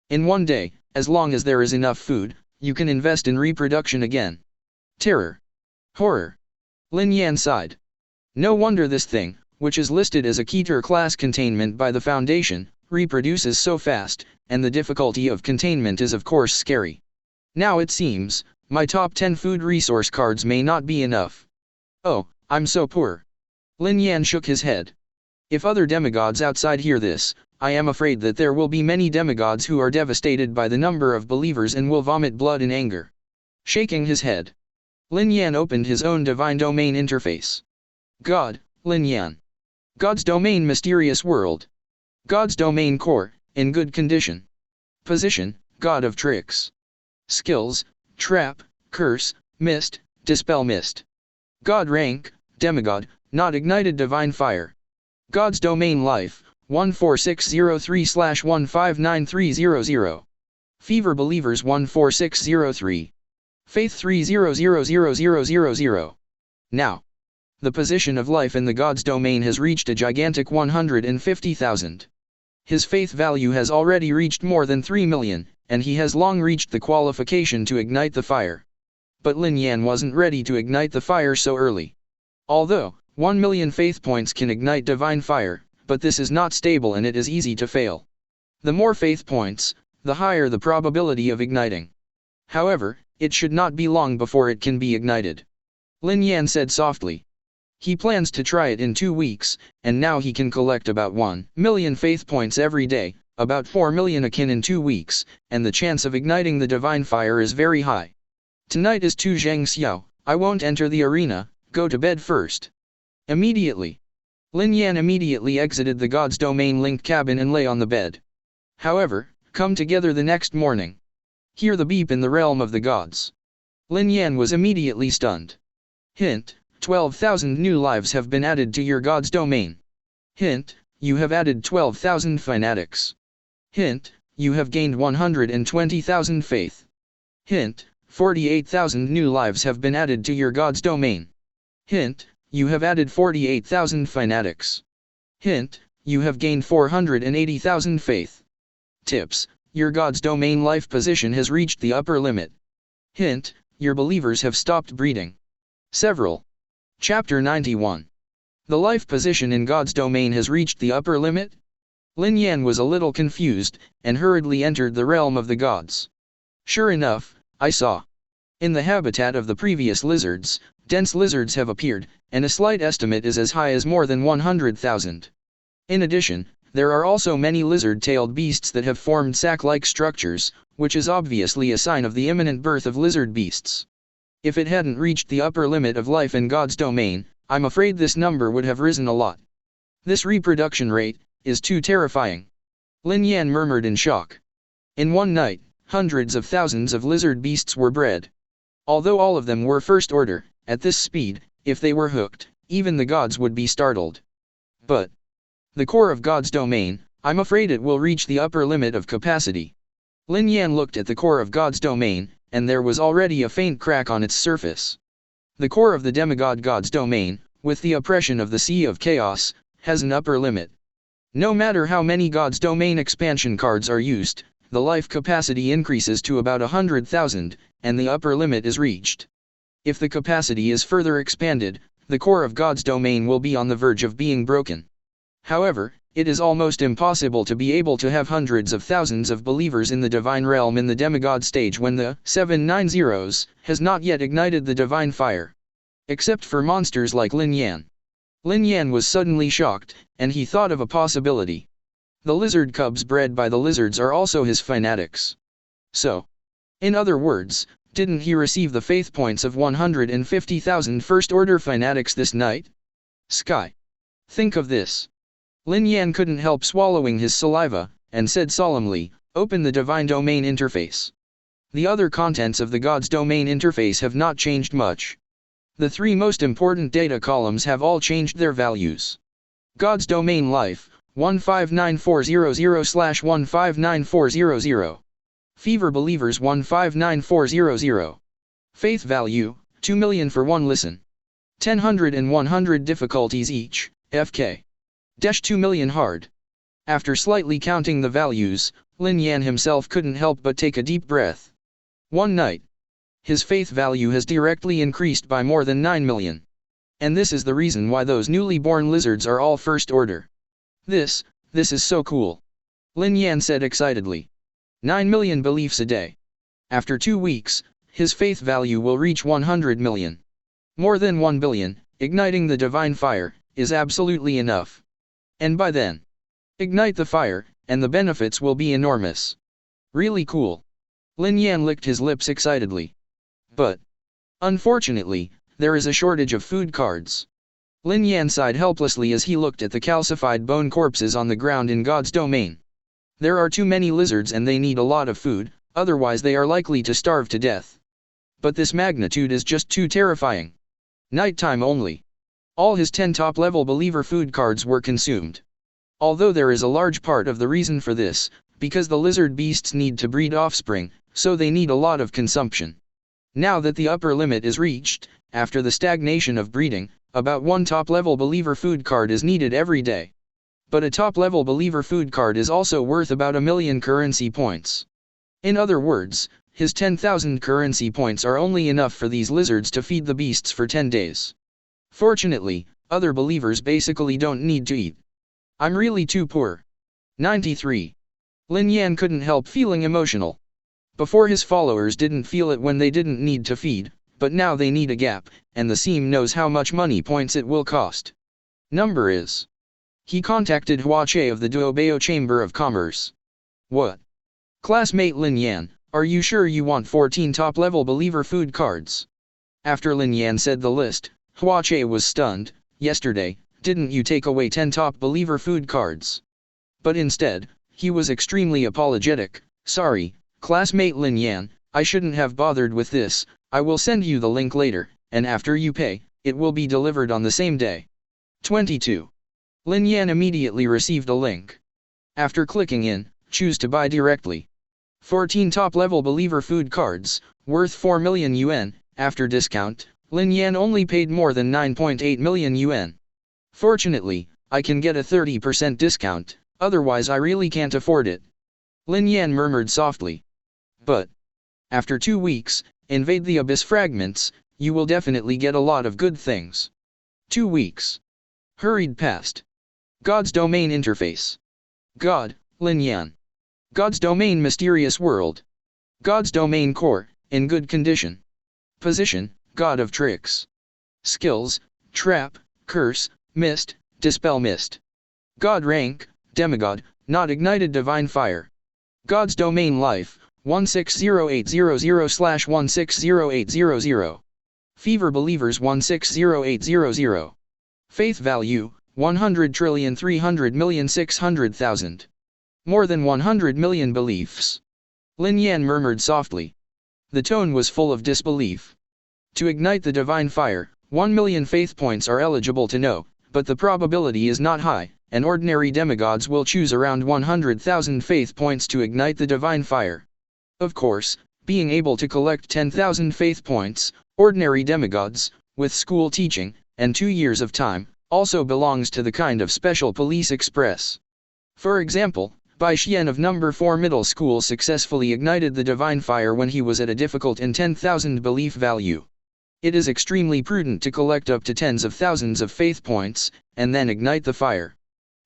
In 1 day, as long as there is enough food, you can invest in reproduction again. Terror. Horror. Lin Yan sighed. No wonder this thing, which is listed as a Keter class containment by the Foundation, reproduces so fast, and the difficulty of containment is of course scary. Now it seems, my top 10 food resource cards may not be enough. Oh, I'm so poor. Lin Yan shook his head. If other demigods outside hear this, I am afraid that there will be many demigods who are devastated by the number of believers and will vomit blood in anger. Shaking his head, Lin Yan opened his own divine domain interface. God, Lin Yan. God's domain mysterious world. God's domain core, in good condition. Position, God of tricks. Skills, trap, curse, mist, dispel mist. God rank, demigod, not ignited divine fire. God's domain life, 14603/159300. Fever believers 14603. Faith 30000000. Now, the position of life in the God's domain has reached a gigantic 150,000. His faith value has already reached more than 3 million, and he has long reached the qualification to ignite the fire. But Lin Yan wasn't ready to ignite the fire so early. Although, 1 million faith points can ignite divine fire, but this is not stable and it is easy to fail. The more faith points, the higher the probability of igniting. However, it should not be long before it can be ignited. Lin Yan said softly. He plans to try it in 2 weeks, and now he can collect about 1 million faith points every day, about 4 million akin in 2 weeks, and the chance of igniting the divine fire is very high. Tonight is Tu Zheng Xiao, I won't enter the arena, go to bed first. Immediately. Lin Yan immediately exited the God's domain linked cabin and lay on the bed. However, come together the next morning. Hear the beep in the realm of the gods. Lin Yan was immediately stunned. Hint, 12,000 new lives have been added to your God's domain. Hint, you have added 12,000 fanatics. Hint, you have gained 120,000 faith. Hint, 48,000 new lives have been added to your God's domain. Hint, you have added 48,000 fanatics. Hint, you have gained 480,000 faith. Tips, your God's domain life position has reached the upper limit. Hint, your believers have stopped breeding. Several. Chapter 91. The life position in God's domain has reached the upper limit? Lin Yan was a little confused, and hurriedly entered the realm of the gods. Sure enough, I saw. In the habitat of the previous lizards, dense lizards have appeared, and a slight estimate is as high as more than 100,000. In addition, there are also many lizard-tailed beasts that have formed sac-like structures, which is obviously a sign of the imminent birth of lizard beasts. If it hadn't reached the upper limit of life in God's domain, I'm afraid this number would have risen a lot. This reproduction rate is too terrifying. Lin Yan murmured in shock. In one night, hundreds of thousands of lizard beasts were bred. Although all of them were first order, at this speed, if they were hooked, even the gods would be startled. But the core of God's domain, I'm afraid it will reach the upper limit of capacity. Lin Yan looked at the core of God's domain, and there was already a faint crack on its surface. The core of the demigod God's domain, with the oppression of the Sea of Chaos, has an upper limit. No matter how many God's domain expansion cards are used, the life capacity increases to about 100,000, and the upper limit is reached. If the capacity is further expanded, the core of God's domain will be on the verge of being broken. However, it is almost impossible to be able to have hundreds of thousands of believers in the divine realm in the demigod stage when the 790s has not yet ignited the divine fire. Except for monsters like Lin Yan. Lin Yan was suddenly shocked, and he thought of a possibility. The lizard cubs bred by the lizards are also his fanatics. So, in other words, didn't he receive the faith points of 150,000 first-order fanatics this night? Sky. Think of this. Lin Yan couldn't help swallowing his saliva, and said solemnly, open the divine domain interface. The other contents of the God's domain interface have not changed much. The 3 most important data columns have all changed their values. God's domain life, 159400/159400. Fever believers 159400. Faith value, 2 million for 1 listen. 10 and 100 difficulties each, FK. 2 million hard. After slightly counting the values, Lin Yan himself couldn't help but take a deep breath. One night. His faith value has directly increased by more than 9 million. And this is the reason why those newly born lizards are all first order. This is so cool. Lin Yan said excitedly. 9 million beliefs a day. After 2 weeks, his faith value will reach 100 million. More than 1 billion, igniting the divine fire, is absolutely enough. And by then, ignite the fire, and the benefits will be enormous. Really cool. Lin Yan licked his lips excitedly. But, unfortunately, there is a shortage of food cards. Lin Yan sighed helplessly as he looked at the calcified bone corpses on the ground in God's domain. There are too many lizards and they need a lot of food, otherwise they are likely to starve to death. But this magnitude is just too terrifying. Nighttime only. All his 10 top-level believer food cards were consumed. Although there is a large part of the reason for this, because the lizard beasts need to breed offspring, so they need a lot of consumption. Now that the upper limit is reached, after the stagnation of breeding, about one top-level believer food card is needed every day. But a top-level believer food card is also worth about 1 million currency points. In other words, his 10,000 currency points are only enough for these lizards to feed the beasts for 10 days. Fortunately, other believers basically don't need to eat. I'm really too poor. 93. Lin Yan couldn't help feeling emotional. Before, his followers didn't feel it when they didn't need to feed, but now they need a gap, and the Seam knows how much money points it will cost. Number is. He contacted Hua Che of the Duobao Chamber of Commerce. What? Classmate Lin Yan, are you sure you want 14 top-level believer food cards? After Lin Yan said the list, Hua Che was stunned. Yesterday, didn't you take away 10 top believer food cards? But instead, he was extremely apologetic. Sorry, classmate Lin Yan, I shouldn't have bothered with this. I will send you the link later, and after you pay, it will be delivered on the same day. 22. Lin Yan immediately received a link. After clicking in, choose to buy directly. 14 top-level believer food cards, worth 4 million yuan, after discount, Lin Yan only paid more than 9.8 million yuan. Fortunately, I can get a 30% discount, otherwise I really can't afford it. Lin Yan murmured softly. But after 2 weeks, invade the Abyss fragments, you will definitely get a lot of good things. 2 weeks. Hurried past. God's Domain Interface. God, Lin Yan. God's Domain Mysterious World. God's Domain Core, in good condition. Position, God of Tricks. Skills, Trap, Curse, Mist, Dispel Mist. God rank, Demigod, not ignited Divine Fire. God's Domain Life, 160800/160800. Fever Believers 160800. Faith Value, 100,300,600,000. More than 100 million beliefs. Lin Yan murmured softly. The tone was full of disbelief. To ignite the Divine Fire, 1 million faith points are eligible to know, but the probability is not high, and ordinary demigods will choose around 100,000 faith points to ignite the Divine Fire. Of course, being able to collect 10,000 faith points, ordinary demigods, with school teaching, and 2 years of time, also belongs to the kind of special police express. For example, Bai Xian of number 4 middle school successfully ignited the Divine Fire when he was at a difficult and 10,000 belief value. It is extremely prudent to collect up to tens of thousands of faith points, and then ignite the fire.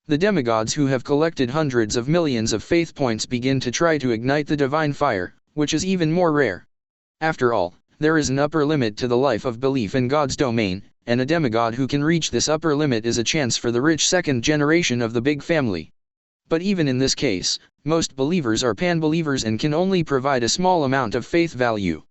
The demigods who have collected hundreds of millions of faith points begin to try to ignite the Divine Fire, which is even more rare. After all, there is an upper limit to the life of belief in God's domain, and a demigod who can reach this upper limit is a chance for the rich second generation of the big family. But even in this case, most believers are pan-believers and can only provide a small amount of faith value.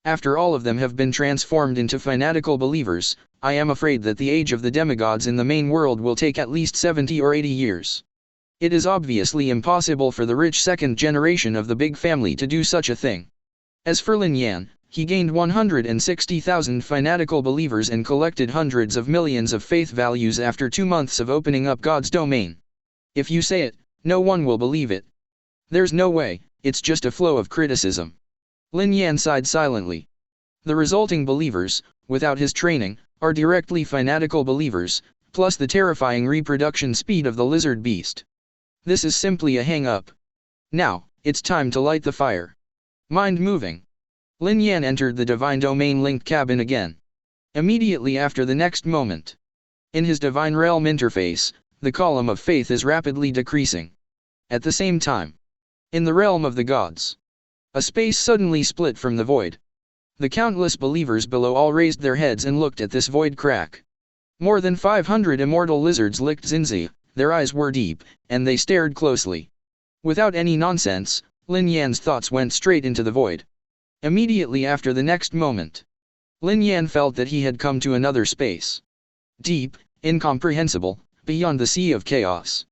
After all of them have been transformed into fanatical believers, I am afraid that the age of the demigods in the main world will take at least 70 or 80 years. It is obviously impossible for the rich second generation of the big family to do such a thing. As for Lin Yan, he gained 160,000 fanatical believers and collected hundreds of millions of faith values after 2 months of opening up God's domain. If you say it, no one will believe it. There's no way, it's just a flow of criticism. Lin Yan sighed silently. The resulting believers, without his training, are directly fanatical believers, plus the terrifying reproduction speed of the lizard beast. This is simply a hang-up. Now, it's time to light the fire. Mind moving. Lin Yan entered the Divine Domain linked cabin again. Immediately after the next moment. In his Divine Realm interface, the column of faith is rapidly decreasing. At the same time, in the realm of the gods, a space suddenly split from the void. The countless believers below all raised their heads and looked at this void crack. More than 500 immortal lizards licked Xinzi, their eyes were deep, and they stared closely. Without any nonsense, Lin Yan's thoughts went straight into the void. Immediately after the next moment, Lin Yan felt that he had come to another space. Deep, incomprehensible, beyond the sea of chaos.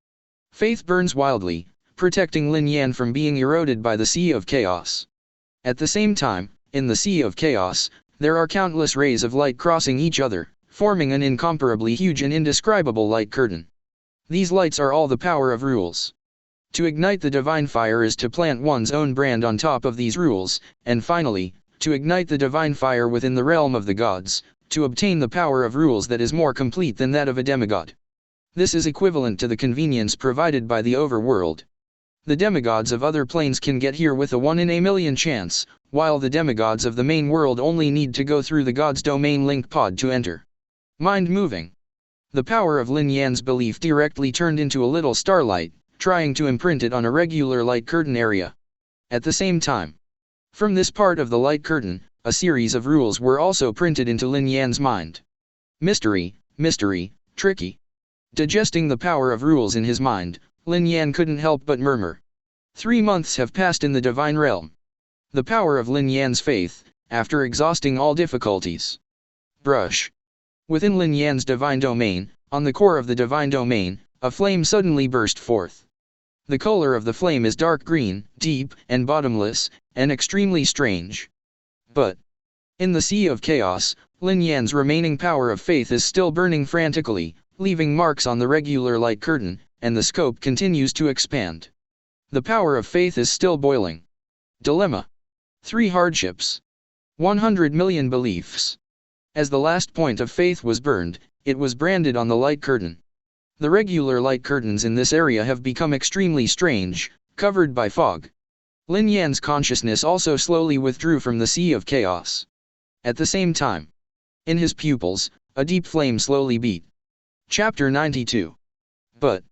Faith burns wildly, protecting Lin Yan from being eroded by the sea of chaos. At the same time, in the sea of chaos, there are countless rays of light crossing each other, forming an incomparably huge and indescribable light curtain. These lights are all the power of rules. To ignite the Divine Fire is to plant one's own brand on top of these rules, and finally, to ignite the divine fire within the realm of the gods, to obtain the power of rules that is more complete than that of a demigod. This is equivalent to the convenience provided by the overworld. The demigods of other planes can get here with a 1 in a million chance, while the demigods of the main world only need to go through the god's domain link pod to enter. Mind moving. The power of Lin Yan's belief directly turned into a little starlight, trying to imprint it on a regular light curtain area. At the same time, from this part of the light curtain, a series of rules were also printed into Lin Yan's mind. Mystery, mystery, tricky. Digesting the power of rules in his mind, Lin Yan couldn't help but murmur. 3 months have passed in the divine realm. The power of Lin Yan's faith, after exhausting all difficulties. Brush. Within Lin Yan's divine domain, on the core of the divine domain, a flame suddenly burst forth. The color of the flame is dark green, deep, and bottomless, and extremely strange. But, in the sea of chaos, Lin Yan's remaining power of faith is still burning frantically, leaving marks on the regular light curtain, and the scope continues to expand. The power of faith is still boiling. Dilemma. 3 hardships. 100 million beliefs. As the last point of faith was burned, it was branded on the light curtain. The regular light curtains in this area have become extremely strange, covered by fog. Lin Yan's consciousness also slowly withdrew from the sea of chaos. At the same time, in his pupils, a deep flame slowly beat. Chapter 92. But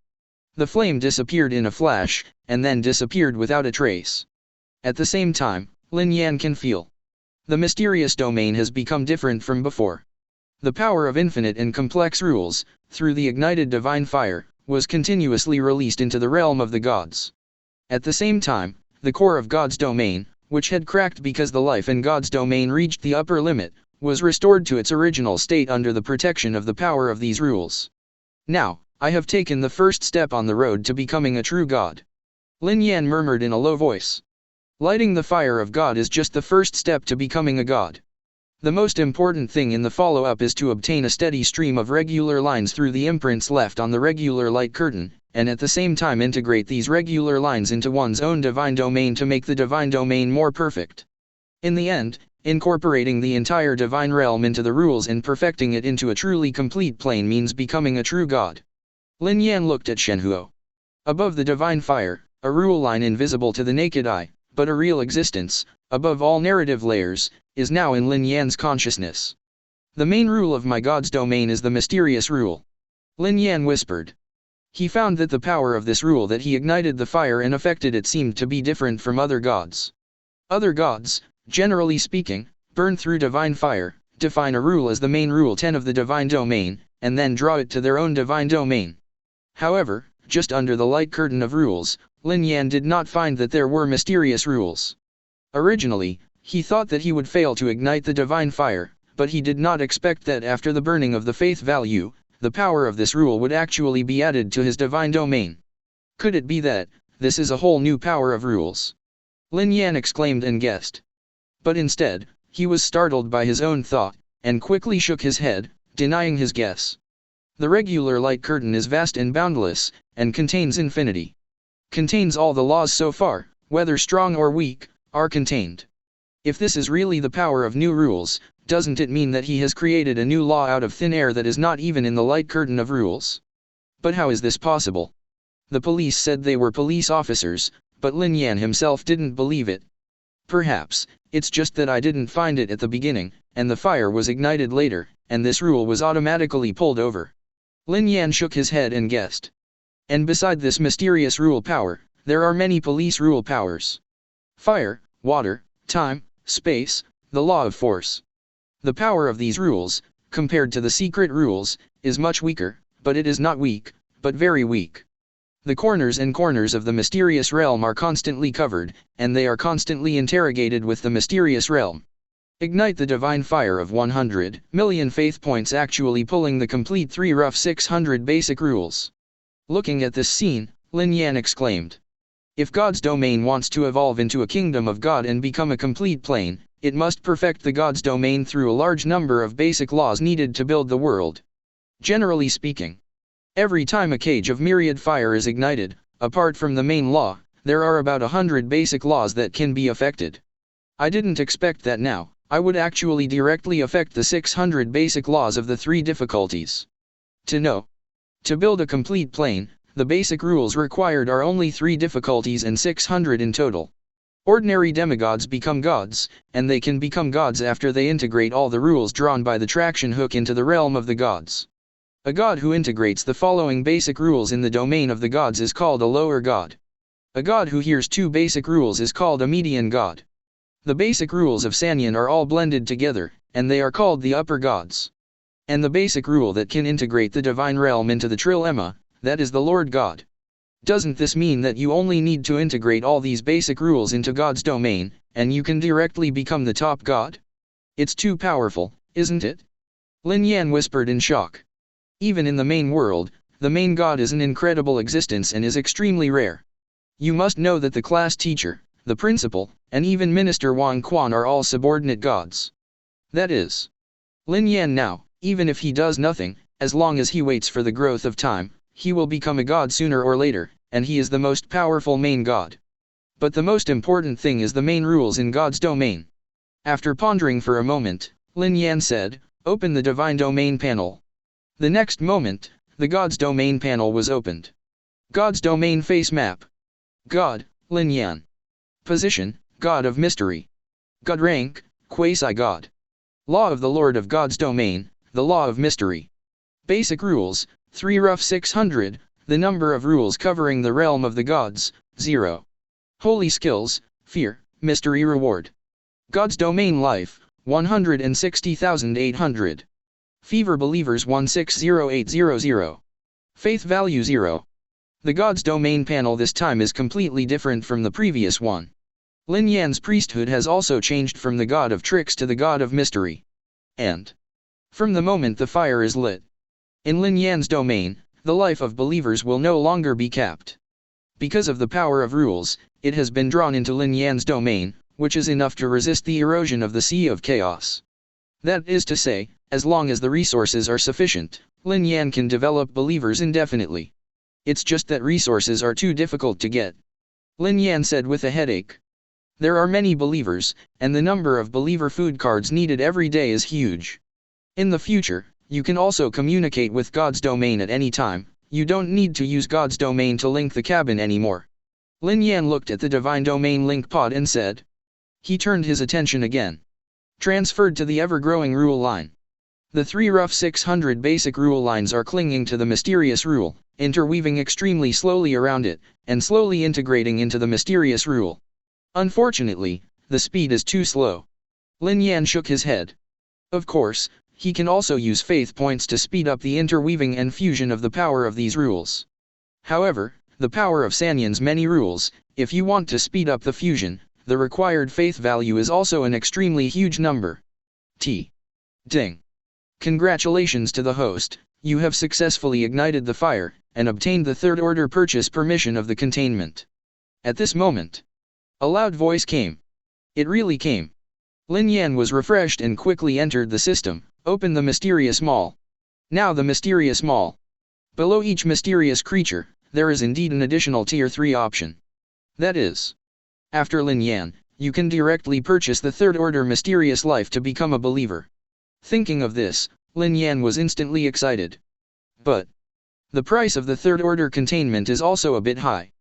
the flame disappeared in a flash, and then disappeared without a trace. At the same time, Lin Yan can feel. The mysterious domain has become different from before. The power of infinite and complex rules, through the ignited divine fire, was continuously released into the realm of the gods. At the same time, the core of God's domain, which had cracked because the life in God's domain reached the upper limit, was restored to its original state under the protection of the power of these rules. Now, I have taken the first step on the road to becoming a true god. Lin Yan murmured in a low voice. Lighting the fire of God is just the first step to becoming a god. The most important thing in the follow-up is to obtain a steady stream of regular lines through the imprints left on the regular light curtain, and at the same time integrate these regular lines into one's own divine domain to make the divine domain more perfect. In the end, incorporating the entire divine realm into the rules and perfecting it into a truly complete plane means becoming a true god. Lin Yan looked at Shenhuo. Above the divine fire, a rule line invisible to the naked eye, but a real existence, above all narrative layers, is now in Lin Yan's consciousness. The main rule of my god's domain is the mysterious rule. Lin Yan whispered. He found that the power of this rule that he ignited the fire and affected it seemed to be different from other gods. Other gods, generally speaking, burn through divine fire, define a rule as the main rule 10 of the divine domain, and then draw it to their own divine domain. However, just under the light curtain of rules, Lin Yan did not find that there were mysterious rules. Originally, he thought that he would fail to ignite the divine fire, but he did not expect that after the burning of the faith value, the power of this rule would actually be added to his divine domain. Could it be that this is a whole new power of rules? Lin Yan exclaimed and guessed. But instead, he was startled by his own thought, and quickly shook his head, denying his guess. The regular light curtain is vast and boundless, and contains infinity. Contains all the laws so far, whether strong or weak, are contained. If this is really the power of new rules, doesn't it mean that he has created a new law out of thin air that is not even in the light curtain of rules? But how is this possible? The police said they were police officers, but Lin Yan himself didn't believe it. Perhaps, it's just that I didn't find it at the beginning, and the fire was ignited later, and this rule was automatically pulled over. Lin Yan shook his head and guessed. And beside this mysterious rule power, there are many police rule powers. Fire, water, time, space, the law of force. The power of these rules, compared to the secret rules, is much weaker, but it is not weak, but very weak. The corners and corners of the mysterious realm are constantly covered, and they are constantly interrogated with the mysterious realm. Ignite the divine fire of 100 million faith points, actually pulling the complete 3 rough 600 basic rules. Looking at this scene, Lin Yan exclaimed. If God's domain wants to evolve into a kingdom of God and become a complete plane, it must perfect the God's domain through a large number of basic laws needed to build the world. Generally speaking, every time a cage of myriad fire is ignited, apart from the main law, there are about 100 basic laws that can be affected. I didn't expect that now. I would actually directly affect the 600 basic laws of the 3 difficulties. To know. To build a complete plane, the basic rules required are only 3 difficulties and 600 in total. Ordinary demigods become gods, and they can become gods after they integrate all the rules drawn by the traction hook into the realm of the gods. A god who integrates the following basic rules in the domain of the gods is called a lower god. A god who hears 2 basic rules is called a median god. The basic rules of Sanyan are all blended together, and they are called the upper gods. And the basic rule that can integrate the divine realm into the trilema, that is the Lord God. Doesn't this mean that you only need to integrate all these basic rules into God's domain, and you can directly become the top god? It's too powerful, isn't it? Lin Yan whispered in shock. Even in the main world, the main god is an incredible existence and is extremely rare. You must know that the class teacher, the principal, and even Minister Wang Quan are all subordinate gods. That is, Lin Yan now, even if he does nothing, as long as he waits for the growth of time, he will become a god sooner or later, and he is the most powerful main god. But the most important thing is the main rules in God's domain. After pondering for a moment, Lin Yan said, "Open the divine domain panel." The next moment, the God's domain panel was opened. God's domain face map. God, Lin Yan. Position, God of mystery. God rank, quasi-god. Law of the Lord of God's domain, the law of mystery. Basic rules, 3 rough 600, the number of rules covering the realm of the gods, 0. Holy skills, fear, mystery reward. God's domain life, 160,800. Fever believers 160800. Faith value 0. The God's domain panel this time is completely different from the previous one. Lin Yan's priesthood has also changed from the god of tricks to the god of mystery. And from the moment the fire is lit, in Lin Yan's domain, the life of believers will no longer be capped. Because of the power of rules, it has been drawn into Lin Yan's domain, which is enough to resist the erosion of the Sea of Chaos. That is to say, as long as the resources are sufficient, Lin Yan can develop believers indefinitely. It's just that resources are too difficult to get. Lin Yan said with a headache. There are many believers, and the number of believer food cards needed every day is huge. In the future, you can also communicate with God's domain at any time. You don't need to use God's domain to link the cabin anymore. Lin Yan looked at the divine domain link pod and said. He turned his attention again. Transferred to the ever-growing rule line. The 3 rough 600 basic rule lines are clinging to the mysterious rule, interweaving extremely slowly around it, and slowly integrating into the mysterious rule. Unfortunately, the speed is too slow. Lin Yan shook his head. Of course, he can also use faith points to speed up the interweaving and fusion of the power of these rules. However, the power of Sanyan's many rules, if you want to speed up the fusion, the required faith value is also an extremely huge number. Ding. Congratulations to the host, you have successfully ignited the fire, and obtained the 3rd order purchase permission of the containment. At this moment, a loud voice came. It really came. Lin Yan was refreshed and quickly entered the system. Open the mysterious mall. Now the mysterious mall. Below each mysterious creature, there is indeed an additional tier 3 option. That is, after Lin Yan, you can directly purchase the 3rd order mysterious life to become a believer. Thinking of this, Lin Yan was instantly excited. But the price of the 3rd order containment is also a bit high.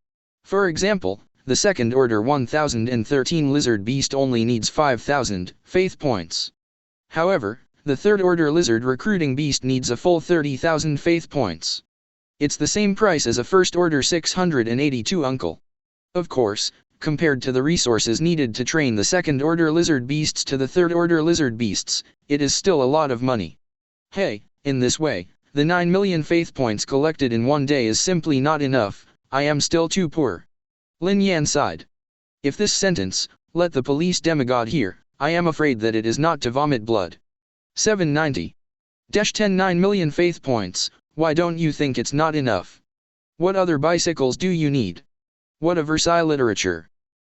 For example, the 2nd order 1013 lizard beast only needs 5,000 faith points. However, the 3rd order lizard recruiting beast needs a full 30,000 faith points. It's the same price as a 1st order 682 uncle. Of course, compared to the resources needed to train the 2nd order lizard beasts to the 3rd order lizard beasts, it is still a lot of money. Hey, in this way, the 9 million faith points collected in one day is simply not enough. I am still too poor. Lin Yan sighed. If this sentence, let the police demigod hear, I am afraid that it is not to vomit blood. 790. 9 million faith points, why don't you think it's not enough? What other bicycles do you need? What a Versailles literature.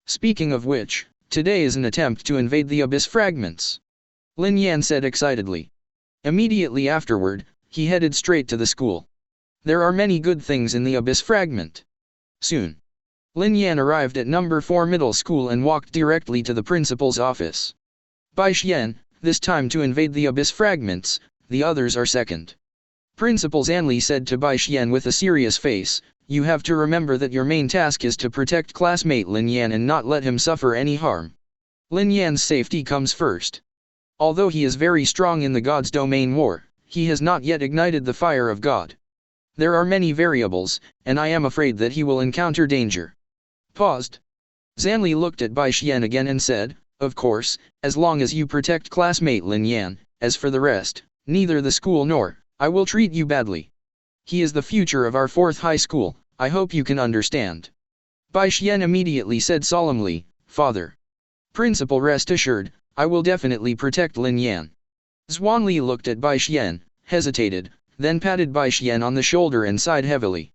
Speaking of which, today is an attempt to invade the Abyss fragments. Lin Yan said excitedly. Immediately afterward, he headed straight to the school. There are many good things in the Abyss fragment. Soon. Lin Yan arrived at number 4 middle school and walked directly to the principal's office. Bai Xian, this time to invade the abyss fragments, the others are second. Principal Zanli said to Bai Xian with a serious face, you have to remember that your main task is to protect classmate Lin Yan and not let him suffer any harm. Lin Yan's safety comes first. Although he is very strong in the God's domain war, he has not yet ignited the fire of God. There are many variables, and I am afraid that he will encounter danger. Paused. Zanli looked at Bai Xian again and said, of course, as long as you protect classmate Lin Yan, as for the rest, neither the school nor I will treat you badly. He is the future of our 4th high school, I hope you can understand. Bai Xian immediately said solemnly, Father. Principal, rest assured, I will definitely protect Lin Yan. Zhuanli looked at Bai Xian, hesitated, then patted Bai Xian on the shoulder and sighed heavily.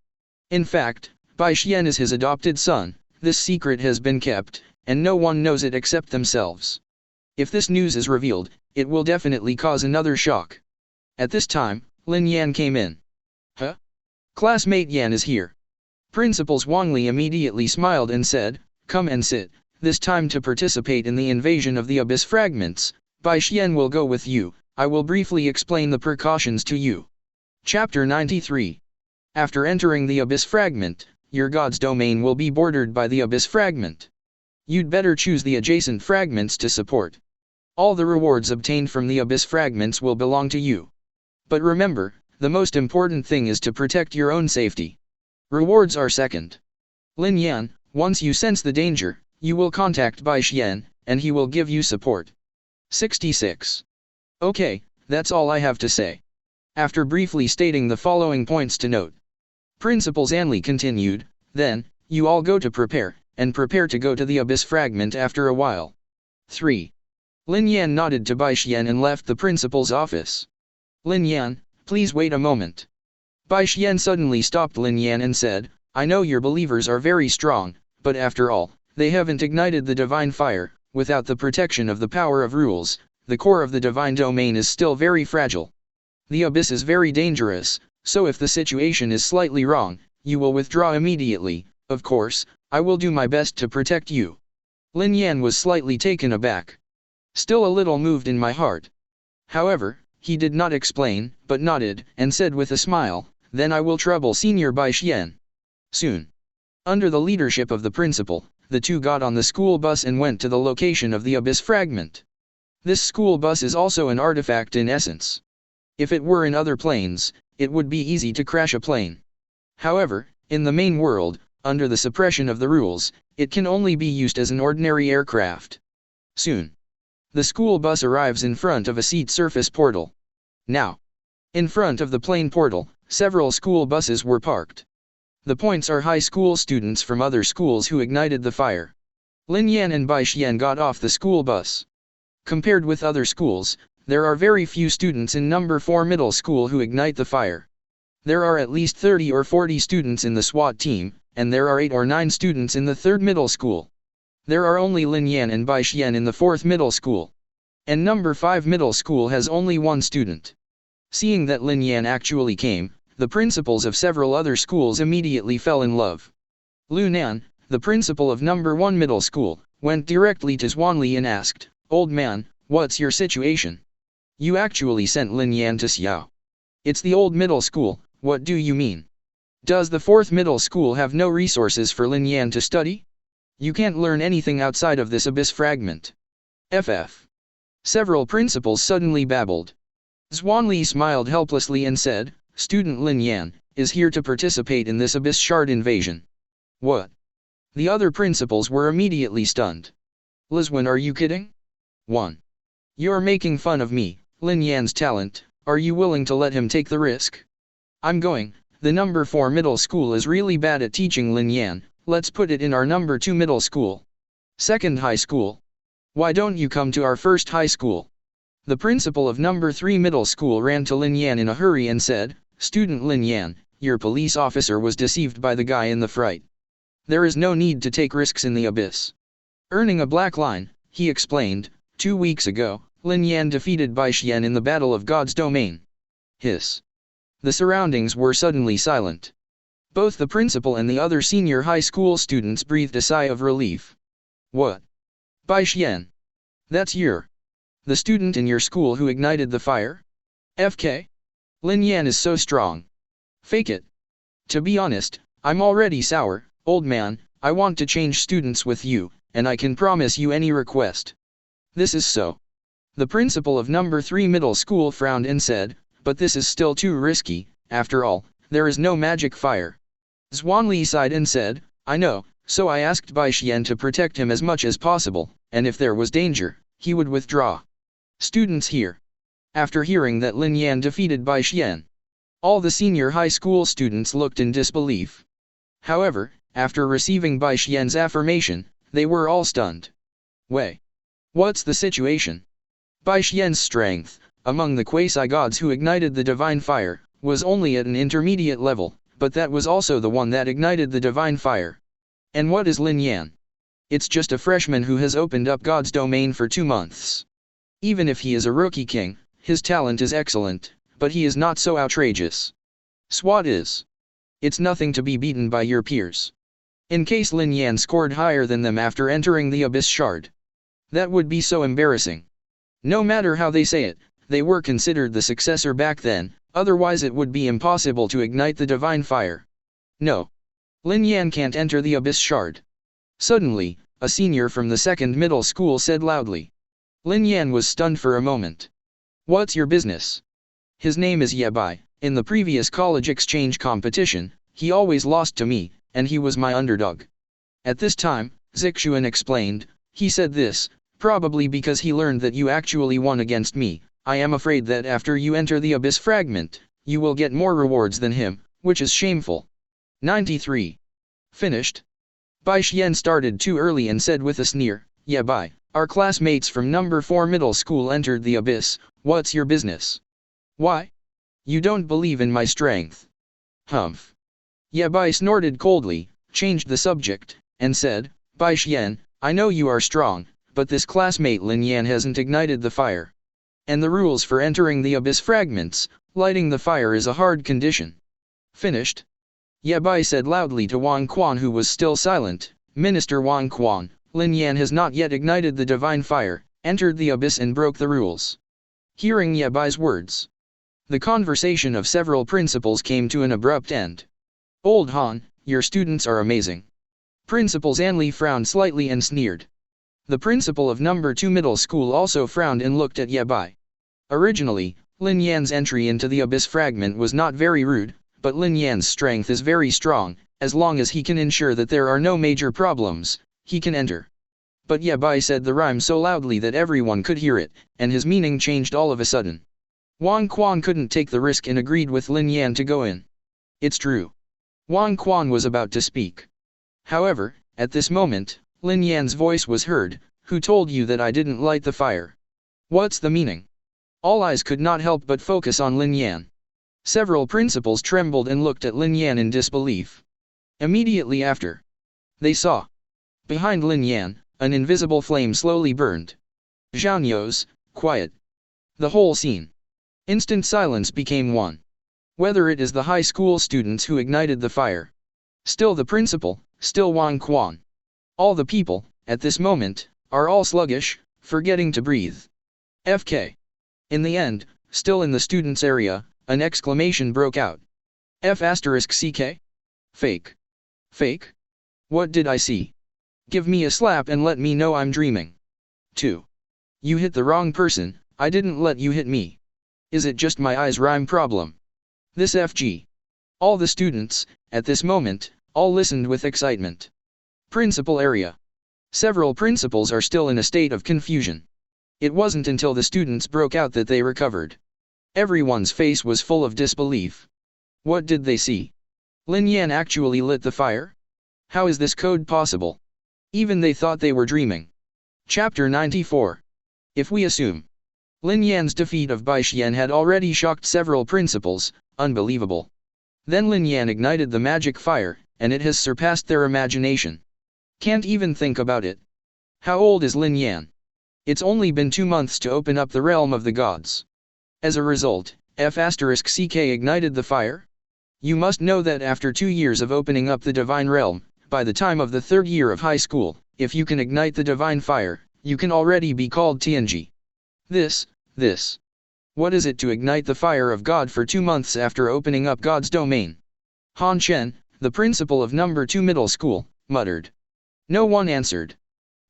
In fact, Bai Xian is his adopted son, this secret has been kept, and no one knows it except themselves. If this news is revealed, it will definitely cause another shock. At this time, Lin Yan came in. Huh? Classmate Yan is here. Principal Zhuangli immediately smiled and said, come and sit, this time to participate in the invasion of the abyss fragments. Bai Xian will go with you, I will briefly explain the precautions to you. Chapter 93. After entering the abyss fragment, your God's domain will be bordered by the abyss fragment. You'd better choose the adjacent fragments to support. All the rewards obtained from the abyss fragments will belong to you. But remember, the most important thing is to protect your own safety. Rewards are second. Lin Yan, once you sense the danger, you will contact Bai Xian, and he will give you support. 66. Okay, that's all I have to say. After briefly stating the following points to note, Principal Zanli continued, then, you all go to prepare to go to the abyss fragment after a while. 3. Lin Yan nodded to Bai Xian and left the principal's office. Lin Yan, please wait a moment. Bai Xian suddenly stopped Lin Yan and said, I know your believers are very strong, but after all, they haven't ignited the divine fire. Without the protection of the power of rules, the core of the divine domain is still very fragile. The abyss is very dangerous, so if the situation is slightly wrong, you will withdraw immediately. Of course, I will do my best to protect you. Lin Yan was slightly taken aback. Still a little moved in my heart. However, he did not explain, but nodded, and said with a smile, then I will trouble Senior Bai Xian. Soon. Under the leadership of the principal, the two got on the school bus and went to the location of the abyss fragment. This school bus is also an artifact in essence. If it were in other planes, it would be easy to crash a plane. However, in the main world, under the suppression of the rules, it can only be used as an ordinary aircraft. Soon. The school bus arrives in front of a seat surface portal. Now. In front of the plane portal, several school buses were parked. The points are high school students from other schools who ignited the fire. Lin Yan and Bai Xian got off the school bus. Compared with other schools, there are very few students in number 4 middle school who ignite the fire. There are at least 30 or 40 students in the SWAT team, and there are 8 or 9 students in the 3rd middle school. There are only Lin Yan and Bai Xian in the 4th middle school. And number 5 middle school has only 1 student. Seeing that Lin Yan actually came, the principals of several other schools immediately fell in love. Lu Nan, the principal of number 1 middle school, went directly to Zhuanli and asked, Old man, what's your situation? You actually sent Lin Yan to Xiao. It's the old middle school, what do you mean? Does the 4th middle school have no resources for Lin Yan to study? You can't learn anything outside of this abyss fragment. FF. Several principals suddenly babbled. Zhuanli smiled helplessly and said, Student Lin Yan is here to participate in this abyss shard invasion. What? The other principals were immediately stunned. Lizwen, are you kidding? 1. You're making fun of me, Lin Yan's talent, are you willing to let him take the risk? I'm going, the number 4 middle school is really bad at teaching Lin Yan, let's put it in our number 2 middle school. 2nd high school. Why don't you come to our 1st high school? The principal of number 3 middle school ran to Lin Yan in a hurry and said, Student Lin Yan, your police officer was deceived by the guy in the fright. There is no need to take risks in the abyss. Earning a black line, he explained, 2 weeks ago, Lin Yan defeated Bai Xian in the Battle of God's Domain. Hiss. The surroundings were suddenly silent. Both the principal and the other senior high school students breathed a sigh of relief. What? Bai Xian. That's the student in your school who ignited the fire? FK? Lin Yan is so strong. Fake it. To be honest, I'm already sour, old man. I want to change students with you, and I can promise you any request. This is so. The principal of number 3 middle school frowned and said, but this is still too risky. After all, there is no magic fire. Zhuanli sighed and said, I know, so I asked Bai Xian to protect him as much as possible, and if there was danger, he would withdraw. Students here. After hearing that Lin Yan defeated Bai Xian, all the senior high school students looked in disbelief. However, after receiving Bai Xian's affirmation, they were all stunned. Wait. What's the situation? Bai Xian's strength, among the quasi-gods who ignited the divine fire, was only at an intermediate level, but that was also the one that ignited the divine fire. And what is Lin Yan? It's just a freshman who has opened up God's domain for 2 months. Even if he is a rookie king, his talent is excellent, but he is not so outrageous. SWAT is. It's nothing to be beaten by your peers. In case Lin Yan scored higher than them after entering the Abyss Shard. That would be so embarrassing. No matter how they say it, they were considered the successor back then, otherwise it would be impossible to ignite the divine fire. No. Lin Yan can't enter the Abyss Shard. Suddenly, a senior from the 2nd middle school said loudly. Lin Yan was stunned for a moment. What's your business? His name is Ye Bai. In the previous college exchange competition, he always lost to me, and he was my underdog. At this time, Zixuan explained, he said this, probably because he learned that you actually won against me. I am afraid that after you enter the Abyss Fragment, you will get more rewards than him, which is shameful. 93. Finished? Bai Xian started too early and said with a sneer, Ye Bai, our classmates from number 4 middle school entered the Abyss, what's your business? Why? You don't believe in my strength. Humph. Ye Bai snorted coldly, changed the subject, and said, Bai Xian, I know you are strong, but this classmate Lin Yan hasn't ignited the fire. And the rules for entering the Abyss Fragments, lighting the fire is a hard condition. Finished? Ye Bai said loudly to Wang Quan, who was still silent, Minister Wang Quan, Lin Yan has not yet ignited the divine fire, entered the Abyss and broke the rules. Hearing Ye Bai's words, the conversation of several principals came to an abrupt end. Old Han, your students are amazing. Principal Zanli frowned slightly and sneered. The principal of number 2 middle school also frowned and looked at Ye Bai. Originally, Lin Yan's entry into the Abyss Fragment was not very rude, but Lin Yan's strength is very strong. As long as he can ensure that there are no major problems, he can enter. But Ye Bai said the rhyme so loudly that everyone could hear it, and his meaning changed all of a sudden. Wang Quan couldn't take the risk and agreed with Lin Yan to go in. It's true. Wang Quan was about to speak. However, at this moment, Lin Yan's voice was heard, who told you that I didn't light the fire? What's the meaning? All eyes could not help but focus on Lin Yan. Several principals trembled and looked at Lin Yan in disbelief. Immediately after, they saw, behind Lin Yan, an invisible flame slowly burned. Zhang quiet. The whole scene. Instant silence became one. Whether it is the high school students who ignited the fire, still the principal, still Wang Quan. All the people, at this moment, are all sluggish, forgetting to breathe. FK. In the end, still in the students' area, an exclamation broke out. F***CK? Fake. Fake? What did I see? Give me a slap and let me know I'm dreaming. 2. You hit the wrong person, I didn't let you hit me. Is it just my eyes rhyme problem? This FG. All the students, at this moment, all listened with excitement. Principal area. Several principals are still in a state of confusion. It wasn't until the students broke out that they recovered. Everyone's face was full of disbelief. What did they see? Lin Yan actually lit the fire? How is this code possible? Even they thought they were dreaming. Chapter 94. If we assume Lin Yan's defeat of Bai Xian had already shocked several principals, unbelievable. Then Lin Yan ignited the magic fire, and it has surpassed their imagination. Can't even think about it. How old is Lin Yan? It's only been 2 months to open up the realm of the gods. As a result, F***CK ignited the fire? You must know that after 2 years of opening up the Divine Realm, by the time of the 3rd year of high school, if you can ignite the Divine Fire, you can already be called TNG. This. What is it to ignite the fire of God for 2 months after opening up God's domain? Han Chen, the principal of number 2 middle school, muttered. No one answered.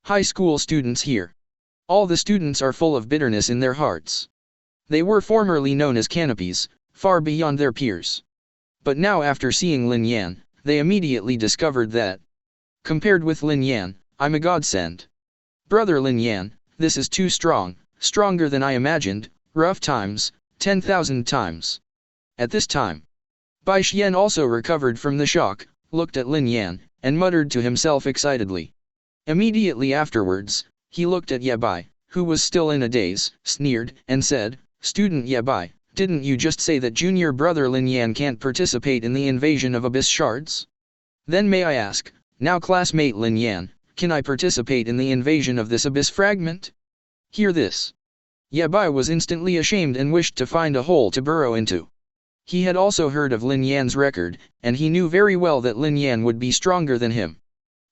High school students here. All the students are full of bitterness in their hearts. They were formerly known as canopies, far beyond their peers. But now after seeing Lin Yan, they immediately discovered that, compared with Lin Yan, I'm a godsend. Brother Lin Yan, this is too strong, stronger than I imagined, rough times, 10,000 times. At this time, Bai Xian also recovered from the shock, looked at Lin Yan, and muttered to himself excitedly. Immediately afterwards, he looked at Ye Bai, who was still in a daze, sneered, and said, Student Ye Bai, didn't you just say that junior brother Lin Yan can't participate in the invasion of Abyss Shards? Then may I ask, now classmate Lin Yan, can I participate in the invasion of this Abyss Fragment? Hear this. Ye Bai was instantly ashamed and wished to find a hole to burrow into. He had also heard of Lin Yan's record, and he knew very well that Lin Yan would be stronger than him.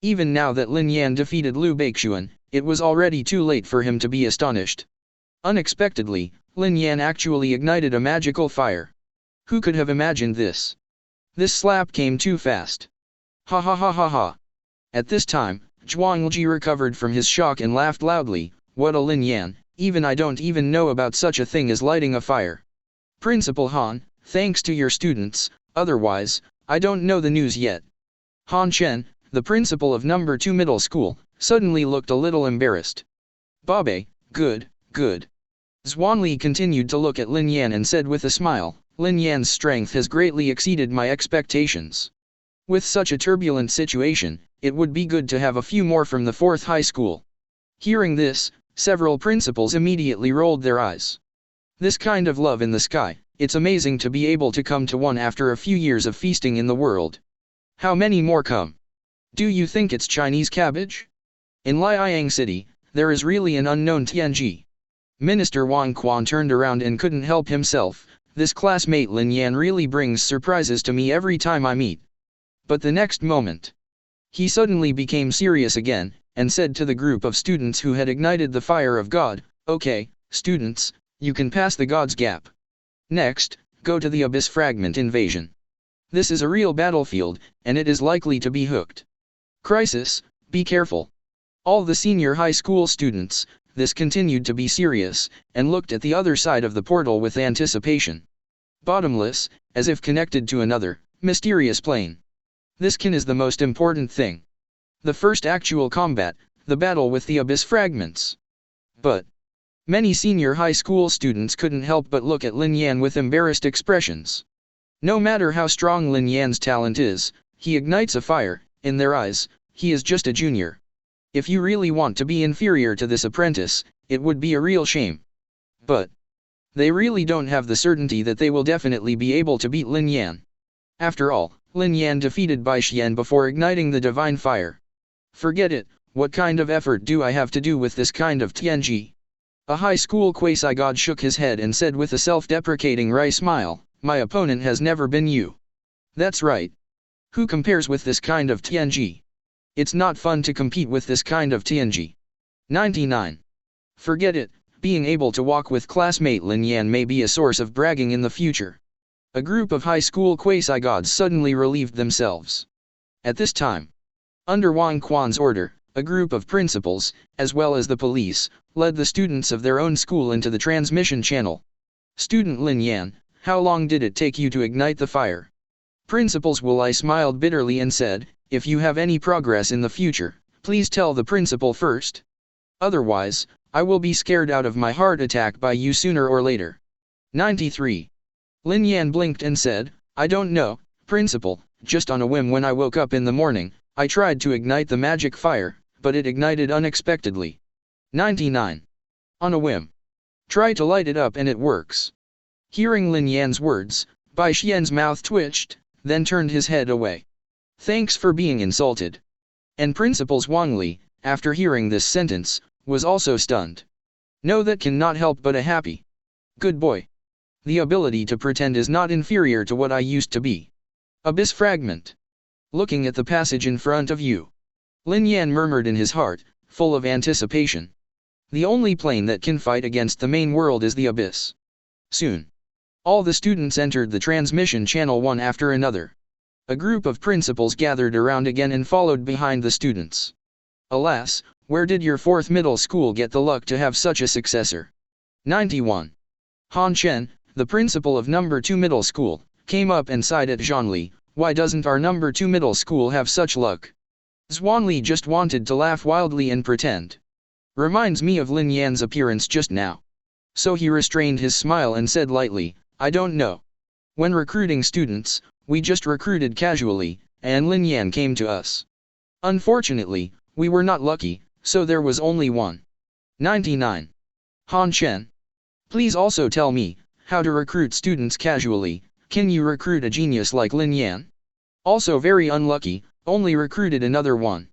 Even now that Lin Yan defeated Liu Beixuan, it was already too late for him to be astonished. Unexpectedly, Lin Yan actually ignited a magical fire. Who could have imagined this? This slap came too fast. Ha ha ha ha ha. At this time, Zhuangji recovered from his shock and laughed loudly. What a Lin Yan, even I don't even know about such a thing as lighting a fire. Principal Han, thanks to your students, otherwise, I don't know the news yet. Han Chen, the principal of number 2 middle school, suddenly looked a little embarrassed. Babe, good. Zhuangli continued to look at Lin Yan and said with a smile, Lin Yan's strength has greatly exceeded my expectations. With such a turbulent situation, it would be good to have a few more from the 4th high school. Hearing this, several principals immediately rolled their eyes. This kind of love in the sky, it's amazing to be able to come to one after a few years of feasting in the world. How many more come? Do you think it's Chinese cabbage? In Liang City, there is really an unknown Tianji. Minister Wang Quan turned around and couldn't help himself. This classmate Lin Yan really brings surprises to me every time I meet. But the next moment, he suddenly became serious again, and said to the group of students who had ignited the fire of God, okay, students, you can pass the God's gap. Next, go to the Abyss Fragment invasion. This is a real battlefield, and it is likely to be hooked. Crisis, be careful. All the senior high school students, this continued to be serious, and looked at the other side of the portal with anticipation. Bottomless, as if connected to another, mysterious plane. This is the most important thing. The first actual combat, the battle with the Abyss Fragments. But many senior high school students couldn't help but look at Lin Yan with embarrassed expressions. No matter how strong Lin Yan's talent is, he ignites a fire, in their eyes, he is just a junior. If you really want to be inferior to this apprentice, it would be a real shame. But they really don't have the certainty that they will definitely be able to beat Lin Yan. After all, Lin Yan defeated Bai Xian before igniting the divine fire. Forget it, what kind of effort do I have to do with this kind of Tianji? A high school quasi-god shook his head and said with a self-deprecating wry smile, my opponent has never been you. That's right. Who compares with this kind of Tianji? It's not fun to compete with this kind of Tianji. 99. Forget it, being able to walk with classmate Lin Yan may be a source of bragging in the future. A group of high school quasi-gods suddenly relieved themselves. At this time, under Wang Quan's order, a group of principals, as well as the police, led the students of their own school into the transmission channel. Student Lin Yan, how long did it take you to ignite the fire? Principals Wu smiled bitterly and said, if you have any progress in the future, please tell the principal first. Otherwise, I will be scared out of my heart attack by you sooner or later. 93. Lin Yan blinked and said, I don't know, principal, just on a whim when I woke up in the morning, I tried to ignite the magic fire, but it ignited unexpectedly. 99. On a whim. Try to light it up and it works. Hearing Lin Yan's words, Bai Xian's mouth twitched, then turned his head away. Thanks for being insulted. And Principal Zhuangli, after hearing this sentence, was also stunned. No, that cannot help but a happy. Good boy. The ability to pretend is not inferior to what I used to be. Abyss Fragment. Looking at the passage in front of you, Lin Yan murmured in his heart, full of anticipation. The only plane that can fight against the main world is the Abyss. Soon, all the students entered the transmission channel one after another. A group of principals gathered around again and followed behind the students. Alas, where did your 4th middle school get the luck to have such a successor? 91. Han Chen, the principal of number 2 middle school, came up and sighed at Zhonli. Why doesn't our number 2 middle school have such luck? Zhuanli just wanted to laugh wildly and pretend. Reminds me of Lin Yan's appearance just now. So he restrained his smile and said lightly, I don't know. When recruiting students, we just recruited casually, and Lin Yan came to us. Unfortunately, we were not lucky, so there was only one. 99. Han Chen. Please also tell me, how to recruit students casually. Can you recruit a genius like Lin Yan? Also very unlucky, only recruited another one.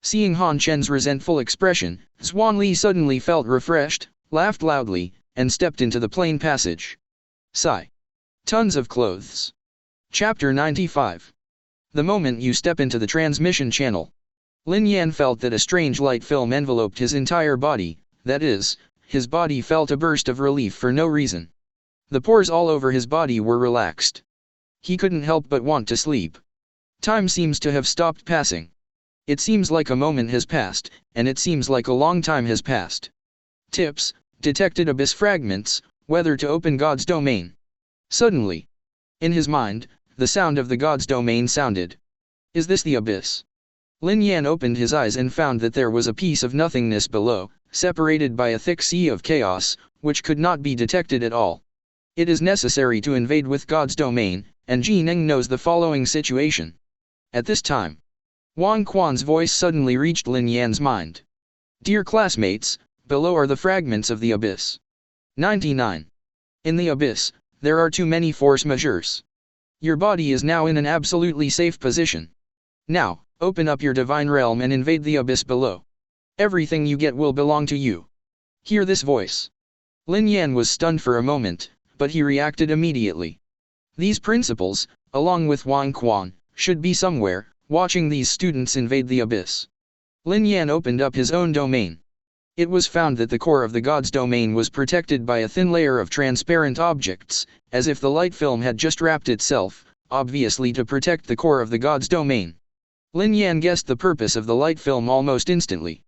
Seeing Han Chen's resentful expression, Zhuanli suddenly felt refreshed, laughed loudly, and stepped into the plain passage. Sigh. Tons of clothes. Chapter 95. The moment you step into the transmission channel, Lin Yan felt that a strange light film enveloped his entire body, that is, his body felt a burst of relief for no reason. The pores all over his body were relaxed. He couldn't help but want to sleep. Time seems to have stopped passing. It seems like a moment has passed, and it seems like a long time has passed. Tips: detected abyss fragments, whether to open God's domain. Suddenly, in his mind, the sound of the God's domain sounded. Is this the abyss? Lin Yan opened his eyes and found that there was a piece of nothingness below, separated by a thick sea of chaos, which could not be detected at all. It is necessary to invade with God's domain, and Jineng knows the following situation. At this time, Wang Quan's voice suddenly reached Lin Yan's mind. Dear classmates, below are the fragments of the abyss. 99. In the abyss, there are too many force majeures. Your body is now in an absolutely safe position. Now, open up your divine realm and invade the abyss below. Everything you get will belong to you. Hear this voice. Lin Yan was stunned for a moment, but he reacted immediately. These principals, along with Wang Quan, should be somewhere, watching these students invade the abyss. Lin Yan opened up his own domain. It was found that the core of the God's domain was protected by a thin layer of transparent objects, as if the light film had just wrapped itself, obviously to protect the core of the God's domain. Lin Yan guessed the purpose of the light film almost instantly.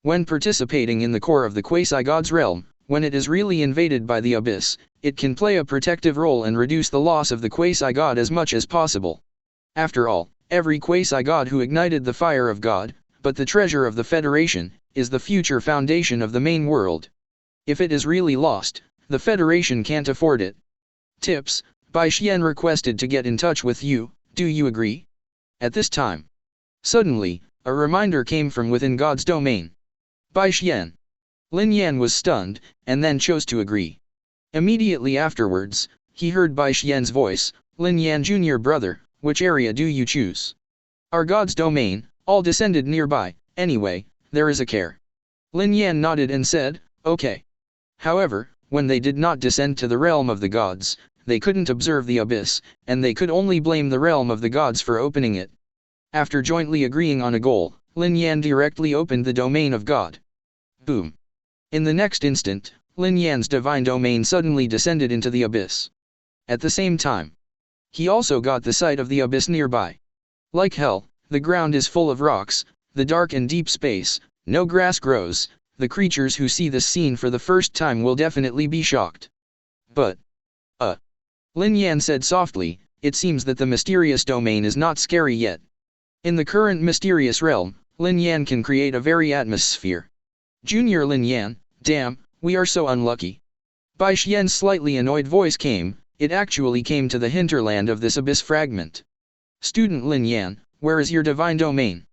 When participating in the core of the quasi-God's realm, when it is really invaded by the abyss, it can play a protective role and reduce the loss of the quasi-God as much as possible. After all, every quasi-God who ignited the fire of God, but the treasure of the Federation, is the future foundation of the main world. If it is really lost, the Federation can't afford it. Tips: Bai Xian requested to get in touch with you, do you agree? At this time, suddenly, a reminder came from within God's domain. Bai Xian. Lin Yan was stunned, and then chose to agree. Immediately afterwards, he heard Bai Xian's voice, Lin Yan Junior brother, which area do you choose? Our God's domain, all descended nearby, anyway, there is a care. Lin Yan nodded and said, okay. However, when they did not descend to the realm of the gods, they couldn't observe the abyss, and they could only blame the realm of the gods for opening it. After jointly agreeing on a goal, Lin Yan directly opened the domain of God. Boom. In the next instant, Lin Yan's divine domain suddenly descended into the abyss. At the same time, he also got the sight of the abyss nearby. Like hell, the ground is full of rocks, the dark and deep space, no grass grows. The creatures who see this scene for the first time will definitely be shocked. But, Lin Yan said softly, it seems that the mysterious domain is not scary yet. In the current mysterious realm, Lin Yan can create a very atmosphere. Junior Lin Yan, damn, we are so unlucky. Bai Xian's slightly annoyed voice came, it actually came to the hinterland of this abyss fragment. Student Lin Yan, where is your divine domain?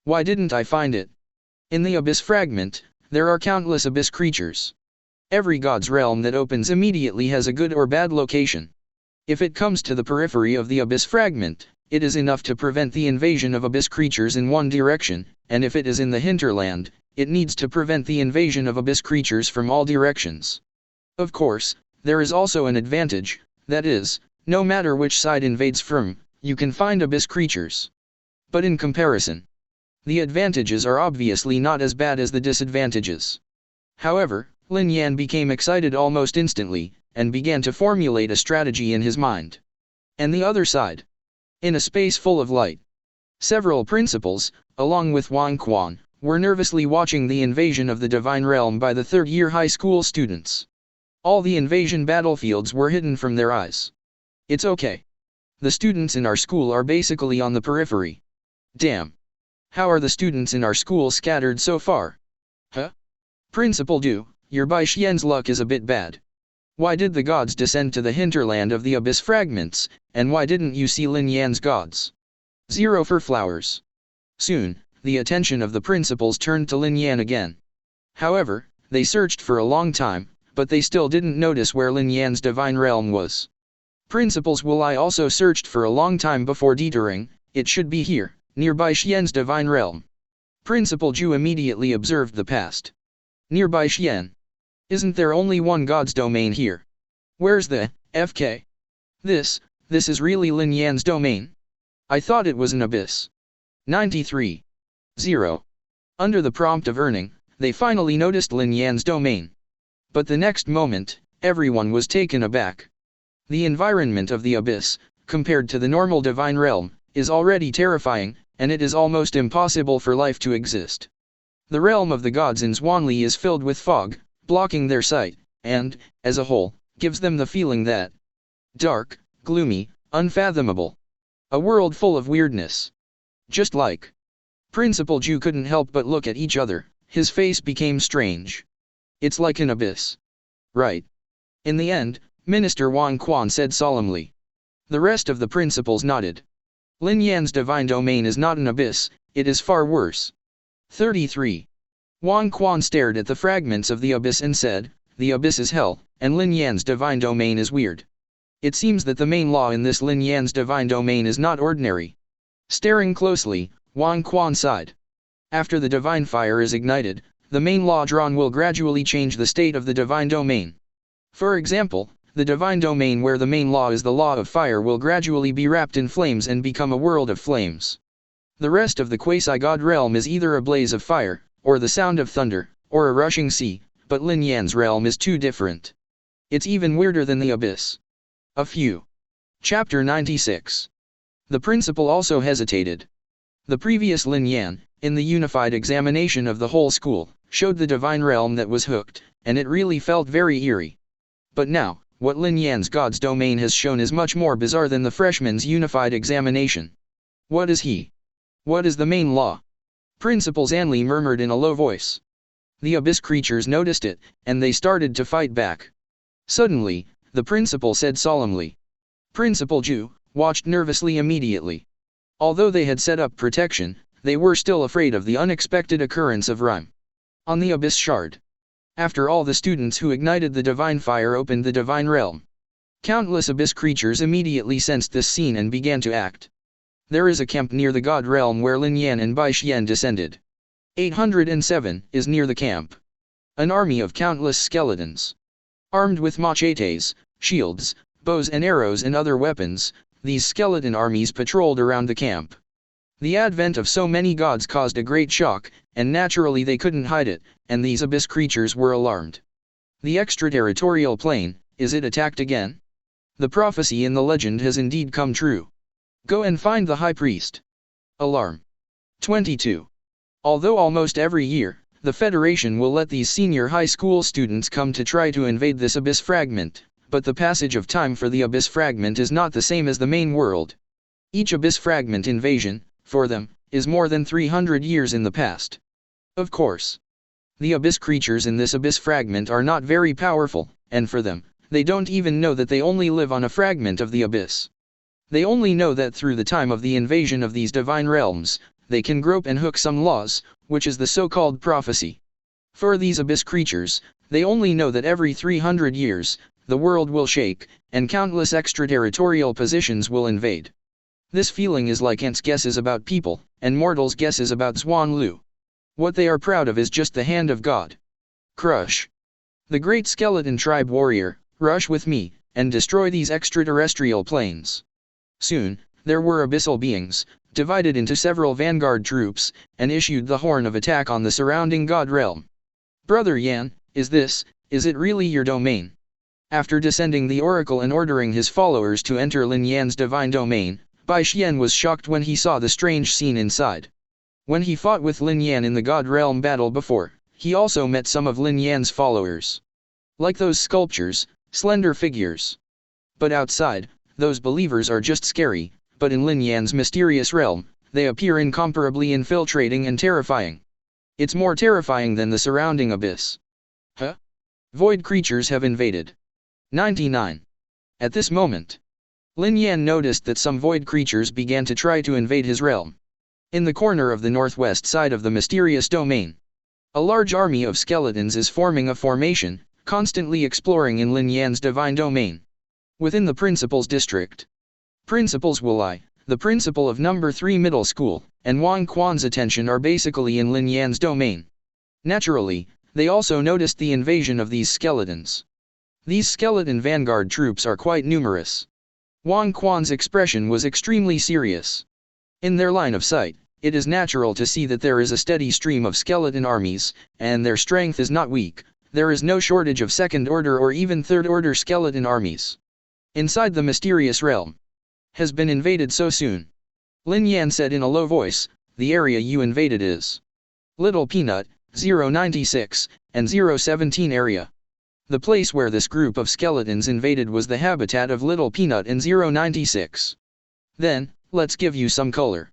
Why didn't I find it? In the abyss fragment, there are countless abyss creatures. Every god's realm that opens immediately has a good or bad location. If it comes to the periphery of the abyss fragment, it is enough to prevent the invasion of abyss creatures in one direction, and if it is in the hinterland, it needs to prevent the invasion of abyss creatures from all directions. Of course, there is also an advantage, that is, no matter which side invades from, you can find abyss creatures. But in comparison, the advantages are obviously not as bad as the disadvantages. However, Lin Yan became excited almost instantly, and began to formulate a strategy in his mind. And the other side. In a space full of light, several principals, along with Wang Quan, were nervously watching the invasion of the Divine Realm by the third-year high school students. All the invasion battlefields were hidden from their eyes. It's okay. The students in our school are basically on the periphery. Damn. How are the students in our school scattered so far? Huh? Principal Du, your Bai Xian's luck is a bit bad. Why did the gods descend to the hinterland of the abyss fragments, and why didn't you see Lin Yan's gods? 0 for flowers. Soon, the attention of the principals turned to Lin Yan again. However, they searched for a long time, but they still didn't notice where Lin Yan's divine realm was. Principals Wu Lai also searched for a long time before detouring. It should be here, nearby Xian's divine realm. Principal Zhu immediately observed the past. Nearby Xian. Isn't there only one god's domain here? Where's the FK? This is really Lin Yan's domain? I thought it was an abyss. 93. 0. Under the prompt of earning, they finally noticed Lin Yan's domain. But the next moment, everyone was taken aback. The environment of the abyss, compared to the normal divine realm, is already terrifying, and it is almost impossible for life to exist. The realm of the gods in Zhuanli is filled with fog, blocking their sight, and, as a whole, gives them the feeling that dark, gloomy, unfathomable. A world full of weirdness. Just like Principal Zhu couldn't help but look at each other, his face became strange. It's like an abyss. Right. In the end, Minister Wang Quan said solemnly. The rest of the principals nodded. Lin Yan's divine domain is not an abyss, it is far worse. 33. Wang Quan stared at the fragments of the abyss and said, the abyss is hell, and Lin Yan's divine domain is weird. It seems that the main law in this Lin Yan's divine domain is not ordinary. Staring closely, Wang Quan sighed. After the divine fire is ignited, the main law drawn will gradually change the state of the divine domain. For example, the divine domain where the main law is the law of fire will gradually be wrapped in flames and become a world of flames. The rest of the quasi-god realm is either a blaze of fire, or the sound of thunder, or a rushing sea, but Lin Yan's realm is too different. It's even weirder than the abyss. A few. Chapter 96. The principal also hesitated. The previous Lin Yan, in the unified examination of the whole school, showed the divine realm that was hooked, and it really felt very eerie. But now, what Lin Yan's god's domain has shown is much more bizarre than the freshman's unified examination. What is he? What is the main law? Principal Zanli murmured in a low voice. The abyss creatures noticed it, and they started to fight back. Suddenly, the principal said solemnly. Principal Zhu watched nervously immediately. Although they had set up protection, they were still afraid of the unexpected occurrence of rhyme. On the abyss shard. After all, the students who ignited the divine fire opened the divine realm. Countless abyss creatures immediately sensed this scene and began to act. There is a camp near the god realm where Lin Yan and Bai Xian descended. 807 is near the camp. An army of countless skeletons. Armed with machetes, shields, bows and arrows and other weapons, these skeleton armies patrolled around the camp. The advent of so many gods caused a great shock, and naturally they couldn't hide it, and these abyss creatures were alarmed. The extraterritorial plane, is it attacked again? The prophecy in the legend has indeed come true. Go and find the high priest. Alarm. 22. Although almost every year, the Federation will let these senior high school students come to try to invade this abyss fragment, but the passage of time for the abyss fragment is not the same as the main world. Each abyss fragment invasion, for them, is more than 300 years in the past. Of course. The abyss creatures in this abyss fragment are not very powerful, and for them, they don't even know that they only live on a fragment of the abyss. They only know that through the time of the invasion of these divine realms, they can grope and hook some laws, which is the so-called prophecy. For these abyss creatures, they only know that every 300 years, the world will shake, and countless extraterritorial positions will invade. This feeling is like ants' guesses about people, and mortals' guesses about Zhuanlu. What they are proud of is just the hand of God. Crush. The great skeleton tribe warrior, rush with me, and destroy these extraterrestrial planes. Soon, There were abyssal beings, divided into several vanguard troops, and issued the horn of attack on the surrounding god realm. Brother Yan, is it really your domain? After descending the oracle and ordering his followers to enter Lin Yan's divine domain, Bai Xian was shocked when he saw the strange scene inside. When he fought with Lin Yan in the god realm battle before, he also met some of Lin Yan's followers. Like those sculptures, slender figures. But outside, those believers are just scary, but in Lin Yan's mysterious realm, they appear incomparably infiltrating and terrifying. It's more terrifying than the surrounding abyss. Huh? Void creatures have invaded. 99. At this moment, Lin Yan noticed that some void creatures began to try to invade his realm. In the corner of the northwest side of the mysterious domain, a large army of skeletons is forming a formation, constantly exploring in Lin Yan's divine domain. Within the principal's district, Principals Wulai, the principal of number 3 middle school, and Wang Quan's attention are basically in Lin Yan's domain. Naturally, they also noticed the invasion of these skeletons. These skeleton vanguard troops are quite numerous. Wang Quan's expression was extremely serious. In their line of sight, it is natural to see that there is a steady stream of skeleton armies, and their strength is not weak. There is no shortage of second-order or even third-order skeleton armies. Inside the mysterious realm has been invaded so soon. Lin Yan said in a low voice, the area you invaded is Little Peanut, 096, and 017 area. The place where this group of skeletons invaded was the habitat of Little Peanut and 096. Then, let's give you some color.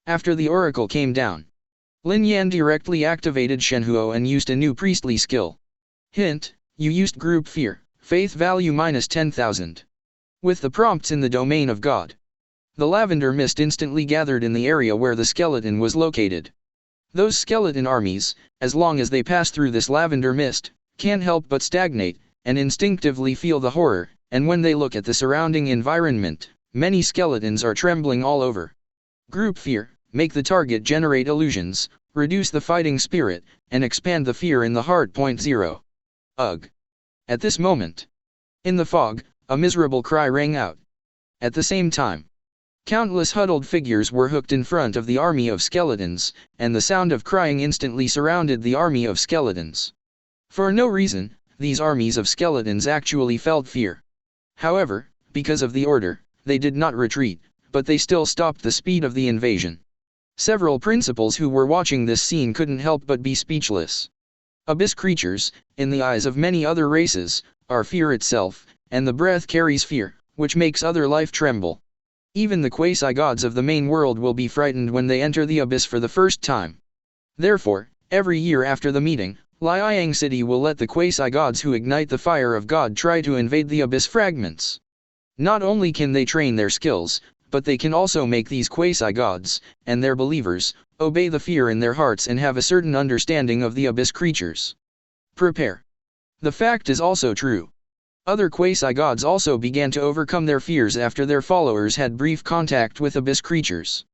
After the oracle came down, Lin Yan directly activated Shenhuo and used a new priestly skill. Hint, you used group fear, faith value -10,000. With the prompts in the domain of God, the lavender mist instantly gathered in the area where the skeleton was located. Those skeleton armies, as long as they pass through this lavender mist, can't help but stagnate, and instinctively feel the horror, and when they look at the surrounding environment, many skeletons are trembling all over. Group fear, make the target generate illusions, reduce the fighting spirit, and expand the fear in the heart. 0. Ugh. At this moment, in the fog, a miserable cry rang out. At the same time, countless huddled figures were hooked in front of the army of skeletons, and the sound of crying instantly surrounded the army of skeletons. For no reason, these armies of skeletons actually felt fear. However, because of the order, they did not retreat, but they still stopped the speed of the invasion. Several principals who were watching this scene couldn't help but be speechless. Abyss creatures, in the eyes of many other races, are fear itself, and the breath carries fear, which makes other life tremble. Even the quasi-gods of the main world will be frightened when they enter the abyss for the first time. Therefore, every year after the meeting, Liang City will let the quasi-gods who ignite the fire of God try to invade the abyss fragments. Not only can they train their skills, but they can also make these quasi-gods, and their believers, obey the fear in their hearts and have a certain understanding of the abyss creatures. Prepare. The fact is also true. Other quasi-gods also began to overcome their fears after their followers had brief contact with abyss creatures.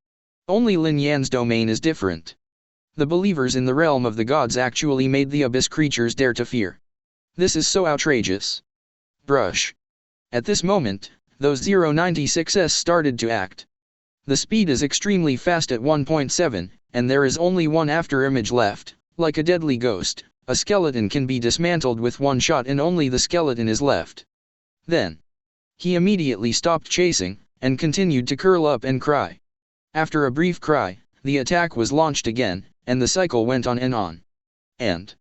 Only Lin Yan's domain is different. The believers in the realm of the gods actually made the abyss creatures dare to fear. This is so outrageous. Brush. At this moment, those 096s started to act. The speed is extremely fast at 1.7, and there is only one afterimage left. Like a deadly ghost, a skeleton can be dismantled with one shot and only the skeleton is left. Then, he immediately stopped chasing, and continued to curl up and cry. After a brief cry, the attack was launched again, and the cycle went on and on. And,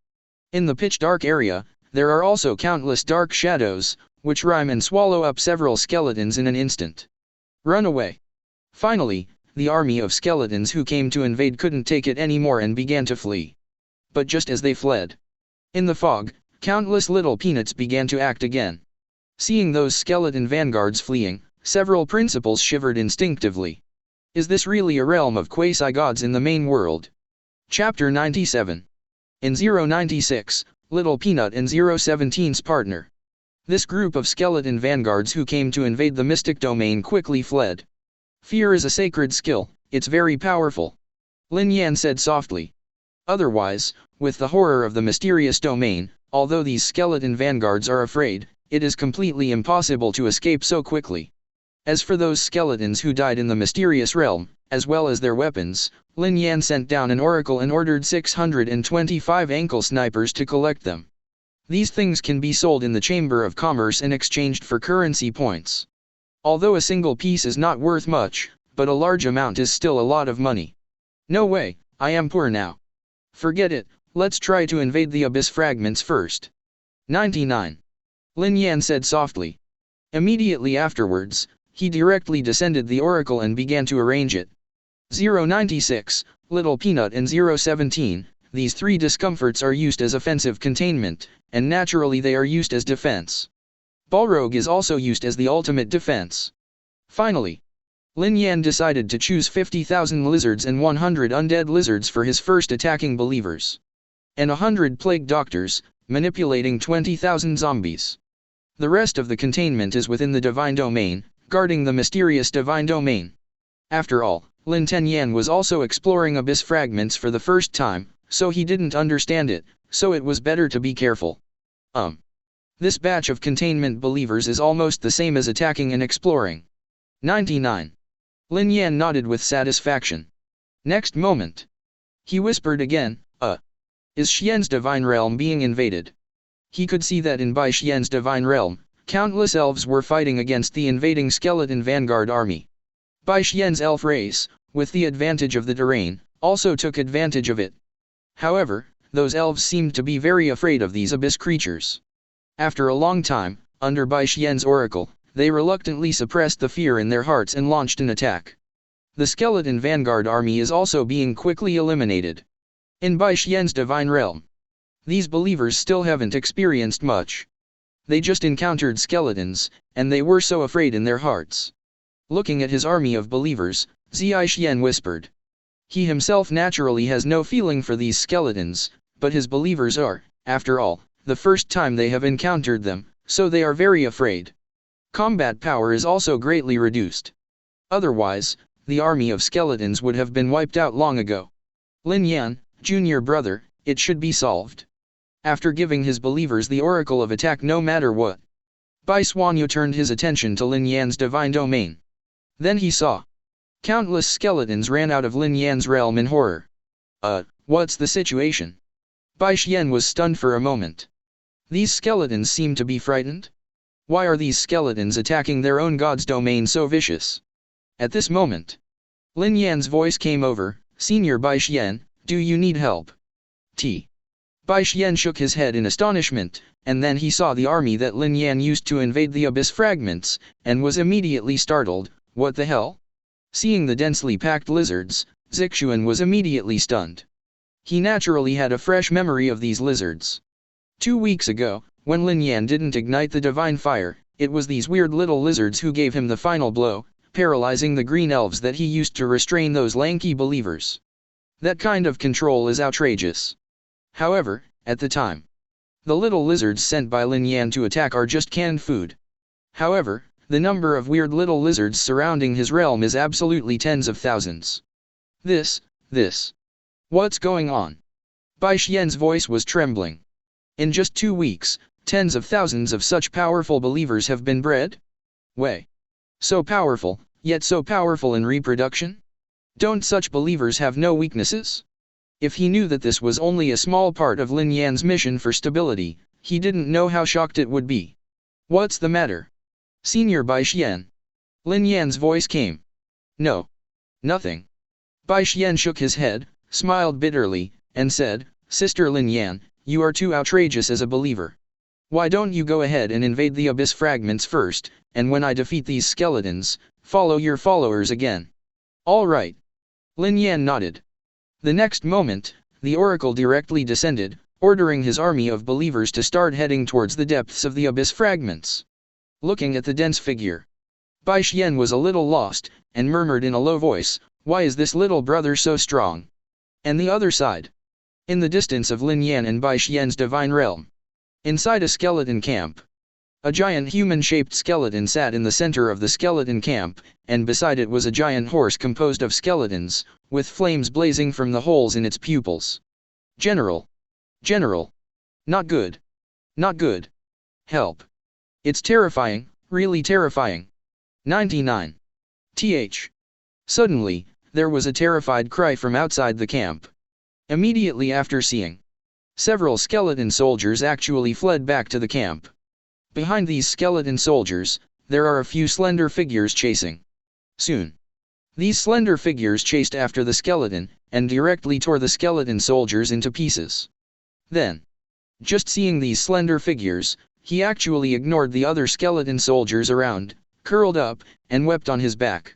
in the pitch-dark area, there are also countless dark shadows, which rhyme and swallow up several skeletons in an instant. Run away. Finally, the army of skeletons who came to invade couldn't take it anymore and began to flee. But just as they fled, in the fog, countless little peanuts began to act again. Seeing those skeleton vanguards fleeing, several principals shivered instinctively. Is this really a realm of quasi-gods in the main world? Chapter 97. In 096, Little Peanut and 017's partner. This group of skeleton vanguards who came to invade the mystic domain quickly fled. Fear is a sacred skill, it's very powerful. Lin Yan said softly. Otherwise, with the horror of the mysterious domain, although these skeleton vanguards are afraid, it is completely impossible to escape so quickly. As for those skeletons who died in the mysterious realm, as well as their weapons, Lin Yan sent down an oracle and ordered 625 ankle snipers to collect them. These things can be sold in the Chamber of Commerce and exchanged for currency points. Although a single piece is not worth much, but a large amount is still a lot of money. No way, I am poor now. Forget it, let's try to invade the abyss fragments first. 99. Lin Yan said softly. Immediately afterwards, he directly descended the oracle and began to arrange it. 096, Little Peanut and 017, these three discomforts are used as offensive containment, and naturally they are used as defense. Balrog is also used as the ultimate defense. Finally, Lin Yan decided to choose 50,000 lizards and 100 undead lizards for his first attacking believers. And 100 plague doctors, manipulating 20,000 zombies. The rest of the containment is within the divine domain, guarding the mysterious divine domain. After all, Lin Yan was also exploring abyss fragments for the first time, so he didn't understand it, so it was better to be careful. This batch of containment believers is almost the same as attacking and exploring. 99. Lin Yan nodded with satisfaction. Next moment, he whispered again, Is Xian's divine realm being invaded? He could see that in Bai Xian's divine realm, countless elves were fighting against the invading skeleton vanguard army. Bai Xian's elf race, with the advantage of the terrain, also took advantage of it. However, those elves seemed to be very afraid of these abyss creatures. After a long time, under Bai Xian's oracle, they reluctantly suppressed the fear in their hearts and launched an attack. The skeleton vanguard army is also being quickly eliminated. In Bai Xian's divine realm, these believers still haven't experienced much. They just encountered skeletons, and they were so afraid in their hearts. Looking at his army of believers, Zai Xian whispered. He himself naturally has no feeling for these skeletons, but his believers are, after all, the first time they have encountered them, so they are very afraid. Combat power is also greatly reduced. Otherwise, the army of skeletons would have been wiped out long ago. Lin Yan, junior brother, it should be solved. After giving his believers the oracle of attack no matter what, Bai Xuanyu turned his attention to Lin Yan's divine domain. Then he saw. Countless skeletons ran out of Lin Yan's realm in horror. What's the situation? Bai Xian was stunned for a moment. These skeletons seem to be frightened. Why are these skeletons attacking their own god's domain so vicious? At this moment, Lin Yan's voice came over, Senior Bai Xian, do you need help? Bai Xian shook his head in astonishment, and then he saw the army that Lin Yan used to invade the abyss fragments, and was immediately startled. What the hell? Seeing the densely packed lizards, Zixuan was immediately stunned. He naturally had a fresh memory of these lizards. 2 weeks ago, when Lin Yan didn't ignite the divine fire, it was these weird little lizards who gave him the final blow, paralyzing the green elves that he used to restrain those lanky believers. That kind of control is outrageous. However, at the time, the little lizards sent by Lin Yan to attack are just canned food. However, the number of weird little lizards surrounding his realm is absolutely tens of thousands. What's going on? Bai Xian's voice was trembling. In just 2 weeks, tens of thousands of such powerful believers have been bred? Way. So powerful, yet so powerful in reproduction? Don't such believers have no weaknesses? If he knew that this was only a small part of Lin Yan's mission for stability, he didn't know how shocked it would be. What's the matter? Senior Bai Xian. Lin Yan's voice came. No. Nothing. Bai Xian shook his head, smiled bitterly, and said, Sister Lin Yan, you are too outrageous as a believer. Why don't you go ahead and invade the abyss fragments first, and when I defeat these skeletons, follow your followers again. All right. Lin Yan nodded. The next moment, the oracle directly descended, ordering his army of believers to start heading towards the depths of the abyss fragments. Looking at the dense figure, Bai Xian was a little lost, and murmured in a low voice, why is this little brother so strong? And the other side. In the distance of Lin Yan and Bai Xian's divine realm. Inside a skeleton camp. A giant human-shaped skeleton sat in the center of the skeleton camp, and beside it was a giant horse composed of skeletons, with flames blazing from the holes in its pupils. General. Not good. Not good. Help. It's terrifying, really terrifying. 99. Suddenly, there was a terrified cry from outside the camp. Immediately after seeing several skeleton soldiers actually fled back to the camp. Behind these skeleton soldiers, there are a few slender figures chasing. Soon, these slender figures chased after the skeleton, and directly tore the skeleton soldiers into pieces. Then, just seeing these slender figures, he actually ignored the other skeleton soldiers around, curled up, and wept on his back.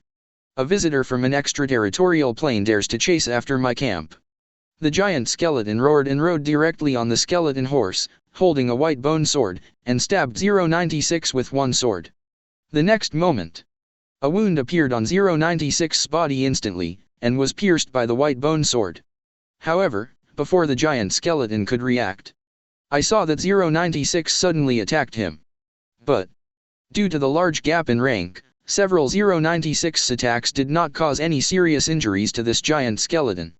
A visitor from an extraterritorial plane dares to chase after my camp. The giant skeleton roared and rode directly on the skeleton horse, holding a white bone sword, and stabbed 096 with one sword. The next moment, a wound appeared on 096's body instantly, and was pierced by the white bone sword. However, before the giant skeleton could react, I saw that 096 suddenly attacked him. But, due to the large gap in rank, several 096's attacks did not cause any serious injuries to this giant skeleton.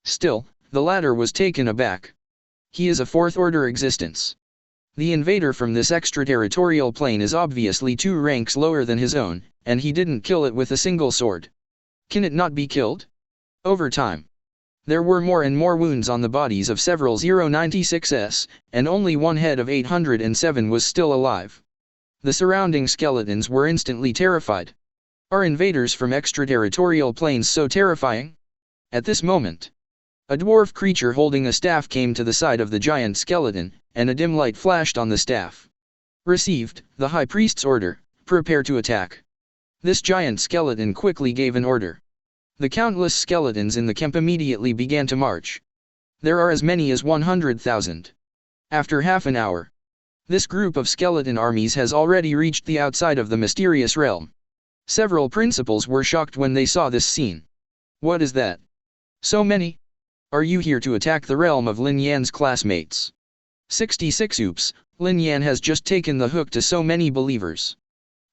Still, the latter was taken aback. He is a fourth-order existence. The invader from this extraterritorial plane is obviously 2 ranks lower than his own, and he didn't kill it with a single sword. Can it not be killed? Over time, there were more and more wounds on the bodies of several 096s, and only one head of 807 was still alive. The surrounding skeletons were instantly terrified. Are invaders from extraterritorial planes so terrifying? At this moment, a dwarf creature holding a staff came to the side of the giant skeleton, and a dim light flashed on the staff. Received, the High Priest's order, prepare to attack. This giant skeleton quickly gave an order. The countless skeletons in the camp immediately began to march. There are as many as 100,000. After half an hour, this group of skeleton armies has already reached the outside of the mysterious realm. Several principals were shocked when they saw this scene. What is that? So many? Are you here to attack the realm of Lin Yan's classmates? 66 Oops, Lin Yan has just taken the hook to so many believers.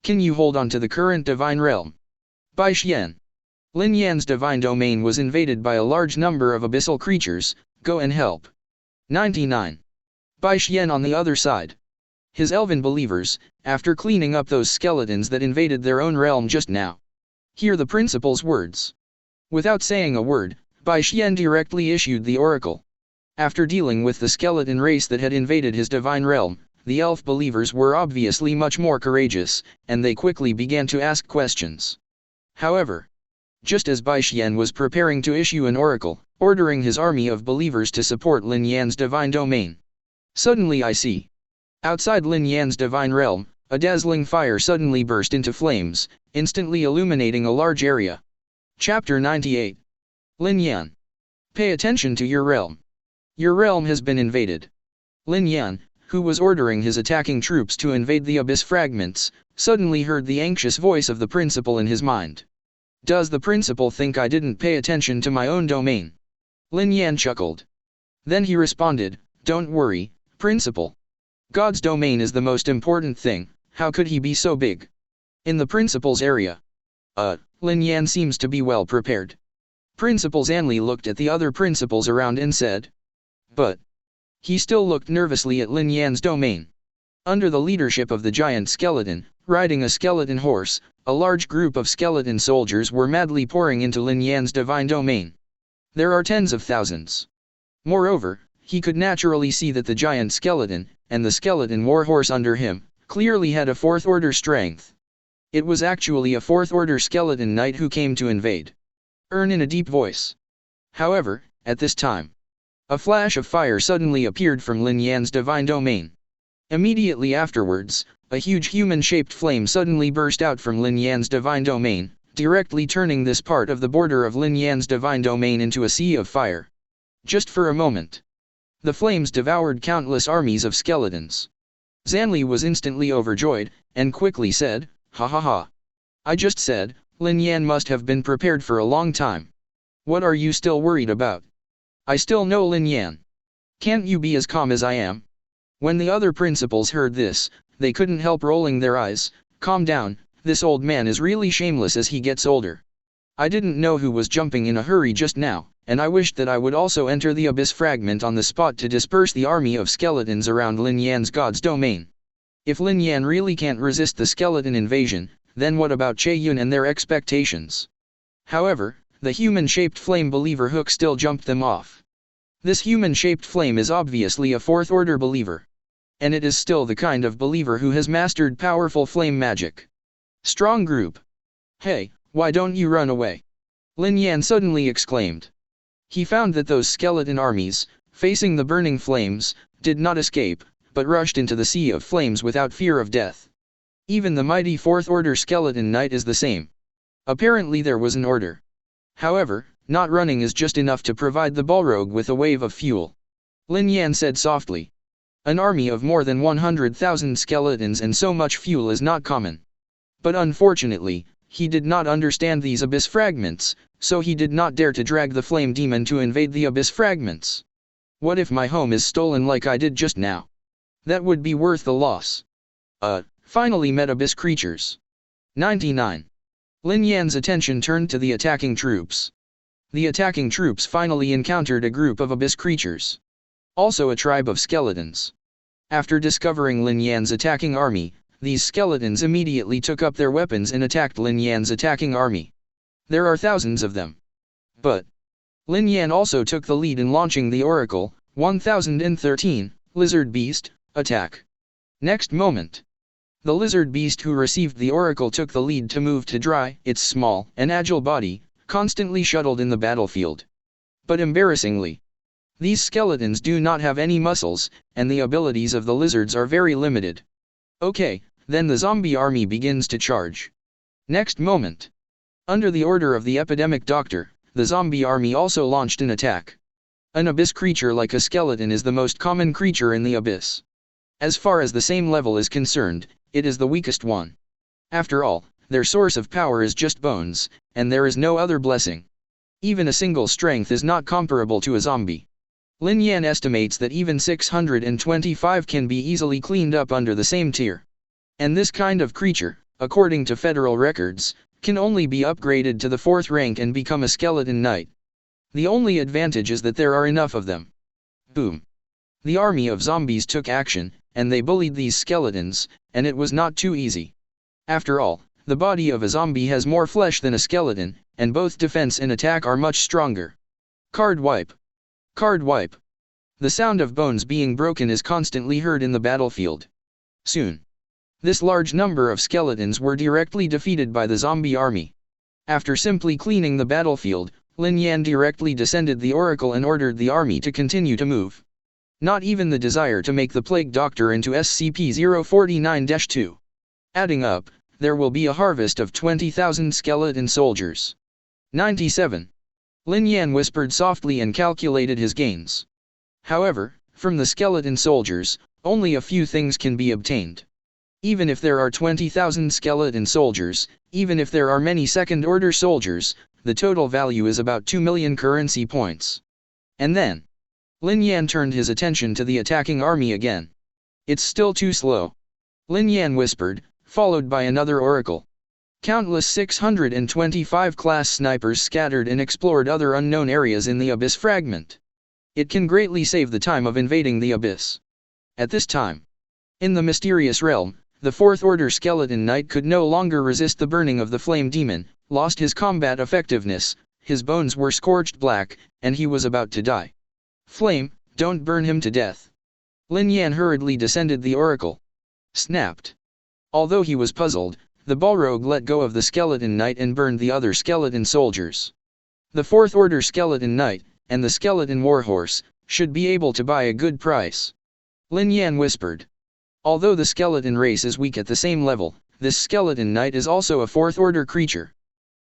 Can you hold on to the current divine realm? Bai Xian. Lin Yan's divine domain was invaded by a large number of abyssal creatures, go and help. 99. Bai Xian on the other side. His elven believers, after cleaning up those skeletons that invaded their own realm just now. Hear the principal's words. Without saying a word, Bai Xian directly issued the oracle. After dealing with the skeleton race that had invaded his divine realm, the elf believers were obviously much more courageous, and they quickly began to ask questions. However, just as Bai Xian was preparing to issue an oracle, ordering his army of believers to support Lin Yan's divine domain, suddenly I see. Outside Lin Yan's divine realm, a dazzling fire suddenly burst into flames, instantly illuminating a large area. Chapter 98. Lin Yan. Pay attention to your realm. Your realm has been invaded. Lin Yan, who was ordering his attacking troops to invade the abyss fragments, suddenly heard the anxious voice of the principal in his mind. Does the principal think I didn't pay attention to my own domain? Lin Yan chuckled. Then he responded, don't worry, principal. God's domain is the most important thing, how could he be so big? In the principal's area. Lin Yan seems to be well prepared. Principal Zanli looked at the other principals around and said. But he still looked nervously at Lin Yan's domain. Under the leadership of the giant skeleton, riding a skeleton horse, a large group of skeleton soldiers were madly pouring into Lin Yan's divine domain. There are tens of thousands. Moreover, he could naturally see that the giant skeleton, and the skeleton warhorse under him, clearly had a 4th-order strength. It was actually a 4th-order skeleton knight who came to invade. In a deep voice. However, at this time, a flash of fire suddenly appeared from Lin Yan's divine domain. Immediately afterwards, a huge human-shaped flame suddenly burst out from Lin Yan's divine domain, directly turning this part of the border of Lin Yan's divine domain into a sea of fire. Just for a moment, the flames devoured countless armies of skeletons. Zanli was instantly overjoyed, and quickly said, ha ha ha. I just said, Lin Yan must have been prepared for a long time. What are you still worried about? I still know Lin Yan. Can't you be as calm as I am? When the other principals heard this, they couldn't help rolling their eyes. Calm down, this old man is really shameless as he gets older. I didn't know who was jumping in a hurry just now, and I wished that I would also enter the abyss fragment on the spot to disperse the army of skeletons around Lin Yan's god's domain. If Lin Yan really can't resist the skeleton invasion, then what about Che-Yun and their expectations? However, the human-shaped flame believer hook still jumped them off. This human-shaped flame is obviously a fourth-order believer. And it is still the kind of believer who has mastered powerful flame magic. Strong group. Hey, why don't you run away? Lin Yan suddenly exclaimed. He found that those skeleton armies, facing the burning flames, did not escape, but rushed into the sea of flames without fear of death. Even the mighty fourth-order skeleton knight is the same. Apparently there was an order. However, not running is just enough to provide the Balrog with a wave of fuel. Lin Yan said softly. An army of more than 100,000 skeletons and so much fuel is not common. But unfortunately, he did not understand these abyss fragments, so he did not dare to drag the flame demon to invade the abyss fragments. What if my home is stolen like I did just now? That would be worth the loss. Finally met abyss creatures. 99. Lin Yan's attention turned to the attacking troops. The attacking troops finally encountered a group of abyss creatures. Also a tribe of skeletons. After discovering Lin Yan's attacking army, these skeletons immediately took up their weapons and attacked Lin Yan's attacking army. There are thousands of them. But Lin Yan also took the lead in launching the Oracle, 1013, Lizard Beast, attack. Next moment, the lizard beast who received the Oracle took the lead to move to dry, its small and agile body, constantly shuttled in the battlefield. But embarrassingly, these skeletons do not have any muscles, and the abilities of the lizards are very limited. Okay, then the zombie army begins to charge. Next moment, under the order of the epidemic doctor, the zombie army also launched an attack. An abyss creature like a skeleton is the most common creature in the abyss. As far as the same level is concerned, it is the weakest one. After all, their source of power is just bones, and there is no other blessing. Even a single strength is not comparable to a zombie. Lin Yan estimates that even 625 can be easily cleaned up under the same tier. And this kind of creature, according to federal records, can only be upgraded to the 4th rank and become a skeleton knight. The only advantage is that there are enough of them. Boom. The army of zombies took action, and they bullied these skeletons, and it was not too easy. After all, the body of a zombie has more flesh than a skeleton, and both defense and attack are much stronger. Card wipe. Card wipe. The sound of bones being broken is constantly heard in the battlefield. Soon, this large number of skeletons were directly defeated by the zombie army. After simply cleaning the battlefield, Lin Yan directly descended the Oracle and ordered the army to continue to move. Not even the desire to make the Plague Doctor into SCP-049-2. Adding up, there will be a harvest of 20,000 skeleton soldiers. 97. Lin Yan whispered softly and calculated his gains. However, from the skeleton soldiers, only a few things can be obtained. Even if there are 20,000 skeleton soldiers, even if there are many second-order soldiers, the total value is about 2 million currency points. And then, Lin Yan turned his attention to the attacking army again. It's still too slow. Lin Yan whispered, followed by another oracle. Countless 625 class snipers scattered and explored other unknown areas in the Abyss Fragment. It can greatly save the time of invading the Abyss. At this time, in the mysterious realm, the 4th Order Skeleton Knight could no longer resist the burning of the Flame Demon, lost his combat effectiveness, his bones were scorched black, and he was about to die. Flame, don't burn him to death. Lin Yan hurriedly descended the oracle. Snapped. Although he was puzzled, the Balrog let go of the Skeleton Knight and burned the other skeleton soldiers. The 4th Order Skeleton Knight, and the Skeleton Warhorse, should be able to buy a good price. Lin Yan whispered. Although the skeleton race is weak at the same level, this Skeleton Knight is also a 4th Order creature.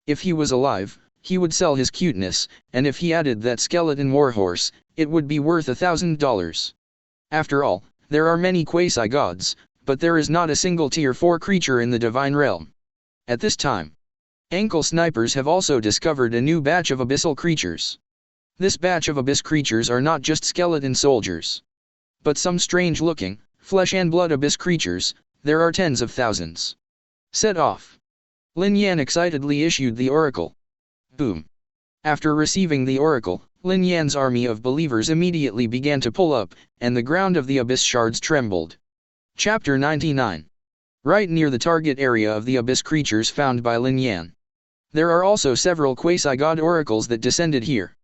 If he was alive, he would sell his cuteness, and if he added that Skeleton Warhorse, it would be worth $1,000. After all, there are many quasi-gods, but there is not a single Tier 4 creature in the Divine Realm. At this time, Ankle Snipers have also discovered a new batch of abyssal creatures. This batch of abyss creatures are not just skeleton soldiers, but some strange-looking, flesh and blood abyss creatures. There are tens of thousands. Set off. Lin Yan excitedly issued the oracle. Boom. After receiving the oracle, Lin Yan's army of believers immediately began to pull up, and the ground of the abyss shards trembled. Chapter 99. right near the target area of the abyss creatures found by Lin Yan. There are also several quasi-god oracles that descended here.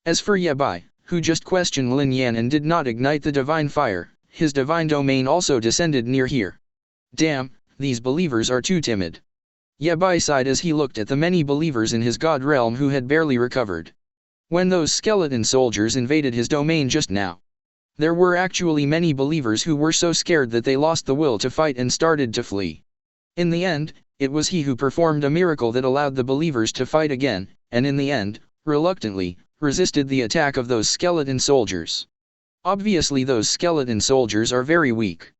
As for Yabai, who just questioned Lin Yan and did not ignite the divine fire, his divine domain also descended near here. Damn, these believers are too timid. Yabai sighed as he looked at the many believers in his god realm who had barely recovered. When those skeleton soldiers invaded his domain just now, there were actually many believers who were so scared that they lost the will to fight and started to flee. In the end, it was he who performed a miracle that allowed the believers to fight again, and in the end, reluctantly, resisted the attack of those skeleton soldiers. Obviously those skeleton soldiers are very weak.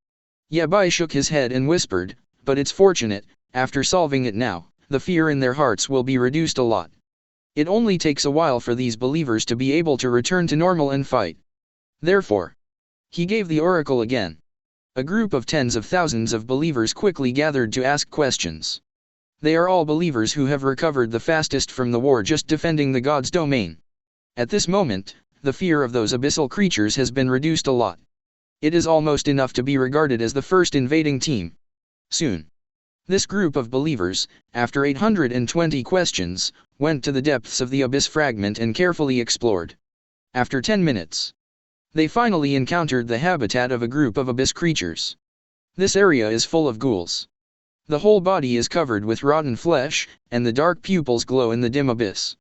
Yabai shook his head and whispered, but it's fortunate, after solving it now, the fear in their hearts will be reduced a lot. It only takes a while for these believers to be able to return to normal and fight. Therefore, he gave the oracle again. A group of tens of thousands of believers quickly gathered to ask questions. They are all believers who have recovered the fastest from the war just defending the god's domain. At this moment, the fear of those abyssal creatures has been reduced a lot. It is almost enough to be regarded as the first invading team. Soon, this group of believers, after 820 questions, went to the depths of the abyss fragment and carefully explored. After 10 minutes, they finally encountered the habitat of a group of abyss creatures. This area is full of ghouls. The whole body is covered with rotten flesh, and the dark pupils glow in the dim abyss.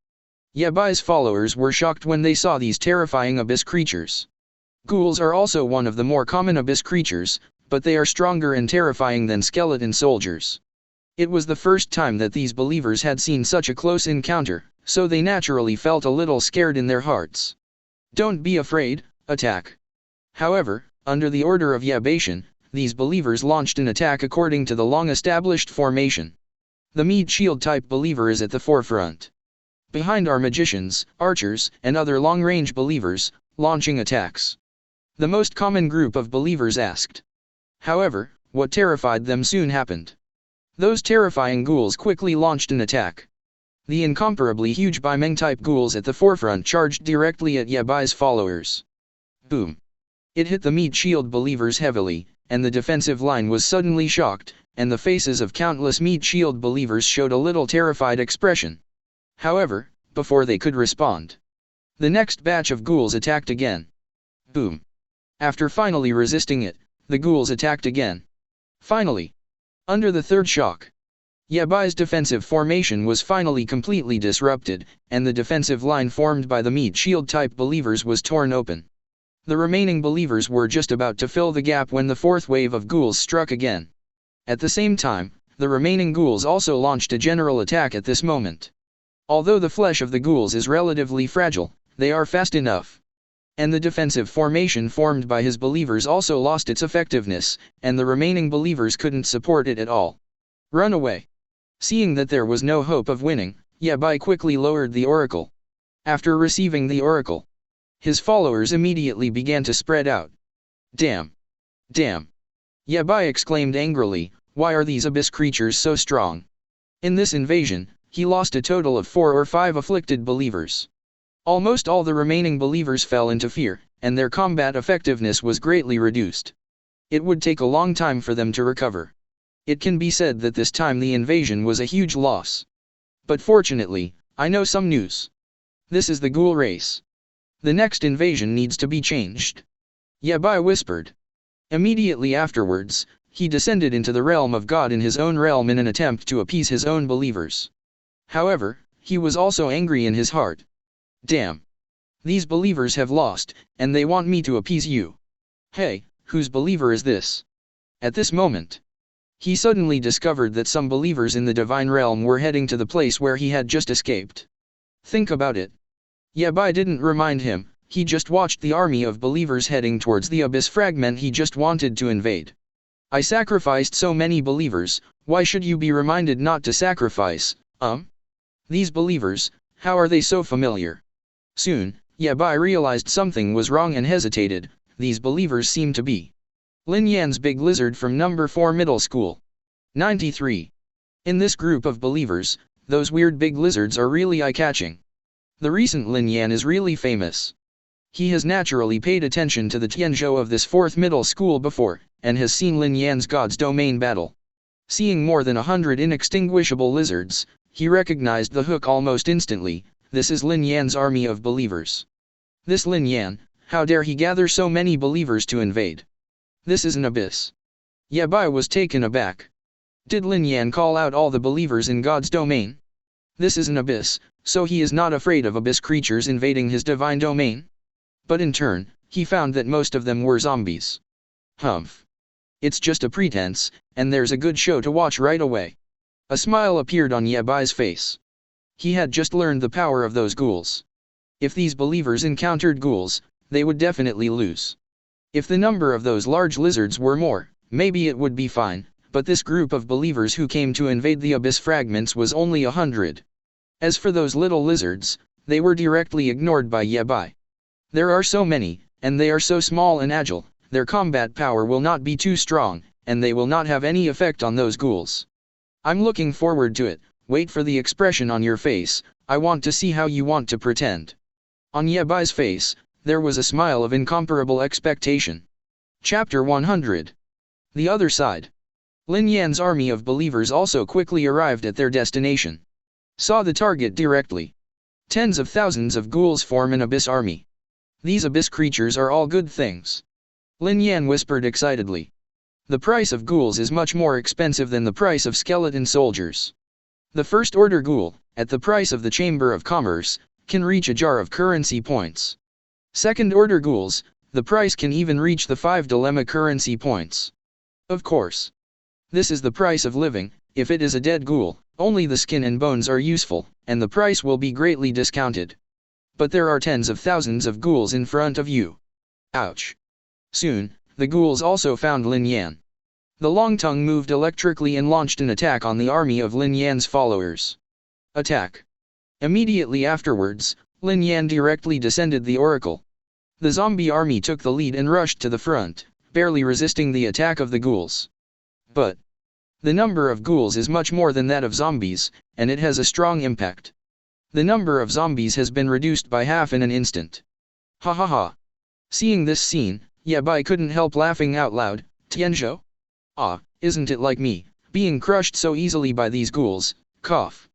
Yabai's followers were shocked when they saw these terrifying abyss creatures. Ghouls are also one of the more common abyss creatures, but they are stronger and terrifying than skeleton soldiers. It was the first time that these believers had seen such a close encounter, so they naturally felt a little scared in their hearts. Don't be afraid, attack. However, under the order of Yabation, these believers launched an attack according to the long-established formation. The meat shield type believer is at the forefront. Behind are magicians, archers, and other long-range believers, launching attacks. The most common group of believers asked. However, what terrified them soon happened. Those terrifying ghouls quickly launched an attack. The incomparably huge Baimeng-type ghouls at the forefront charged directly at Yabai's followers. Boom! It hit the meat shield believers heavily, and the defensive line was suddenly shocked, and the faces of countless meat shield believers showed a little terrified expression. However, before they could respond, the next batch of ghouls attacked again. Boom! After finally resisting it, the ghouls attacked again. Finally, under the third shock, Yabai's defensive formation was finally completely disrupted, and the defensive line formed by the meat shield type believers was torn open. The remaining believers were just about to fill the gap when the fourth wave of ghouls struck again. At the same time, the remaining ghouls also launched a general attack at this moment. Although the flesh of the ghouls is relatively fragile, they are fast enough. And the defensive formation formed by his believers also lost its effectiveness, and the remaining believers couldn't support it at all. Run away. Seeing that there was no hope of winning, Yabai quickly lowered the oracle. After receiving the oracle, his followers immediately began to spread out. Damn! Damn! Yabai exclaimed angrily, why are these abyss creatures so strong? In this invasion, he lost a total of 4 or 5 afflicted believers. Almost all the remaining believers fell into fear, and their combat effectiveness was greatly reduced. It would take a long time for them to recover. It can be said that this time the invasion was a huge loss. But fortunately, I know some news. This is the ghoul race. The next invasion needs to be changed. Yabai whispered. Immediately afterwards, he descended into the realm of God in his own realm in an attempt to appease his own believers. However, he was also angry in his heart. Damn! These believers have lost, and they want me to appease you. Hey, whose believer is this? At this moment, he suddenly discovered that some believers in the divine realm were heading to the place where he had just escaped. Think about it. Yabai didn't remind him, he just watched the army of believers heading towards the abyss fragment he just wanted to invade. I sacrificed so many believers, why should you be reminded not to sacrifice, These believers, how are they so familiar? Soon, Yabai realized something was wrong and hesitated. These believers seemed to be Lin Yan's big lizard from number 4 middle school. 93. In this group of believers, those weird big lizards are really eye-catching. The recent Lin Yan is really famous. He has naturally paid attention to the Tianzhou of this 4th middle school before, and has seen Lin Yan's God's Domain battle. Seeing more than 100 inextinguishable lizards, he recognized the hook almost instantly. This is Lin Yan's army of believers. This Lin Yan, how dare he gather so many believers to invade? This is an abyss. Yabai was taken aback. Did Lin Yan call out all the believers in God's domain? This is an abyss, so he is not afraid of abyss creatures invading his divine domain? But in turn, he found that most of them were zombies. Humph. It's just a pretense, and there's a good show to watch right away. A smile appeared on Yabai's face. He had just learned the power of those ghouls. If these believers encountered ghouls, they would definitely lose. If the number of those large lizards were more, maybe it would be fine, but this group of believers who came to invade the abyss fragments was only 100. As for those little lizards, they were directly ignored by Yabai. There are so many, and they are so small and agile, their combat power will not be too strong, and they will not have any effect on those ghouls. I'm looking forward to it. Wait for the expression on your face. I want to see how you want to pretend. On Yabai's face, there was a smile of incomparable expectation. Chapter 100. The other side. Lin Yan's army of believers also quickly arrived at their destination. Saw the target directly. Tens of thousands of ghouls form an abyss army. These abyss creatures are all good things. Lin Yan whispered excitedly. The price of ghouls is much more expensive than the price of skeleton soldiers. The first order ghoul, at the price of the Chamber of Commerce, can reach a jar of currency points. Second order ghouls, the price can even reach the 5 dilemma currency points. Of course. This is the price of living. If it is a dead ghoul, only the skin and bones are useful, and the price will be greatly discounted. But there are tens of thousands of ghouls in front of you. Ouch. Soon, the ghouls also found Lin Yan. The long tongue moved electrically and launched an attack on the army of Lin Yan's followers. Attack. Immediately afterwards, Lin Yan directly descended the oracle. The zombie army took the lead and rushed to the front, barely resisting the attack of the ghouls. But the number of ghouls is much more than that of zombies, and it has a strong impact. The number of zombies has been reduced by half in an instant. Ha ha ha. Seeing this scene, Yabai couldn't help laughing out loud. Tianzhou? Ah, isn't it like me, being crushed so easily by these ghouls, cough.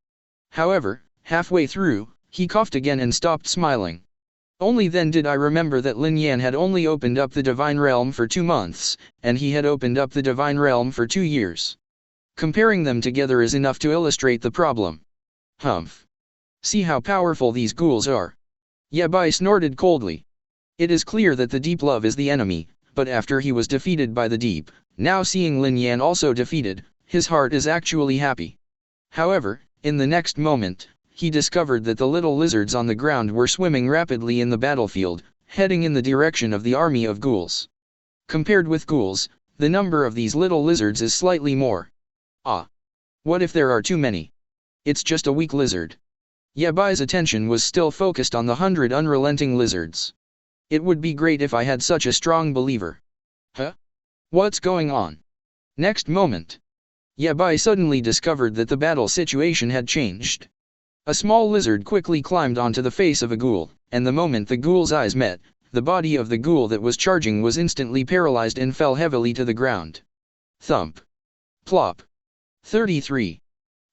However, halfway through, he coughed again and stopped smiling. Only then did I remember that Lin Yan had only opened up the Divine Realm for 2 months, and he had opened up the Divine Realm for 2 years. Comparing them together is enough to illustrate the problem. Humph. See how powerful these ghouls are. Yabai snorted coldly. It is clear that the deep love is the enemy, but after he was defeated by the deep, now seeing Lin Yan also defeated, his heart is actually happy. However, in the next moment, he discovered that the little lizards on the ground were swimming rapidly in the battlefield, heading in the direction of the army of ghouls. Compared with ghouls, the number of these little lizards is slightly more. Ah. What if there are too many? It's just a weak lizard. Yabai's attention was still focused on the 100 unrelenting lizards. It would be great if I had such a strong believer. Huh? What's going on? Next moment. Yabai suddenly discovered that the battle situation had changed. A small lizard quickly climbed onto the face of a ghoul, and the moment the ghoul's eyes met, the body of the ghoul that was charging was instantly paralyzed and fell heavily to the ground. Thump. Plop. 33.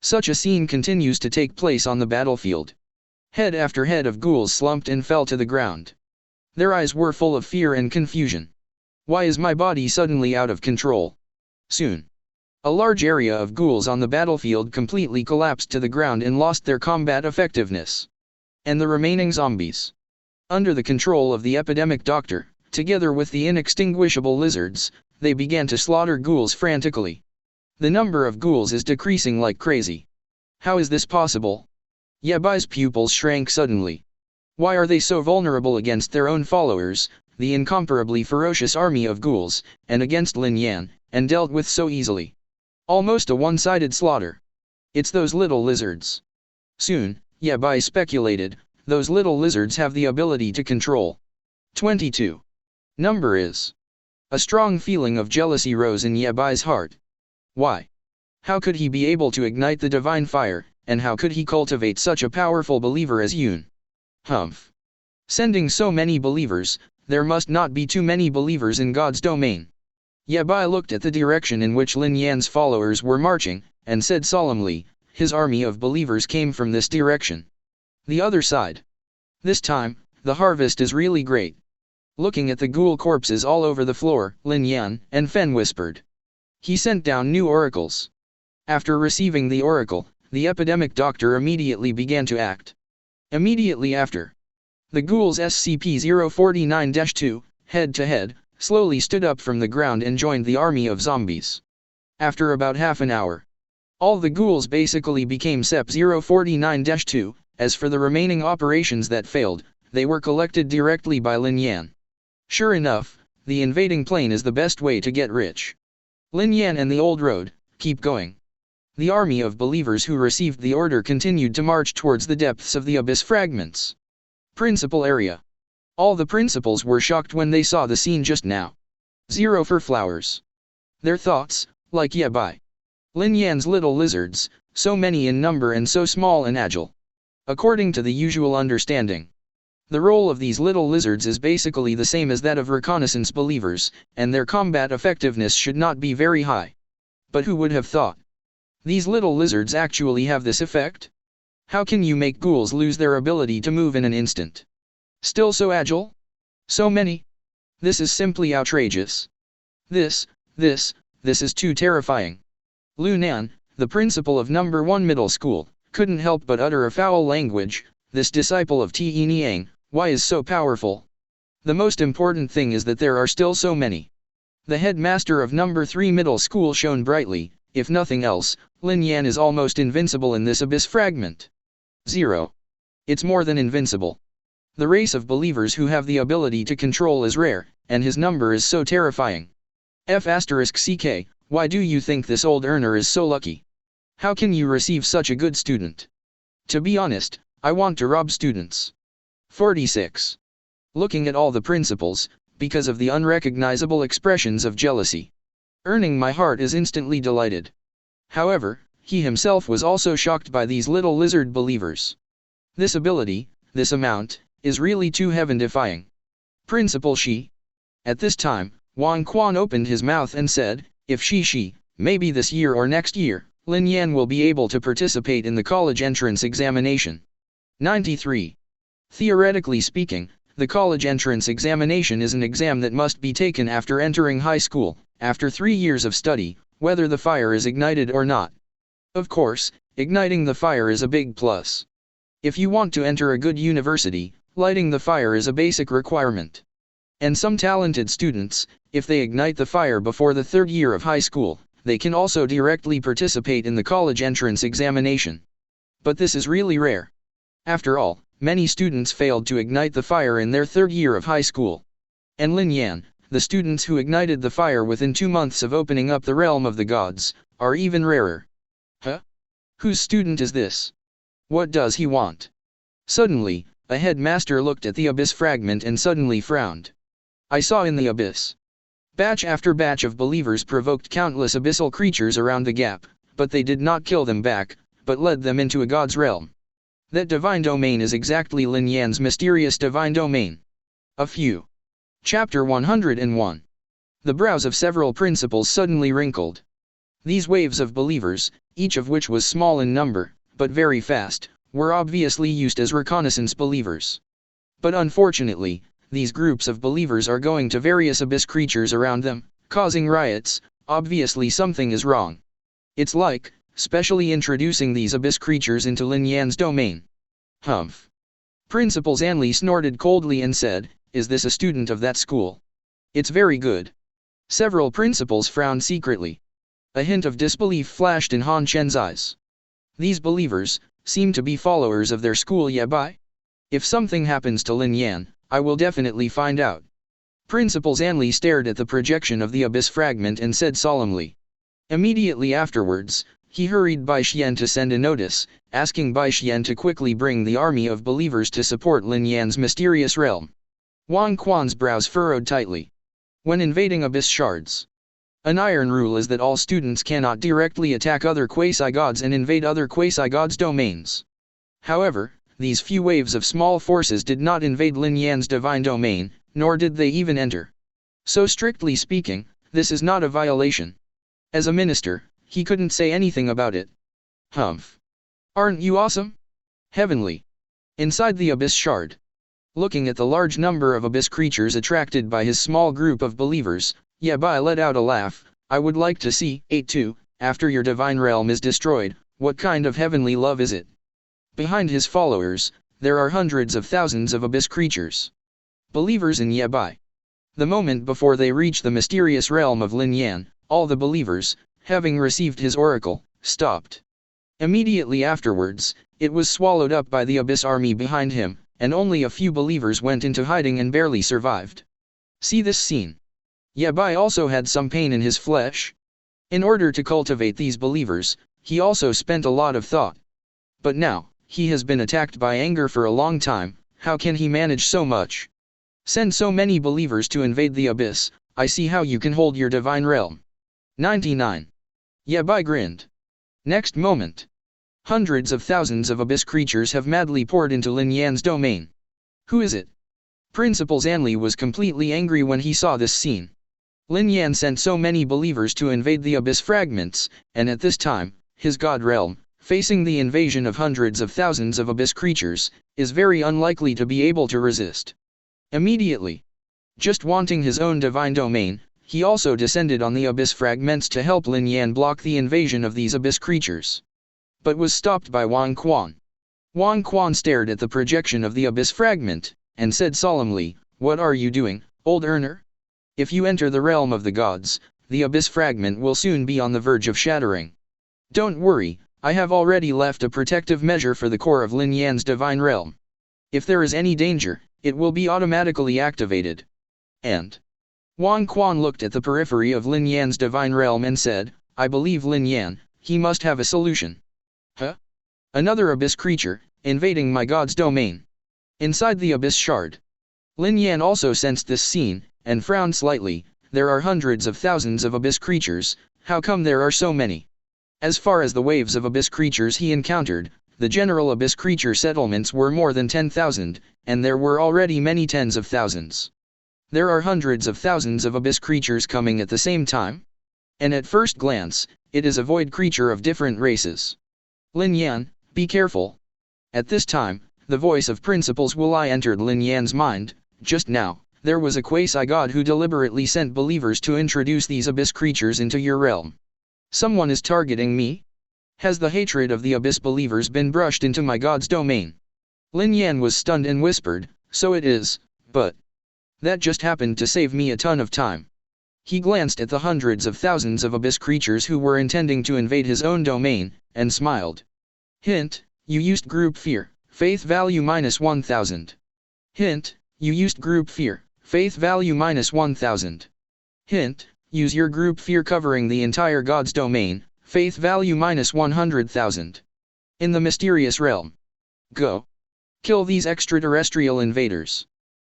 Such a scene continues to take place on the battlefield. Head after head of ghouls slumped and fell to the ground. Their eyes were full of fear and confusion. Why is my body suddenly out of control? Soon. A large area of ghouls on the battlefield completely collapsed to the ground and lost their combat effectiveness. And the remaining zombies, under the control of the epidemic doctor, together with the inextinguishable lizards, they began to slaughter ghouls frantically. The number of ghouls is decreasing like crazy. How is this possible? Yabai's pupils shrank suddenly. Why are they so vulnerable against their own followers, the incomparably ferocious army of ghouls, and against Lin Yan, and dealt with so easily? Almost a one-sided slaughter. It's those little lizards. Soon, Yabai speculated, those little lizards have the ability to control. 22. Number is. A strong feeling of jealousy rose in Yabai's heart. Why? How could he be able to ignite the divine fire, and how could he cultivate such a powerful believer as Yun? Humph. Sending so many believers, there must not be too many believers in God's domain. Yabai looked at the direction in which Lin Yan's followers were marching, and said solemnly, his army of believers came from this direction. The other side. This time, the harvest is really great. Looking at the ghoul corpses all over the floor, Lin Yan and Fen whispered. He sent down new oracles. After receiving the oracle, the epidemic doctor immediately began to act. Immediately after, the ghouls SCP-049-2, head-to-head, slowly stood up from the ground and joined the army of zombies. After about half an hour, all the ghouls basically became SCP-049-2, as for the remaining operations that failed, they were collected directly by Lin Yan. Sure enough, the invading plane is the best way to get rich. Lin Yan and the old road, keep going. The army of believers who received the order continued to march towards the depths of the abyss fragments. Principal area. All the principals were shocked when they saw the scene just now. 0 for flowers. Their thoughts, like Yabai. Lin Yan's little lizards, so many in number and so small and agile. According to the usual understanding, the role of these little lizards is basically the same as that of reconnaissance believers, and their combat effectiveness should not be very high. But who would have thought? These little lizards actually have this effect? How can you make ghouls lose their ability to move in an instant? Still so agile? So many? This is simply outrageous. This is too terrifying. Lin Yan, the principal of No. 1 Middle School, couldn't help but utter a foul language. This disciple of Te Niang, why is so powerful? The most important thing is that there are still so many. The headmaster of No. 3 Middle School shone brightly. If nothing else, Lin Yan is almost invincible in this abyss fragment. 0. It's more than invincible. The race of believers who have the ability to control is rare, and his number is so terrifying. F***ck, why do you think this old earner is so lucky? How can you receive such a good student? To be honest, I want to rob students. 46. Looking at all the principals, because of the unrecognizable expressions of jealousy. Earning my heart is instantly delighted. However, he himself was also shocked by these little lizard believers. This ability, this amount, is really too heaven-defying. Principal Shi. At this time, Wang Quan opened his mouth and said, if she, maybe this year or next year, Lin Yan will be able to participate in the college entrance examination. 93. Theoretically speaking, the college entrance examination is an exam that must be taken after entering high school, after 3 years of study, whether the fire is ignited or not. Of course, igniting the fire is a big plus. If you want to enter a good university, lighting the fire is a basic requirement. And some talented students, if they ignite the fire before the 3rd year of high school, they can also directly participate in the college entrance examination. But this is really rare. After all, many students failed to ignite the fire in their 3rd year of high school. And Lin Yan, the students who ignited the fire within 2 months of opening up the realm of the gods, are even rarer. Huh? Whose student is this? What does he want? Suddenly, a headmaster looked at the abyss fragment and suddenly frowned. I saw in the abyss. Batch after batch of believers provoked countless abyssal creatures around the gap, but they did not kill them back, but led them into a god's realm. That divine domain is exactly Lin Yan's mysterious divine domain. A few. Chapter 101. The brows of several principals suddenly wrinkled. These waves of believers, each of which was small in number, but very fast, were obviously used as reconnaissance believers. But unfortunately, these groups of believers are going to various abyss creatures around them, causing riots. Obviously something is wrong. It's like, specially introducing these abyss creatures into Lin Yan's domain. Humph. Principal Zanli snorted coldly and said, is this a student of that school? It's very good. Several principals frowned secretly. A hint of disbelief flashed in Han Chen's eyes. These believers seem to be followers of their school Yabai? If something happens to Lin Yan, I will definitely find out. Principal Zanli stared at the projection of the abyss fragment and said solemnly. Immediately afterwards, he hurried Bai Xian to send a notice, asking Bai Xian to quickly bring the army of believers to support Lin Yan's mysterious realm. Wang Quan's brows furrowed tightly. When invading abyss shards, an iron rule is that all students cannot directly attack other quasi-gods and invade other quasi-gods' domains. However, these few waves of small forces did not invade Lin Yan's divine domain, nor did they even enter. So strictly speaking, This is not a violation. As a minister, he couldn't say anything about it. Humph. Aren't you awesome? Heavenly. Inside the Abyss Shard. Looking at the large number of Abyss creatures attracted by his small group of believers, Yabai let out a laugh. I would like to see, 8-2, after your divine realm is destroyed, what kind of heavenly love is it? Behind his followers, there are hundreds of thousands of Abyss creatures. Believers in Yabai. The moment before they reach the mysterious realm of Lin Yan, all the believers, having received his oracle, stopped. Immediately afterwards, it was swallowed up by the Abyss army behind him, and only a few believers went into hiding and barely survived. See this scene. Yabai also had some pain in his flesh. In order to cultivate these believers, he also spent a lot of thought. But now, he has been attacked by anger for a long time. How can he manage so much? Send so many believers to invade the Abyss. I see how you can hold your divine realm. 99. Yabai grinned. Next moment. Hundreds of thousands of Abyss creatures have madly poured into Lin Yan's domain. Who is it? Principal Zanli was completely angry when he saw this scene. Lin Yan sent so many believers to invade the Abyss fragments, and at this time, his god realm, facing the invasion of hundreds of thousands of Abyss creatures, is very unlikely to be able to resist. Immediately. Just wanting his own divine domain, he also descended on the Abyss fragments to help Lin Yan block the invasion of these Abyss creatures. But was stopped by Wang Quan. Wang Quan stared at the projection of the Abyss fragment, and said solemnly, "What are you doing, old earner? If you enter the realm of the gods, the Abyss fragment will soon be on the verge of shattering. Don't worry, I have already left a protective measure for the core of Lin Yan's divine realm. If there is any danger, it will be automatically activated." And Wang Quan looked at the periphery of Lin Yan's divine realm and said, "I believe Lin Yan, he must have a solution." Huh? Another Abyss creature, invading my god's domain. Inside the Abyss Shard. Lin Yan also sensed this scene, and frowned slightly. There are hundreds of thousands of Abyss creatures, how come there are so many? As far as the waves of Abyss creatures he encountered, the general Abyss creature settlements were more than 10,000, and there were already many tens of thousands. There are hundreds of thousands of Abyss creatures coming at the same time? And at first glance, it is a void creature of different races. Lin Yan, be careful. At this time, the voice of Principal Wulai entered Lin Yan's mind. Just now, there was a quasi-god who deliberately sent believers to introduce these Abyss creatures into your realm. Someone is targeting me? Has the hatred of the Abyss believers been brushed into my god's domain? Lin Yan was stunned and whispered, "So it is, but that just happened to save me a ton of time." He glanced at the hundreds of thousands of Abyss creatures who were intending to invade his own domain, and smiled. Hint, you used group fear, faith value -1000. Hint, you used group fear, faith value -1000. Hint, use your group fear covering the entire god's domain, faith value -100,000. In the mysterious realm. Go. Kill these extraterrestrial invaders.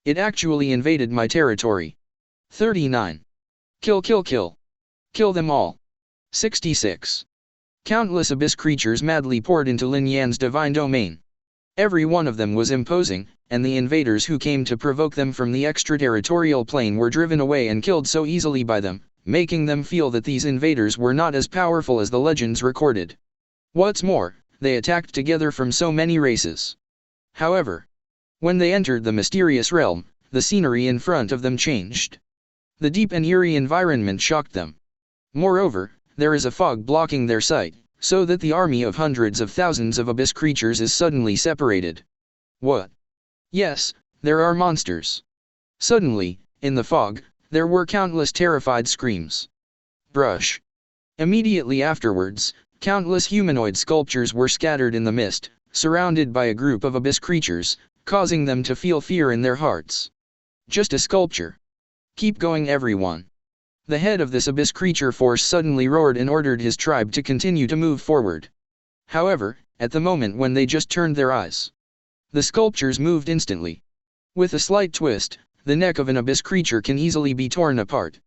It actually invaded my territory. 39. Kill. Kill them all. 66. Countless Abyss creatures madly poured into Lin Yan's divine domain. Every one of them was imposing, and the invaders who came to provoke them from the extraterritorial plane were driven away and killed so easily by them, making them feel that these invaders were not as powerful as the legends recorded. What's more, they attacked together from so many races. However, when they entered the mysterious realm, the scenery in front of them changed. The deep and eerie environment shocked them. Moreover, there is a fog blocking their sight, so that the army of hundreds of thousands of Abyss creatures is suddenly separated. What? Yes, there are monsters. Suddenly, in the fog, there were countless terrified screams. Brush. Immediately afterwards, countless humanoid sculptures were scattered in the mist, surrounded by a group of Abyss creatures, causing them to feel fear in their hearts. Just a sculpture. Keep going, everyone. The head of this Abyss creature force suddenly roared and ordered his tribe to continue to move forward. However, at the moment when they just turned their eyes, the sculptures moved instantly. With a slight twist, the neck of an Abyss creature can easily be torn apart.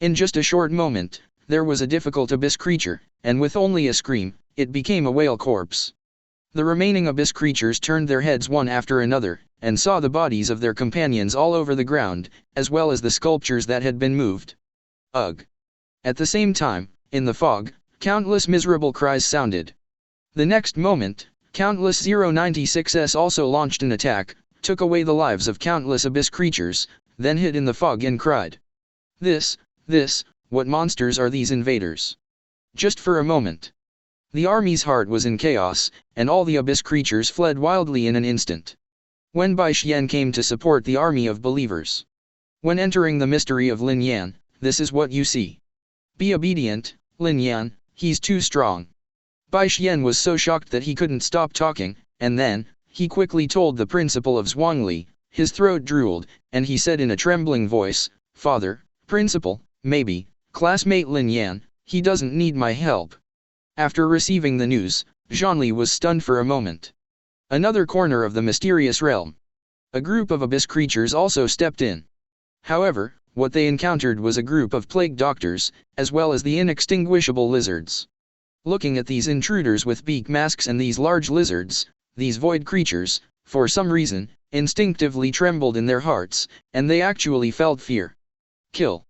In just a short moment, there was a difficult Abyss creature, and with only a scream, it became a whale corpse. The remaining Abyss creatures turned their heads one after another, and saw the bodies of their companions all over the ground, as well as the sculptures that had been moved. Ugh. At the same time, in the fog, countless miserable cries sounded. The next moment, countless 096s also launched an attack, took away the lives of countless abyss creatures, then hid in the fog and cried. This, what monsters are these invaders? Just for a moment. The army's heart was in chaos, and all the abyss creatures fled wildly in an instant. When Bai Xian came to support the army of believers. When entering the mystery of Lin Yan, this is what you see. Be obedient, Lin Yan, he's too strong. Bai Xian was so shocked that he couldn't stop talking, and then, he quickly told the principal of Zhuangli. His throat drooled, and he said in a trembling voice, Father, Principal, maybe, classmate Lin Yan, he doesn't need my help. After receiving the news, Zhongli was stunned for a moment. Another corner of the mysterious realm. A group of abyss creatures also stepped in. However, what they encountered was a group of plague doctors, as well as the inextinguishable lizards. Looking at these intruders with beak masks and these large lizards, these void creatures, for some reason, instinctively trembled in their hearts, and they actually felt fear. Kill.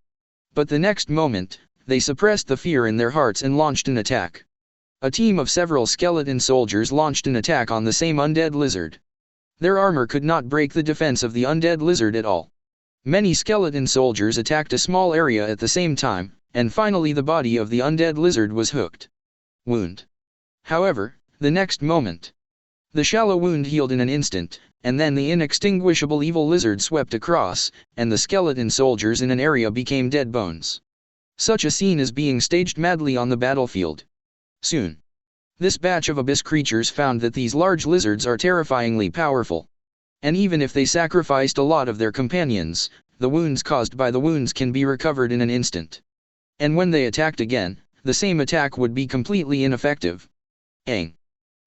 But the next moment, they suppressed the fear in their hearts and launched an attack. A team of several skeleton soldiers launched an attack on the same undead lizard. Their armor could not break the defense of the undead lizard at all. Many skeleton soldiers attacked a small area at the same time, and finally the body of the undead lizard was hooked. Wound. However, the next moment, the shallow wound healed in an instant, and then the inextinguishable evil lizard swept across, and the skeleton soldiers in an area became dead bones. Such a scene is being staged madly on the battlefield. Soon, this batch of abyss creatures found that these large lizards are terrifyingly powerful. And even if they sacrificed a lot of their companions, the wounds caused by the wounds can be recovered in an instant. And when they attacked again, the same attack would be completely ineffective. Ang.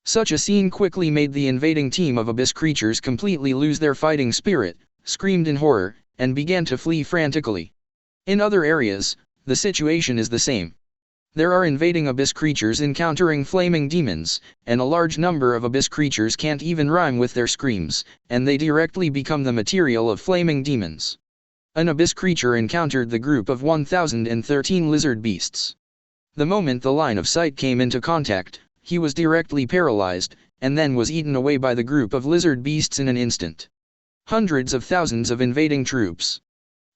Such a scene quickly made the invading team of abyss creatures completely lose their fighting spirit, screamed in horror, and began to flee frantically. In other areas, the situation is the same. There are invading abyss creatures encountering flaming demons, and a large number of abyss creatures can't even rhyme with their screams, and they directly become the material of flaming demons. An abyss creature encountered the group of 1013 lizard beasts. The moment the line of sight came into contact, he was directly paralyzed, and then was eaten away by the group of lizard beasts in an instant. Hundreds of thousands of invading troops.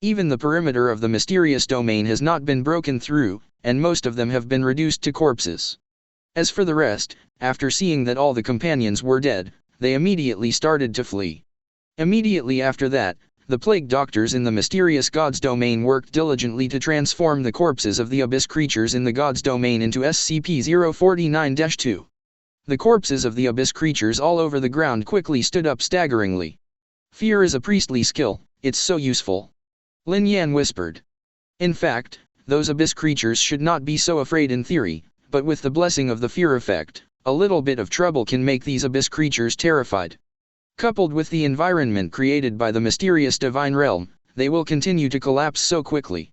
Even the perimeter of the mysterious domain has not been broken through, and most of them have been reduced to corpses. As for the rest, after seeing that all the companions were dead, they immediately started to flee. Immediately after that, the plague doctors in the mysterious God's domain worked diligently to transform the corpses of the abyss creatures in the God's domain into SCP-049-2. The corpses of the abyss creatures all over the ground quickly stood up staggeringly. Fear is a priestly skill, it's so useful. Lin Yan whispered. In fact, those abyss creatures should not be so afraid in theory, but with the blessing of the fear effect, a little bit of trouble can make these abyss creatures terrified. Coupled with the environment created by the mysterious divine realm, they will continue to collapse so quickly.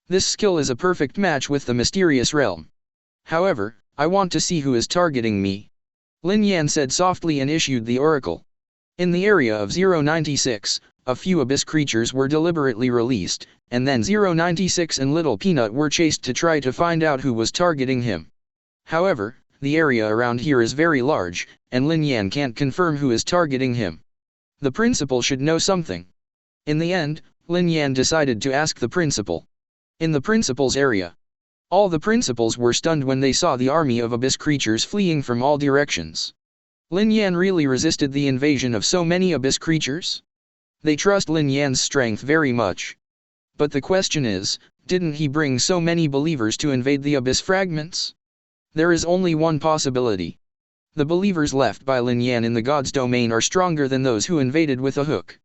This skill is a perfect match with the mysterious realm. However, I want to see who is targeting me. Lin Yan said softly and issued the oracle. In the area of 096, a few abyss creatures were deliberately released, and then 096 and Little Peanut were chased to try to find out who was targeting him. However, the area around here is very large, and Lin Yan can't confirm who is targeting him. The principal should know something. In the end, Lin Yan decided to ask the principal. In the principal's area, all the principals were stunned when they saw the army of abyss creatures fleeing from all directions. Lin Yan really resisted the invasion of so many abyss creatures? They trust Lin Yan's strength very much. But the question is, didn't he bring so many believers to invade the abyss fragments? There is only one possibility. The believers left by Lin Yan in the God's domain are stronger than those who invaded with a hook.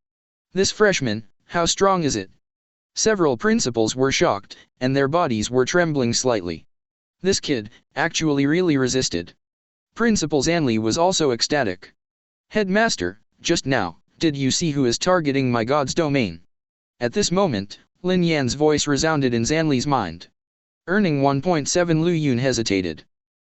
This freshman, how strong is it? Several principals were shocked, and their bodies were trembling slightly. This kid, actually really resisted. Principal Zanli was also ecstatic. Headmaster, just now, did you see who is targeting my God's domain? At this moment, Lin Yan's voice resounded in Zanli's mind. Earning 1.7 Lu Yun hesitated.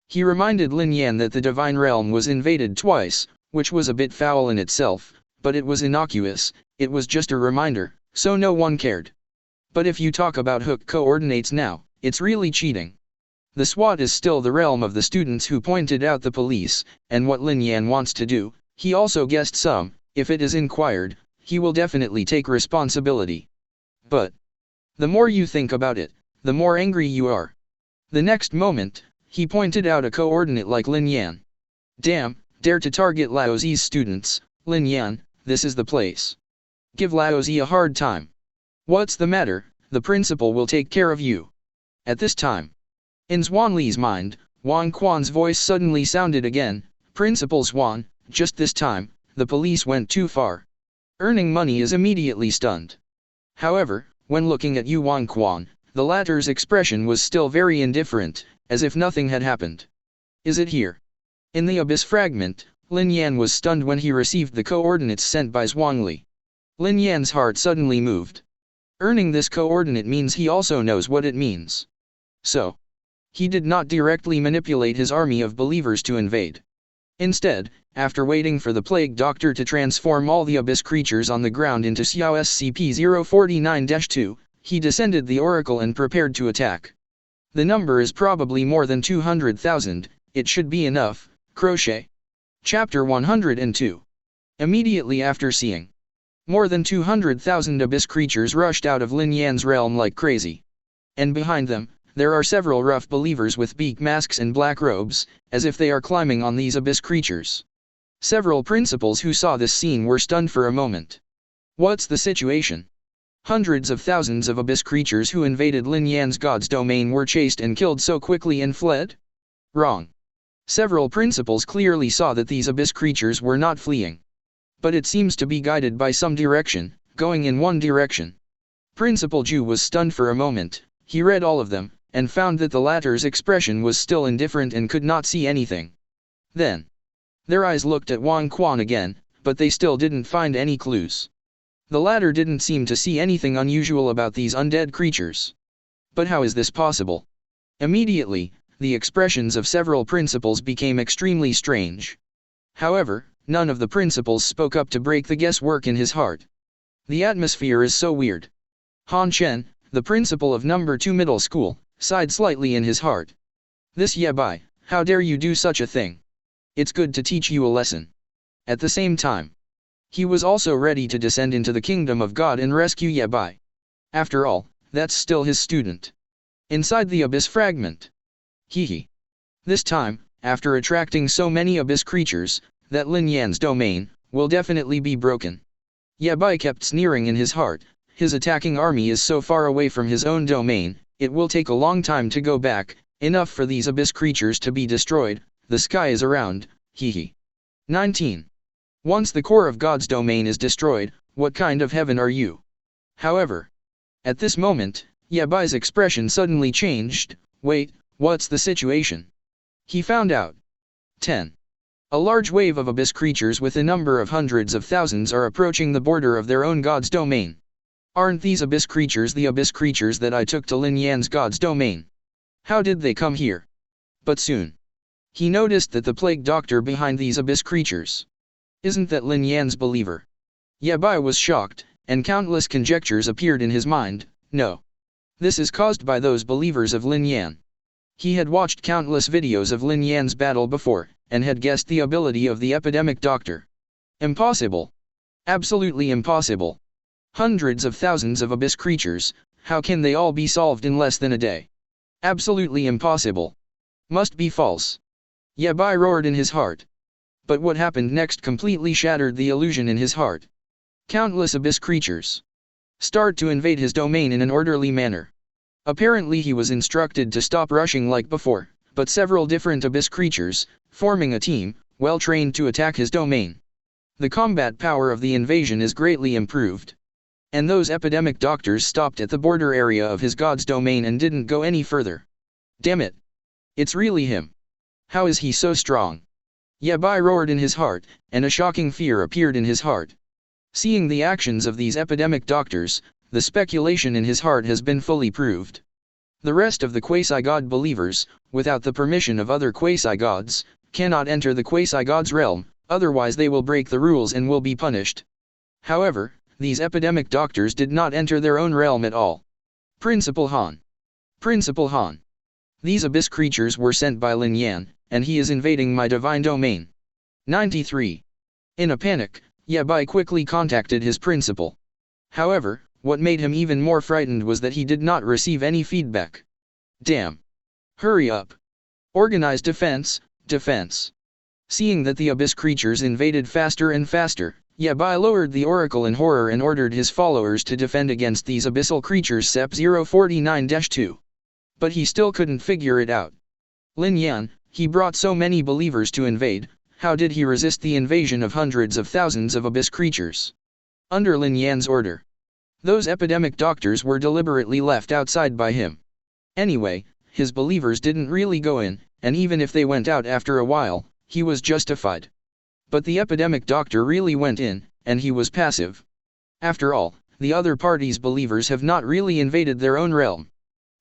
He reminded Lin Yan that the divine realm was invaded twice, which was a bit foul in itself, but it was innocuous, it was just a reminder, so no one cared. But if you talk about hook coordinates now, it's really cheating. The SWAT is still the realm of the students who pointed out the police, and what Lin Yan wants to do, he also guessed some, if it is inquired, he will definitely take responsibility. But the more you think about it, the more angry you are. The next moment, he pointed out a coordinate like Lin Yan. Damn, dare to target Laozi's students, Lin Yan, this is the place. Give Laozi a hard time. What's the matter, the principal will take care of you. At this time, in Zhuanli's mind, Wang Quan's voice suddenly sounded again, Principal Zhuan, just this time, the police went too far. Earning money is immediately stunned. However, when looking at Yu Wang Quan, the latter's expression was still very indifferent, as if nothing had happened. Is it here? In the Abyss Fragment, Lin Yan was stunned when he received the coordinates sent by Zhuangli. Lin Yan's heart suddenly moved. Earning this coordinate means he also knows what it means. So, he did not directly manipulate his army of believers to invade. Instead, after waiting for the Plague Doctor to transform all the Abyss creatures on the ground into Xiao SCP-049-2, he descended the Oracle and prepared to attack. The number is probably more than 200,000, it should be enough. Crochet. Chapter 102. Immediately after seeing more than 200,000 Abyss creatures rushed out of Lin Yan's realm like crazy. And behind them, there are several rough believers with beak masks and black robes, as if they are climbing on these Abyss creatures. Several principals who saw this scene were stunned for a moment. What's the situation? Hundreds of thousands of Abyss creatures who invaded Lin Yan's god's domain were chased and killed so quickly and fled? Wrong. Several principals clearly saw that these Abyss creatures were not fleeing. But it seems to be guided by some direction, going in one direction. Principal Ju was stunned for a moment, he read all of them, and found that the latter's expression was still indifferent and could not see anything. Then, their eyes looked at Wang Quan again, but they still didn't find any clues. The latter didn't seem to see anything unusual about these undead creatures. But how is this possible? Immediately, the expressions of several principals became extremely strange. However, none of the principals spoke up to break the guesswork in his heart. The atmosphere is so weird. Han Chen, the principal of number 2 middle school, sighed slightly in his heart. This Yabai, how dare you do such a thing? It's good to teach you a lesson. At the same time, he was also ready to descend into the kingdom of God and rescue Yabai. After all, that's still his student. Inside the Abyss Fragment. Hehe. This time, after attracting so many Abyss creatures, that Lin Yan's domain will definitely be broken. Yabai kept sneering in his heart, his attacking army is so far away from his own domain, it will take a long time to go back, enough for these Abyss creatures to be destroyed, the sky is around, hehe. 19. Once the core of God's domain is destroyed, what kind of heaven are you? However, at this moment, Yabai's expression suddenly changed. Wait, what's the situation? He found out. 10. A large wave of Abyss creatures with a number of hundreds of thousands are approaching the border of their own God's domain. Aren't these Abyss creatures the Abyss creatures that I took to Lin Yan's God's domain? How did they come here? But soon, he noticed that the Plague Doctor behind these Abyss creatures. Isn't that Lin Yan's believer? Yabai was shocked, and countless conjectures appeared in his mind. No. This is caused by those believers of Lin Yan. He had watched countless videos of Lin Yan's battle before, and had guessed the ability of the Epidemic Doctor. Impossible. Absolutely impossible. Hundreds of thousands of Abyss creatures, how can they all be solved in less than a day? Absolutely impossible. Must be false. Yabai roared in his heart. But what happened next completely shattered the illusion in his heart. Countless Abyss creatures start to invade his domain in an orderly manner. Apparently he was instructed to stop rushing like before, but several different Abyss creatures, forming a team, well trained to attack his domain. The combat power of the invasion is greatly improved. And those Epidemic Doctors stopped at the border area of his God's domain and didn't go any further. Damn it. It's really him. How is he so strong? Yabai roared in his heart, and a shocking fear appeared in his heart. Seeing the actions of these Epidemic Doctors, the speculation in his heart has been fully proved. The rest of the quasi-god believers, without the permission of other quasi-gods, cannot enter the quasi-god's realm, otherwise they will break the rules and will be punished. However, these Epidemic Doctors did not enter their own realm at all. Principal Han. Principal Han. These abyss creatures were sent by Lin Yan, and he is invading my divine domain. 93. In a panic, Yabai quickly contacted his principal. However, what made him even more frightened was that he did not receive any feedback. Damn. Hurry up. Organize defense, defense. Seeing that the abyss creatures invaded faster and faster, Yabai lowered the oracle in horror and ordered his followers to defend against these abyssal creatures SCP-049-2. But he still couldn't figure it out. Lin Yan, he brought so many believers to invade, how did he resist the invasion of hundreds of thousands of abyss creatures? Under Lin Yan's order, those epidemic doctors were deliberately left outside by him. Anyway, his believers didn't really go in, and even if they went out after a while, he was justified. But the epidemic doctor really went in, and he was passive. After all, the other party's believers have not really invaded their own realm.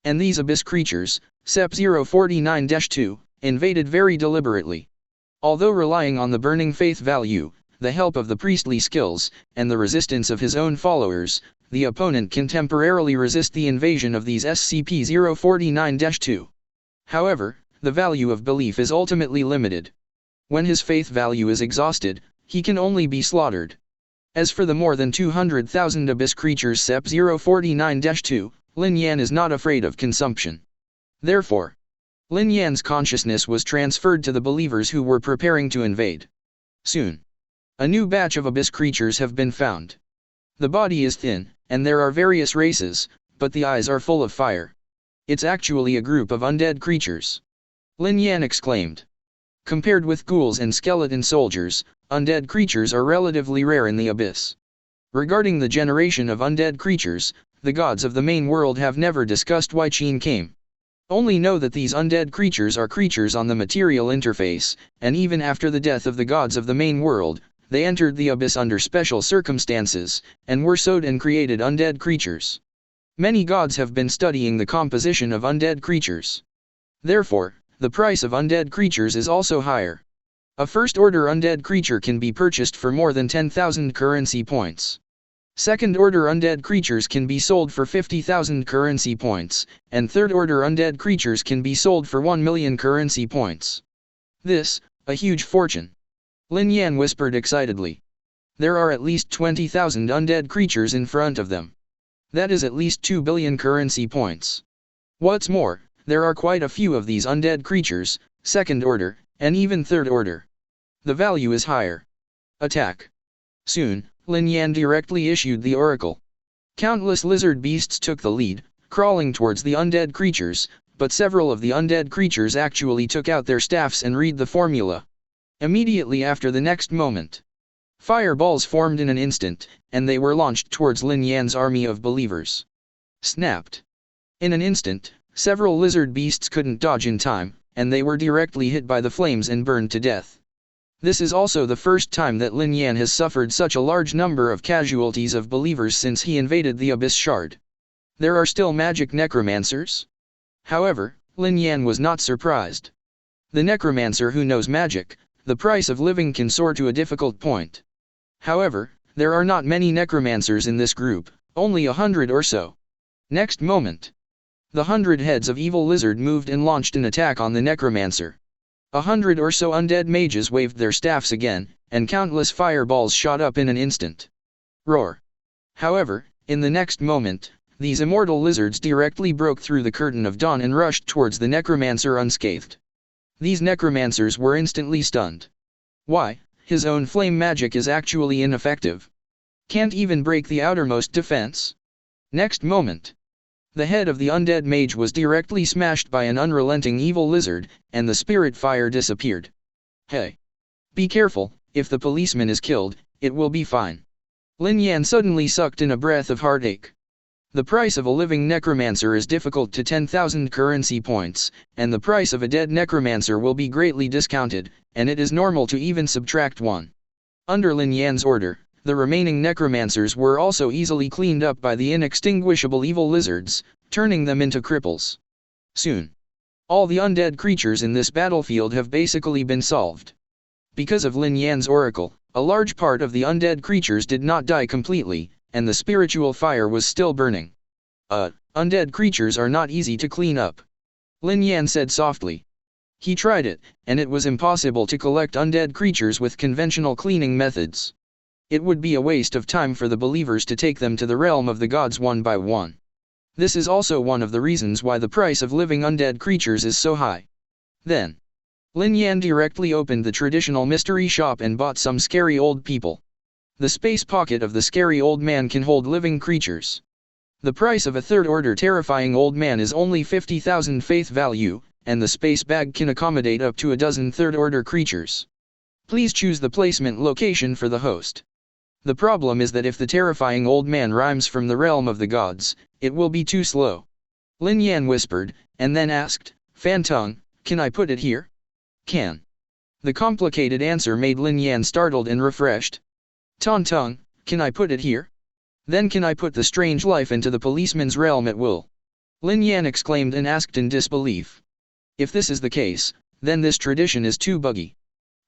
And these abyss creatures, SCP-049-2, invaded very deliberately. Although relying on the burning faith value, the help of the priestly skills, and the resistance of his own followers, the opponent can temporarily resist the invasion of these SCP-049-2. However, the value of belief is ultimately limited. When his faith value is exhausted, he can only be slaughtered. As for the more than 200,000 abyss creatures SCP-049-2, Lin Yan is not afraid of consumption. Therefore, Lin Yan's consciousness was transferred to the believers who were preparing to invade. Soon, a new batch of abyss creatures have been found. The body is thin, and there are various races, but the eyes are full of fire. It's actually a group of undead creatures. Lin Yan exclaimed. Compared with ghouls and skeleton soldiers, undead creatures are relatively rare in the abyss. Regarding the generation of undead creatures, the gods of the main world have never discussed why Qin came. Only know that these undead creatures are creatures on the material interface, and even after the death of the gods of the main world, they entered the abyss under special circumstances, and were sowed and created undead creatures. Many gods have been studying the composition of undead creatures. Therefore, the price of undead creatures is also higher. A first-order undead creature can be purchased for more than 10,000 currency points. Second-order undead creatures can be sold for 50,000 currency points, and third-order undead creatures can be sold for 1 million currency points. This, a huge fortune. Lin Yan whispered excitedly. There are at least 20,000 undead creatures in front of them. That is at least 2 billion currency points. What's more, there are quite a few of these undead creatures, second order, and even third order. The value is higher. Attack. Soon, Lin Yan directly issued the oracle. Countless lizard beasts took the lead, crawling towards the undead creatures, but several of the undead creatures actually took out their staffs and read the formula. Immediately after the next moment, fireballs formed in an instant, and they were launched towards Lin Yan's army of believers. Snapped. In an instant, several lizard beasts couldn't dodge in time, and they were directly hit by the flames and burned to death. This is also the first time that Lin Yan has suffered such a large number of casualties of believers since he invaded the Abyss Shard. There are still magic necromancers? However, Lin Yan was not surprised. The necromancer who knows magic, the price of living can soar to a difficult point. However, there are not many necromancers in this group, only 100 or so. Next moment, the 100 heads of evil lizard moved and launched an attack on the necromancer. 100 or so undead mages waved their staffs again, and countless fireballs shot up in an instant. Roar. However, in the next moment, these immortal lizards directly broke through the curtain of dawn and rushed towards the necromancer unscathed. These necromancers were instantly stunned. Why, his own flame magic is actually ineffective. Can't even break the outermost defense. Next moment, the head of the undead mage was directly smashed by an unrelenting evil lizard, and the spirit fire disappeared. Hey! Be careful, if the policeman is killed, it will be fine. Lin Yan suddenly sucked in a breath of heartache. The price of a living necromancer is difficult to 10,000 currency points, and the price of a dead necromancer will be greatly discounted, and it is normal to even subtract one. Under Lin Yan's order, the remaining necromancers were also easily cleaned up by the inextinguishable evil lizards, turning them into cripples. Soon, all the undead creatures in this battlefield have basically been solved. Because of Lin Yan's oracle, a large part of the undead creatures did not die completely, and the spiritual fire was still burning. Undead creatures are not easy to clean up. Lin Yan said softly. He tried it, and it was impossible to collect undead creatures with conventional cleaning methods. It would be a waste of time for the believers to take them to the realm of the gods one by one. This is also one of the reasons why the price of living undead creatures is so high. Then, Lin Yan directly opened the traditional mystery shop and bought some scary old people. The space pocket of the scary old man can hold living creatures. The price of a third-order terrifying old man is only 50,000 faith value, and the space bag can accommodate up to a dozen third-order creatures. Please choose the placement location for the host. The problem is that if the terrifying old man rhymes from the realm of the gods, it will be too slow. Lin Yan whispered, and then asked, Fan Tongue, can I put it here? Can. The complicated answer made Lin Yan startled and refreshed. Ton Tongue, can I put it here? Then can I put the strange life into the policeman's realm at will? Lin Yan exclaimed and asked in disbelief. If this is the case, then this tradition is too buggy.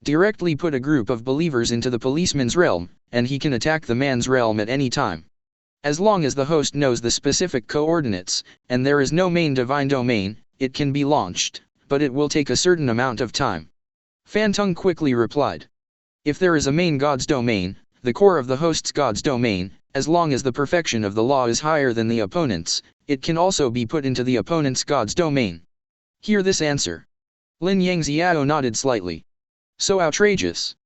Directly put a group of believers into the policeman's realm, and he can attack the man's realm at any time. As long as the host knows the specific coordinates, and there is no main divine domain, it can be launched, but it will take a certain amount of time. Fan Tongue quickly replied. If there is a main god's domain, the core of the host's god's domain, as long as the perfection of the law is higher than the opponent's, it can also be put into the opponent's god's domain. Hear this answer. Lin Yang Xiao nodded slightly. So outrageous.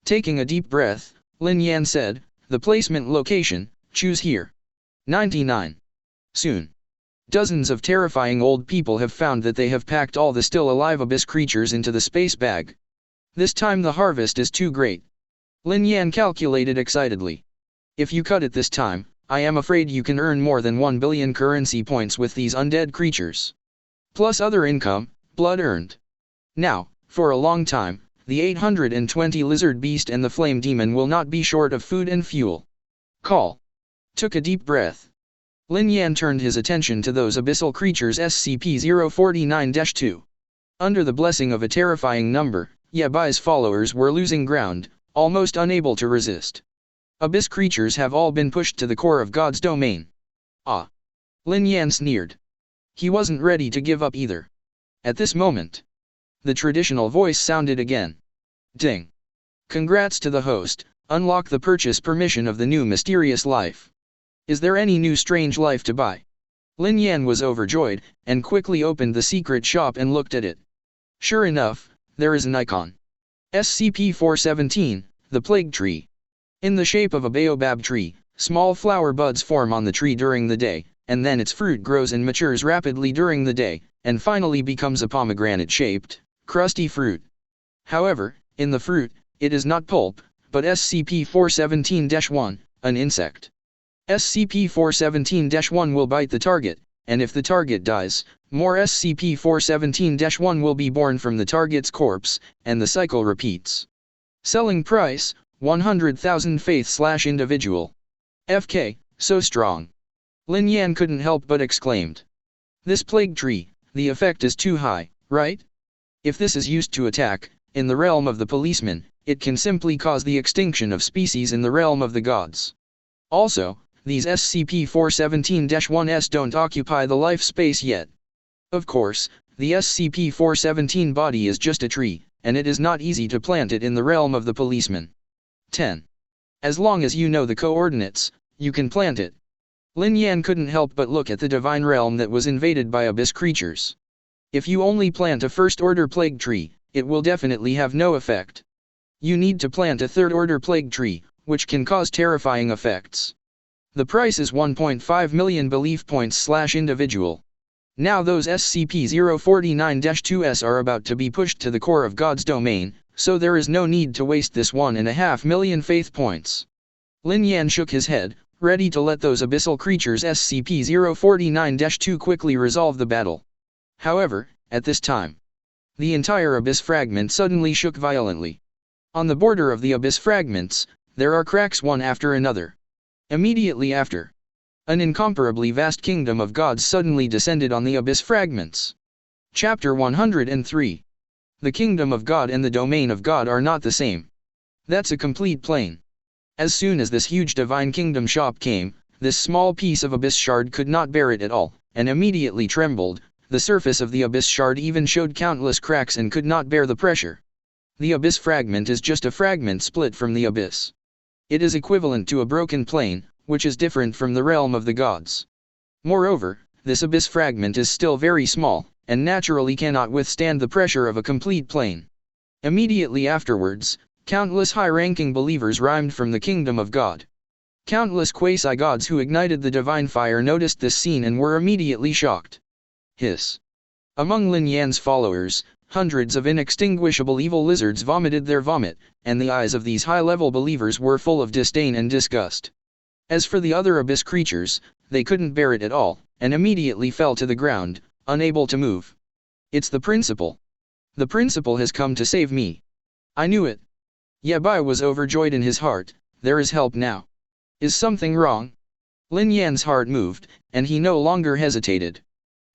Taking a deep breath, Lin Yan said, the placement location, choose here. 99. Soon. Dozens of terrifying old people have found that they have packed all the still alive abyss creatures into the space bag. This time the harvest is too great. Lin Yan calculated excitedly. If you cut it this time, I am afraid you can earn more than 1 billion currency points with these undead creatures. Plus other income, blood earned. Now, for a long time, the 820 lizard beast and the flame demon will not be short of food and fuel. Call. Took a deep breath. Lin Yan turned his attention to those abyssal creatures SCP-049-2. Under the blessing of a terrifying number, Yabai's followers were losing ground, almost unable to resist. Abyss creatures have all been pushed to the core of God's domain. Ah! Lin Yan sneered. He wasn't ready to give up either. At this moment, the traditional voice sounded again. Ding! Congrats to the host, unlock the purchase permission of the new mysterious life. Is there any new strange life to buy? Lin Yan was overjoyed, and quickly opened the secret shop and looked at it. Sure enough, there is an icon. SCP-417, the Plague Tree. In the shape of a baobab tree, small flower buds form on the tree during the day, and then its fruit grows and matures rapidly during the day, and finally becomes a pomegranate-shaped, crusty fruit. However, in the fruit, it is not pulp, but SCP-417-1, an insect. SCP-417-1 will bite the target, and if the target dies, more SCP-417-1 will be born from the target's corpse, and the cycle repeats. Selling price, 100,000 faith/individual. FK, so strong. Lin Yan couldn't help but exclaimed. This plague tree, the effect is too high, right? If this is used to attack, in the realm of the policeman, it can simply cause the extinction of species in the realm of the gods. Also, these SCP-417-1s don't occupy the life space yet. Of course, the SCP-417 body is just a tree, and it is not easy to plant it in the realm of the policeman. 10. As long as you know the coordinates, you can plant it. Lin Yan couldn't help but look at the divine realm that was invaded by abyss creatures. If you only plant a first-order plague tree, it will definitely have no effect. You need to plant a third-order plague tree, which can cause terrifying effects. The price is 1.5 million belief points/individual. Now those SCP-049-2s are about to be pushed to the core of God's domain, so there is no need to waste this 1.5 million faith points. Lin Yan shook his head, ready to let those abyssal creatures SCP-049-2 quickly resolve the battle. However, at this time, the entire abyss fragment suddenly shook violently. On the border of the abyss fragments, there are cracks one after another. Immediately after, an incomparably vast kingdom of gods suddenly descended on the abyss fragments. Chapter 103. The kingdom of God and the domain of God are not the same. That's a complete plane. As soon as this huge divine kingdom shop came, this small piece of abyss shard could not bear it at all, and immediately trembled. The surface of the abyss shard even showed countless cracks and could not bear the pressure. The abyss fragment is just a fragment split from the abyss. It is equivalent to a broken plane, which is different from the realm of the gods. Moreover, this abyss fragment is still very small, and naturally cannot withstand the pressure of a complete plane. Immediately afterwards, countless high-ranking believers rhymed from the kingdom of God. Countless quasi-gods who ignited the divine fire noticed this scene and were immediately shocked. Hiss. Among Lin Yan's followers, hundreds of inextinguishable evil lizards vomited their vomit, and the eyes of these high-level believers were full of disdain and disgust. As for the other abyss creatures, they couldn't bear it at all, and immediately fell to the ground, unable to move. It's the principal. The principal has come to save me. I knew it. Yabai was overjoyed in his heart. There is help now. Is something wrong? Lin Yan's heart moved, and he no longer hesitated.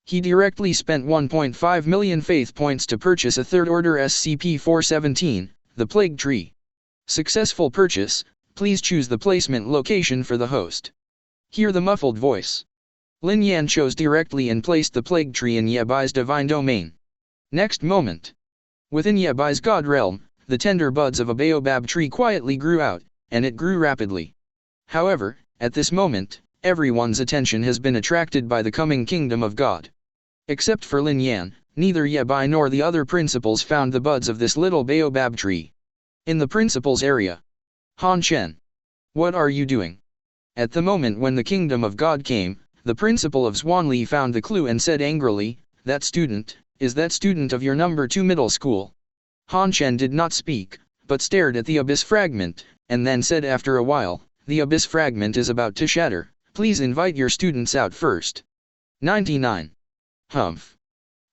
He directly spent 1.5 million faith points to purchase a third-order SCP-417, the Plague Tree. Successful purchase. Please choose the placement location for the host. Hear the muffled voice. Lin Yan chose directly and placed the Plague Tree in Yabai's divine domain. Next moment. Within Yabai's god realm, the tender buds of a baobab tree quietly grew out, and it grew rapidly. However, at this moment, everyone's attention has been attracted by the coming kingdom of God. Except for Lin Yan, neither Yabai nor the other principals found the buds of this little baobab tree. In the principal's area. Han Chen. What are you doing? At the moment when the kingdom of God came, the principal of Zhuanli found the clue and said angrily, is that student of your number 2 middle school? Han Chen did not speak, but stared at the abyss fragment, and then said after a while, the abyss fragment is about to shatter, please invite your students out first. 99. Humph.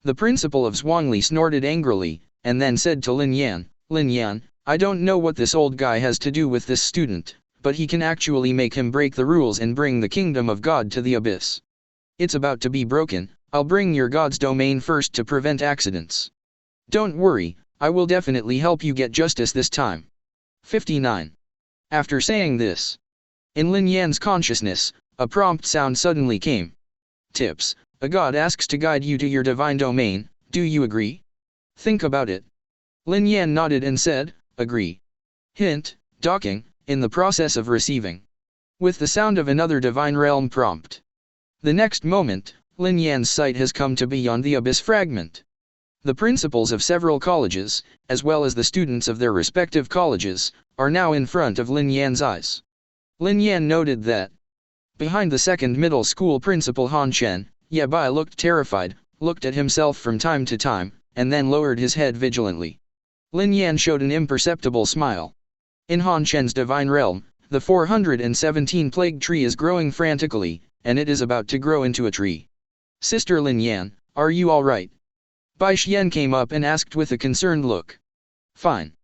The principal of Zhuangli snorted angrily, and then said to Lin Yan, I don't know what this old guy has to do with this student, but he can actually make him break the rules and bring the kingdom of God to the abyss. It's about to be broken. I'll bring your god's domain first to prevent accidents. Don't worry, I will definitely help you get justice this time. 59. After saying this, in Lin Yan's consciousness, a prompt sound suddenly came. Tips. A god asks to guide you to your divine domain, do you agree? Think about it. Lin Yan nodded and said, agree. Hint, docking, in the process of receiving. With the sound of another divine realm prompt. The next moment, Lin Yan's sight has come to be on the abyss fragment. The principals of several colleges, as well as the students of their respective colleges, are now in front of Lin Yan's eyes. Lin Yan noted that, behind the second middle school principal Han Chen, Yabai looked terrified, looked at himself from time to time, and then lowered his head vigilantly. Lin Yan showed an imperceptible smile. In Han Chen's divine realm, the 417 plague tree is growing frantically, and it is about to grow into a tree. Sister Lin Yan, are you alright? Bai Xian came up and asked with a concerned look. Fine.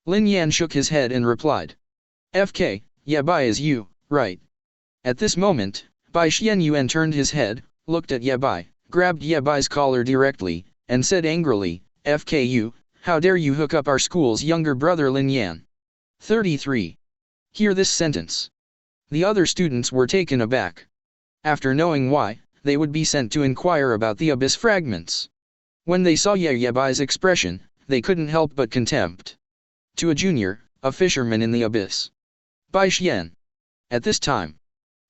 Lin Yan shook his head and replied. FK, Yabai is you, right? At this moment, Bai Xian Yuan turned his head, looked at Yabai, grabbed Yabai's collar directly, and said angrily, FKU, how dare you hook up our school's younger brother Lin Yan? 33. Hear this sentence. The other students were taken aback. After knowing why, they would be sent to inquire about the abyss fragments. When they saw Yabai's expression, they couldn't help but contempt. To a junior, a fisherman in the abyss. Bai Xian. At this time,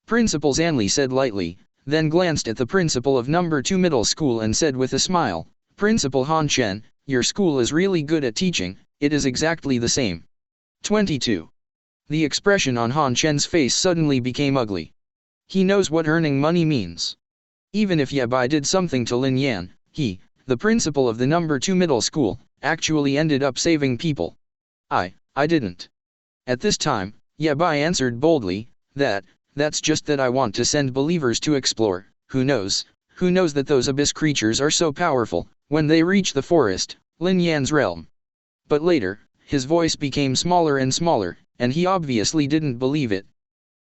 Principal Zanli said lightly, then glanced at the principal of number 2 middle school and said with a smile, Principal Han Chen, your school is really good at teaching, it is exactly the same. 22. The expression on Han Chen's face suddenly became ugly. He knows what earning money means. Even if Yabai did something to Lin Yan, he, the principal of the number 2 middle school, actually ended up saving people. I didn't. At this time, Yabai answered boldly, that's just that I want to send believers to explore. Who knows that those abyss creatures are so powerful, when they reach the forest, Lin Yan's realm. But later, his voice became smaller and smaller, and he obviously didn't believe it.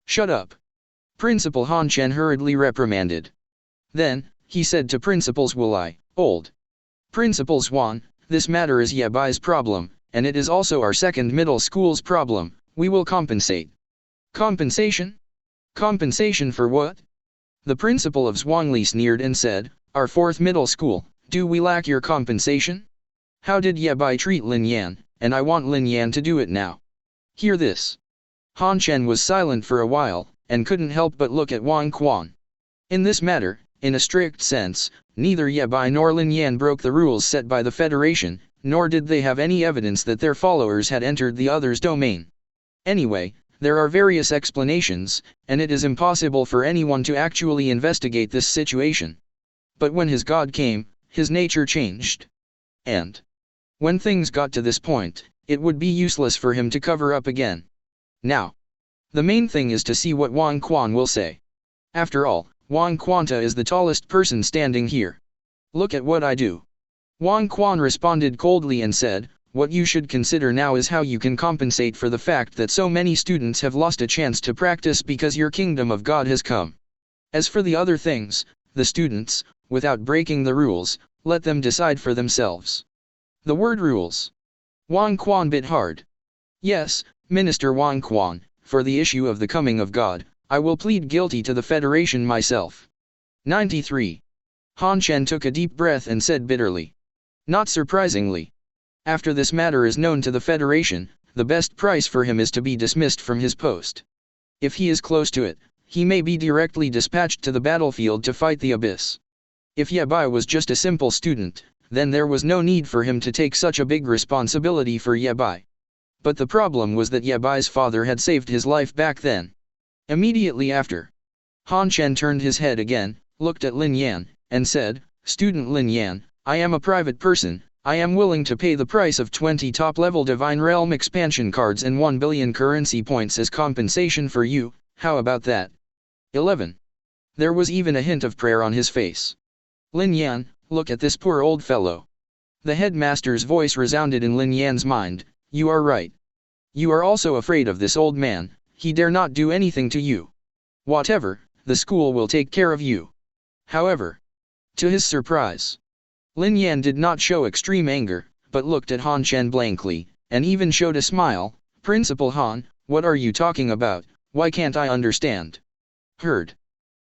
Shut up. Principal Han Chen hurriedly reprimanded. Then, he said to Principals Wulai, Old Principal Zhuan, this matter is Yabai's problem, and it is also our second middle school's problem, we will compensate. Compensation? Compensation for what? The principal of Zwangli sneered and said, our 4th middle school, do we lack your compensation? How did Yabai treat Lin Yan, and I want Lin Yan to do it now. Hear this. Han Chen was silent for a while, and couldn't help but look at Wang Quan. In this matter, in a strict sense, neither Yabai nor Lin Yan broke the rules set by the Federation, nor did they have any evidence that their followers had entered the other's domain. Anyway, there are various explanations, and it is impossible for anyone to actually investigate this situation. But when his god came, his nature changed. And when things got to this point, it would be useless for him to cover up again. Now, the main thing is to see what Wang Quan will say. After all, Wang Quanta is the tallest person standing here. Look at what I do. Wang Quan responded coldly and said, what you should consider now is how you can compensate for the fact that so many students have lost a chance to practice because your kingdom of God has come. As for the other things, the students, without breaking the rules, let them decide for themselves. The word rules. Wang Quan bit hard. Yes, Minister Wang Quan, for the issue of the coming of God, I will plead guilty to the Federation myself. 93. Han Chen took a deep breath and said bitterly. Not surprisingly. After this matter is known to the Federation, the best price for him is to be dismissed from his post. If he is close to it, he may be directly dispatched to the battlefield to fight the Abyss. If Yabai was just a simple student, then there was no need for him to take such a big responsibility for Yabai. But the problem was that Yabai's father had saved his life back then. Immediately after, Han Chen turned his head again, looked at Lin Yan, and said, Student Lin Yan, I am a private person, I am willing to pay the price of 20 top-level Divine Realm expansion cards and 1 billion currency points as compensation for you, how about that? 11. There was even a hint of prayer on his face. Lin Yan, look at this poor old fellow. The headmaster's voice resounded in Lin Yan's mind, you are right. You are also afraid of this old man, he dare not do anything to you. Whatever, the school will take care of you. However, to his surprise, Lin Yan did not show extreme anger, but looked at Han Chen blankly, and even showed a smile. Principal Han, what are you talking about, why can't I understand? Heard.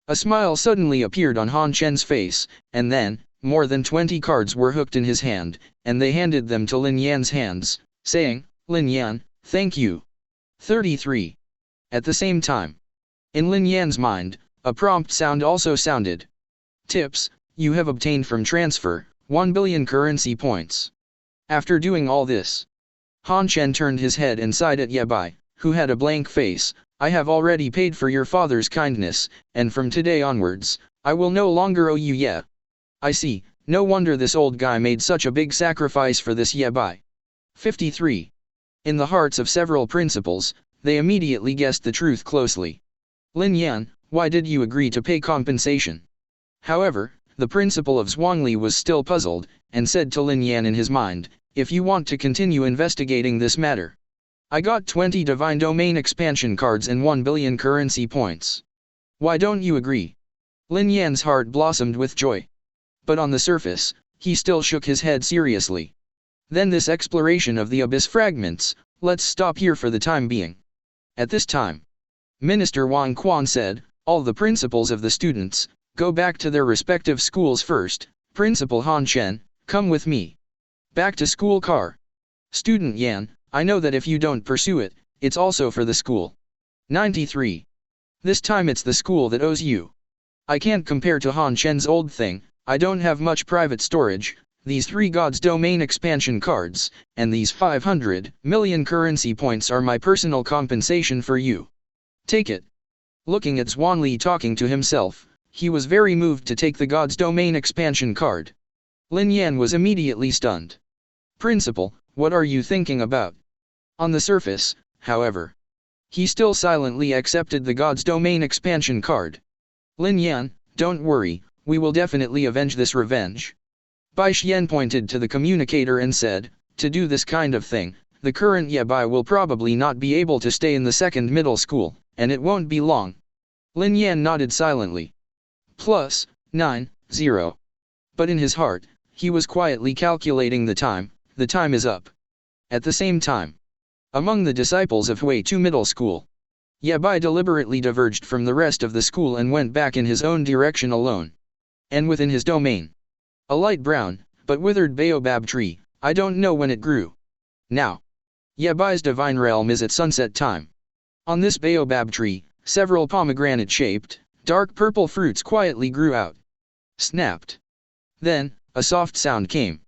A smile suddenly appeared on Han Chen's face, and then, more than 20 cards were hooked in his hand, and they handed them to Lin Yan's hands, saying, Lin Yan, thank you. 33. At the same time, in Lin Yan's mind, a prompt sound also sounded. Tips, you have obtained from transfer, 1 billion currency points. After doing all this, Han Chen turned his head and sighed at Yabai, who had a blank face. I have already paid for your father's kindness, and from today onwards, I will no longer owe you yet. I see, no wonder this old guy made such a big sacrifice for this Yabai. 53. In the hearts of several principals, they immediately guessed the truth closely. Lin Yan, why did you agree to pay compensation? However, the principal of Zwangli was still puzzled, and said to Lin Yan in his mind, if you want to continue investigating this matter, I got 20 Divine Domain expansion cards and 1 billion currency points. Why don't you agree? Lin Yan's heart blossomed with joy. But on the surface, he still shook his head seriously. Then this exploration of the Abyss fragments, let's stop here for the time being. At this time, Minister Wang Quan said, all the principals of the students, go back to their respective schools first. Principal Han Chen, come with me. Back to school car. Student Yan, I know that if you don't pursue it, it's also for the school. 93. This time it's the school that owes you. I can't compare to Han Chen's old thing, I don't have much private storage, these 3 God's Domain expansion cards, and these 500 million currency points are my personal compensation for you. Take it. Looking at Zwanli talking to himself, he was very moved to take the God's Domain expansion card. Lin Yan was immediately stunned. Principal, what are you thinking about? On the surface, however, he still silently accepted the God's Domain expansion card. Lin Yan, don't worry, we will definitely avenge this revenge. Bai Xian pointed to the communicator and said, to do this kind of thing, the current Yabai will probably not be able to stay in the second middle school, and it won't be long. Lin Yan nodded silently. Plus, 9, 0. But in his heart, he was quietly calculating the time is up. At the same time, among the disciples of Hui Tu Middle School, Yabai deliberately diverged from the rest of the school and went back in his own direction alone. And within his domain, a light brown, but withered baobab tree, I don't know when it grew. Now, Yabai's divine realm is at sunset time. On this baobab tree, several pomegranate-shaped, dark purple fruits quietly grew out. Snapped. Then, a soft sound came.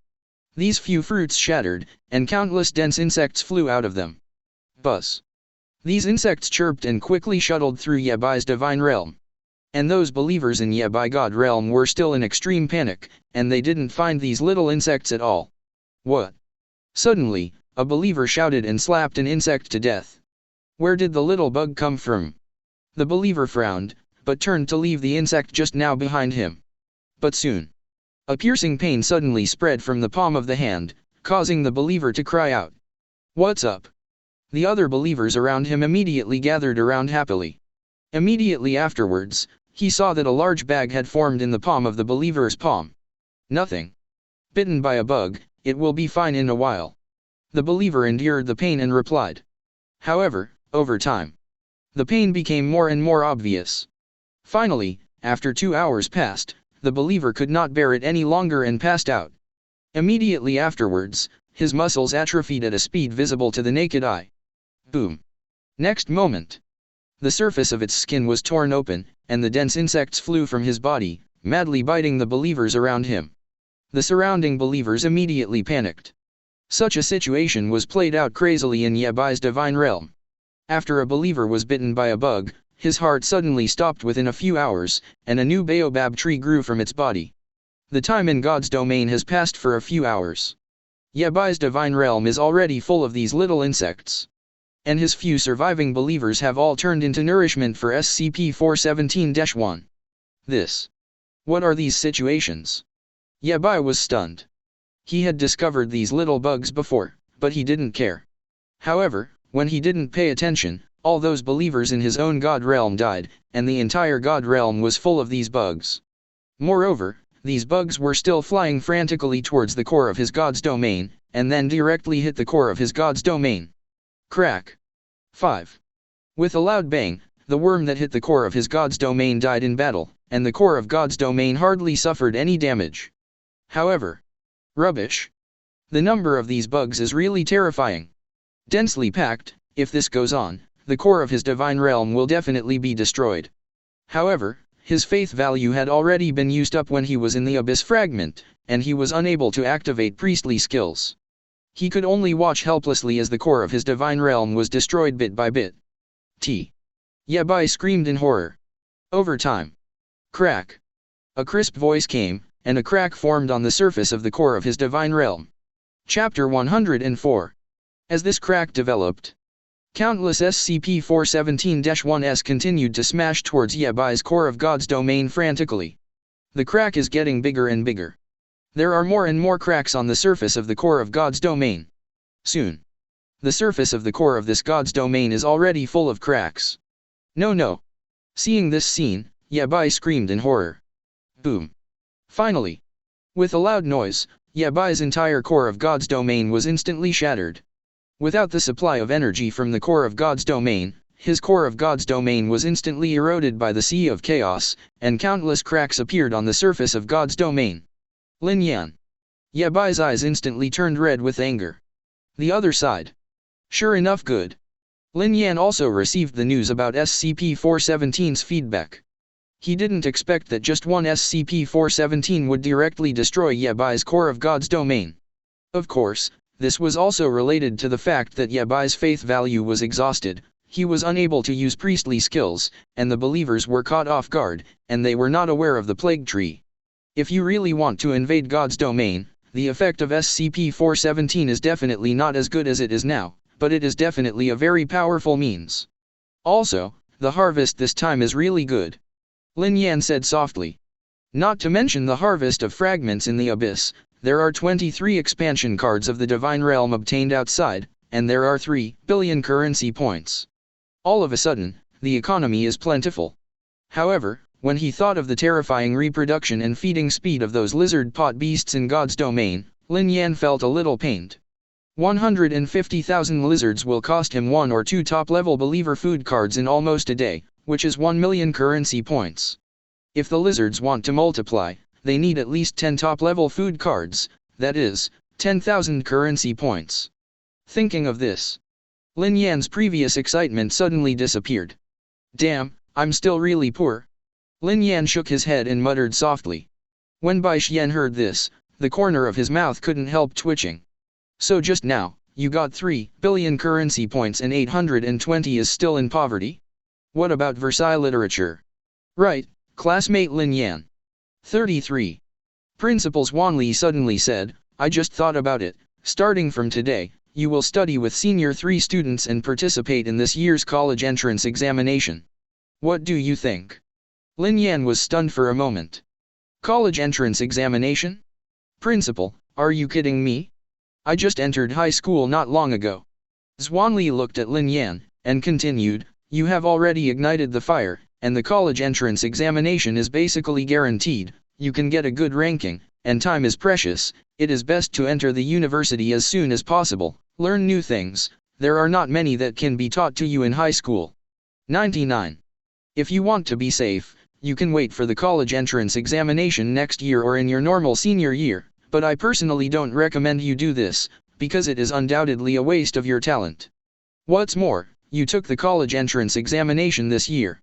These few fruits shattered, and countless dense insects flew out of them. Buzz. These insects chirped and quickly shuttled through Yabai's divine realm. And those believers in Yabai God realm were still in extreme panic, and they didn't find these little insects at all. What? Suddenly, a believer shouted and slapped an insect to death. Where did the little bug come from? The believer frowned, but turned to leave the insect just now behind him. But soon, a piercing pain suddenly spread from the palm of the hand, causing the believer to cry out. What's up? The other believers around him immediately gathered around happily. Immediately afterwards, he saw that a large bag had formed in the palm of the believer's palm. Nothing. Bitten by a bug, it will be fine in a while. The believer endured the pain and replied. However, over time, the pain became more and more obvious. Finally, after 2 hours passed, the believer could not bear it any longer and passed out. Immediately afterwards, his muscles atrophied at a speed visible to the naked eye. Boom. Next moment, the surface of its skin was torn open, and the dense insects flew from his body, madly biting the believers around him. The surrounding believers immediately panicked. Such a situation was played out crazily in Yabai's divine realm. After a believer was bitten by a bug, his heart suddenly stopped within a few hours, and a new baobab tree grew from its body. The time in God's domain has passed for a few hours. Yabai's divine realm is already full of these little insects. And his few surviving believers have all turned into nourishment for SCP-417-1. This. What are these situations? Yabai was stunned. He had discovered these little bugs before, but he didn't care. However, when he didn't pay attention, all those believers in his own God realm died, and the entire God realm was full of these bugs. Moreover, these bugs were still flying frantically towards the core of his God's domain, and then directly hit the core of his God's domain. Crack. 5. With a loud bang, the worm that hit the core of his God's domain died in battle, and the core of God's domain hardly suffered any damage. However, rubbish. The number of these bugs is really terrifying. Densely packed, if this goes on, the core of his divine realm will definitely be destroyed. However, his faith value had already been used up when he was in the Abyss Fragment, and he was unable to activate priestly skills. He could only watch helplessly as the core of his divine realm was destroyed bit by bit. Yabai screamed in horror. Over time. Crack. A crisp voice came, and a crack formed on the surface of the core of his divine realm. Chapter 104. As this crack developed, countless SCP-417-1s continued to smash towards Yabai's core of God's domain frantically. The crack is getting bigger and bigger. There are more and more cracks on the surface of the core of God's domain. Soon, the surface of the core of this God's domain is already full of cracks. No. Seeing this scene, Yabai screamed in horror. Boom. Finally, with a loud noise, Yabai's entire core of God's domain was instantly shattered. Without the supply of energy from the core of God's domain, his core of God's domain was instantly eroded by the Sea of Chaos, and countless cracks appeared on the surface of God's domain. Lin Yan. Yabai's eyes instantly turned red with anger. The other side. Sure enough good. Lin Yan also received the news about SCP-417's feedback. He didn't expect that just one SCP-417 would directly destroy Yabai's core of God's domain. Of course, this was also related to the fact that Yabai's faith value was exhausted, he was unable to use priestly skills, and the believers were caught off guard, and they were not aware of the plague tree. If you really want to invade God's domain, the effect of SCP-417 is definitely not as good as it is now, but it is definitely a very powerful means. Also, the harvest this time is really good. Lin Yan said softly. Not to mention the harvest of fragments in the Abyss, there are 23 expansion cards of the Divine Realm obtained outside, and there are 3 billion currency points. All of a sudden, the economy is plentiful. However, when he thought of the terrifying reproduction and feeding speed of those lizard pot beasts in God's domain, Lin Yan felt a little pained. 150,000 lizards will cost him 1 or 2 top-level believer food cards in almost a day, which is 1 million currency points. If the lizards want to multiply, they need at least 10 top-level food cards, that is, 10,000 currency points. Thinking of this, Lin Yan's previous excitement suddenly disappeared. Damn, I'm still really poor. Lin Yan shook his head and muttered softly. When Bai Xian heard this, the corner of his mouth couldn't help twitching. So just now, you got 3 billion currency points and 820 is still in poverty? What about Versailles literature? Right, classmate Lin Yan. 33. Principal Zhuangli suddenly said, I just thought about it, starting from today, you will study with senior 3 students and participate in this year's college entrance examination. What do you think? Lin Yan was stunned for a moment. College entrance examination? Principal, are you kidding me? I just entered high school not long ago. Zhuangli looked at Lin Yan, and continued, you have already ignited the fire, and the college entrance examination is basically guaranteed, you can get a good ranking, and time is precious, it is best to enter the university as soon as possible, learn new things, there are not many that can be taught to you in high school. 99. If you want to be safe, you can wait for the college entrance examination next year or in your normal senior year, but I personally don't recommend you do this, because it is undoubtedly a waste of your talent. What's more, you took the college entrance examination this year.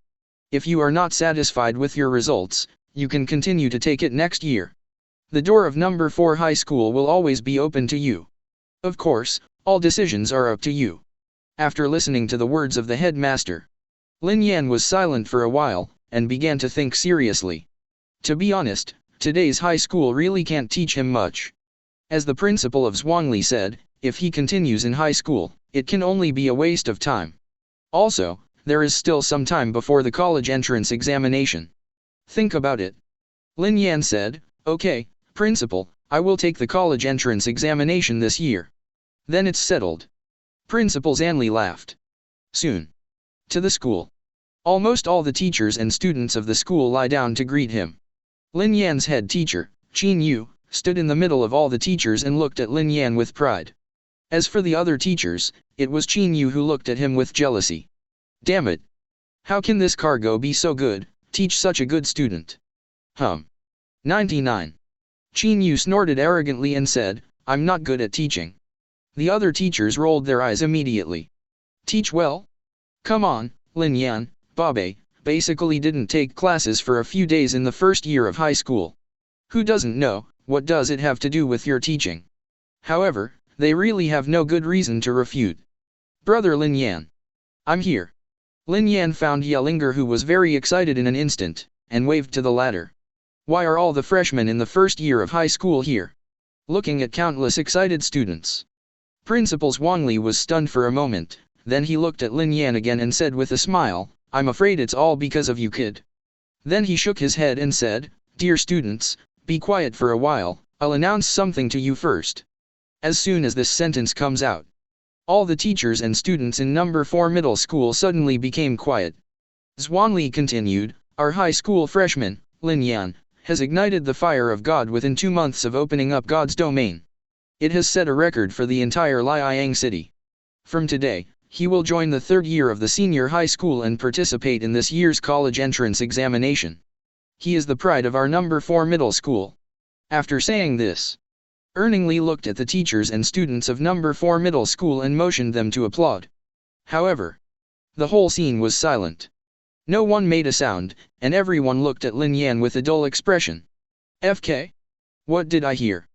If you are not satisfied with your results, you can continue to take it next year. The door of number 4 high school will always be open to you. Of course, all decisions are up to you. After listening to the words of the headmaster, Lin Yan was silent for a while, and began to think seriously. To be honest, today's high school really can't teach him much. As the principal of Zhuangli said, if he continues in high school, it can only be a waste of time. Also, there is still some time before the college entrance examination. Think about it. Lin Yan said, okay, principal, I will take the college entrance examination this year. Then it's settled. Principal Zanli laughed. Soon. To the school. Almost all the teachers and students of the school lie down to greet him. Lin Yan's head teacher, Qin Yu, stood in the middle of all the teachers and looked at Lin Yan with pride. As for the other teachers, it was Qin Yu who looked at him with jealousy. Damn it! How can this cargo be so good, teach such a good student? 99. Qin Yu snorted arrogantly and said, I'm not good at teaching. The other teachers rolled their eyes immediately. Teach well? Come on, Lin Yan, Babe, basically didn't take classes for a few days in the first year of high school. Who doesn't know, what does it have to do with your teaching? However, they really have no good reason to refute. Brother Lin Yan. I'm here. Lin Yan found Yelinger, who was very excited in an instant, and waved to the latter. Why are all the freshmen in the first year of high school here? Looking at countless excited students. Principal Zhuangli was stunned for a moment, then he looked at Lin Yan again and said with a smile, I'm afraid it's all because of you, kid. Then he shook his head and said, Dear students, be quiet for a while, I'll announce something to you first. As soon as this sentence comes out, all the teachers and students in number 4 middle school suddenly became quiet. Zhuangli continued, our high school freshman, Lin Yan, has ignited the fire of God within 2 months of opening up God's domain. It has set a record for the entire Liang city. From today, he will join the 3rd year of the senior high school and participate in this year's college entrance examination. He is the pride of our number 4 middle school. After saying this, Earningly looked at the teachers and students of number 4 middle school and motioned them to applaud. However, the whole scene was silent. No one made a sound, and everyone looked at Lin Yan with a dull expression. FK? What did I hear?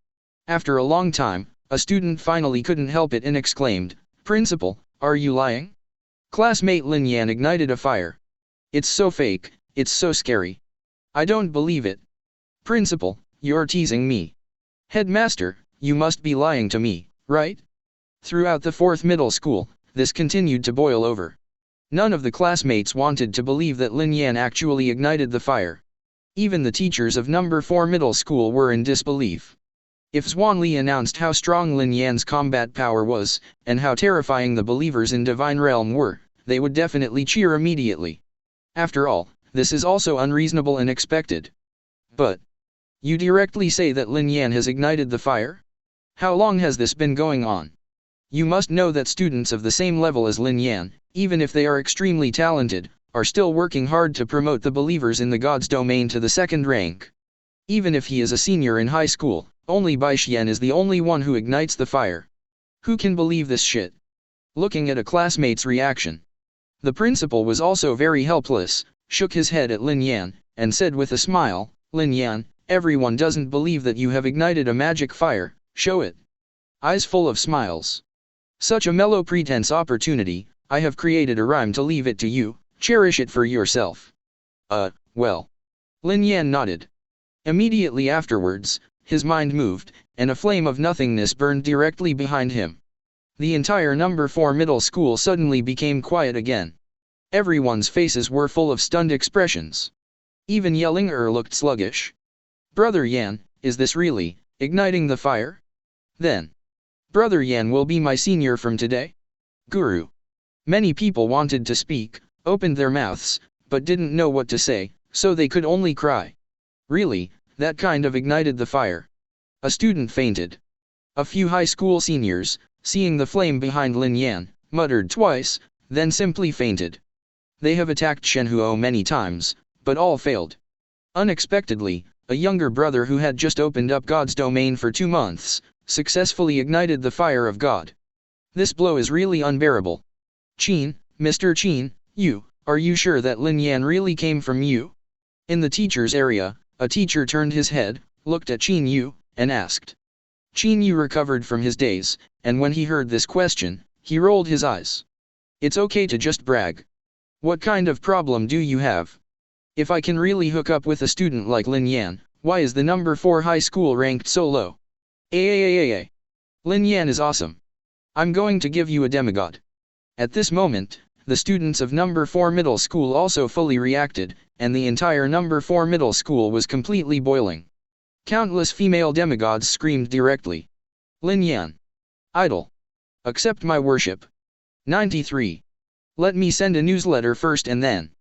After a long time, a student finally couldn't help it and exclaimed, Principal, are you lying? Classmate Lin Yan ignited a fire. It's so fake, it's so scary. I don't believe it. Principal, you're teasing me. Headmaster, you must be lying to me, right? Throughout the 4th middle school, this continued to boil over. None of the classmates wanted to believe that Lin Yan actually ignited the fire. Even the teachers of number 4 middle school were in disbelief. If Zhuangli announced how strong Lin Yan's combat power was, and how terrifying the believers in Divine Realm were, they would definitely cheer immediately. After all, this is also unreasonable and expected. But you directly say that Lin Yan has ignited the fire? How long has this been going on? You must know that students of the same level as Lin Yan, even if they are extremely talented, are still working hard to promote the believers in the God's domain to the second rank. Even if he is a senior in high school, only Baixian is the only one who ignites the fire. Who can believe this shit? Looking at a classmate's reaction. The principal was also very helpless, shook his head at Lin Yan, and said with a smile, Lin Yan, everyone doesn't believe that you have ignited a magic fire, show it. Eyes full of smiles. Such a mellow pretense opportunity, I have created a rhyme to leave it to you, cherish it for yourself. Well. Lin Yan nodded. Immediately afterwards, his mind moved, and a flame of nothingness burned directly behind him. The entire number 4 middle school suddenly became quiet again. Everyone's faces were full of stunned expressions. Even Yelling looked sluggish. Brother Yan, is this really igniting the fire? Then, Brother Yan will be my senior from today? Guru. Many people wanted to speak, opened their mouths, but didn't know what to say, so they could only cry. Really, that kind of ignited the fire. A student fainted. A few high school seniors, seeing the flame behind Lin Yan, muttered twice, then simply fainted. They have attacked Shenhuo many times, but all failed. Unexpectedly, a younger brother who had just opened up God's domain for 2 months, successfully ignited the fire of God. This blow is really unbearable. Qin, Mr. Qin, are you sure that Lin Yan really came from you? In the teacher's area, a teacher turned his head, looked at Qin Yu, and asked. Qin Yu recovered from his daze, and when he heard this question, he rolled his eyes. It's okay to just brag. What kind of problem do you have? If I can really hook up with a student like Lin Yan, why is the number 4 high school ranked so low? Lin Yan is awesome. I'm going to give you a demigod. At this moment, the students of number 4 middle school also fully reacted, and the entire number 4 middle school was completely boiling. Countless female demigods screamed directly. Lin Yan. Idol. Accept my worship. 93. Let me send a newsletter first and then.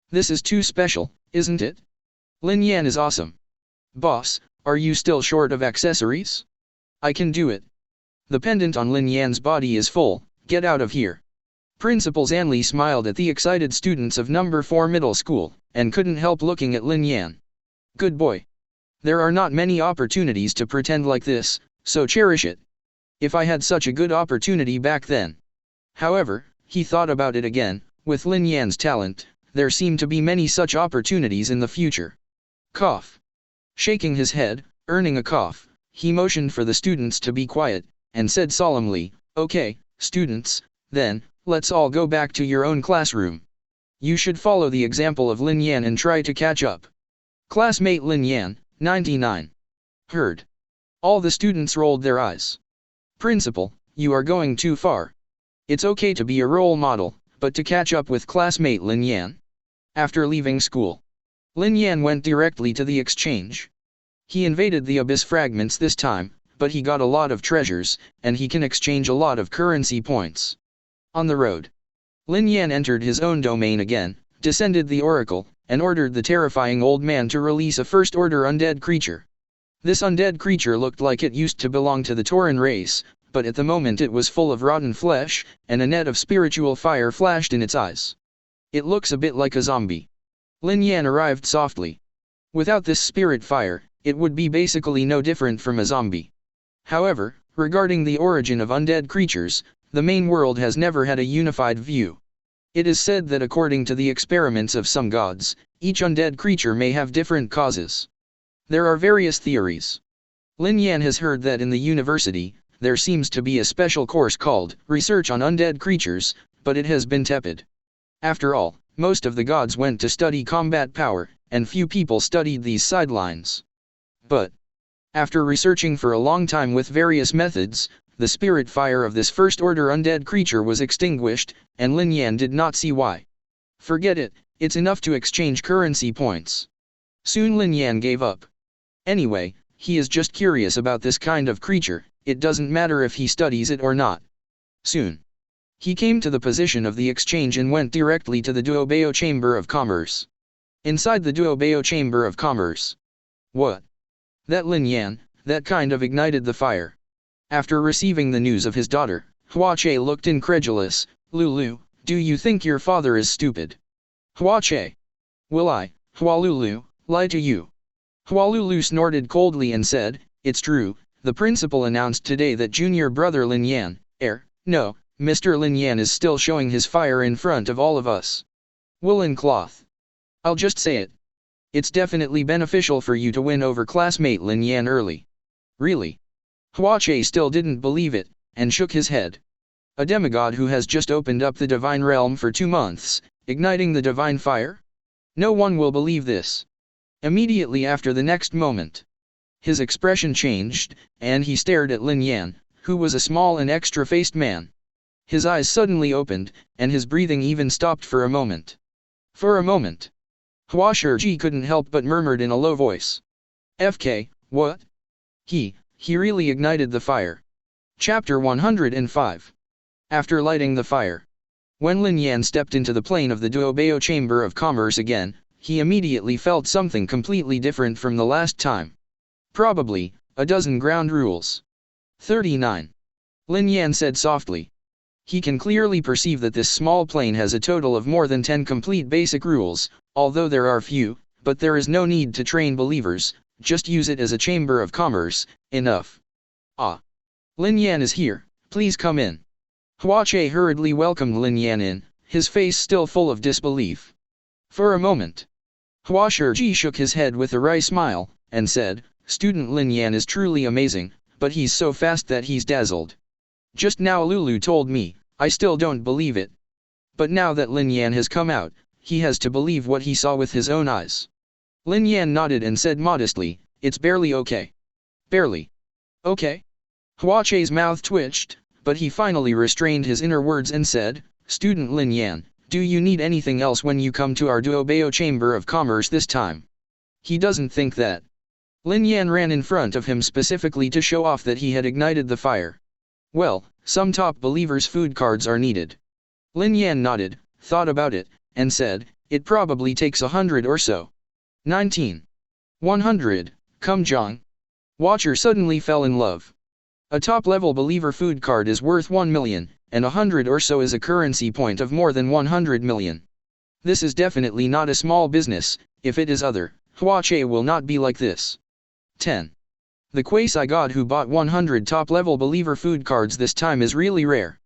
This is too special, isn't it? Lin Yan is awesome. Boss, are you still short of accessories? I can do it. The pendant on Lin Yan's body is full, get out of here. Principal Zanli smiled at the excited students of number 4 middle school, and couldn't help looking at Lin Yan. Good boy. There are not many opportunities to pretend like this, so cherish it. If I had such a good opportunity back then. However, he thought about it again, with Lin Yan's talent, there seemed to be many such opportunities in the future. Cough. Shaking his head, earning a cough, he motioned for the students to be quiet, and said solemnly, okay, students, then, let's all go back to your own classroom. You should follow the example of Lin Yan and try to catch up. Classmate Lin Yan, 99. Heard. All the students rolled their eyes. Principal, you are going too far. It's okay to be a role model, but to catch up with classmate Lin Yan? After leaving school, Lin Yan went directly to the exchange. He invaded the abyss fragments this time, but he got a lot of treasures, and he can exchange a lot of currency points. On the road, Lin Yan entered his own domain again, descended the oracle, and ordered the terrifying old man to release a first-order undead creature. This undead creature looked like it used to belong to the Tauran race, but at the moment it was full of rotten flesh, and a net of spiritual fire flashed in its eyes. It looks a bit like a zombie. Lin Yan arrived softly. Without this spirit fire, it would be basically no different from a zombie. However, regarding the origin of undead creatures, the main world has never had a unified view. It is said that according to the experiments of some gods, each undead creature may have different causes. There are various theories. Lin Yan has heard that in the university, there seems to be a special course called Research on Undead Creatures, but it has been tepid. After all, most of the gods went to study combat power, and few people studied these sidelines. But, after researching for a long time with various methods, the spirit fire of this first-order undead creature was extinguished, and Lin Yan did not see why. Forget it, it's enough to exchange currency points. Soon Lin Yan gave up. Anyway, he is just curious about this kind of creature, it doesn't matter if he studies it or not. Soon, he came to the position of the exchange and went directly to the Duobao Chamber of Commerce. Inside the Duobao Chamber of Commerce. What? That Lin Yan, that kind of ignited the fire. After receiving the news of his daughter, Huache looked incredulous. Lulu, do you think your father is stupid? Huache. Will I, Hualulu, lie to you? Hualulu snorted coldly and said, it's true, the principal announced today that junior brother Lin Yan, no, Mr. Lin Yan is still showing his fire in front of all of us. Woolen cloth. I'll just say it. It's definitely beneficial for you to win over classmate Lin Yan early. Really? Huache still didn't believe it, and shook his head. A demigod who has just opened up the divine realm for 2 months, igniting the divine fire? No one will believe this. Immediately after the next moment, his expression changed, and he stared at Lin Yan, who was a small and extra-faced man. His eyes suddenly opened, and his breathing even stopped for a moment. For a moment, Hua Shiji couldn't help but murmured in a low voice. FK, what? He really ignited the fire. Chapter 105. After lighting the fire. When Lin Yan stepped into the plane of the Duobeo Chamber of Commerce again, he immediately felt something completely different from the last time. Probably, a dozen ground rules. 39. Lin Yan said softly. He can clearly perceive that this small plane has a total of more than 10 complete basic rules, although there are few, but there is no need to train believers, just use it as a chamber of commerce, enough. Ah. Lin Yan is here, please come in. Huache hurriedly welcomed Lin Yan in, his face still full of disbelief. For a moment, Hua Shiji shook his head with a wry smile, and said, Student Lin Yan is truly amazing, but he's so fast that he's dazzled. Just now Lulu told me, I still don't believe it. But now that Lin Yan has come out, he has to believe what he saw with his own eyes. Lin Yan nodded and said modestly, it's barely okay. Barely. Okay? Huache's mouth twitched, but he finally restrained his inner words and said, Student Lin Yan, do you need anything else when you come to our Duobeo Chamber of Commerce this time? He doesn't think that. Lin Yan ran in front of him specifically to show off that he had ignited the fire. Well, some top believers' food cards are needed. Lin Yan nodded, thought about it, and said, it probably takes 100 or so. 19. 100, come Zhang. Watcher suddenly fell in love. A top-level believer food card is worth 1 million, and 100 or so is a currency point of more than 100 million. This is definitely not a small business, if it is other, Huache will not be like this. 10. The quasi-god who bought 100 top-level believer food cards this time is really rare.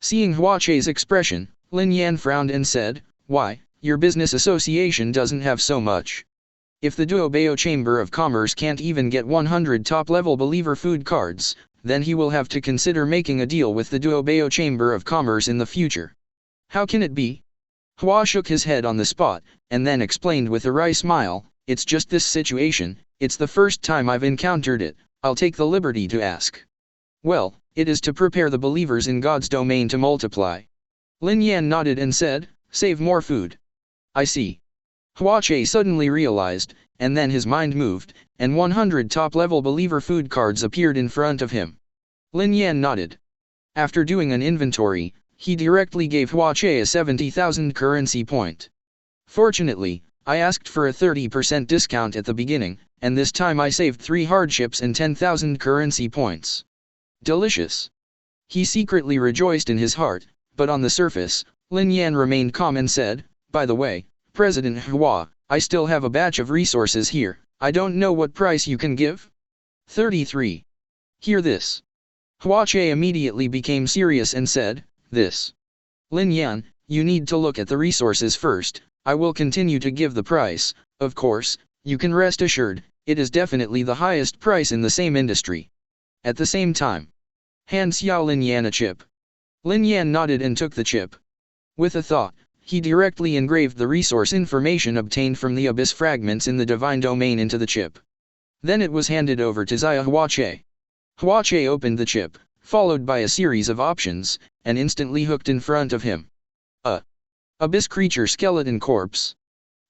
Seeing Huache's expression, Lin Yan frowned and said, why, your business association doesn't have so much. If the Duobeo Chamber of Commerce can't even get 100 top-level believer food cards, then he will have to consider making a deal with the Duobeo Chamber of Commerce in the future. How can it be? Hua shook his head on the spot, and then explained with a wry smile, it's just this situation, it's the first time I've encountered it, I'll take the liberty to ask. Well, it is to prepare the believers in God's domain to multiply. Lin Yan nodded and said, save more food. I see. Huache suddenly realized, and then his mind moved, and 100 top-level believer food cards appeared in front of him. Lin Yan nodded. After doing an inventory, he directly gave Huache a 70,000 currency point. Fortunately, I asked for a 30% discount at the beginning, and this time I saved 3 hardships and 10,000 currency points. Delicious. He secretly rejoiced in his heart, but on the surface, Lin Yan remained calm and said, by the way, President Hua, I still have a batch of resources here, I don't know what price you can give? 33. Hear this. Huache immediately became serious and said, this. Lin Yan, you need to look at the resources first, I will continue to give the price, of course, you can rest assured, it is definitely the highest price in the same industry. At the same time, hand Xiao Lin Yan a chip. Lin Yan nodded and took the chip. With a thought, he directly engraved the resource information obtained from the abyss fragments in the divine domain into the chip. Then it was handed over to Xia Huache. Huache opened the chip, followed by a series of options, and instantly hooked in front of him. Abyss creature skeleton corpse.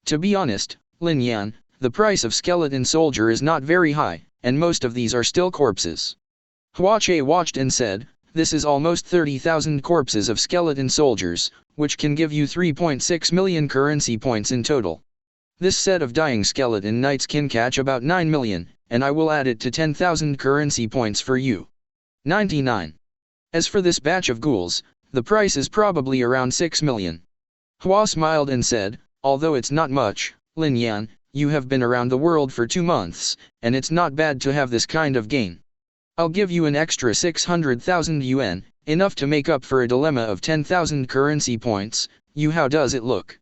To be honest, Lin Yan, the price of skeleton soldier is not very high, and most of these are still corpses. Huache watched and said, this is almost 30,000 corpses of skeleton soldiers, which can give you 3.6 million currency points in total. This set of dying skeleton knights can catch about 9 million, and I will add it to 10,000 currency points for you. 99. As for this batch of ghouls, the price is probably around 6 million. Hua smiled and said, although it's not much, Lin Yan, you have been around the world for 2 months, and it's not bad to have this kind of gain. I'll give you an extra 600,000 yuan, enough to make up for a dilemma of 10,000 currency points. How does it look?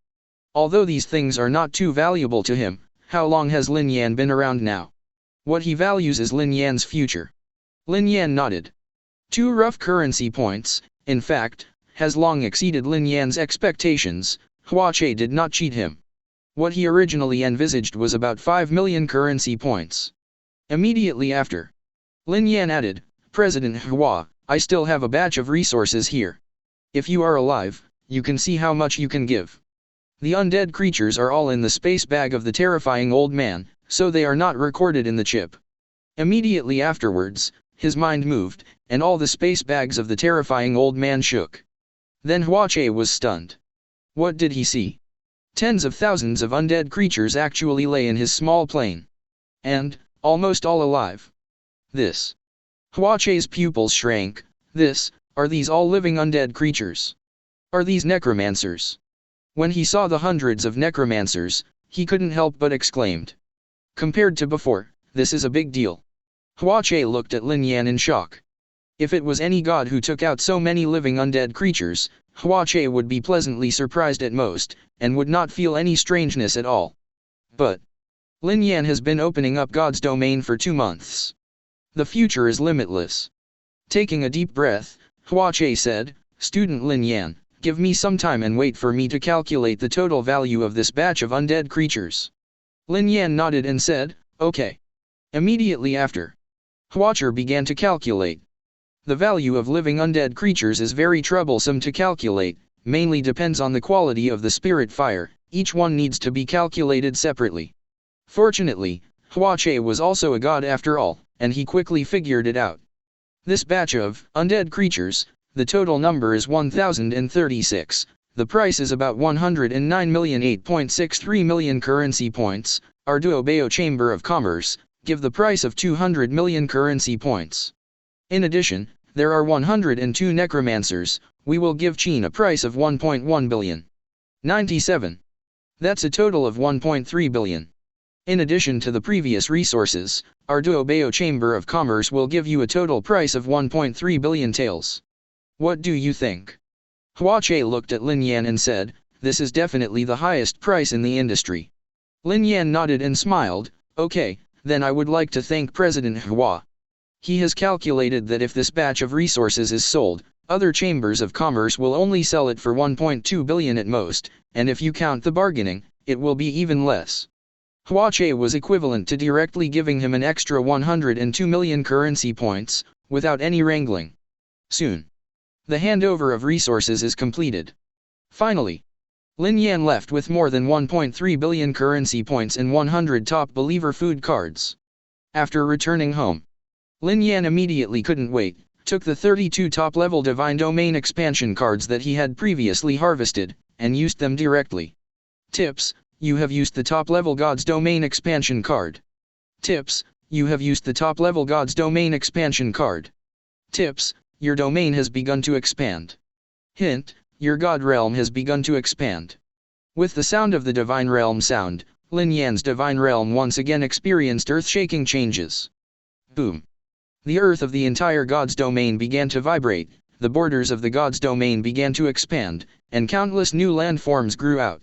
Although these things are not too valuable to him, how long has Lin Yan been around now? What he values is Lin Yan's future. Lin Yan nodded. 2 rough currency points, in fact, has long exceeded Lin Yan's expectations. Hua Che did not cheat him. What he originally envisaged was about 5 million currency points. Immediately after, Lin Yan added, President Hua, I still have a batch of resources here. If you are alive, you can see how much you can give. The undead creatures are all in the space bag of the terrifying old man, so they are not recorded in the chip. Immediately afterwards, his mind moved, and all the space bags of the terrifying old man shook. Then Hua Che was stunned. What did he see? Tens of thousands of undead creatures actually lay in his small plane. And, almost all alive. This. Hua Che's pupils shrank. Are these all living undead creatures? Are these necromancers? When he saw the hundreds of necromancers, he couldn't help but exclaimed. Compared to before, this is a big deal. Hua Che looked at Lin Yan in shock. If it was any god who took out so many living undead creatures, Hua Che would be pleasantly surprised at most, and would not feel any strangeness at all. But Lin Yan has been opening up God's domain for 2 months. The future is limitless. Taking a deep breath, Hua Che said, Student Lin Yan, give me some time and wait for me to calculate the total value of this batch of undead creatures. Lin Yan nodded and said, okay. Immediately after, Hua Che began to calculate. The value of living undead creatures is very troublesome to calculate, mainly depends on the quality of the spirit fire, each one needs to be calculated separately. Fortunately, Hua Che was also a god after all, and he quickly figured it out. This batch of undead creatures, the total number is 1036, the price is about 109,008.63 million currency points. Our Duo Chamber of Commerce, give the price of 200 million currency points. In addition, there are 102 necromancers, we will give Qin a price of 1.1 billion. 97. That's a total of 1.3 billion. In addition to the previous resources, our Duo Chamber of Commerce will give you a total price of 1.3 billion taels. What do you think? Hua Che looked at Lin Yan and said, this is definitely the highest price in the industry. Lin Yan nodded and smiled, okay, then I would like to thank President Hua. He has calculated that if this batch of resources is sold, other chambers of commerce will only sell it for 1.2 billion at most, and if you count the bargaining, it will be even less. Hua Che was equivalent to directly giving him an extra 102 million currency points, without any wrangling. Soon, the handover of resources is completed. Finally, Lin Yan left with more than 1.3 billion currency points and 100 top believer food cards. After returning home, Lin Yan immediately couldn't wait, took the 32 top-level Divine Domain expansion cards that he had previously harvested, and used them directly. Tips: you have used the top-level God's Domain expansion card. Tips: you have used the top-level God's Domain expansion card. Tips: your domain has begun to expand. Hint: your God realm has begun to expand. With the sound of the Divine Realm sound, Lin Yan's Divine Realm once again experienced earth-shaking changes. Boom! The earth of the entire God's domain began to vibrate, the borders of the God's domain began to expand, and countless new landforms grew out.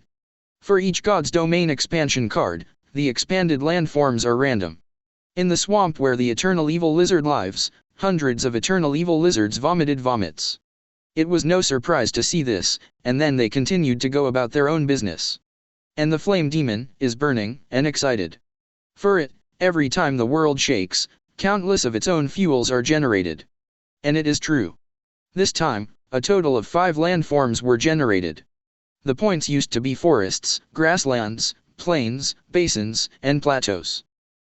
For each God's domain expansion card, the expanded landforms are random. In the swamp where the eternal evil lizard lives, hundreds of eternal evil lizards vomited vomits. It was no surprise to see this, and then they continued to go about their own business. And the flame demon is burning and excited. For it, every time the world shakes, countless of its own fuels are generated. And it is true. This time, a total of 5 landforms were generated. The points used to be forests, grasslands, plains, basins, and plateaus.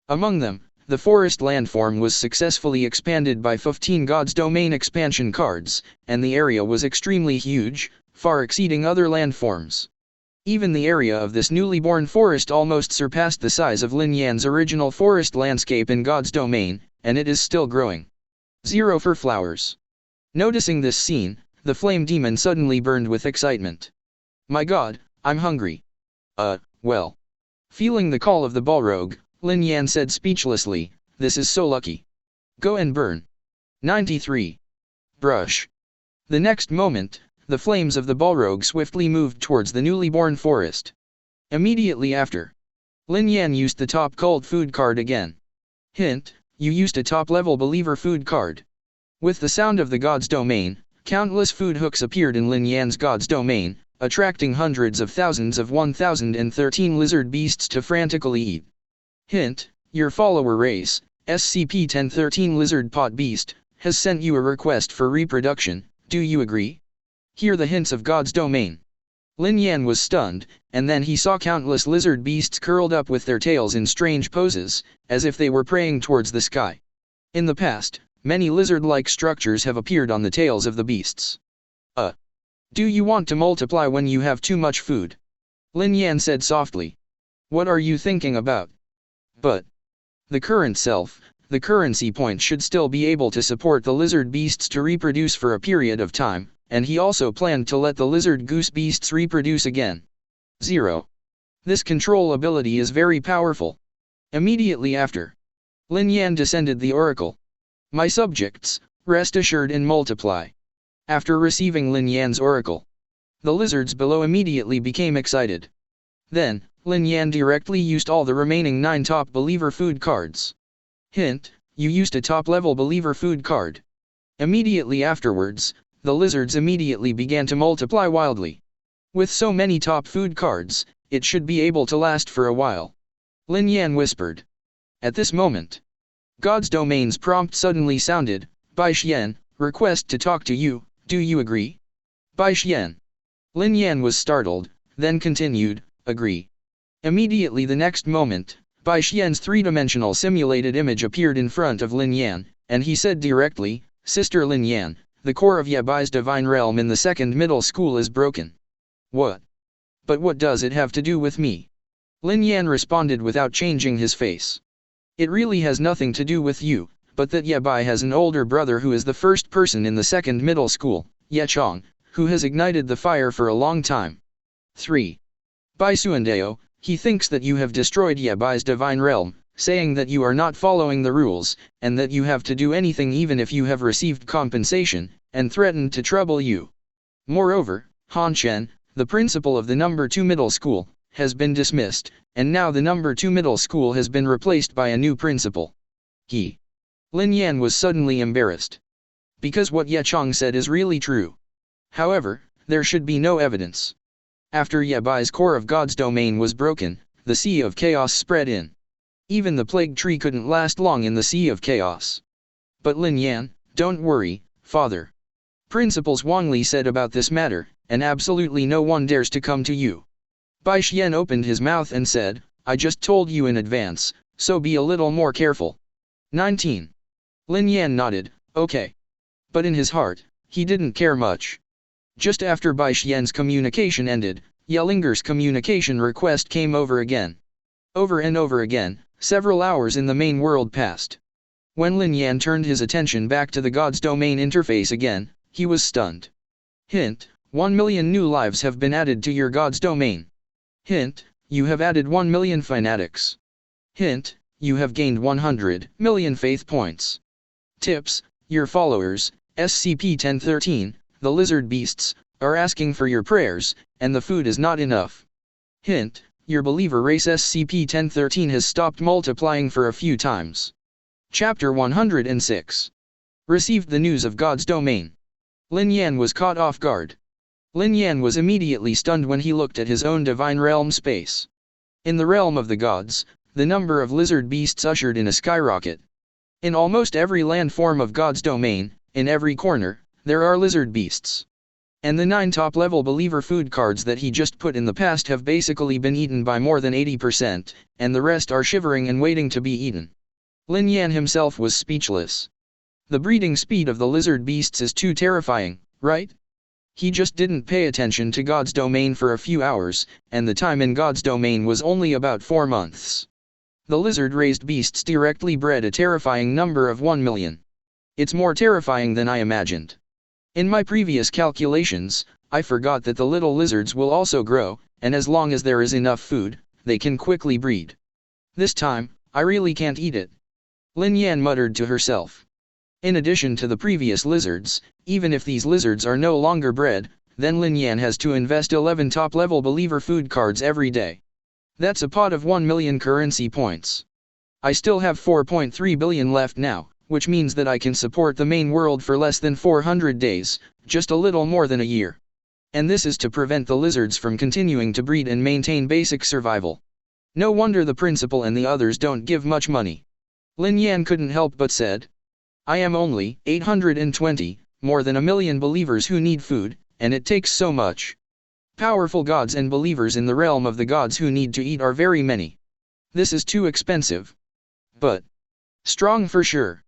Among them, the forest landform was successfully expanded by 15 God's Domain expansion cards, and the area was extremely huge, far exceeding other landforms. Even the area of this newly born forest almost surpassed the size of Lin Yan's original forest landscape in God's Domain, and it is still growing. 0 for flowers. Noticing this scene, the flame demon suddenly burned with excitement. My god, I'm hungry. Well. Feeling the call of the Balrog, Lin Yan said speechlessly, this is so lucky. Go and burn. 93. Brush. The next moment, the flames of the Balrog swiftly moved towards the newly born forest. Immediately after, Lin Yan used the top cult food card again. Hint, you used a top-level believer food card. With the sound of the god's domain, countless food hooks appeared in Lin Yan's god's domain, attracting hundreds of thousands of 1013 lizard beasts to frantically eat. Hint, your follower race, SCP-1013 Lizard Pot Beast, has sent you a request for reproduction, do you agree? Hear the hints of God's domain. Lin Yan was stunned, and then he saw countless lizard beasts curled up with their tails in strange poses, as if they were praying towards the sky. In the past, many lizard-like structures have appeared on the tails of the beasts. Do you want to multiply when you have too much food? Lin Yan said softly. What are you thinking about? But the current self, the currency point should still be able to support the lizard beasts to reproduce for a period of time, and he also planned to let the lizard goose beasts reproduce again. 0. This control ability is very powerful. Immediately after, Lin Yan descended the oracle. My subjects, rest assured and multiply. After receiving Lin Yan's oracle, the lizards below immediately became excited. Then, Lin Yan directly used all the remaining 9 top believer food cards. Hint, you used a top-level believer food card. Immediately afterwards, the lizards immediately began to multiply wildly. With so many top food cards, it should be able to last for a while. Lin Yan whispered. At this moment, God's domain's prompt suddenly sounded, Bai Xian, request to talk to you, do you agree? Bai Xian. Lin Yan was startled, then continued, agree. Immediately the next moment, Bai Xian's three-dimensional simulated image appeared in front of Lin Yan, and he said directly, Sister Lin Yan, the core of Yabai's divine realm in the second middle school is broken. What? But what does it have to do with me? Lin Yan responded without changing his face. It really has nothing to do with you, but that Yabai has an older brother who is the first person in the second middle school, Yechong, who has ignited the fire for a long time. 3. Bai Suandeo, he thinks that you have destroyed Yabai's divine realm, saying that you are not following the rules, and that you have to do anything even if you have received compensation, and threatened to trouble you. Moreover, Han Chen, the principal of the number 2 middle school, has been dismissed, and now the number 2 middle school has been replaced by a new principal. Lin Yan was suddenly embarrassed. Because what Yechong said is really true. However, there should be no evidence. After Yabai's core of God's domain was broken, the Sea of Chaos spread in. Even the plague tree couldn't last long in the Sea of Chaos. But Lin Yan, don't worry, father. Principal Wangli said about this matter, and absolutely no one dares to come to you. Bai Xian opened his mouth and said, I just told you in advance, so be a little more careful. 19. Lin Yan nodded, okay. But in his heart, he didn't care much. Just after Bai Xian's communication ended, Yelinger's communication request came over again. Over and over again, several hours in the main world passed. When Lin Yan turned his attention back to the God's Domain interface again, he was stunned. Hint, 1 million new lives have been added to your God's Domain. Hint, you have added 1 million fanatics. Hint, you have gained 100 million faith points. Tips, your followers, SCP-1013, the lizard beasts, are asking for your prayers, and the food is not enough. Hint, your believer race SCP-1013 has stopped multiplying for a few times. Chapter 106. Received the news of God's domain. Lin Yan was caught off guard. Lin Yan was immediately stunned when he looked at his own divine realm space. In the realm of the gods, the number of lizard beasts ushered in a skyrocket. In almost every landform of God's domain, in every corner, there are lizard beasts. And the 9 top-level believer food cards that he just put in the past have basically been eaten by more than 80%, and the rest are shivering and waiting to be eaten. Lin Yan himself was speechless. The breeding speed of the lizard beasts is too terrifying, right? He just didn't pay attention to God's domain for a few hours, and the time in God's domain was only about 4 months. The lizard-raised beasts directly bred a terrifying number of 1 million. It's more terrifying than I imagined. In my previous calculations, I forgot that the little lizards will also grow, and as long as there is enough food, they can quickly breed. This time, I really can't eat it. Lin Yan muttered to herself. In addition to the previous lizards, even if these lizards are no longer bred, then Lin Yan has to invest 11 top-level believer food cards every day. That's a pot of 1 million currency points. I still have 4.3 billion left now, which means that I can support the main world for less than 400 days, just a little more than a year. And this is to prevent the lizards from continuing to breed and maintain basic survival. No wonder the principal and the others don't give much money. Lin Yan couldn't help but said, I am only 820, more than a million believers who need food, and it takes so much. Powerful gods and believers in the realm of the gods who need to eat are very many. This is too expensive. But strong for sure.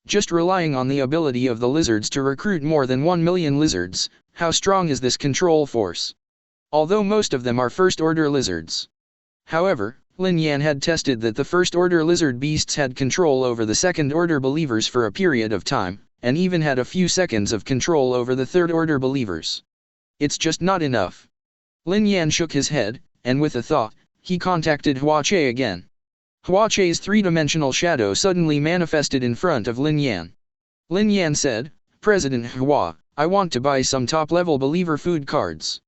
Just relying on the ability of the lizards to recruit more than 1 million lizards, how strong is this control force? Although most of them are first-order lizards. However, Lin Yan had tested that the first-order lizard beasts had control over the second-order believers for a period of time, and even had a few seconds of control over the third-order believers. It's just not enough. Lin Yan shook his head, and with a thought, he contacted Huache again. Huache's three-dimensional shadow suddenly manifested in front of Lin Yan. Lin Yan said, President Hua, I want to buy some top-level believer food cards.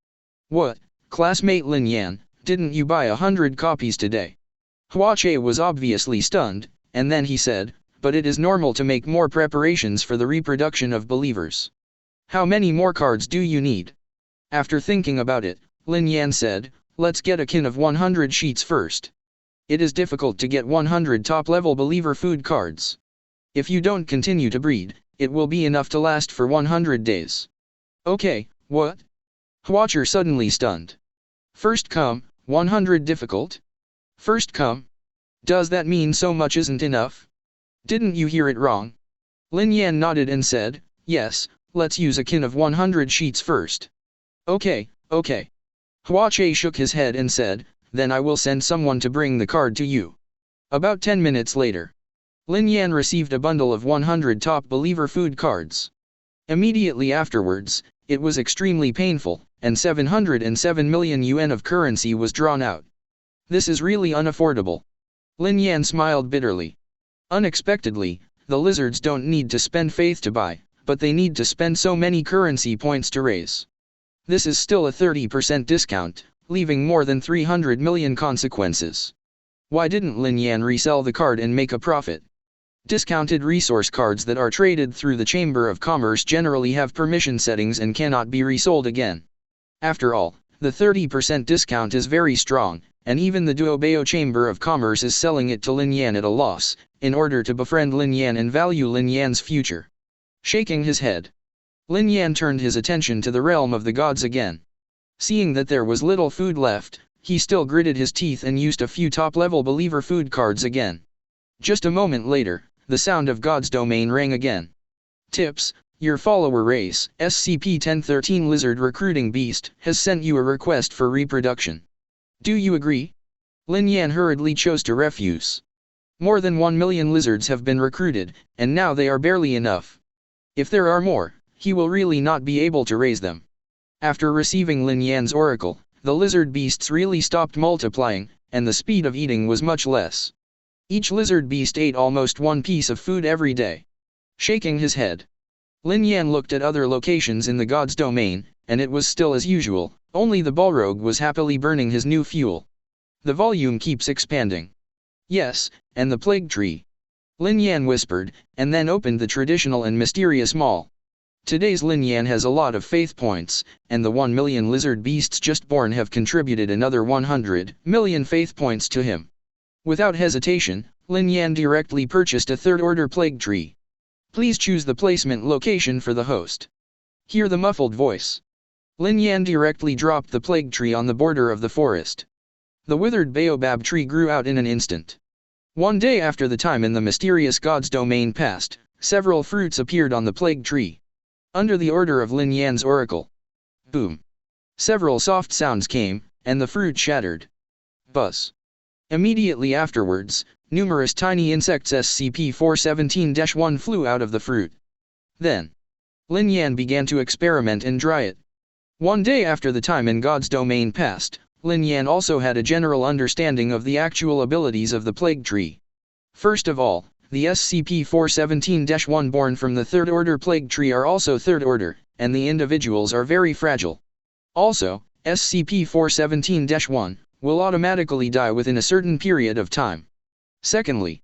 What, classmate Lin Yan, didn't you buy 100 copies today? Huache was obviously stunned, and then he said, but it is normal to make more preparations for the reproduction of believers. How many more cards do you need? After thinking about it, Lin Yan said, let's get a kin of 100 sheets first. It is difficult to get 100 top-level believer food cards. If you don't continue to breed, it will be enough to last for 100 days. Okay, what? Huacher suddenly stunned. First come, 100 difficult? First come? Does that mean so much isn't enough? Didn't you hear it wrong? Lin Yan nodded and said, yes, let's use a kin of 100 sheets first. Okay, okay. Huache shook his head and said, then I will send someone to bring the card to you. About 10 minutes later, Lin Yan received a bundle of 100 top believer food cards. Immediately afterwards, it was extremely painful, and 707 million yuan of currency was drawn out. This is really unaffordable. Lin Yan smiled bitterly. Unexpectedly, the lizards don't need to spend faith to buy, but they need to spend so many currency points to raise. This is still a 30% discount, leaving more than 300 million consequences. Why didn't Lin Yan resell the card and make a profit? Discounted resource cards that are traded through the Chamber of Commerce generally have permission settings and cannot be resold again. After all, the 30% discount is very strong, and even the Duobao Chamber of Commerce is selling it to Lin Yan at a loss, in order to befriend Lin Yan and value Lin Yan's future. Shaking his head, Lin Yan turned his attention to the realm of the gods again. Seeing that there was little food left, he still gritted his teeth and used a few top-level believer food cards again. Just a moment later, the sound of God's domain rang again. Tips, your follower race, SCP-1013 Lizard Recruiting Beast, has sent you a request for reproduction. Do you agree? Lin Yan hurriedly chose to refuse. More than 1 million lizards have been recruited, and now they are barely enough. If there are more, he will really not be able to raise them. After receiving Lin Yan's oracle, the lizard beasts really stopped multiplying, and the speed of eating was much less. Each lizard beast ate almost one piece of food every day. Shaking his head, Lin Yan looked at other locations in the god's domain, and it was still as usual, only the Balrog was happily burning his new fuel. The volume keeps expanding. Yes, and the plague tree. Lin Yan whispered, and then opened the traditional and mysterious mall. Today's Lin Yan has a lot of faith points, and the 1 million lizard beasts just born have contributed another 100 million faith points to him. Without hesitation, Lin Yan directly purchased a third-order plague tree. Please choose the placement location for the host. Hear the muffled voice. Lin Yan directly dropped the plague tree on the border of the forest. The withered baobab tree grew out in an instant. One day after the time in the mysterious god's domain passed, several fruits appeared on the plague tree. Under the order of Lin Yan's oracle. Boom. Several soft sounds came, and the fruit shattered. Buzz. Immediately afterwards, numerous tiny insects SCP-417-1 flew out of the fruit. Then, Lin Yan began to experiment and dry it. One day after the time in God's domain passed, Lin Yan also had a general understanding of the actual abilities of the plague tree. First of all, the SCP-417-1 born from the Third Order plague tree are also Third Order, and the individuals are very fragile. Also, SCP-417-1 will automatically die within a certain period of time. Secondly,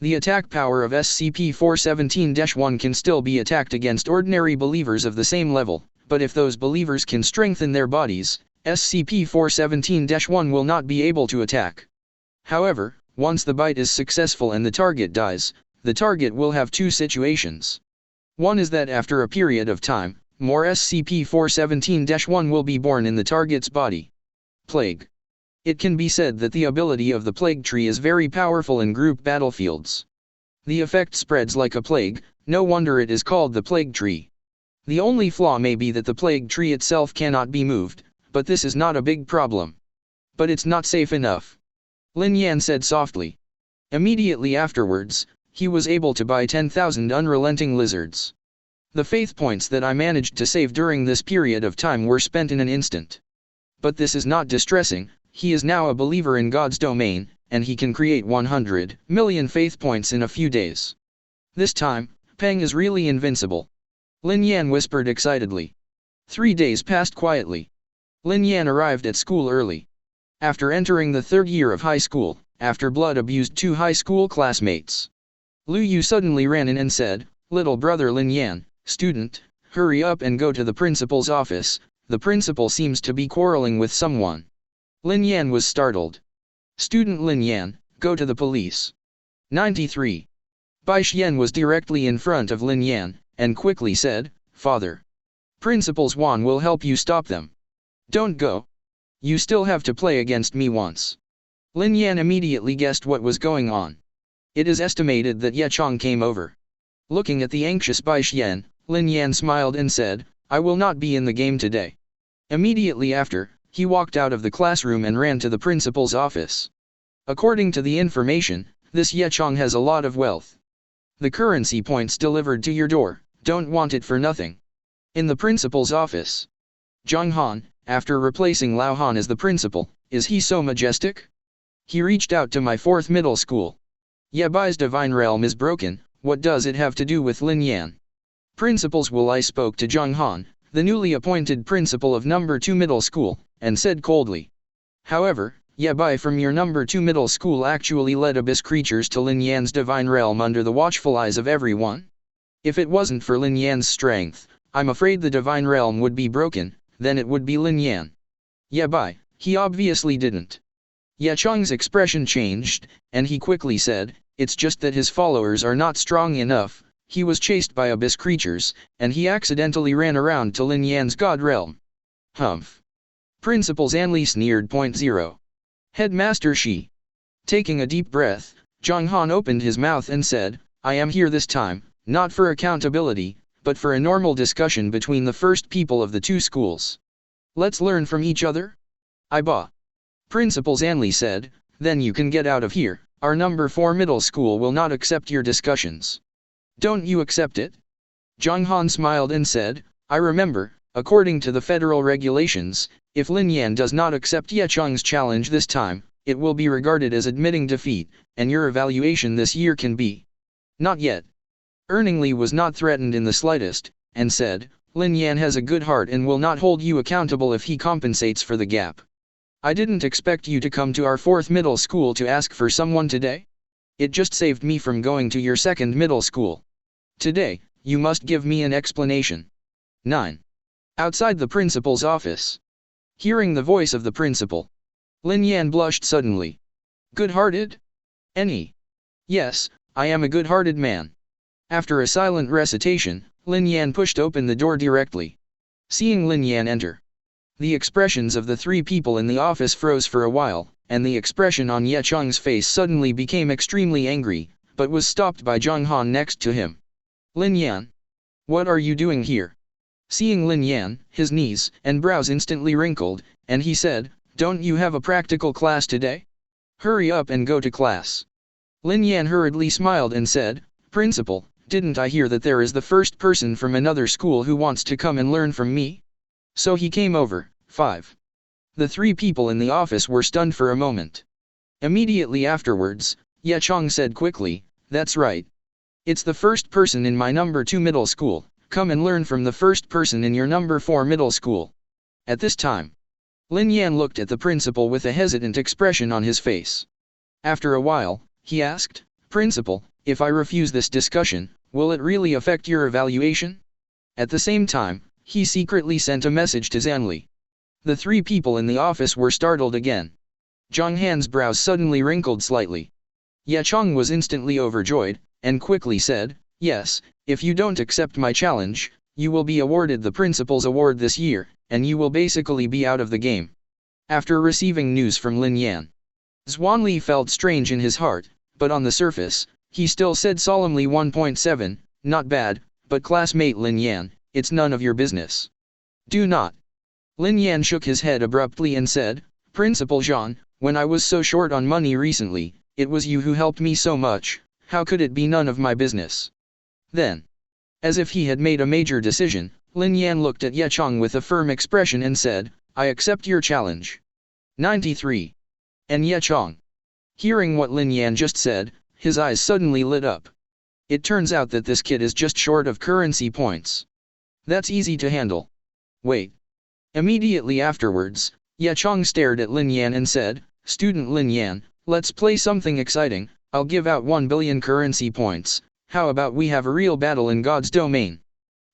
the attack power of SCP-417-1 can still be attacked against ordinary believers of the same level, but if those believers can strengthen their bodies, SCP-417-1 will not be able to attack. However, once the bite is successful and the target dies, the target will have two situations. One is that after a period of time, more SCP-417-1 will be born in the target's body. Plague. It can be said that the ability of the plague tree is very powerful in group battlefields. The effect spreads like a plague, no wonder it is called the plague tree. The only flaw may be that the plague tree itself cannot be moved, but this is not a big problem. But it's not safe enough. Lin Yan said softly. Immediately afterwards, he was able to buy 10,000 unrelenting lizards. The faith points that I managed to save during this period of time were spent in an instant. But this is not distressing, he is now a believer in God's domain, and he can create 100 million faith points in a few days. This time, Peng is really invincible. Lin Yan whispered excitedly. 3 days passed quietly. Lin Yan arrived at school early. After entering the third year of high school, after Blood abused 2 high school classmates. Lu Yu suddenly ran in and said, "Little brother Lin Yan, student, hurry up and go to the principal's office, the principal seems to be quarreling with someone." Lin Yan was startled. "Student Lin Yan, go to the police." 93. Bai Xian was directly in front of Lin Yan, and quickly said, "Father. Principal Zhuan will help you stop them. Don't go. You still have to play against me once." Lin Yan immediately guessed what was going on. It is estimated that Ye Chong came over. Looking at the anxious Bai Xian, Lin Yan smiled and said, "I will not be in the game today." Immediately after, he walked out of the classroom and ran to the principal's office. According to the information, this Ye Chong has a lot of wealth. The currency points delivered to your door, don't want it for nothing. In the principal's office. Zhang Han, after replacing Lao Han as the principal, is he so majestic? He reached out to my 4th middle school. Ye Bai's divine realm is broken, what does it have to do with Lin Yan? Principals Will I spoke to Zhang Han, the newly appointed principal of number 2 middle school, and said coldly. However, Ye Bai from your number 2 middle school actually led abyss creatures to Lin Yan's divine realm under the watchful eyes of everyone. If it wasn't for Lin Yan's strength, I'm afraid the divine realm would be broken, then it would be Lin Yan. Ye Bai, he obviously didn't. Ye Chong's expression changed, and he quickly said, "It's just that his followers are not strong enough, he was chased by abyss creatures, and he accidentally ran around to Lin Yan's god realm." Humph. Principal Zanli sneered. 0. Headmaster Shi. Taking a deep breath, Zhang Han opened his mouth and said, "I am here this time, not for accountability, but for a normal discussion between the first people of the 2 schools. Let's learn from each other?" "Iba." Principal Zanli said, "Then you can get out of here, our number 4 middle school will not accept your discussions." "Don't you accept it?" Zhang Han smiled and said, "I remember, according to the federal regulations, if Lin Yan does not accept Ye Chong's challenge this time, it will be regarded as admitting defeat, and your evaluation this year can be." "Not yet." Earningly was not threatened in the slightest, and said, "Lin Yan has a good heart and will not hold you accountable if he compensates for the gap. I didn't expect you to come to our 4th middle school to ask for someone today. It just saved me from going to your 2nd middle school. Today, you must give me an explanation." 9. Outside the principal's office. Hearing the voice of the principal, Lin Yan blushed suddenly. "Good-hearted? Any? Yes, I am a good-hearted man." After a silent recitation, Lin Yan pushed open the door directly. Seeing Lin Yan enter, the expressions of the 3 people in the office froze for a while, and the expression on Ye Chong's face suddenly became extremely angry, but was stopped by Zhang Han next to him. "Lin Yan? What are you doing here?" Seeing Lin Yan, his knees and brows instantly wrinkled, and he said, "Don't you have a practical class today? Hurry up and go to class." Lin Yan hurriedly smiled and said, "Principal, didn't I hear that there is the first person from another school who wants to come and learn from me? So he came over. 5. The three people in the office were stunned for a moment. Immediately afterwards, Ye Chong said quickly, "That's right. It's the first person in my number 2 middle school. Come and learn from the first person in your number 4 middle school." At this time, Lin Yan looked at the principal with a hesitant expression on his face. After a while, he asked, "Principal, if I refuse this discussion, will it really affect your evaluation?" At the same time, he secretly sent a message to Zanli. The three people in the office were startled again. Zhang Han's brows suddenly wrinkled slightly. Ye Chong was instantly overjoyed, and quickly said, "Yes, if you don't accept my challenge, you will be awarded the principal's award this year, and you will basically be out of the game." After receiving news from Lin Yan, Zhuanli felt strange in his heart, but on the surface, he still said solemnly 1.7, "Not bad, but classmate Lin Yan, it's none of your business. Do not." Lin Yan shook his head abruptly and said, "Principal Zhang, when I was so short on money recently, it was you who helped me so much, how could it be none of my business?" Then, as if he had made a major decision, Lin Yan looked at Ye Chong with a firm expression and said, "I accept your challenge." 93. And Ye Chong, hearing what Lin Yan just said, his eyes suddenly lit up. It turns out that this kid is just short of currency points. That's easy to handle. Wait. Immediately afterwards, Ye Chong stared at Lin Yan and said, "Student Lin Yan, let's play something exciting. I'll give out 1 billion currency points. How about we have a real battle in God's domain?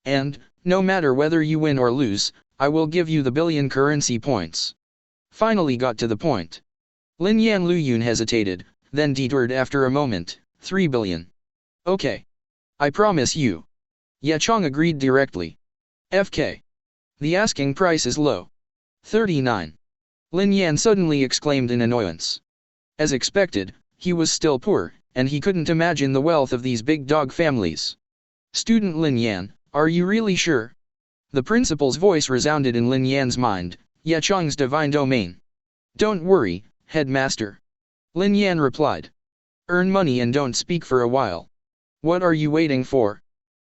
And, no matter whether you win or lose, I will give you the billion currency points." Finally got to the point. Lin Yan Luyun hesitated, then detoured after a moment. 3 billion. Okay. I promise you. Ye Chong agreed directly. FK. The asking price is low. 39. Lin Yan suddenly exclaimed in annoyance. As expected, he was still poor, and he couldn't imagine the wealth of these big dog families. "Student Lin Yan, are you really sure?" The principal's voice resounded in Lin Yan's mind, Ye Chong's divine domain. "Don't worry, headmaster." Lin Yan replied. "Earn money and don't speak for a while. What are you waiting for?"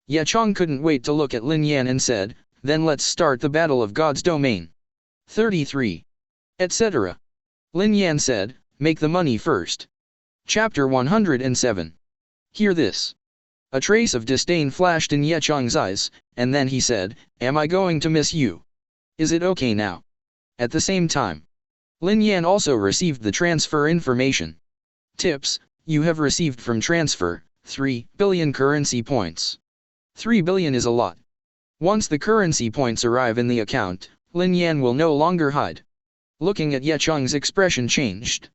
Ye Chong couldn't wait to look at Lin Yan and said, "Then let's start the battle of God's domain." 33. Etc. Lin Yan said, "Make the money first." Chapter 107. Hear this. A trace of disdain flashed in Ye Chong's eyes, and then he said, "Am I going to miss you? Is it okay now?" At the same time, Lin Yan also received the transfer information. Tips, you have received from transfer, 3 billion currency points. 3 billion is a lot. Once the currency points arrive in the account, Lin Yan will no longer hide. Looking at Ye Chong's expression changed.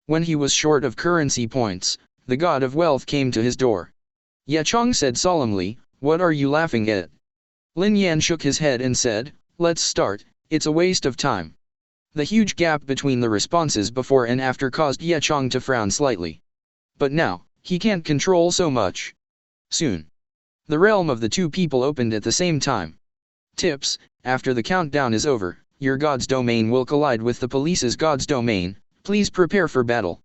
When he was short of currency points, the god of wealth came to his door. Ye Chong said solemnly, "What are you laughing at?" Lin Yan shook his head and said, "Let's start, it's a waste of time." The huge gap between the responses before and after caused Ye Chong to frown slightly. But now, he can't control so much. Soon, the realm of the two people opened at the same time. Tips, after the countdown is over, your god's domain will collide with the police's god's domain. Please prepare for battle.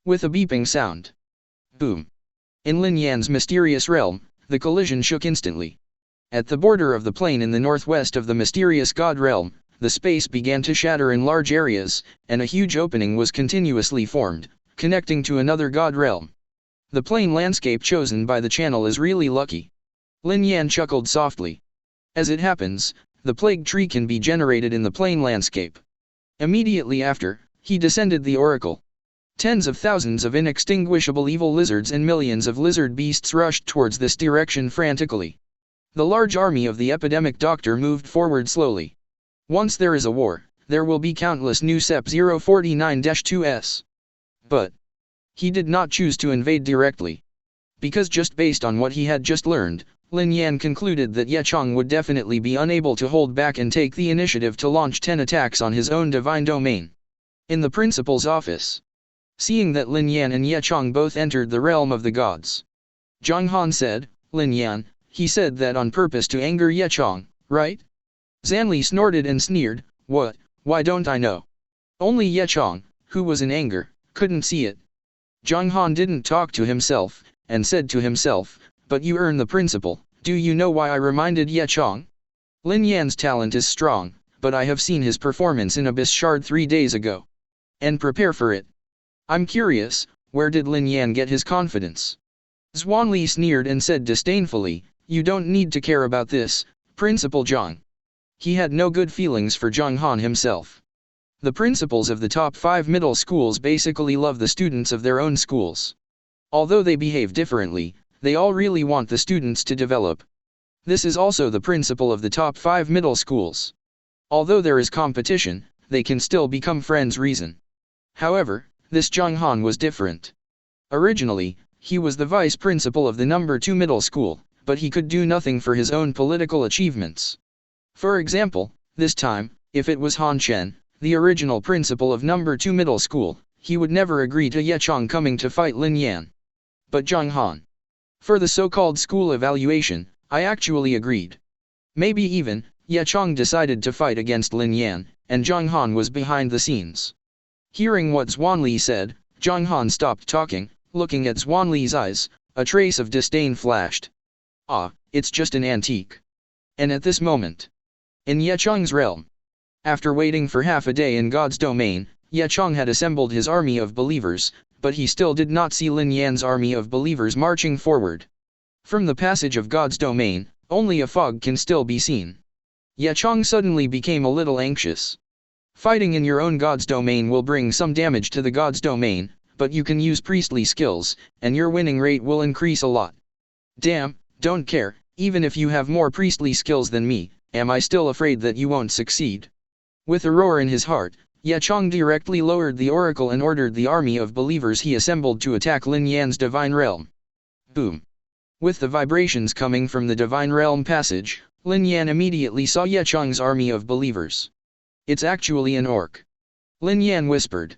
With a beeping sound. Boom. In Lin Yan's mysterious realm, the collision shook instantly. At the border of the plane in the northwest of the mysterious god realm, the space began to shatter in large areas, and a huge opening was continuously formed, connecting to another god realm. The plane landscape chosen by the channel is really lucky. Lin Yan chuckled softly. As it happens, the plague tree can be generated in the plane landscape. Immediately after, he descended the oracle. Tens of thousands of inextinguishable evil lizards and millions of lizard beasts rushed towards this direction frantically. The large army of the epidemic doctor moved forward slowly. Once there is a war, there will be countless new SCP-049-2s. But he did not choose to invade directly. Because just based on what he had just learned, Lin Yan concluded that Ye Chong would definitely be unable to hold back and take the initiative to launch 10 attacks on his own divine domain. In the principal's office, seeing that Lin Yan and Ye Chong both entered the realm of the gods, Zhang Han said, "Lin Yan, he said that on purpose to anger Ye Chong, right?" Zanli snorted and sneered, "What, why don't I know?" Only Ye Chong, who was in anger, couldn't see it. Zhang Han didn't talk to himself, and said to himself, but you earn the principal. Do you know why I reminded Ye Chong? Lin Yan's talent is strong, but I have seen his performance in Abyss Shard 3 days ago. And prepare for it. I'm curious, where did Lin Yan get his confidence? Zhuanli sneered and said disdainfully, you don't need to care about this, Principal Zhang. He had no good feelings for Zhang Han himself. The principals of the top 5 middle schools basically love the students of their own schools. Although they behave differently, they all really want the students to develop. This is also the principle of the top 5 middle schools. Although there is competition, they can still become friends reason. However, this Zhang Han was different. Originally, he was the vice principal of the number 2 middle school, but he could do nothing for his own political achievements. For example, this time, if it was Han Chen, the original principal of number 2 middle school, he would never agree to Ye Chong coming to fight Lin Yan. But Zhang Han. For the so-called school evaluation, I actually agreed. Maybe even, Ye Chong decided to fight against Lin Yan, and Zhang Han was behind the scenes. Hearing what Zhuanli said, Zhang Han stopped talking, looking at Zhuanli's eyes, a trace of disdain flashed. Ah, it's just an antique. And at this moment, in Ye Chong's realm, after waiting for half a day in God's domain, Ye Chong had assembled his army of believers, but he still did not see Lin Yan's army of believers marching forward. From the passage of God's domain, only a fog can still be seen. Ye Chong suddenly became a little anxious. Fighting in your own God's domain will bring some damage to the God's domain, but you can use priestly skills, and your winning rate will increase a lot. Damn, don't care, even if you have more priestly skills than me, am I still afraid that you won't succeed? With a roar in his heart, Ye Chong directly lowered the oracle and ordered the army of believers he assembled to attack Lin Yan's divine realm. Boom. With the vibrations coming from the divine realm passage, Lin Yan immediately saw Ye Chong's army of believers. It's actually an orc. Lin Yan whispered.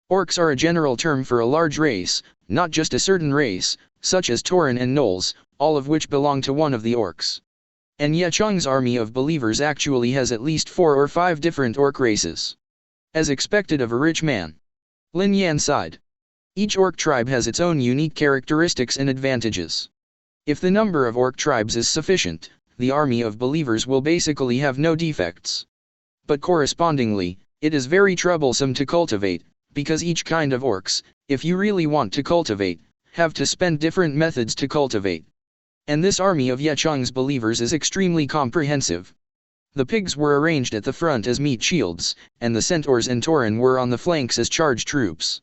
Orcs are a general term for a large race, not just a certain race, such as Tauren and Gnolls, all of which belong to one of the orcs. And Ye Chong's army of believers actually has at least 4 or 5 different orc races. As expected of a rich man. Lin Yan sighed. Each orc tribe has its own unique characteristics and advantages. If the number of orc tribes is sufficient, the army of believers will basically have no defects. But correspondingly, it is very troublesome to cultivate, because each kind of orcs, if you really want to cultivate, have to spend different methods to cultivate. And this army of Ye Chong's believers is extremely comprehensive. The pigs were arranged at the front as meat shields, and the centaurs and tauren were on the flanks as charge troops.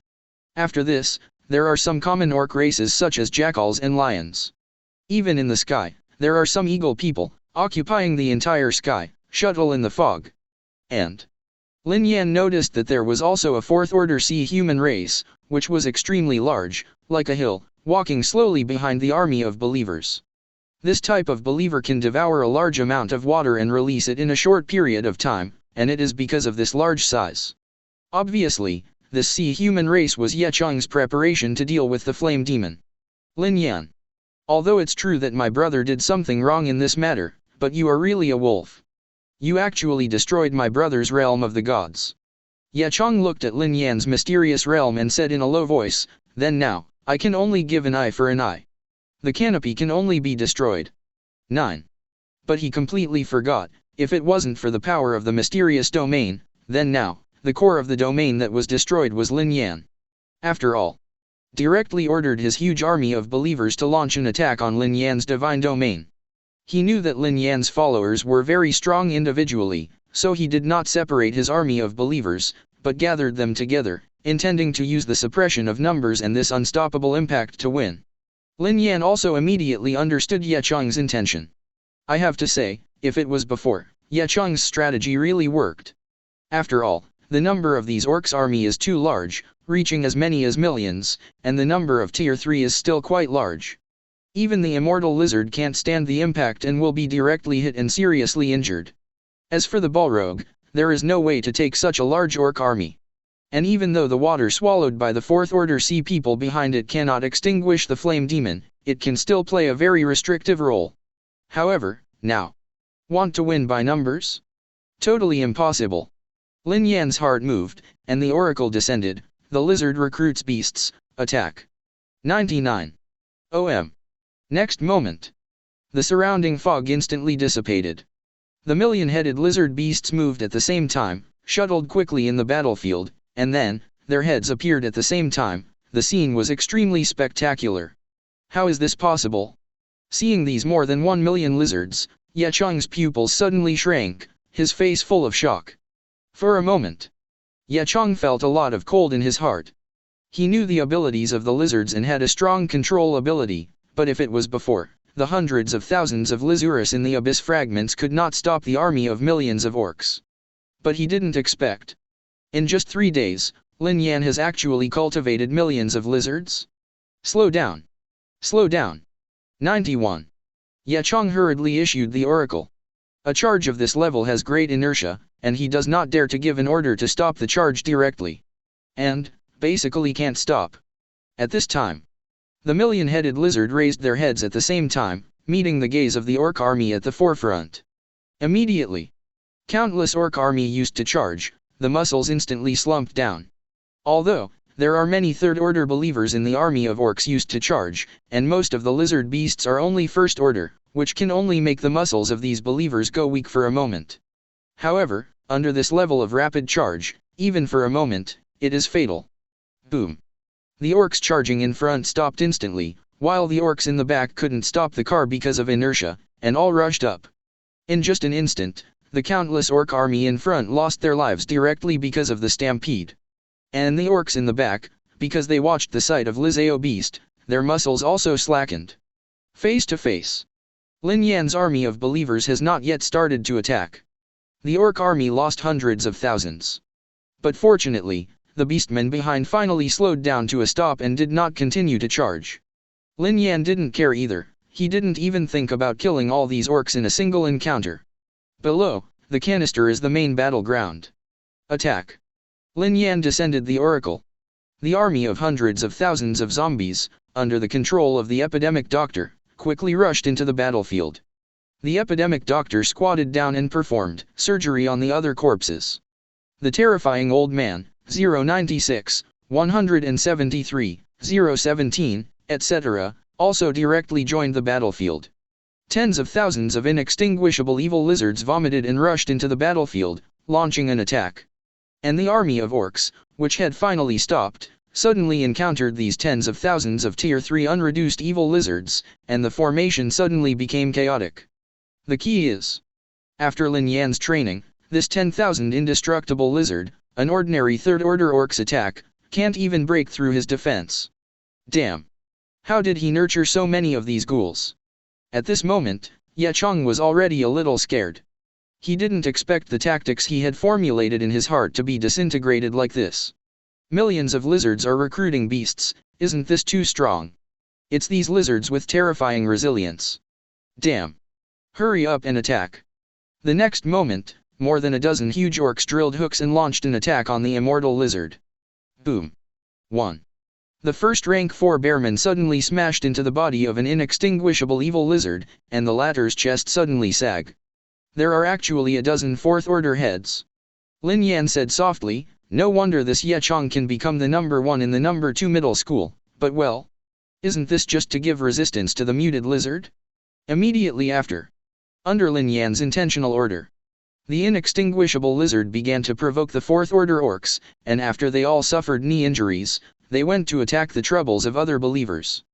After this, there are some common orc races such as jackals and lions. Even in the sky, there are some eagle people, occupying the entire sky, shuttle in the fog. And Lin Yan noticed that there was also a 4th-order sea human race, which was extremely large, like a hill, walking slowly behind the army of believers. This type of believer can devour a large amount of water and release it in a short period of time, and it is because of this large size. Obviously, this sea human race was Ye Chong's preparation to deal with the flame demon. Lin Yan. Although it's true that my brother did something wrong in this matter, but you are really a wolf. You actually destroyed my brother's realm of the gods. Ye Chong looked at Lin Yan's mysterious realm and said in a low voice, then now, I can only give an eye for an eye. The canopy can only be destroyed. 9. But he completely forgot, if it wasn't for the power of the mysterious domain, then now, the core of the domain that was destroyed was Lin Yan. After all, directly ordered his huge army of believers to launch an attack on Lin Yan's divine domain. He knew that Lin Yan's followers were very strong individually, so he did not separate his army of believers, but gathered them together, intending to use the suppression of numbers and this unstoppable impact to win. Lin Yan also immediately understood Ye Chong's intention. I have to say, if it was before, Ye Chong's strategy really worked. After all, the number of these orcs' army is too large, reaching as many as millions, and the number of Tier 3 is still quite large. Even the immortal lizard can't stand the impact and will be directly hit and seriously injured. As for the Balrog, there is no way to take such a large orc army. And even though the water swallowed by the 4th-order sea people behind it cannot extinguish the flame demon, it can still play a very restrictive role. However, now, want to win by numbers? Totally impossible. Lin Yan's heart moved, and the oracle descended. The lizard recruits beasts, attack. 99. OM. Next moment, the surrounding fog instantly dissipated. The million-headed lizard beasts moved at the same time, shuttled quickly in the battlefield, and then, their heads appeared at the same time. The scene was extremely spectacular. How is this possible? Seeing these more than 1 million lizards, Ye Cheng's pupils suddenly shrank, his face full of shock. For a moment, Ye Cheng felt a lot of cold in his heart. He knew the abilities of the lizards and had a strong control ability, but if it was before, the hundreds of thousands of Lizurus in the abyss fragments could not stop the army of millions of orcs. But he didn't expect. In just 3 days, Lin Yan has actually cultivated millions of lizards. Slow down. Slow down. 91. Ye Cheng hurriedly issued the oracle. A charge of this level has great inertia, and he does not dare to give an order to stop the charge directly. And, basically can't stop. At this time, the million-headed lizard raised their heads at the same time, meeting the gaze of the orc army at the forefront. Immediately, countless orc army used to charge, the muscles instantly slumped down. Although, there are many third-order believers in the army of orcs used to charge, and most of the lizard beasts are only first-order, which can only make the muscles of these believers go weak for a moment. However, under this level of rapid charge, even for a moment, it is fatal. Boom. The orcs charging in front stopped instantly, while the orcs in the back couldn't stop the car because of inertia, and all rushed up. In just an instant, the countless orc army in front lost their lives directly because of the stampede. And the orcs in the back, because they watched the sight of Lizao beast, their muscles also slackened. Face to face. Lin Yan's army of believers has not yet started to attack. The orc army lost hundreds of thousands. But fortunately, the beastmen behind finally slowed down to a stop and did not continue to charge. Lin Yan didn't care either, he didn't even think about killing all these orcs in a single encounter. Below, the canister is the main battleground. Attack. Lin Yan descended the oracle. The army of hundreds of thousands of zombies, under the control of the epidemic doctor, quickly rushed into the battlefield. The epidemic doctor squatted down and performed surgery on the other corpses. The terrifying old man, 096, 173, 017, etc., also directly joined the battlefield. Tens of thousands of inextinguishable evil lizards vomited and rushed into the battlefield, launching an attack. And the army of orcs, which had finally stopped, suddenly encountered these tens of thousands of Tier 3 unreduced evil lizards, and the formation suddenly became chaotic. The key is, after Lin Yan's training, this 10,000 indestructible lizard, an ordinary third-order orc's attack, can't even break through his defense. Damn! How did he nurture so many of these ghouls? At this moment, Ye Cheng was already a little scared. He didn't expect the tactics he had formulated in his heart to be disintegrated like this. Millions of lizards are recruiting beasts, isn't this too strong? It's these lizards with terrifying resilience. Damn! Hurry up and attack. The next moment, more than a dozen huge orcs drilled hooks and launched an attack on the immortal lizard. Boom. 1. The first rank 4 bearmen suddenly smashed into the body of an inextinguishable evil lizard, and the latter's chest suddenly sagged. There are actually a dozen fourth-order heads. Lin Yan said softly, no wonder this Ye Cheng can become the number 1 in the number 2 middle school, but well, isn't this just to give resistance to the muted lizard? Immediately after, under Lin Yan's intentional order, the inextinguishable lizard began to provoke the fourth-order orcs, and after they all suffered knee injuries, they went to attack the troubles of other believers.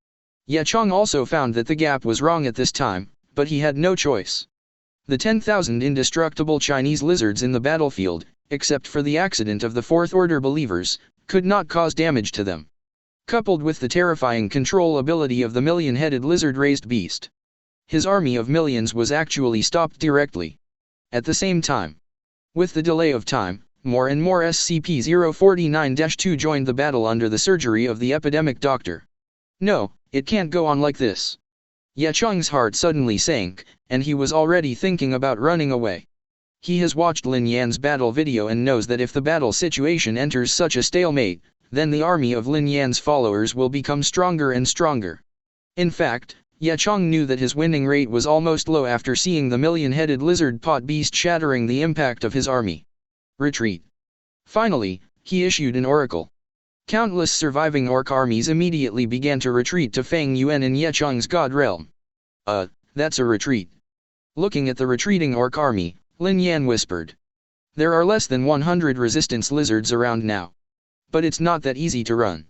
Ye Cheng also found that the gap was wrong at this time, but he had no choice. The 10,000 indestructible Chinese lizards in the battlefield, except for the accident of the fourth-order believers, could not cause damage to them. Coupled with the terrifying control ability of the million-headed lizard-raised beast, his army of millions was actually stopped directly. At the same time, with the delay of time, more and more SCP-049-2 joined the battle under the surgery of the epidemic doctor. No, it can't go on like this. Ye Cheng's heart suddenly sank, and he was already thinking about running away. He has watched Lin Yan's battle video and knows that if the battle situation enters such a stalemate, then the army of Lin Yan's followers will become stronger and stronger. In fact, Ye Cheng knew that his winning rate was almost low after seeing the million-headed lizard pot beast shattering the impact of his army. Retreat. Finally, he issued an oracle. Countless surviving orc armies immediately began to retreat to Feng Yuan and Yecheng's god realm. That's a retreat. Looking at the retreating orc army, Lin Yan whispered. There are less than 100 resistance lizards around now. But it's not that easy to run.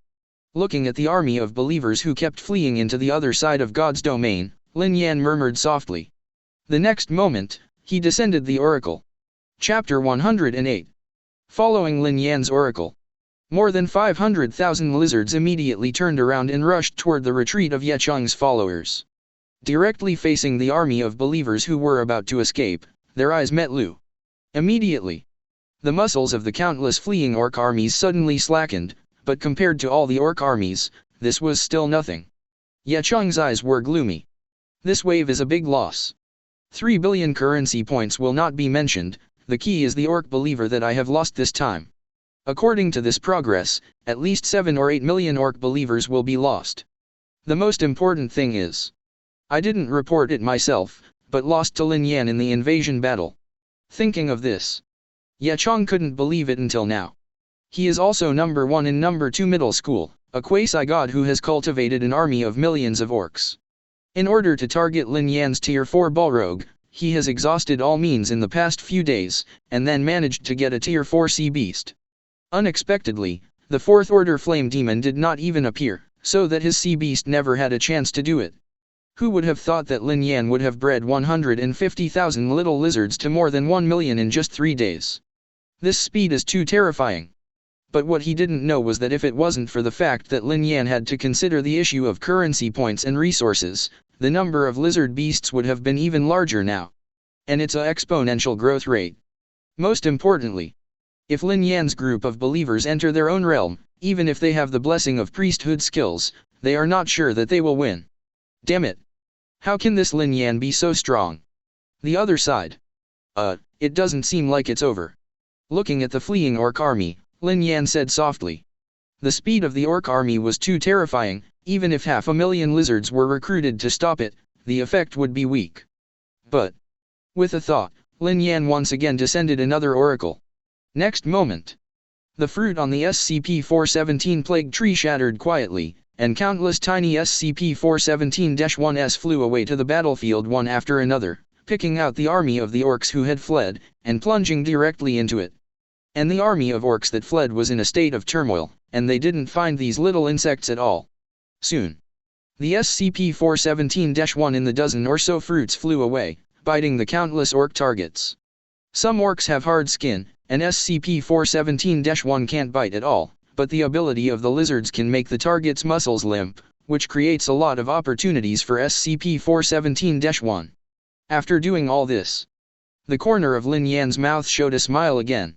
Looking at the army of believers who kept fleeing into the other side of God's domain, Lin Yan murmured softly. The next moment, he descended the oracle. Chapter 108. Following Lin Yan's oracle, more than 500,000 lizards immediately turned around and rushed toward the retreat of Yecheng's followers. Directly facing the army of believers who were about to escape, their eyes met Lu. Immediately, the muscles of the countless fleeing orc armies suddenly slackened, but compared to all the orc armies, this was still nothing. Yecheng's eyes were gloomy. This wave is a big loss. 3 billion currency points will not be mentioned, the key is the orc believer that I have lost this time. According to this progress, at least 7 or 8 million orc believers will be lost. The most important thing is, I didn't report it myself, but lost to Lin Yan in the invasion battle. Thinking of this, Yecheng couldn't believe it until now. He is also number 1 in number 2 middle school, a quasi-god who has cultivated an army of millions of orcs. In order to target Lin Yan's tier 4 Balrog, he has exhausted all means in the past few days, and then managed to get a tier 4 sea beast. Unexpectedly, the 4th order flame demon did not even appear, so that his sea beast never had a chance to do it. Who would have thought that Lin Yan would have bred 150,000 little lizards to more than 1 million in just 3 days? This speed is too terrifying. But what he didn't know was that if it wasn't for the fact that Lin Yan had to consider the issue of currency points and resources, the number of lizard beasts would have been even larger now. And it's an exponential growth rate. Most importantly, if Lin Yan's group of believers enter their own realm, even if they have the blessing of priesthood skills, they are not sure that they will win. Damn it! How can this Lin Yan be so strong? The other side. It doesn't seem like it's over. Looking at the fleeing orc army, Lin Yan said softly. The speed of the orc army was too terrifying, even if 500,000 lizards were recruited to stop it, the effect would be weak. But, with a thought, Lin Yan once again descended another oracle. Next moment, the fruit on the SCP-417 plague tree shattered quietly, and countless tiny SCP-417-1s flew away to the battlefield one after another, picking out the army of the orcs who had fled, and plunging directly into it. And the army of orcs that fled was in a state of turmoil, and they didn't find these little insects at all. Soon, the SCP-417-1 in the dozen or so fruits flew away, biting the countless orc targets. Some orcs have hard skin, and SCP-417-1 can't bite at all, but the ability of the lizards can make the target's muscles limp, which creates a lot of opportunities for SCP-417-1. After doing all this, the corner of Lin Yan's mouth showed a smile again.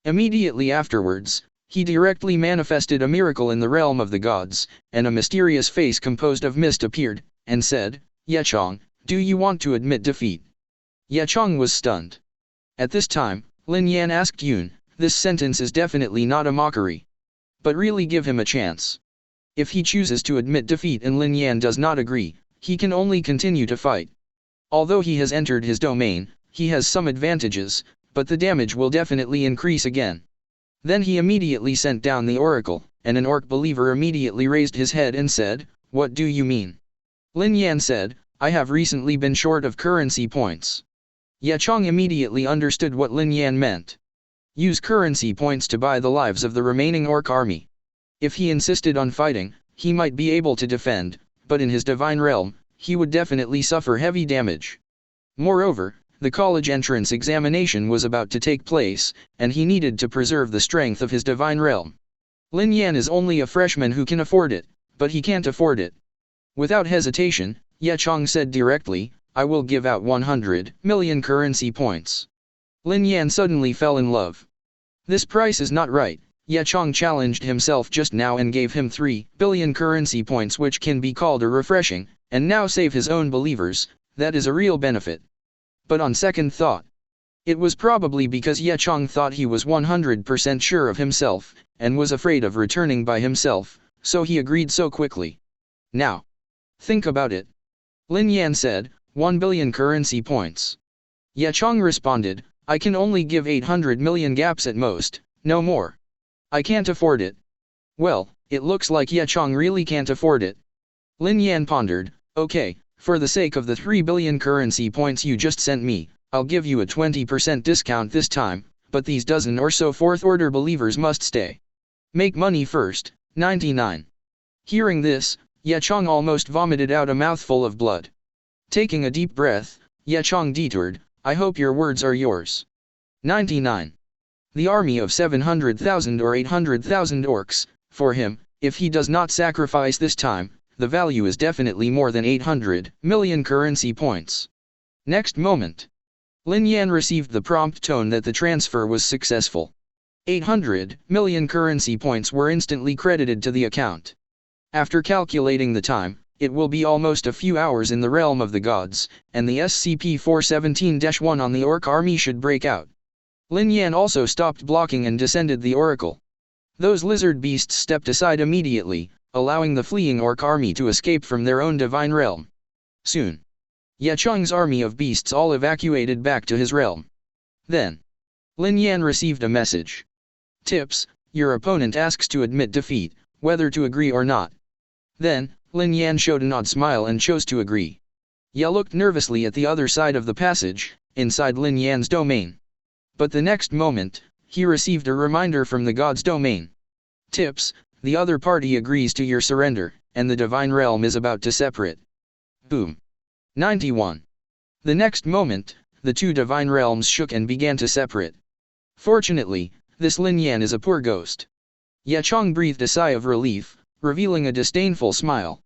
Immediately afterwards, he directly manifested a miracle in the realm of the gods, and a mysterious face composed of mist appeared, and said, Yecheng, do you want to admit defeat? Yecheng was stunned. At this time, Lin Yan asked Yun, this sentence is definitely not a mockery. But really give him a chance. If he chooses to admit defeat and Lin Yan does not agree, he can only continue to fight. Although he has entered his domain, he has some advantages, but the damage will definitely increase again. Then he immediately sent down the oracle, and an orc believer immediately raised his head and said, what do you mean? Lin Yan said, I have recently been short of currency points. Yecheng immediately understood what Lin Yan meant. Use currency points to buy the lives of the remaining orc army. If he insisted on fighting, he might be able to defend, but in his divine realm, he would definitely suffer heavy damage. Moreover, the college entrance examination was about to take place, and he needed to preserve the strength of his divine realm. Lin Yan is only a freshman who can afford it, but he can't afford it. Without hesitation, Yecheng said directly, I will give out 100 million currency points. Lin Yan suddenly fell in love. This price is not right. Yecheng challenged himself just now and gave him 3 billion currency points, which can be called a refreshing, and now save his own believers. That is a real benefit. But on second thought, it was probably because Yecheng thought he was 100% sure of himself, and was afraid of returning by himself, so he agreed so quickly. Now, think about it. Lin Yan said, 1 billion currency points. Yecheng responded, I can only give 800 million gaps at most, no more. I can't afford it. Well, it looks like Ye Chong really can't afford it. Lin Yan pondered. Okay, for the sake of the 3 billion currency points you just sent me, I'll give you a 20% discount this time, but these dozen or so fourth-order believers must stay. Make money first. 99. Hearing this, Ye Chong almost vomited out a mouthful of blood. Taking a deep breath, Ye Chong detoured. I hope your words are yours. 99. The army of 700,000 or 800,000 orcs, for him, if he does not sacrifice this time, the value is definitely more than 800 million currency points. Next moment, Lin Yan received the prompt tone that the transfer was successful. 800 million currency points were instantly credited to the account. After calculating the time, it will be almost a few hours in the realm of the gods, and the SCP-417-1 on the Orc army should break out. Lin Yan also stopped blocking and descended the oracle. Those lizard beasts stepped aside immediately, allowing the fleeing Orc army to escape from their own divine realm. Soon, Ye Chong's army of beasts all evacuated back to his realm. Then, Lin Yan received a message. Tips: your opponent asks to admit defeat, whether to agree or not. Then, Lin Yan showed an odd smile and chose to agree. Ye looked nervously at the other side of the passage, inside Lin Yan's domain. But the next moment, he received a reminder from the god's domain. Tips: the other party agrees to your surrender, and the divine realm is about to separate. Boom. 91. The next moment, the two divine realms shook and began to separate. Fortunately, this Lin Yan is a poor ghost. Ye Chong breathed a sigh of relief, revealing a disdainful smile.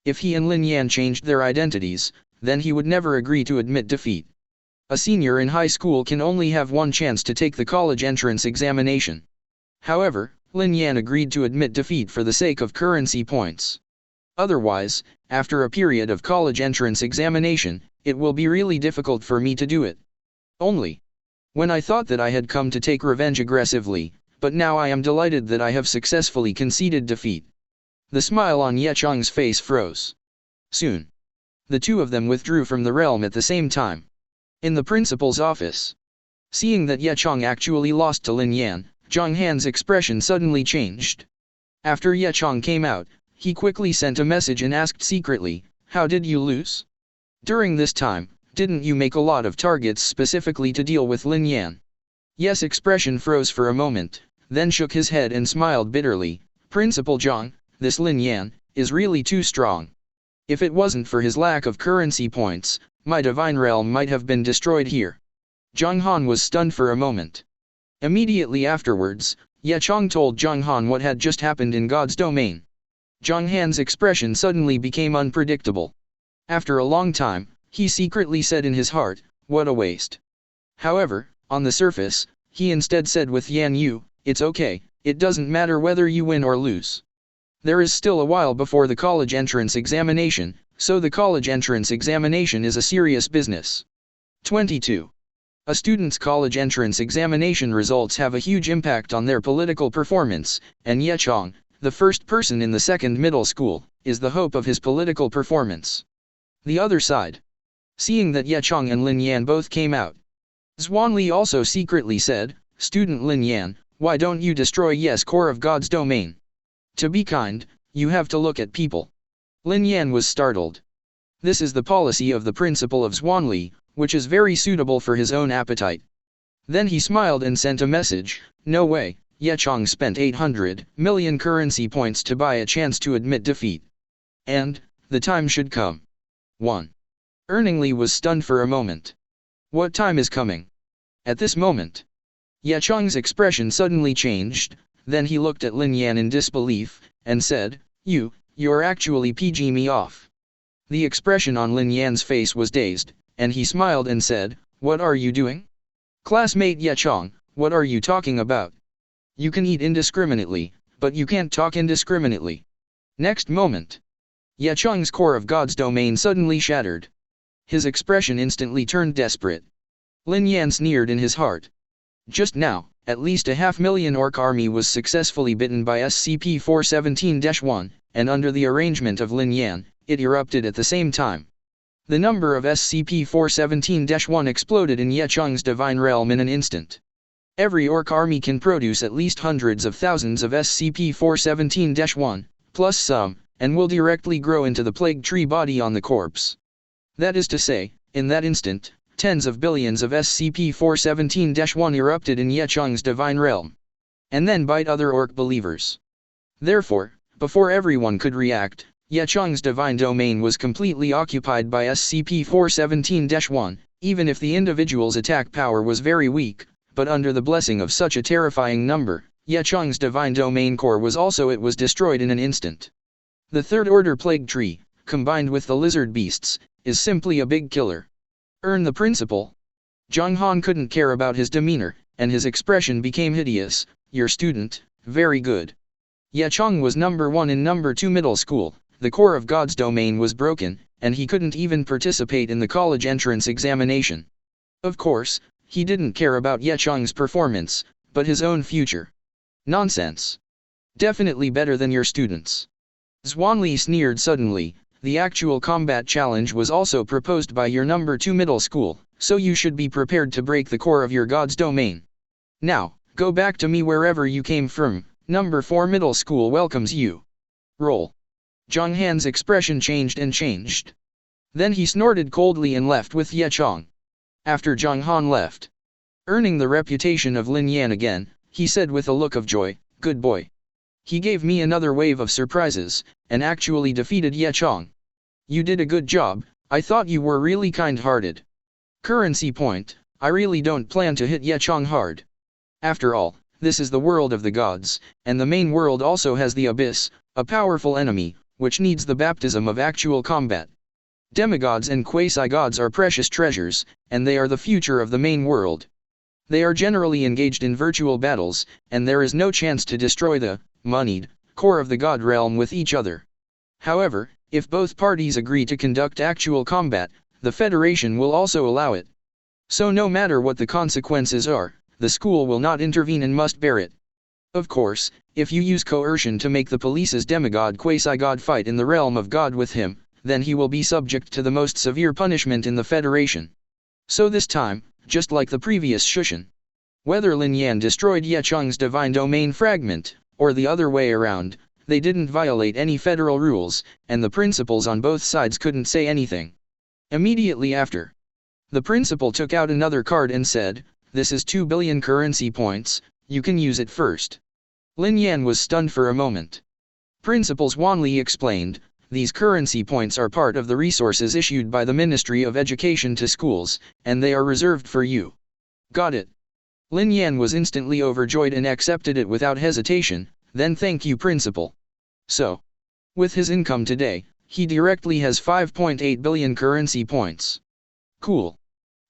If he and Lin Yan changed their identities, then he would never agree to admit defeat. A senior in high school can only have one chance to take the college entrance examination. However, Lin Yan agreed to admit defeat for the sake of currency points. Otherwise, after a period of college entrance examination, it will be really difficult for me to do it. Only when I thought that I had come to take revenge aggressively, but now I am delighted that I have successfully conceded defeat. The smile on Ye Chong's face froze. Soon, the two of them withdrew from the realm at the same time. In the principal's office, seeing that Ye Chong actually lost to Lin Yan, Zhang Han's expression suddenly changed. After Ye Chong came out, he quickly sent a message and asked secretly, "How did you lose? During this time, didn't you make a lot of targets specifically to deal with Lin Yan?" Ye's expression froze for a moment, then shook his head and smiled bitterly. "Principal Zhang, this Lin Yan is really too strong. If it wasn't for his lack of currency points, my divine realm might have been destroyed here." Zhang Han was stunned for a moment. Immediately afterwards, Ye Chong told Zhang Han what had just happened in God's domain. Zhang Han's expression suddenly became unpredictable. After a long time, he secretly said in his heart, "What a waste." However, on the surface, he instead said with Yan Yu, "It's okay, it doesn't matter whether you win or lose. There is still a while before the college entrance examination, so the college entrance examination is a serious business." 22. A student's college entrance examination results have a huge impact on their political performance, and Ye Chong, the first person in the second middle school, is the hope of his political performance. The other side. Seeing that Ye Chong and Lin Yan both came out, Zhuangli also secretly said, "Student Lin Yan, why don't you destroy Ye's core of God's domain? To be kind, you have to look at people." Lin Yan was startled. This is the policy of the principal of Zhuangli, which is very suitable for his own appetite. Then he smiled and sent a message, "No way, Ye Chong spent 800 million currency points to buy a chance to admit defeat. And, the time should come." 1. Earningly was stunned for a moment. What time is coming? At this moment, Ye Chong's expression suddenly changed, then he looked at Lin Yan in disbelief, and said, You're actually PG me off." The expression on Lin Yan's face was dazed, and he smiled and said, "What are you doing? Classmate Ye Chong, what are you talking about? You can eat indiscriminately, but you can't talk indiscriminately." Next moment, Ye Chong's core of God's domain suddenly shattered. His expression instantly turned desperate. Lin Yan sneered in his heart. Just now, at least a 500,000 orc army was successfully bitten by SCP-417-1, and under the arrangement of Lin Yan, it erupted at the same time. The number of SCP-417-1 exploded in Ye Chong's divine realm in an instant. Every orc army can produce at least hundreds of thousands of SCP-417-1, plus some, and will directly grow into the plague tree body on the corpse. That is to say, in that instant, tens of billions of SCP-417-1 erupted in Yechung's divine realm. And then bite other orc believers. Therefore, before everyone could react, Yechung's divine domain was completely occupied by SCP-417-1, even if the individual's attack power was very weak, but under the blessing of such a terrifying number, Yechung's divine domain core was destroyed in an instant. The third order plague tree, combined with the lizard beasts, is simply a big killer. Earn the principle. Zhang Han couldn't care about his demeanor, and his expression became hideous. Your student, very good. Yechung was number 1 in number 2 middle school, the core of God's domain was broken, and he couldn't even participate in the college entrance examination. Of course, he didn't care about Yechung's performance, but his own future. Nonsense. Definitely better than your students. Zhuanli sneered suddenly. The actual combat challenge was also proposed by your number 2 middle school, so you should be prepared to break the core of your God's domain. Now, go back to me wherever you came from, number 4 middle school welcomes you. Roll. Zhang Han's expression changed. Then he snorted coldly and left with Yechung. After Zhang Han left, earning the reputation of Lin Yan again, he said with a look of joy, good boy. He gave me another wave of surprises, and actually defeated Yechung. You did a good job, I thought you were really kind-hearted. Currency point, I really don't plan to hit Yechung hard. After all, this is the world of the gods, and the main world also has the abyss, a powerful enemy, which needs the baptism of actual combat. Demigods and quasi-gods are precious treasures, and they are the future of the main world. They are generally engaged in virtual battles, and there is no chance to destroy the moneyed core of the god realm with each other. However, if both parties agree to conduct actual combat, the Federation will also allow it. So no matter what the consequences are, the school will not intervene and must bear it. Of course, if you use coercion to make the police's demigod quasi-god fight in the realm of God with him, then he will be subject to the most severe punishment in the Federation. So this time, just like the previous Shushan, whether Lin Yan destroyed Yechung's divine domain fragment, or the other way around, they didn't violate any federal rules, and the principals on both sides couldn't say anything. Immediately after, the principal took out another card and said, this is 2 billion currency points, you can use it first. Lin Yan was stunned for a moment. Principal Zhuanli explained, these currency points are part of the resources issued by the Ministry of Education to schools, and they are reserved for you. Got it. Lin Yan was instantly overjoyed and accepted it without hesitation, then thank you principal. So, with his income today, he directly has 5.8 billion currency points. Cool.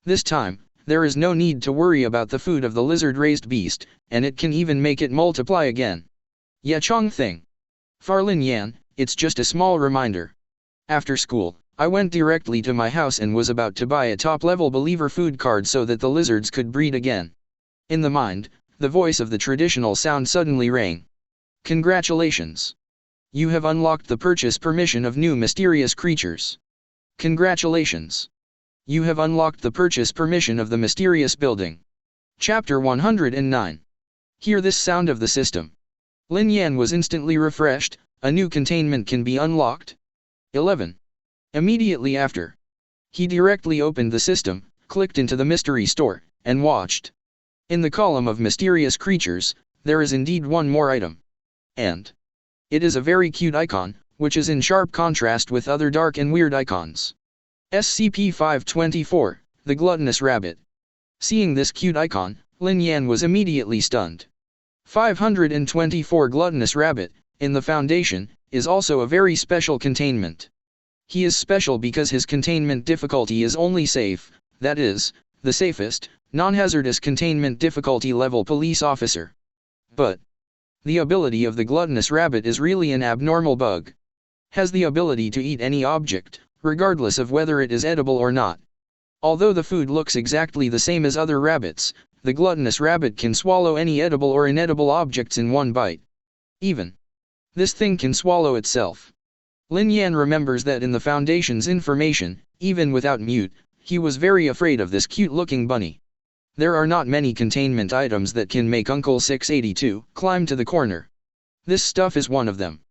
This time, there is no need to worry about the food of the lizard-raised beast, and it can even make it multiply again. Yechung thing. For Lin Yan, it's just a small reminder. After school, I went directly to my house and was about to buy a top-level believer food card so that the lizards could breed again. In the mind, the voice of the traditional sound suddenly rang. Congratulations! You have unlocked the purchase permission of new mysterious creatures. Congratulations! You have unlocked the purchase permission of the mysterious building. Chapter 109. Hear this sound of the system. Lin Yan was instantly refreshed, a new containment can be unlocked. 11. Immediately after, he directly opened the system, clicked into the mystery store, and watched. In the column of mysterious creatures, there is indeed one more item. And it is a very cute icon, which is in sharp contrast with other dark and weird icons. SCP-524, the Gluttonous Rabbit. Seeing this cute icon, Lin Yan was immediately stunned. 524 Gluttonous Rabbit, in the Foundation, is also a very special containment. He is special because his containment difficulty is only safe, that is, the safest, non-hazardous containment difficulty level police officer. But the ability of the Gluttonous Rabbit is really an abnormal bug. Has the ability to eat any object, regardless of whether it is edible or not. Although the food looks exactly the same as other rabbits, the Gluttonous Rabbit can swallow any edible or inedible objects in one bite. Even this thing can swallow itself. Lin Yan remembers that in the Foundation's information, even without mute, he was very afraid of this cute-looking bunny. There are not many containment items that can make Uncle 682 climb to the corner. This stuff is one of them.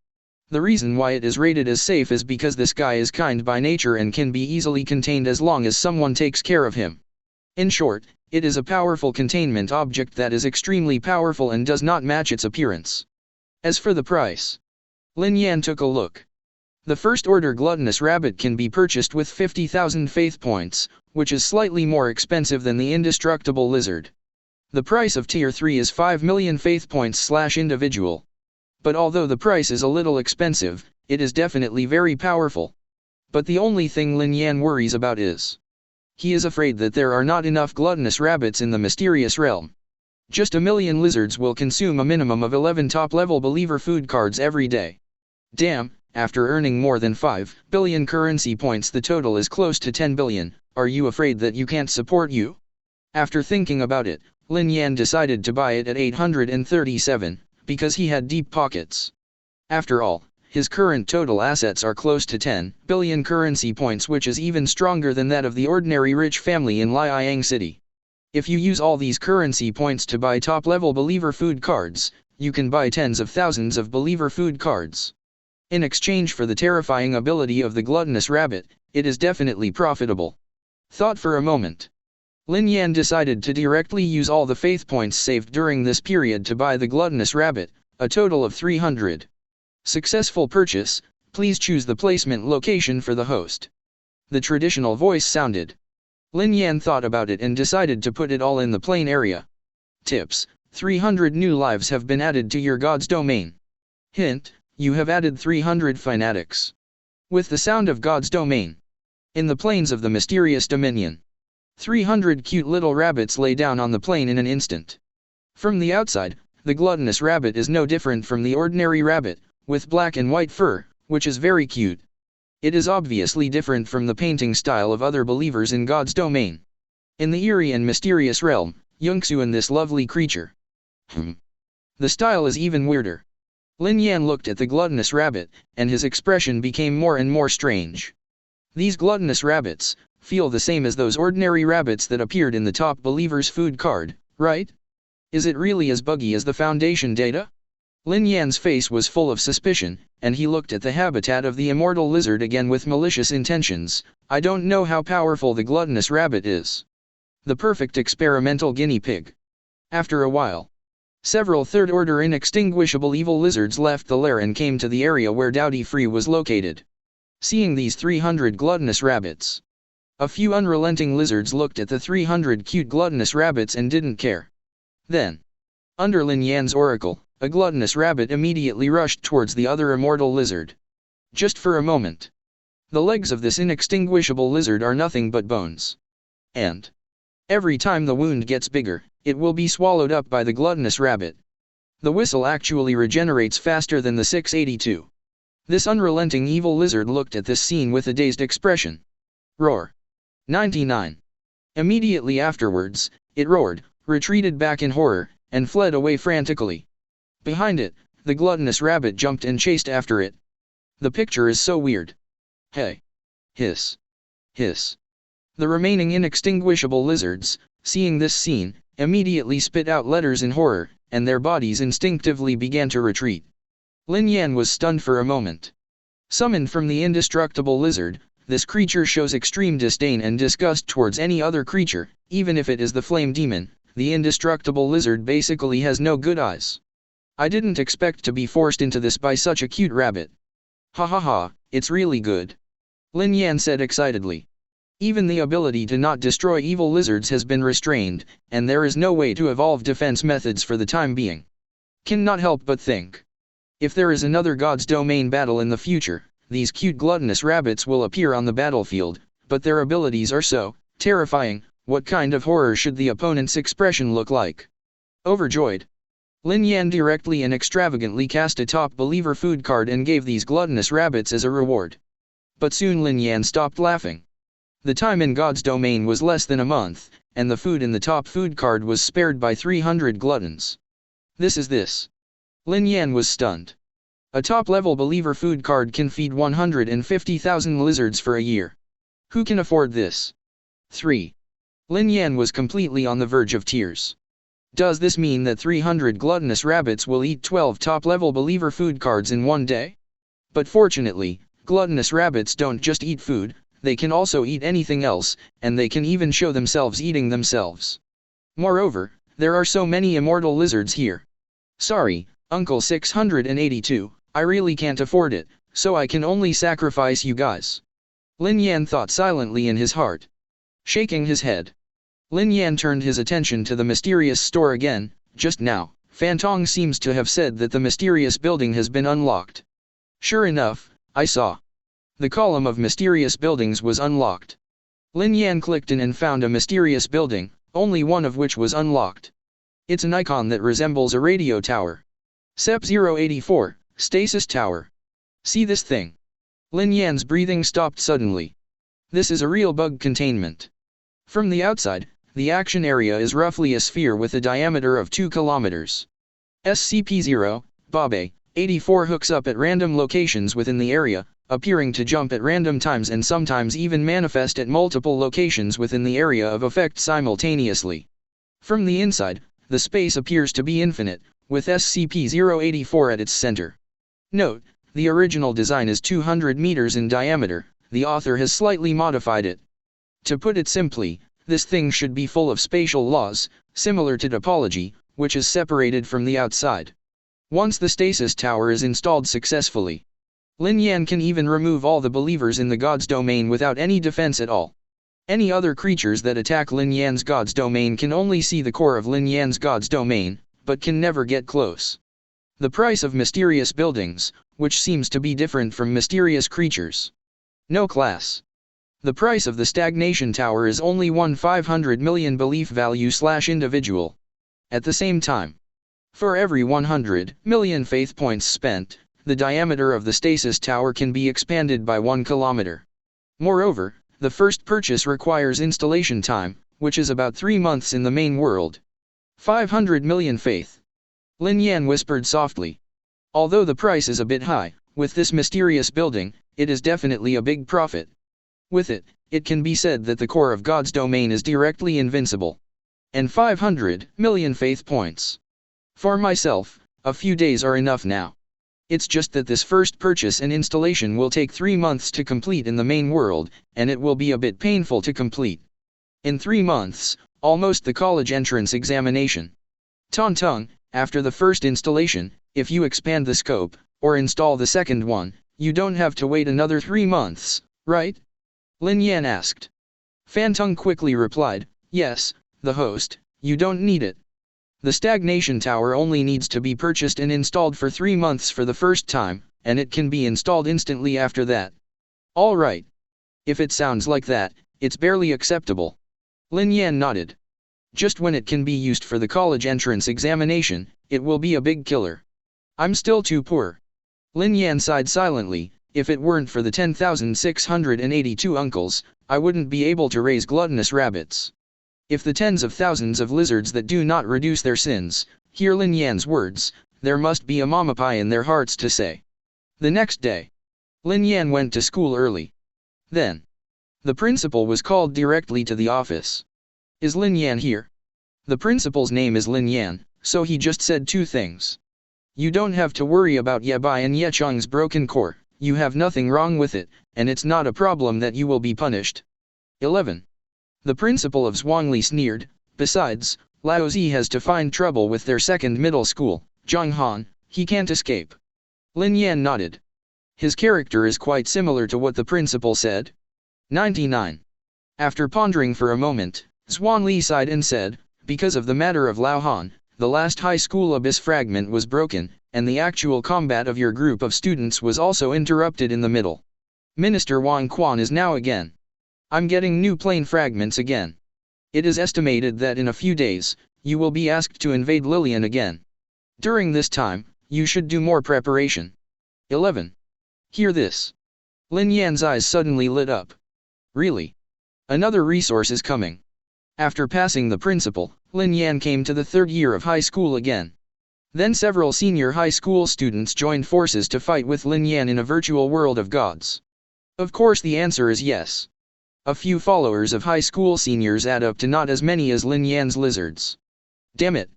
The reason why it is rated as safe is because this guy is kind by nature and can be easily contained as long as someone takes care of him. In short, it is a powerful containment object that is extremely powerful and does not match its appearance. As for the price, Lin Yan took a look. The first order gluttonous rabbit can be purchased with 50,000 faith points, which is slightly more expensive than the indestructible lizard. The price of tier 3 is 5 million faith points / individual. But although the price is a little expensive, it is definitely very powerful. But the only thing Lin Yan worries about is, he is afraid that there are not enough gluttonous rabbits in the mysterious realm. Just 1 million lizards will consume a minimum of 11 top-level believer food cards every day. Damn, after earning more than 5 billion currency points, the total is close to 10 billion, are you afraid that you can't support you? After thinking about it, Lin Yan decided to buy it at 837, because he had deep pockets. After all, his current total assets are close to 10 billion currency points, which is even stronger than that of the ordinary rich family in Liang City. If you use all these currency points to buy top-level believer food cards, you can buy tens of thousands of believer food cards. In exchange for the terrifying ability of the gluttonous rabbit, it is definitely profitable. Thought for a moment. Lin Yan decided to directly use all the faith points saved during this period to buy the gluttonous rabbit, a total of 300. Successful purchase, please choose the placement location for the host. The traditional voice sounded. Lin Yan thought about it and decided to put it all in the plain area. Tips: 300 new lives have been added to your god's domain. Hint: you have added 300 fanatics. With the sound of God's domain. In the plains of the mysterious dominion. 300 cute little rabbits lay down on the plain in an instant. From the outside, the gluttonous rabbit is no different from the ordinary rabbit, with black and white fur, which is very cute. It is obviously different from the painting style of other believers in God's domain. In the eerie and mysterious realm, Yungsu and this lovely creature. The style is even weirder. Lin Yan looked at the gluttonous rabbit, and his expression became more and more strange. These gluttonous rabbits feel the same as those ordinary rabbits that appeared in the top believer's food card, right? Is it really as buggy as the Foundation data? Lin Yan's face was full of suspicion, and he looked at the habitat of the immortal lizard again with malicious intentions. I don't know how powerful the gluttonous rabbit is. The perfect experimental guinea pig. After a while, several third-order inextinguishable evil lizards left the lair and came to the area where Doughty Free was located. Seeing these 300 gluttonous rabbits, a few unrelenting lizards looked at the 300 cute gluttonous rabbits and didn't care. Then, under Lin Yan's oracle, a gluttonous rabbit immediately rushed towards the other immortal lizard. Just for a moment. The legs of this inextinguishable lizard are nothing but bones. And every time the wound gets bigger, it will be swallowed up by the gluttonous rabbit. The whistle actually regenerates faster than the 682. This unrelenting evil lizard looked at this scene with a dazed expression. Roar. 99. Immediately afterwards, it roared, retreated back in horror, and fled away frantically. Behind it, the gluttonous rabbit jumped and chased after it. The picture is so weird. Hey. Hiss. Hiss. The remaining inextinguishable lizards, seeing this scene, immediately spit out letters in horror, and their bodies instinctively began to retreat. Lin Yan was stunned for a moment. Summoned from the indestructible lizard, this creature shows extreme disdain and disgust towards any other creature, even if it is the flame demon. The indestructible lizard basically has no good eyes. I didn't expect to be forced into this by such a cute rabbit. Ha ha ha, it's really good. Lin Yan said excitedly. Even the ability to not destroy evil lizards has been restrained, and there is no way to evolve defense methods for the time being. Cannot help but think. If there is another God's Domain battle in the future, these cute gluttonous rabbits will appear on the battlefield, but their abilities are so terrifying. What kind of horror should the opponent's expression look like? Overjoyed, Lin Yan directly and extravagantly cast a top believer food card and gave these gluttonous rabbits as a reward. But soon Lin Yan stopped laughing. The time in God's domain was less than a month, and the food in the top food card was spared by 300 gluttons. This is this. Lin Yan was stunned. A top-level believer food card can feed 150,000 lizards for a year. Who can afford this? 3. Lin Yan was completely on the verge of tears. Does this mean that 300 gluttonous rabbits will eat 12 top-level believer food cards in one day? But fortunately, gluttonous rabbits don't just eat food, they can also eat anything else, and they can even show themselves eating themselves. Moreover, there are so many immortal lizards here. Sorry, Uncle 682, I really can't afford it, so I can only sacrifice you guys. Lin Yan thought silently in his heart. Shaking his head, Lin Yan turned his attention to the mysterious store again. Just now, Fantong seems to have said that the mysterious building has been unlocked. Sure enough, I saw. The column of mysterious buildings was unlocked. Lin Yan clicked in and found a mysterious building, only one of which was unlocked. It's an icon that resembles a radio tower. SCP-084, Stasis Tower. See this thing? Lin Yan's breathing stopped suddenly. This is a real bug containment. From the outside, the action area is roughly a sphere with a diameter of 2 kilometers. SCP-084 hooks up at random locations within the area, appearing to jump at random times and sometimes even manifest at multiple locations within the area of effect simultaneously. From the inside, the space appears to be infinite, with SCP-084 at its center. Note, the original design is 200 meters in diameter, the author has slightly modified it. To put it simply, this thing should be full of spatial laws, similar to topology, which is separated from the outside. Once the stasis tower is installed successfully, Lin Yan can even remove all the believers in the God's domain without any defense at all. Any other creatures that attack Lin Yan's God's domain can only see the core of Lin Yan's God's domain, but can never get close. The price of mysterious buildings, which seems to be different from mysterious creatures. No class. The price of the stagnation tower is only 1/500 million belief value / individual. At the same time, for every 100 million faith points spent, the diameter of the stasis tower can be expanded by 1 kilometer. Moreover, the first purchase requires installation time, which is about 3 months in the main world. 500 million faith. Lin Yan whispered softly. Although the price is a bit high, with this mysterious building, it is definitely a big profit. With it, it can be said that the core of God's domain is directly invincible. And 500 million faith points. For myself, a few days are enough now. It's just that this first purchase and installation will take 3 months to complete in the main world, and it will be a bit painful to complete. In 3 months, almost the college entrance examination. Tontung, after the first installation, if you expand the scope, or install the second one, you don't have to wait another 3 months, right? Lin Yan asked. Fantong quickly replied, yes, the host, you don't need it. The stagnation tower only needs to be purchased and installed for 3 months for the first time, and it can be installed instantly after that. All right. If it sounds like that, it's barely acceptable. Lin Yan nodded. Just when it can be used for the college entrance examination, it will be a big killer. I'm still too poor. Lin Yan sighed silently. If it weren't for the 10,682 uncles, I wouldn't be able to raise gluttonous rabbits. If the tens of thousands of lizards that do not reduce their sins, hear Lin Yan's words, there must be a mama pie in their hearts to say. The next day, Lin Yan went to school early. Then, the principal was called directly to the office. Is Lin Yan here? The principal's name is Lin Yan, so he just said 2 things. You don't have to worry about Yebai and Yechung's broken core. You have nothing wrong with it, and it's not a problem that you will be punished. 11. The principal of Zhuangli sneered, besides, Laozi has to find trouble with their second middle school, Zhanghan, he can't escape. Lin Yan nodded. His character is quite similar to what the principal said. 99. After pondering for a moment, Zhuangli sighed and said, because of the matter of Laohan, the last high school abyss fragment was broken, and the actual combat of your group of students was also interrupted in the middle. Minister Wang Quan is now again. I'm getting new plane fragments again. It is estimated that in a few days, you will be asked to invade Lilian again. During this time, you should do more preparation. 11. Hear this. Lin Yan's eyes suddenly lit up. Really? Another resource is coming. After passing the principal, Lin Yan came to the 3rd year of high school again. Then several senior high school students joined forces to fight with Lin Yan in a virtual world of gods. Of course the answer is yes. A few followers of high school seniors add up to not as many as Lin Yan's lizards. Damn it.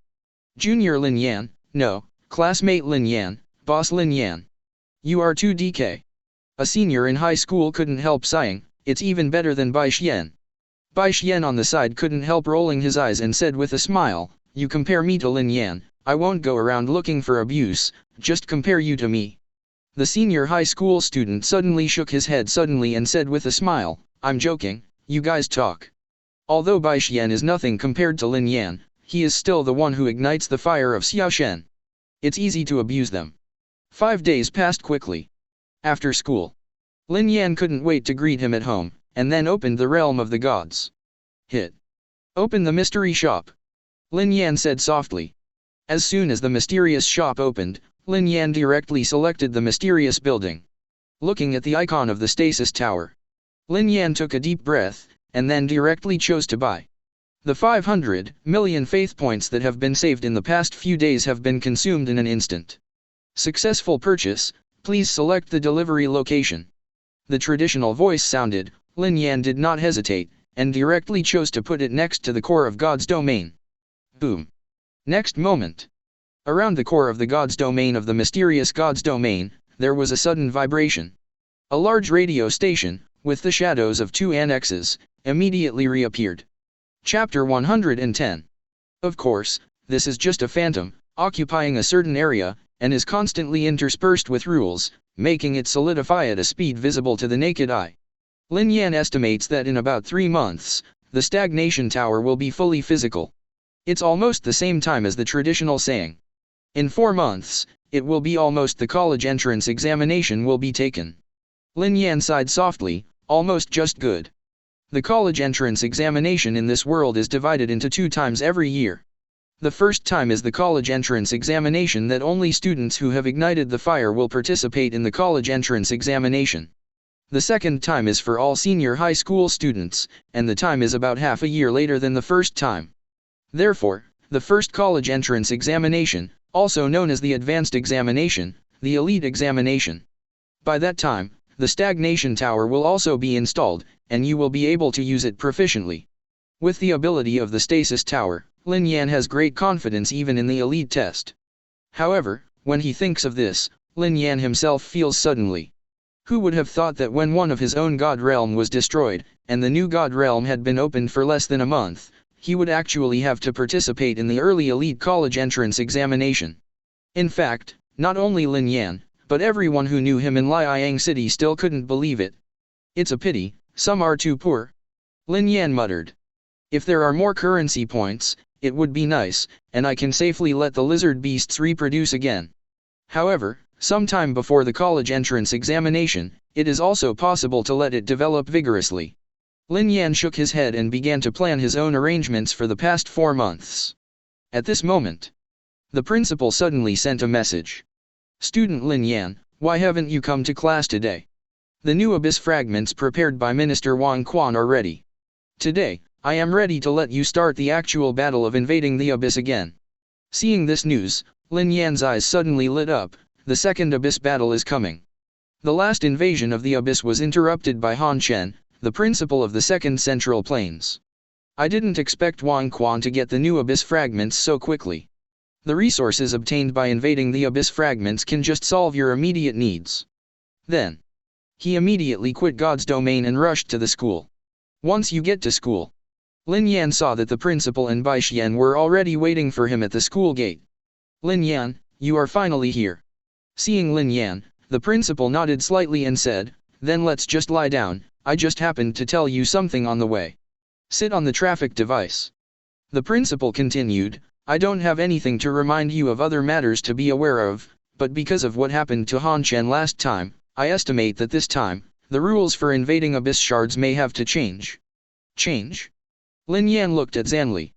Junior Lin Yan, no, classmate Lin Yan, boss Lin Yan. You are too DK. A senior in high school couldn't help sighing, it's even better than Bai Xian. Bai Xian on the side couldn't help rolling his eyes and said with a smile, you compare me to Lin Yan, I won't go around looking for abuse, just compare you to me. The senior high school student suddenly shook his head suddenly and said with a smile, I'm joking, you guys talk. Although Bai Xian is nothing compared to Lin Yan, he is still the one who ignites the fire of Xiaoshen. It's easy to abuse them. 5 days passed quickly. After school, Lin Yan couldn't wait to greet him at home, and then opened the realm of the gods. Hit. Open the mystery shop. Lin Yan said softly. As soon as the mysterious shop opened, Lin Yan directly selected the mysterious building. Looking at the icon of the stasis tower, Lin Yan took a deep breath, and then directly chose to buy. The 500 million faith points that have been saved in the past few days have been consumed in an instant. Successful purchase, please select the delivery location. The traditional voice sounded, Lin Yan did not hesitate, and directly chose to put it next to the core of God's domain. Boom. Next moment. Around the core of the God's domain of the mysterious God's domain, there was a sudden vibration. A large radio station, with the shadows of 2 annexes, immediately reappeared. Chapter 110. Of course, this is just a phantom, occupying a certain area, and is constantly interspersed with rules, making it solidify at a speed visible to the naked eye. Lin Yan estimates that in about 3 months, the stagnation tower will be fully physical. It's almost the same time as the traditional saying. In 4 months, it will be almost the college entrance examination will be taken. Lin Yan sighed softly, almost just good. The college entrance examination in this world is divided into 2 times every year. The first time is the college entrance examination that only students who have ignited the fire will participate in the college entrance examination. The second time is for all senior high school students, and the time is about half a year later than the first time. Therefore, the first college entrance examination, also known as the advanced examination, the elite examination. By that time, the stagnation tower will also be installed, and you will be able to use it proficiently. With the ability of the stasis tower, Lin Yan has great confidence even in the elite test. However, when he thinks of this, Lin Yan himself feels suddenly. Who would have thought that when one of his own god realm was destroyed, and the new god realm had been opened for less than a month, he would actually have to participate in the early elite college entrance examination. In fact, not only Lin Yan, but everyone who knew him in Liang City still couldn't believe it. It's a pity, some are too poor. Lin Yan muttered. If there are more currency points, it would be nice, and I can safely let the lizard beasts reproduce again. However, sometime before the college entrance examination, it is also possible to let it develop vigorously. Lin Yan shook his head and began to plan his own arrangements for the past 4 months. At this moment, the principal suddenly sent a message. Student Lin Yan, why haven't you come to class today? The new abyss fragments prepared by Minister Wang Quan are ready. Today, I am ready to let you start the actual battle of invading the abyss again. Seeing this news, Lin Yan's eyes suddenly lit up, the second abyss battle is coming. The last invasion of the abyss was interrupted by Han Chen, the principal of the Second Central Plains. I didn't expect Wang Quan to get the new abyss fragments so quickly. The resources obtained by invading the abyss fragments can just solve your immediate needs. Then, he immediately quit God's domain and rushed to the school. Once you get to school, Lin Yan saw that the principal and Bai Xian were already waiting for him at the school gate. Lin Yan, you are finally here. Seeing Lin Yan, the principal nodded slightly and said, then let's just lie down, I just happened to tell you something on the way. Sit on the traffic device. The principal continued, I don't have anything to remind you of other matters to be aware of, but because of what happened to Han Chen last time, I estimate that this time, the rules for invading abyss shards may have to change. Change? Lin Yan looked at Zanli.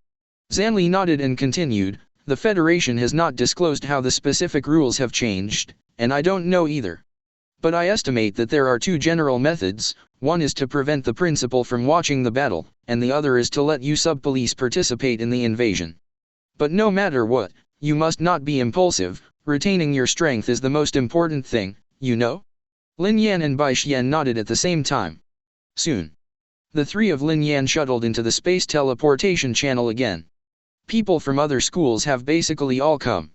Zanli nodded and continued, the Federation has not disclosed how the specific rules have changed, and I don't know either. But I estimate that there are 2 general methods, one is to prevent the principal from watching the battle, and the other is to let you sub-police participate in the invasion. But no matter what, you must not be impulsive, retaining your strength is the most important thing, you know? Lin Yan and Bai Xian nodded at the same time. Soon, The three of Lin Yan shuttled into the space teleportation channel again. People from other schools have basically all come.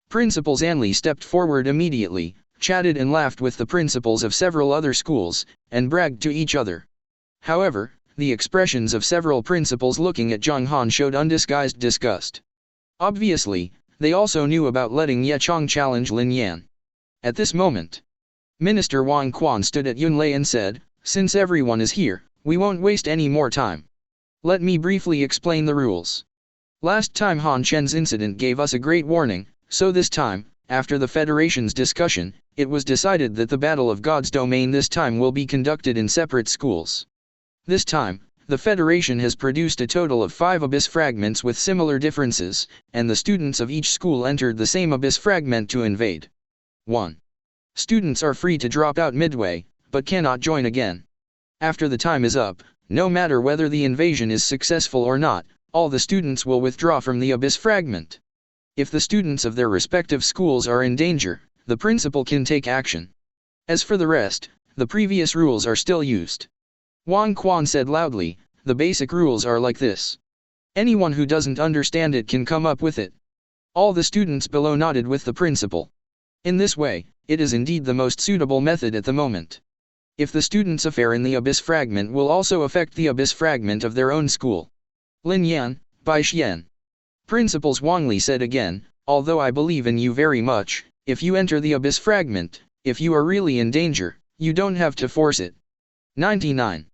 Principal Zanli stepped forward immediately, chatted and laughed with the principals of several other schools, and bragged to each other. However, the expressions of several principals looking at Zhang Han showed undisguised disgust. Obviously, they also knew about letting Ye Chong challenge Lin Yan. At this moment, Minister Wang Quan stood at Yunlei and said, "Since everyone is here, we won't waste any more time. Let me briefly explain the rules. Last time Han Chen's incident gave us a great warning, so this time, after the Federation's discussion, it was decided that the Battle of God's Domain this time will be conducted in separate schools. This time, the Federation has produced a total of 5 abyss fragments with similar differences, and the students of each school entered the same abyss fragment to invade. 1. Students are free to drop out midway, but cannot join again. After the time is up, no matter whether the invasion is successful or not, all the students will withdraw from the abyss fragment. If the students of their respective schools are in danger, the principal can take action. As for the rest, the previous rules are still used." Wang Quan said loudly, "The basic rules are like this. Anyone who doesn't understand it can come up with it." All the students below nodded with the principal. In this way, it is indeed the most suitable method at the moment. If the students' affair in the abyss fragment will also affect the abyss fragment of their own school. Lin Yan, Bai Xian. Principals Wang Li said again, "Although I believe in you very much, if you enter the abyss fragment, if you are really in danger, you don't have to force it." 99.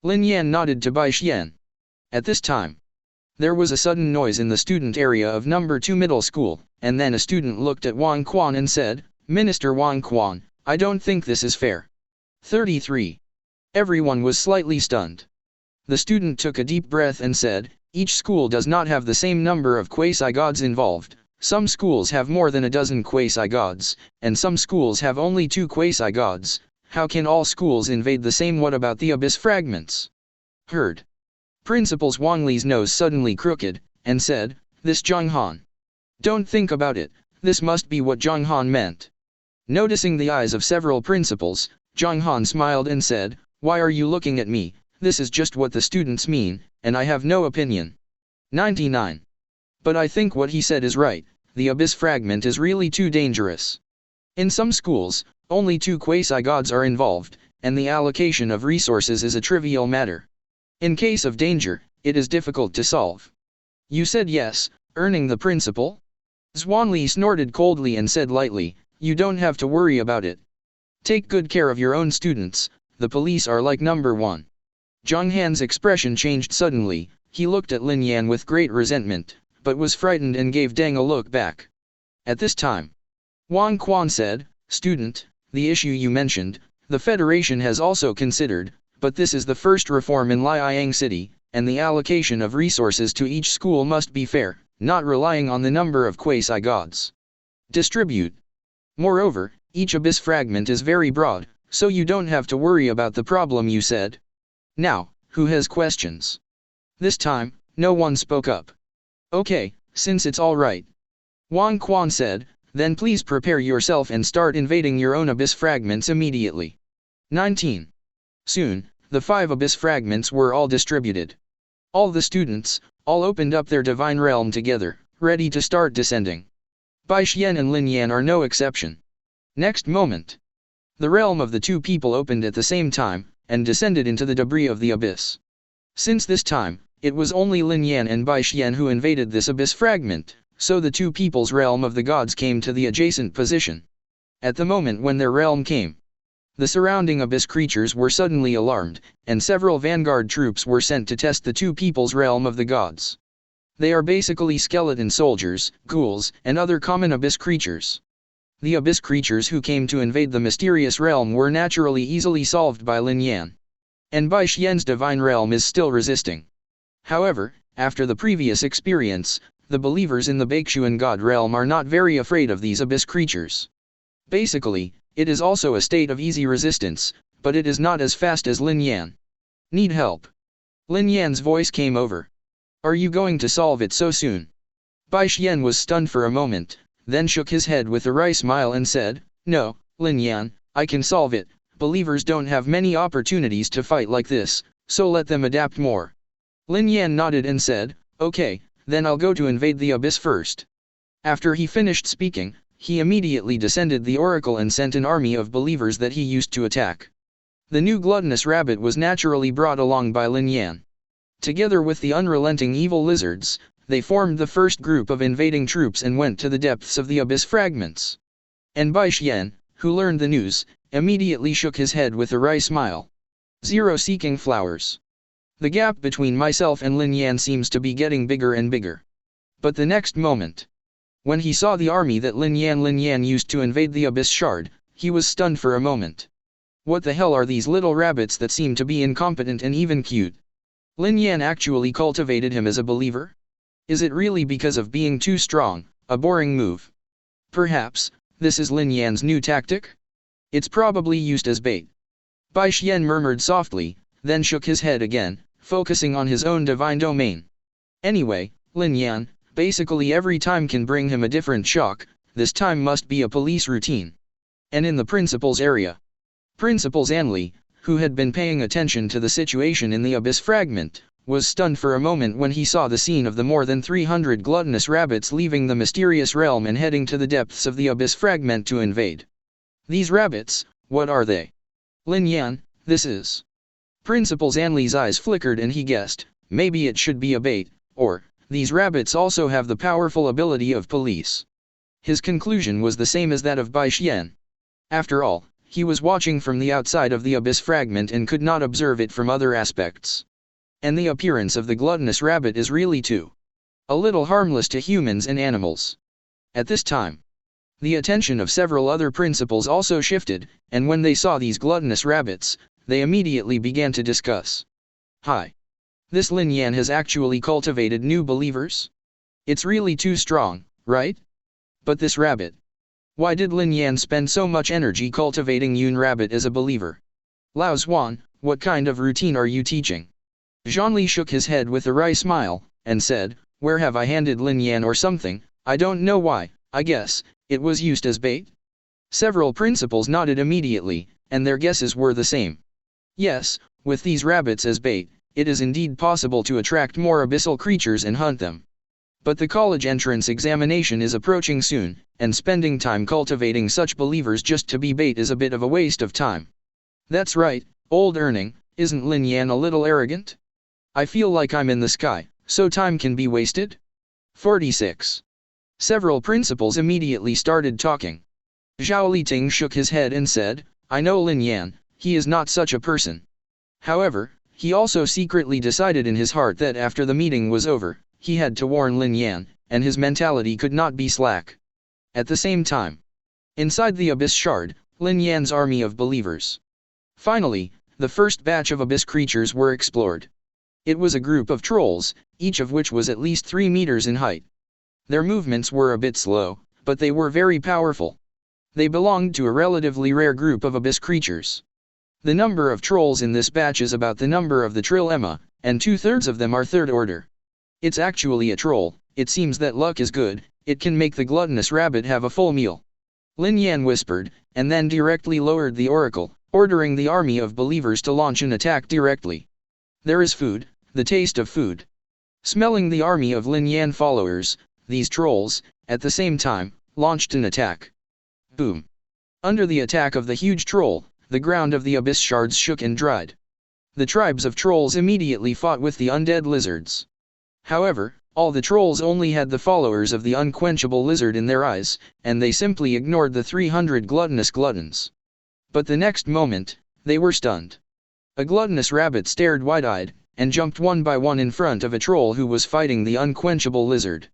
Lin Yan nodded to Bai Xian. At this time, there was a sudden noise in the student area of number 2 middle school, and then a student looked at Wang Quan and said, "Minister Wang Quan, I don't think this is fair." 33. Everyone was slightly stunned. The student took a deep breath and said, "Each school does not have the same number of quasi-gods involved. Some schools have more than a dozen quasi-gods, and some schools have only 2 quasi-gods. How can all schools invade the same? What about the abyss fragments?" Heard. Principal Wang Li's nose suddenly crooked, and said, "This Zhang Han. Don't think about it, this must be what Zhang Han meant." Noticing the eyes of several principals, Zhang Han smiled and said, "Why are you looking at me? This is just what the students mean, and I have no opinion." 99. But I think what he said is right, the abyss fragment is really too dangerous. In some schools, only 2 quasi-gods are involved, and the allocation of resources is a trivial matter. In case of danger, it is difficult to solve. You said yes, earning the principal? Zhuanli snorted coldly and said lightly, "You don't have to worry about it. Take good care of your own students, the police are like number 1. Zhang Han's expression changed suddenly, he looked at Lin Yan with great resentment, but was frightened and gave Deng a look back. At this time, Wang Quan said, "Student, the issue you mentioned, the Federation has also considered, but this is the first reform in Liang City, and the allocation of resources to each school must be fair, not relying on the number of quasi-gods. Distribute. Moreover, each abyss fragment is very broad, so you don't have to worry about the problem you said. Now, who has questions?" This time, no one spoke up. "Okay, since it's all right," Wang Quan said, "then please prepare yourself and start invading your own abyss fragments immediately." 19. Soon, the 5 abyss fragments were all distributed. All the students, all opened up their divine realm together, ready to start descending. Bai Xian and Lin Yan are no exception. Next moment, the realm of the 2 people opened at the same time, and descended into the debris of the abyss. Since this time, it was only Lin Yan and Bai Xian who invaded this abyss fragment, so the 2 people's realm of the gods came to the adjacent position. At the moment when their realm came, the surrounding abyss creatures were suddenly alarmed, and several vanguard troops were sent to test the 2 people's realm of the gods. They are basically skeleton soldiers, ghouls, and other common abyss creatures. The abyss creatures who came to invade the mysterious realm were naturally easily solved by Lin Yan. And Bai Xian's divine realm is still resisting. However, after the previous experience, the believers in the Baixuan god realm are not very afraid of these abyss creatures. Basically, it is also a state of easy resistance, but it is not as fast as Lin Yan. Need help? Lin Yan's voice came over. Are you going to solve it so soon? Bai Xian was stunned for a moment, then shook his head with a wry smile and said, "No, Lin Yan, I can solve it. Believers don't have many opportunities to fight like this, so let them adapt more. Lin Yan nodded and said, okay, then I'll go to invade the abyss first. After he finished speaking, he immediately descended the oracle and sent an army of believers that he used to attack. The new gluttonous rabbit was naturally brought along by Lin Yan. Together with the unrelenting evil lizards, they formed the first group of invading troops and went to the depths of the abyss fragments. And Bai Xian, who learned the news, immediately shook his head with a wry smile. Zero seeking flowers. The gap between myself and Lin Yan seems to be getting bigger and bigger. But the next moment, when he saw the army that Lin Yan used to invade the abyss shard, he was stunned for a moment. What the hell are these little rabbits that seem to be incompetent and even cute? Lin Yan actually cultivated him as a believer? Is it really because of being too strong, a boring move? Perhaps, this is Lin Yan's new tactic? It's probably used as bait. Bai Xian murmured softly, then shook his head again, focusing on his own divine domain. Anyway, Lin Yan, basically every time can bring him a different shock, this time must be a police routine. And in the principal's area. Principal Zanli, who had been paying attention to the situation in the abyss fragment, was stunned for a moment when he saw the scene of the more than 300 gluttonous rabbits leaving the mysterious realm and heading to the depths of the abyss fragment to invade. These rabbits, what are they? Lin Yan, this is. Principal Zanli's eyes flickered and he guessed, maybe it should be a bait, or, these rabbits also have the powerful ability of police. His conclusion was the same as that of Bai Xian. After all, he was watching from the outside of the abyss fragment and could not observe it from other aspects. And the appearance of the gluttonous rabbit is really too a little harmless to humans and animals. At this time, the attention of several other principals also shifted, and when they saw these gluttonous rabbits, they immediately began to discuss. Hi. This Lin Yan has actually cultivated new believers? It's really too strong, right? But this rabbit. Why did Lin Yan spend so much energy cultivating Yun Rabbit as a believer? Lao Xuan, what kind of routine are you teaching? Zhanli shook his head with a wry smile, and said, where have I handed Lin Yan or something? I don't know why, I guess, it was used as bait? Several principals nodded immediately, and their guesses were the same. Yes, with these rabbits as bait, it is indeed possible to attract more abyssal creatures and hunt them. But the college entrance examination is approaching soon, and spending time cultivating such believers just to be bait is a bit of a waste of time. That's right, old Erning, isn't Lin Yan a little arrogant? I feel like I'm in the sky, so time can be wasted? 46. Several principals immediately started talking. Zhao Liting shook his head and said, I know Lin Yan, he is not such a person. However, he also secretly decided in his heart that after the meeting was over, he had to warn Lin Yan, and his mentality could not be slack. At the same time, inside the Abyss Shard, Lin Yan's army of believers. Finally, the first batch of abyss creatures were explored. It was a group of trolls, each of which was at least 3 meters in height. Their movements were a bit slow, but they were very powerful. They belonged to a relatively rare group of abyss creatures. The number of trolls in this batch is about the number of the Trilema, and 2/3 of them are third order. It's actually a troll. It seems that luck is good, it can make the gluttonous rabbit have a full meal. Lin Yan whispered, and then directly lowered the oracle, ordering the army of believers to launch an attack directly. There is food, the taste of food. Smelling the army of Lin Yan followers, these trolls, at the same time, launched an attack. Boom. Under the attack of the huge troll, the ground of the abyss shards shook and dried. The tribes of trolls immediately fought with the undead lizards. However, all the trolls only had the followers of the unquenchable lizard in their eyes, and they simply ignored the 300 gluttonous gluttons. But the next moment, they were stunned. A gluttonous rabbit stared wide-eyed, and jumped one by one in front of a troll who was fighting the unquenchable lizard.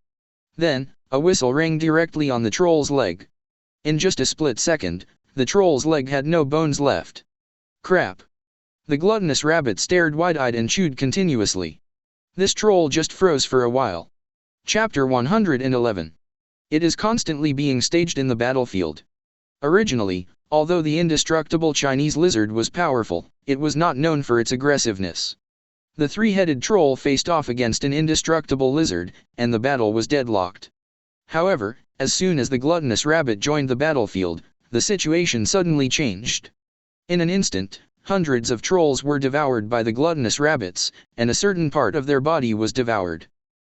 Then, a whistle rang directly on the troll's leg. In just a split second, the troll's leg had no bones left. Crap. The gluttonous rabbit stared wide-eyed and chewed continuously. This troll just froze for a while. Chapter 111. It is constantly being staged in the battlefield. Originally, although the indestructible Chinese lizard was powerful, it was not known for its aggressiveness. The three-headed troll faced off against an indestructible lizard, and the battle was deadlocked. However, as soon as the gluttonous rabbit joined the battlefield, the situation suddenly changed. In an instant, hundreds of trolls were devoured by the gluttonous rabbits, and a certain part of their body was devoured.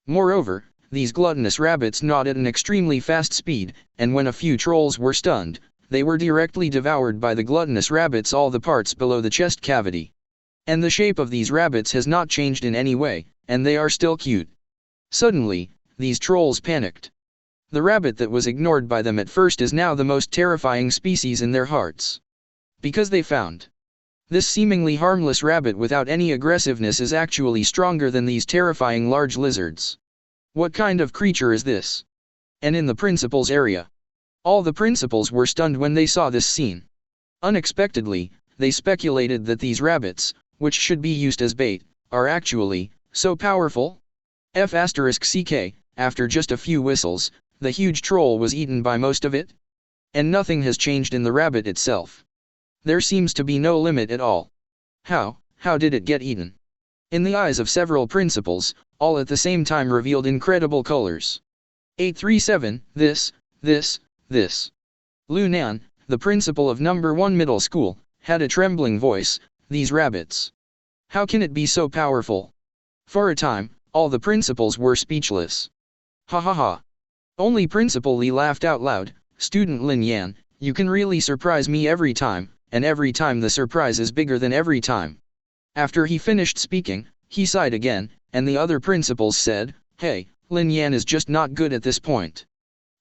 Moreover, these gluttonous rabbits gnawed at an extremely fast speed, and when a few trolls were stunned, they were directly devoured by the gluttonous rabbits, all the parts below the chest cavity. And the shape of these rabbits has not changed in any way, and they are still cute. Suddenly, these trolls panicked. The rabbit that was ignored by them at first is now the most terrifying species in their hearts. Because they found this seemingly harmless rabbit without any aggressiveness is actually stronger than these terrifying large lizards. What kind of creature is this? And in the principal's area, all the principals were stunned when they saw this scene. Unexpectedly, they speculated that these rabbits, which should be used as bait, are actually so powerful. F***ck, after just a few whistles, the huge troll was eaten by most of it. And nothing has changed in the rabbit itself. There seems to be no limit at all. How did it get eaten? In the eyes of several principals, all at the same time revealed incredible colors. 837, this. Lin Yan, the principal of number 1 middle school, had a trembling voice, these rabbits. How can it be so powerful? For a time, all the principals were speechless. Ha ha ha. Only Principal Li laughed out loud, student Lin Yan, you can really surprise me every time, and every time the surprise is bigger than every time. After he finished speaking, he sighed again, and the other principals said, hey, Lin Yan is just not good at this point.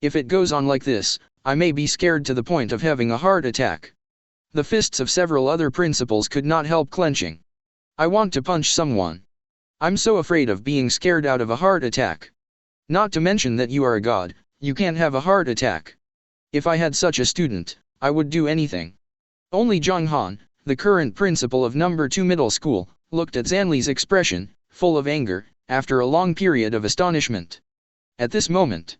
If it goes on like this, I may be scared to the point of having a heart attack. The fists of several other principals could not help clenching. I want to punch someone. I'm so afraid of being scared out of a heart attack. Not to mention that you are a god, you can't have a heart attack. If I had such a student, I would do anything. Only Zhang Han, the current principal of number 2 middle school, looked at Zanli's expression, full of anger, after a long period of astonishment. At this moment,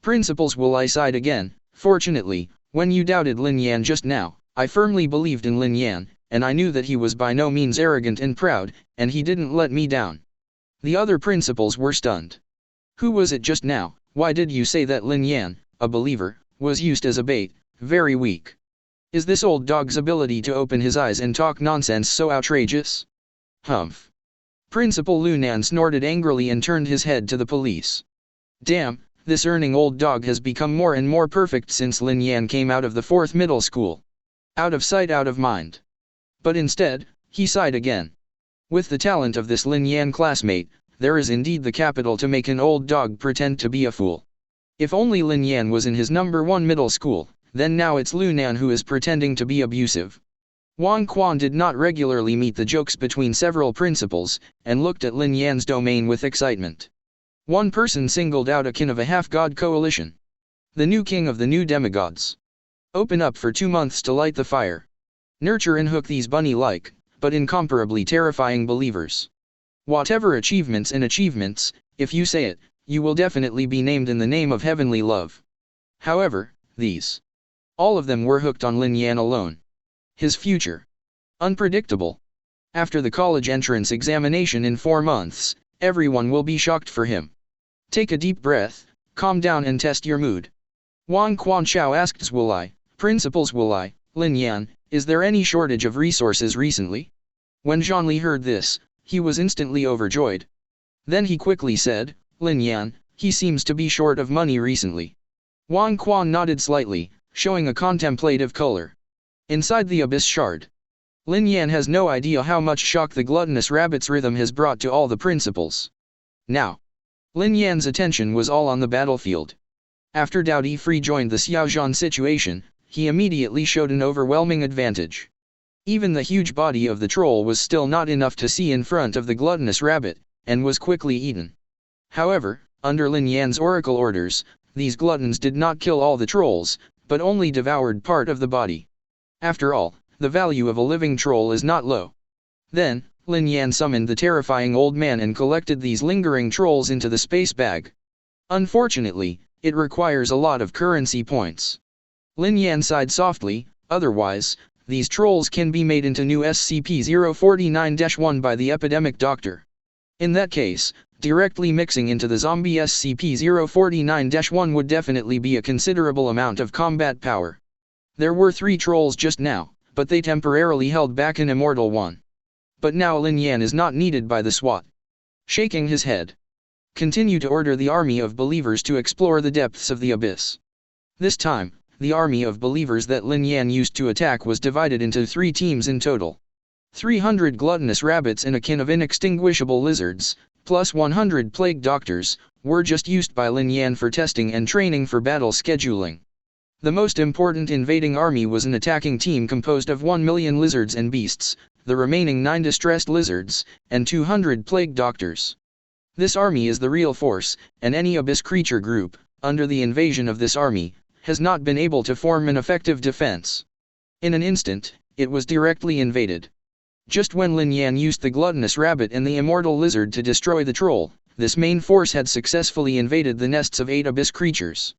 Principals Wu sighed again, fortunately, when you doubted Lin Yan just now, I firmly believed in Lin Yan, and I knew that he was by no means arrogant and proud, and he didn't let me down. The other principals were stunned. Who was it just now? Why did you say that Lin Yan, a believer, was used as a bait? Very weak. Is this old dog's ability to open his eyes and talk nonsense so outrageous? Humph. Principal Lin Yan snorted angrily and turned his head to the police. Damn, this earning old dog has become more and more perfect since Lin Yan came out of the 4th middle school. Out of sight, out of mind. But instead, he sighed again. With the talent of this Lin Yan classmate, there is indeed the capital to make an old dog pretend to be a fool. If only Lin Yan was in his number 1 middle school, then now it's Lin Yan who is pretending to be abusive. Wang Quan did not regularly meet the jokes between several principals, and looked at Lin Yan's domain with excitement. One person singled out a kin of a half-god coalition. The new king of the new demigods. Open up for 2 months to light the fire. Nurture and hook these bunny-like, but incomparably terrifying believers. Whatever achievements, if you say it, you will definitely be named in the name of heavenly love. However, these. All of them were hooked on Lin Yan alone. His future. Unpredictable. After the college entrance examination in 4 months, everyone will be shocked for him. Take a deep breath, calm down and test your mood. Wang Quanchao asked Zwilai, Principals Zwilai, Lin Yan, is there any shortage of resources recently? When Zhongli heard this, he was instantly overjoyed. Then he quickly said, Lin Yan, he seems to be short of money recently. Wang Quan nodded slightly, showing a contemplative color. Inside the abyss shard. Lin Yan has no idea how much shock the gluttonous rabbit's rhythm has brought to all the principals. Now, Lin Yan's attention was all on the battlefield. After Dao Difree joined the Xiaozhan situation, he immediately showed an overwhelming advantage. Even the huge body of the troll was still not enough to see in front of the gluttonous rabbit, and was quickly eaten. However, under Lin Yan's oracle orders, these gluttons did not kill all the trolls, but only devoured part of the body. After all, the value of a living troll is not low. Then, Lin Yan summoned the terrifying old man and collected these lingering trolls into the space bag. Unfortunately, it requires a lot of currency points. Lin Yan sighed softly, otherwise, these trolls can be made into new SCP-049-1 by the epidemic doctor. In that case, directly mixing into the zombie SCP-049-1 would definitely be a considerable amount of combat power. There were 3 trolls just now, but they temporarily held back an immortal one. But now Lin Yan is not needed by the SWAT. Shaking his head. Continue to order the army of believers to explore the depths of the abyss. This time, the army of believers that Lin Yan used to attack was divided into 3 teams in total. 300 gluttonous rabbits and a kin of inextinguishable lizards, plus 100 plague doctors, were just used by Lin Yan for testing and training for battle scheduling. The most important invading army was an attacking team composed of 1 million lizards and beasts, the remaining 9 distressed lizards, and 200 plague doctors. This army is the real force, and any abyss creature group, under the invasion of this army, has not been able to form an effective defense. In an instant, it was directly invaded. Just when Lin Yan used the gluttonous rabbit and the immortal lizard to destroy the troll, this main force had successfully invaded the nests of 8 abyss creatures.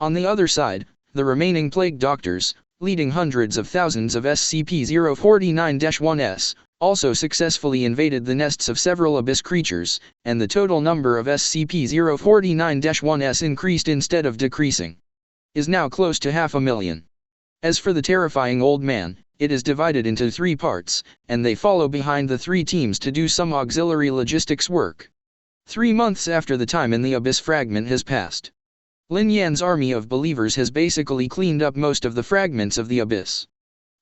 On the other side, the remaining plague doctors, leading hundreds of thousands of SCP-049-1s, also successfully invaded the nests of several abyss creatures, and the total number of SCP-049-1s increased instead of decreasing. Is now close to 500,000. As for the terrifying old man, it is divided into 3 parts, and they follow behind the 3 teams to do some auxiliary logistics work. 3 months after the time in the Abyss Fragment has passed. Lin Yan's army of believers has basically cleaned up most of the fragments of the Abyss.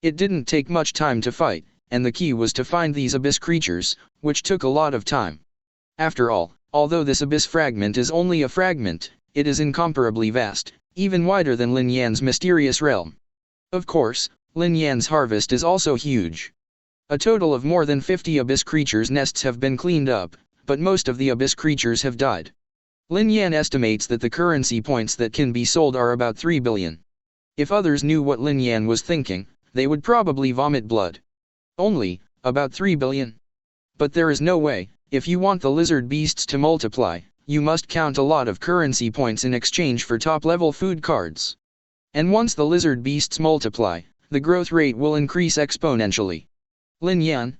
It didn't take much time to fight, and the key was to find these Abyss creatures, which took a lot of time. After all, although this Abyss Fragment is only a fragment, it is incomparably vast, even wider than Lin Yan's mysterious realm. Of course, Lin Yan's harvest is also huge. A total of more than 50 Abyss creatures' nests have been cleaned up, but most of the Abyss creatures have died. Lin Yan estimates that the currency points that can be sold are about 3 billion. If others knew what Lin Yan was thinking, they would probably vomit blood. Only, about 3 billion? But there is no way. If you want the lizard beasts to multiply, you must count a lot of currency points in exchange for top-level food cards. And once the lizard beasts multiply, the growth rate will increase exponentially. Lin Yan,